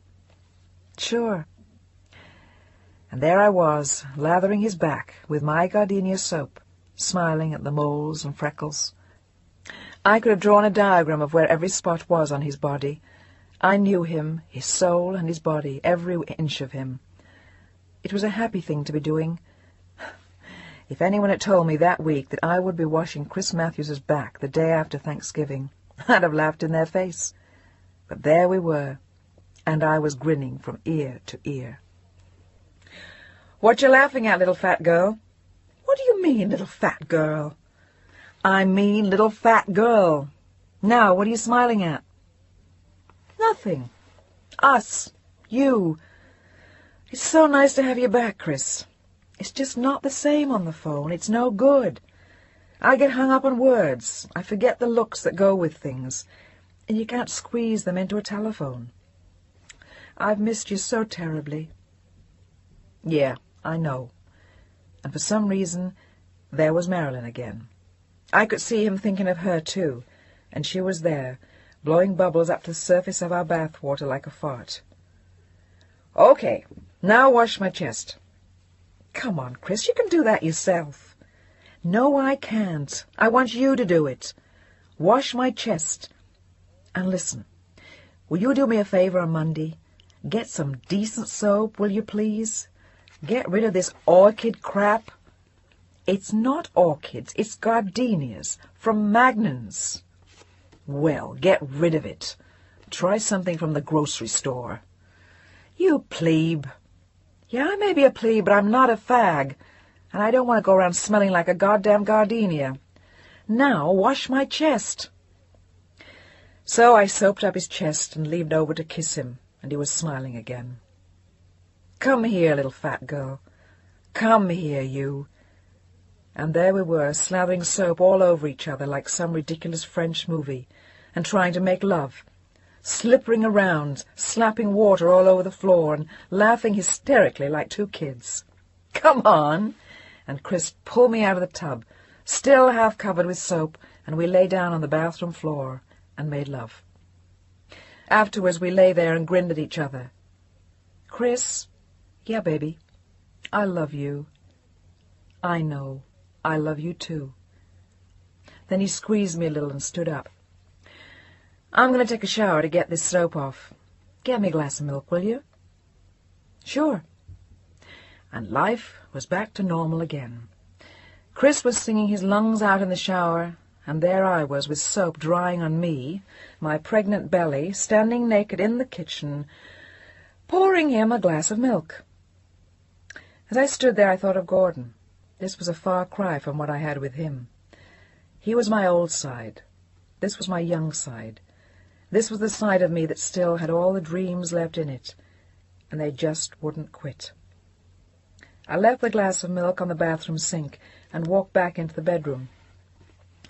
[SPEAKER 1] "Sure." And there I was, lathering his back with my gardenia soap, smiling at the moles and freckles. I could have drawn a diagram of where every spot was on his body. I knew him, his soul and his body, every inch of him. It was a happy thing to be doing. If anyone had told me that week that I would be washing Chris Matthews's back the day after Thanksgiving, I'd have laughed in their face. But there we were, and I was grinning from ear to ear. "What you laughing at, little fat girl?" "What do you mean, little fat girl?" "I mean little fat girl. Now, what are you smiling at?" "Nothing. Us. You. It's so nice to have you back, Chris. It's just not the same on the phone. It's no good. I get hung up on words. I forget the looks that go with things, and you can't squeeze them into a telephone. I've missed you so terribly." Yeah, I know. And for some reason, there was Marilyn again. I could see him thinking of her, too, and she was there, blowing bubbles up to the surface of our bathwater like a fart. "Okay, now wash my chest." "Come on, Chris, you can do that yourself." "No, I can't. I want you to do it. Wash my chest. And listen, will you do me a favor on Monday? Get some decent soap, will you please? Get rid of this orchid crap. It's not orchids, it's gardenias from Magnon's. Well, get rid of it. Try something from the grocery store." "You plebe." "Yeah, I may be a plebe, but I'm not a fag, and I don't want to go around smelling like a goddamn gardenia. Now wash my chest." So I soaped up his chest and leaned over to kiss him, and he was smiling again. "Come here, little fat girl. Come here, you." And there we were, slathering soap all over each other like some ridiculous French movie, and trying to make love, slippering around, slapping water all over the floor, and laughing hysterically like two kids. "Come on!" And Chris pulled me out of the tub, still half covered with soap, and we lay down on the bathroom floor and made love. Afterwards we lay there and grinned at each other. "Chris." "Yeah, baby. I love you." "I know. I love you too." Then he squeezed me a little and stood up. "I'm going to take a shower to get this soap off. Get me a glass of milk, will you?" "Sure." And life was back to normal again. Chris was singing his lungs out in the shower, and there I was with soap drying on me, my pregnant belly, standing naked in the kitchen, pouring him a glass of milk. As I stood there, I thought of Gordon. This was a far cry from what I had with him. He was my old side. This was my young side. This was the side of me that still had all the dreams left in it, and they just wouldn't quit. I left the glass of milk on the bathroom sink and walked back into the bedroom,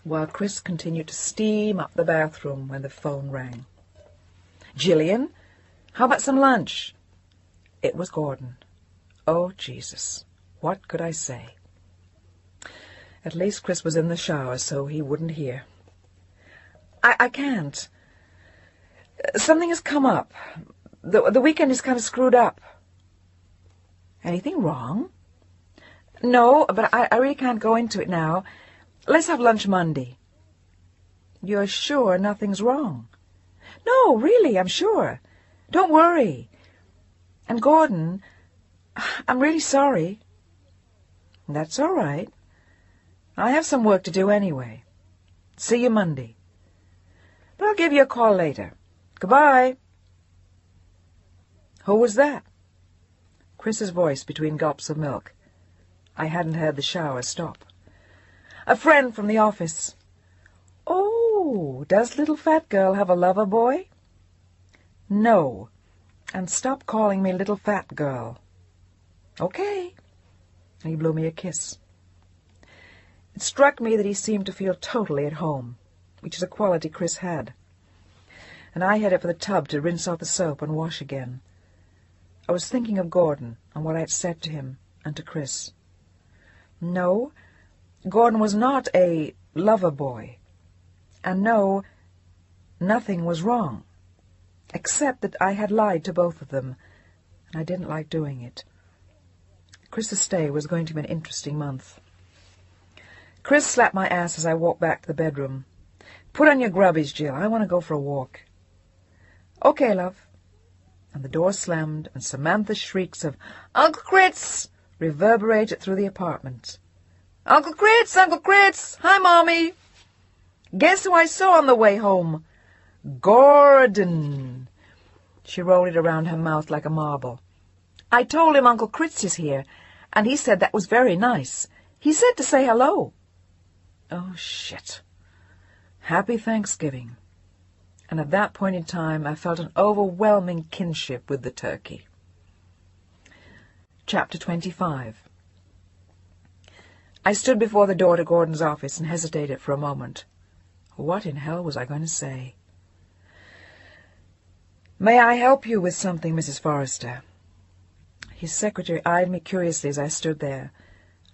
[SPEAKER 1] while Chris continued to steam up the bathroom when the phone rang. "Jillian, how about some lunch?" It was Gordon. Oh, Jesus, what could I say? At least Chris was in the shower, so he wouldn't hear. I can't. Something has come up. The weekend is kind of screwed up." "Anything wrong?" "No, but I really can't go into it now. Let's have lunch Monday." "You're sure nothing's wrong?" "No, really, I'm sure. Don't worry. And Gordon, I'm really sorry." "That's all right. I have some work to do anyway. See you Monday. But I'll give you a call later. Goodbye." Who was that? Chris's voice between gulps of milk. I hadn't heard the shower stop. "A friend from the office." "Oh, does little fat girl have a lover boy?" "No. And stop calling me little fat girl." "Okay." And he blew me a kiss. It struck me that he seemed to feel totally at home, which is a quality Chris had. And I headed for the tub to rinse off the soap and wash again. I was thinking of Gordon and what I had said to him and to Chris. No, Gordon was not a lover boy. And no, nothing was wrong, except that I had lied to both of them, and I didn't like doing it. Chris's stay was going to be an interesting month. Chris slapped my ass as I walked back to the bedroom. Put on your grubbies, Jill. I want to go for a walk. Okay, love. And the door slammed, and Samantha's shrieks of, Uncle Kritz! reverberated through the apartment. Uncle Kritz! Uncle Kritz! Hi, Mommy! Guess who I saw on the way home? Gordon! She rolled it around her mouth like a marble. I told him Uncle Kritz is here, and he said that was very nice. He said to say hello. Oh, shit. Happy Thanksgiving. And at that point in time, I felt an overwhelming kinship with the turkey. Chapter 25. I stood before the door to Gordon's office and hesitated for a moment. What in hell was I going to say? May I help you with something, Mrs. Forrester? His secretary eyed me curiously as I stood there,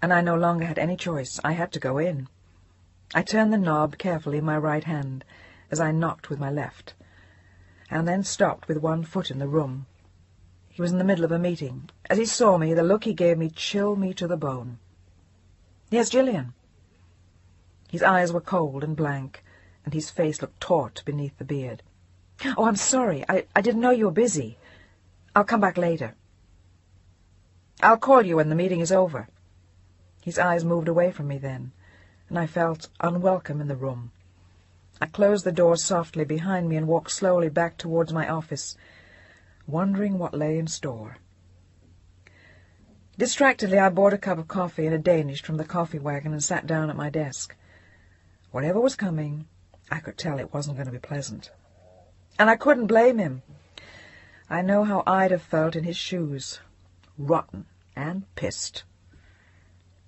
[SPEAKER 1] and I no longer had any choice. I had to go in. I turned the knob carefully in my right hand as I knocked with my left, and then stopped with one foot in the room. He was in the middle of a meeting. As he saw me, the look he gave me chilled me to the bone. Yes, Gillian. His eyes were cold and blank, and his face looked taut beneath the beard. Oh, I'm sorry. I didn't know you were busy. I'll come back later. I'll call you when the meeting is over. His eyes moved away from me then, and I felt unwelcome in the room. I closed the door softly behind me and walked slowly back towards my office, wondering what lay in store. Distractedly, I bought a cup of coffee and a Danish from the coffee wagon and sat down at my desk. Whatever was coming, I could tell it wasn't going to be pleasant. And I couldn't blame him. I know how I'd have felt in his shoes, rotten and pissed.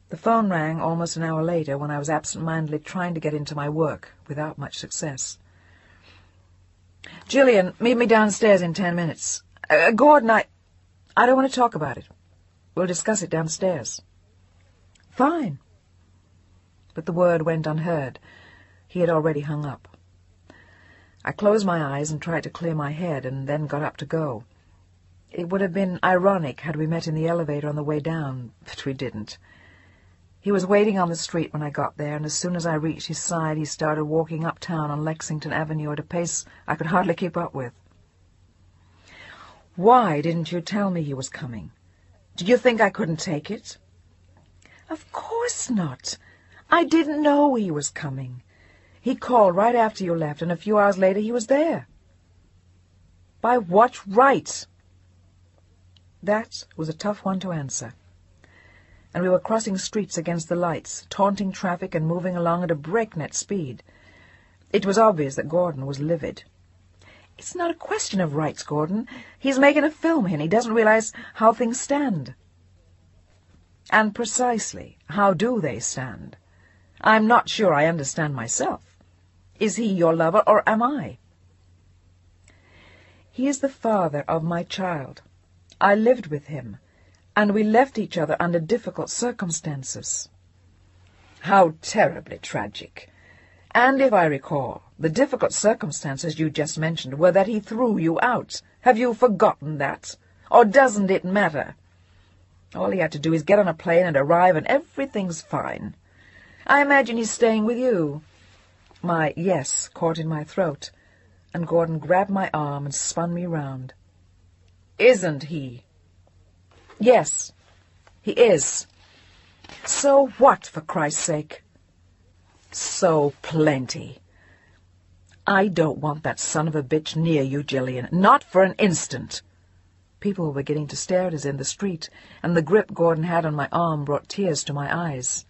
[SPEAKER 1] The phone rang almost an hour later when I was absent-mindedly trying to get into my work without much success. Gillian, meet me downstairs in 10 minutes. Gordon, I don't want to talk about it. We'll discuss it downstairs. Fine. But the word went unheard. He had already hung up. I closed my eyes and tried to clear my head, and then got up to go. It would have been ironic had we met in the elevator on the way down, but we didn't. He was waiting on the street when I got there, and as soon as I reached his side, he started walking uptown on Lexington Avenue at a pace I could hardly keep up with. Why didn't you tell me he was coming? Did you think I couldn't take it? Of course not. I didn't know he was coming. He called right after you left, and a few hours later he was there. By what right? That was a tough one to answer. And we were crossing streets against the lights, taunting traffic and moving along at a breakneck speed. It was obvious that Gordon was livid. It's not a question of rights, Gordon. He's making a film here, and he doesn't realize how things stand. And precisely, how do they stand? I'm not sure I understand myself. Is he your lover, or am I? He is the father of my child. I lived with him, and we left each other under difficult circumstances. How terribly tragic. And if I recall, the difficult circumstances you just mentioned were that he threw you out. Have you forgotten that? Or doesn't it matter? All he had to do is get on a plane and arrive, and everything's fine. I imagine he's staying with you. My yes caught in my throat, and Gordon grabbed my arm and spun me round. Isn't he? Yes, he is. So what, for Christ's sake? So plenty. I don't want that son of a bitch near you, Gillian, not for an instant. People were beginning to stare at us in the street, and the grip Gordon had on my arm brought tears to my eyes.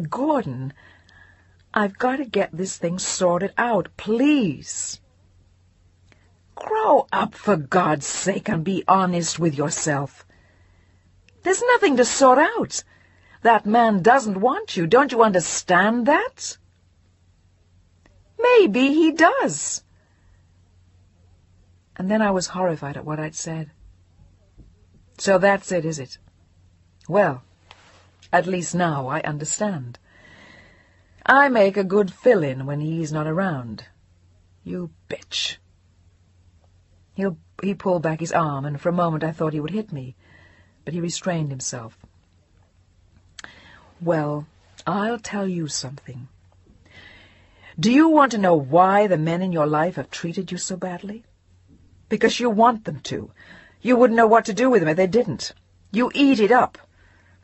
[SPEAKER 1] Gordon, I've got to get this thing sorted out, please. Grow up, for God's sake, and be honest with yourself. There's nothing to sort out. That man doesn't want you. Don't you understand that? Maybe he does. And then I was horrified at what I'd said. So that's it, is it? Well, at least now I understand. I make a good fill-in when he's not around. You bitch. He pulled back his arm, and for a moment I thought he would hit me, but he restrained himself. Well, I'll tell you something. Do you want to know why the men in your life have treated you so badly? Because you want them to. You wouldn't know what to do with them if they didn't. You eat it up.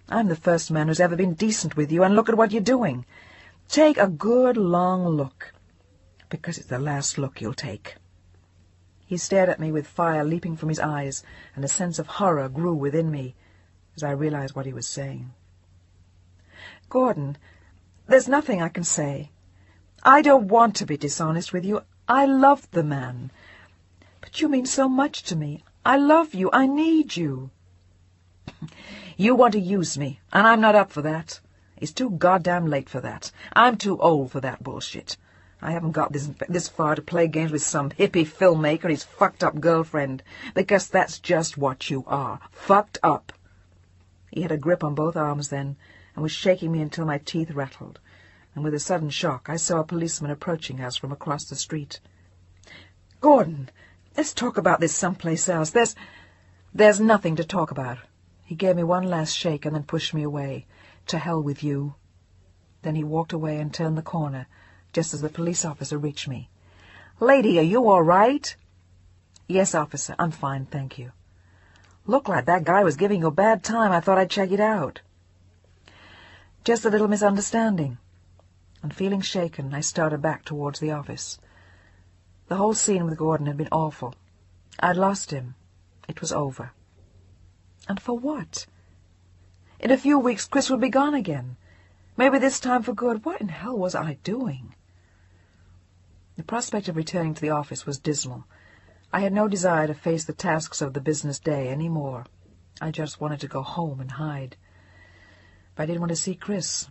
[SPEAKER 1] I'm the first man who's ever been decent with you, and look at what you're doing. Take a good long look, because it's the last look you'll take." He stared at me with fire leaping from his eyes, and a sense of horror grew within me as I realized what he was saying. "Gordon, there's nothing I can say. I don't want to be dishonest with you. I love the man. But you mean so much to me. I love you. I need you." "You want to use me, and I'm not up for that. It's too goddamn late for that. I'm too old for that bullshit. I haven't got this far to play games with some hippie filmmaker and his fucked-up girlfriend, because that's just what you are. Fucked up." He had a grip on both arms then, and was shaking me until my teeth rattled, and with a sudden shock I saw a policeman approaching us from across the street. "Gordon, let's talk about this someplace else. There's nothing to talk about." He gave me one last shake and then pushed me away. "To hell with you." Then he walked away and turned the corner, just as the police officer reached me. "Lady, are you all right?" "Yes, officer, I'm fine, thank you." "Looked like that guy was giving you a bad time. I thought I'd check it out." "Just a little misunderstanding." And feeling shaken, I started back towards the office. The whole scene with Gordon had been awful. I'd lost him. It was over. And for what? In a few weeks Chris would be gone again. Maybe this time for good. What in hell was I doing? The prospect of returning to the office was dismal. I had no desire to face the tasks of the business day any more. I just wanted to go home and hide. But I didn't want to see Chris,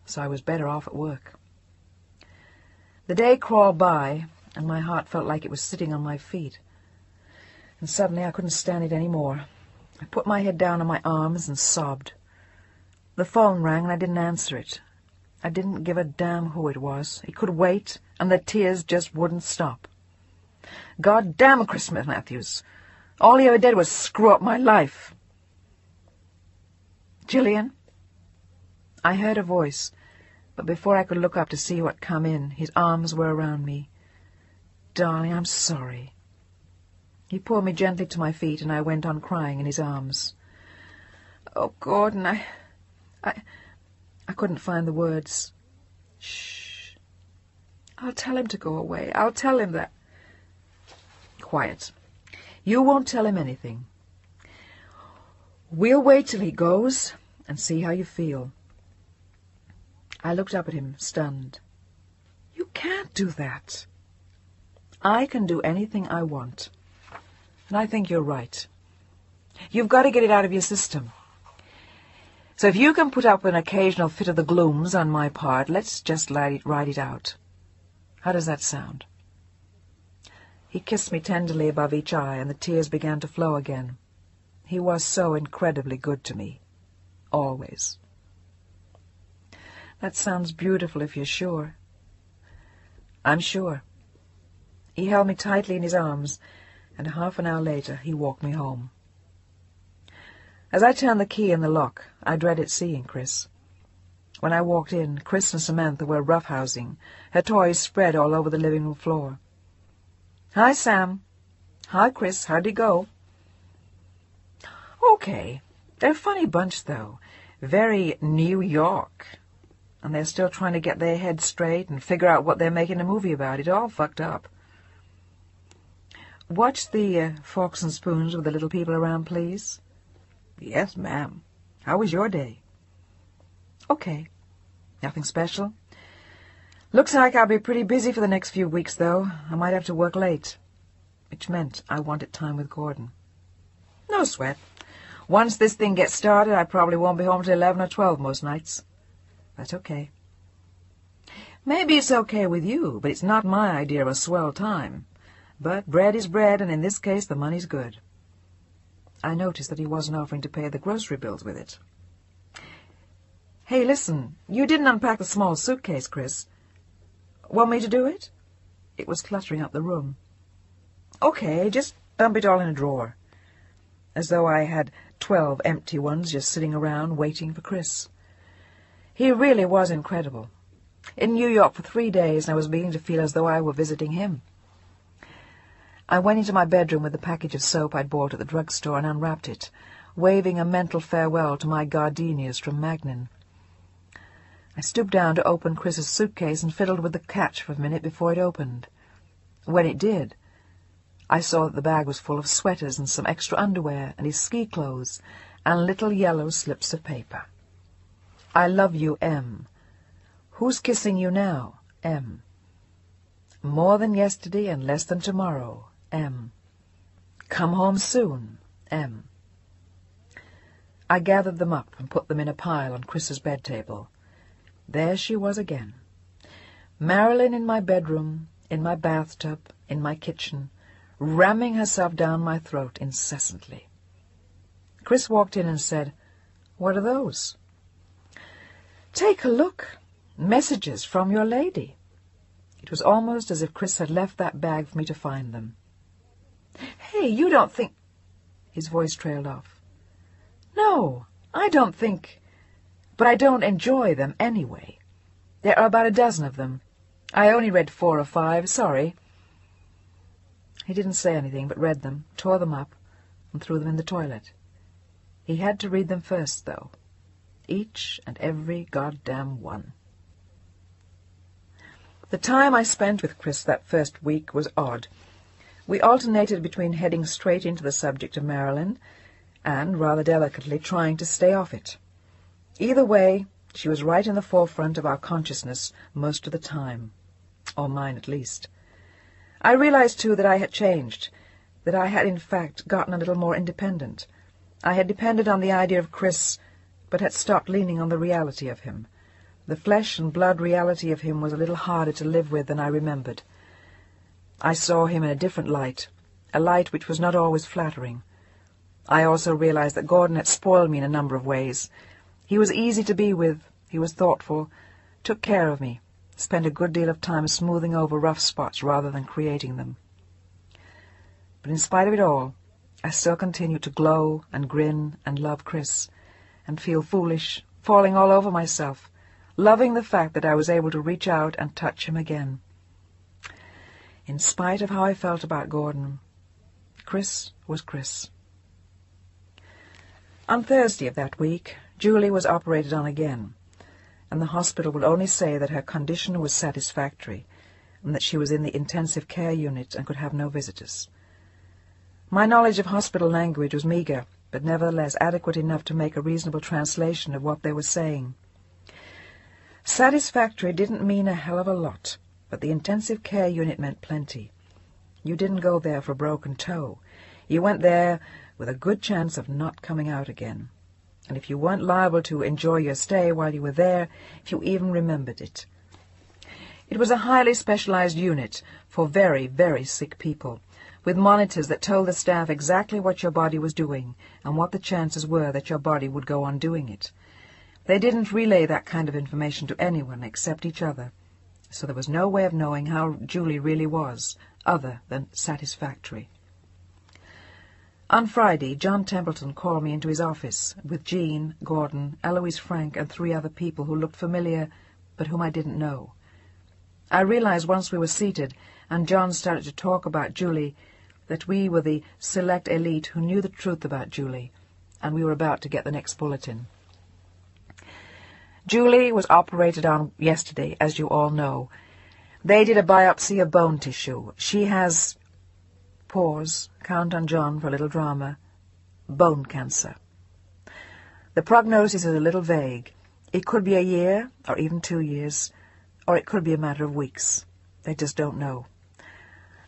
[SPEAKER 1] so I was better off at work. The day crawled by, and my heart felt like it was sitting on my feet. And suddenly I couldn't stand it any more. I put my head down on my arms and sobbed. The phone rang and I didn't answer it. I didn't give a damn who it was. It could wait, and the tears just wouldn't stop. God damn Chris Matthews. All he ever did was screw up my life. "Gillian?" I heard a voice, but before I could look up to see who had come in, his arms were around me. "Darling, I'm sorry." He pulled me gently to my feet, and I went on crying in his arms. "Oh, Gordon, I couldn't find the words. Shh. I'll tell him to go away. I'll tell him that. Quiet. You won't tell him anything. We'll wait till he goes and see how you feel." I looked up at him, stunned. "You can't do that." "I can do anything I want. And I think you're right. You've got to get it out of your system. So if you can put up an occasional fit of the glooms on my part, let's just ride it out. How does that sound?" He kissed me tenderly above each eye, and the tears began to flow again. He was so incredibly good to me. Always. "That sounds beautiful if you're sure." "I'm sure." He held me tightly in his arms, and half an hour later he walked me home. As I turned the key in the lock, I dreaded seeing Chris. When I walked in, Chris and Samantha were roughhousing, her toys spread all over the living room floor. "Hi, Sam." "Hi, Chris. How'd it go?" "Okay. They're a funny bunch, though. Very New York. And they're still trying to get their heads straight and figure out what they're making a movie about. It's all fucked up." "Watch the forks and spoons with the little people around, please." "Yes, ma'am. How was your day?" "Okay. Nothing special. Looks like I'll be pretty busy for the next few weeks, though. I might have to work late," which meant I wanted time with Gordon. "No sweat. Once this thing gets started, I probably won't be home till 11 or 12 most nights." "That's okay." "Maybe it's okay with you, but it's not my idea of a swell time. But bread is bread, and in this case the money's good." I noticed that he wasn't offering to pay the grocery bills with it. "Hey, listen, you didn't unpack the small suitcase, Chris. Want me to do it?" It was cluttering up the room. "Okay, just dump it all in a drawer." As though I had 12 empty ones just sitting around waiting for Chris. He really was incredible. in New York for 3 days, and I was beginning to feel as though I were visiting him. I went into my bedroom with the package of soap I'd bought at the drugstore and unwrapped it, waving a mental farewell to my gardenias from Magnin. I stooped down to open Chris's suitcase and fiddled with the catch for a minute before it opened. When it did, I saw that the bag was full of sweaters and some extra underwear and his ski clothes and little yellow slips of paper. I love you, M. Who's kissing you now, M. More than yesterday and less than tomorrow, M. Come home soon, M. I gathered them up and put them in a pile on Chris's bed table. There she was again. Marilyn in my bedroom, in my bathtub, in my kitchen, ramming herself down my throat incessantly. Chris walked in and said, "What are those?" "Take a look. Messages from your lady." It was almost as if Chris had left that bag for me to find them. "Hey, you don't think—" His voice trailed off. "No, I don't think... But I don't enjoy them anyway. There are about a dozen of them. I only read 4 or 5, sorry." He didn't say anything, but read them, tore them up, and threw them in the toilet. He had to read them first, though. Each and every goddamn one. The time I spent with Chris that first week was odd. We alternated between heading straight into the subject of Marilyn and, rather delicately, trying to stay off it. Either way, she was right in the forefront of our consciousness most of the time, or mine at least. I realized, too, that I had changed, that I had, in fact, gotten a little more independent. I had depended on the idea of Chris, but had stopped leaning on the reality of him. The flesh and blood reality of him was a little harder to live with than I remembered. I saw him in a different light, a light which was not always flattering. I also realized that Gordon had spoiled me in a number of ways. He was easy to be with, he was thoughtful, took care of me, spent a good deal of time smoothing over rough spots rather than creating them. But in spite of it all, I still continued to glow and grin and love Chris, and feel foolish, falling all over myself, loving the fact that I was able to reach out and touch him again. In spite of how I felt about Gordon, Chris was Chris. On Thursday of that week, Julie was operated on again, and the hospital would only say that her condition was satisfactory and that she was in the intensive care unit and could have no visitors. My knowledge of hospital language was meagre, but nevertheless adequate enough to make a reasonable translation of what they were saying. Satisfactory didn't mean a hell of a lot, but the intensive care unit meant plenty. You didn't go there for a broken toe. You went there with a good chance of not coming out again. And if you weren't liable to enjoy your stay while you were there, if you even remembered it. It was a highly specialized unit for very, very sick people, with monitors that told the staff exactly what your body was doing and what the chances were that your body would go on doing it. They didn't relay that kind of information to anyone except each other, so there was no way of knowing how Julie really was, other than satisfactory. On Friday, John Templeton called me into his office with Jean, Gordon, Eloise Frank, and 3 other people who looked familiar, but whom I didn't know. I realized once we were seated, and John started to talk about Julie, that we were the select elite who knew the truth about Julie, and we were about to get the next bulletin. Julie was operated on yesterday, as you all know. They did a biopsy of bone tissue. She has... Pause. Count on John for a little drama. Bone cancer. The prognosis is a little vague. It could be a year, or even 2 years, or it could be a matter of weeks. They just don't know.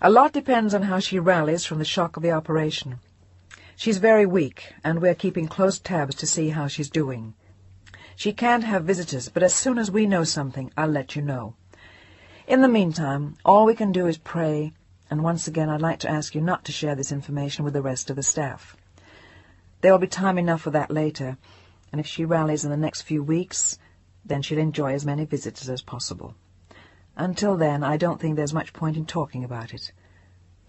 [SPEAKER 1] A lot depends on how she rallies from the shock of the operation. She's very weak, and we're keeping close tabs to see how she's doing. She can't have visitors, but as soon as we know something, I'll let you know. In the meantime, all we can do is pray, and once again I'd like to ask you not to share this information with the rest of the staff. There will be time enough for that later, and if she rallies in the next few weeks, then she'll enjoy as many visitors as possible. Until then, I don't think there's much point in talking about it.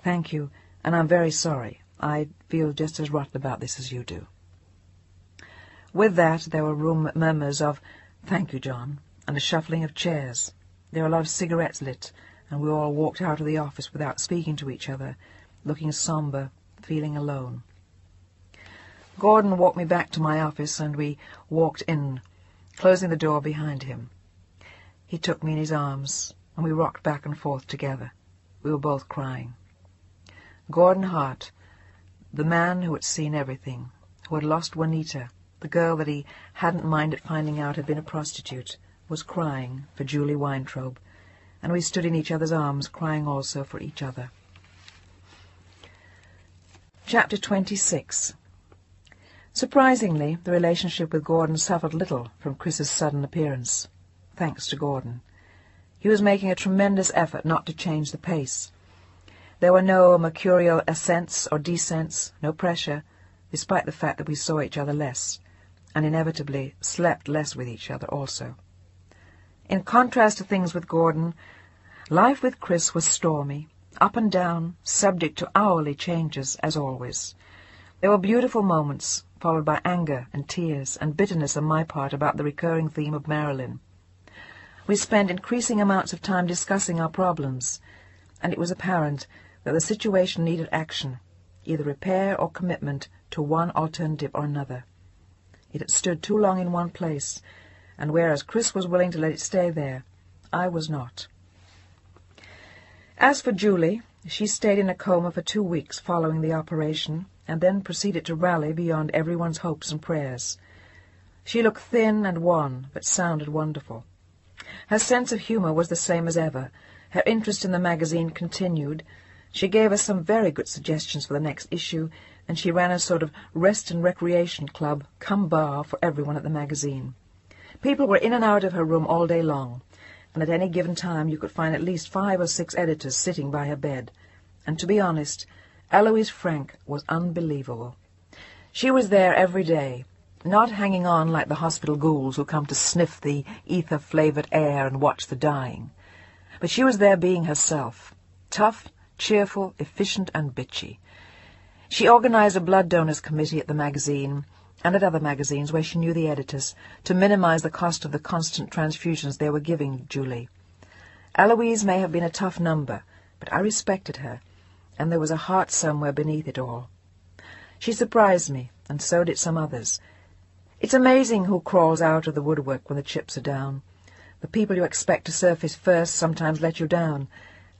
[SPEAKER 1] Thank you, and I'm very sorry. I feel just as rotten about this as you do. With that, there were murmurs of, "Thank you, John," and a shuffling of chairs. There were a lot of cigarettes lit, and we all walked out of the office without speaking to each other, looking somber, feeling alone. Gordon walked me back to my office, and we walked in, closing the door behind him. He took me in his arms, and we rocked back and forth together. We were both crying. Gordon Hart, the man who had seen everything, who had lost Juanita, the girl that he hadn't minded finding out had been a prostitute, was crying for Julie Weintraub, and we stood in each other's arms, crying also for each other. Chapter 26. Surprisingly, the relationship with Gordon suffered little from Chris's sudden appearance, thanks to Gordon. He was making a tremendous effort not to change the pace. There were no mercurial ascents or descents, no pressure, despite the fact that we saw each other less, and inevitably slept less with each other also. In contrast to things with Gordon, life with Chris was stormy, up and down, subject to hourly changes, as always. There were beautiful moments, followed by anger and tears and bitterness on my part about the recurring theme of Marilyn. We spent increasing amounts of time discussing our problems, and it was apparent that the situation needed action, either repair or commitment to one alternative or another. It had stood too long in one place, and whereas Chris was willing to let it stay there, I was not. As for Julie, she stayed in a coma for 2 weeks following the operation, and then proceeded to rally beyond everyone's hopes and prayers. She looked thin and wan, but sounded wonderful. Her sense of humor was the same as ever. Her interest in the magazine continued. She gave us some very good suggestions for the next issue, and she ran a sort of rest and recreation club, cum bar, for everyone at the magazine. People were in and out of her room all day long, and at any given time you could find at least 5 or 6 editors sitting by her bed. And to be honest, Eloise Frank was unbelievable. She was there every day, not hanging on like the hospital ghouls who come to sniff the ether-flavored air and watch the dying. But she was there being herself, tough, cheerful, efficient, and bitchy. She organized a blood donors committee at the magazine, and at other magazines where she knew the editors, to minimize the cost of the constant transfusions they were giving Julie. Eloise may have been a tough number, but I respected her, and there was a heart somewhere beneath it all. She surprised me, and so did some others. It's amazing who crawls out of the woodwork when the chips are down. The people you expect to surface first sometimes let you down,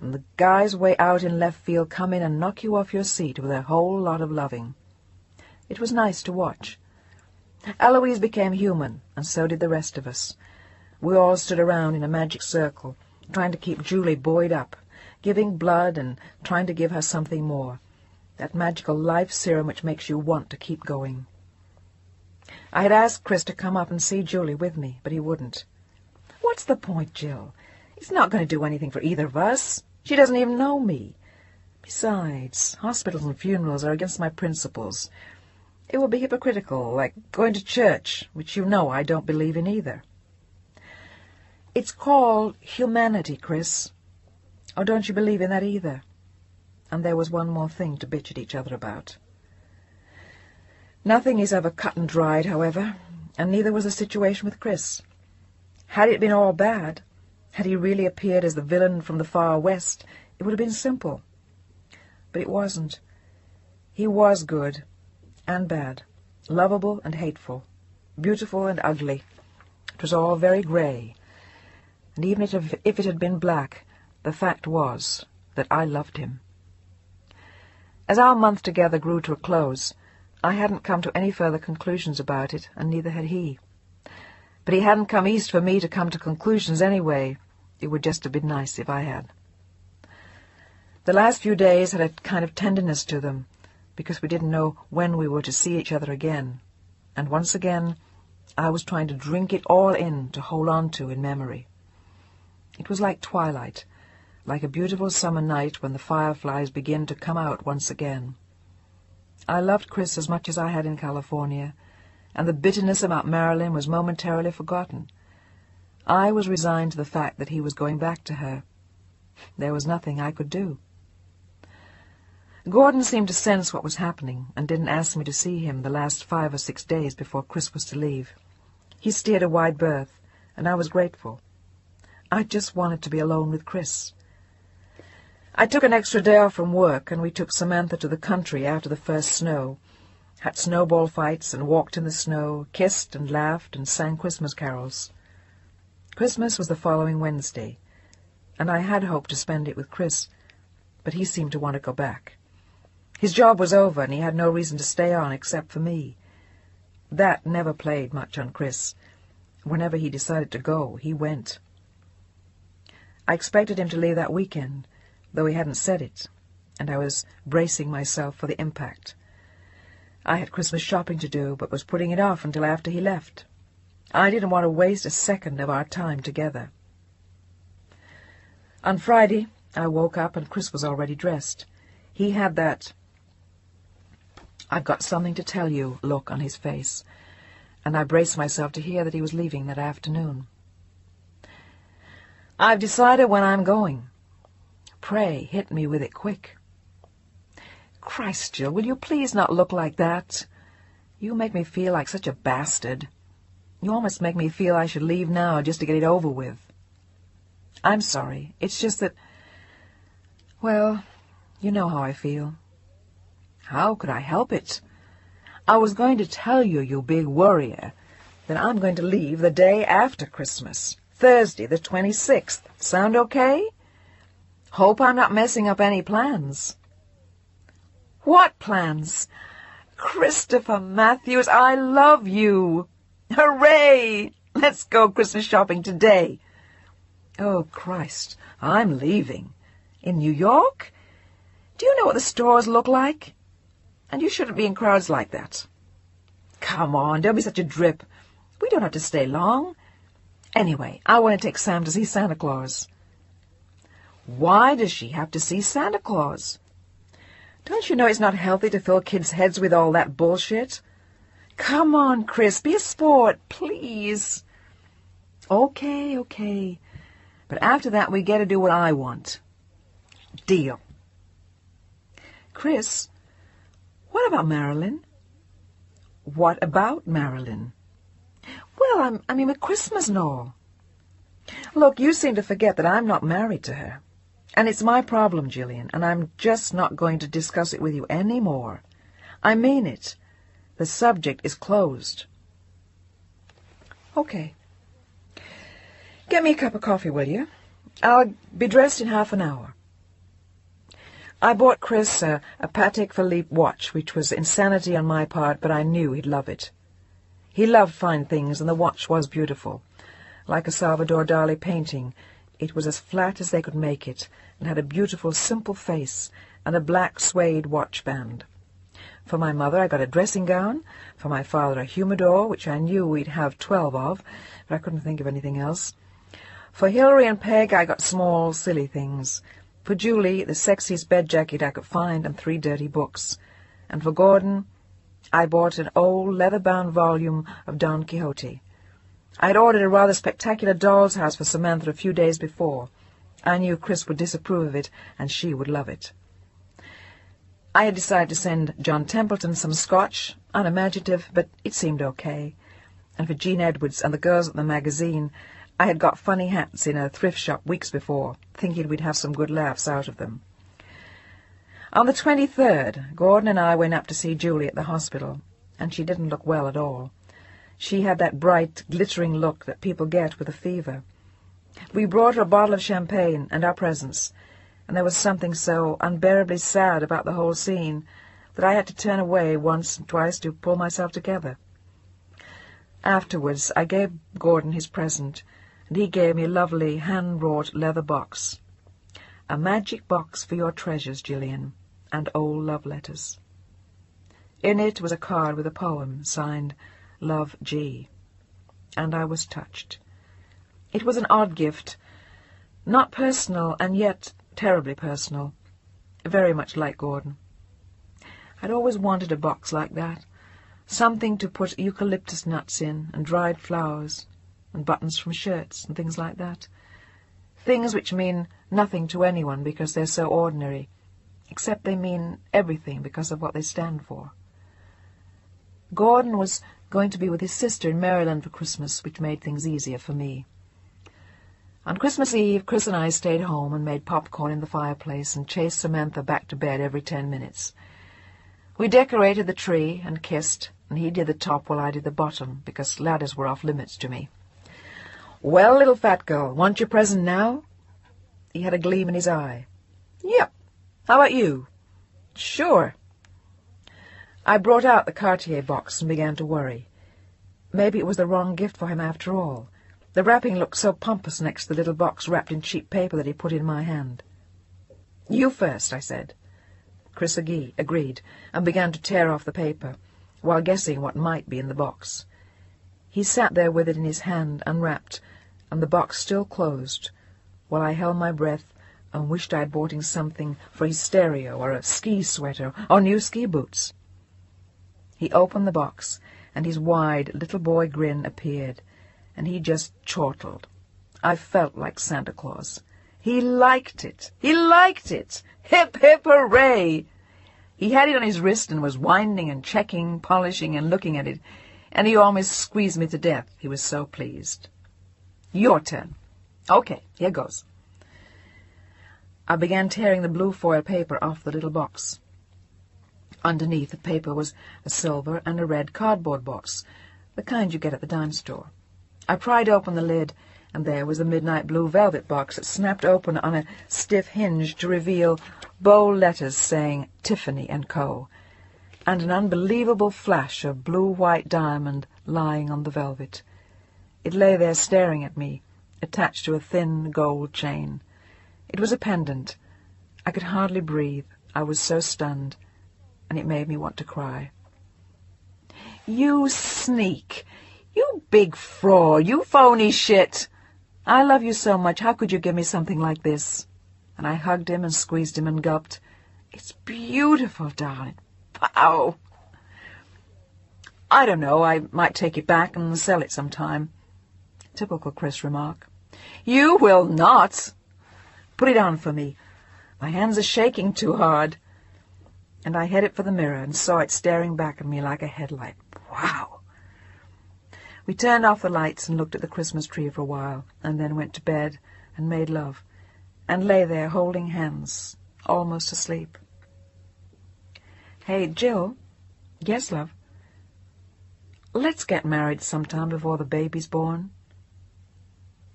[SPEAKER 1] and the guys way out in left field come in and knock you off your seat with a whole lot of loving. It was nice to watch. Eloise became human, and so did the rest of us. We all stood around in a magic circle, trying to keep Julie buoyed up, giving blood and trying to give her something more, that magical life serum which makes you want to keep going. I had asked Chris to come up and see Julie with me, but he wouldn't. "What's the point, Jill? It's not going to do anything for either of us. She doesn't even know me. Besides, hospitals and funerals are against my principles. It would be hypocritical, like going to church, which you know I don't believe in either." "It's called humanity, Chris. Or don't you believe in that either?" And there was one more thing to bitch at each other about. Nothing is ever cut and dried, however, and neither was the situation with Chris. Had it been all bad, had he really appeared as the villain from the far west, it would have been simple. But it wasn't. He was good and bad, lovable and hateful, beautiful and ugly. It was all very grey, and even if it had been black, the fact was that I loved him. As our month together grew to a close, I hadn't come to any further conclusions about it, and neither had he. But he hadn't come east for me to come to conclusions anyway. It would just have been nice if I had. The last few days had a kind of tenderness to them, because we didn't know when we were to see each other again, and once again I was trying to drink it all in to hold on to in memory. It was like twilight, like a beautiful summer night when the fireflies begin to come out once again. I loved Chris as much as I had in California, and the bitterness about Marilyn was momentarily forgotten. I was resigned to the fact that he was going back to her. There was nothing I could do. Gordon seemed to sense what was happening, and didn't ask me to see him the last 5 or 6 days before Chris was to leave. He steered a wide berth, and I was grateful. I just wanted to be alone with Chris. I took an extra day off from work, and we took Samantha to the country after the first snow, had snowball fights and walked in the snow, kissed and laughed and sang Christmas carols. Christmas was the following Wednesday, and I had hoped to spend it with Chris, but he seemed to want to go back. His job was over, and he had no reason to stay on except for me. That never played much on Chris. Whenever he decided to go, he went. I expected him to leave that weekend, though he hadn't said it, and I was bracing myself for the impact. I had Christmas shopping to do, but was putting it off until after he left. I didn't want to waste a second of our time together. On Friday, I woke up and Chris was already dressed. He had that "I've got something to tell you" look on his face, and I braced myself to hear that he was leaving that afternoon. "I've decided when I'm going. Pray hit me with it quick." "Christ, Jill, will you please not look like that? You make me feel like such a bastard. You almost make me feel I should leave now just to get it over with." "I'm sorry. It's just that, well, you know how I feel." "How could I help it? I was going to tell you, you big worrier, that I'm going to leave the day after Christmas, Thursday the 26th. Sound okay? Hope I'm not messing up any plans." "What plans? Christopher Matthews, I love you. Hooray! Let's go Christmas shopping today." "Oh, Christ, I'm leaving. In New York? Do you know what the stores look like? And you shouldn't be in crowds like that." "Come on, don't be such a drip. We don't have to stay long. Anyway, I want to take Sam to see Santa Claus." "Why does she have to see Santa Claus? Don't you know it's not healthy to fill kids' heads with all that bullshit? Come on, Chris, be a sport, please." Okay. But after that, we get to do what I want." "Deal." "Chris, what about Marilyn?" "What about Marilyn?" "Well, I mean with Christmas and all." "Look, you seem to forget that I'm not married to her. And it's my problem, Gillian, and I'm just not going to discuss it with you any more. I mean it. The subject is closed." "Okay. Get me a cup of coffee, will you? I'll be dressed in half an hour." I bought Chris a Patek Philippe watch, which was insanity on my part, but I knew he'd love it. He loved fine things, and the watch was beautiful. Like a Salvador Dali painting, it was as flat as they could make it, and had a beautiful, simple face, and a black suede watch band. For my mother I got a dressing gown, for my father a humidor, which I knew we'd have 12 of, but I couldn't think of anything else. For Hilary and Peg I got small, silly things. For Julie, the sexiest bed jacket I could find and 3 dirty books. And for Gordon, I bought an old leather-bound volume of Don Quixote. I had ordered a rather spectacular doll's house for Samantha a few days before. I knew Chris would disapprove of it, and she would love it. I had decided to send John Templeton some scotch, unimaginative, but it seemed okay. And for Jean Edwards and the girls at the magazine, I had got funny hats in a thrift shop weeks before, thinking we'd have some good laughs out of them. On the 23rd, Gordon and I went up to see Julie at the hospital, and she didn't look well at all. She had that bright, glittering look that people get with a fever. We brought her a bottle of champagne and our presents, and there was something so unbearably sad about the whole scene that I had to turn away once and twice to pull myself together. Afterwards, I gave Gordon his present, and he gave me a lovely hand-wrought leather box. A magic box for your treasures, Gillian, and old love letters. In it was a card with a poem signed Love G, and I was touched. It was an odd gift, not personal and yet terribly personal, very much like Gordon. I'd always wanted a box like that, something to put eucalyptus nuts in and dried flowers and buttons from shirts and things like that. Things which mean nothing to anyone because they're so ordinary, except they mean everything because of what they stand for. Gordon was going to be with his sister in Maryland for Christmas, which made things easier for me. On Christmas Eve, Chris and I stayed home and made popcorn in the fireplace and chased Samantha back to bed every 10 minutes. We decorated the tree and kissed, and he did the top while I did the bottom, because ladders were off limits to me. "Well, little fat girl, want your present now?" He had a gleam in his eye. "Yep. How about you?" "Sure." I brought out the Cartier box and began to worry. Maybe it was the wrong gift for him after all. The wrapping looked so pompous next to the little box wrapped in cheap paper that he put in my hand. "You first," I said. Chris agreed and began to tear off the paper, while guessing what might be in the box. He sat there with it in his hand, unwrapped, and the box still closed, while I held my breath and wished I had bought him something for his stereo, or a ski sweater, or new ski boots. He opened the box, and his wide little boy grin appeared, and he just chortled. I felt like Santa Claus. He liked it! He liked it! Hip, hip, hooray! He had it on his wrist and was winding and checking, polishing and looking at it, and he almost squeezed me to death. He was so pleased. "Your turn." "Okay, here goes." I began tearing the blue foil paper off the little box. Underneath the paper was a silver and a red cardboard box, the kind you get at the dime store. I pried open the lid, and there was a midnight blue velvet box that snapped open on a stiff hinge to reveal bold letters saying Tiffany & Co., and an unbelievable flash of blue-white diamond lying on the velvet. It lay there staring at me, attached to a thin gold chain. It was a pendant. I could hardly breathe. I was so stunned, and it made me want to cry. "You sneak! You big fraud! You phony shit! I love you so much. How could you give me something like this?" And I hugged him and squeezed him and gulped. "It's beautiful, darling. Pow!" "I don't know. I might take it back and sell it sometime." Typical Chris remark. "You will not!" "Put it on for me. My hands are shaking too hard." And I headed for the mirror and saw it staring back at me like a headlight. Wow! We turned off the lights and looked at the Christmas tree for a while, and then went to bed and made love, and lay there holding hands, almost asleep. "Hey, Jill." "Yes, love." "Let's get married sometime before the baby's born."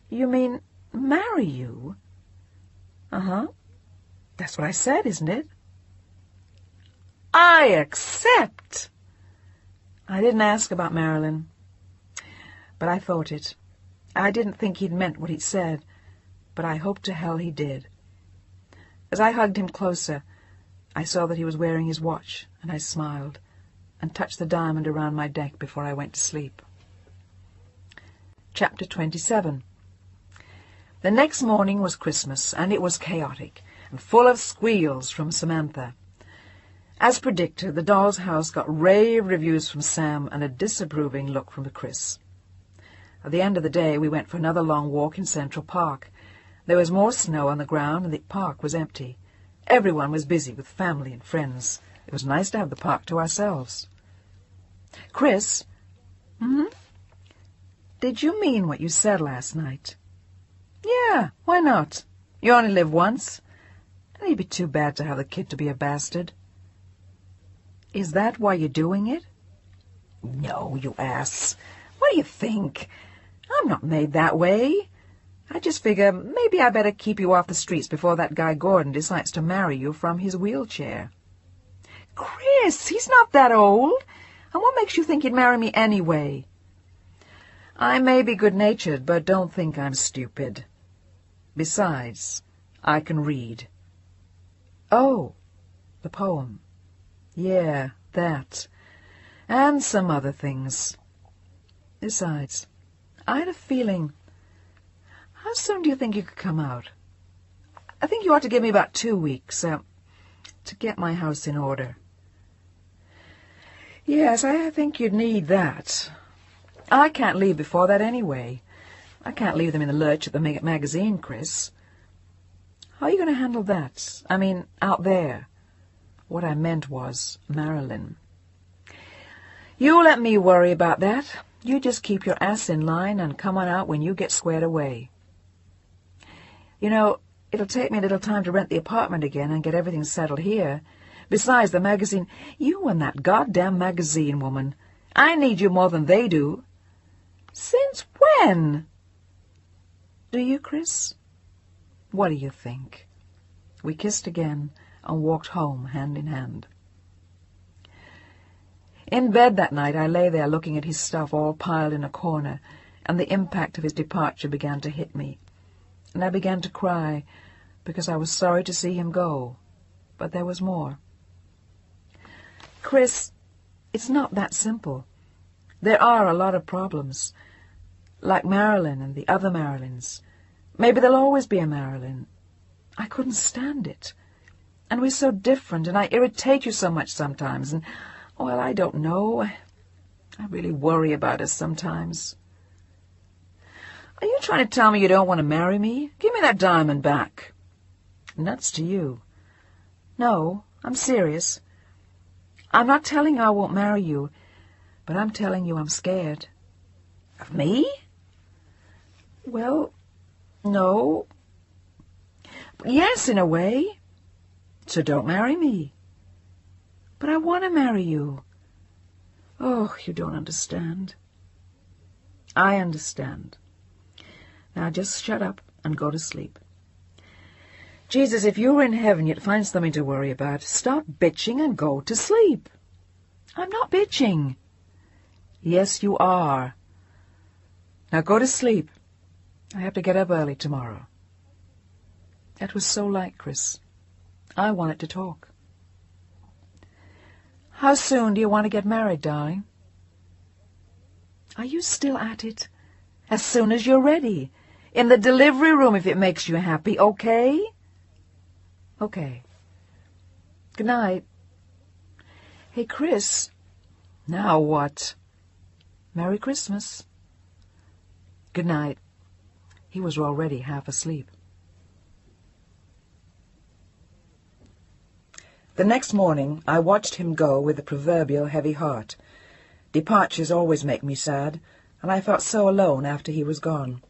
[SPEAKER 1] "You mean marry you?" "Uh-huh. That's what I said, isn't it?" "I accept." I didn't ask about Marilyn, but I thought it. I didn't think he'd meant what he'd said, but I hoped to hell he did. As I hugged him closer, I saw that he was wearing his watch, and I smiled, and touched the diamond around my neck before I went to sleep. Chapter 27. The next morning was Christmas, and it was chaotic, and full of squeals from Samantha. As predicted, the doll's house got rave reviews from Sam and a disapproving look from Chris. At the end of the day, we went for another long walk in Central Park. There was more snow on the ground, and the park was empty. Everyone was busy with family and friends. It was nice to have the park to ourselves. "Chris." "Did you mean what you said last night?" "Yeah, why not? You only live once. And it'd be too bad to have the kid to be a bastard." "Is that why you're doing it?" "No, you ass. What do you think? I'm not made that way. I just figure maybe I better keep you off the streets before that guy Gordon decides to marry you from his wheelchair." "Chris, he's not that old. And what makes you think he'd marry me anyway?" "I may be good-natured, but don't think I'm stupid. Besides, I can read." "Oh, the poem. Yeah, that. And some other things. Besides, I had a feeling. How soon do you think you could come out?" "I think you ought to give me about 2 weeks, to get my house in order." "Yes, I think you'd need that. I can't leave before that anyway. I can't leave them in the lurch at the magazine, Chris." "How are you going to handle that? I mean, out there." What I meant was Marilyn. "You let me worry about that. You just keep your ass in line and come on out when you get squared away." You know, it'll take me a little time to rent the apartment again and get everything settled here. Besides, the magazine... You and that goddamn magazine woman. I need you more than they do. Since when? Do you, Chris? What do you think? We kissed again and walked home hand in hand. In bed that night I lay there looking at his stuff all piled in a corner, and the impact of his departure began to hit me. And I began to cry because I was sorry to see him go. But there was more. Chris, it's not that simple. There are a lot of problems. Like Marilyn and the other Marilyns. Maybe there'll always be a Marilyn. I couldn't stand it. And we're so different, and I irritate you so much sometimes, and, well, I don't know. I really worry about us sometimes. Are you trying to tell me you don't want to marry me? Give me that diamond back. Nuts to you. No, I'm serious. I'm not telling you I won't marry you, but I'm telling you I'm scared. Of me? Well, no. Yes, in a way. So don't marry me. But I want to marry you. Oh, you don't understand. I understand. Now just shut up and go to sleep. Jesus, if you were in heaven, you'd find something to worry about. Stop bitching and go to sleep. I'm not bitching. Yes, you are. Now go to sleep. I have to get up early tomorrow. That was so like Chris. I wanted to talk. How soon do you want to get married, darling? Are you still at it? As soon as you're ready. In the delivery room if it makes you happy, okay? Okay. Good night. Hey, Chris. Now what? Merry Christmas. Good night. He was already half asleep. The next morning I watched him go with the proverbial heavy heart. Departures always make me sad, and I felt so alone after he was gone.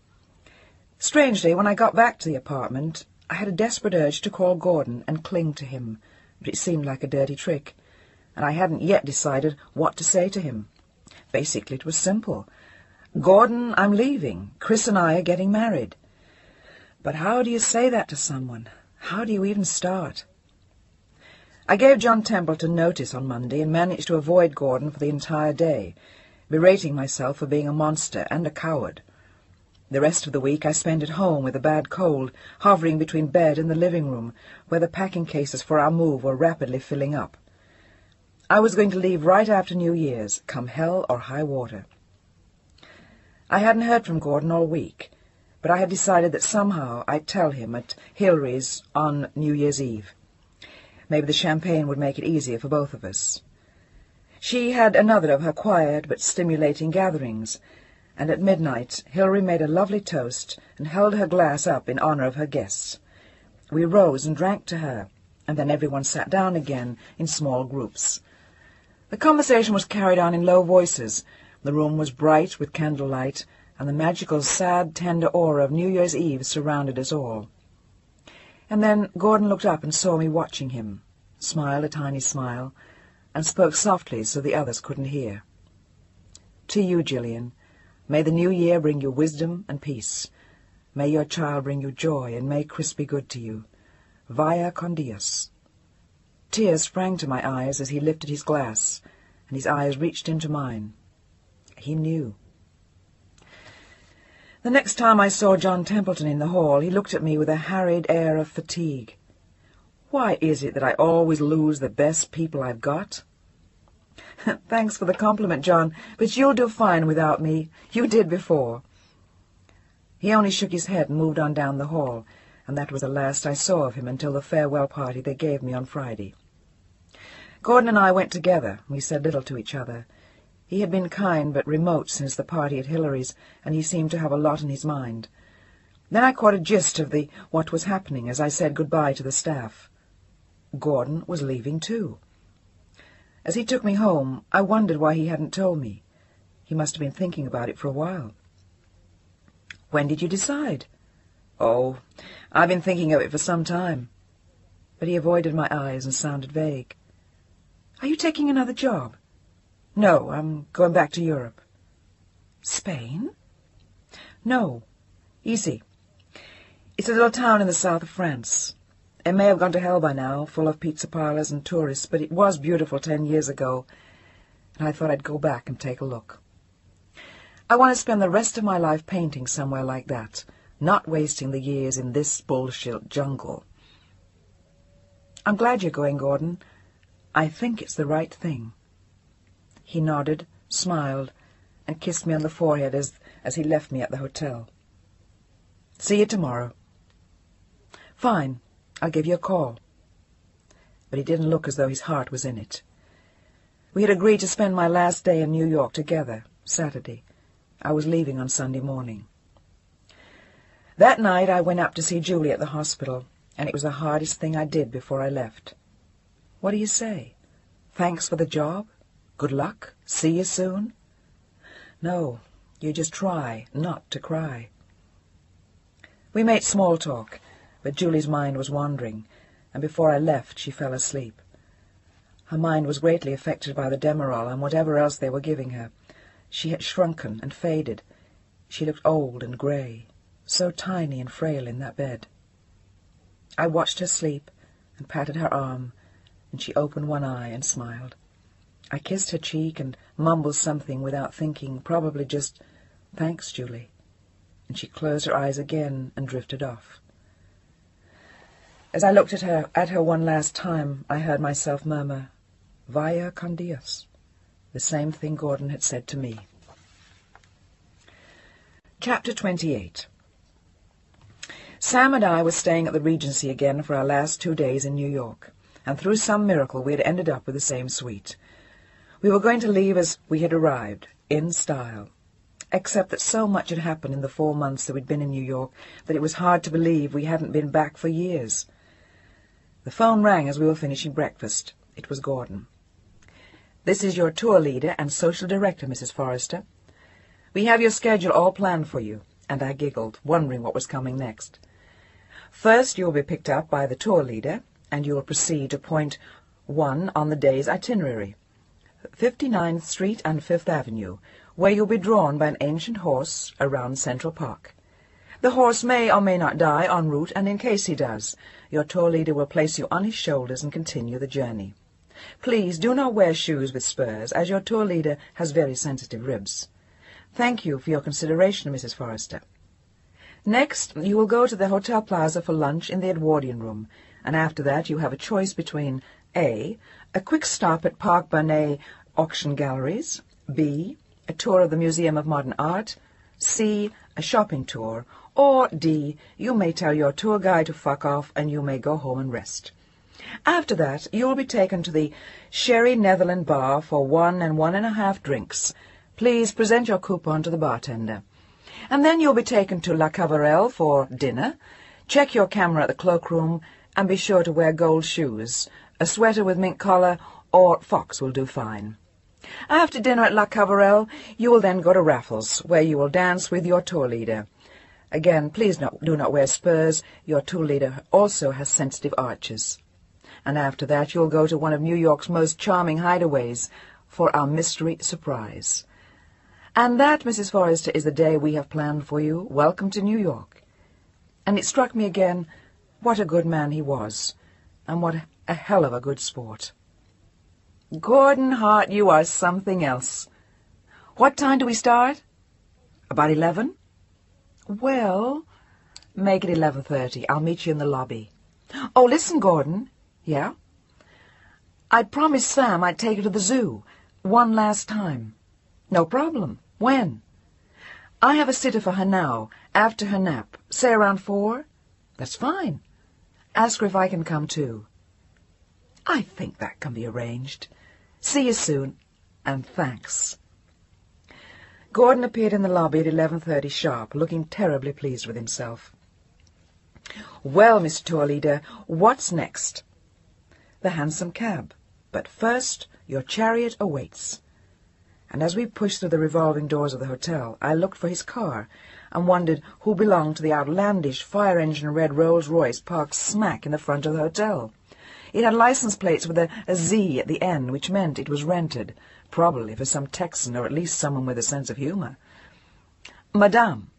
[SPEAKER 1] Strangely, when I got back to the apartment, I had a desperate urge to call Gordon and cling to him, but it seemed like a dirty trick, and I hadn't yet decided what to say to him. Basically, it was simple. Gordon, I'm leaving. Chris and I are getting married. But how do you say that to someone? How do you even start? I gave John Templeton notice on Monday and managed to avoid Gordon for the entire day, berating myself for being a monster and a coward. The rest of the week I spent at home with a bad cold, hovering between bed and the living room, where the packing cases for our move were rapidly filling up. I was going to leave right after New Year's, come hell or high water. I hadn't heard from Gordon all week, but I had decided that somehow I'd tell him at Hillary's on New Year's Eve. Maybe the champagne would make it easier for both of us. She had another of her quiet but stimulating gatherings, and at midnight Hillary made a lovely toast and held her glass up in honor of her guests. We rose and drank to her, and then everyone sat down again in small groups. The conversation was carried on in low voices. The room was bright with candlelight, and the magical, sad, tender aura of New Year's Eve surrounded us all. And then Gordon looked up and saw me watching him, smiled a tiny smile, and spoke softly so the others couldn't hear. To you, Gillian, may the new year bring you wisdom and peace. May your child bring you joy, and may Chris be good to you. Vaya con Dios. Tears sprang to my eyes as he lifted his glass, and his eyes reached into mine. He knew. The next time I saw John Templeton in the hall, he looked at me with a harried air of fatigue. Why is it that I always lose the best people I've got? Thanks for the compliment, John, but you'll do fine without me. You did before. He only shook his head and moved on down the hall, and that was the last I saw of him until the farewell party they gave me on Friday. Gordon and I went together. We said little to each other. He had been kind but remote since the party at Hillary's, and he seemed to have a lot on his mind. Then I caught a gist of what was happening as I said goodbye to the staff. Gordon was leaving too. As he took me home, I wondered why he hadn't told me. He must have been thinking about it for a while. When did you decide? Oh, I've been thinking of it for some time. But he avoided my eyes and sounded vague. Are you taking another job? No, I'm going back to Europe. Spain? No. Easy. It's a little town in the south of France. It may have gone to hell by now, full of pizza parlors and tourists, but it was beautiful 10 years ago, and I thought I'd go back and take a look. I want to spend the rest of my life painting somewhere like that, not wasting the years in this bullshit jungle. I'm glad you're going, Gordon. I think it's the right thing. He nodded, smiled, and kissed me on the forehead as he left me at the hotel. See you tomorrow. Fine, I'll give you a call. But he didn't look as though his heart was in it. We had agreed to spend my last day in New York together, Saturday. I was leaving on Sunday morning. That night I went up to see Julie at the hospital, and it was the hardest thing I did before I left. What do you say? Thanks for the job? Good luck? See you soon? No, you just try not to cry. We made small talk, but Julie's mind was wandering, and before I left she fell asleep. Her mind was greatly affected by the Demerol and whatever else they were giving her. She had shrunken and faded. She looked old and grey, so tiny and frail in that bed. I watched her sleep and patted her arm, and she opened one eye and smiled. I kissed her cheek and mumbled something without thinking, probably just, "Thanks, Julie." And she closed her eyes again and drifted off. As I looked at her one last time, I heard myself murmur, "Vaya con Dios," the same thing Gordon had said to me. Chapter 28. Sam and I were staying at the Regency again for our last 2 days in New York, and through some miracle we had ended up with the same suite. We were going to leave as we had arrived, in style, except that so much had happened in the 4 months that we'd been in New York that it was hard to believe we hadn't been back for years. The phone rang as we were finishing breakfast. It was Gordon. "This is your tour leader and social director, Mrs. Forrester. We have your schedule all planned for you," and I giggled, wondering what was coming next. "First you will be picked up by the tour leader, and you will proceed to point 1 on the day's itinerary, 59th Street and 5th Avenue, where you'll be drawn by an ancient horse around Central Park. The horse may or may not die en route, and in case he does, your tour leader will place you on his shoulders and continue the journey. Please do not wear shoes with spurs, as your tour leader has very sensitive ribs. Thank you for your consideration, Mrs. Forrester. Next, you will go to the Hotel Plaza for lunch in the Edwardian Room, and after that you have a choice between A. A quick stop at Park Barnet Auction Galleries, B. A tour of the Museum of Modern Art, C. A shopping tour, or D. You may tell your tour guide to fuck off and you may go home and rest. After that, you will be taken to the Sherry Netherland Bar for 1 and 1.5 drinks. Please present your coupon to the bartender. And then you'll be taken to La Cavarelle for dinner. Check your camera at the cloakroom and be sure to wear gold shoes. A sweater with mink collar or fox will do fine. After dinner at La Cavarelle, you will then go to Raffles, where you will dance with your tour leader. Again, please do not wear spurs. Your tour leader also has sensitive arches. And after that, you'll go to one of New York's most charming hideaways for our mystery surprise. And that, Mrs. Forrester, is the day we have planned for you. Welcome to New York." And it struck me again what a good man he was, and what a hell of a good sport. "Gordon Hart, you are something else. What time do we start?" "About 11? "Well, make it 11:30. I'll meet you in the lobby." "Oh, listen, Gordon." "Yeah?" "I'd promised Sam I'd take her to the zoo one last time." "No problem. When?" "I have a sitter for her now, after her nap. Say around 4? "That's fine. Ask her if I can come too." "I think that can be arranged. See you soon, and thanks." Gordon appeared in the lobby at 11:30 sharp, looking terribly pleased with himself. "Well, Mr. Tour Leader, what's next?" "The hansom cab. But first, your chariot awaits." And as we pushed through the revolving doors of the hotel, I looked for his car. and wondered who belonged to the outlandish fire-engine red Rolls-Royce parked smack in the front of the hotel. It had license plates with a Z at the end, which meant it was rented, probably for some Texan or at least someone with a sense of humour. "Madame."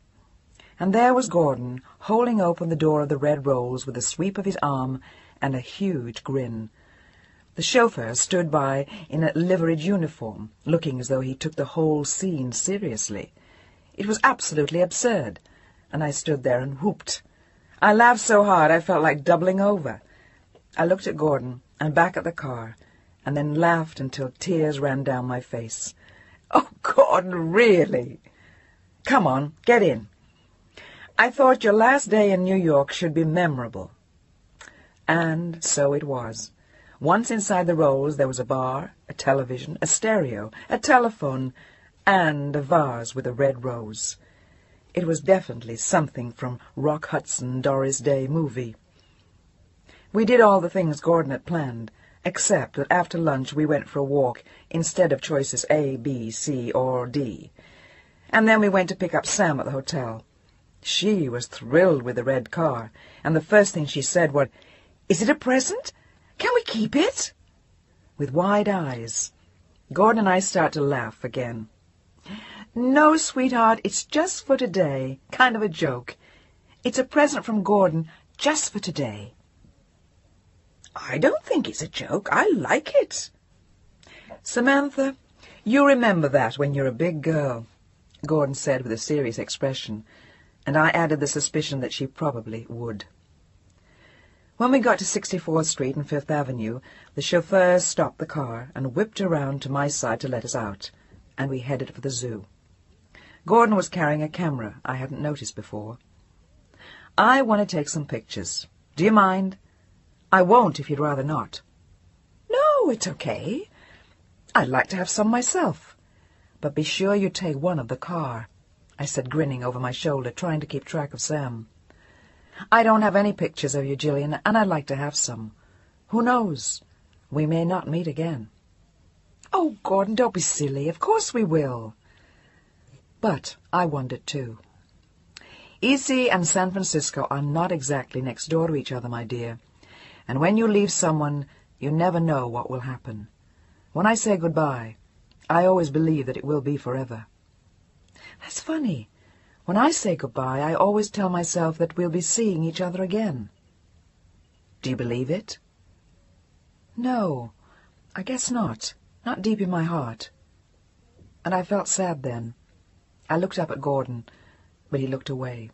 [SPEAKER 1] And there was Gordon, holding open the door of the Red Rolls with a sweep of his arm and a huge grin. The chauffeur stood by in a liveried uniform, looking as though he took the whole scene seriously. It was absolutely absurd, and I stood there and whooped. I laughed so hard I felt like doubling over. I looked at Gordon and back at the car, and then laughed until tears ran down my face. "Oh, Gordon, really?" "Come on, get in. I thought your last day in New York should be memorable." And so it was. Once inside the Rolls there was a bar, a television, a stereo, a telephone, and a vase with a red rose. It was definitely something from Rock Hudson Doris Day movie. We did all the things Gordon had planned, except that after lunch we went for a walk instead of choices A, B, C, or D. And then we went to pick up Sam at the hotel. She was thrilled with the red car, and the first thing she said was, "Is it a present? Can we keep it?" With wide eyes. Gordon and I started to laugh again. "No, sweetheart, it's just for today. Kind of a joke. It's a present from Gordon just for today." "I don't think it's a joke. I like it." "Samantha, you remember that when you're a big girl," Gordon said with a serious expression, and I added the suspicion that she probably would. When we got to 64th Street and Fifth Avenue, the chauffeur stopped the car and whipped around to my side to let us out, and we headed for the zoo. Gordon was carrying a camera I hadn't noticed before. "I want to take some pictures. Do you mind?" "I won't if you'd rather not." "No, it's okay. I'd like to have some myself. But be sure you take one of the car," I said, grinning over my shoulder, trying to keep track of Sam. "I don't have any pictures of you, Gillian, and I'd like to have some. Who knows? We may not meet again." "Oh, Gordon, don't be silly. Of course we will." But I wondered too. E.C. and San Francisco are not exactly next door to each other, my dear. And when you leave someone, you never know what will happen. When I say goodbye, I always believe that it will be forever. That's funny. When I say goodbye, I always tell myself that we'll be seeing each other again. Do you believe it? No, I guess not. Not deep in my heart. And I felt sad then. I looked up at Gordon, but he looked away.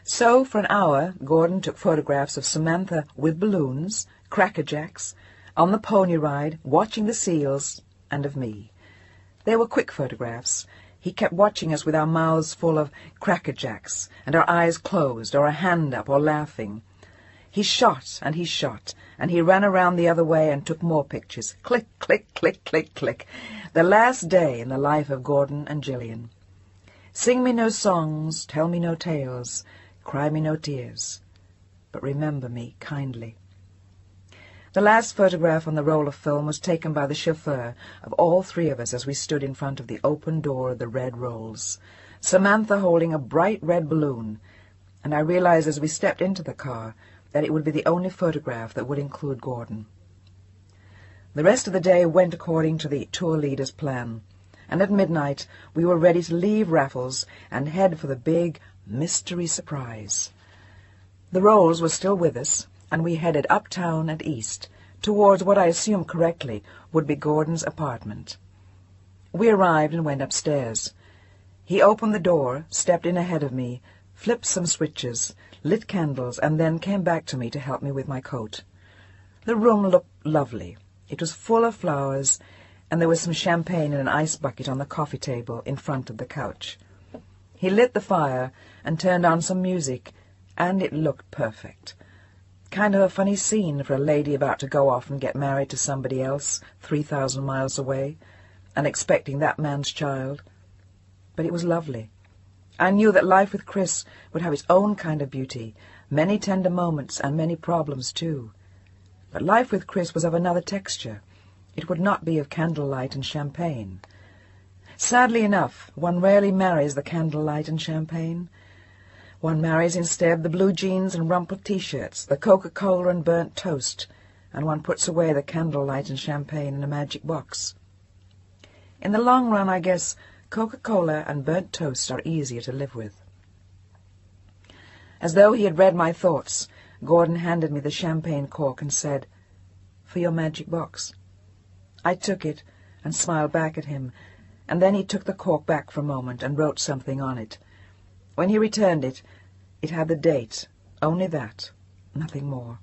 [SPEAKER 1] So, for an hour, Gordon took photographs of Samantha with balloons, crackerjacks, on the pony ride, watching the seals, and of me. They were quick photographs. He kept watching us with our mouths full of crackerjacks, and our eyes closed, or a hand up, or laughing. He shot, and he ran around the other way and took more pictures. Click, click, click, click, click. The last day in the life of Gordon and Gillian. Sing me no songs, tell me no tales, cry me no tears, but remember me kindly. The last photograph on the roll of film was taken by the chauffeur of all three of us as we stood in front of the open door of the Red Rolls, Samantha holding a bright red balloon, and I realized as we stepped into the car that it would be the only photograph that would include Gordon. The rest of the day went according to the tour leader's plan, and at midnight we were ready to leave Raffles and head for the big mystery surprise. The Rolls were still with us, and we headed uptown and east, towards what I assumed correctly would be Gordon's apartment. We arrived and went upstairs. He opened the door, stepped in ahead of me, flipped some switches, lit candles, and then came back to me to help me with my coat. The room looked lovely. It was full of flowers, and there was some champagne in an ice bucket on the coffee table in front of the couch. He lit the fire and turned on some music, and it looked perfect. Kind of a funny scene for a lady about to go off and get married to somebody else 3,000 miles away, and expecting that man's child. But it was lovely. I knew that life with Chris would have its own kind of beauty, many tender moments and many problems too. But life with Chris was of another texture. It would not be of candlelight and champagne. Sadly enough, one rarely marries the candlelight and champagne. One marries instead the blue jeans and rumpled T-shirts, the Coca-Cola and burnt toast, and one puts away the candlelight and champagne in a magic box. In the long run, I guess, Coca-Cola and burnt toast are easier to live with. As though he had read my thoughts, Gordon handed me the champagne cork and said, "For your magic box." I took it and smiled back at him, and then he took the cork back for a moment and wrote something on it. When he returned it, it had the date, only that, nothing more.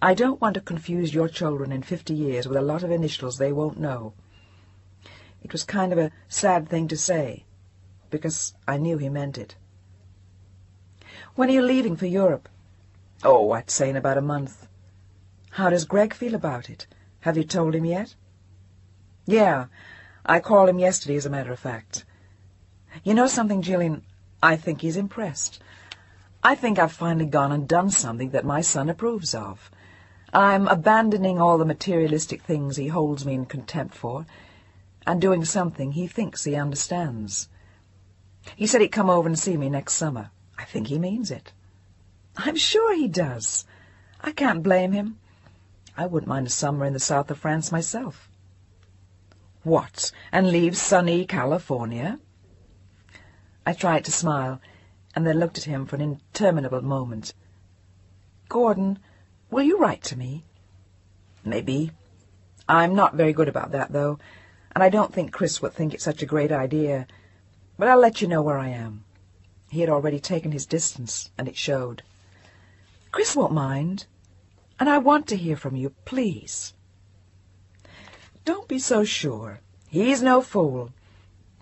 [SPEAKER 1] I don't want to confuse your children in 50 years with a lot of initials they won't know. It was kind of a sad thing to say, because I knew he meant it. When are you leaving for Europe? Oh, I'd say in about a month. How does Greg feel about it? Have you told him yet? Yeah, I called him yesterday, as a matter of fact. You know something, Gillian? I think he's impressed. I think I've finally gone and done something that my son approves of. I'm abandoning all the materialistic things he holds me in contempt for, and doing something he thinks he understands. He said he'd come over and see me next summer. I think he means it. I'm sure he does. I can't blame him. I wouldn't mind a summer in the south of France myself. What, and leave sunny California? I tried to smile, and then looked at him for an interminable moment. Gordon, will you write to me? Maybe. I'm not very good about that, though, and I don't think Chris would think it such a great idea, but I'll let you know where I am. He had already taken his distance, and it showed. Chris won't mind, and I want to hear from you, please. Don't be so sure. He's no fool,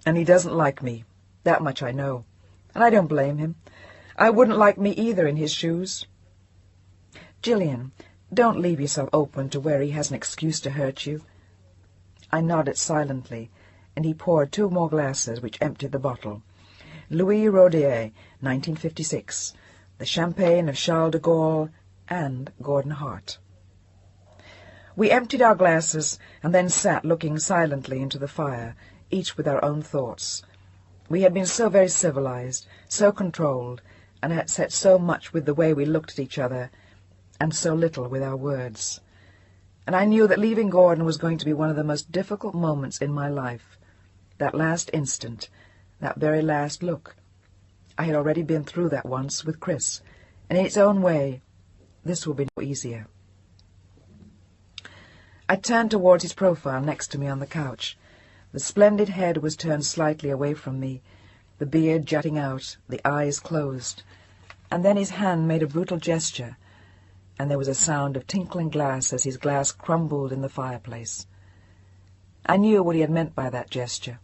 [SPEAKER 1] and he doesn't like me. That much I know, and I don't blame him. I wouldn't like me either in his shoes. Gillian, don't leave yourself open to where he has an excuse to hurt you. I nodded silently, and he poured 2 more glasses, which emptied the bottle. Louis Rodier, 1956, the champagne of Charles de Gaulle and Gordon Hart. We emptied our glasses, and then sat looking silently into the fire, each with our own thoughts. We had been so very civilized, so controlled, and had said so much with the way we looked at each other, and so little with our words. And I knew that leaving Gordon was going to be one of the most difficult moments in my life. That last instant, that very last look. I had already been through that once with Chris, and in its own way, this will be no easier. I turned towards his profile next to me on the couch. The splendid head was turned slightly away from me, the beard jutting out, the eyes closed, and then his hand made a brutal gesture, and there was a sound of tinkling glass as his glass crumbled in the fireplace. I knew what he had meant by that gesture.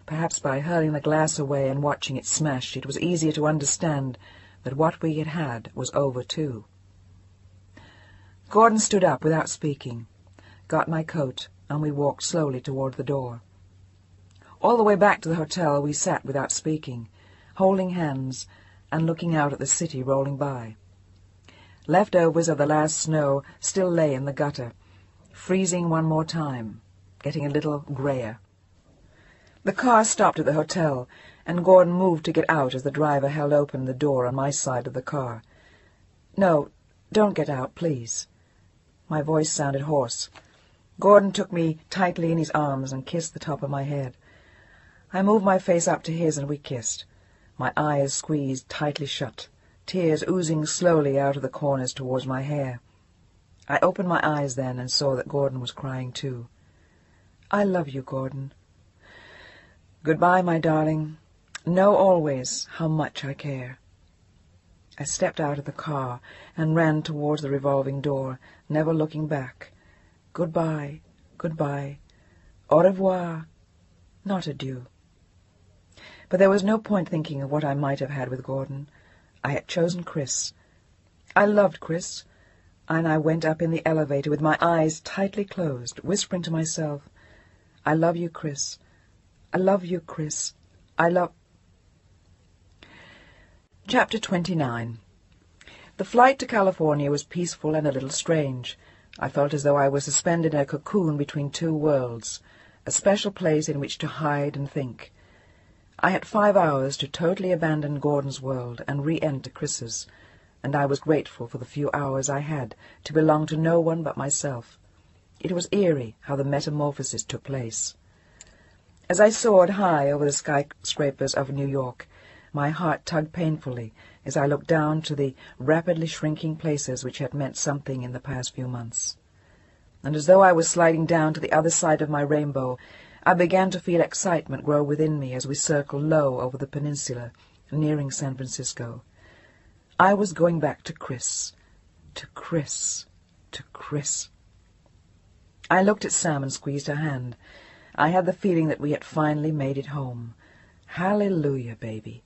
[SPEAKER 1] Perhaps by hurling the glass away and watching it smash, it was easier to understand that what we had had was over too. Gordon stood up without speaking, got my coat, and we walked slowly toward the door. All the way back to the hotel we sat without speaking, holding hands and looking out at the city rolling by. Leftovers of the last snow still lay in the gutter, freezing one more time, getting a little grayer. The car stopped at the hotel, and Gordon moved to get out as the driver held open the door on my side of the car. "No, don't get out, please." My voice sounded hoarse. Gordon took me tightly in his arms and kissed the top of my head. I moved my face up to his, and we kissed, my eyes squeezed tightly shut, tears oozing slowly out of the corners towards my hair. I opened my eyes then and saw that Gordon was crying too. "I love you, Gordon." "Goodbye, my darling. Know always how much I care." I stepped out of the car and ran towards the revolving door, never looking back. Goodbye, goodbye, au revoir, not adieu. But there was no point thinking of what I might have had with Gordon. I had chosen Chris. I loved Chris, and I went up in the elevator with my eyes tightly closed, whispering to myself, "I love you, Chris. I love you, Chris. I love—" Chapter 29. The flight to California was peaceful and a little strange. I felt as though I was suspended in a cocoon between 2 worlds, a a special place in which to hide and think. I had 5 hours to totally abandon Gordon's world and re-enter Chris's, and I was grateful for the few hours I had to belong to no one but myself. It was eerie how the metamorphosis took place. As I soared high over the skyscrapers of New York, my heart tugged painfully as I looked down to the rapidly shrinking places which had meant something in the past few months. And as though I was sliding down to the other side of my rainbow, I began to feel excitement grow within me as we circled low over the peninsula, nearing San Francisco. I was going back to Chris, to Chris, to Chris. I looked at Sam and squeezed her hand. I had the feeling that we had finally made it home. Hallelujah, baby.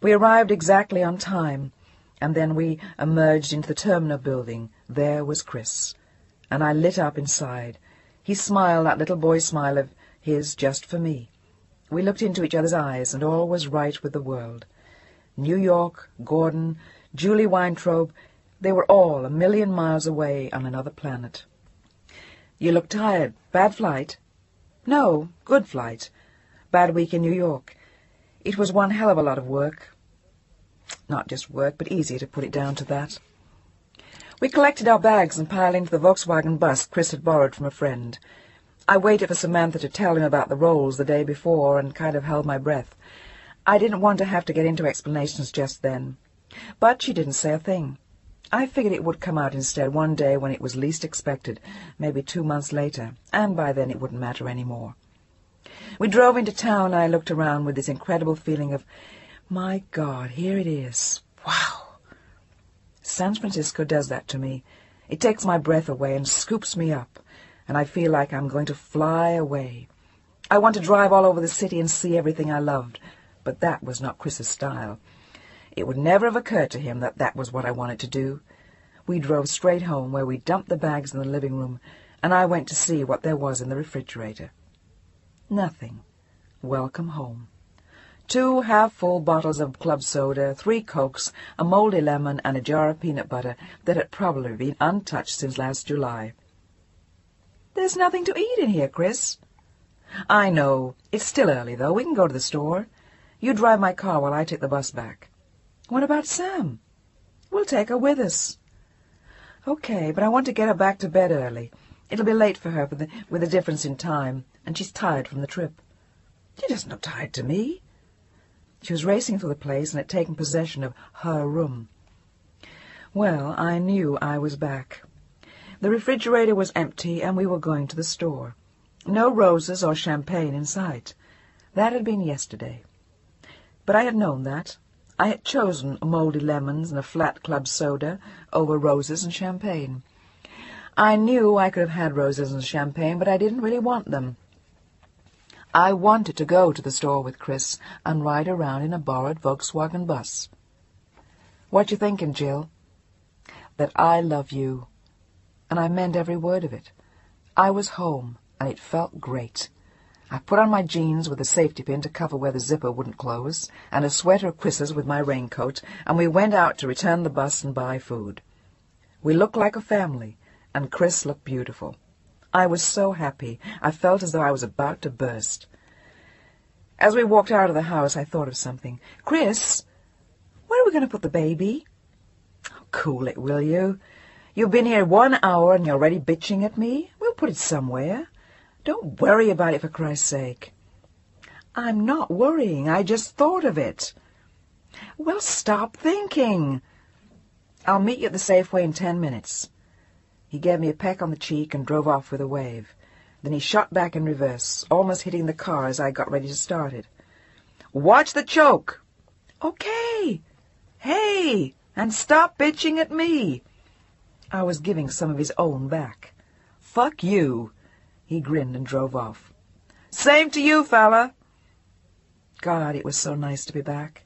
[SPEAKER 1] We arrived exactly on time, and then we emerged into the terminal building. There was Chris, and I lit up inside. He smiled that little boy smile of his just for me. We looked into each other's eyes, and all was right with the world. New York, Gordon, Julie Weintraub, they were all 1,000,000 miles away on another planet. "You look tired. Bad flight?" "No, good flight. Bad week in New York. It was one hell of a lot of work." Not just work, but easier to put it down to that. We collected our bags and piled into the Volkswagen bus Chris had borrowed from a friend. I waited for Samantha to tell him about the rolls the day before and kind of held my breath. I didn't want to have to get into explanations just then. But she didn't say a thing. I figured it would come out instead one day when it was least expected, maybe 2 months later, and by then it wouldn't matter any more. We drove into town and I looked around with this incredible feeling of, my God, here it is. Wow! San Francisco does that to me. It takes my breath away and scoops me up, and I feel like I'm going to fly away. I want to drive all over the city and see everything I loved, but that was not Chris's style. It would never have occurred to him that that was what I wanted to do. We drove straight home, where we dumped the bags in the living room, and I went to see what there was in the refrigerator. Nothing. Welcome home. 2 half-full bottles of club soda, 3 Cokes, a moldy lemon, and a jar of peanut butter that had probably been untouched since last July. "There's nothing to eat in here, Chris." "I know. It's still early, though. We can go to the store. You drive my car while I take the bus back." "What about Sam?" "We'll take her with us." "Okay, but I want to get her back to bed early. It'll be late for her with the difference in time, and she's tired from the trip." "She doesn't look tired to me." She was racing through the place and had taken possession of her room. Well, I knew I was back. The refrigerator was empty, and we were going to the store. No roses or champagne in sight. That had been yesterday. But I had known that. I had chosen moldy lemons and a flat club soda over roses and champagne. I knew I could have had roses and champagne, but I didn't really want them. I wanted to go to the store with Chris and ride around in a borrowed Volkswagen bus. "What you thinking, Jill?" "That I love you." And I meant every word of it. I was home, and it felt great. I put on my jeans with a safety pin to cover where the zipper wouldn't close, and a sweater of Chris's with my raincoat, and we went out to return the bus and buy food. We looked like a family, and Chris looked beautiful. I was so happy. I felt as though I was about to burst. As we walked out of the house, I thought of something. "Chris, where are we going to put the baby?" "Oh, cool it, will you? You've been here 1 hour and you're already bitching at me. We'll put it somewhere. Don't worry about it, for Christ's sake." "I'm not worrying. I just thought of it." "Well, stop thinking." "I'll meet you at the Safeway in 10 minutes. He gave me a peck on the cheek and drove off with a wave. Then he shot back in reverse, almost hitting the car as I got ready to start it. "Watch the choke." "Okay." "Hey, and stop bitching at me." I was giving some of his own back. "Fuck you." He grinned and drove off. "Same to you, fella." God, it was so nice to be back.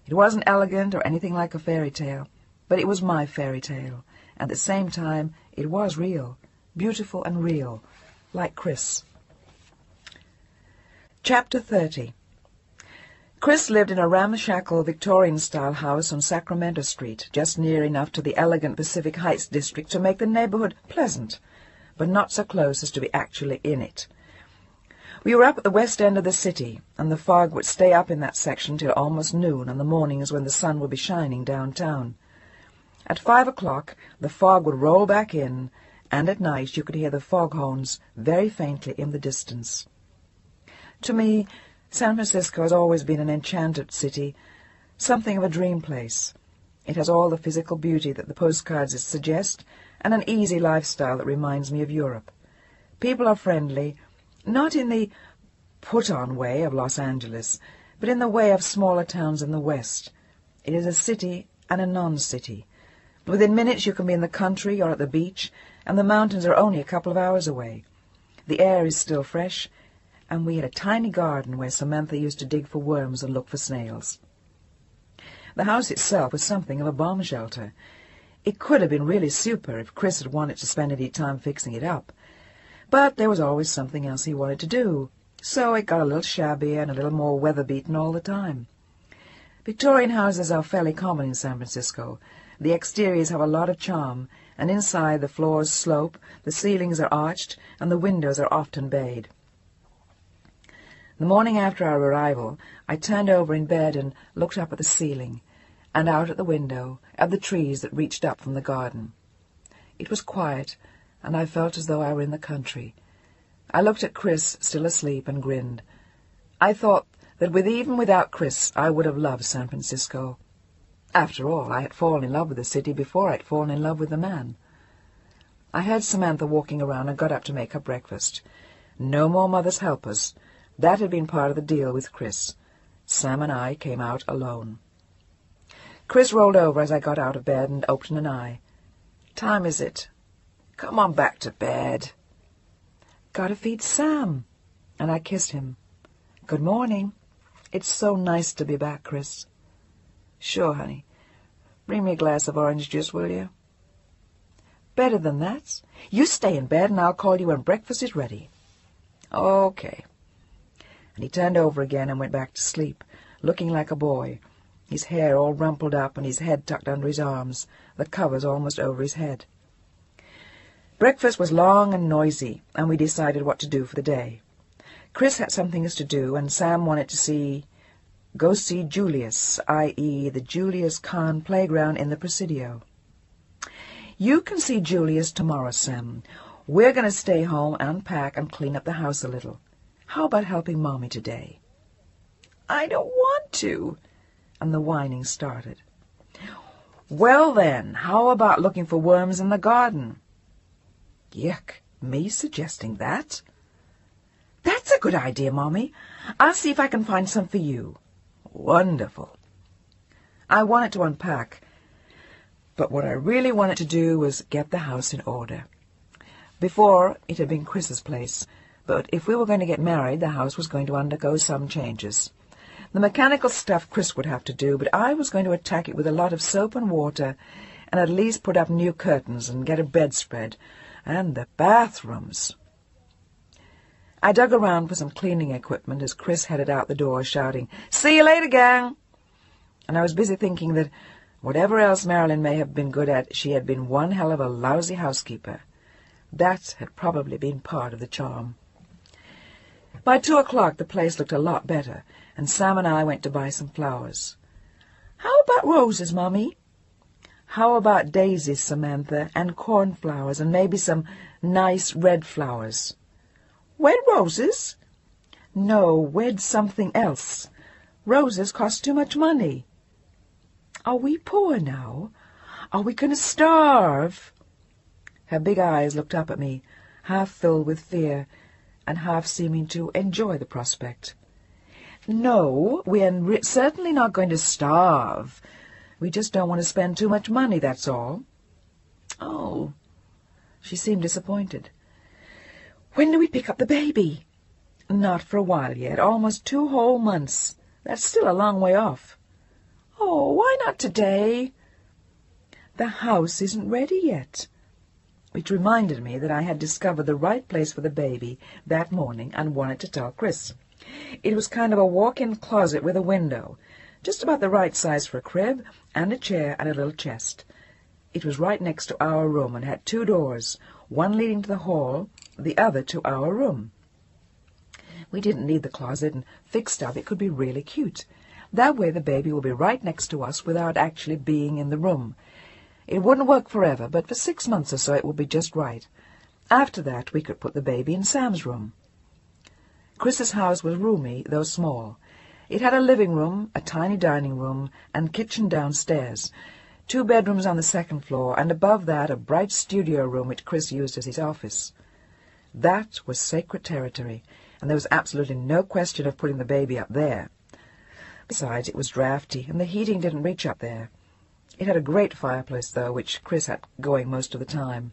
[SPEAKER 1] It wasn't elegant or anything like a fairy tale, but it was my fairy tale. At the same time, it was real, beautiful and real, like Chris. Chapter 30. Chris lived in a ramshackle Victorian-style house on Sacramento Street, just near enough to the elegant Pacific Heights district to make the neighborhood pleasant, but not so close as to be actually in it. We were up at the west end of the city, and the fog would stay up in that section till almost noon on the mornings when the sun would be shining downtown. At 5 o'clock the fog would roll back in, and at night you could hear the foghorns very faintly in the distance. To me, San Francisco has always been an enchanted city, something of a dream place. It has all the physical beauty that the postcards suggest, and an easy lifestyle that reminds me of Europe. People are friendly, not in the put-on way of Los Angeles, but in the way of smaller towns in the West. It is a city and a non-city. Within minutes you can be in the country or at the beach, and the mountains are only a couple of hours away. The air is still fresh, and we had a tiny garden where Samantha used to dig for worms and look for snails. The house itself was something of a bomb shelter. It could have been really super if Chris had wanted to spend any time fixing it up. But there was always something else he wanted to do, so it got a little shabbier and a little more weather-beaten all the time. Victorian houses are fairly common in San Francisco. The exteriors have a lot of charm, and inside the floors slope, the ceilings are arched, and the windows are often bayed. The morning after our arrival, I turned over in bed and looked up at the ceiling, and out at the window, at the trees that reached up from the garden. It was quiet, and I felt as though I were in the country. I looked at Chris, still asleep, and grinned. I thought that even without Chris I would have loved San Francisco. After all, I had fallen in love with the city before I had fallen in love with the man. I heard Samantha walking around and got up to make her breakfast. No more mother's helpers. That had been part of the deal with Chris. Sam and I came out alone. Chris rolled over as I got out of bed and opened an eye. "Time is it? Come on back to bed." "Gotta feed Sam." And I kissed him. "Good morning. It's so nice to be back, Chris." "Sure, honey. Bring me a glass of orange juice, will you?" "Better than that. You stay in bed and I'll call you when breakfast is ready." "Okay." And he turned over again and went back to sleep, looking like a boy, his hair all rumpled up and his head tucked under his arms, the covers almost over his head. Breakfast was long and noisy, and we decided what to do for the day. Chris had some things to do, and Sam wanted to go see Julius, i.e. the Julius Kahn playground in the Presidio. "You can see Julius tomorrow, Sam. We're going to stay home, unpack, and clean up the house a little. How about helping Mommy today?" "I don't want to," and the whining started. "Well then, how about looking for worms in the garden?" "Yuck, me suggesting that?" "That's a good idea, Mommy. I'll see if I can find some for you." "Wonderful." I wanted to unpack, but what I really wanted to do was get the house in order. Before, it had been Chris's place, but if we were going to get married, the house was going to undergo some changes. The mechanical stuff Chris would have to do, but I was going to attack it with a lot of soap and water, and at least put up new curtains and get a bedspread, and the bathrooms. I dug around for some cleaning equipment as Chris headed out the door, shouting, "See you later, gang!" And I was busy thinking that, whatever else Marilyn may have been good at, she had been one hell of a lousy housekeeper. That had probably been part of the charm. By 2 o'clock the place looked a lot better, and Sam and I went to buy some flowers. "How about roses, Mommy?" "How about daisies, Samantha, and cornflowers, and maybe some nice red flowers." "Wed roses?" "No, wed something else. Roses cost too much money." "Are we poor now? Are we going to starve?" Her big eyes looked up at me, half filled with fear, and half seeming to enjoy the prospect. "No, we're certainly not going to starve. We just don't want to spend too much money, that's all." "Oh." She seemed disappointed. "When do we pick up the baby?" "Not for a while yet. Almost 2 whole months. That's still a long way off." "Oh, why not today?" "The house isn't ready yet." Which reminded me that I had discovered the right place for the baby that morning and wanted to tell Chris. It was kind of a walk-in closet with a window, just about the right size for a crib and a chair and a little chest. It was right next to our room and had 2 doors, one leading to the hall, the other to our room. We didn't need the closet, and fixed up it could be really cute. That way the baby will be right next to us without actually being in the room. It wouldn't work forever, but for 6 months or so it would be just right. After that we could put the baby in Sam's room. Chris's house was roomy, though small. It had a living room, a tiny dining room, and kitchen downstairs, 2 bedrooms on the 2nd floor, and above that a bright studio room which Chris used as his office. That was sacred territory, and there was absolutely no question of putting the baby up there. Besides, it was drafty, and the heating didn't reach up there. It had a great fireplace, though, which Chris had going most of the time.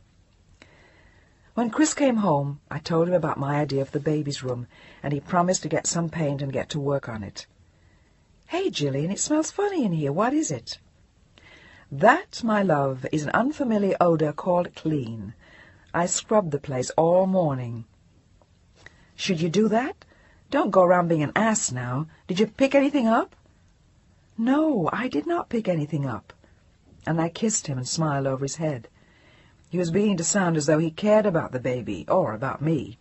[SPEAKER 1] When Chris came home, I told him about my idea of the baby's room, and he promised to get some paint and get to work on it. "Hey, Gillian, it smells funny in here. What is it?" "That, my love, is an unfamiliar odor called clean. I scrubbed the place all morning." "Should you do that? Don't go around being an ass now. Did you pick anything up?" "No, I did not pick anything up." And I kissed him and smiled over his head. He was beginning to sound as though he cared about the baby, or about me.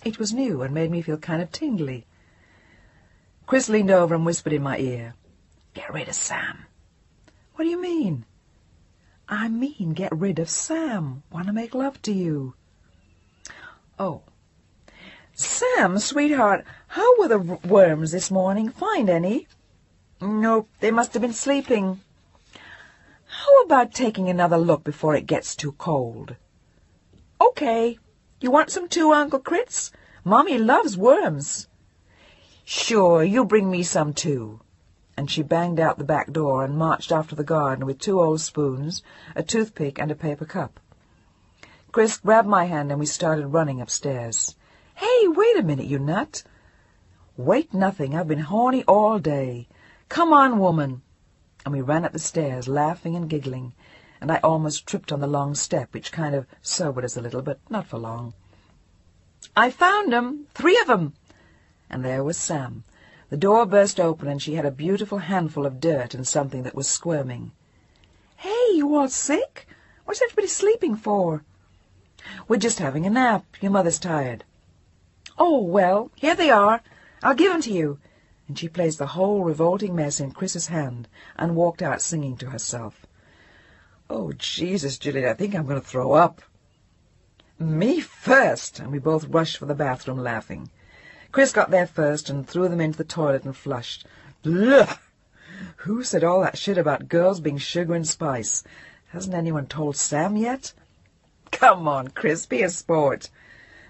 [SPEAKER 1] It was new and made me feel kind of tingly. Chris leaned over and whispered in my ear, "Get rid of Sam." "What do you mean?" "I mean get rid of Sam. Want to make love to you." "Oh. Sam, sweetheart, how were the worms this morning? Find any?" "Nope, they must have been sleeping." "How about taking another look before it gets too cold?" "Okay. You want some too, Uncle Critz? Mommy loves worms." "Sure, you bring me some too." And she banged out the back door and marched off to the garden with 2 old spoons, a toothpick, and a paper cup. Chris grabbed my hand and we started running upstairs. "Hey, wait a minute, you nut." "Wait nothing. I've been horny all day. Come on, woman." And we ran up the stairs, laughing and giggling, and I almost tripped on the long step, which kind of sobered us a little, but not for long. "I found 'em, 3 of 'em." And there was Sam. The door burst open, and she had a beautiful handful of dirt and something that was squirming. "Hey, you all sick? What's everybody sleeping for?" "We're just having a nap. Your mother's tired." "Oh, well, here they are. I'll give 'em to you." And she placed the whole revolting mess in Chris's hand and walked out singing to herself. "Oh, Jesus, Juliet, I think I'm going to throw up." "Me first!" And we both rushed for the bathroom, laughing. Chris got there first and threw them into the toilet and flushed. "Blech! Who said all that shit about girls being sugar and spice? Hasn't anyone told Sam yet?" "Come on, Chris, be a sport."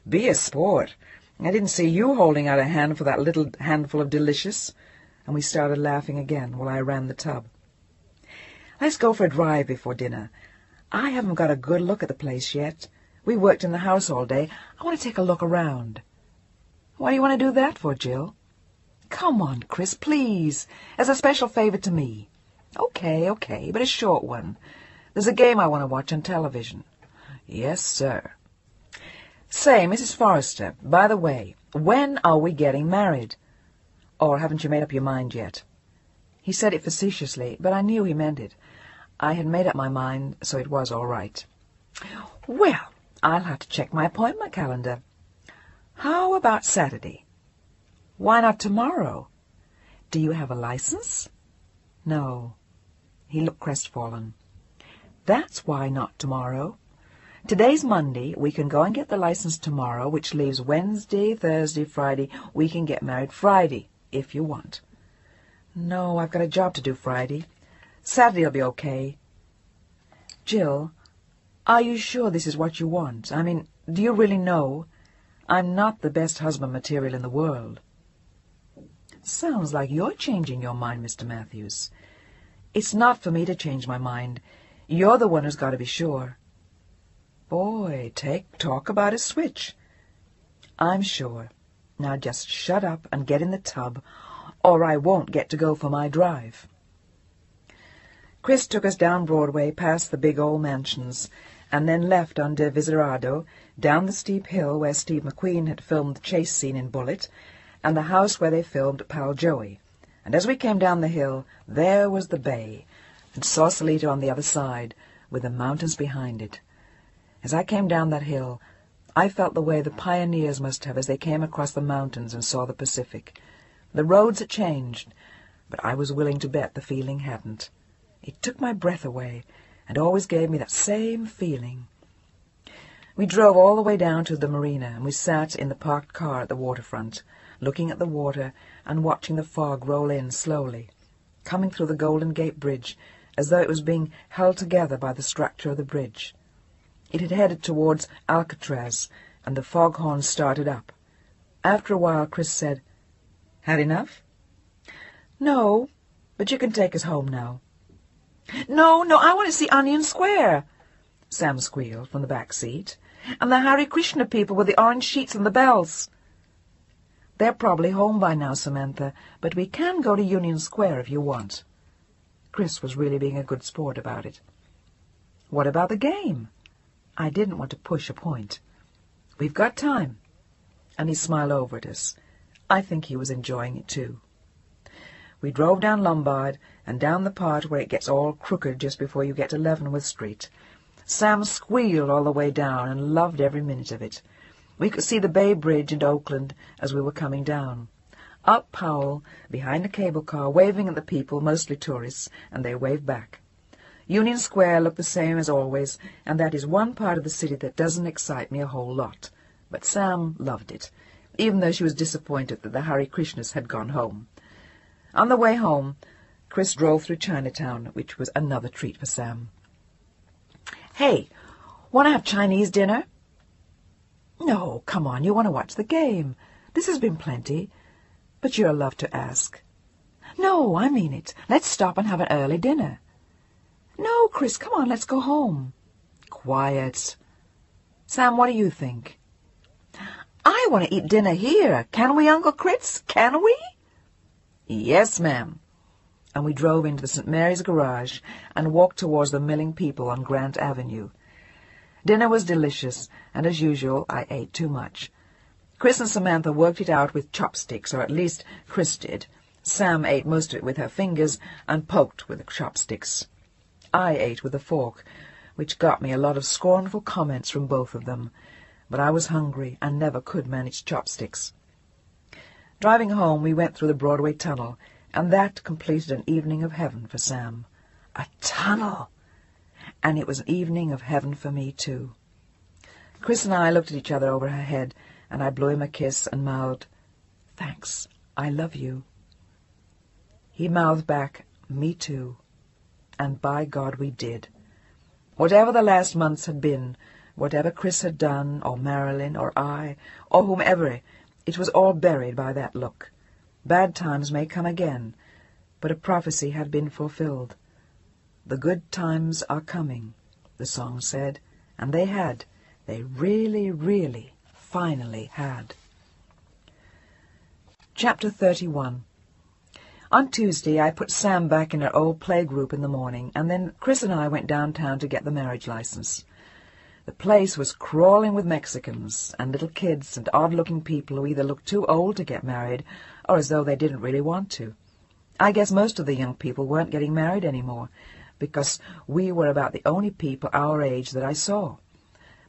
[SPEAKER 1] "Be a sport? I didn't see you holding out a hand for that little handful of delicious." And we started laughing again while I ran the tub. "Let's go for a drive before dinner. I haven't got a good look at the place yet. We worked in the house all day. I want to take a look around." "What do you want to do that for, Jill?" "Come on, Chris, please, as a special favor to me." Okay, but a short one. There's a game I want to watch on television." "Yes, sir." "Say, Mrs. Forrester, by the way, when are we getting married? Or haven't you made up your mind yet?" He said it facetiously, but I knew he meant it. I had made up my mind, so it was all right. "Well, I'll have to check my appointment calendar. How about Saturday?" "Why not tomorrow?" "Do you have a license?" "No." He looked crestfallen. "That's why not tomorrow. Today's Monday. We can go and get the license tomorrow, which leaves Wednesday, Thursday, Friday. We can get married Friday, if you want." "No, I've got a job to do Friday. Saturday'll be okay." "Jill, are you sure this is what you want? I mean, do you really know? I'm not the best husband material in the world." "Sounds like you're changing your mind, Mr. Matthews." "It's not for me to change my mind. You're the one who's got to be sure." "Boy, talk about a switch." "I'm sure. Now just shut up and get in the tub, or I won't get to go for my drive." Chris took us down Broadway, past the big old mansions, and then left under Viserado, down the steep hill where Steve McQueen had filmed the chase scene in Bullet, and the house where they filmed Pal Joey. And as we came down the hill, there was the bay, and Sausalito on the other side, with the mountains behind it. As I came down that hill, I felt the way the pioneers must have as they came across the mountains and saw the Pacific. The roads had changed, but I was willing to bet the feeling hadn't. It took my breath away, and always gave me that same feeling. We drove all the way down to the marina, and we sat in the parked car at the waterfront, looking at the water and watching the fog roll in slowly, coming through the Golden Gate Bridge as though it was being held together by the structure of the bridge. It had headed towards Alcatraz, and the foghorns started up. After a while, Chris said, "Had enough?" "No, but you can take us home now." No, I want to see Onion Square," Sam squealed from the back seat. "And the Hare Krishna people with the orange sheets and the bells." "They're probably home by now, Samantha, but we can go to Union Square if you want." Chris was really being a good sport about it. "What about the game?" I didn't want to push a point. "We've got time." And he smiled over at us. I think he was enjoying it too. We drove down Lombard and down the part where it gets all crooked just before you get to Leavenworth Street. Sam squealed all the way down and loved every minute of it. We could see the Bay Bridge and Oakland as we were coming down. Up Powell, behind a cable car, waving at the people, mostly tourists, and they waved back. Union Square looked the same as always, and that is one part of the city that doesn't excite me a whole lot. But Sam loved it, even though she was disappointed that the Hare Krishnas had gone home. On the way home, Chris drove through Chinatown, which was another treat for Sam. "Hey, want to have Chinese dinner?" "No, come on, you want to watch the game. This has been plenty, but you're allowed to ask." "No, I mean it. Let's stop and have an early dinner." "No, Chris, come on, let's go home." "Quiet. Sam, what do you think?" "I want to eat dinner here. Can we, Uncle Chris? Can we?" "Yes, ma'am." And we drove into the St. Mary's garage and walked towards the milling people on Grant Avenue. Dinner was delicious, and as usual, I ate too much. Chris and Samantha worked it out with chopsticks, or at least Chris did. Sam ate most of it with her fingers and poked with the chopsticks. I ate with a fork, which got me a lot of scornful comments from both of them, but I was hungry and never could manage chopsticks. Driving home, we went through the Broadway tunnel, and that completed an evening of heaven for Sam. A tunnel! And it was an evening of heaven for me, too. Chris and I looked at each other over her head, and I blew him a kiss and mouthed, "Thanks, I love you." He mouthed back, "Me too." And by God we did. Whatever the last months had been, whatever Chris had done, or Marilyn, or I, or whomever, it was all buried by that look. Bad times may come again, but a prophecy had been fulfilled. The good times are coming, the song said, and they had. They really, really, finally had. Chapter 31. On Tuesday, I put Sam back in her old play group in the morning, and then Chris and I went downtown to get the marriage license. The place was crawling with Mexicans and little kids and odd-looking people who either looked too old to get married or as though they didn't really want to. I guess most of the young people weren't getting married anymore, because we were about the only people our age that I saw.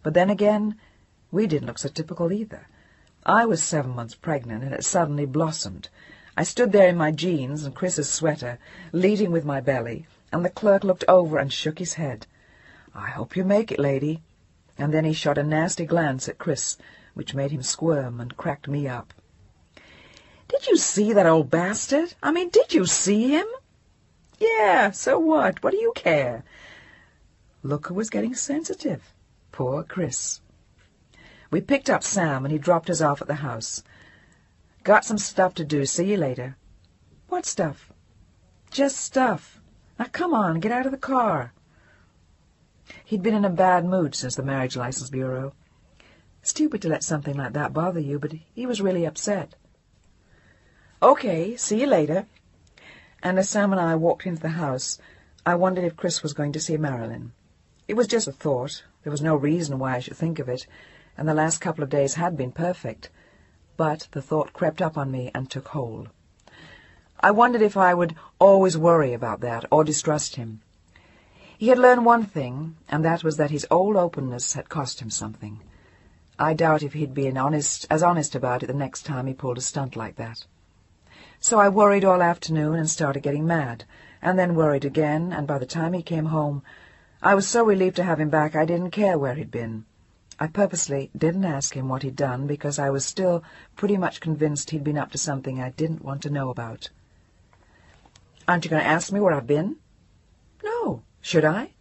[SPEAKER 1] But then again, we didn't look so typical either. I was 7 months pregnant, and it suddenly blossomed. I stood there in my jeans and Chris's sweater, leading with my belly, and the clerk looked over and shook his head. "I hope you make it, lady." And then he shot a nasty glance at Chris, which made him squirm and cracked me up. "Did you see that old bastard? I mean, did you see him?" "Yeah, so what? What do you care?" Look who was getting sensitive. Poor Chris. We picked up Sam, and he dropped us off at the house. "Got some stuff to do. See you later." "What stuff?" "Just stuff. Now come on, get out of the car." He'd been in a bad mood since the Marriage License Bureau. Stupid to let something like that bother you, but he was really upset. "Okay, see you later." And as Sam and I walked into the house, I wondered if Chris was going to see Marilyn. It was just a thought. There was no reason why I should think of it, and the last couple of days had been perfect. But the thought crept up on me and took hold. I wondered if I would always worry about that or distrust him. He had learned one thing, and that was that his old openness had cost him something. I doubt if he'd be as honest about it the next time he pulled a stunt like that. So I worried all afternoon and started getting mad, and then worried again, and by the time he came home, I was so relieved to have him back I didn't care where he'd been. I purposely didn't ask him what he'd done because I was still pretty much convinced he'd been up to something I didn't want to know about. "Aren't you going to ask me where I've been?" "No. Should I?"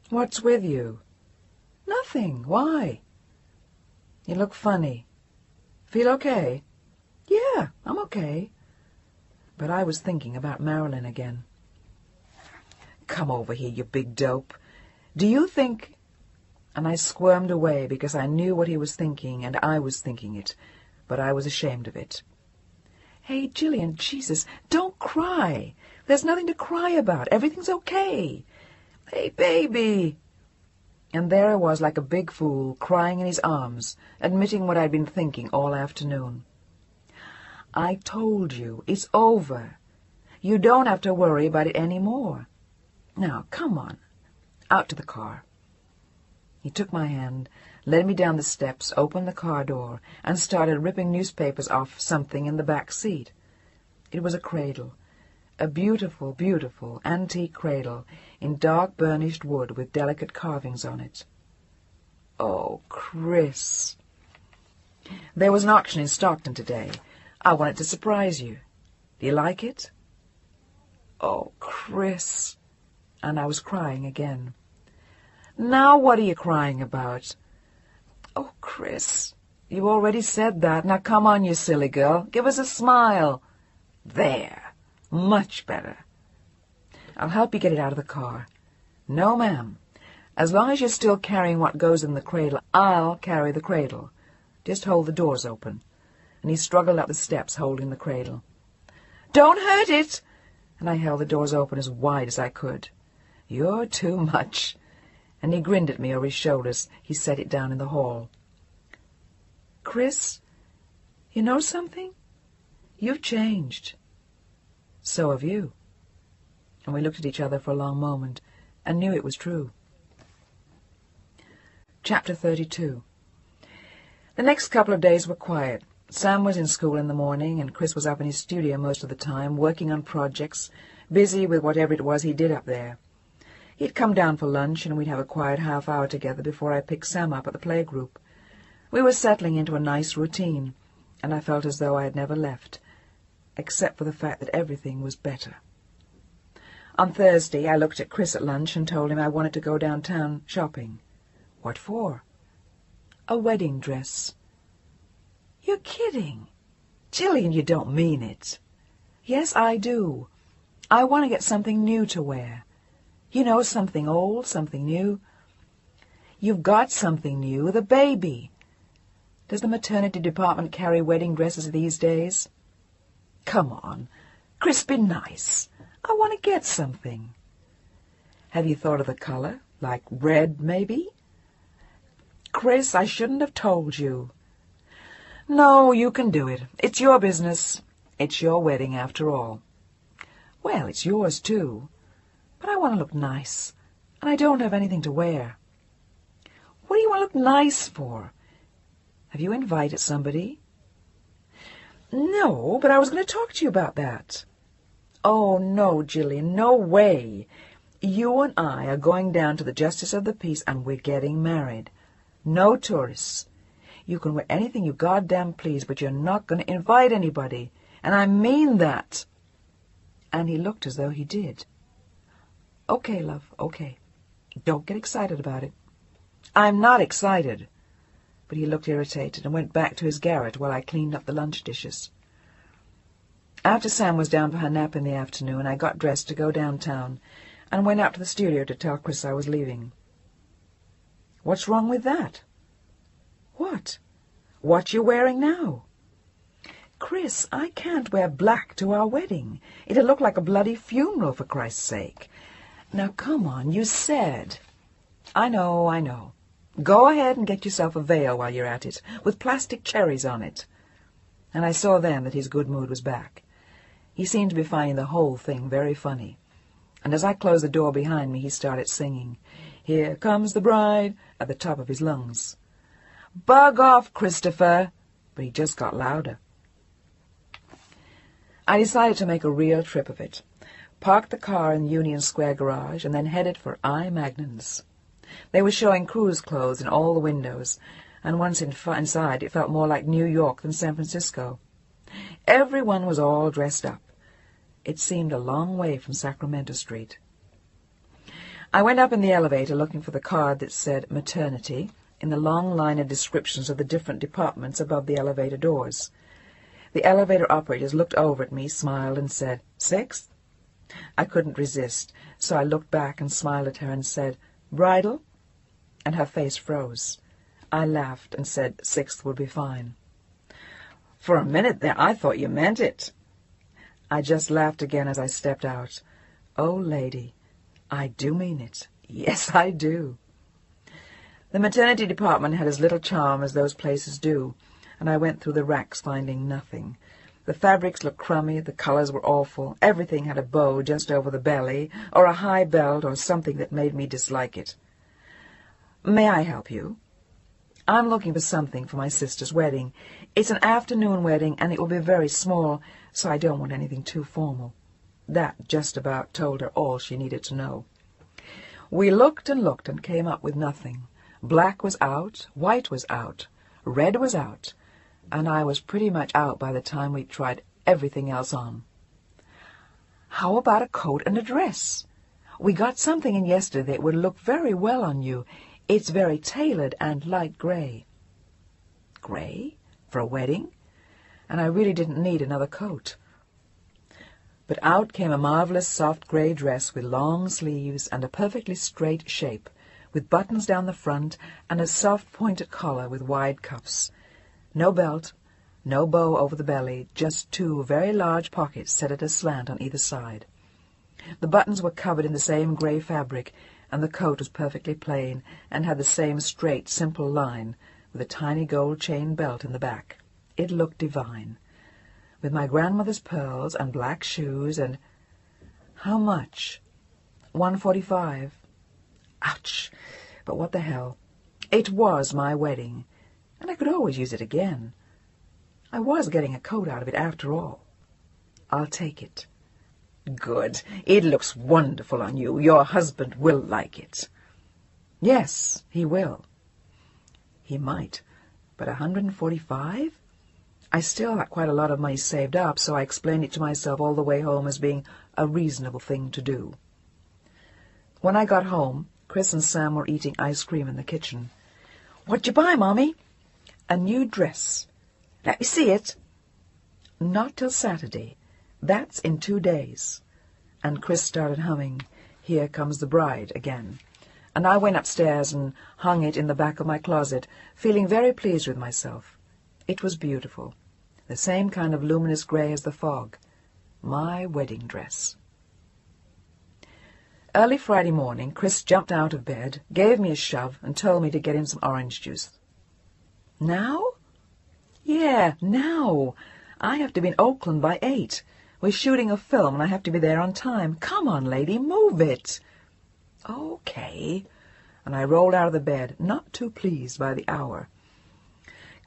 [SPEAKER 1] "What's with you?" "Nothing. Why?" "You look funny. Feel okay?" "Yeah, I'm okay." But I was thinking about Marilyn again. "Come over here, you big dope. Do you think—" And I squirmed away because I knew what he was thinking and I was thinking it, but I was ashamed of it. "Hey, Jillian, Jesus, don't cry. There's nothing to cry about. Everything's okay. Hey, baby." And there I was like a big fool, crying in his arms, admitting what I'd been thinking all afternoon. "I told you, it's over. You don't have to worry about it any more. Now, come on, out to the car." He took my hand, led me down the steps, opened the car door, and started ripping newspapers off something in the back seat. It was a cradle, a beautiful, beautiful antique cradle in dark burnished wood with delicate carvings on it. "Oh, Chris." "There was an auction in Stockton today. I wanted to surprise you. Do you like it?" "Oh, Chris." And I was crying again. "Now what are you crying about?" "Oh, Chris, you already said that. Now come on, you silly girl. Give us a smile. There. Much better. I'll help you get it out of the car." "No, ma'am. As long as you're still carrying what goes in the cradle, I'll carry the cradle. Just hold the doors open." And he struggled up the steps, holding the cradle. "Don't hurt it!" And I held the doors open as wide as I could. "You're too much." And he grinned at me over his shoulders. He set it down in the hall. "Chris, you know something? You've changed. So have you." And we looked at each other for a long moment and knew it was true. Chapter 32. The next couple of days were quiet. Sam was in school in the morning, and Chris was up in his studio most of the time, working on projects, busy with whatever it was he did up there. He'd come down for lunch, and we'd have a quiet half-hour together before I picked Sam up at the playgroup. We were settling into a nice routine, and I felt as though I had never left, except for the fact that everything was better. On Thursday, I looked at Chris at lunch and told him I wanted to go downtown shopping. "What for?" "A wedding dress." "You're kidding. Jillian, you don't mean it." "Yes, I do. I want to get something new to wear. You know, something old, something new." "You've got something new, the baby. Does the maternity department carry wedding dresses these days?" "Come on. Chris, be nice. I want to get something." "Have you thought of the color? Like red, maybe?" "Chris, I shouldn't have told you." "No, you can do it. It's your business. It's your wedding, after all." "Well, it's yours, too. But I want to look nice, and I don't have anything to wear." "What do you want to look nice for? Have you invited somebody?" "No, but I was going to talk to you about that." "Oh, no, Jillian, no way. You and I are going down to the Justice of the Peace, and we're getting married. No tourists. You can wear anything you goddamn please, but you're not going to invite anybody, and I mean that." And he looked as though he did. "Okay, love, okay. Don't get excited about it." "I'm not excited." But he looked irritated and went back to his garret while I cleaned up the lunch dishes. After Sam was down for her nap in the afternoon, I got dressed to go downtown and went out to the studio to tell Chris I was leaving. "What's wrong with that?" "What?" "What you're wearing now." "Chris, I can't wear black to our wedding. It'll look like a bloody funeral, for Christ's sake." "Now, come on, you said—" I know. Go ahead and get yourself a veil while you're at it, with plastic cherries on it." And I saw then that his good mood was back. He seemed to be finding the whole thing very funny. and as I closed the door behind me, he started singing, "Here comes the bride," at the top of his lungs. "Bug off, Christopher!" But he just got louder. I decided to make a real trip of it, parked the car in the Union Square garage, and then headed for I. Magnan's. They were showing cruise clothes in all the windows, and once inside it felt more like New York than San Francisco. Everyone was all dressed up. It seemed a long way from Sacramento Street. I went up in the elevator looking for the card that said maternity in the long line of descriptions of the different departments above the elevator doors. The elevator operators looked over at me, smiled, and said, "Sixth?" I couldn't resist, so I looked back and smiled at her and said, "Bridal?" And her face froze. I laughed and said, "Sixth would be fine." "For a minute there, I thought you meant it." I just laughed again as I stepped out. "Oh, lady, I do mean it. Yes, I do." The maternity department had as little charm as those places do, and I went through the racks finding nothing. The fabrics looked crummy, the colors were awful, everything had a bow just over the belly, or a high belt, or something that made me dislike it. "May I help you?" "I'm looking for something for my sister's wedding. It's an afternoon wedding, and it will be very small, so I don't want anything too formal." That just about told her all she needed to know. We looked and came up with nothing. Black was out, white was out, red was out, and I was pretty much out by the time we'd tried everything else on. "How about a coat and a dress? We got something in yesterday that would look very well on you. It's very tailored and light gray." Gray? For a wedding? And I really didn't need another coat. But out came a marvelous soft gray dress with long sleeves and a perfectly straight shape, with buttons down the front and a soft pointed collar with wide cuffs. No belt, no bow over the belly, just two very large pockets set at a slant on either side. The buttons were covered in the same gray fabric, and the coat was perfectly plain and had the same straight, simple line, with a tiny gold chain belt in the back. It looked divine. With my grandmother's pearls and black shoes and... How much? $1.45. Ouch! But what the hell? It was my wedding, and I could always use it again. I was getting a coat out of it after all. I'll take it. Good. It looks wonderful on you. Your husband will like it. Yes, he will. He might. But $145? I still had quite a lot of money saved up, so I explained it to myself all the way home as being a reasonable thing to do. When I got home, Chris and Sam were eating ice cream in the kitchen. "What'd you buy, Mommy?" "A new dress." "Let me see it." "Not till Saturday. That's in 2 days." And Chris started humming, "Here Comes the Bride," again. And I went upstairs and hung it in the back of my closet, feeling very pleased with myself. It was beautiful, the same kind of luminous gray as the fog. My wedding dress. Early Friday morning, Chris jumped out of bed, gave me a shove, and told me to get him some orange juice. Now? Yeah, now. I have to be in Oakland by 8. We're shooting a film, and I have to be there on time. Come on, lady, move it. Okay. And I rolled out of the bed, not too pleased by the hour.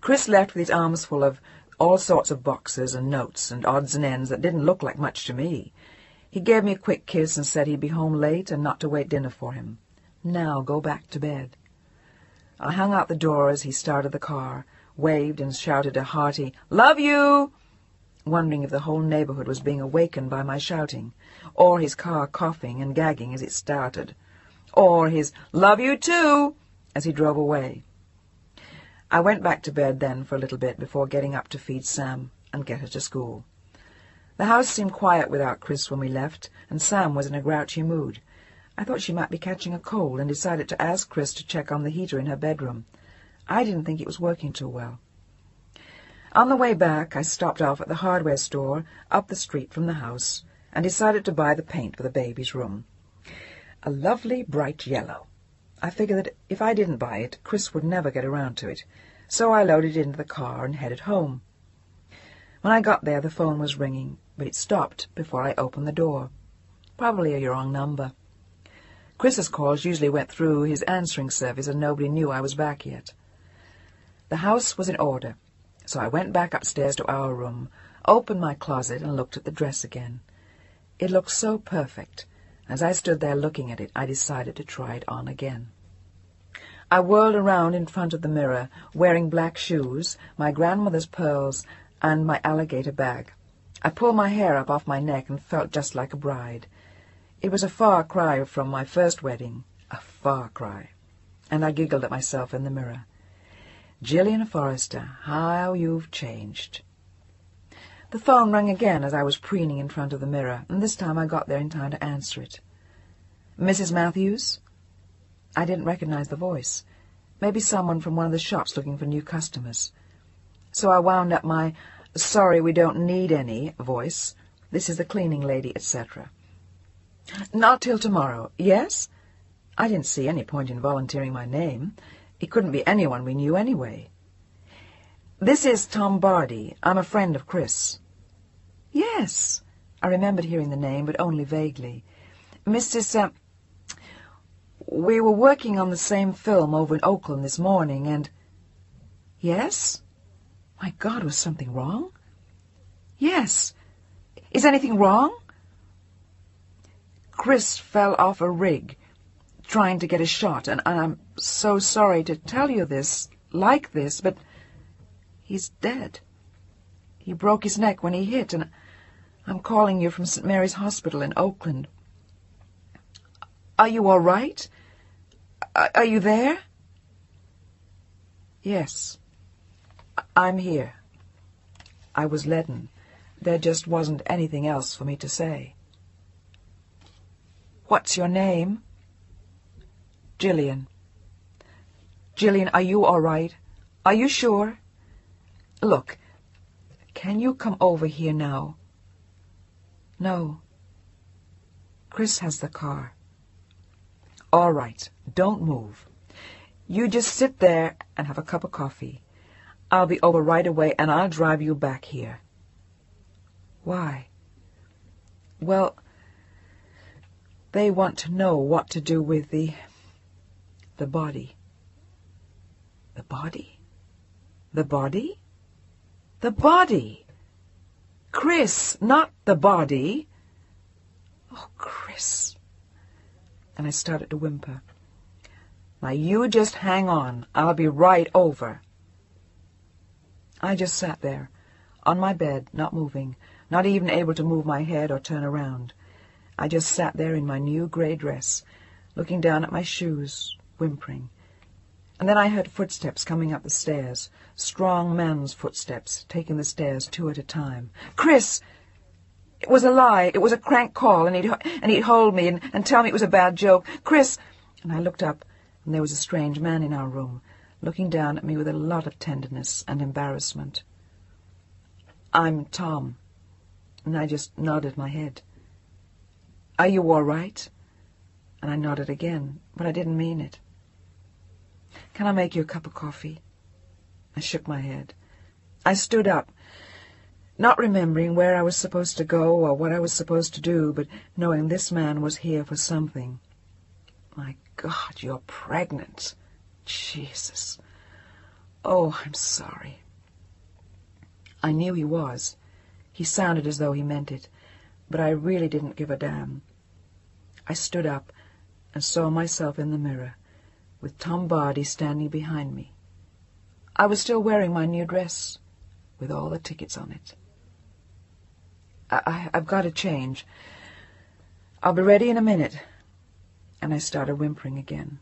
[SPEAKER 1] Chris left with his arms full of all sorts of boxes and notes and odds and ends that didn't look like much to me. He gave me a quick kiss and said he'd be home late and not to wait dinner for him. Now go back to bed. I hung out the door as he started the car, waved and shouted a hearty, "Love you!" wondering if the whole neighborhood was being awakened by my shouting, or his car coughing and gagging as it started, or his "Love you too!" as he drove away. I went back to bed then for a little bit before getting up to feed Sam and get her to school. The house seemed quiet without Chris when we left, and Sam was in a grouchy mood. I thought she might be catching a cold and decided to ask Chris to check on the heater in her bedroom. I didn't think it was working too well. On the way back, I stopped off at the hardware store up the street from the house and decided to buy the paint for the baby's room. A lovely bright yellow. I figured that if I didn't buy it, Chris would never get around to it, so I loaded it into the car and headed home. When I got there, the phone was ringing, but it stopped before I opened the door. Probably your wrong number. Chris's calls usually went through his answering service and nobody knew I was back yet. The house was in order, so I went back upstairs to our room, opened my closet and looked at the dress again. It looked so perfect. As I stood there looking at it, I decided to try it on again. I whirled around in front of the mirror, wearing black shoes, my grandmother's pearls, and my alligator bag. I pulled my hair up off my neck and felt just like a bride. It was a far cry from my first wedding, a far cry, and I giggled at myself in the mirror. Gillian Forrester, how you've changed. The phone rang again as I was preening in front of the mirror, and this time I got there in time to answer it. Mrs. Matthews? I didn't recognize the voice. Maybe someone from one of the shops looking for new customers. So I wound up my "sorry, we don't need any" voice. This is the cleaning lady, etc. Not till tomorrow. Yes? I didn't see any point in volunteering my name. It couldn't be anyone we knew anyway. This is Tom Bardi. I'm a friend of Chris. Yes. I remembered hearing the name, but only vaguely. Mrs. We were working on the same film over in Oakland this morning, and... Yes? My God, was something wrong? Yes. Is anything wrong? Chris fell off a rig, trying to get a shot, and I'm so sorry to tell you this, like this, but he's dead. He broke his neck when he hit, and I'm calling you from St. Mary's Hospital in Oakland. Are you all right? Are you there? Yes. I'm here. I was leaden. There just wasn't anything else for me to say. What's your name? Gillian. Gillian, are you all right? Are you sure? Look, can you come over here now? No. Chris has the car. All right, don't move. You just sit there and have a cup of coffee. I'll be over right away, and I'll drive you back here. Why? Well, they want to know what to do with the body. The body? The body? The body! Chris, not the body. Oh, Chris. And I started to whimper. Now, you just hang on. I'll be right over. I just sat there, on my bed, not moving, not even able to move my head or turn around. I just sat there in my new gray dress, looking down at my shoes, whimpering. And then I heard footsteps coming up the stairs, strong men's footsteps, taking the stairs 2 at a time. Chris! It was a lie. It was a crank call, and he'd hold me and tell me it was a bad joke. Chris! And I looked up, and there was a strange man in our room, looking down at me with a lot of tenderness and embarrassment. I'm Tom. And I just nodded my head. Are you all right? And I nodded again, but I didn't mean it. Can I make you a cup of coffee? I shook my head. I stood up, not remembering where I was supposed to go or what I was supposed to do, but knowing this man was here for something. My God, you're pregnant. Jesus. Oh, I'm sorry. I knew he was. He sounded as though he meant it, but I really didn't give a damn. I stood up and saw myself in the mirror, with Tom Bardi standing behind me. I was still wearing my new dress, with all the tickets on it. I've got to change. I'll be ready in a minute. And I started whimpering again.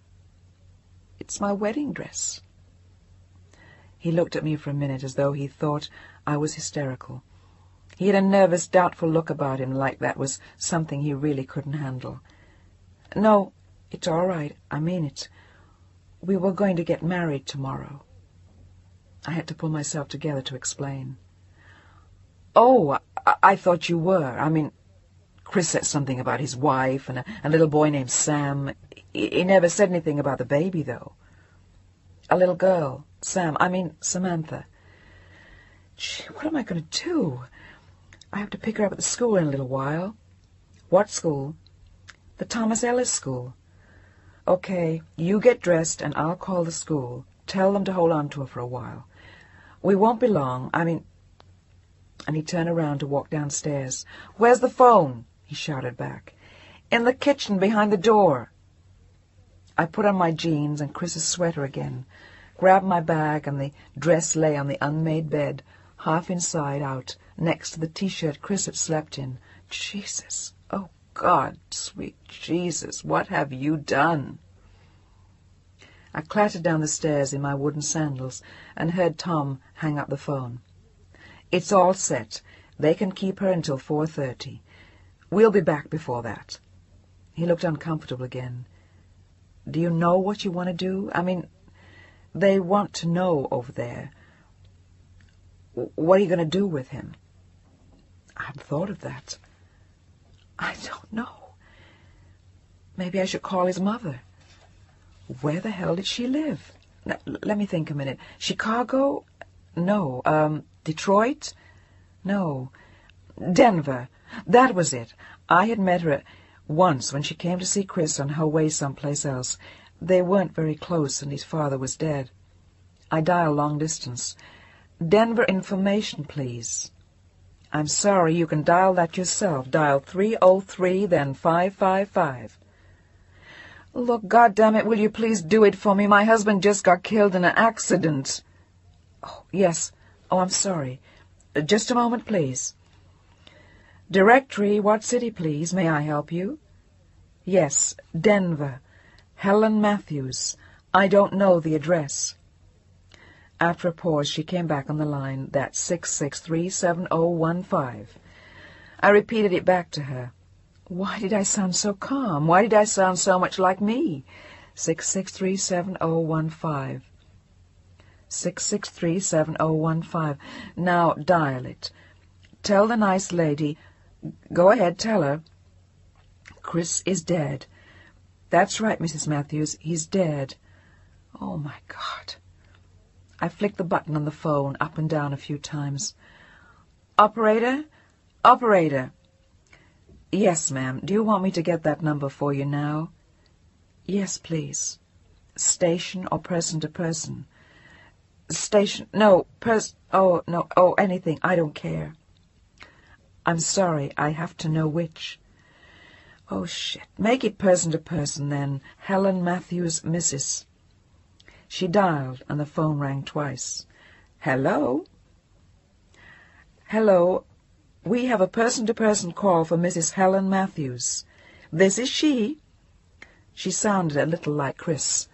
[SPEAKER 1] It's my wedding dress. He looked at me for a minute as though he thought I was hysterical. He had a nervous, doubtful look about him, like that was something he really couldn't handle. No, it's all right. I mean it. We were going to get married tomorrow. I had to pull myself together to explain. Oh, I thought you were. I mean, Chris said something about his wife and a little boy named Sam. He never said anything about the baby, though. A little girl, Samantha. Gee, what am I going to do? I have to pick her up at the school in a little while. What school? The Thomas Ellis School. Okay, you get dressed and I'll call the school. Tell them to hold on to her for a while. We won't be long. And he turned around to walk downstairs. Where's the phone? He shouted back. In the kitchen behind the door. I put on my jeans and Chris's sweater again, grabbed my bag, and the dress lay on the unmade bed, half inside out, next to the T-shirt Chris had slept in. Jesus, oh God, sweet Jesus, what have you done? I clattered down the stairs in my wooden sandals and heard Tom hang up the phone. It's all set. They can keep her until 4:30. We'll be back before that. He looked uncomfortable again. Do you know what you want to do? They want to know over there. What are you going to do with him? I hadn't thought of that. I don't know. Maybe I should call his mother. Where the hell did she live? Let me think a minute. Chicago? No. Detroit? No. Denver. That was it. I had met her once when she came to see Chris on her way someplace else. They weren't very close, and his father was dead. I dialed long distance. Denver information, please. I'm sorry, you can dial that yourself. Dial 303, then 555. Look, goddammit, will you please do it for me? My husband just got killed in an accident. Oh, yes. Oh, I'm sorry. Just a moment, please. Directory, what city, please? May I help you? Yes, Denver. Helen Matthews. I don't know the address. After a pause, she came back on the line. That's 663-7015. I repeated it back to her. Why did I sound so calm? Why did I sound so much like me? 663-7015. 663-7015. Now dial it. Tell the nice lady. Go ahead, tell her. Chris is dead. That's right, Mrs. Matthews. He's dead. Oh, my God. I flicked the button on the phone up and down a few times. Operator? Operator. Yes, ma'am. Do you want me to get that number for you now? Yes, please. Station or person to person? Station. No, Oh, no. Oh, anything. I don't care. I'm sorry. I have to know which. Oh, shit. Make it person to person, then. Helen Matthews, Mrs. She dialed, and the phone rang twice. Hello? Hello. We have a person-to-person call for Mrs. Helen Matthews. This is she. She sounded a little like Chris.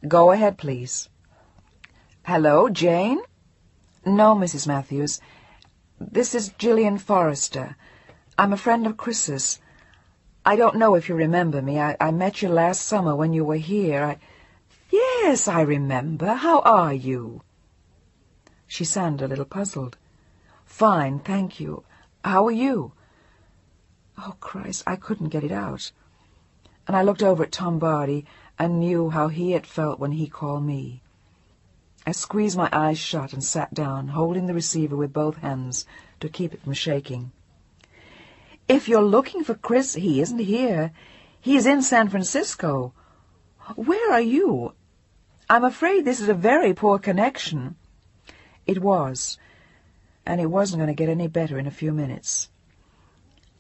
[SPEAKER 1] Go ahead, please. Hello, Jane? No, Mrs. Matthews. This is Gillian Forrester. I'm a friend of Chris's. I don't know if you remember me. I met you last summer when you were here. Yes, I remember. How are you? She sounded a little puzzled. Fine, thank you. How are you? Oh, Christ, I couldn't get it out. And I looked over at Tom Barty and knew how he had felt when he called me. I squeezed my eyes shut and sat down, holding the receiver with both hands to keep it from shaking. If you're looking for Chris, he isn't here. He's in San Francisco. Where are you? I'm afraid this is a very poor connection. It was, and it wasn't going to get any better in a few minutes.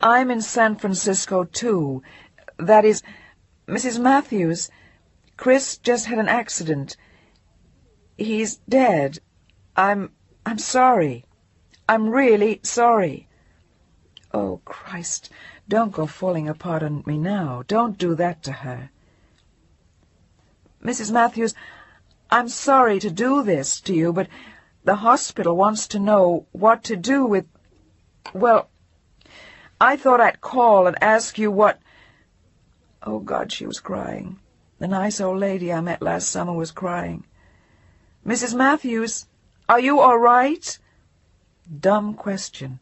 [SPEAKER 1] I'm in San Francisco, too. That is, Mrs. Matthews, Chris just had an accident. He's dead. I'm sorry. I'm really sorry. Oh, Christ, don't go falling apart on me now. Don't do that to her. Mrs. Matthews, I'm sorry to do this to you, but the hospital wants to know what to do with... Well, I thought I'd call and ask you what... Oh, God, she was crying. The nice old lady I met last summer was crying. Mrs. Matthews, are you all right? Dumb question.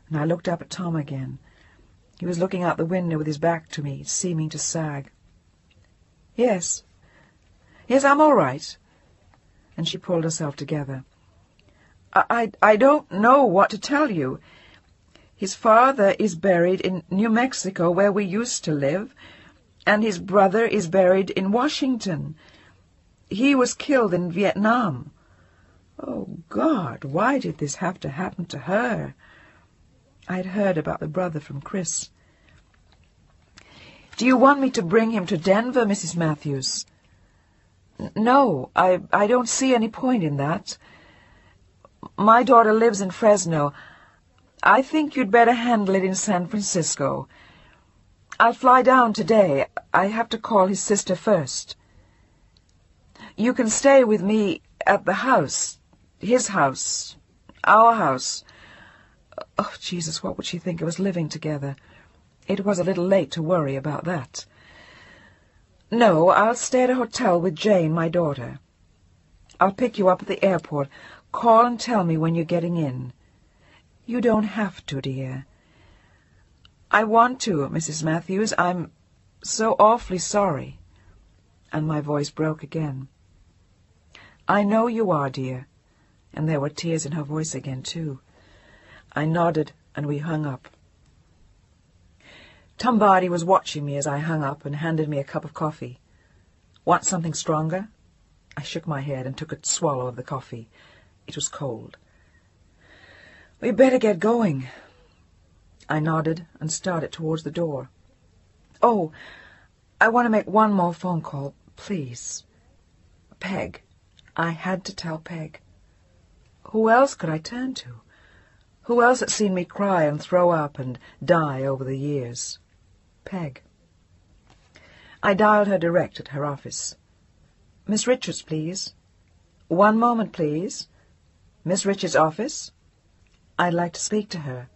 [SPEAKER 1] And I looked up at Tom again. He was looking out the window with his back to me, seeming to sag. Yes. Yes, I'm all right. And she pulled herself together. I don't know what to tell you. His father is buried in New Mexico, where we used to live. And his brother is buried in Washington. He was killed in Vietnam. Oh, God, why did this have to happen to her? I'd heard about the brother from Chris. Do you want me to bring him to Denver, Mrs. Matthews? No, I don't see any point in that. My daughter lives in Fresno. I think you'd better handle it in San Francisco. I'll fly down today. I have to call his sister first. You can stay with me at the house. His house. Our house. Oh, Jesus, what would she think of us living together? It was a little late to worry about that. No, I'll stay at a hotel with Jane, my daughter. I'll pick you up at the airport. Call and tell me when you're getting in. You don't have to, dear. I want to, Mrs. Matthews. I'm so awfully sorry. And my voice broke again. I know you are, dear. And there were tears in her voice again, too. I nodded, and we hung up. Tom Barty was watching me as I hung up and handed me a cup of coffee. Want something stronger? I shook my head and took a swallow of the coffee. It was cold. We'd better get going. I nodded and started towards the door. Oh, I want to make one more phone call, please. Peg. I had to tell Peg. Who else could I turn to? Who else had seen me cry and throw up and die over the years? Peg. I dialed her direct at her office. Miss Richards, please. One moment, please. Miss Richards' office? I'd like to speak to her.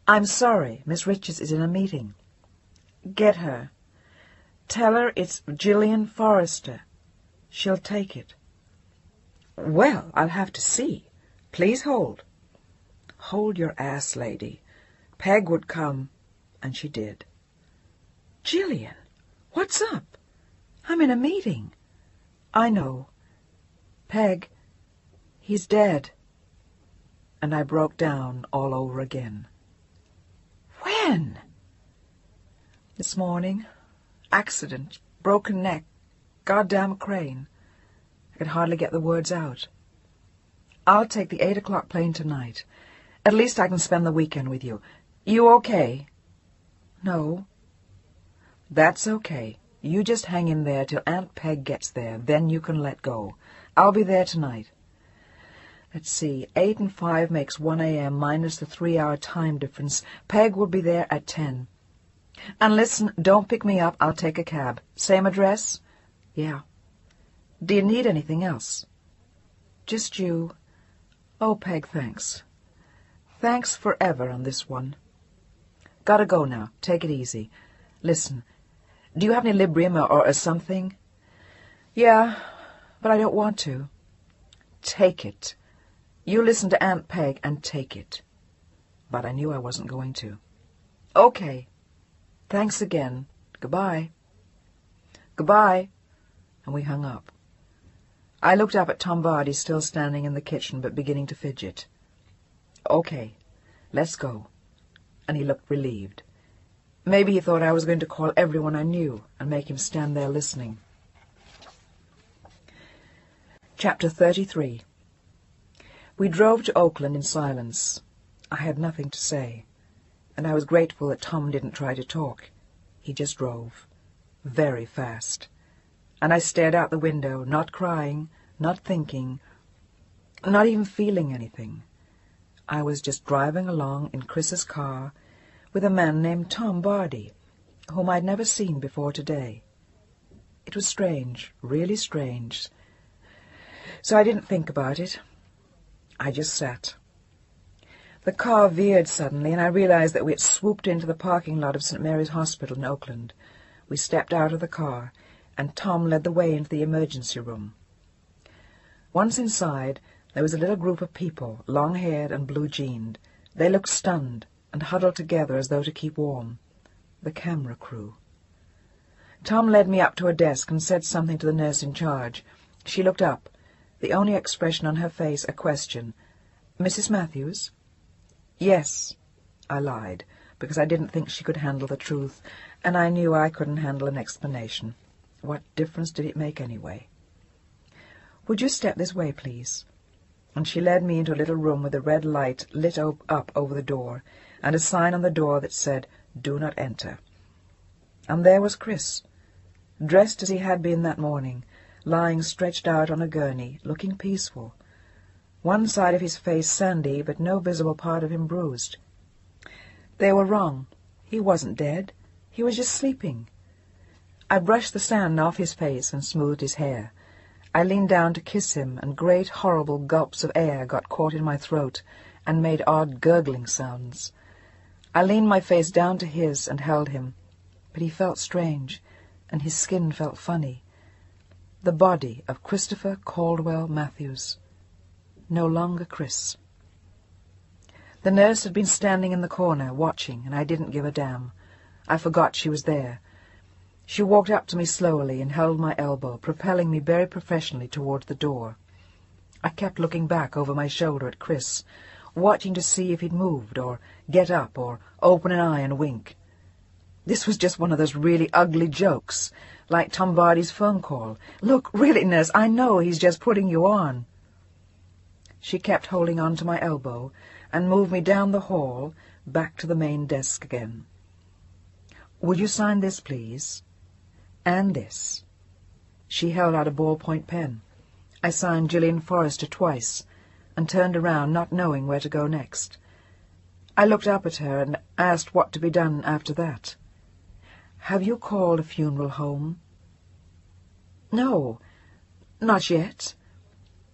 [SPEAKER 1] I'm sorry, Miss Richards is in a meeting. Get her. Tell her it's Gillian Forrester. She'll take it. Well, I'll have to see. Please hold. Hold your ass, lady. Peg would come, and she did. Gillian, what's up? I'm in a meeting. I know. Peg, he's dead. And I broke down all over again. When? This morning. Accident. Broken neck. Goddamn crane. I could hardly get the words out. I'll take the 8 o'clock plane tonight. At least I can spend the weekend with you. You okay? No. That's okay. You just hang in there till Aunt Peg gets there. Then you can let go. I'll be there tonight. Let's see. 8 and 5 makes 1 a.m. minus the 3-hour time difference. Peg will be there at 10. And listen, don't pick me up. I'll take a cab. Same address? Yeah. Do you need anything else? Just you. Oh, Peg, thanks. Thanks forever on this one. Gotta go now. Take it easy. Listen, do you have any Librium or something? Yeah, but I don't want to. Take it. You listen to Aunt Peg and take it. But I knew I wasn't going to. Okay. Thanks again. Goodbye. Goodbye. And we hung up. I looked up at Tom Barty, still standing in the kitchen but beginning to fidget. Okay, let's go. And he looked relieved. Maybe he thought I was going to call everyone I knew and make him stand there listening. Chapter 33. We drove to Oakland in silence. I had nothing to say, and I was grateful that Tom didn't try to talk. He just drove. Very fast. And I stared out the window, not crying, not thinking, not even feeling anything. I was just driving along in Chris's car with a man named Tom Barty, whom I'd never seen before today. It was strange, really strange. So I didn't think about it. I just sat. The car veered suddenly, and I realized that we had swooped into the parking lot of St. Mary's Hospital in Oakland. We stepped out of the car, and Tom led the way into the emergency room. Once inside, there was a little group of people, long-haired and blue-jeaned. They looked stunned and huddled together as though to keep warm. The camera crew. Tom led me up to a desk and said something to the nurse in charge. She looked up, the only expression on her face a question. Mrs. Matthews? Yes, I lied, because I didn't think she could handle the truth, and I knew I couldn't handle an explanation. What difference did it make anyway? "Would you step this way, please?" And she led me into a little room with a red light lit up over the door, and a sign on the door that said, "Do not enter." And there was Chris, dressed as he had been that morning, lying stretched out on a gurney, looking peaceful. One side of his face sandy, but no visible part of him bruised. They were wrong. He wasn't dead. He was just sleeping. I brushed the sand off his face and smoothed his hair. I leaned down to kiss him, and great horrible gulps of air got caught in my throat and made odd gurgling sounds. I leaned my face down to his and held him, but he felt strange, and his skin felt funny. The body of Christopher Caldwell Matthews. No longer Chris. The nurse had been standing in the corner, watching, and I didn't give a damn. I forgot she was there. She walked up to me slowly and held my elbow, propelling me very professionally towards the door. I kept looking back over my shoulder at Chris, watching to see if he'd moved, or get up, or open an eye and wink. This was just one of those really ugly jokes, like Tom Barty's phone call. "Look, really, nurse, I know he's just putting you on." She kept holding on to my elbow and moved me down the hall, back to the main desk again. "Would you sign this, please? And this." She held out a ballpoint pen. I signed Gillian Forrester twice, and turned around, not knowing where to go next. I looked up at her and asked what to be done after that. "Have you called a funeral home?" "No, not yet."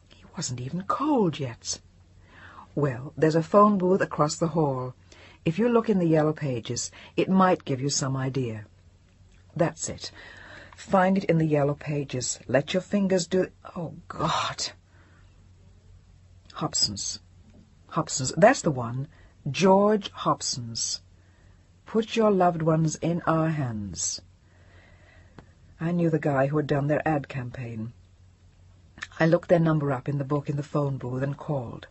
[SPEAKER 1] He wasn't even cold yet. "Well, there's a phone booth across the hall. If you look in the yellow pages, it might give you some idea." "That's it. Find it in the yellow pages. Let your fingers do... Oh, God!" Hobson's. Hobson's. That's the one. George Hobson's. "Put your loved ones in our hands." I knew the guy who had done their ad campaign. I looked their number up in the book in the phone booth and called.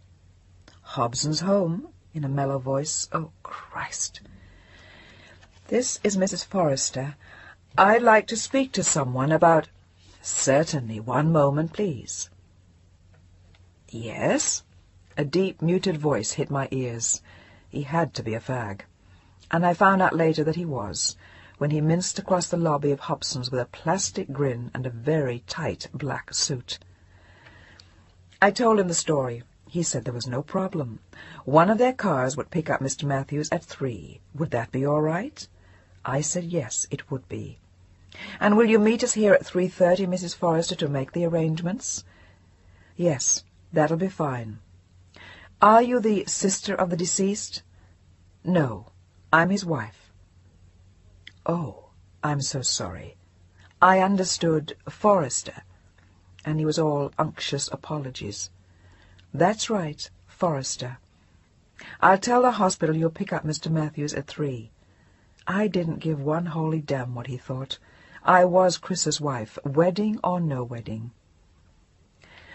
[SPEAKER 1] "Hobson's home," in a mellow voice. Oh, Christ. "This is Mrs. Forrester. I'd like to speak to someone about—" "Certainly. One moment, please." "Yes?" A deep, muted voice hit my ears. He had to be a fag. And I found out later that he was, when he minced across the lobby of Hobson's with a plastic grin and a very tight black suit. I told him the story. He said there was no problem. One of their cars would pick up Mr. Matthews at 3. Would that be all right? I said yes, it would be. "And will you meet us here at 3:30, Mrs. Forrester, to make the arrangements?" "Yes, that'll be fine." "Are you the sister of the deceased?" "No, I'm his wife." "Oh, I'm so sorry. I understood Forrester." And he was all unctuous apologies. "That's right, Forrester. I'll tell the hospital you'll pick up Mr. Matthews at 3. I didn't give one holy damn what he thought. I was Chris's wife, wedding or no wedding.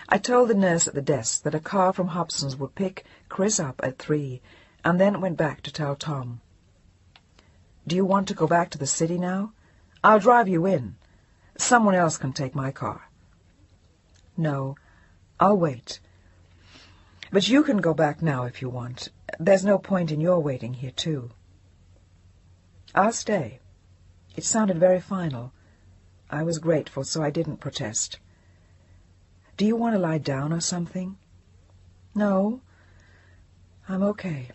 [SPEAKER 1] I told the nurse at the desk that a car from Hobson's would pick Chris up at 3, and then went back to tell Tom. "Do you want to go back to the city now? I'll drive you in. Someone else can take my car." "No, I'll wait. But you can go back now if you want. There's no point in your waiting here, too." "I'll stay." It sounded very final. I was grateful, so I didn't protest. "Do you want to lie down or something?" "No, I'm okay."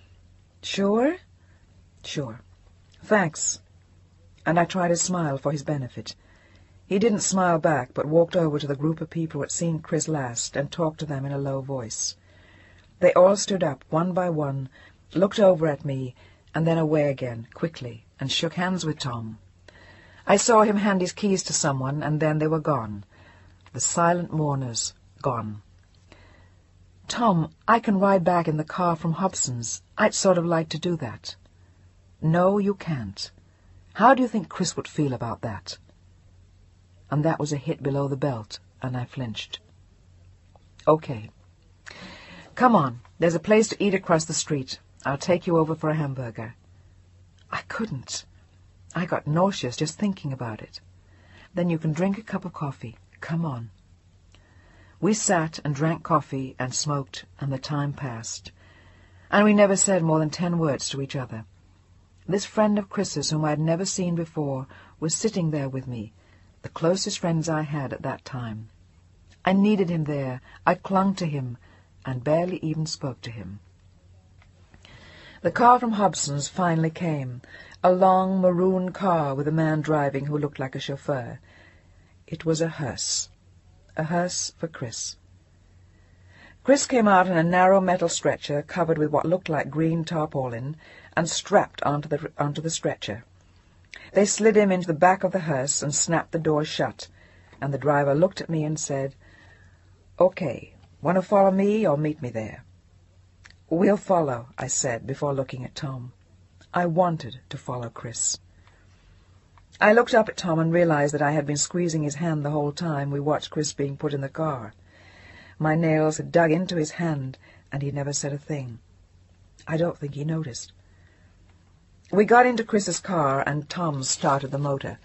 [SPEAKER 1] "Sure?" "Sure. Thanks." And I tried to smile for his benefit. He didn't smile back, but walked over to the group of people who had seen Chris last and talked to them in a low voice. They all stood up, one by one, looked over at me, and then away again, quickly, and shook hands with Tom. I saw him hand his keys to someone, and then they were gone. The silent mourners, gone. "Tom, I can ride back in the car from Hobson's. I'd sort of like to do that." "No, you can't. How do you think Chris would feel about that?" And that was a hit below the belt, and I flinched. "Okay. Come on, there's a place to eat across the street. I'll take you over for a hamburger." I couldn't. I got nauseous just thinking about it. Then you can drink a cup of coffee. Come on. We sat and drank coffee and smoked, and the time passed. And we never said more than 10 words to each other. This friend of Chris's, whom I had never seen before, was sitting there with me, the closest friends I had at that time. I needed him there. I clung to him, and barely even spoke to him. The car from Hobson's finally came, a long maroon car with a man driving who looked like a chauffeur. It was a hearse for Chris. Chris came out in a narrow metal stretcher covered with what looked like green tarpaulin and strapped onto the stretcher. They slid him into the back of the hearse and snapped the door shut, and the driver looked at me and said, "Okay, want to follow me or meet me there?" "We'll follow," I said before looking at Tom. I wanted to follow Chris. I looked up at Tom and realized that I had been squeezing his hand the whole time we watched Chris being put in the car. My nails had dug into his hand, and he never said a thing. I don't think he noticed. We got into Chris's car, and Tom started the motor.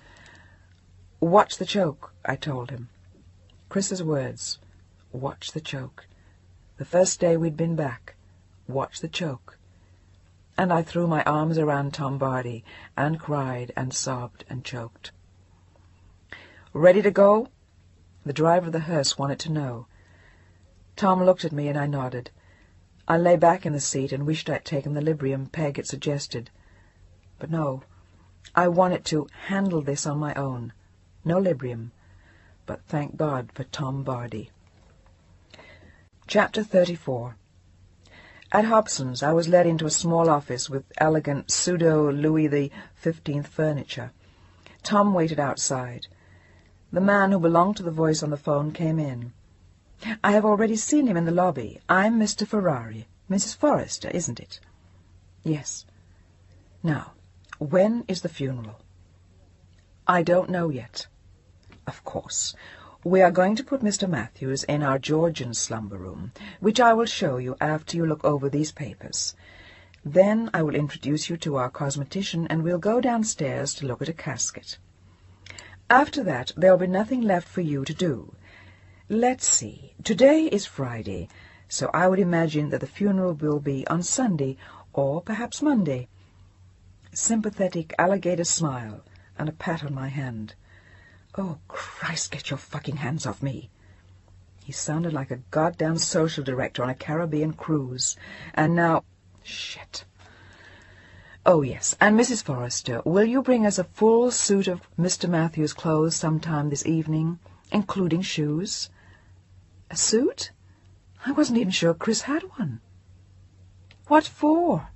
[SPEAKER 1] "Watch the choke," I told him. Chris's words. Watch the choke. The first day we'd been back. Watch the choke. And I threw my arms around Tom Barty and cried and sobbed and choked. "Ready to go?" The driver of the hearse wanted to know. Tom looked at me and I nodded. I lay back in the seat and wished I'd taken the Librium Peg had suggested. But no, I wanted to handle this on my own. No Librium, but thank God for Tom Barty. Chapter 34. At Hobson's I was led into a small office with elegant pseudo-Louis XV furniture. Tom waited outside. The man who belonged to the voice on the phone came in. "I have already seen him in the lobby. I'm Mr. Ferrari. Mrs. Forrester, isn't it?" "Yes." "Now, when is the funeral?" "I don't know yet." "Of course. We are going to put Mr. Matthews in our Georgian slumber room, which I will show you after you look over these papers. Then I will introduce you to our cosmetician, and we'll go downstairs to look at a casket. After that, there will be nothing left for you to do. Let's see. Today is Friday, so I would imagine that the funeral will be on Sunday, or perhaps Monday." Sympathetic alligator smile, and a pat on my hand. "Oh, Christ, get your fucking hands off me." He sounded like a goddamn social director on a Caribbean cruise. And now... Shit. "Oh, yes, and Mrs. Forrester, will you bring us a full suit of Mr. Matthews' clothes sometime this evening, including shoes?" "A suit? I wasn't even sure Chris had one." "What for?"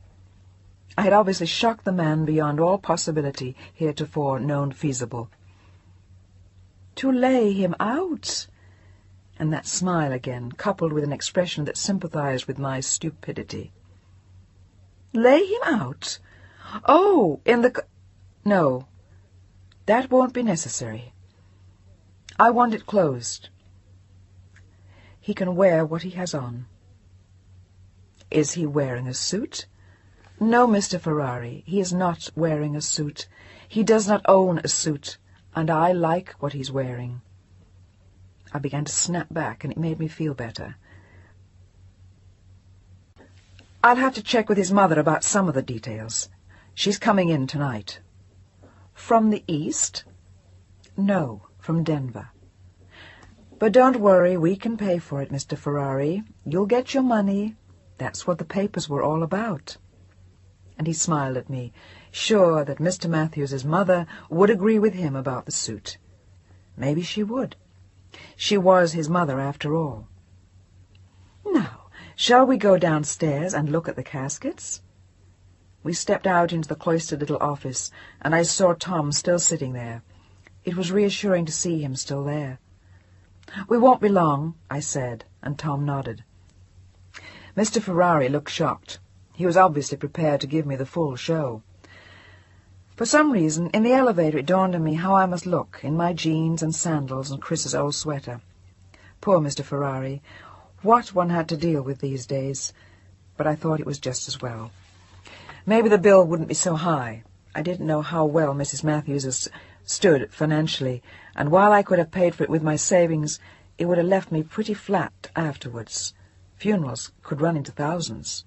[SPEAKER 1] I had obviously shocked the man beyond all possibility heretofore known feasible. "To lay him out." And that smile again, coupled with an expression that sympathized with my stupidity. "Lay him out? Oh, in the... No, that won't be necessary. I want it closed. He can wear what he has on." "Is he wearing a suit?" "No, Mr. Ferrari, he is not wearing a suit. He does not own a suit, and I like what he's wearing." I began to snap back, and it made me feel better. "I'll have to check with his mother about some of the details. She's coming in tonight." "From the East?" "No, from Denver. But don't worry, we can pay for it, Mr. Ferrari. You'll get your money. That's what the papers were all about." And he smiled at me, sure that Mr. Matthews's mother would agree with him about the suit. Maybe she would. She was his mother, after all. "Now, shall we go downstairs and look at the caskets?" We stepped out into the cloistered little office, and I saw Tom still sitting there. It was reassuring to see him still there. "We won't be long," I said, and Tom nodded. Mr. Ferrari looked shocked. He was obviously prepared to give me the full show. For some reason, in the elevator it dawned on me how I must look, in my jeans and sandals and Chris's old sweater. Poor Mr. Ferrari. What one had to deal with these days. But I thought it was just as well. Maybe the bill wouldn't be so high. I didn't know how well Mrs. Matthews stood financially, and while I could have paid for it with my savings, it would have left me pretty flat afterwards. Funerals could run into thousands.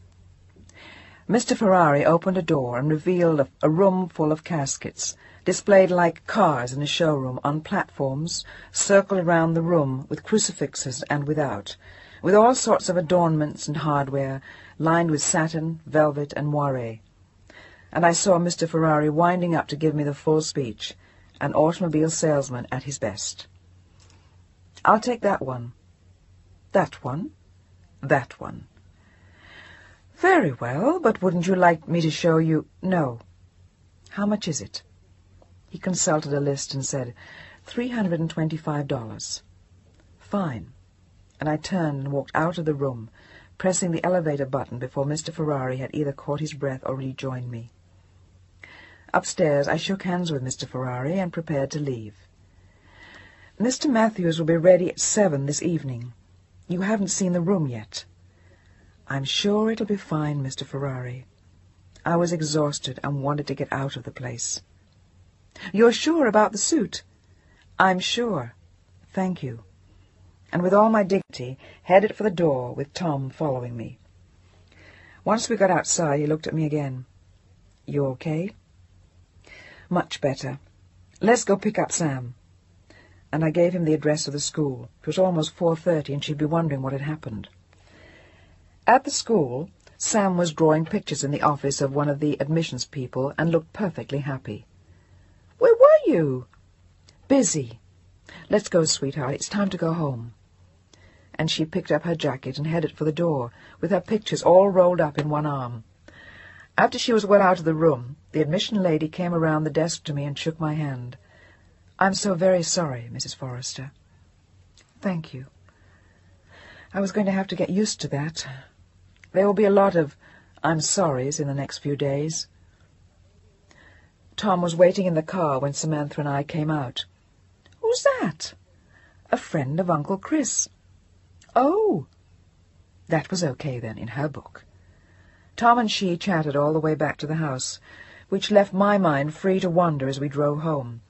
[SPEAKER 1] Mr. Ferrari opened a door and revealed a room full of caskets, displayed like cars in a showroom on platforms, circled around the room with crucifixes and without, with all sorts of adornments and hardware, lined with satin, velvet, and moire. And I saw Mr. Ferrari winding up to give me the full speech, an automobile salesman at his best. "I'll take that one." "That one?" "That one." "Very well, but wouldn't you like me to show you—" "No." "How much is it?" He consulted a list and said, $325. "Fine." And I turned and walked out of the room, pressing the elevator button before Mr. Ferrari had either caught his breath or rejoined me. Upstairs I shook hands with Mr. Ferrari and prepared to leave. "Mr. Matthews will be ready at 7 this evening. You haven't seen the room yet." "I'm sure it'll be fine, Mr. Ferrari." I was exhausted and wanted to get out of the place. "You're sure about the suit?" "I'm sure. Thank you." And with all my dignity, headed for the door with Tom following me. Once we got outside, he looked at me again. "You okay?" "Much better. Let's go pick up Sam." And I gave him the address of the school. It was almost 4:30, and she'd be wondering what had happened. At the school, Sam was drawing pictures in the office of one of the admissions people and looked perfectly happy. "Where were you?" "Busy. Let's go, sweetheart. It's time to go home." And she picked up her jacket and headed for the door, with her pictures all rolled up in one arm. After she was well out of the room, the admission lady came around the desk to me and shook my hand. "I'm so very sorry, Mrs. Forrester." "Thank you. I was going to have to get used to that. There will be a lot of I'm sorries in the next few days." Tom was waiting in the car when Samantha and I came out. "Who's that?" "A friend of Uncle Chris." "Oh." That was okay, then, in her book. Tom and she chatted all the way back to the house, which left my mind free to wander as we drove home.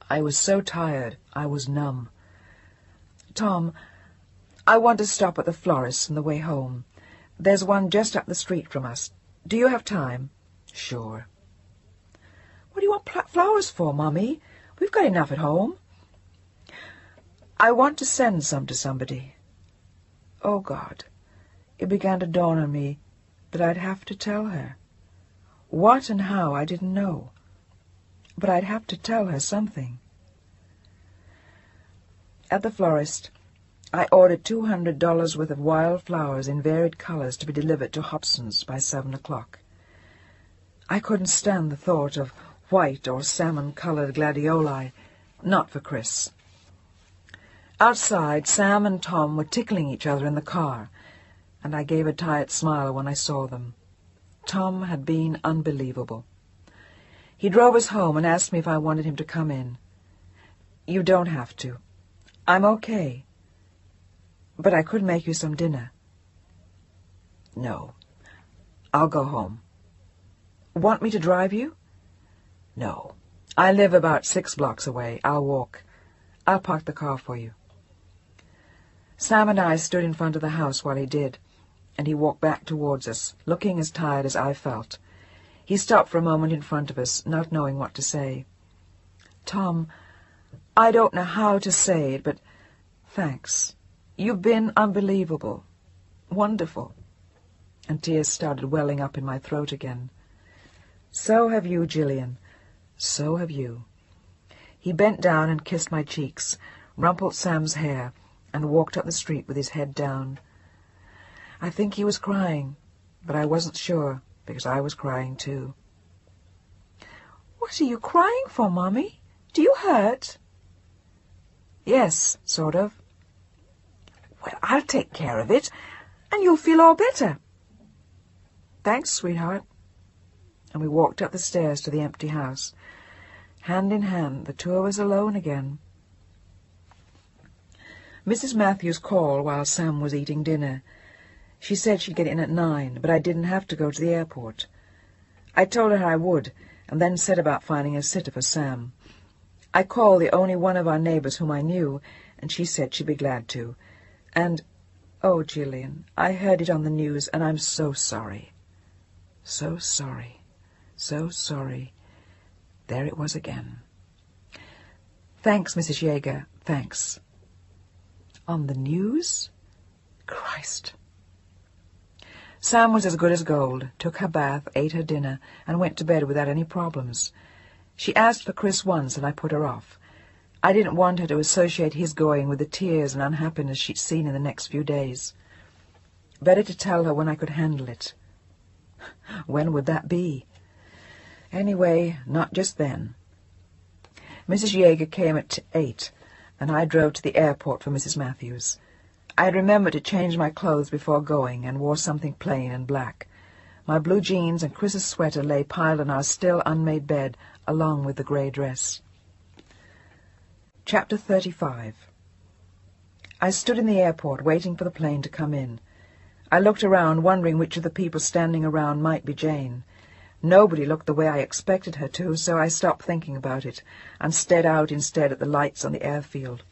[SPEAKER 1] I was so tired, I was numb. "Tom, I want to stop at the florist's on the way home. There's one just up the street from us. Do you have time?" "Sure." "What do you want flowers for, Mummy? We've got enough at home." "I want to send some to somebody." Oh, God. It began to dawn on me that I'd have to tell her. What and how, I didn't know. But I'd have to tell her something. At the florist, I ordered $200 worth of wild flowers in varied colors to be delivered to Hobson's by 7 o'clock. I couldn't stand the thought of white or salmon-colored gladioli, not for Chris. Outside, Sam and Tom were tickling each other in the car, and I gave a tired smile when I saw them. Tom had been unbelievable. He drove us home and asked me if I wanted him to come in. "You don't have to. I'm okay. But I could make you some dinner." "No. I'll go home." "Want me to drive you?" "No. I live about 6 blocks away. I'll walk. I'll park the car for you." Sam and I stood in front of the house while he did, and he walked back towards us, looking as tired as I felt. He stopped for a moment in front of us, not knowing what to say. "Tom, I don't know how to say it, but thanks. You've been unbelievable. Wonderful." And tears started welling up in my throat again. "So have you, Gillian. So have you." He bent down and kissed my cheeks, rumpled Sam's hair, and walked up the street with his head down. I think he was crying, but I wasn't sure, because I was crying too. "What are you crying for, Mommy? Do you hurt?" "Yes, sort of." "Well, I'll take care of it, and you'll feel all better." "Thanks, sweetheart." And we walked up the stairs to the empty house. Hand in hand, the two of us alone again. Mrs. Matthews called while Sam was eating dinner. She said she'd get in at 9, but I didn't have to go to the airport. I told her I would, and then set about finding a sitter for Sam. I called the only one of our neighbours whom I knew, and she said she'd be glad to. And, oh, Gillian, I heard it on the news, and I'm so sorry. So sorry. So sorry. There it was again. Thanks, Mrs. Yeager, thanks. On the news? Christ. Sam was as good as gold, took her bath, ate her dinner, and went to bed without any problems. She asked for Chris once, and I put her off. I didn't want her to associate his going with the tears and unhappiness she'd seen in the next few days. Better to tell her when I could handle it. When would that be? Anyway, not just then. Mrs. Yeager came at 8, and I drove to the airport for Mrs. Matthews. I had remembered to change my clothes before going, and wore something plain and black. My blue jeans and Chris's sweater lay piled on our still unmade bed, along with the grey dress. Chapter 35. I stood in the airport, waiting for the plane to come in. I looked around, wondering which of the people standing around might be Jane. Nobody looked the way I expected her to, so I stopped thinking about it, and stared out instead at the lights on the airfield.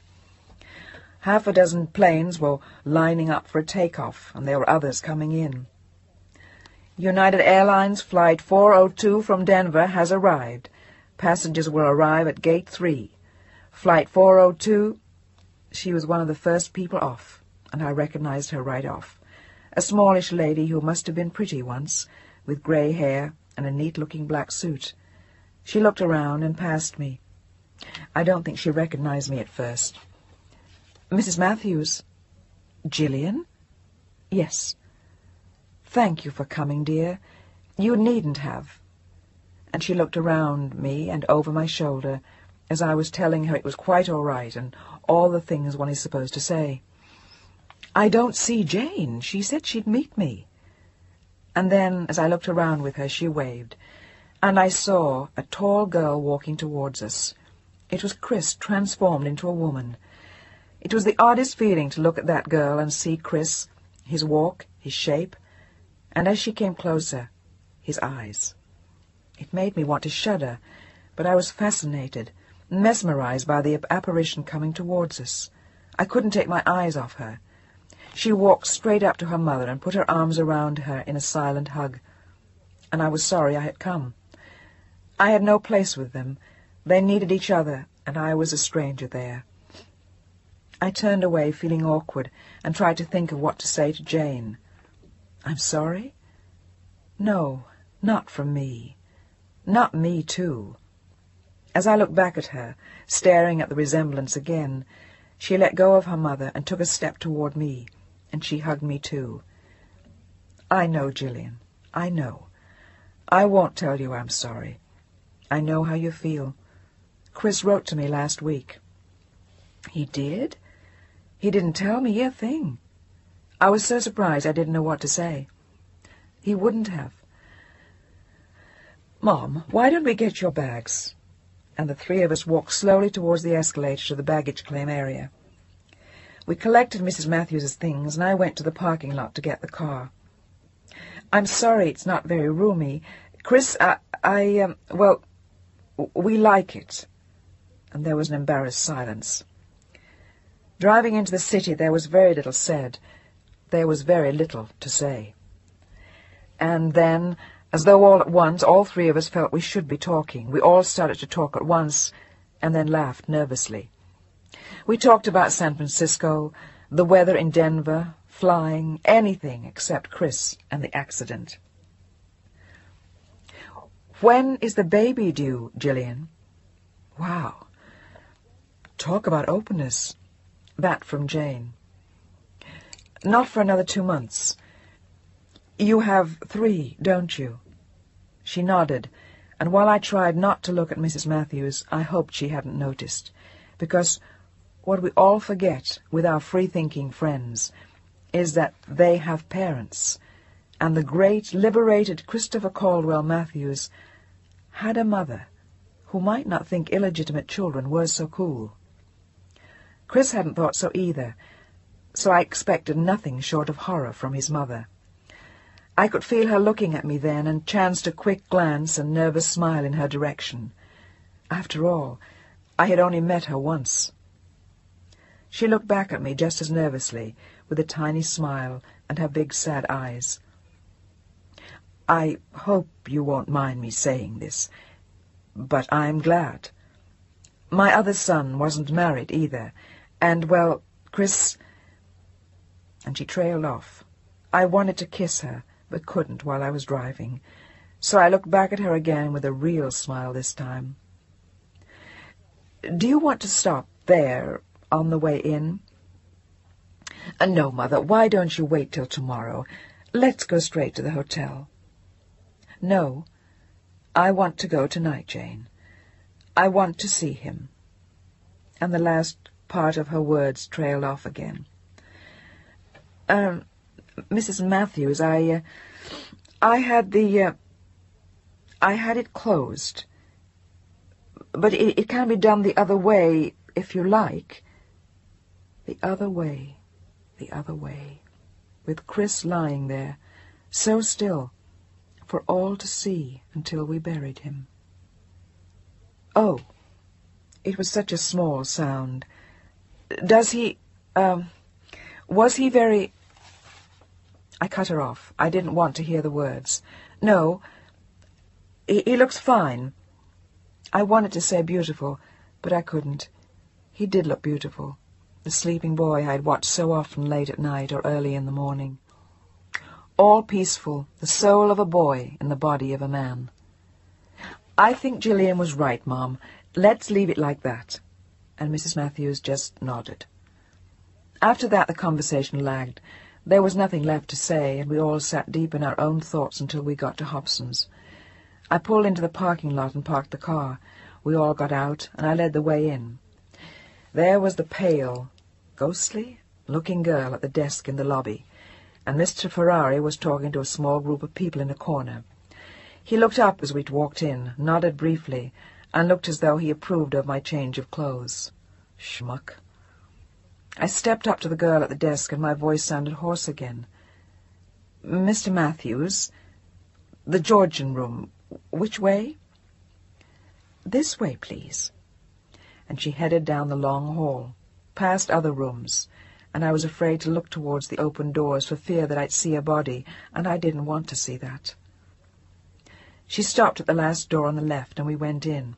[SPEAKER 1] Half a dozen planes were lining up for a takeoff, and there were others coming in. United Airlines Flight 402 from Denver has arrived. Passengers will arrive at Gate 3. Flight 402... She was one of the first people off, and I recognized her right off. A smallish lady who must have been pretty once, with grey hair and a neat-looking black suit. She looked around and passed me. I don't think she recognized me at first. Mrs. Matthews. Gillian? Yes. Thank you for coming, dear. You needn't have. And she looked around me and over my shoulder as I was telling her it was quite all right and all the things one is supposed to say. I don't see Jane. She said she'd meet me. And then, as I looked around with her, she waved, and I saw a tall girl walking towards us. It was Chris transformed into a woman. It was the oddest feeling to look at that girl and see Chris, his walk, his shape, and as she came closer, his eyes. It made me want to shudder, but I was fascinated, mesmerized by the apparition coming towards us. I couldn't take my eyes off her. She walked straight up to her mother and put her arms around her in a silent hug, and I was sorry I had come. I had no place with them. They needed each other, and I was a stranger there. I turned away, feeling awkward, and tried to think of what to say to Jane. I'm sorry? No, not from me. Not me, too. As I looked back at her, staring at the resemblance again, she let go of her mother and took a step toward me, and she hugged me, too. I know, Gillian, I know. I won't tell you I'm sorry. I know how you feel. Chris wrote to me last week. He did? He didn't tell me a thing. I was so surprised I didn't know what to say. He wouldn't have. Mom, why don't we get your bags? And the three of us walked slowly towards the escalator to the baggage claim area. We collected Mrs. Matthews's things, and I went to the parking lot to get the car. I'm sorry it's not very roomy. Chris, well, we like it. And there was an embarrassed silence. Driving into the city, there was very little said. There was very little to say. And then, as though all at once, all three of us felt we should be talking. We all started to talk at once, and then laughed nervously. We talked about San Francisco, the weather in Denver, flying, anything except Chris and the accident. When is the baby due, Gillian? Wow. Talk about openness. That from Jane. Not for another 2 months. You have 3, don't you? She nodded, and while I tried not to look at Mrs. Matthews, I hoped she hadn't noticed, because what we all forget with our free-thinking friends is that they have parents, and the great, liberated Christopher Caldwell Matthews had a mother who might not think illegitimate children were so cool. Chris hadn't thought so either, so I expected nothing short of horror from his mother. I could feel her looking at me then, and chanced a quick glance and nervous smile in her direction. After all, I had only met her once. She looked back at me just as nervously, with a tiny smile and her big sad eyes. "I hope you won't mind me saying this, but I'm glad. My other son wasn't married either, and, well, Chris—" And she trailed off. I wanted to kiss her, but couldn't while I was driving, so I looked back at her again with a real smile this time. "Do you want to stop there on the way in?" "No, Mother, why don't you wait till tomorrow? Let's go straight to the hotel." "No, I want to go tonight, Jane. I want to see him." And the last part of her words trailed off again. Mrs. Matthews, I had it closed. But it can be done the other way, if you like." The other way, with Chris lying there, so still, for all to see until we buried him. "Oh," it was such a small sound. "Was he very—" I cut her off. I didn't want to hear the words. "No, he looks fine." I wanted to say beautiful, but I couldn't. He did look beautiful, the sleeping boy I had watched so often late at night or early in the morning. All peaceful, the soul of a boy in the body of a man. "I think Gillian was right, Mom. Let's leave it like that." And Mrs. Matthews just nodded. After that the conversation lagged. There was nothing left to say, and we all sat deep in our own thoughts until we got to Hobson's. I pulled into the parking lot and parked the car. We all got out, and I led the way in. There was the pale, ghostly-looking girl at the desk in the lobby, and Mr. Ferrari was talking to a small group of people in a corner. He looked up as we walked in, nodded briefly, and looked as though he approved of my change of clothes. Schmuck. I stepped up to the girl at the desk, and my voice sounded hoarse again. "Mr. Matthews, the Georgian room. Which way?" "This way, please." And she headed down the long hall, past other rooms, and I was afraid to look towards the open doors for fear that I'd see a body, and I didn't want to see that. She stopped at the last door on the left, and we went in.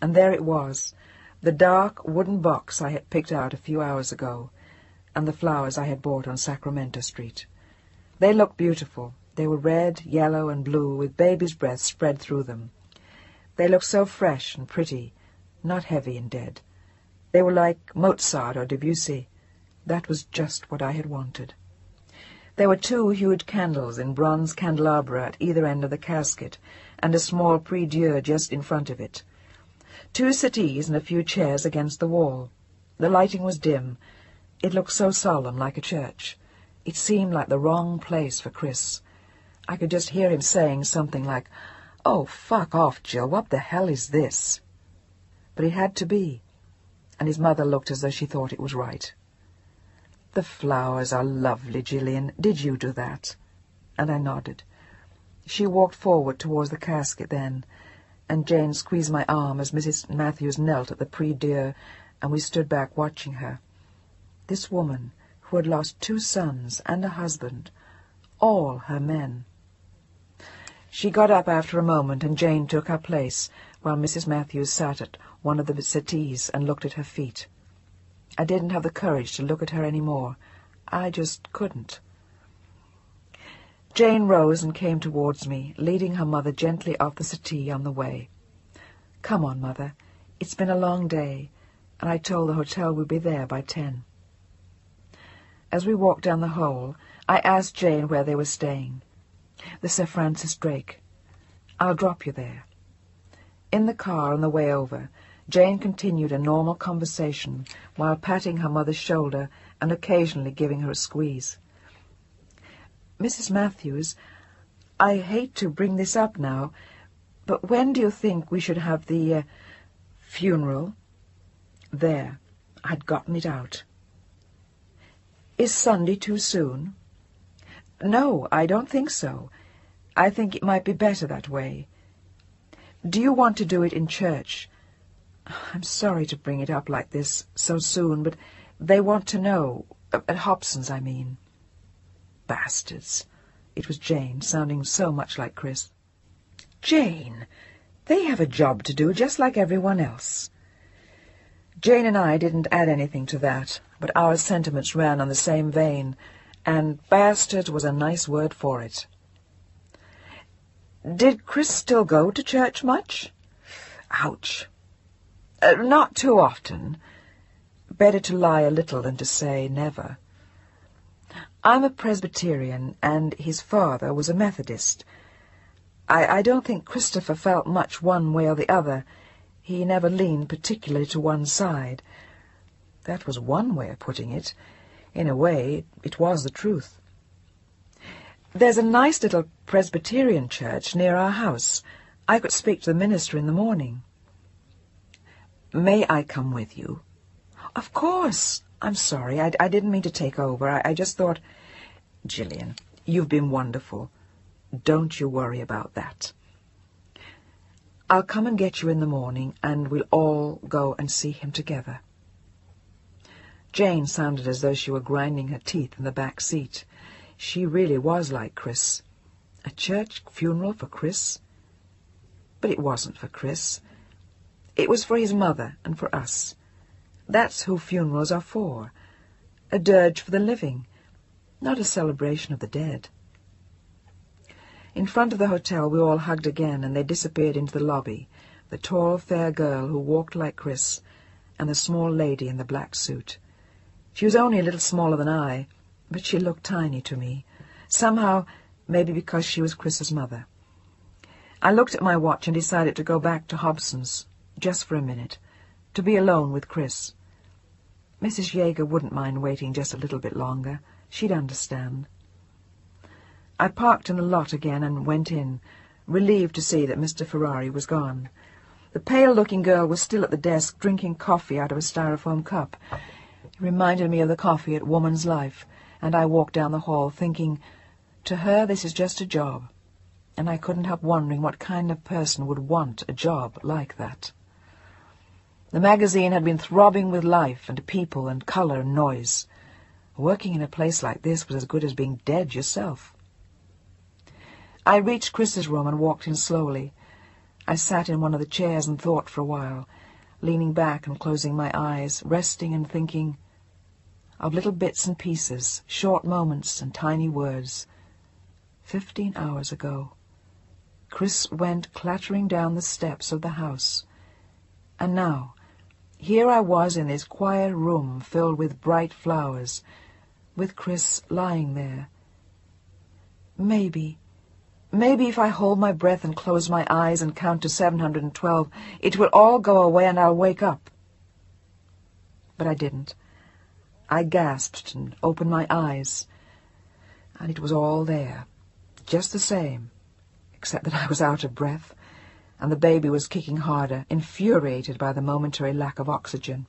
[SPEAKER 1] And there it was, the dark wooden box I had picked out a few hours ago, and the flowers I had bought on Sacramento Street. They looked beautiful. They were red, yellow, and blue, with baby's breath spread through them. They looked so fresh and pretty, not heavy and dead. They were like Mozart or Debussy. That was just what I had wanted. There were 2 huge candles in bronze candelabra at either end of the casket, and a small prie-dieu just in front of it. 2 settees and a few chairs against the wall. The lighting was dim. It looked so solemn, like a church. It seemed like the wrong place for Chris. I could just hear him saying something like, "Oh, fuck off, Jill, what the hell is this?" But it had to be, and his mother looked as though she thought it was right. "The flowers are lovely, Gillian. Did you do that?" And I nodded. She walked forward towards the casket then, and Jane squeezed my arm as Mrs. Matthews knelt at the prie-dieu, and we stood back watching her. This woman, who had lost 2 sons and a husband, all her men. She got up after a moment, and Jane took her place, while Mrs. Matthews sat at one of the settees and looked at her feet. I didn't have the courage to look at her any more. I just couldn't. Jane rose and came towards me, leading her mother gently off the settee on the way. "Come on, Mother. It's been a long day, and I told the hotel we'd be there by 10. As we walked down the hall, I asked Jane where they were staying. "The Sir Francis Drake. I'll drop you there." In the car on the way over, Jane continued a normal conversation while patting her mother's shoulder and occasionally giving her a squeeze. "Mrs. Matthews, I hate to bring this up now, but when do you think we should have the funeral?" There, I'd gotten it out. "Is Sunday too soon?" No, I don't think so. I think it might be better that way. Do you want to do it in church? I'm sorry to bring it up like this so soon, but they want to know. At Hobson's, I mean. Bastards. It was Jane, sounding so much like Chris. Jane! They have a job to do, just like everyone else. Jane and I didn't add anything to that, but our sentiments ran on the same vein, and bastard was a nice word for it. Did Chris still go to church much? Ouch. Not too often. Better to lie a little than to say never. I'm a Presbyterian, and his father was a Methodist. I don't think Christopher felt much one way or the other. He never leaned particularly to one side. That was one way of putting it. In a way, it was the truth. There's a nice little Presbyterian church near our house. I could speak to the minister in the morning. May I come with you? Of course. I'm sorry. I didn't mean to take over. I just thought... Gillian, you've been wonderful. Don't you worry about that. I'll come and get you in the morning, and we'll all go and see him together. Jane sounded as though she were grinding her teeth in the back seat. She really was like Chris. A church funeral for Chris? But it wasn't for Chris. It was for his mother and for us. That's who funerals are for. A dirge for the living, not a celebration of the dead. In front of the hotel we all hugged again, and they disappeared into the lobby, the tall, fair girl who walked like Chris, and the small lady in the black suit. She was only a little smaller than I, but she looked tiny to me. Somehow, maybe because she was Chris's mother. I looked at my watch and decided to go back to Hobson's, just for a minute, to be alone with Chris. Mrs. Yeager wouldn't mind waiting just a little bit longer. She'd understand. I parked in the lot again and went in, relieved to see that Mr. Ferrari was gone. The pale-looking girl was still at the desk drinking coffee out of a styrofoam cup. It reminded me of the coffee at Woman's Life, and I walked down the hall thinking, to her this is just a job, and I couldn't help wondering what kind of person would want a job like that. The magazine had been throbbing with life and people and colour and noise. Working in a place like this was as good as being dead yourself. I reached Chris's room and walked in slowly. I sat in one of the chairs and thought for a while, leaning back and closing my eyes, resting and thinking of little bits and pieces, short moments and tiny words. 15 hours ago, Chris went clattering down the steps of the house. And now, here I was in this quiet room filled with bright flowers, with Chris lying there. Maybe if I hold my breath and close my eyes and count to 712, it will all go away and I'll wake up. But I didn't. I gasped and opened my eyes, and it was all there, just the same, except that I was out of breath, and the baby was kicking harder, infuriated by the momentary lack of oxygen.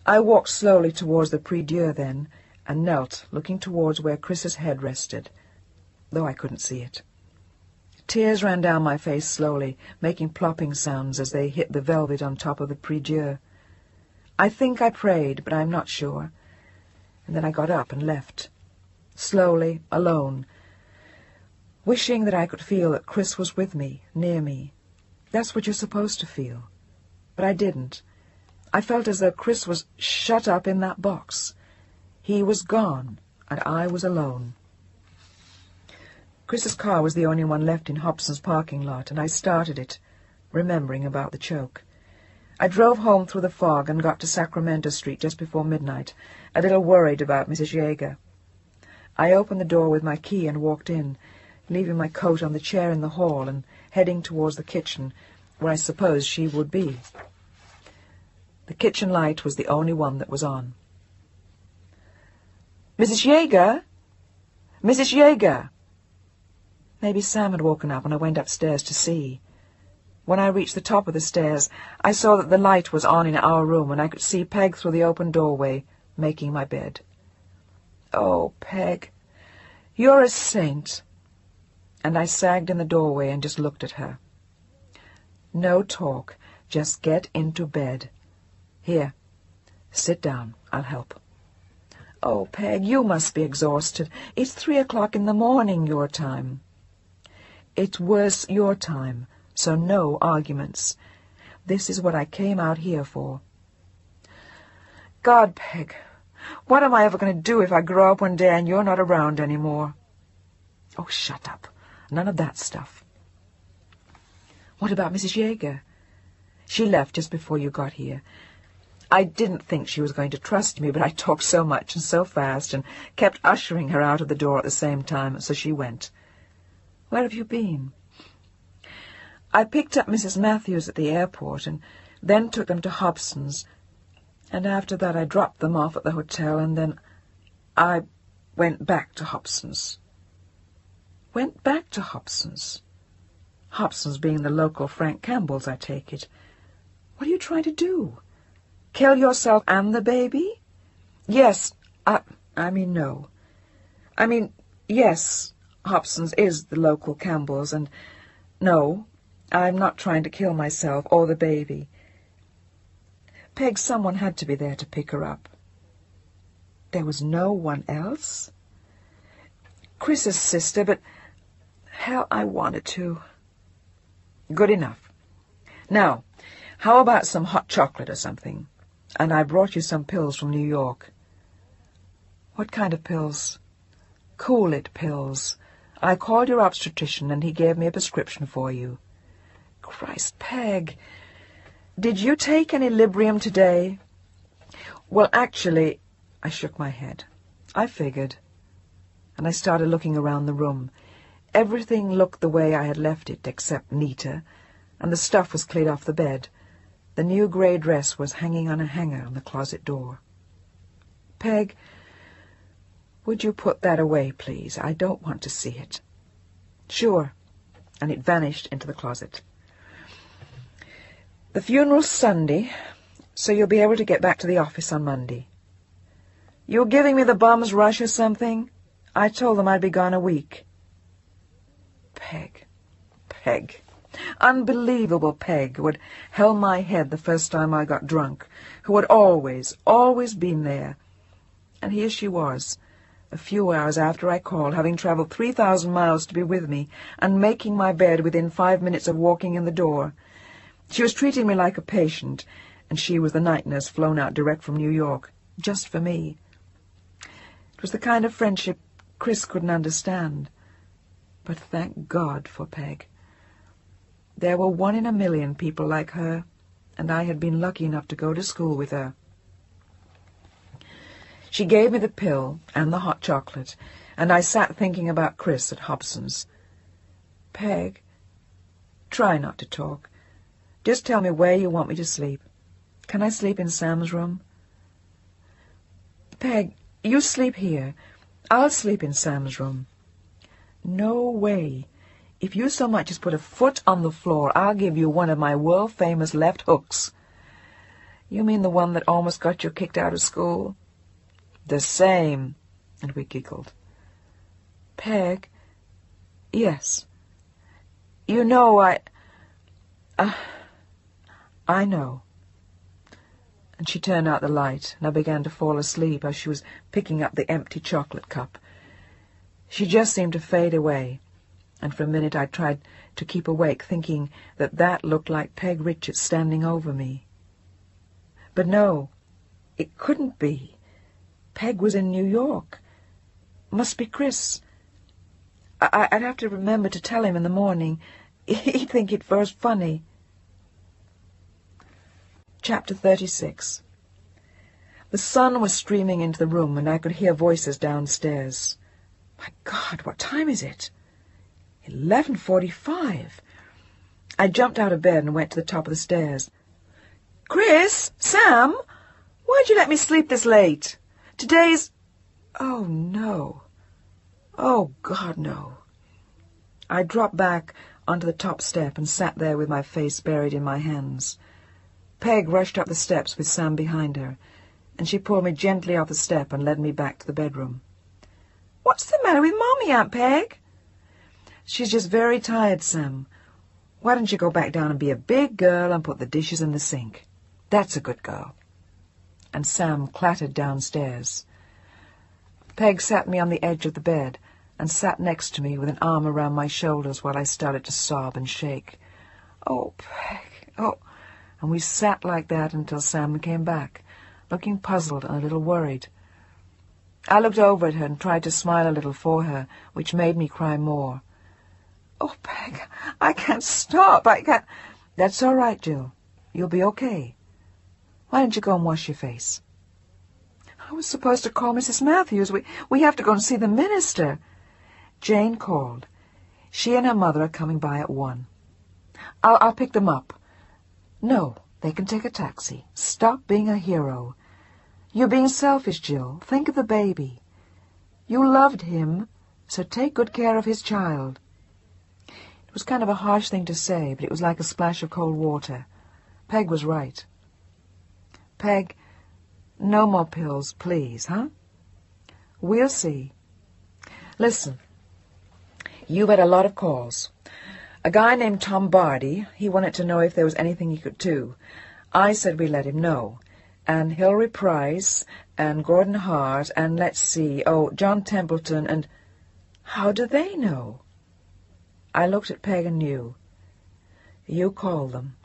[SPEAKER 1] I walked slowly towards the prie-dieu then, and knelt, looking towards where Chris's head rested, though I couldn't see it. Tears ran down my face slowly, making plopping sounds as they hit the velvet on top of the prie-dieu. I think I prayed, but I'm not sure. And then I got up and left, slowly, alone, wishing that I could feel that Chris was with me, near me. That's what you're supposed to feel. But I didn't. I felt as though Chris was shut up in that box. He was gone, and I was alone. Chris's car was the only one left in Hobson's parking lot, and I started it, remembering about the choke. I drove home through the fog and got to Sacramento Street just before midnight, a little worried about Mrs. Yeager. I opened the door with my key and walked in, leaving my coat on the chair in the hall and heading towards the kitchen, where I supposed she would be. The kitchen light was the only one that was on. "Mrs. Yeager! Mrs. Yeager!" Maybe Sam had woken up, and I went upstairs to see. When I reached the top of the stairs, I saw that the light was on in our room, and I could see Peg through the open doorway, making my bed. "Oh, Peg, you're a saint." And I sagged in the doorway and just looked at her. "No talk. Just get into bed. Here, sit down. I'll help." "Oh, Peg, you must be exhausted. It's 3 o'clock in the morning, your time." "It's worse your time, so no arguments. This is what I came out here for." "God, Peg, what am I ever going to do if I grow up one day and you're not around anymore?" "Oh, shut up. None of that stuff." "What about Mrs. Yeager?" "She left just before you got here. I didn't think she was going to trust me, but I talked so much and so fast and kept ushering her out of the door at the same time, so she went." "Where have you been?" "I picked up Mrs. Matthews at the airport and then took them to Hobson's, and after that I dropped them off at the hotel, and then I went back to Hobson's." "Went back to Hobson's?" "Hobson's being the local Frank Campbell's, I take it. What are you trying to do? Kill yourself and the baby?" "Yes, I mean no. I mean, yes, Hobson's is the local Campbell's, and no, I'm not trying to kill myself or the baby. Peg, someone had to be there to pick her up." "There was no one else?" "Chris's sister, but hell, I wanted to." "Good enough. Now, how about some hot chocolate or something? And I brought you some pills from New York." "What kind of pills?" "Cool-it pills. I called your obstetrician, and he gave me a prescription for you." "Christ, Peg, did you take any Librium today?" "Well, actually," I shook my head. "I figured." And I started looking around the room. Everything looked the way I had left it, except neater, and the stuff was cleared off the bed. The new grey dress was hanging on a hanger on the closet door. "Peg, would you put that away, please? I don't want to see it." "Sure." And it vanished into the closet. "The funeral's Sunday, so you'll be able to get back to the office on Monday." "You're giving me the bum's rush or something? I told them I'd be gone a week." Peg. Unbelievable Peg, who had held my head the first time I got drunk, who had always been there. And here she was, a few hours after I called, having travelled 3,000 miles to be with me, and making my bed within 5 minutes of walking in the door. She was treating me like a patient, and she was the night nurse flown out direct from New York, just for me. It was the kind of friendship Chris couldn't understand. But thank God for Peg. There were 1 in a million people like her, and I had been lucky enough to go to school with her. She gave me the pill and the hot chocolate, and I sat thinking about Chris at Hobson's. "Peg, try not to talk. Just tell me where you want me to sleep. Can I sleep in Sam's room?" "Peg, you sleep here. I'll sleep in Sam's room." "No way. If you so much as put a foot on the floor, I'll give you one of my world-famous left hooks." "You mean the one that almost got you kicked out of school?" "The same." And we giggled. "Peg." "Yes." "You know, I know." And she turned out the light, and I began to fall asleep as she was picking up the empty chocolate cup. She just seemed to fade away, and for a minute I tried to keep awake, thinking that looked like Peg Richards standing over me. But no, it couldn't be. Peg was in New York. Must be Chris. I'd have to remember to tell him in the morning. He'd think it was funny. Chapter 36. The sun was streaming into the room, and I could hear voices downstairs. My God, what time is it? 11:45. I jumped out of bed and went to the top of the stairs. "Chris! Sam! Why'd you let me sleep this late? Today's—" "Oh, no. Oh, God, no." I dropped back onto the top step and sat there with my face buried in my hands. Peg rushed up the steps with Sam behind her, and she pulled me gently off the step and led me back to the bedroom. What's the matter with Mommy, Aunt Peg? She's just very tired, Sam. Why don't you go back down and be a big girl and put the dishes in the sink? That's a good girl. And Sam clattered downstairs. Peg sat me on the edge of the bed and sat next to me with an arm around my shoulders while I started to sob and shake. Oh, Peg, oh. And we sat like that until Sam came back, looking puzzled and a little worried. I looked over at her and tried to smile a little for her, which made me cry more. Oh, Peg, I can't stop, I can't... That's all right, Jill. You'll be okay. Why don't you go and wash your face? I was supposed to call Mrs. Matthews. We have to go and see the minister. Jane called. She and her mother are coming by at 1. I'll pick them up. No, they can take a taxi. Stop being a hero. You're being selfish, Jill. Think of the baby. You loved him, so take good care of his child. It was kind of a harsh thing to say, but it was like a splash of cold water. Peg was right. Peg, no more pills, please, huh? We'll see. Listen, you've had a lot of calls. A guy named Tom Barty, he wanted to know if there was anything he could do. I said we let him know. And Hilary Price, and Gordon Hart, and let's see, John Templeton, and... How do they know? I looked at Peg and knew. You called them.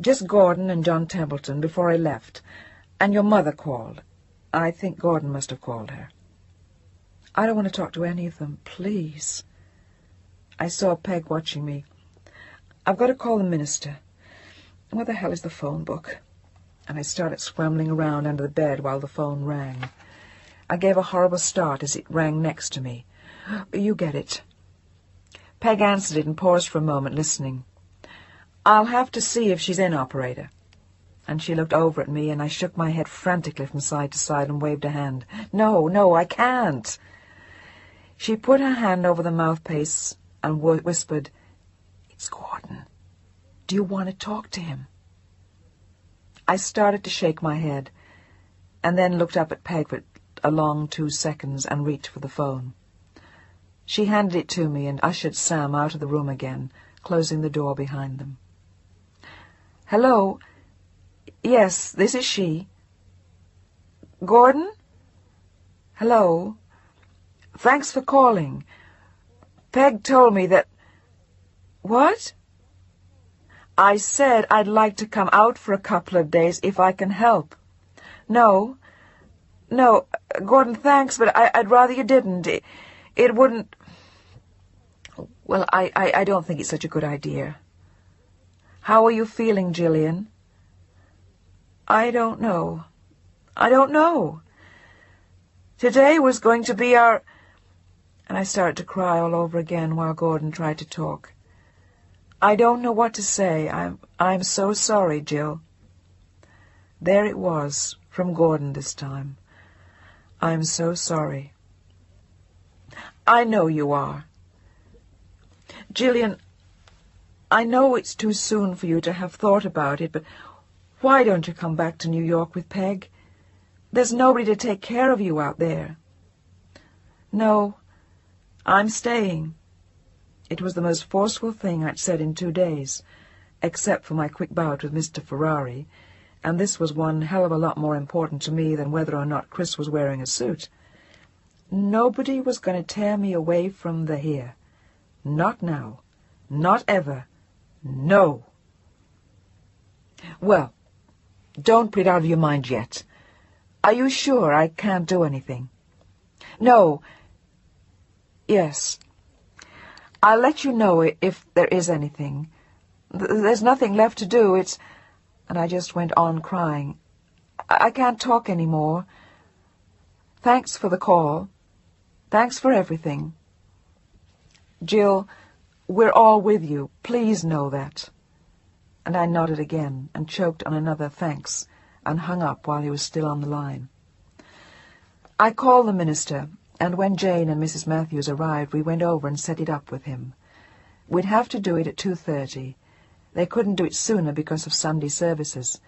[SPEAKER 1] Just Gordon and John Templeton before I left. And your mother called. I think Gordon must have called her. I don't want to talk to any of them, please. I saw Peg watching me. I've got to call the minister. Where the hell is the phone book? And I started scrambling around under the bed while the phone rang. I gave a horrible start as it rang next to me. You get it. Peg answered it and paused for a moment, listening. I'll have to see if she's in, operator. And she looked over at me, and I shook my head frantically from side to side and waved a hand. No, I can't. She put her hand over the mouthpiece and whispered, It's Gordon. Do you want to talk to him? I started to shake my head, and then looked up at Peg for a long 2 seconds and reached for the phone. She handed it to me and ushered Sam out of the room again, closing the door behind them. Hello? Yes, this is she. Gordon? Hello? Thanks for calling. Peg told me that... What? I said I'd like to come out for a couple of days if I can help. No, Gordon, thanks, but I'd rather you didn't. It wouldn't... Well, I don't think it's such a good idea. How are you feeling, Gillian? I don't know. Today was going to be our... And I started to cry all over again while Gordon tried to talk. I don't know what to say. I'm so sorry, Jill. There it was, from Gordon this time. I'm so sorry. I know you are. Gillian, I know it's too soon for you to have thought about it, but why don't you come back to New York with Peg? There's nobody to take care of you out there. No, I'm staying. It was the most forceful thing I'd said in 2 days, except for my quick bout with Mr. Ferrari, and this was one hell of a lot more important to me than whether or not Chris was wearing a suit. Nobody was going to tear me away from the here. Not now. Not ever. No. Well, don't put it out of your mind yet. Are you sure I can't do anything? No. Yes. I'll let you know if there is anything. There's nothing left to do. It's... And I just went on crying. I can't talk any more. Thanks for the call. Thanks for everything. Jill, we're all with you. Please know that. And I nodded again and choked on another thanks and hung up while he was still on the line. I called the minister, and when Jane and Mrs. Matthews arrived, we went over and set it up with him. We'd have to do it at 2:30. They couldn't do it sooner because of Sunday services,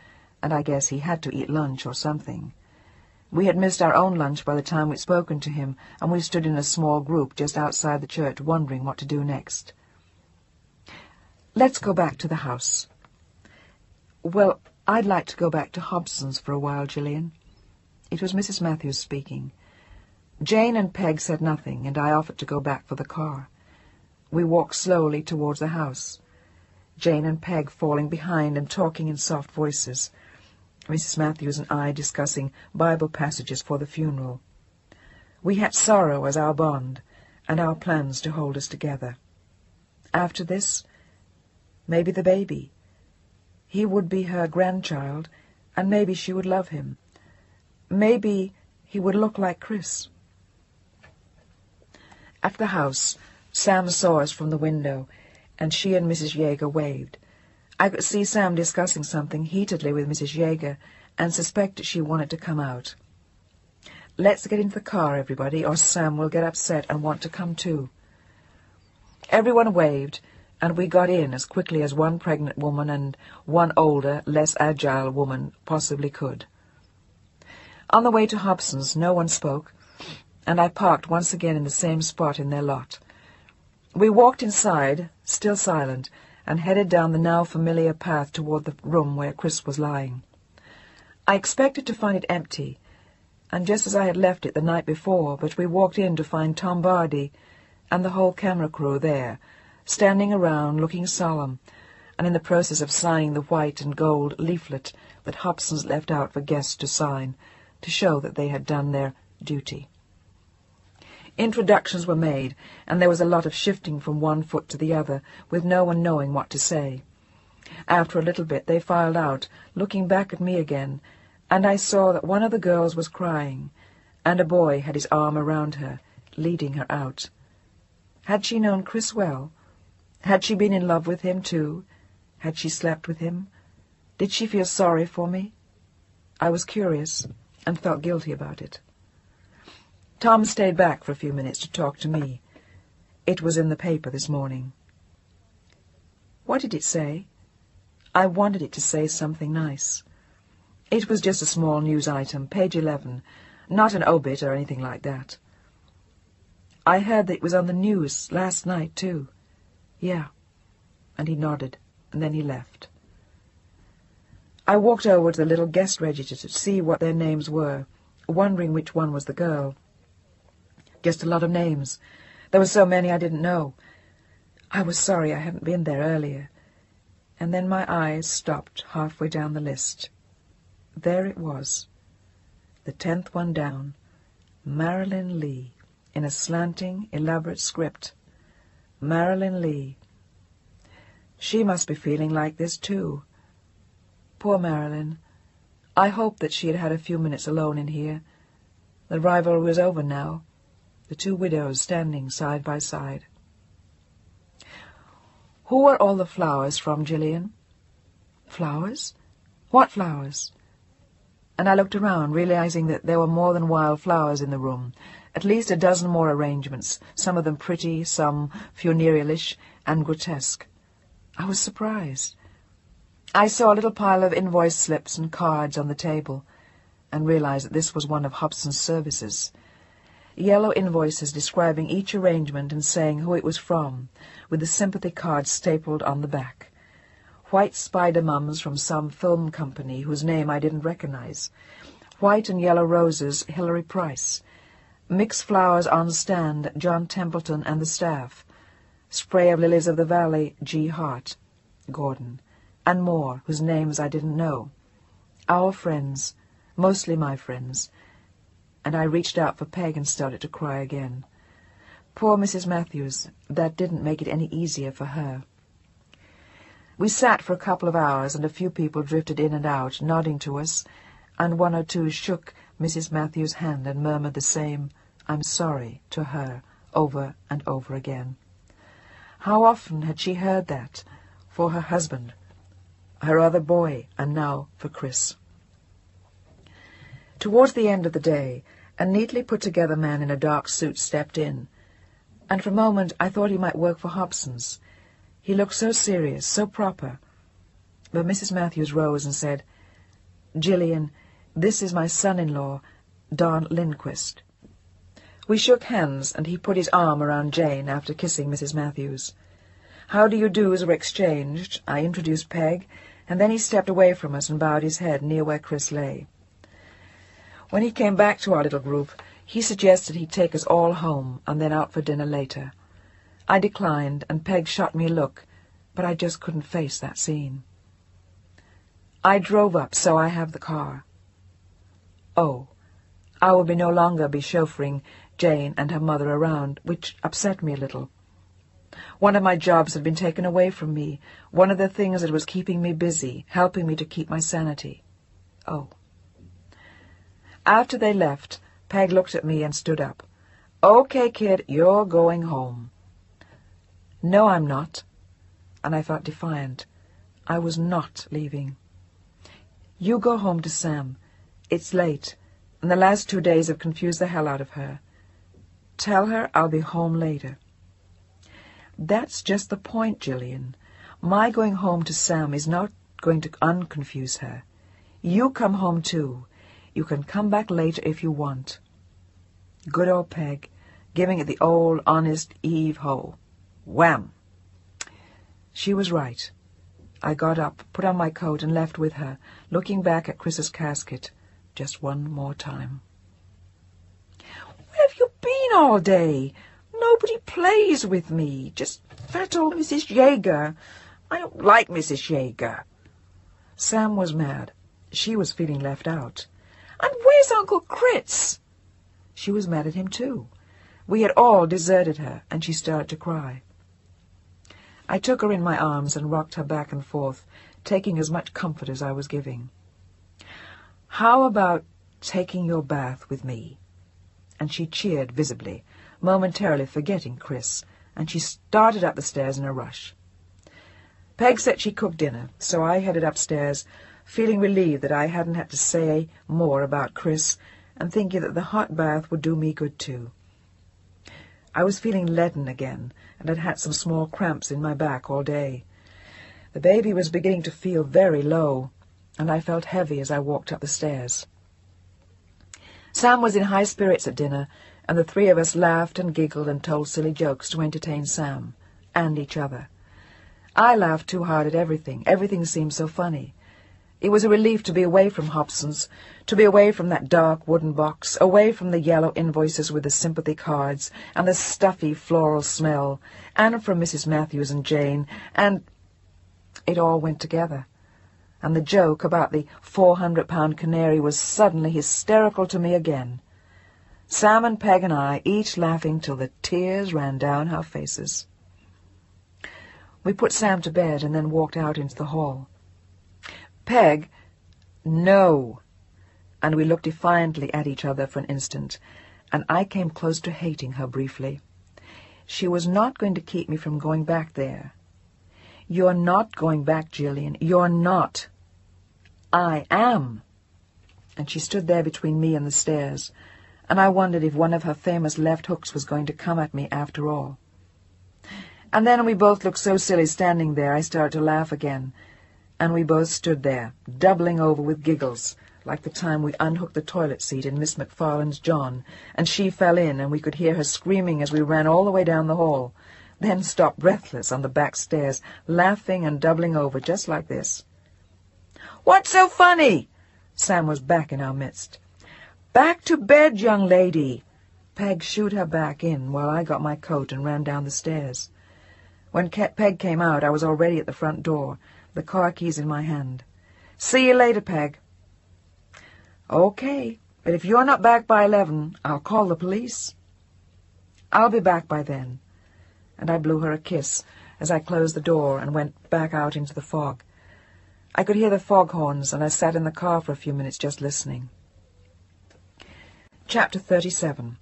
[SPEAKER 1] and I guess he had to eat lunch or something. We had missed our own lunch by the time we'd spoken to him, and we stood in a small group just outside the church wondering what to do next. "Let's go back to the house." "Well, I'd like to go back to Hobson's for a while, Gillian." It was Mrs. Matthews speaking. Jane and Peg said nothing, and I offered to go back for the car. We walked slowly towards the house, Jane and Peg falling behind and talking in soft voices, Mrs. Matthews and I discussing Bible passages for the funeral. We had sorrow as our bond, and our plans to hold us together. After this, maybe the baby. He would be her grandchild, and maybe she would love him. Maybe he would look like Chris. At the house, Sam saw us from the window, and she and Mrs. Yeager waved. I could see Sam discussing something heatedly with Mrs. Yeager, and suspected she wanted to come out. "Let's get into the car, everybody, or Sam will get upset and want to come too." Everyone waved, and we got in as quickly as one pregnant woman and one older, less agile woman possibly could. On the way to Hobson's, no one spoke, and I parked once again in the same spot in their lot. We walked inside, still silent, and headed down the now familiar path toward the room where Chris was lying. I expected to find it empty, and just as I had left it the night before, but we walked in to find Tom Bardi and the whole camera crew there, standing around looking solemn, and in the process of signing the white and gold leaflet that Hobson's left out for guests to sign, to show that they had done their duty. Introductions were made, and there was a lot of shifting from one foot to the other, with no one knowing what to say. After a little bit they filed out, looking back at me again, and I saw that one of the girls was crying, and a boy had his arm around her, leading her out. Had she known Chris well? Had she been in love with him too? Had she slept with him? Did she feel sorry for me? I was curious, and felt guilty about it. Tom stayed back for a few minutes to talk to me. It was in the paper this morning. What did it say? I wanted it to say something nice. It was just a small news item, page 11, not an obit or anything like that. I heard that it was on the news last night, too. Yeah. And he nodded, and then he left. I walked over to the little guest register to see what their names were, wondering which one was the girl. Just a lot of names. There were so many I didn't know. I was sorry I hadn't been there earlier. And then my eyes stopped halfway down the list. There it was, the 10th one down, Marilyn Lee, in a slanting, elaborate script. Marilyn Lee. She must be feeling like this too. Poor Marilyn. I hoped that she had had a few minutes alone in here. The rivalry was over now. The two widows standing side by side. "Who were all the flowers from, Gillian?" "Flowers? What flowers?" And I looked around, realizing that there were more than wild flowers in the room, at least a dozen more arrangements, some of them pretty, some funerealish and grotesque. I was surprised. I saw a little pile of invoice slips and cards on the table, and realized that this was one of Hobson's services. Yellow invoices describing each arrangement and saying who it was from, with the sympathy cards stapled on the back. White spider mums from some film company whose name I didn't recognize. White and yellow roses, Hilary Price. Mixed flowers on stand, John Templeton and the staff. Spray of lilies of the valley, G. Hart, Gordon. And more, whose names I didn't know. Our friends, mostly my friends. And I reached out for Peg and started to cry again. Poor Mrs. Matthews, that didn't make it any easier for her. We sat for a couple of hours, and a few people drifted in and out, nodding to us, and one or two shook Mrs. Matthews' hand and murmured the same, "I'm sorry," to her, over and over again. How often had she heard that, for her husband, her other boy, and now for Chris? Towards the end of the day, a neatly put-together man in a dark suit stepped in, and for a moment I thought he might work for Hobson's. He looked so serious, so proper. But Mrs. Matthews rose and said, "Gillian, this is my son-in-law, Don Lindquist. We shook hands, and he put his arm around Jane after kissing Mrs. Matthews. How do you do's were exchanged. I introduced Peg, and then he stepped away from us and bowed his head near where Chris lay. When he came back to our little group, he suggested he'd take us all home and then out for dinner later. I declined, and Peg shot me a look, but I just couldn't face that scene. I drove up, so I have the car. Oh, I will no longer be chauffeuring Jane and her mother around, which upset me a little. One of my jobs had been taken away from me, one of the things that was keeping me busy, helping me to keep my sanity. Oh. After they left, Peg looked at me and stood up. "Okay, kid, you're going home." "No, I'm not." And I felt defiant. I was not leaving. "You go home to Sam. It's late, and the last 2 days have confused the hell out of her. Tell her I'll be home later." "That's just the point, Gillian. My going home to Sam is not going to unconfuse her. You come home too. You can come back later if you want." Good old Peg, giving it the old, honest heave-ho. Wham! She was right. I got up, put on my coat, and left with her, looking back at Chris's casket just one more time. "Where have you been all day? Nobody plays with me. Just fat old Mrs. Yeager. I don't like Mrs. Yeager." Sam was mad. She was feeling left out. "And where's Uncle Chris?" She was mad at him too. We had all deserted her, and she started to cry. I took her in my arms and rocked her back and forth, taking as much comfort as I was giving. "How about taking your bath with me?" And she cheered visibly, momentarily forgetting Chris, and she started up the stairs in a rush. Peg said she cooked dinner, so I headed upstairs, feeling relieved that I hadn't had to say more about Chris, and thinking that the hot bath would do me good too. I was feeling leaden again, and had had some small cramps in my back all day. The baby was beginning to feel very low, and I felt heavy as I walked up the stairs. Sam was in high spirits at dinner, and the three of us laughed and giggled and told silly jokes to entertain Sam, and each other. I laughed too hard at everything. Everything seemed so funny. It was a relief to be away from Hobson's, to be away from that dark wooden box, away from the yellow invoices with the sympathy cards, and the stuffy floral smell, and from Mrs. Matthews and Jane, and it all went together. And the joke about the 400-pound canary was suddenly hysterical to me again. Sam and Peg and I each laughing till the tears ran down our faces. We put Sam to bed and then walked out into the hall. Peg, "No," and we looked defiantly at each other for an instant, and I came close to hating her briefly. She was not going to keep me from going back there. "You're not going back, Gillian. You're not." "I am." And she stood there between me and the stairs, and I wondered if one of her famous left hooks was going to come at me after all. And then we both looked so silly standing there I started to laugh again, and we both stood there, doubling over with giggles, like the time we unhooked the toilet seat in Miss McFarlane's John, and she fell in, and we could hear her screaming as we ran all the way down the hall, then stopped breathless on the back stairs, laughing and doubling over just like this. "What's so funny?" Sam was back in our midst. "Back to bed, young lady." Peg shooed her back in while I got my coat and ran down the stairs. When Peg came out, I was already at the front door, the car keys in my hand. "See you later, Peg." "Okay, but if you're not back by 11, I'll call the police." "I'll be back by then." And I blew her a kiss as I closed the door and went back out into the fog. I could hear the foghorns, and I sat in the car for a few minutes just listening. Chapter 37.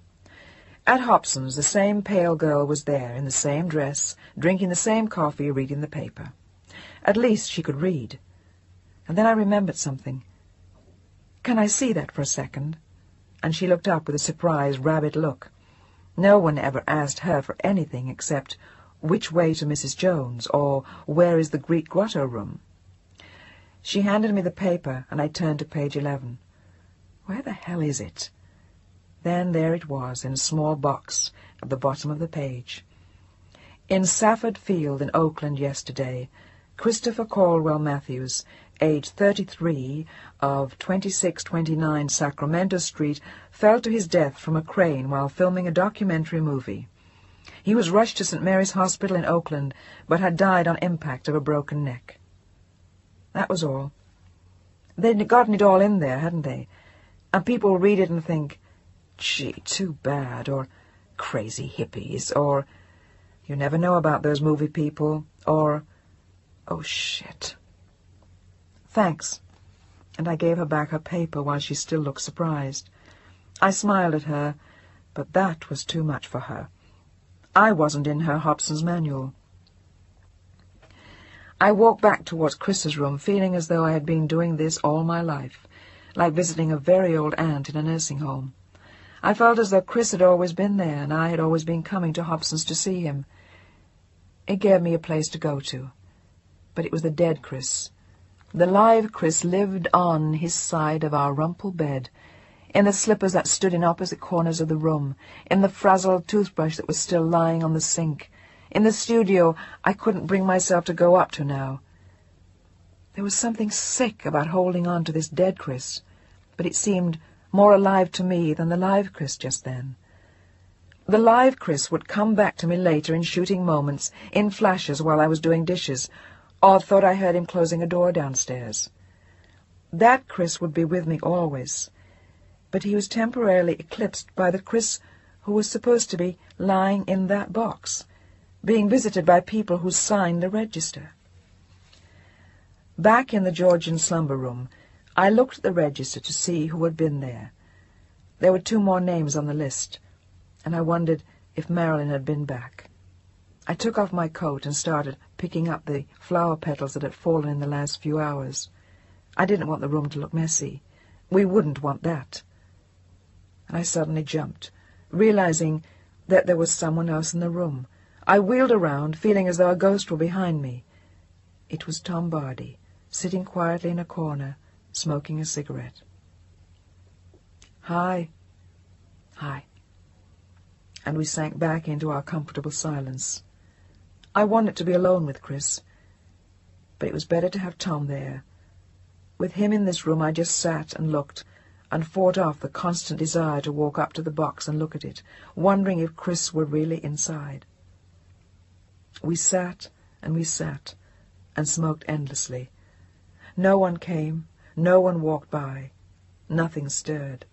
[SPEAKER 1] At Hobson's, the same pale girl was there, in the same dress, drinking the same coffee, reading the paper. At least she could read. And then I remembered something. "Can I see that for a second?" And she looked up with a surprised, rabbit look. No one ever asked her for anything except, "Which way to Mrs. Jones?" or "Where is the Greek grotto room?" She handed me the paper, and I turned to page 11. Where the hell is it? Then there it was, in a small box at the bottom of the page. In Safford Field in Oakland yesterday, Christopher Caldwell Matthews, age 33, of 2629 Sacramento Street, fell to his death from a crane while filming a documentary movie. He was rushed to St. Mary's Hospital in Oakland, but had died on impact of a broken neck. That was all. They'd gotten it all in there, hadn't they? And people read it and think, gee, too bad, or crazy hippies, or you never know about those movie people, or oh, shit. Thanks. And I gave her back her paper while she still looked surprised. I smiled at her, but that was too much for her. I wasn't in her Hobson's manual. I walked back towards Chris's room, feeling as though I had been doing this all my life, like visiting a very old aunt in a nursing home. I felt as though Chris had always been there, and I had always been coming to Hobson's to see him. It gave me a place to go to. But it was the dead Chris. The live Chris lived on his side of our rumple bed, in the slippers that stood in opposite corners of the room, in the frazzled toothbrush that was still lying on the sink, in the studio I couldn't bring myself to go up to now. There was something sick about holding on to this dead Chris, but it seemed more alive to me than the live Chris just then. The live Chris would come back to me later in shooting moments, in flashes while I was doing dishes, or thought I heard him closing a door downstairs. That Chris would be with me always, but he was temporarily eclipsed by the Chris who was supposed to be lying in that box, being visited by people who signed the register. Back in the Georgian slumber room, I looked at the register to see who had been there. There were 2 more names on the list, and I wondered if Marilyn had been back. I took off my coat and started picking up the flower petals that had fallen in the last few hours. I didn't want the room to look messy. We wouldn't want that. And I suddenly jumped, realizing that there was someone else in the room. I wheeled around, feeling as though a ghost were behind me. It was Tom Bardi, sitting quietly in a corner, smoking a cigarette. Hi. Hi. And we sank back into our comfortable silence. I wanted to be alone with Chris, but it was better to have Tom there. With him in this room I just sat and looked, and fought off the constant desire to walk up to the box and look at it, wondering if Chris were really inside. We sat, and smoked endlessly. No one came, no one walked by, nothing stirred.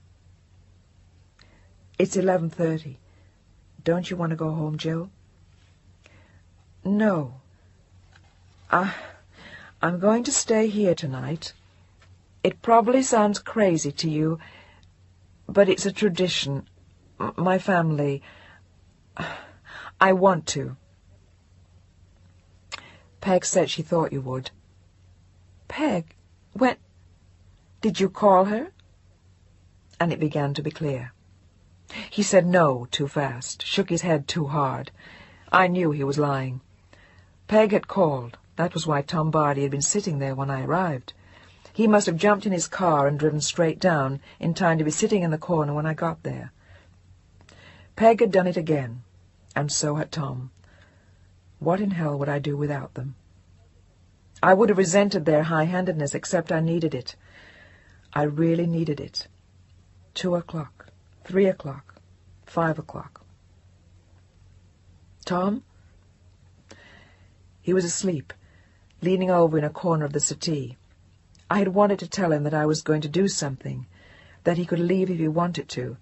[SPEAKER 1] It's 11:30. Don't you want to go home, Jill? No. I'm going to stay here tonight. It probably sounds crazy to you, but it's a tradition. My family. I want to. Peg said she thought you would. Peg? When? Did you call her? And it began to be clear. He said no too fast, shook his head too hard. I knew he was lying. Peg had called. That was why Tom Bardi had been sitting there when I arrived. He must have jumped in his car and driven straight down in time to be sitting in the corner when I got there. Peg had done it again, and so had Tom. What in hell would I do without them? I would have resented their high-handedness, except I needed it. I really needed it. 2 o'clock, 3 o'clock, 5 o'clock. Tom? He was asleep, leaning over in a corner of the settee. I had wanted to tell him that I was going to do something, that he could leave if he wanted to,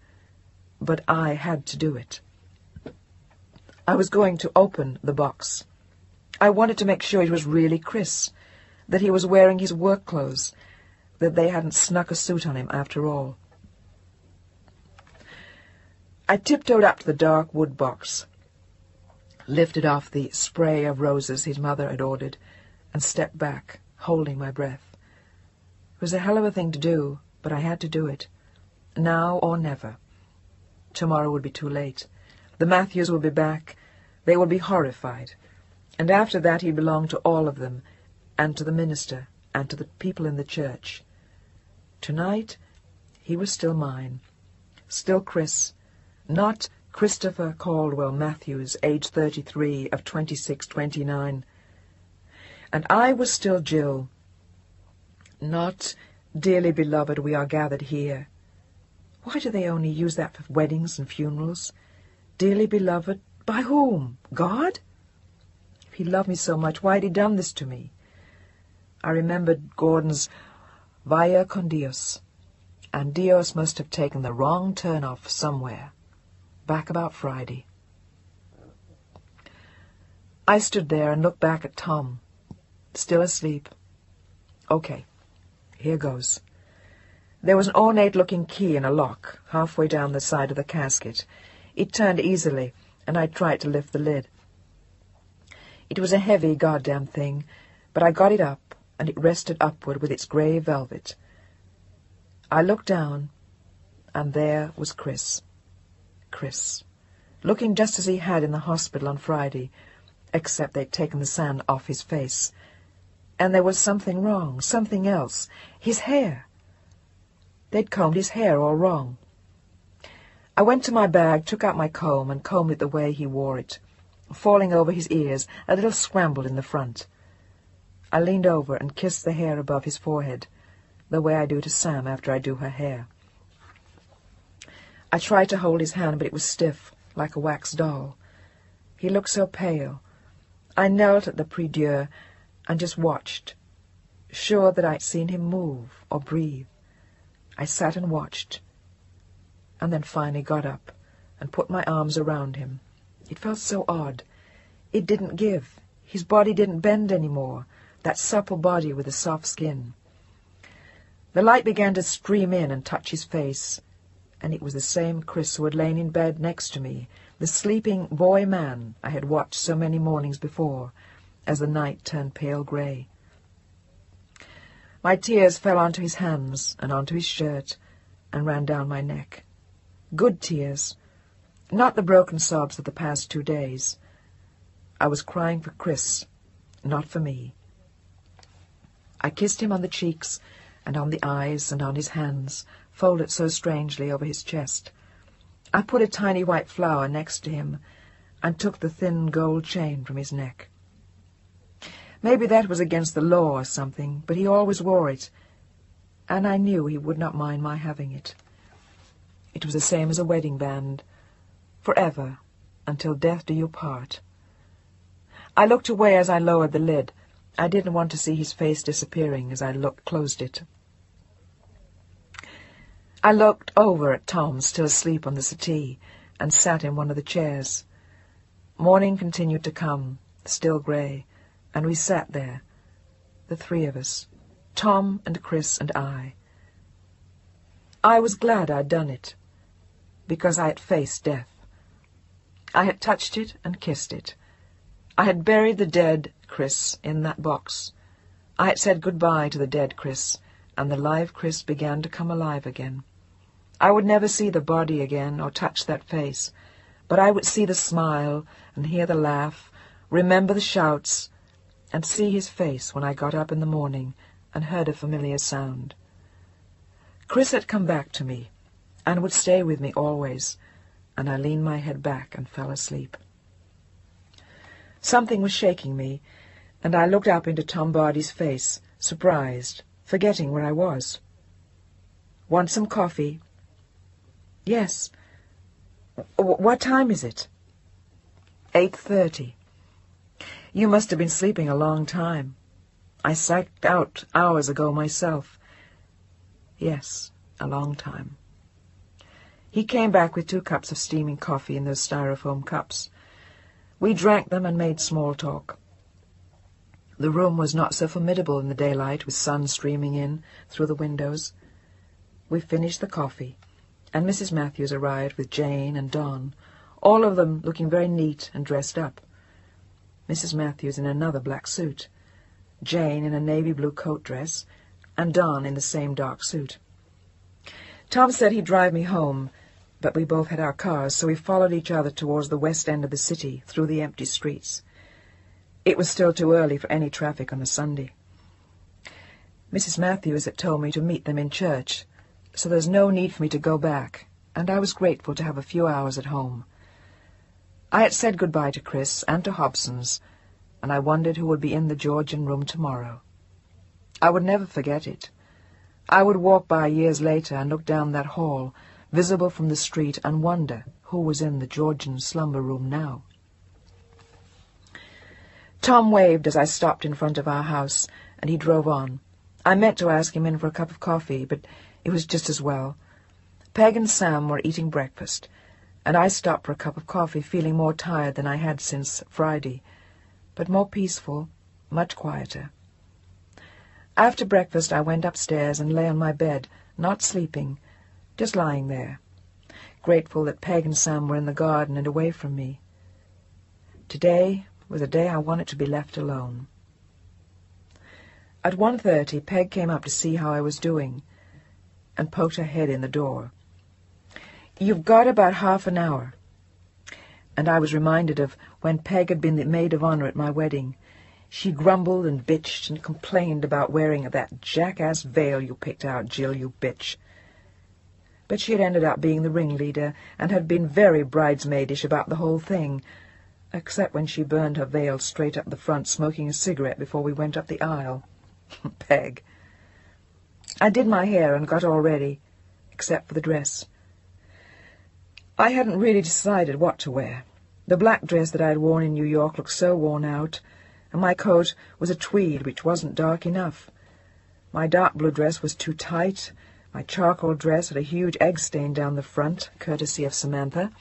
[SPEAKER 1] but I had to do it. I was going to open the box. I wanted to make sure it was really Chris, that he was wearing his work clothes, that they hadn't snuck a suit on him after all. I tiptoed up to the dark wood box, lifted off the spray of roses his mother had ordered, and stepped back, holding my breath. It was a hell of a thing to do, but I had to do it. Now or never. Tomorrow would be too late. The Matthews would be back. They would be horrified. And after that he belonged to all of them, and to the minister, and to the people in the church. Tonight he was still mine. still Chris, not Christopher Caldwell Matthews, age 33, of 2629. And I was still Jill, not dearly beloved, we are gathered here. Why do they only use that for weddings and funerals? Dearly beloved, by whom? God? If he loved me so much, why had he done this to me? I remembered Gordon's Vaya con Dios, and Dios must have taken the wrong turn off somewhere, back about Friday. I stood there and looked back at Tom, still asleep. Okay, here goes. There was an ornate-looking key in a lock halfway down the side of the casket. It turned easily, and I tried to lift the lid. It was a heavy goddamn thing, but I got it up, and it rested upward with its grey velvet. I looked down, and there was Chris. Chris, looking just as he had in the hospital on Friday, except they'd taken the sand off his face. And there was something wrong, something else. His hair. They'd combed his hair all wrong. I went to my bag, took out my comb, and combed it the way he wore it, falling over his ears, a little scrambled in the front. I leaned over and kissed the hair above his forehead, the way I do to Sam after I do her hair. I tried to hold his hand, but it was stiff, like a wax doll. He looked so pale. I knelt at the prie-dieu and just watched, sure that I'd seen him move or breathe. I sat and watched, and then finally got up and put my arms around him. It felt so odd. It didn't give. His body didn't bend anymore, that supple body with the soft skin. The light began to stream in and touch his face, and it was the same Chris who had lain in bed next to me, the sleeping boy-man I had watched so many mornings before, as the night turned pale grey. My tears fell onto his hands and onto his shirt and ran down my neck. Good tears, not the broken sobs of the past 2 days. I was crying for Chris, not for me. I kissed him on the cheeks and on the eyes and on his hands, folded so strangely over his chest. I put a tiny white flower next to him and took the thin gold chain from his neck. Maybe that was against the law or something, but he always wore it, and I knew he would not mind my having it. It was the same as a wedding band, forever, until death do you part. I looked away as I lowered the lid. I didn't want to see his face disappearing as I closed it. I looked over at Tom, still asleep on the settee, and sat in one of the chairs. Morning continued to come, still grey, and we sat there, the three of us, Tom and Chris and I. I was glad I'd done it, because I had faced death. I had touched it and kissed it. I had buried the dead Chris in that box. I had said goodbye to the dead Chris, and the live Chris began to come alive again. I would never see the body again or touch that face, but I would see the smile and hear the laugh, remember the shouts, and see his face when I got up in the morning and heard a familiar sound. Chris had come back to me, and would stay with me always, and I leaned my head back and fell asleep. Something was shaking me, and I looked up into Tom Barty's face, surprised, forgetting where I was. "Want some coffee?" "Yes. What time is it?" 8:30. "You must have been sleeping a long time. I psyched out hours ago myself." "Yes, a long time." He came back with 2 cups of steaming coffee in those styrofoam cups. We drank them and made small talk. The room was not so formidable in the daylight, with sun streaming in through the windows. We finished the coffee, and Mrs. Matthews arrived with Jane and Don, all of them looking very neat and dressed up. Mrs. Matthews in another black suit, Jane in a navy blue coat dress, and Don in the same dark suit. Tom said he'd drive me home, but we both had our cars, so we followed each other towards the west end of the city, through the empty streets. It was still too early for any traffic on a Sunday. Mrs. Matthews had told me to meet them in church, so there's no need for me to go back, and I was grateful to have a few hours at home. I had said goodbye to Chris and to Hobson's, and I wondered who would be in the Georgian room tomorrow. I would never forget it. I would walk by years later and look down that hall, visible from the street, and wonder who was in the Georgian slumber room now. Tom waved as I stopped in front of our house, and he drove on. I meant to ask him in for a cup of coffee, but it was just as well. Peg and Sam were eating breakfast, and I stopped for a cup of coffee, feeling more tired than I had since Friday, but more peaceful, much quieter. After breakfast I went upstairs and lay on my bed, not sleeping, just lying there, grateful that Peg and Sam were in the garden and away from me. Today was a day I wanted to be left alone. At 1:30 Peg came up to see how I was doing, and poked her head in the door. "You've got about half an hour." And I was reminded of when Peg had been the maid of honor at my wedding. She grumbled and bitched and complained about wearing that jackass veil you picked out, Jill, you bitch. But she had ended up being the ringleader, and had been very bridesmaidish about the whole thing, except when she burned her veil straight up the front, smoking a cigarette before we went up the aisle. Peg. I did my hair and got all ready, except for the dress. I hadn't really decided what to wear. The black dress that I had worn in New York looked so worn out, and my coat was a tweed which wasn't dark enough. My dark blue dress was too tight. My charcoal dress had a huge egg stain down the front, courtesy of Samantha,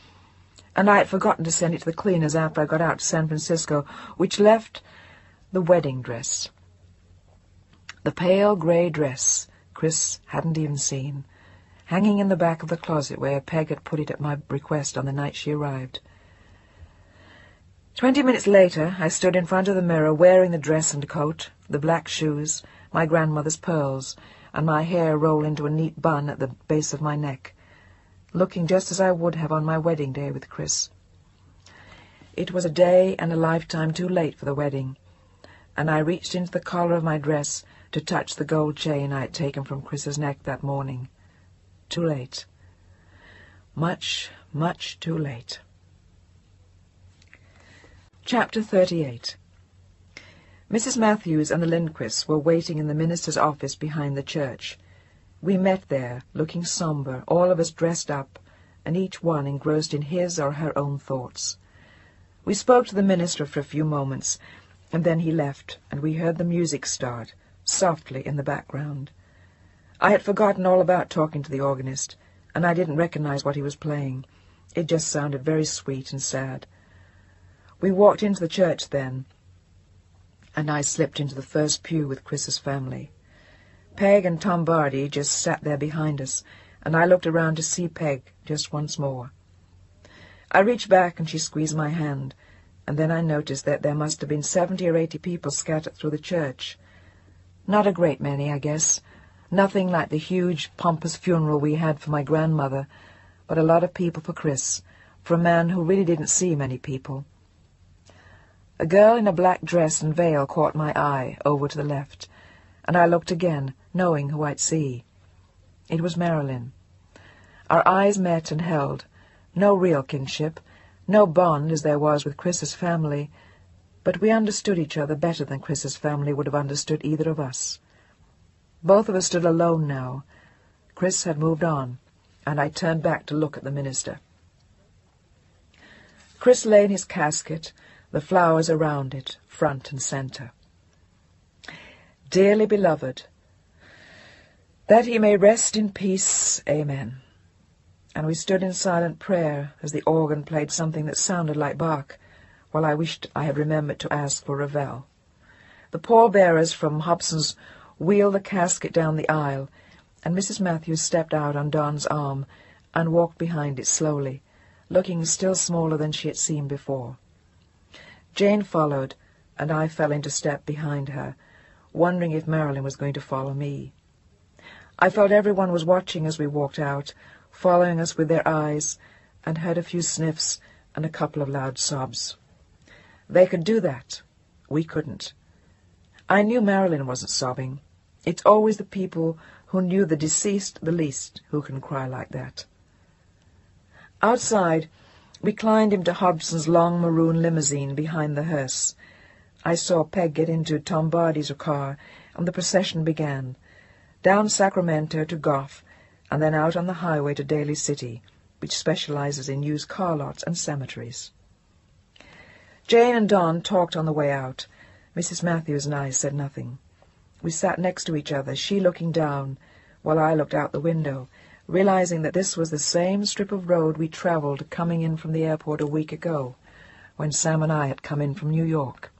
[SPEAKER 1] and I had forgotten to send it to the cleaners after I got out to San Francisco, which left the wedding dress. The pale grey dress Chris hadn't even seen, hanging in the back of the closet where Peg had put it at my request on the night she arrived. 20 minutes later I stood in front of the mirror wearing the dress and coat, the black shoes, my grandmother's pearls, and my hair rolled into a neat bun at the base of my neck, looking just as I would have on my wedding day with Chris. It was a day and a lifetime too late for the wedding, and I reached into the collar of my dress to touch the gold chain I had taken from Chris's neck that morning. Too late. Much, much too late. Chapter 38. Mrs. Matthews and the Lindquists were waiting in the minister's office behind the church. We met there, looking sombre, all of us dressed up, and each one engrossed in his or her own thoughts. We spoke to the minister for a few moments, and then he left, and we heard the music start, softly in the background. I had forgotten all about talking to the organist, and I didn't recognize what he was playing. It just sounded very sweet and sad. We walked into the church then, and I slipped into the first pew with Chris's family. Peg and Tom Bardi just sat there behind us, and I looked around to see Peg just once more. I reached back and she squeezed my hand, and then I noticed that there must have been 70 or 80 people scattered through the church. Not a great many, I guess. Nothing like the huge, pompous funeral we had for my grandmother, but a lot of people for Chris, for a man who really didn't see many people. A girl in a black dress and veil caught my eye over to the left, and I looked again, knowing who I'd see. It was Marilyn. Our eyes met and held. No real kinship, no bond as there was with Chris's family, but we understood each other better than Chris's family would have understood either of us. Both of us stood alone now. Chris had moved on, and I turned back to look at the minister. Chris lay in his casket, the flowers around it, front and center. Dearly beloved, that he may rest in peace, amen. And we stood in silent prayer as the organ played something that sounded like Bach, while I wished I had remembered to ask for Ravel. The pallbearers from Hobson's wheeled the casket down the aisle, and Mrs. Matthews stepped out on Don's arm and walked behind it slowly, looking still smaller than she had seemed before. Jane followed, and I fell into step behind her, wondering if Marilyn was going to follow me. I felt everyone was watching as we walked out, following us with their eyes, and heard a few sniffs and a couple of loud sobs. They could do that. We couldn't. I knew Marilyn wasn't sobbing. It's always the people who knew the deceased the least who can cry like that. Outside, we climbed into Hobson's long maroon limousine behind the hearse. I saw Peg get into Tom Barty's car, and the procession began, down Sacramento to Gough, and then out on the highway to Daly City, which specializes in used car lots and cemeteries. Jane and Don talked on the way out. Mrs. Matthews and I said nothing. We sat next to each other, she looking down, while I looked out the window, realizing that this was the same strip of road we traveled coming in from the airport a week ago, when Sam and I had come in from New York.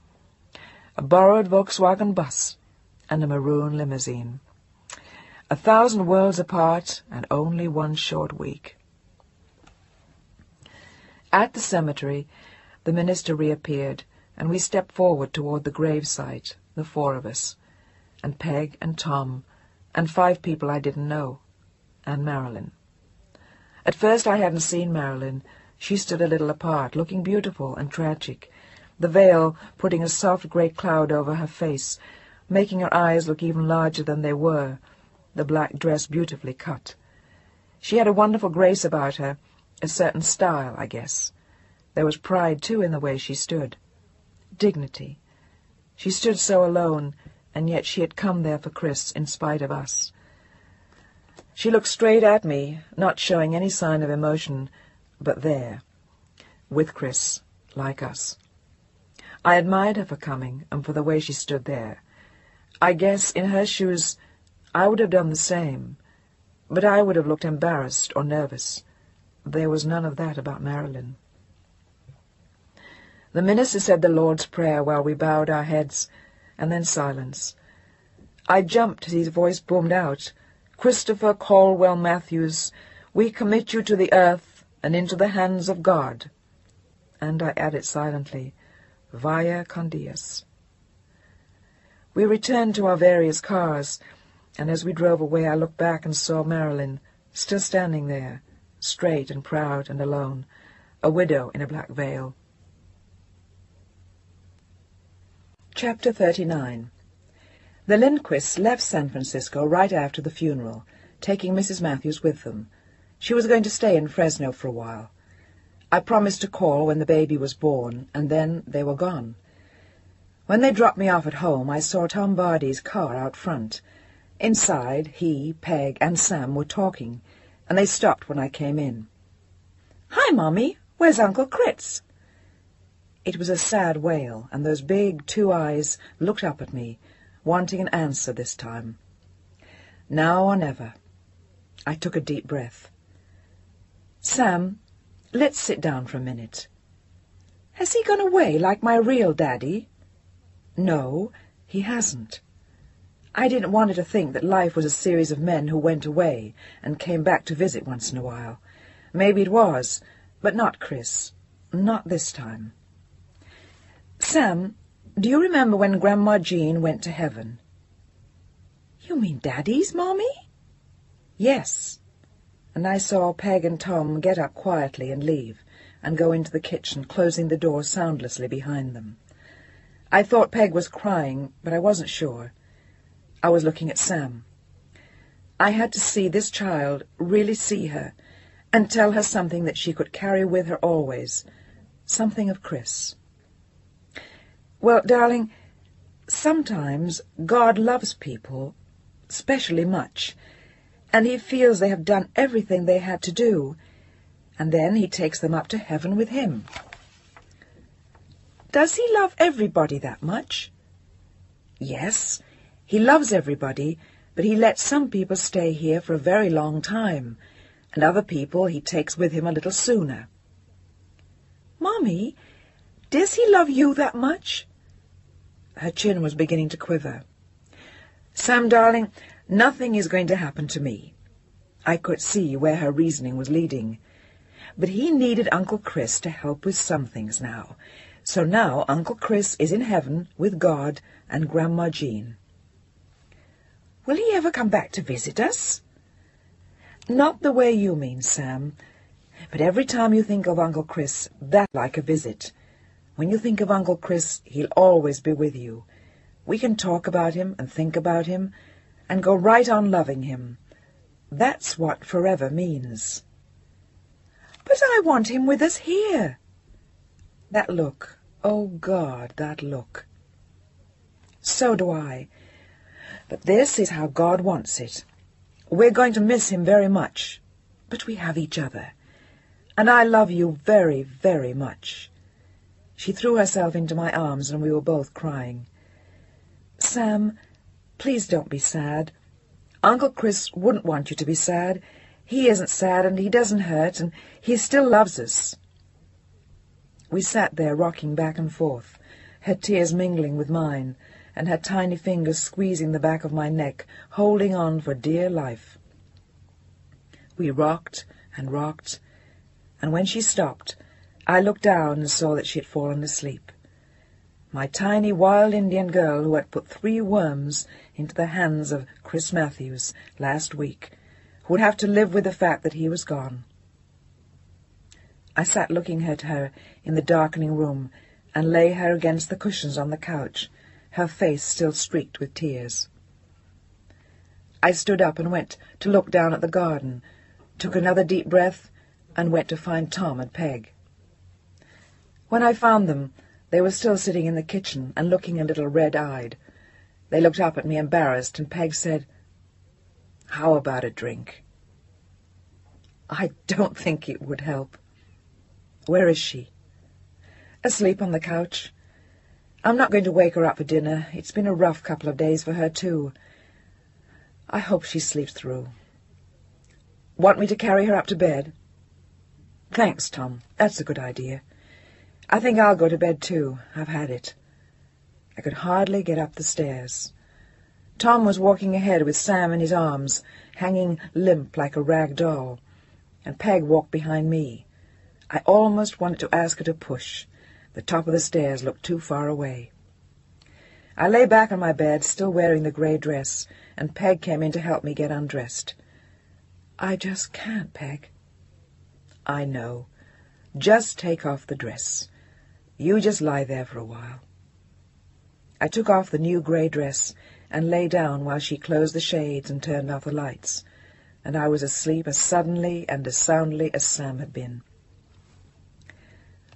[SPEAKER 1] A borrowed Volkswagen bus and a maroon limousine. 1,000 worlds apart and only one short week. At the cemetery, the minister reappeared, and we stepped forward toward the gravesite, the four of us, and Peg and Tom, and 5 people I didn't know, and Marilyn. At first I hadn't seen Marilyn. She stood a little apart, looking beautiful and tragic, the veil putting a soft grey cloud over her face, making her eyes look even larger than they were, the black dress beautifully cut. She had a wonderful grace about her, a certain style, I guess. There was pride, too, in the way she stood. Dignity. She stood so alone, and yet she had come there for Chris in spite of us. She looked straight at me, not showing any sign of emotion, but there, with Chris, like us. I admired her for coming, and for the way she stood there. I guess in her shoes I would have done the same, but I would have looked embarrassed or nervous. There was none of that about Marilyn. The minister said the Lord's Prayer while we bowed our heads, and then silence. I jumped as his voice boomed out, "Christopher Caldwell Matthews, we commit you to the earth and into the hands of God." And I added silently, "Via con Dios." We returned to our various cars, and as we drove away I looked back and saw Marilyn, still standing there, straight and proud and alone, a widow in a black veil. Chapter 39. The Lindquists left San Francisco right after the funeral, taking Mrs. Matthews with them. She was going to stay in Fresno for a while. I promised to call when the baby was born, and then they were gone. When they dropped me off at home, I saw Tom Barty's car out front. Inside, he, Peg, and Sam were talking, and they stopped when I came in. "Hi, Mommy. Where's Uncle Critz?" It was a sad wail, and those big 2 eyes looked up at me, wanting an answer this time. Now or never. I took a deep breath. "Sam, let's sit down for a minute." "Has he gone away like my real daddy?" "No, he hasn't. I didn't want her to think that life was a series of men who went away and came back to visit once in a while. Maybe it was, but not Chris. Not this time." "Sam, do you remember when Grandma Jean went to heaven?" "You mean Daddy's Mommy?" "Yes." And I saw Peg and Tom get up quietly and leave, and go into the kitchen, closing the door soundlessly behind them. I thought Peg was crying, but I wasn't sure. I was looking at Sam. I had to see this child, really see her, and tell her something that she could carry with her always, something of Chris. "Well, darling, sometimes God loves people, specially much, and he feels they have done everything they had to do, and then he takes them up to heaven with him." "Does he love everybody that much?" "Yes, he loves everybody, but he lets some people stay here for a very long time, and other people he takes with him a little sooner." "Mommy, does he love you that much?" Her chin was beginning to quiver. "Sam, darling, nothing is going to happen to me." I could see where her reasoning was leading. But he needed Uncle Chris to help with some things now. So now Uncle Chris is in heaven with God and Grandma Jean. "Will he ever come back to visit us?" "Not the way you mean, Sam. But every time you think of Uncle Chris, that's like a visit. When you think of Uncle Chris, he'll always be with you. We can talk about him and think about him and go right on loving him. That's what forever means." But I want him with us here. That look, oh God, that look. So do I. But this is how God wants it. We're going to miss him very much, but we have each other. And I love you very, very much. She threw herself into my arms, and we were both crying. Sam, please don't be sad. Uncle Chris wouldn't want you to be sad. He isn't sad, and he doesn't hurt, and he still loves us. We sat there rocking back and forth, her tears mingling with mine, and her tiny fingers squeezing the back of my neck, holding on for dear life. We rocked and rocked, and when she stopped, I looked down and saw that she had fallen asleep. My tiny wild Indian girl who had put 3 worms into the hands of Chris Matthews last week, who would have to live with the fact that he was gone. I sat looking at her in the darkening room and lay her against the cushions on the couch, her face still streaked with tears. I stood up and went to look down at the garden, took another deep breath, and went to find Tom and Peg. When I found them, they were still sitting in the kitchen and looking a little red-eyed. They looked up at me embarrassed, and Peg said, "How about a drink?" I don't think it would help. Where is she? Asleep on the couch. I'm not going to wake her up for dinner. It's been a rough couple of days for her, too. I hope she sleeps through. Want me to carry her up to bed? Thanks, Tom. That's a good idea. I think I'll go to bed, too. I've had it. I could hardly get up the stairs. Tom was walking ahead with Sam in his arms, hanging limp like a rag doll, and Peg walked behind me. I almost wanted to ask her to push. The top of the stairs looked too far away. I lay back on my bed, still wearing the grey dress, and Peg came in to help me get undressed. I just can't, Peg. I know. Just take off the dress. You just lie there for a while. I took off the new grey dress and lay down while she closed the shades and turned off the lights, and I was asleep as suddenly and as soundly as Sam had been.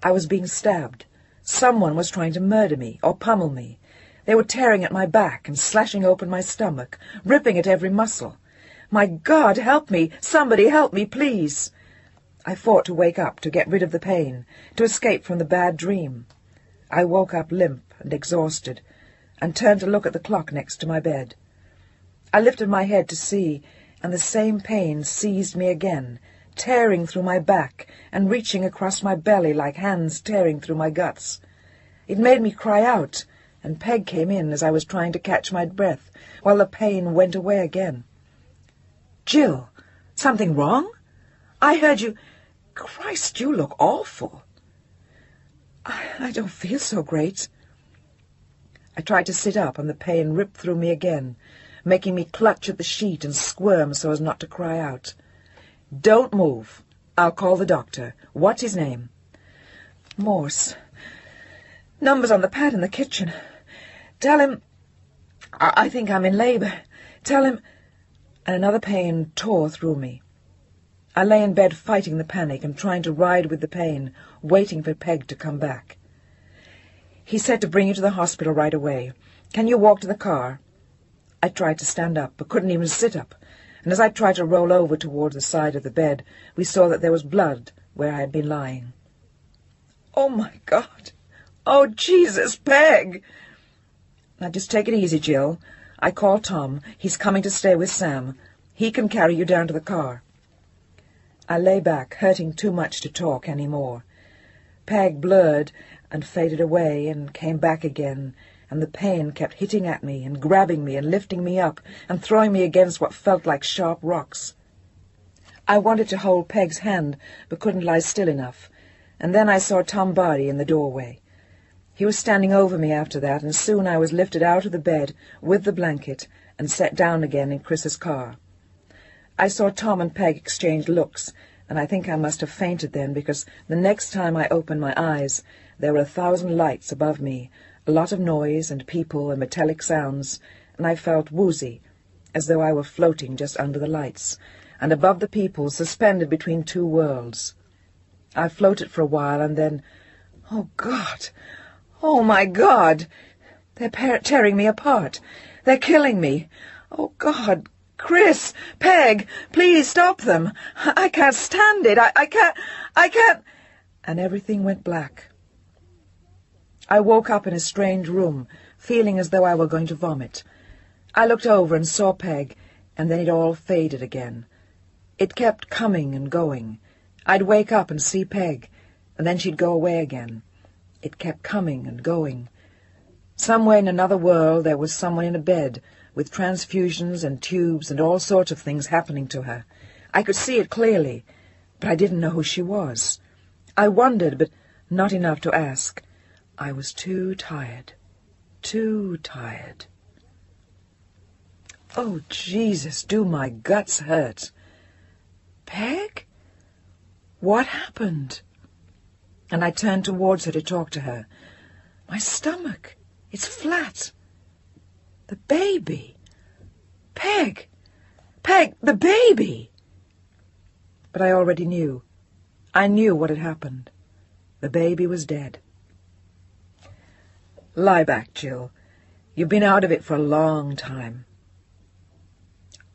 [SPEAKER 1] I was being stabbed. Someone was trying to murder me or pummel me. They were tearing at my back and slashing open my stomach, ripping at every muscle. My God, help me! Somebody help me, please! I fought to wake up, to get rid of the pain, to escape from the bad dream. I woke up limp and exhausted, and turned to look at the clock next to my bed. I lifted my head to see, and the same pain seized me again, tearing through my back and reaching across my belly like hands tearing through my guts. It made me cry out, and Peg came in as I was trying to catch my breath, while the pain went away again. "Jill, something wrong? I heard you... Christ, you look awful." I don't feel so great." I tried to sit up, and the pain ripped through me again, making me clutch at the sheet and squirm so as not to cry out. "Don't move. I'll call the doctor. What's his name?" "Morse. Numbers on the pad in the kitchen. Tell him... I think I'm in labour. Tell him..." And another pain tore through me. I lay in bed fighting the panic and trying to ride with the pain, waiting for Peg to come back. "He said to bring you to the hospital right away. Can you walk to the car?" I tried to stand up, but couldn't even sit up, and as I tried to roll over toward the side of the bed, we saw that there was blood where I had been lying. "Oh, my God! Oh, Jesus, Peg!" "Now, just take it easy, Jill. I called Tom. He's coming to stay with Sam. He can carry you down to the car." I lay back, hurting too much to talk any more. Peg blurred and faded away and came back again, and the pain kept hitting at me and grabbing me and lifting me up and throwing me against what felt like sharp rocks. I wanted to hold Peg's hand, but couldn't lie still enough, and then I saw Tom Barty in the doorway. He was standing over me after that, and soon I was lifted out of the bed with the blanket and set down again in Chris's car. I saw Tom and Peg exchange looks, and I think I must have fainted then, because the next time I opened my eyes there were 1,000 lights above me, a lot of noise and people and metallic sounds, and I felt woozy, as though I were floating just under the lights, and above the people, suspended between two worlds. I floated for a while, and then, oh, God! Oh, my God! They're tearing me apart. They're killing me. Oh, God! Chris! Peg! Please stop them! I can't stand it! I can't... And everything went black. I woke up in a strange room, feeling as though I were going to vomit. I looked over and saw Peg, and then it all faded again. It kept coming and going. I'd wake up and see Peg, and then she'd go away again. It kept coming and going. Somewhere in another world there was someone in a bed, with transfusions and tubes and all sorts of things happening to her. I could see it clearly, but I didn't know who she was. I wondered, but not enough to ask. I was too tired. Too tired. Oh, Jesus, do my guts hurt. Peg? What happened? And I turned towards her to talk to her. My stomach, it's flat. The baby. Peg! Peg, the baby! But I already knew. I knew what had happened. The baby was dead. Lie back, Jill. You've been out of it for a long time.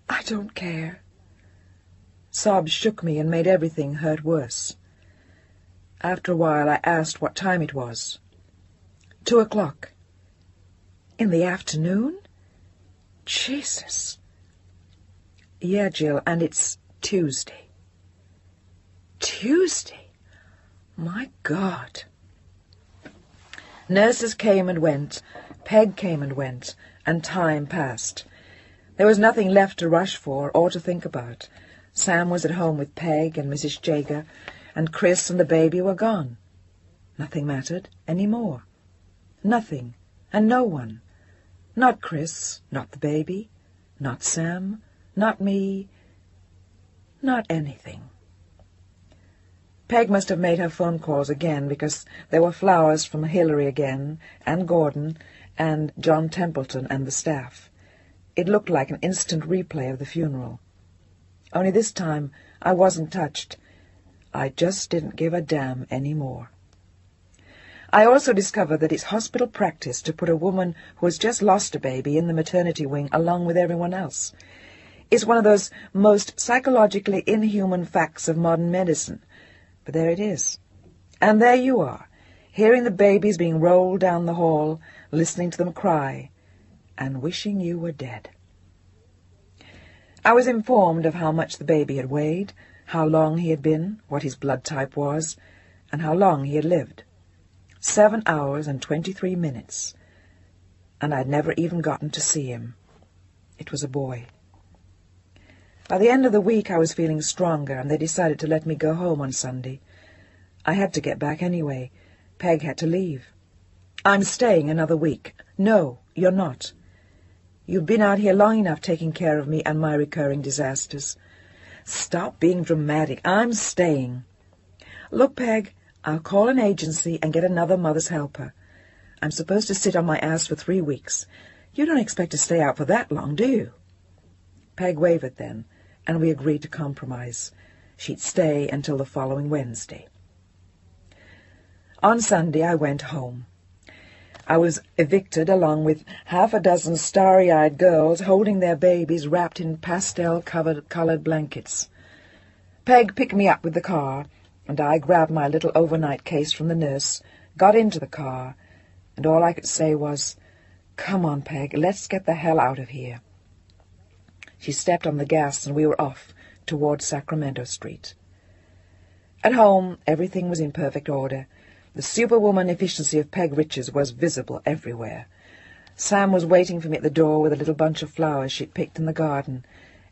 [SPEAKER 1] I don't care. Sobs shook me and made everything hurt worse. After a while I asked what time it was. 2 o'clock. In the afternoon? Jesus. Yeah, Jill, and it's Tuesday. Tuesday? My God. Nurses came and went, Peg came and went, and time passed. There was nothing left to rush for or to think about. Sam was at home with Peg and Mrs. Jager, and Chris and the baby were gone. Nothing mattered any more. Nothing, and no one. Not Chris, not the baby, not Sam, not me, not anything. Peg must have made her phone calls again, because there were flowers from Hilary again, and Gordon, and John Templeton and the staff. It looked like an instant replay of the funeral. Only this time I wasn't touched. I just didn't give a damn any more. I also discovered that it's hospital practice to put a woman who has just lost a baby in the maternity wing along with everyone else. It's one of those most psychologically inhuman facts of modern medicine. But there it is. And there you are, hearing the babies being rolled down the hall, listening to them cry, and wishing you were dead. I was informed of how much the baby had weighed, how long he had been, what his blood type was, and how long he had lived. 7 hours and 23 minutes. And I'd never even gotten to see him. It was a boy. By the end of the week I was feeling stronger, and they decided to let me go home on Sunday. I had to get back anyway. Peg had to leave. I'm staying another week. No, you're not. You've been out here long enough taking care of me and my recurring disasters. Stop being dramatic. I'm staying. Look, Peg, I'll call an agency and get another mother's helper. I'm supposed to sit on my ass for 3 weeks. You don't expect to stay out for that long, do you? Peg wavered then, and we agreed to compromise. She'd stay until the following Wednesday. On Sunday I went home. I was evicted along with half a dozen starry-eyed girls holding their babies wrapped in pastel-coloured blankets. Peg picked me up with the car, and I grabbed my little overnight case from the nurse, got into the car, and all I could say was, "Come on, Peg, let's get the hell out of here." She stepped on the gas, and we were off towards Sacramento Street. At home, everything was in perfect order. The superwoman efficiency of Peg Richards was visible everywhere. Sam was waiting for me at the door with a little bunch of flowers she'd picked in the garden,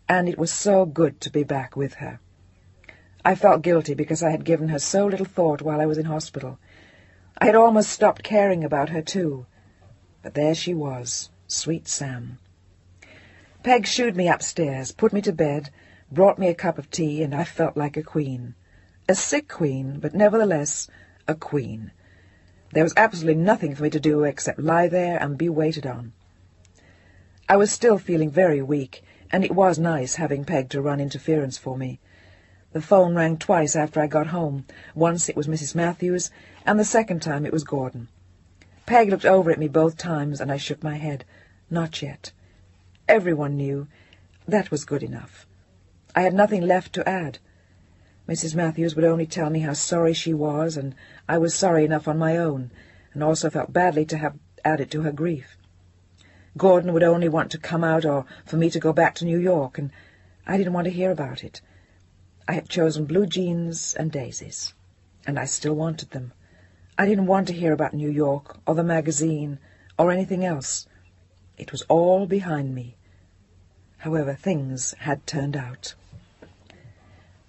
[SPEAKER 1] and it was so good to be back with her. I felt guilty because I had given her so little thought while I was in hospital. I had almost stopped caring about her, too. But there she was, sweet Sam. Peg shooed me upstairs, put me to bed, brought me a cup of tea, and I felt like a queen. A sick queen, but nevertheless a queen. There was absolutely nothing for me to do except lie there and be waited on. I was still feeling very weak, and it was nice having Peg to run interference for me. The phone rang twice after I got home. Once it was Mrs. Matthews, and the second time it was Gordon. Peg looked over at me both times, and I shook my head. Not yet. Everyone knew. That was good enough. I had nothing left to add. Mrs. Matthews would only tell me how sorry she was, and I was sorry enough on my own, and also felt badly to have added to her grief. Gordon would only want to come out or for me to go back to New York, and I didn't want to hear about it. I had chosen blue jeans and daisies, and I still wanted them. I didn't want to hear about New York or the magazine or anything else. It was all behind me. However, things had turned out.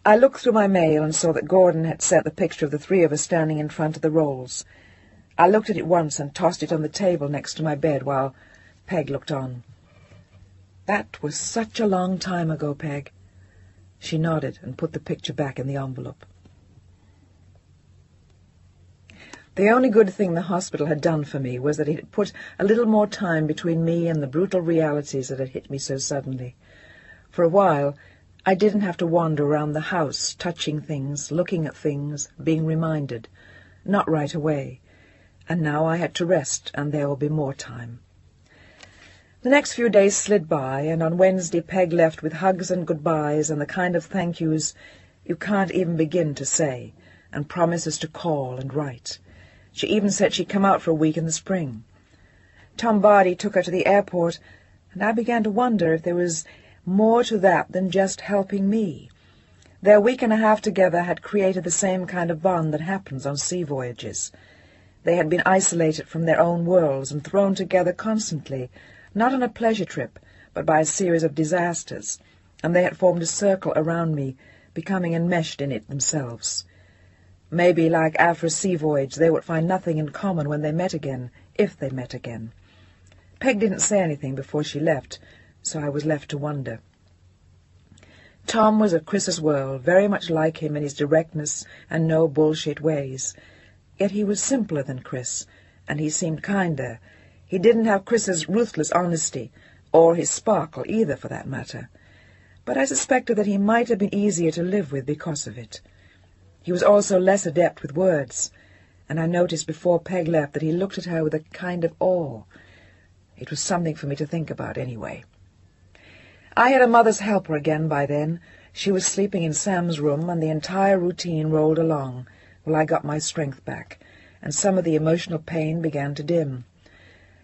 [SPEAKER 1] I looked through my mail and saw that Gordon had sent the picture of the three of us standing in front of the rolls. I looked at it once and tossed it on the table next to my bed while Peg looked on. "That was such a long time ago, Peg." She nodded and put the picture back in the envelope. The only good thing the hospital had done for me was that it had put a little more time between me and the brutal realities that had hit me so suddenly. For a while, I didn't have to wander around the house, touching things, looking at things, being reminded. Not right away. And now I had to rest, and there will be more time. The next few days slid by, and on Wednesday Peg left with hugs and goodbyes and the kind of thank yous you can't even begin to say, and promises to call and write. She even said she'd come out for a week in the spring. Tom Barty took her to the airport, and I began to wonder if there was more to that than just helping me. Their week and a half together had created the same kind of bond that happens on sea voyages. They had been isolated from their own worlds and thrown together constantly, not on a pleasure trip, but by a series of disasters, and they had formed a circle around me, becoming enmeshed in it themselves. Maybe, like after a sea voyage, they would find nothing in common when they met again, if they met again. Peg didn't say anything before she left, so I was left to wonder. Tom was of Chris's world, very much like him in his directness and no bullshit ways. Yet he was simpler than Chris, and he seemed kinder. He didn't have Chris's ruthless honesty, or his sparkle either, for that matter. But I suspected that he might have been easier to live with because of it. He was also less adept with words, and I noticed before Peg left that he looked at her with a kind of awe. It was something for me to think about, anyway. I had a mother's helper again by then. She was sleeping in Sam's room, and the entire routine rolled along while I got my strength back, and some of the emotional pain began to dim.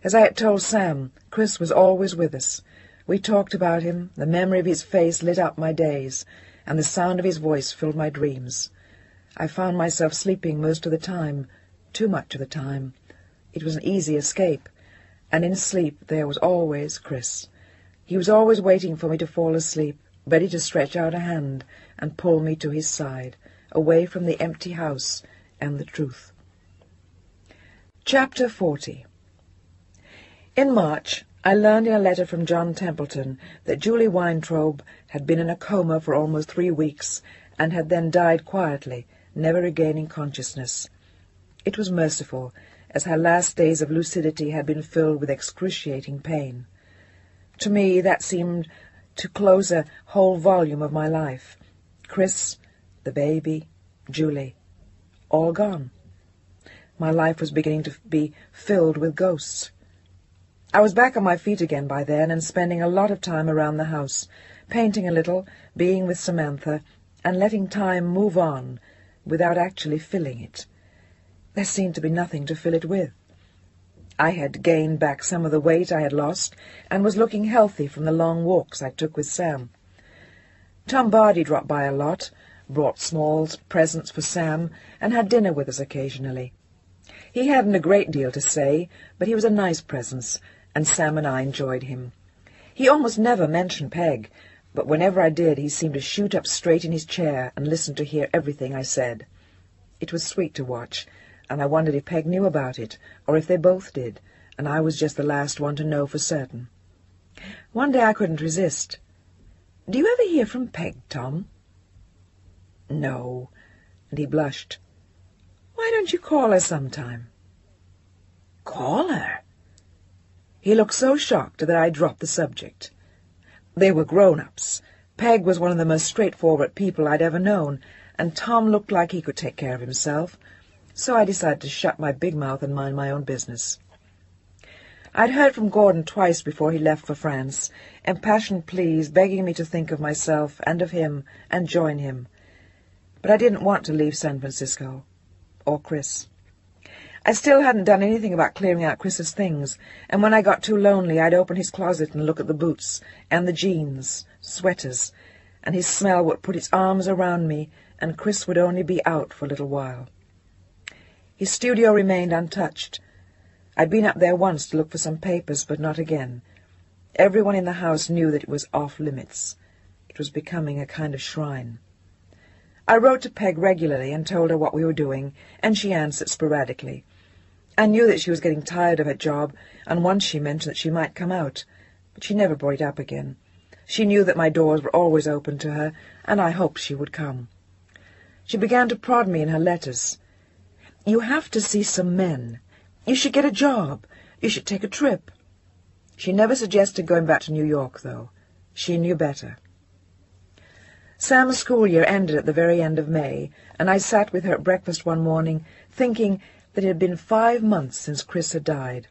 [SPEAKER 1] As I had told Sam, Chris was always with us. We talked about him, the memory of his face lit up my days, and the sound of his voice filled my dreams. I found myself sleeping most of the time, too much of the time. It was an easy escape, and in sleep there was always Chris. He was always waiting for me to fall asleep, ready to stretch out a hand and pull me to his side, away from the empty house and the truth. Chapter 40. In March, I learned in a letter from John Templeton that Julie Weintraub had been in a coma for almost 3 weeks and had then died quietly, never regaining consciousness. It was merciful, as her last days of lucidity had been filled with excruciating pain. To me, that seemed to close a whole volume of my life. Chris, the baby, Julie, all gone. My life was beginning to be filled with ghosts. I was back on my feet again by then and spending a lot of time around the house, painting a little, being with Samantha, and letting time move on without actually filling it. There seemed to be nothing to fill it with. I had gained back some of the weight I had lost and was looking healthy from the long walks I took with Sam. Tom Barty dropped by a lot, brought small presents for Sam, and had dinner with us occasionally. He hadn't a great deal to say, but he was a nice presence, and Sam and I enjoyed him. He almost never mentioned Peg, but whenever I did he seemed to shoot up straight in his chair and listen to hear everything I said. It was sweet to watch, and I wondered if Peg knew about it, or if they both did, and I was just the last one to know for certain. One day I couldn't resist. "Do you ever hear from Peg, Tom?" "No," and he blushed. "Why don't you call her sometime?" "Call her?" He looked so shocked that I dropped the subject. They were grown-ups. Peg was one of the most straightforward people I'd ever known, and Tom looked like he could take care of himself, so I decided to shut my big mouth and mind my own business. I'd heard from Gordon twice before he left for France, impassioned pleas begging me to think of myself and of him and join him. But I didn't want to leave San Francisco. Or Chris. I still hadn't done anything about clearing out Chris's things, and when I got too lonely I'd open his closet and look at the boots and the jeans, sweaters, and his smell would put its arms around me, and Chris would only be out for a little while. His studio remained untouched. I'd been up there once to look for some papers, but not again. Everyone in the house knew that it was off-limits. It was becoming a kind of shrine. I wrote to Peg regularly and told her what we were doing, and she answered sporadically. I knew that she was getting tired of her job, and once she mentioned that she might come out, but she never brought it up again. She knew that my doors were always open to her, and I hoped she would come. She began to prod me in her letters. "You have to see some men. You should get a job. You should take a trip." She never suggested going back to New York, though. She knew better. Sam's school year ended at the very end of May, and I sat with her at breakfast one morning, thinking that it had been 5 months since Chris had died.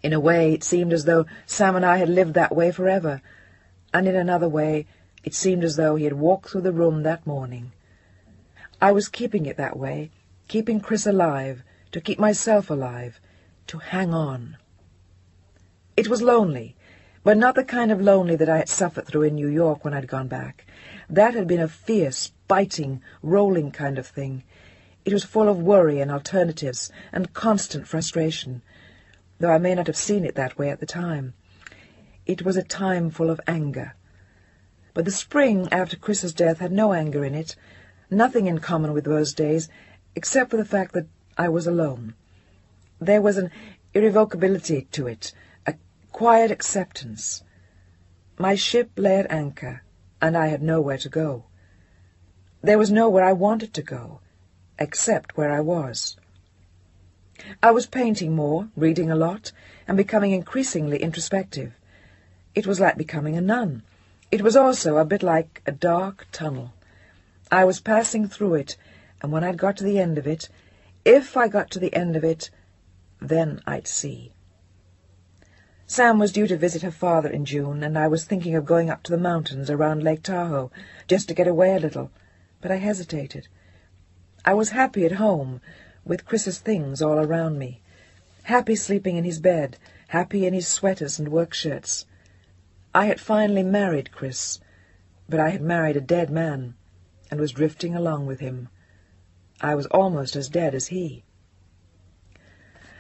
[SPEAKER 1] In a way, it seemed as though Sam and I had lived that way forever, and in another way, it seemed as though he had walked through the room that morning. I was keeping it that way, keeping Chris alive, to keep myself alive, to hang on. It was lonely, but not the kind of lonely that I had suffered through in New York when I'd gone back. That had been a fierce, biting, rolling kind of thing. It was full of worry and alternatives and constant frustration, though I may not have seen it that way at the time. It was a time full of anger. But the spring after Chris's death had no anger in it, nothing in common with those days, except for the fact that I was alone. There was an irrevocability to it, a quiet acceptance. My ship lay at anchor, and I had nowhere to go. There was nowhere I wanted to go, except where I was. I was painting more, reading a lot, and becoming increasingly introspective. It was like becoming a nun. It was also a bit like a dark tunnel. I was passing through it, and when I'd got to the end of it, if I got to the end of it, then I'd see. Sam was due to visit her father in June, and I was thinking of going up to the mountains around Lake Tahoe, just to get away a little, but I hesitated. I was happy at home, with Chris's things all around me, happy sleeping in his bed, happy in his sweaters and work shirts. I had finally married Chris, but I had married a dead man, and was drifting along with him. I was almost as dead as he.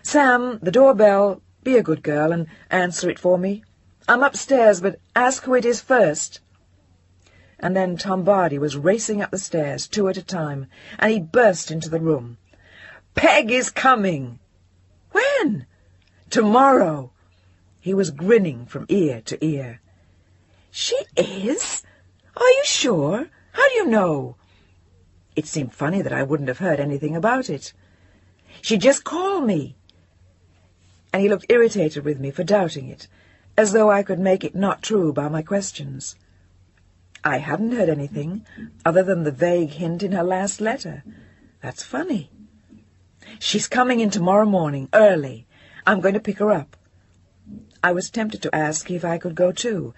[SPEAKER 1] "Sam, the doorbell. Be a good girl and answer it for me. I'm upstairs, but ask who it is first." And then Tom Bardi was racing up the stairs, 2 at a time, and he burst into the room. "Peg is coming!" "When?" "Tomorrow." He was grinning from ear to ear. "She is? Are you sure? How do you know?" It seemed funny that I wouldn't have heard anything about it. "She just called me." And he looked irritated with me for doubting it, as though I could make it not true by my questions. I hadn't heard anything, other than the vague hint in her last letter. That's funny. "She's coming in tomorrow morning, early. I'm going to pick her up." I was tempted to ask if I could go too.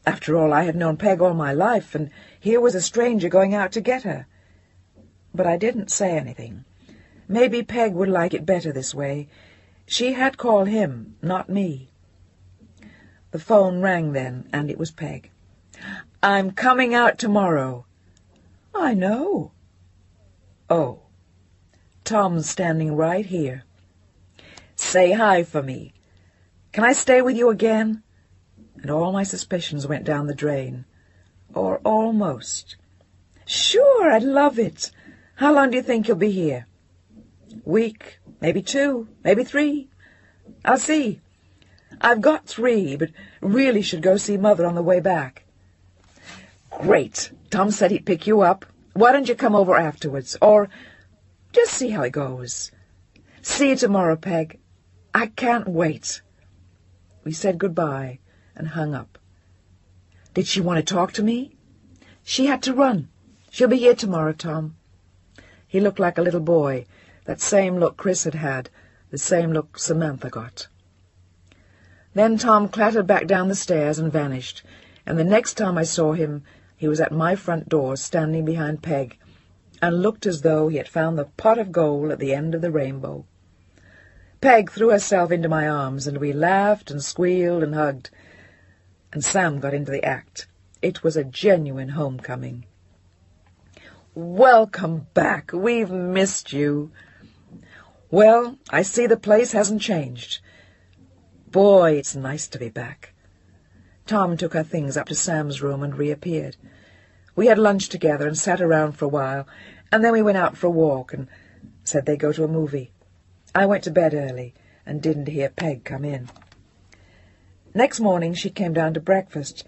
[SPEAKER 1] After all, I had known Peg all my life, and here was a stranger going out to get her. But I didn't say anything. Maybe Peg would like it better this way. She had called him, not me. The phone rang then, and it was Peg. "I'm coming out tomorrow." "I know." "Oh." "Tom's standing right here." "Say hi for me. Can I stay with you again?" And all my suspicions went down the drain. Or almost. "Sure, I'd love it. How long do you think you'll be here?" "Week, maybe 2, maybe 3. I'll see. I've got 3, but really should go see Mother on the way back." "Great. Tom said he'd pick you up. Why don't you come over afterwards? Or just see how it goes." "See you tomorrow, Peg. I can't wait." We said goodbye and hung up. Did she want to talk to me? She had to run. She'll be here tomorrow, Tom. He looked like a little boy, that same look Chris had had, the same look Samantha got. Then Tom clattered back down the stairs and vanished, and the next time I saw him, he was at my front door, standing behind Peg, and looked as though he had found the pot of gold at the end of the rainbow. Peg threw herself into my arms, and we laughed and squealed and hugged, and Sam got into the act. It was a genuine homecoming. "Welcome back. We've missed you." "Well, I see the place hasn't changed. Boy, it's nice to be back." Tom took her things up to Sam's room and reappeared. We had lunch together and sat around for a while, and then we went out for a walk and said they'd go to a movie. I went to bed early and didn't hear Peg come in. Next morning she came down to breakfast,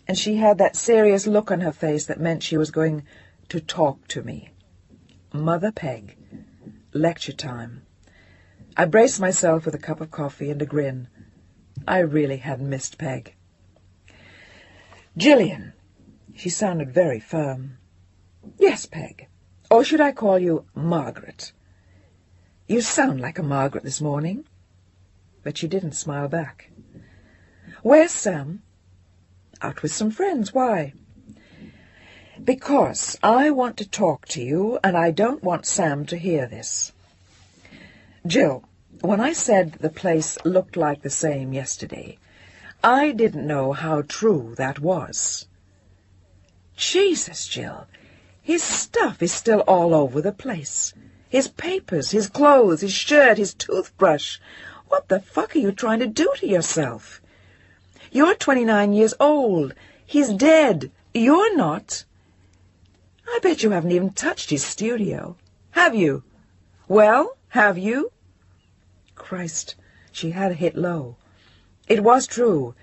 [SPEAKER 1] and she had that serious look on her face that meant she was going to talk to me. Mother Peg. Lecture time. I braced myself with a cup of coffee and a grin. I really had missed Peg. "Gillian." She sounded very firm. "Yes, Peg. Or should I call you Margaret? You sound like a Margaret this morning." But she didn't smile back. "Where's Sam?" "Out with some friends. Why?" "Because I want to talk to you, and I don't want Sam to hear this. Jill, when I said the place looked like the same yesterday, I didn't know how true that was." "Jesus, Jill, his stuff is still all over the place. His papers, his clothes, his shirt, his toothbrush. What the fuck are you trying to do to yourself? You're 29 years old. He's dead. You're not. I bet you haven't even touched his studio. Have you? Well, have you?" Christ, she had hit low. It was true.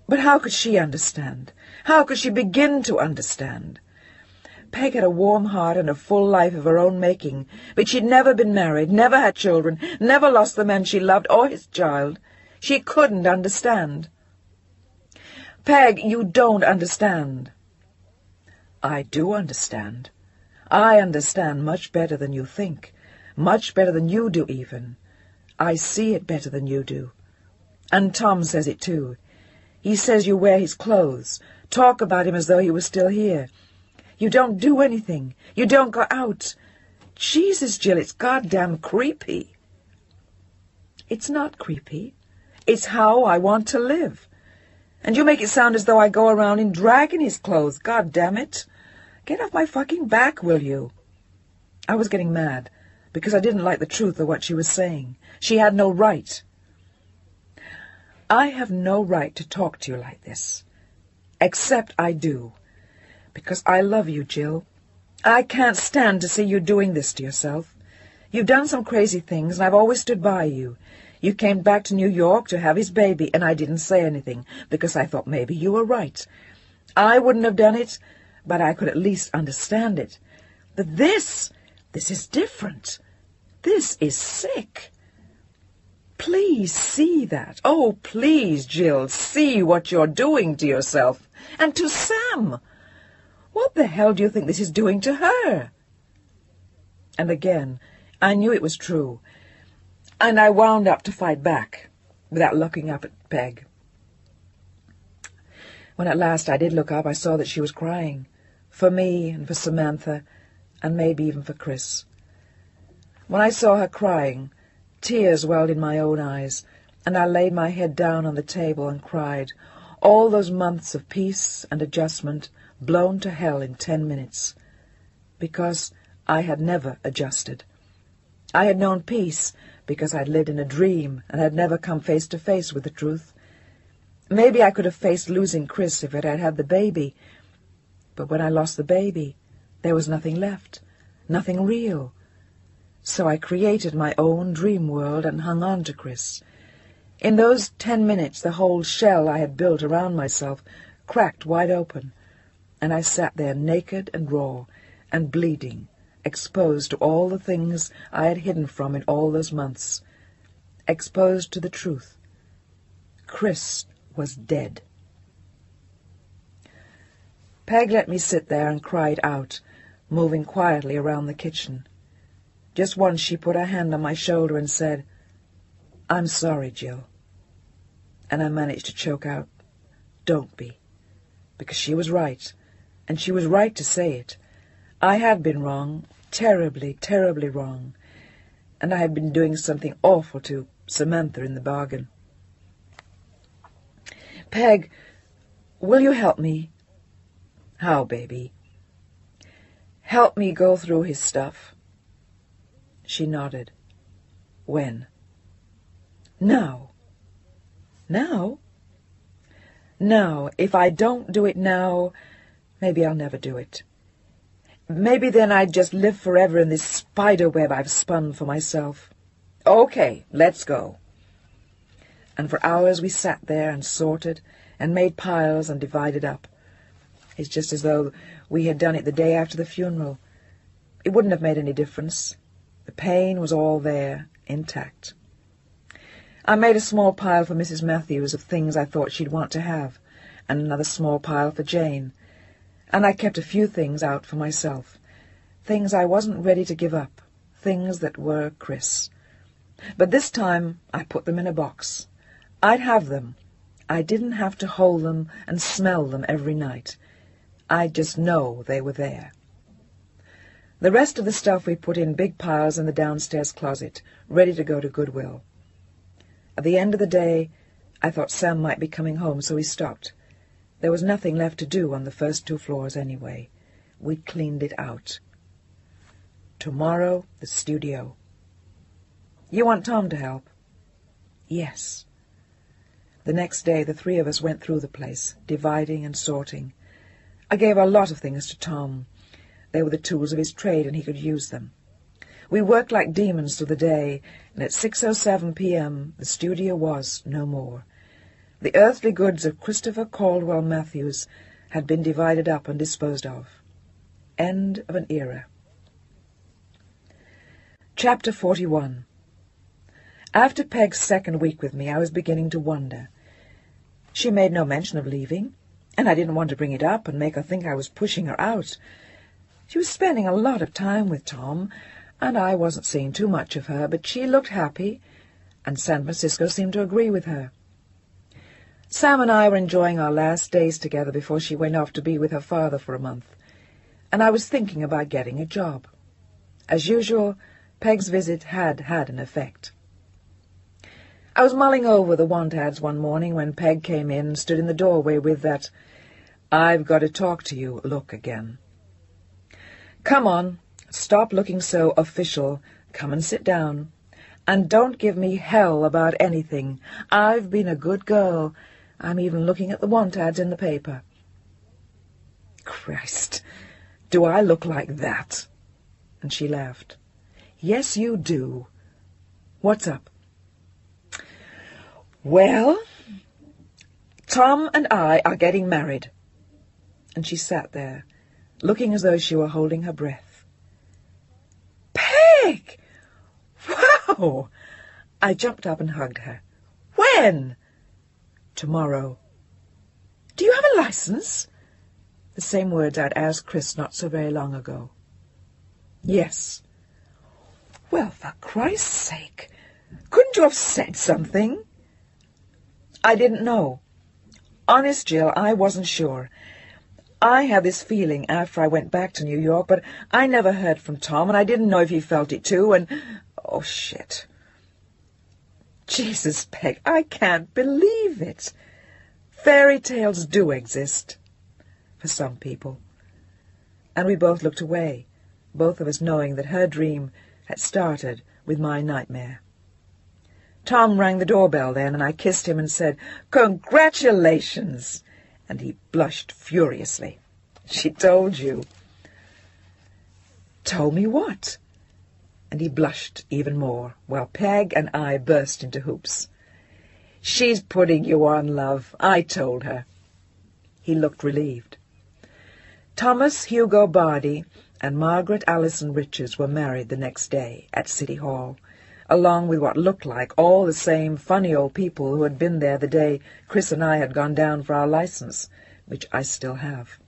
[SPEAKER 1] But how could she understand? How could she begin to understand? Peg had a warm heart and a full life of her own making, but she'd never been married, never had children, never lost the man she loved or his child. She couldn't understand. "Peg, you don't understand." "I do understand. I understand much better than you think, much better than you do even. I see it better than you do. And Tom says it too. He says you wear his clothes, talk about him as though he was still here. You don't do anything. You don't go out. Jesus, Jill, it's goddamn creepy." "It's not creepy. It's how I want to live. And you make it sound as though I go around in dragging his clothes. God damn it. Get off my fucking back, will you?" I was getting mad, because I didn't like the truth of what she was saying. She had no right. "I have no right to talk to you like this. Except I do. Because I love you, Jill. I can't stand to see you doing this to yourself. You've done some crazy things, and I've always stood by you. You came back to New York to have his baby, and I didn't say anything, because I thought maybe you were right. I wouldn't have done it, but I could at least understand it. But this is different. This is sick. Please see that. Oh, please, Jill, see what you're doing to yourself. And to Sam. What the hell do you think this is doing to her?" And again, I knew it was true, and I wound up to fight back, without looking up at Peg. When at last I did look up, I saw that she was crying, for me and for Samantha, and maybe even for Chris. When I saw her crying, tears welled in my own eyes, and I laid my head down on the table and cried, all those months of peace and adjustment blown to hell in 10 minutes, because I had never adjusted. I had known peace because I'd lived in a dream and had never come face to face with the truth. Maybe I could have faced losing Chris if it had had the baby, but when I lost the baby, there was nothing left, nothing real. So I created my own dream world and hung on to Chris. In those 10 minutes, the whole shell I had built around myself cracked wide open, and I sat there naked and raw and bleeding, exposed to all the things I had hidden from in all those months, exposed to the truth. Chris was dead. Peg let me sit there and cried out, moving quietly around the kitchen. Just once she put her hand on my shoulder and said, "I'm sorry, Jill." And I managed to choke out, "Don't be," because she was right, and she was right to say it. I had been wrong, terribly, terribly wrong, and I had been doing something awful to Samantha in the bargain. "Peg, will you help me?" "How, baby?" "Help me go through his stuff." She nodded. "When?" "Now." "Now?" "Now. If I don't do it now, maybe I'll never do it. Maybe then I'd just live forever in this spider web I've spun for myself. Okay, let's go." And for hours we sat there and sorted and made piles and divided up. It's just as though we had done it the day after the funeral. It wouldn't have made any difference. The pain was all there, intact. I made a small pile for Mrs. Matthews of things I thought she'd want to have, and another small pile for Jane, and I kept a few things out for myself, things I wasn't ready to give up, things that were Chris. But this time I put them in a box. I'd have them. I didn't have to hold them and smell them every night. I'd just know they were there. The rest of the stuff we put in big piles in the downstairs closet, ready to go to Goodwill. At the end of the day, I thought Sam might be coming home, so we stopped. There was nothing left to do on the first 2 floors anyway. We'd cleaned it out. Tomorrow, the studio. "You want Tom to help?" "Yes." The next day, the 3 of us went through the place, dividing and sorting. I gave a lot of things to Tom. They were the tools of his trade, and he could use them. We worked like demons through the day, and at 6:07 p.m. the studio was no more. The earthly goods of Christopher Caldwell Matthews had been divided up and disposed of. End of an era. Chapter 41. After Peg's second week with me, I was beginning to wonder. She made no mention of leaving, and I didn't want to bring it up and make her think I was pushing her out. She was spending a lot of time with Tom, and I wasn't seeing too much of her, but she looked happy, and San Francisco seemed to agree with her. Sam and I were enjoying our last days together before she went off to be with her father for a month, and I was thinking about getting a job. As usual, Peg's visit had an effect. I was mulling over the want ads one morning when Peg came in and stood in the doorway with that "I've got to talk to you" look again. "Come on, stop looking so official. Come and sit down. And don't give me hell about anything. I've been a good girl. I'm even looking at the want ads in the paper." "Christ, do I look like that?" And she laughed. "Yes, you do. What's up?" "Well, Tom and I are getting married." And she sat there, looking as though she were holding her breath. "Peg! Wow!" I jumped up and hugged her. "When?" "Tomorrow." "Do you have a license?" The same words I'd asked Chris not so very long ago. "Yes." "Well, for Christ's sake, couldn't you have said something?" "I didn't know. Honest, Jill, I wasn't sure. I had this feeling after I went back to New York, but I never heard from Tom, and I didn't know if he felt it too, and... oh, shit. Jesus, Peg, I can't believe it. Fairy tales do exist. For some people." And we both looked away, both of us knowing that her dream had started with my nightmare. Tom rang the doorbell then, and I kissed him and said, "Congratulations!" And he blushed furiously. "She told you." "Told me what?" And he blushed even more, while Peg and I burst into hoops. "She's putting you on, love. I told her." He looked relieved. Thomas Hugo Bardi and Margaret Allison Richards were married the next day at City Hall, along with what looked like all the same funny old people who had been there the day Chris and I had gone down for our license, which I still have.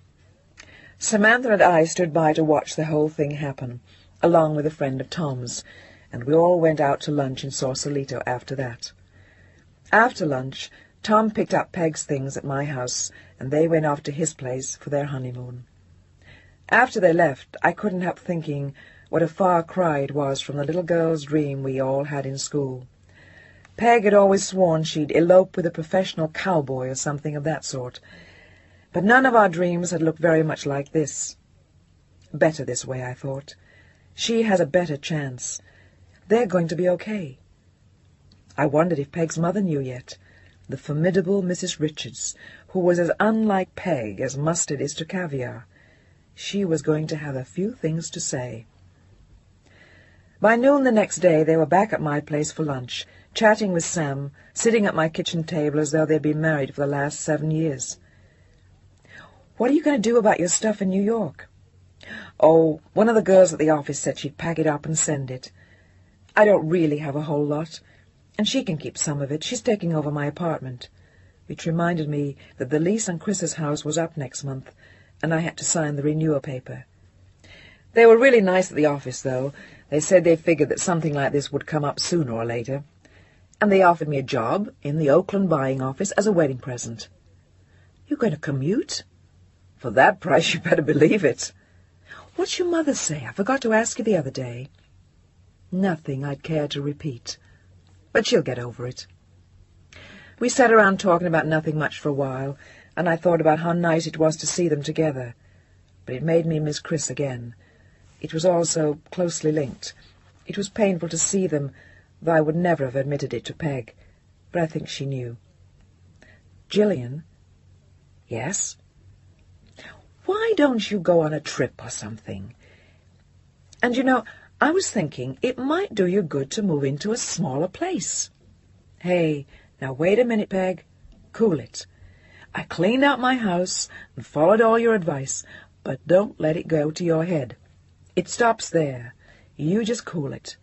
[SPEAKER 1] Samantha and I stood by to watch the whole thing happen, along with a friend of Tom's, and we all went out to lunch in Sausalito after that. After lunch, Tom picked up Peg's things at my house, and they went off to his place for their honeymoon. After they left, I couldn't help thinking what a far cry it was from the little girl's dream we all had in school. Peg had always sworn she'd elope with a professional cowboy or something of that sort, but none of our dreams had looked very much like this. Better this way, I thought. She has a better chance. They're going to be okay. I wondered if Peg's mother knew yet, the formidable Mrs. Richards, who was as unlike Peg as mustard is to caviar. She was going to have a few things to say. By noon the next day they were back at my place for lunch, chatting with Sam, sitting at my kitchen table as though they'd been married for the last 7 years. "What are you going to do about your stuff in New York?" "Oh, one of the girls at the office said she'd pack it up and send it. I don't really have a whole lot, and she can keep some of it. She's taking over my apartment," which reminded me that the lease on Chris's house was up next month, and I had to sign the renewal paper. They were really nice at the office, though. They said they figured that something like this would come up sooner or later, and they offered me a job in the Oakland buying office as a wedding present. "You're going to commute?" "For that price, you better believe it." "What's your mother say? I forgot to ask you the other day." "Nothing I'd care to repeat, but she'll get over it." We sat around talking about nothing much for a while, and I thought about how nice it was to see them together. But it made me miss Chris again. It was all so closely linked. It was painful to see them, though I would never have admitted it to Peg, but I think she knew. "Gillian?" "Yes?" "Why don't you go on a trip or something? And, you know, I was thinking it might do you good to move into a smaller place." "Hey, now wait a minute, Peg. Cool it. I cleaned out my house and followed all your advice, but don't let it go to your head. It stops there. You just cool it.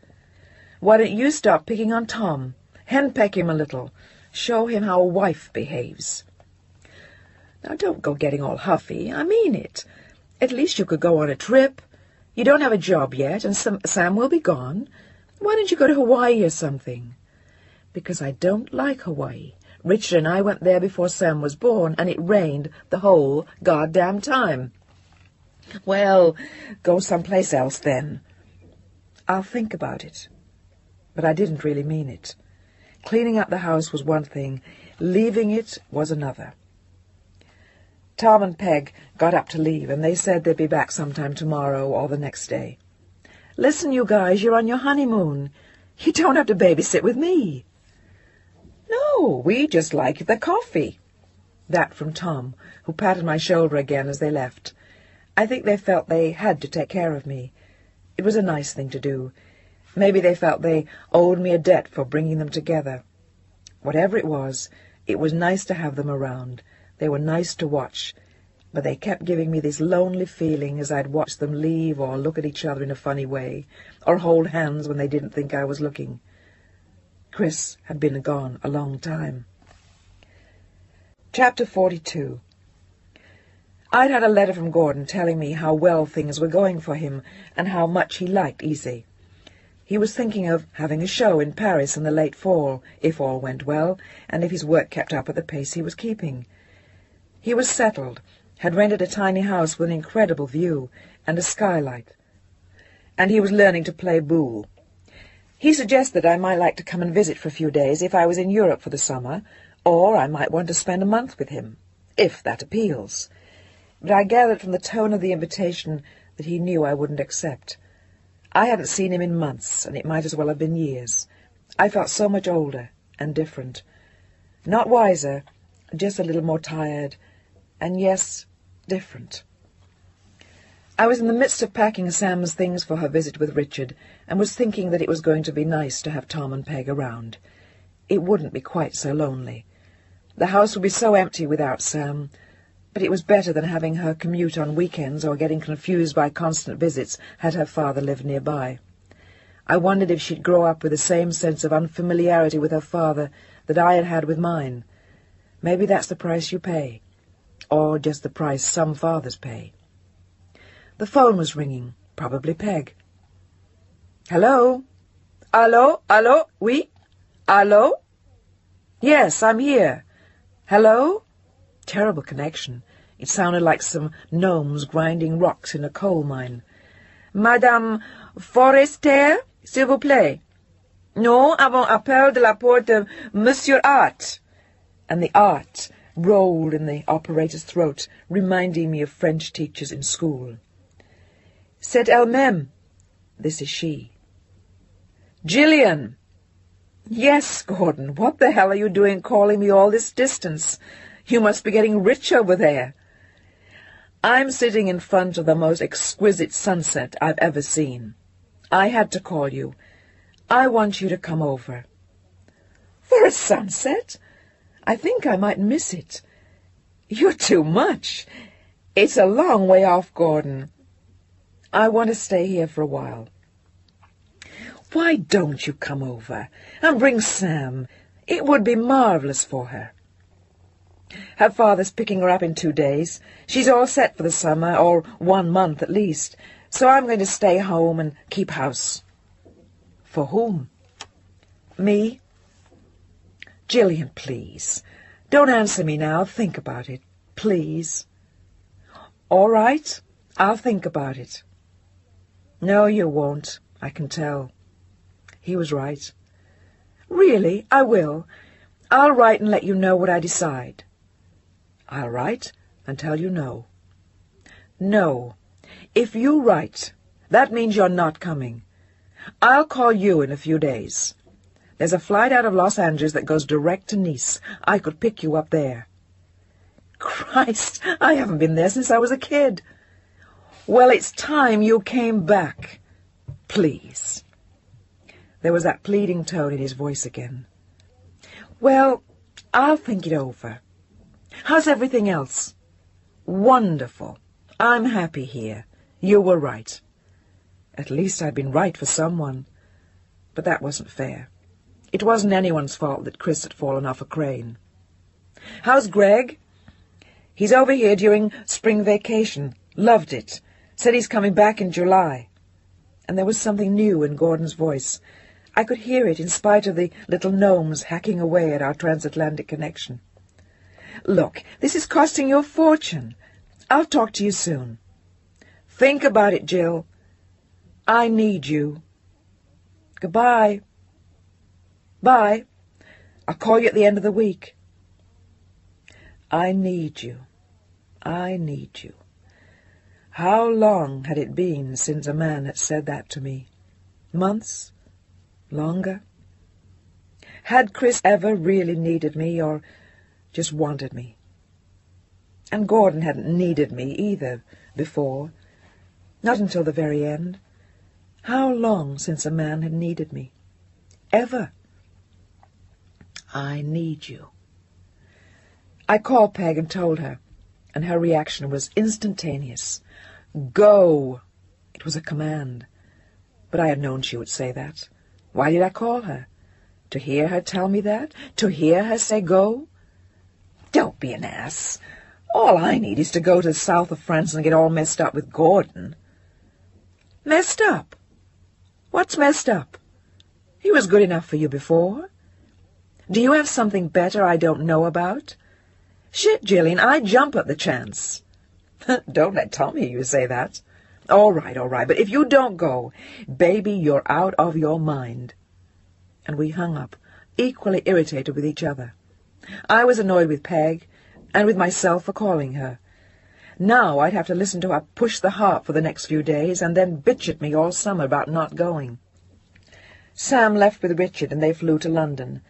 [SPEAKER 1] Why don't you stop picking on Tom? Henpeck him a little. Show him how a wife behaves." "Now don't go getting all huffy. I mean it. At least you could go on a trip. You don't have a job yet, and Sam will be gone. Why don't you go to Hawaii or something?" "Because I don't like Hawaii. Richard and I went there before Sam was born, and it rained the whole goddamn time." "Well, go someplace else then." "I'll think about it." But I didn't really mean it. Cleaning up the house was one thing. Leaving it was another. Tom and Peg got up to leave, and they said they'd be back sometime tomorrow or the next day. "Listen, you guys, you're on your honeymoon. You don't have to babysit with me." "No, we just like the coffee." That from Tom, who patted my shoulder again as they left. I think they felt they had to take care of me. It was a nice thing to do. Maybe they felt they owed me a debt for bringing them together. Whatever it was nice to have them around. They were nice to watch, but they kept giving me this lonely feeling as I'd watch them leave or look at each other in a funny way, or hold hands when they didn't think I was looking. Chris had been gone a long time. Chapter 42. I'd had a letter from Gordon telling me how well things were going for him and how much he liked Easy. He was thinking of having a show in Paris in the late fall, if all went well, and if his work kept up at the pace he was keeping. He was settled, had rented a tiny house with an incredible view and a skylight, and he was learning to play boule. He suggested I might like to come and visit for a few days if I was in Europe for the summer, or I might want to spend a month with him, if that appeals. But I gathered from the tone of the invitation that he knew I wouldn't accept. I hadn't seen him in months, and it might as well have been years. I felt so much older and different. Not wiser, just a little more tired, and yes, different. I was in the midst of packing Sam's things for her visit with Richard, and was thinking that it was going to be nice to have Tom and Peg around. It wouldn't be quite so lonely. The house would be so empty without Sam, but it was better than having her commute on weekends or getting confused by constant visits had her father lived nearby. I wondered if she'd grow up with the same sense of unfamiliarity with her father that I had had with mine. Maybe that's the price you pay, or just the price some fathers pay. The phone was ringing. Probably Peg. Hello? Allô? Allô? Oui? Allô? Yes, I'm here. Hello? Terrible connection. It sounded like some gnomes grinding rocks in a coal mine. Madame Forestier, s'il vous plaît. Non, avant appel de la part de Monsieur Hart. And the art rolled in the operator's throat, reminding me of French teachers in school. C'est elle-même. This is she. Gillian. Yes, Gordon, what the hell are you doing calling me all this distance? You must be getting rich over there. I'm sitting in front of the most exquisite sunset I've ever seen. I had to call you. I want you to come over. For a sunset? I think I might miss it. You're too much. It's a long way off, Gordon. I want to stay here for a while. Why don't you come over and bring Sam? It would be marvelous for her. Her father's picking her up in 2 days. She's all set for the summer, or 1 month at least, so I'm going to stay home and keep house. For whom? Me? Gillian, please. Don't answer me now. Think about it. Please. All right. I'll think about it. No, you won't. I can tell. He was right. Really, I will. I'll write and let you know what I decide. I'll write and tell you no. No. If you write, that means you're not coming. I'll call you in a few days. There's a flight out of Los Angeles that goes direct to Nice. I could pick you up there. Christ, I haven't been there since I was a kid. Well, it's time you came back. Please. There was that pleading tone in his voice again. Well, I'll think it over. How's everything else? Wonderful. I'm happy here. You were right. At least I'd been right for someone. But that wasn't fair. It wasn't anyone's fault that Chris had fallen off a crane. How's Greg? He's over here during spring vacation. Loved it. Said he's coming back in July. And there was something new in Gordon's voice. I could hear it in spite of the little gnomes hacking away at our transatlantic connection. Look, this is costing you a fortune. I'll talk to you soon. Think about it, Jill. I need you. Goodbye. Bye. I'll call you at the end of the week. I need you. I need you. How long had it been since a man had said that to me? Months? Longer? Had Chris ever really needed me, or just wanted me? And Gordon hadn't needed me either before, not until the very end. How long since a man had needed me? Ever? I need you. I called Peg and told her, and her reaction was instantaneous. Go! It was a command. But I had known she would say that. Why did I call her? To hear her tell me that? To hear her say go? Don't be an ass. All I need is to go to the south of France and get all messed up with Gordon. Messed up? What's messed up? He was good enough for you before. Do you have something better I don't know about? Shit, Gillian, I'd jump at the chance. Don't let Tommy hear you say that. All right, but if you don't go, baby, you're out of your mind. And we hung up, equally irritated with each other. I was annoyed with Peg, and with myself for calling her. Now I'd have to listen to her push the harp for the next few days, and then bitch at me all summer about not going. Sam left with Richard, and they flew to London.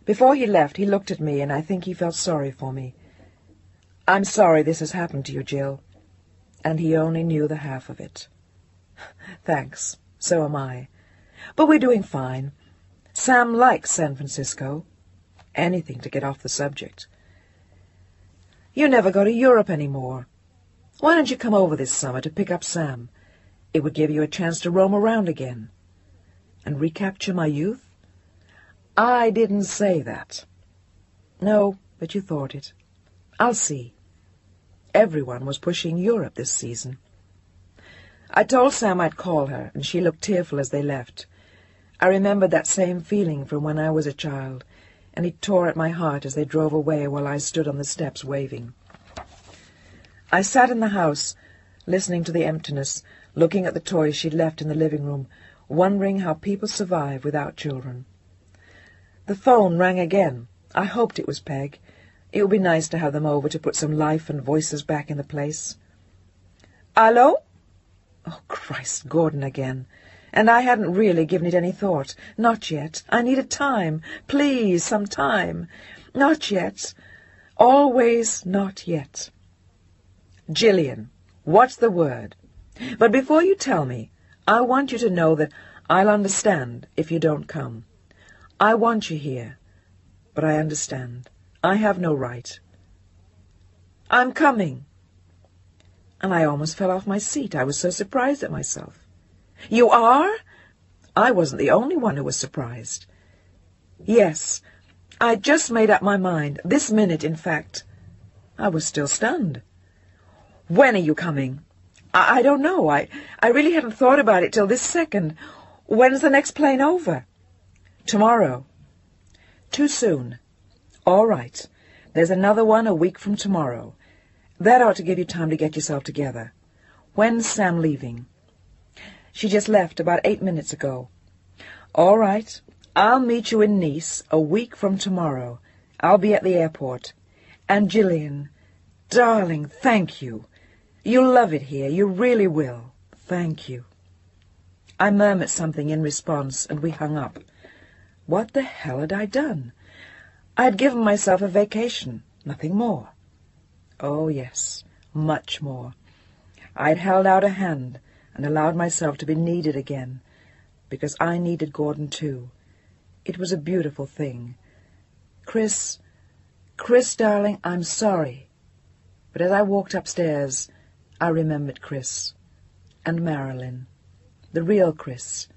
[SPEAKER 1] Before he left, he looked at me, and I think he felt sorry for me. I'm sorry this has happened to you, Jill. And he only knew the half of it. Thanks, so am I. But we're doing fine. Sam likes San Francisco. Anything to get off the subject. You never go to Europe anymore. Why don't you come over this summer to pick up Sam? It would give you a chance to roam around again. And recapture my youth? I didn't say that. No, but you thought it. I'll see. Everyone was pushing Europe this season. I told Sam I'd call her, and she looked tearful as they left. I remembered that same feeling from when I was a child, and it tore at my heart as they drove away while I stood on the steps waving. I sat in the house, listening to the emptiness, looking at the toys she'd left in the living room, wondering how people survive without children. The phone rang again. I hoped it was Peg. It would be nice to have them over to put some life and voices back in the place. "Allo?" Oh, Christ, Gordon again. And I hadn't really given it any thought. Not yet. I needed time. Please, some time. Not yet. Always not yet. "Gillian, what's the word? But before you tell me, I want you to know that I'll understand if you don't come. I want you here, but I understand. I have no right." "I'm coming." And I almost fell off my seat. I was so surprised at myself. "You are?" I wasn't the only one who was surprised. "Yes, I'd just made up my mind. This minute, in fact." I was still stunned. "When are you coming?" I don't know. I really hadn't thought about it till this second. When's the next plane over?" "Tomorrow." "Too soon." "All right. There's another one a week from tomorrow. That ought to give you time to get yourself together. When's Sam leaving?" "She just left about 8 minutes ago." "All right. I'll meet you in Nice a week from tomorrow. I'll be at the airport. And Gillian, darling, thank you. You'll love it here. You really will. Thank you." I murmured something in response, and we hung up. What the hell had I done? I had given myself a vacation, nothing more. Oh, yes, much more. I had held out a hand and allowed myself to be needed again, because I needed Gordon too. It was a beautiful thing. Chris, darling, I'm sorry." But as I walked upstairs, I remembered Chris. And Marilyn. The real Chris.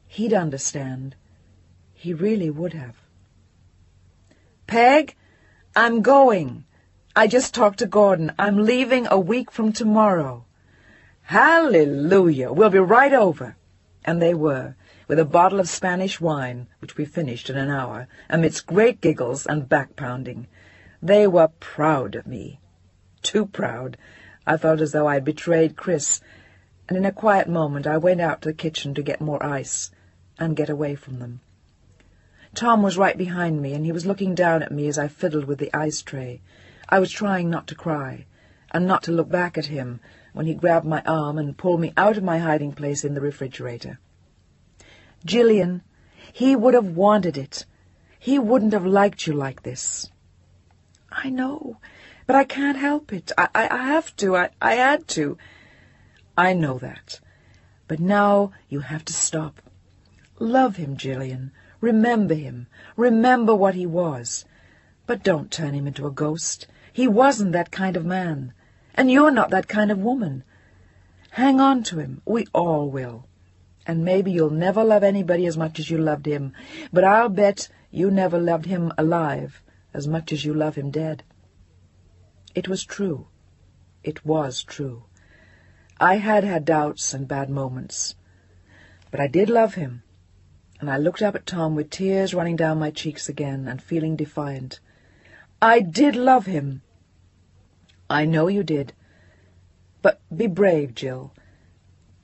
[SPEAKER 1] He'd understand. He really would have. "Peg, I'm going. I just talked to Gordon. I'm leaving a week from tomorrow." "Hallelujah! We'll be right over." And they were, with a bottle of Spanish wine, which we finished in an hour, amidst great giggles and back-pounding. They were proud of me. Too proud. I felt as though I had betrayed Chris, and in a quiet moment I went out to the kitchen to get more ice and get away from them. Tom was right behind me, and he was looking down at me as I fiddled with the ice tray. I was trying not to cry, and not to look back at him when he grabbed my arm and pulled me out of my hiding place in the refrigerator. "Gillian, he would have wanted it. He wouldn't have liked you like this." "I know, but I can't help it. I have to. I had to." "I know that. But now you have to stop. Love him, Gillian. Remember him. Remember what he was. But don't turn him into a ghost. He wasn't that kind of man. And you're not that kind of woman. Hang on to him. We all will. And maybe you'll never love anybody as much as you loved him, but I'll bet you never loved him alive as much as you love him dead." It was true. It was true. I had had doubts and bad moments. But I did love him, and I looked up at Tom with tears running down my cheeks again and feeling defiant. I did love him. "I know you did. But be brave, Jill.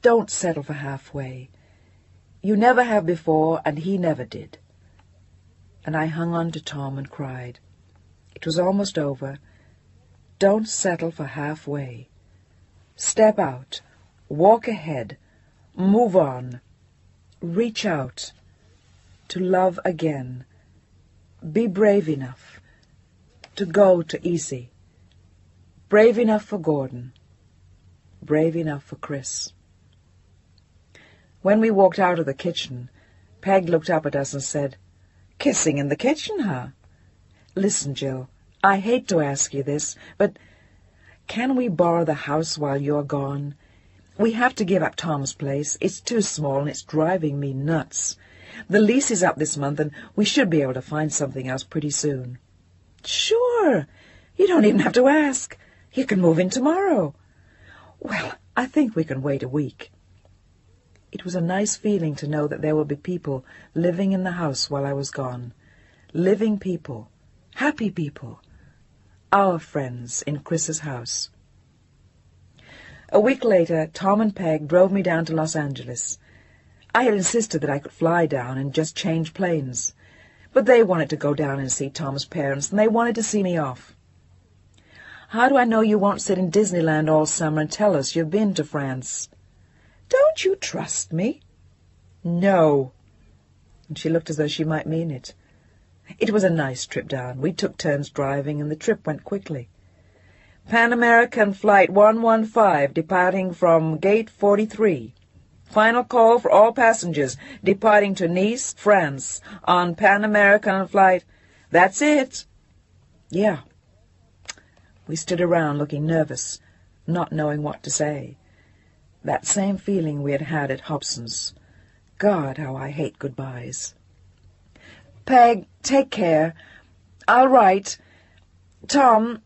[SPEAKER 1] Don't settle for halfway. You never have before, and he never did." And I hung on to Tom and cried. It was almost over. Don't settle for halfway. Step out. Walk ahead. Move on. Reach out. To love again. Be brave enough to go to easy. Brave enough for Gordon. Brave enough for Chris. When we walked out of the kitchen, Peg looked up at us and said, "Kissing in the kitchen, huh? Listen, Jill, I hate to ask you this, but can we borrow the house while you're gone? We have to give up Tom's place. It's too small and it's driving me nuts. The lease is up this month and we should be able to find something else pretty soon." "Sure. You don't even have to ask. You can move in tomorrow." "Well, I think we can wait a week." It was a nice feeling to know that there would be people living in the house while I was gone. Living people. Happy people. Our friends in Chris's house. A week later, Tom and Peg drove me down to Los Angeles. I had insisted that I could fly down and just change planes. But they wanted to go down and see Tom's parents, and they wanted to see me off. "How do I know you won't sit in Disneyland all summer and tell us you've been to France?" "Don't you trust me?" "No." And she looked as though she might mean it. It was a nice trip down. We took turns driving, and the trip went quickly. "Pan American Flight 115, departing from Gate 43. Final call for all passengers departing to Nice, France, on Pan American Flight..." "That's it." "Yeah." We stood around looking nervous, not knowing what to say. That same feeling we had had at Hobson's. God, how I hate goodbyes. "Peg, take care. I'll write. Tom..."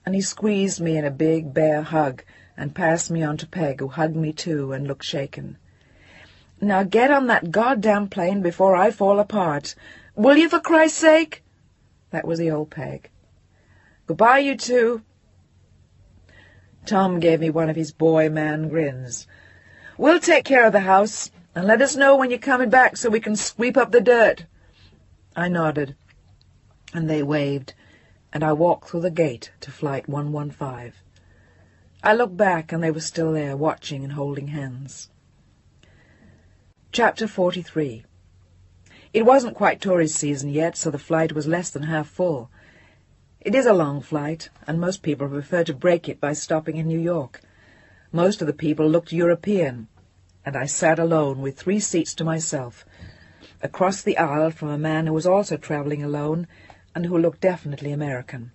[SPEAKER 1] And he squeezed me in a big bear hug and passed me on to Peg, who hugged me too and looked shaken. "Now get on that goddamn plane before I fall apart. Will you, for Christ's sake?" That was the old Peg. "Goodbye, you two." Tom gave me one of his boy-man grins. "We'll take care of the house, and let us know when you're coming back so we can sweep up the dirt." I nodded, and they waved, and I walked through the gate to Flight 115. I looked back, and they were still there, watching and holding hands. Chapter 43. It wasn't quite tourist season yet, so the flight was less than half full. It is a long flight, and most people prefer to break it by stopping in New York. Most of the people looked European, and I sat alone with 3 seats to myself, across the aisle from a man who was also travelling alone, and who looked definitely American.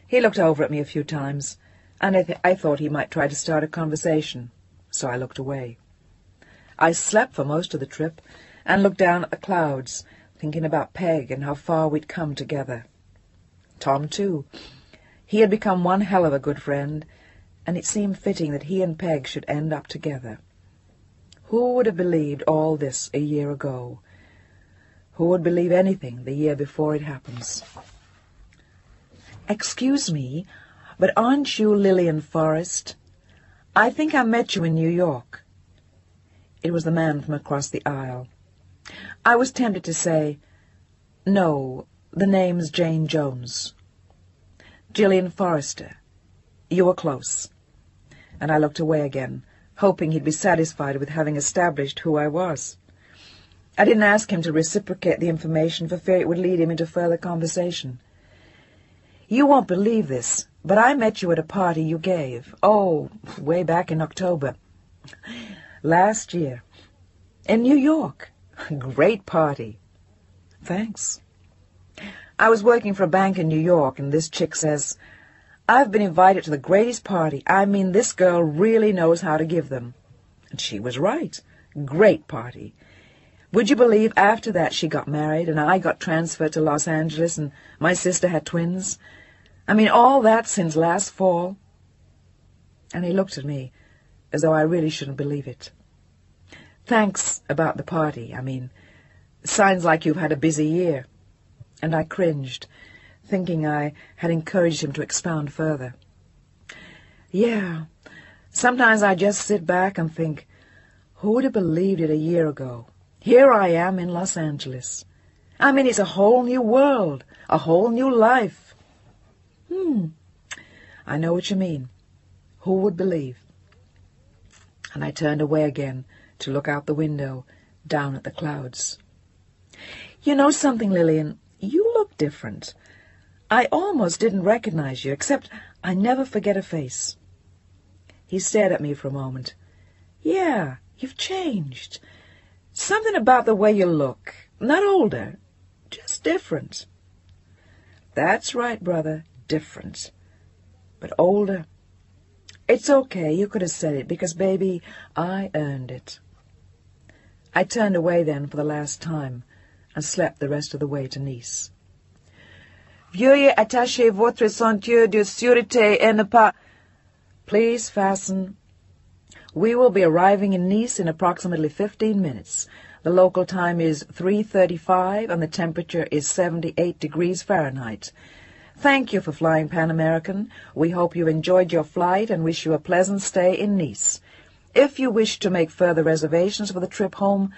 [SPEAKER 1] He looked over at me a few times, and I thought he might try to start a conversation, so I looked away. I slept for most of the trip, and looked down at the clouds, thinking about Peg and how far we'd come together. Tom, too. He had become one hell of a good friend, and it seemed fitting that he and Peg should end up together. Who would have believed all this a year ago? Who would believe anything the year before it happens? "Excuse me, but aren't you Lillian Forrest? I think I met you in New York." It was the man from across the aisle. I was tempted to say, "No, the name's Jane Jones." "Gillian Forrester. You were close." And I looked away again, hoping he'd be satisfied with having established who I was. I didn't ask him to reciprocate the information for fear it would lead him into further conversation. "You won't believe this, but I met you at a party you gave, way back in October. Last year. In New York. Great party." "Thanks." "I was working for a bank in New York, and this chick says, 'I've been invited to the greatest party. I mean, this girl really knows how to give them.' And she was right. Great party. Would you believe after that she got married, and I got transferred to Los Angeles, and my sister had twins? I mean, all that since last fall." And he looked at me as though I really shouldn't believe it. "Thanks about the party. I mean, sounds like you've had a busy year." And I cringed, thinking I had encouraged him to expound further. "Yeah, sometimes I just sit back and think, who would have believed it a year ago? Here I am in Los Angeles. I mean, it's a whole new world, a whole new life." I know what you mean. Who would believe? And I turned away again to look out the window, down at the clouds. "You know something, Lillian? You look different. I almost didn't recognize you, except I never forget a face." He stared at me for a moment. "Yeah, you've changed. Something about the way you look. Not older, just different." "That's right, brother, different. But older. It's okay, you could have said it, because, baby, I earned it." I turned away then for the last time, and slept the rest of the way to Nice. "Veuillez attacher votre ceinture de sûreté et ne pas..." "Please fasten..." We will be arriving in Nice in approximately 15 minutes. The local time is 3:35 and the temperature is 78 degrees Fahrenheit. Thank you for flying Pan American. We hope you enjoyed your flight and wish you a pleasant stay in Nice. If you wish to make further reservations for the trip home,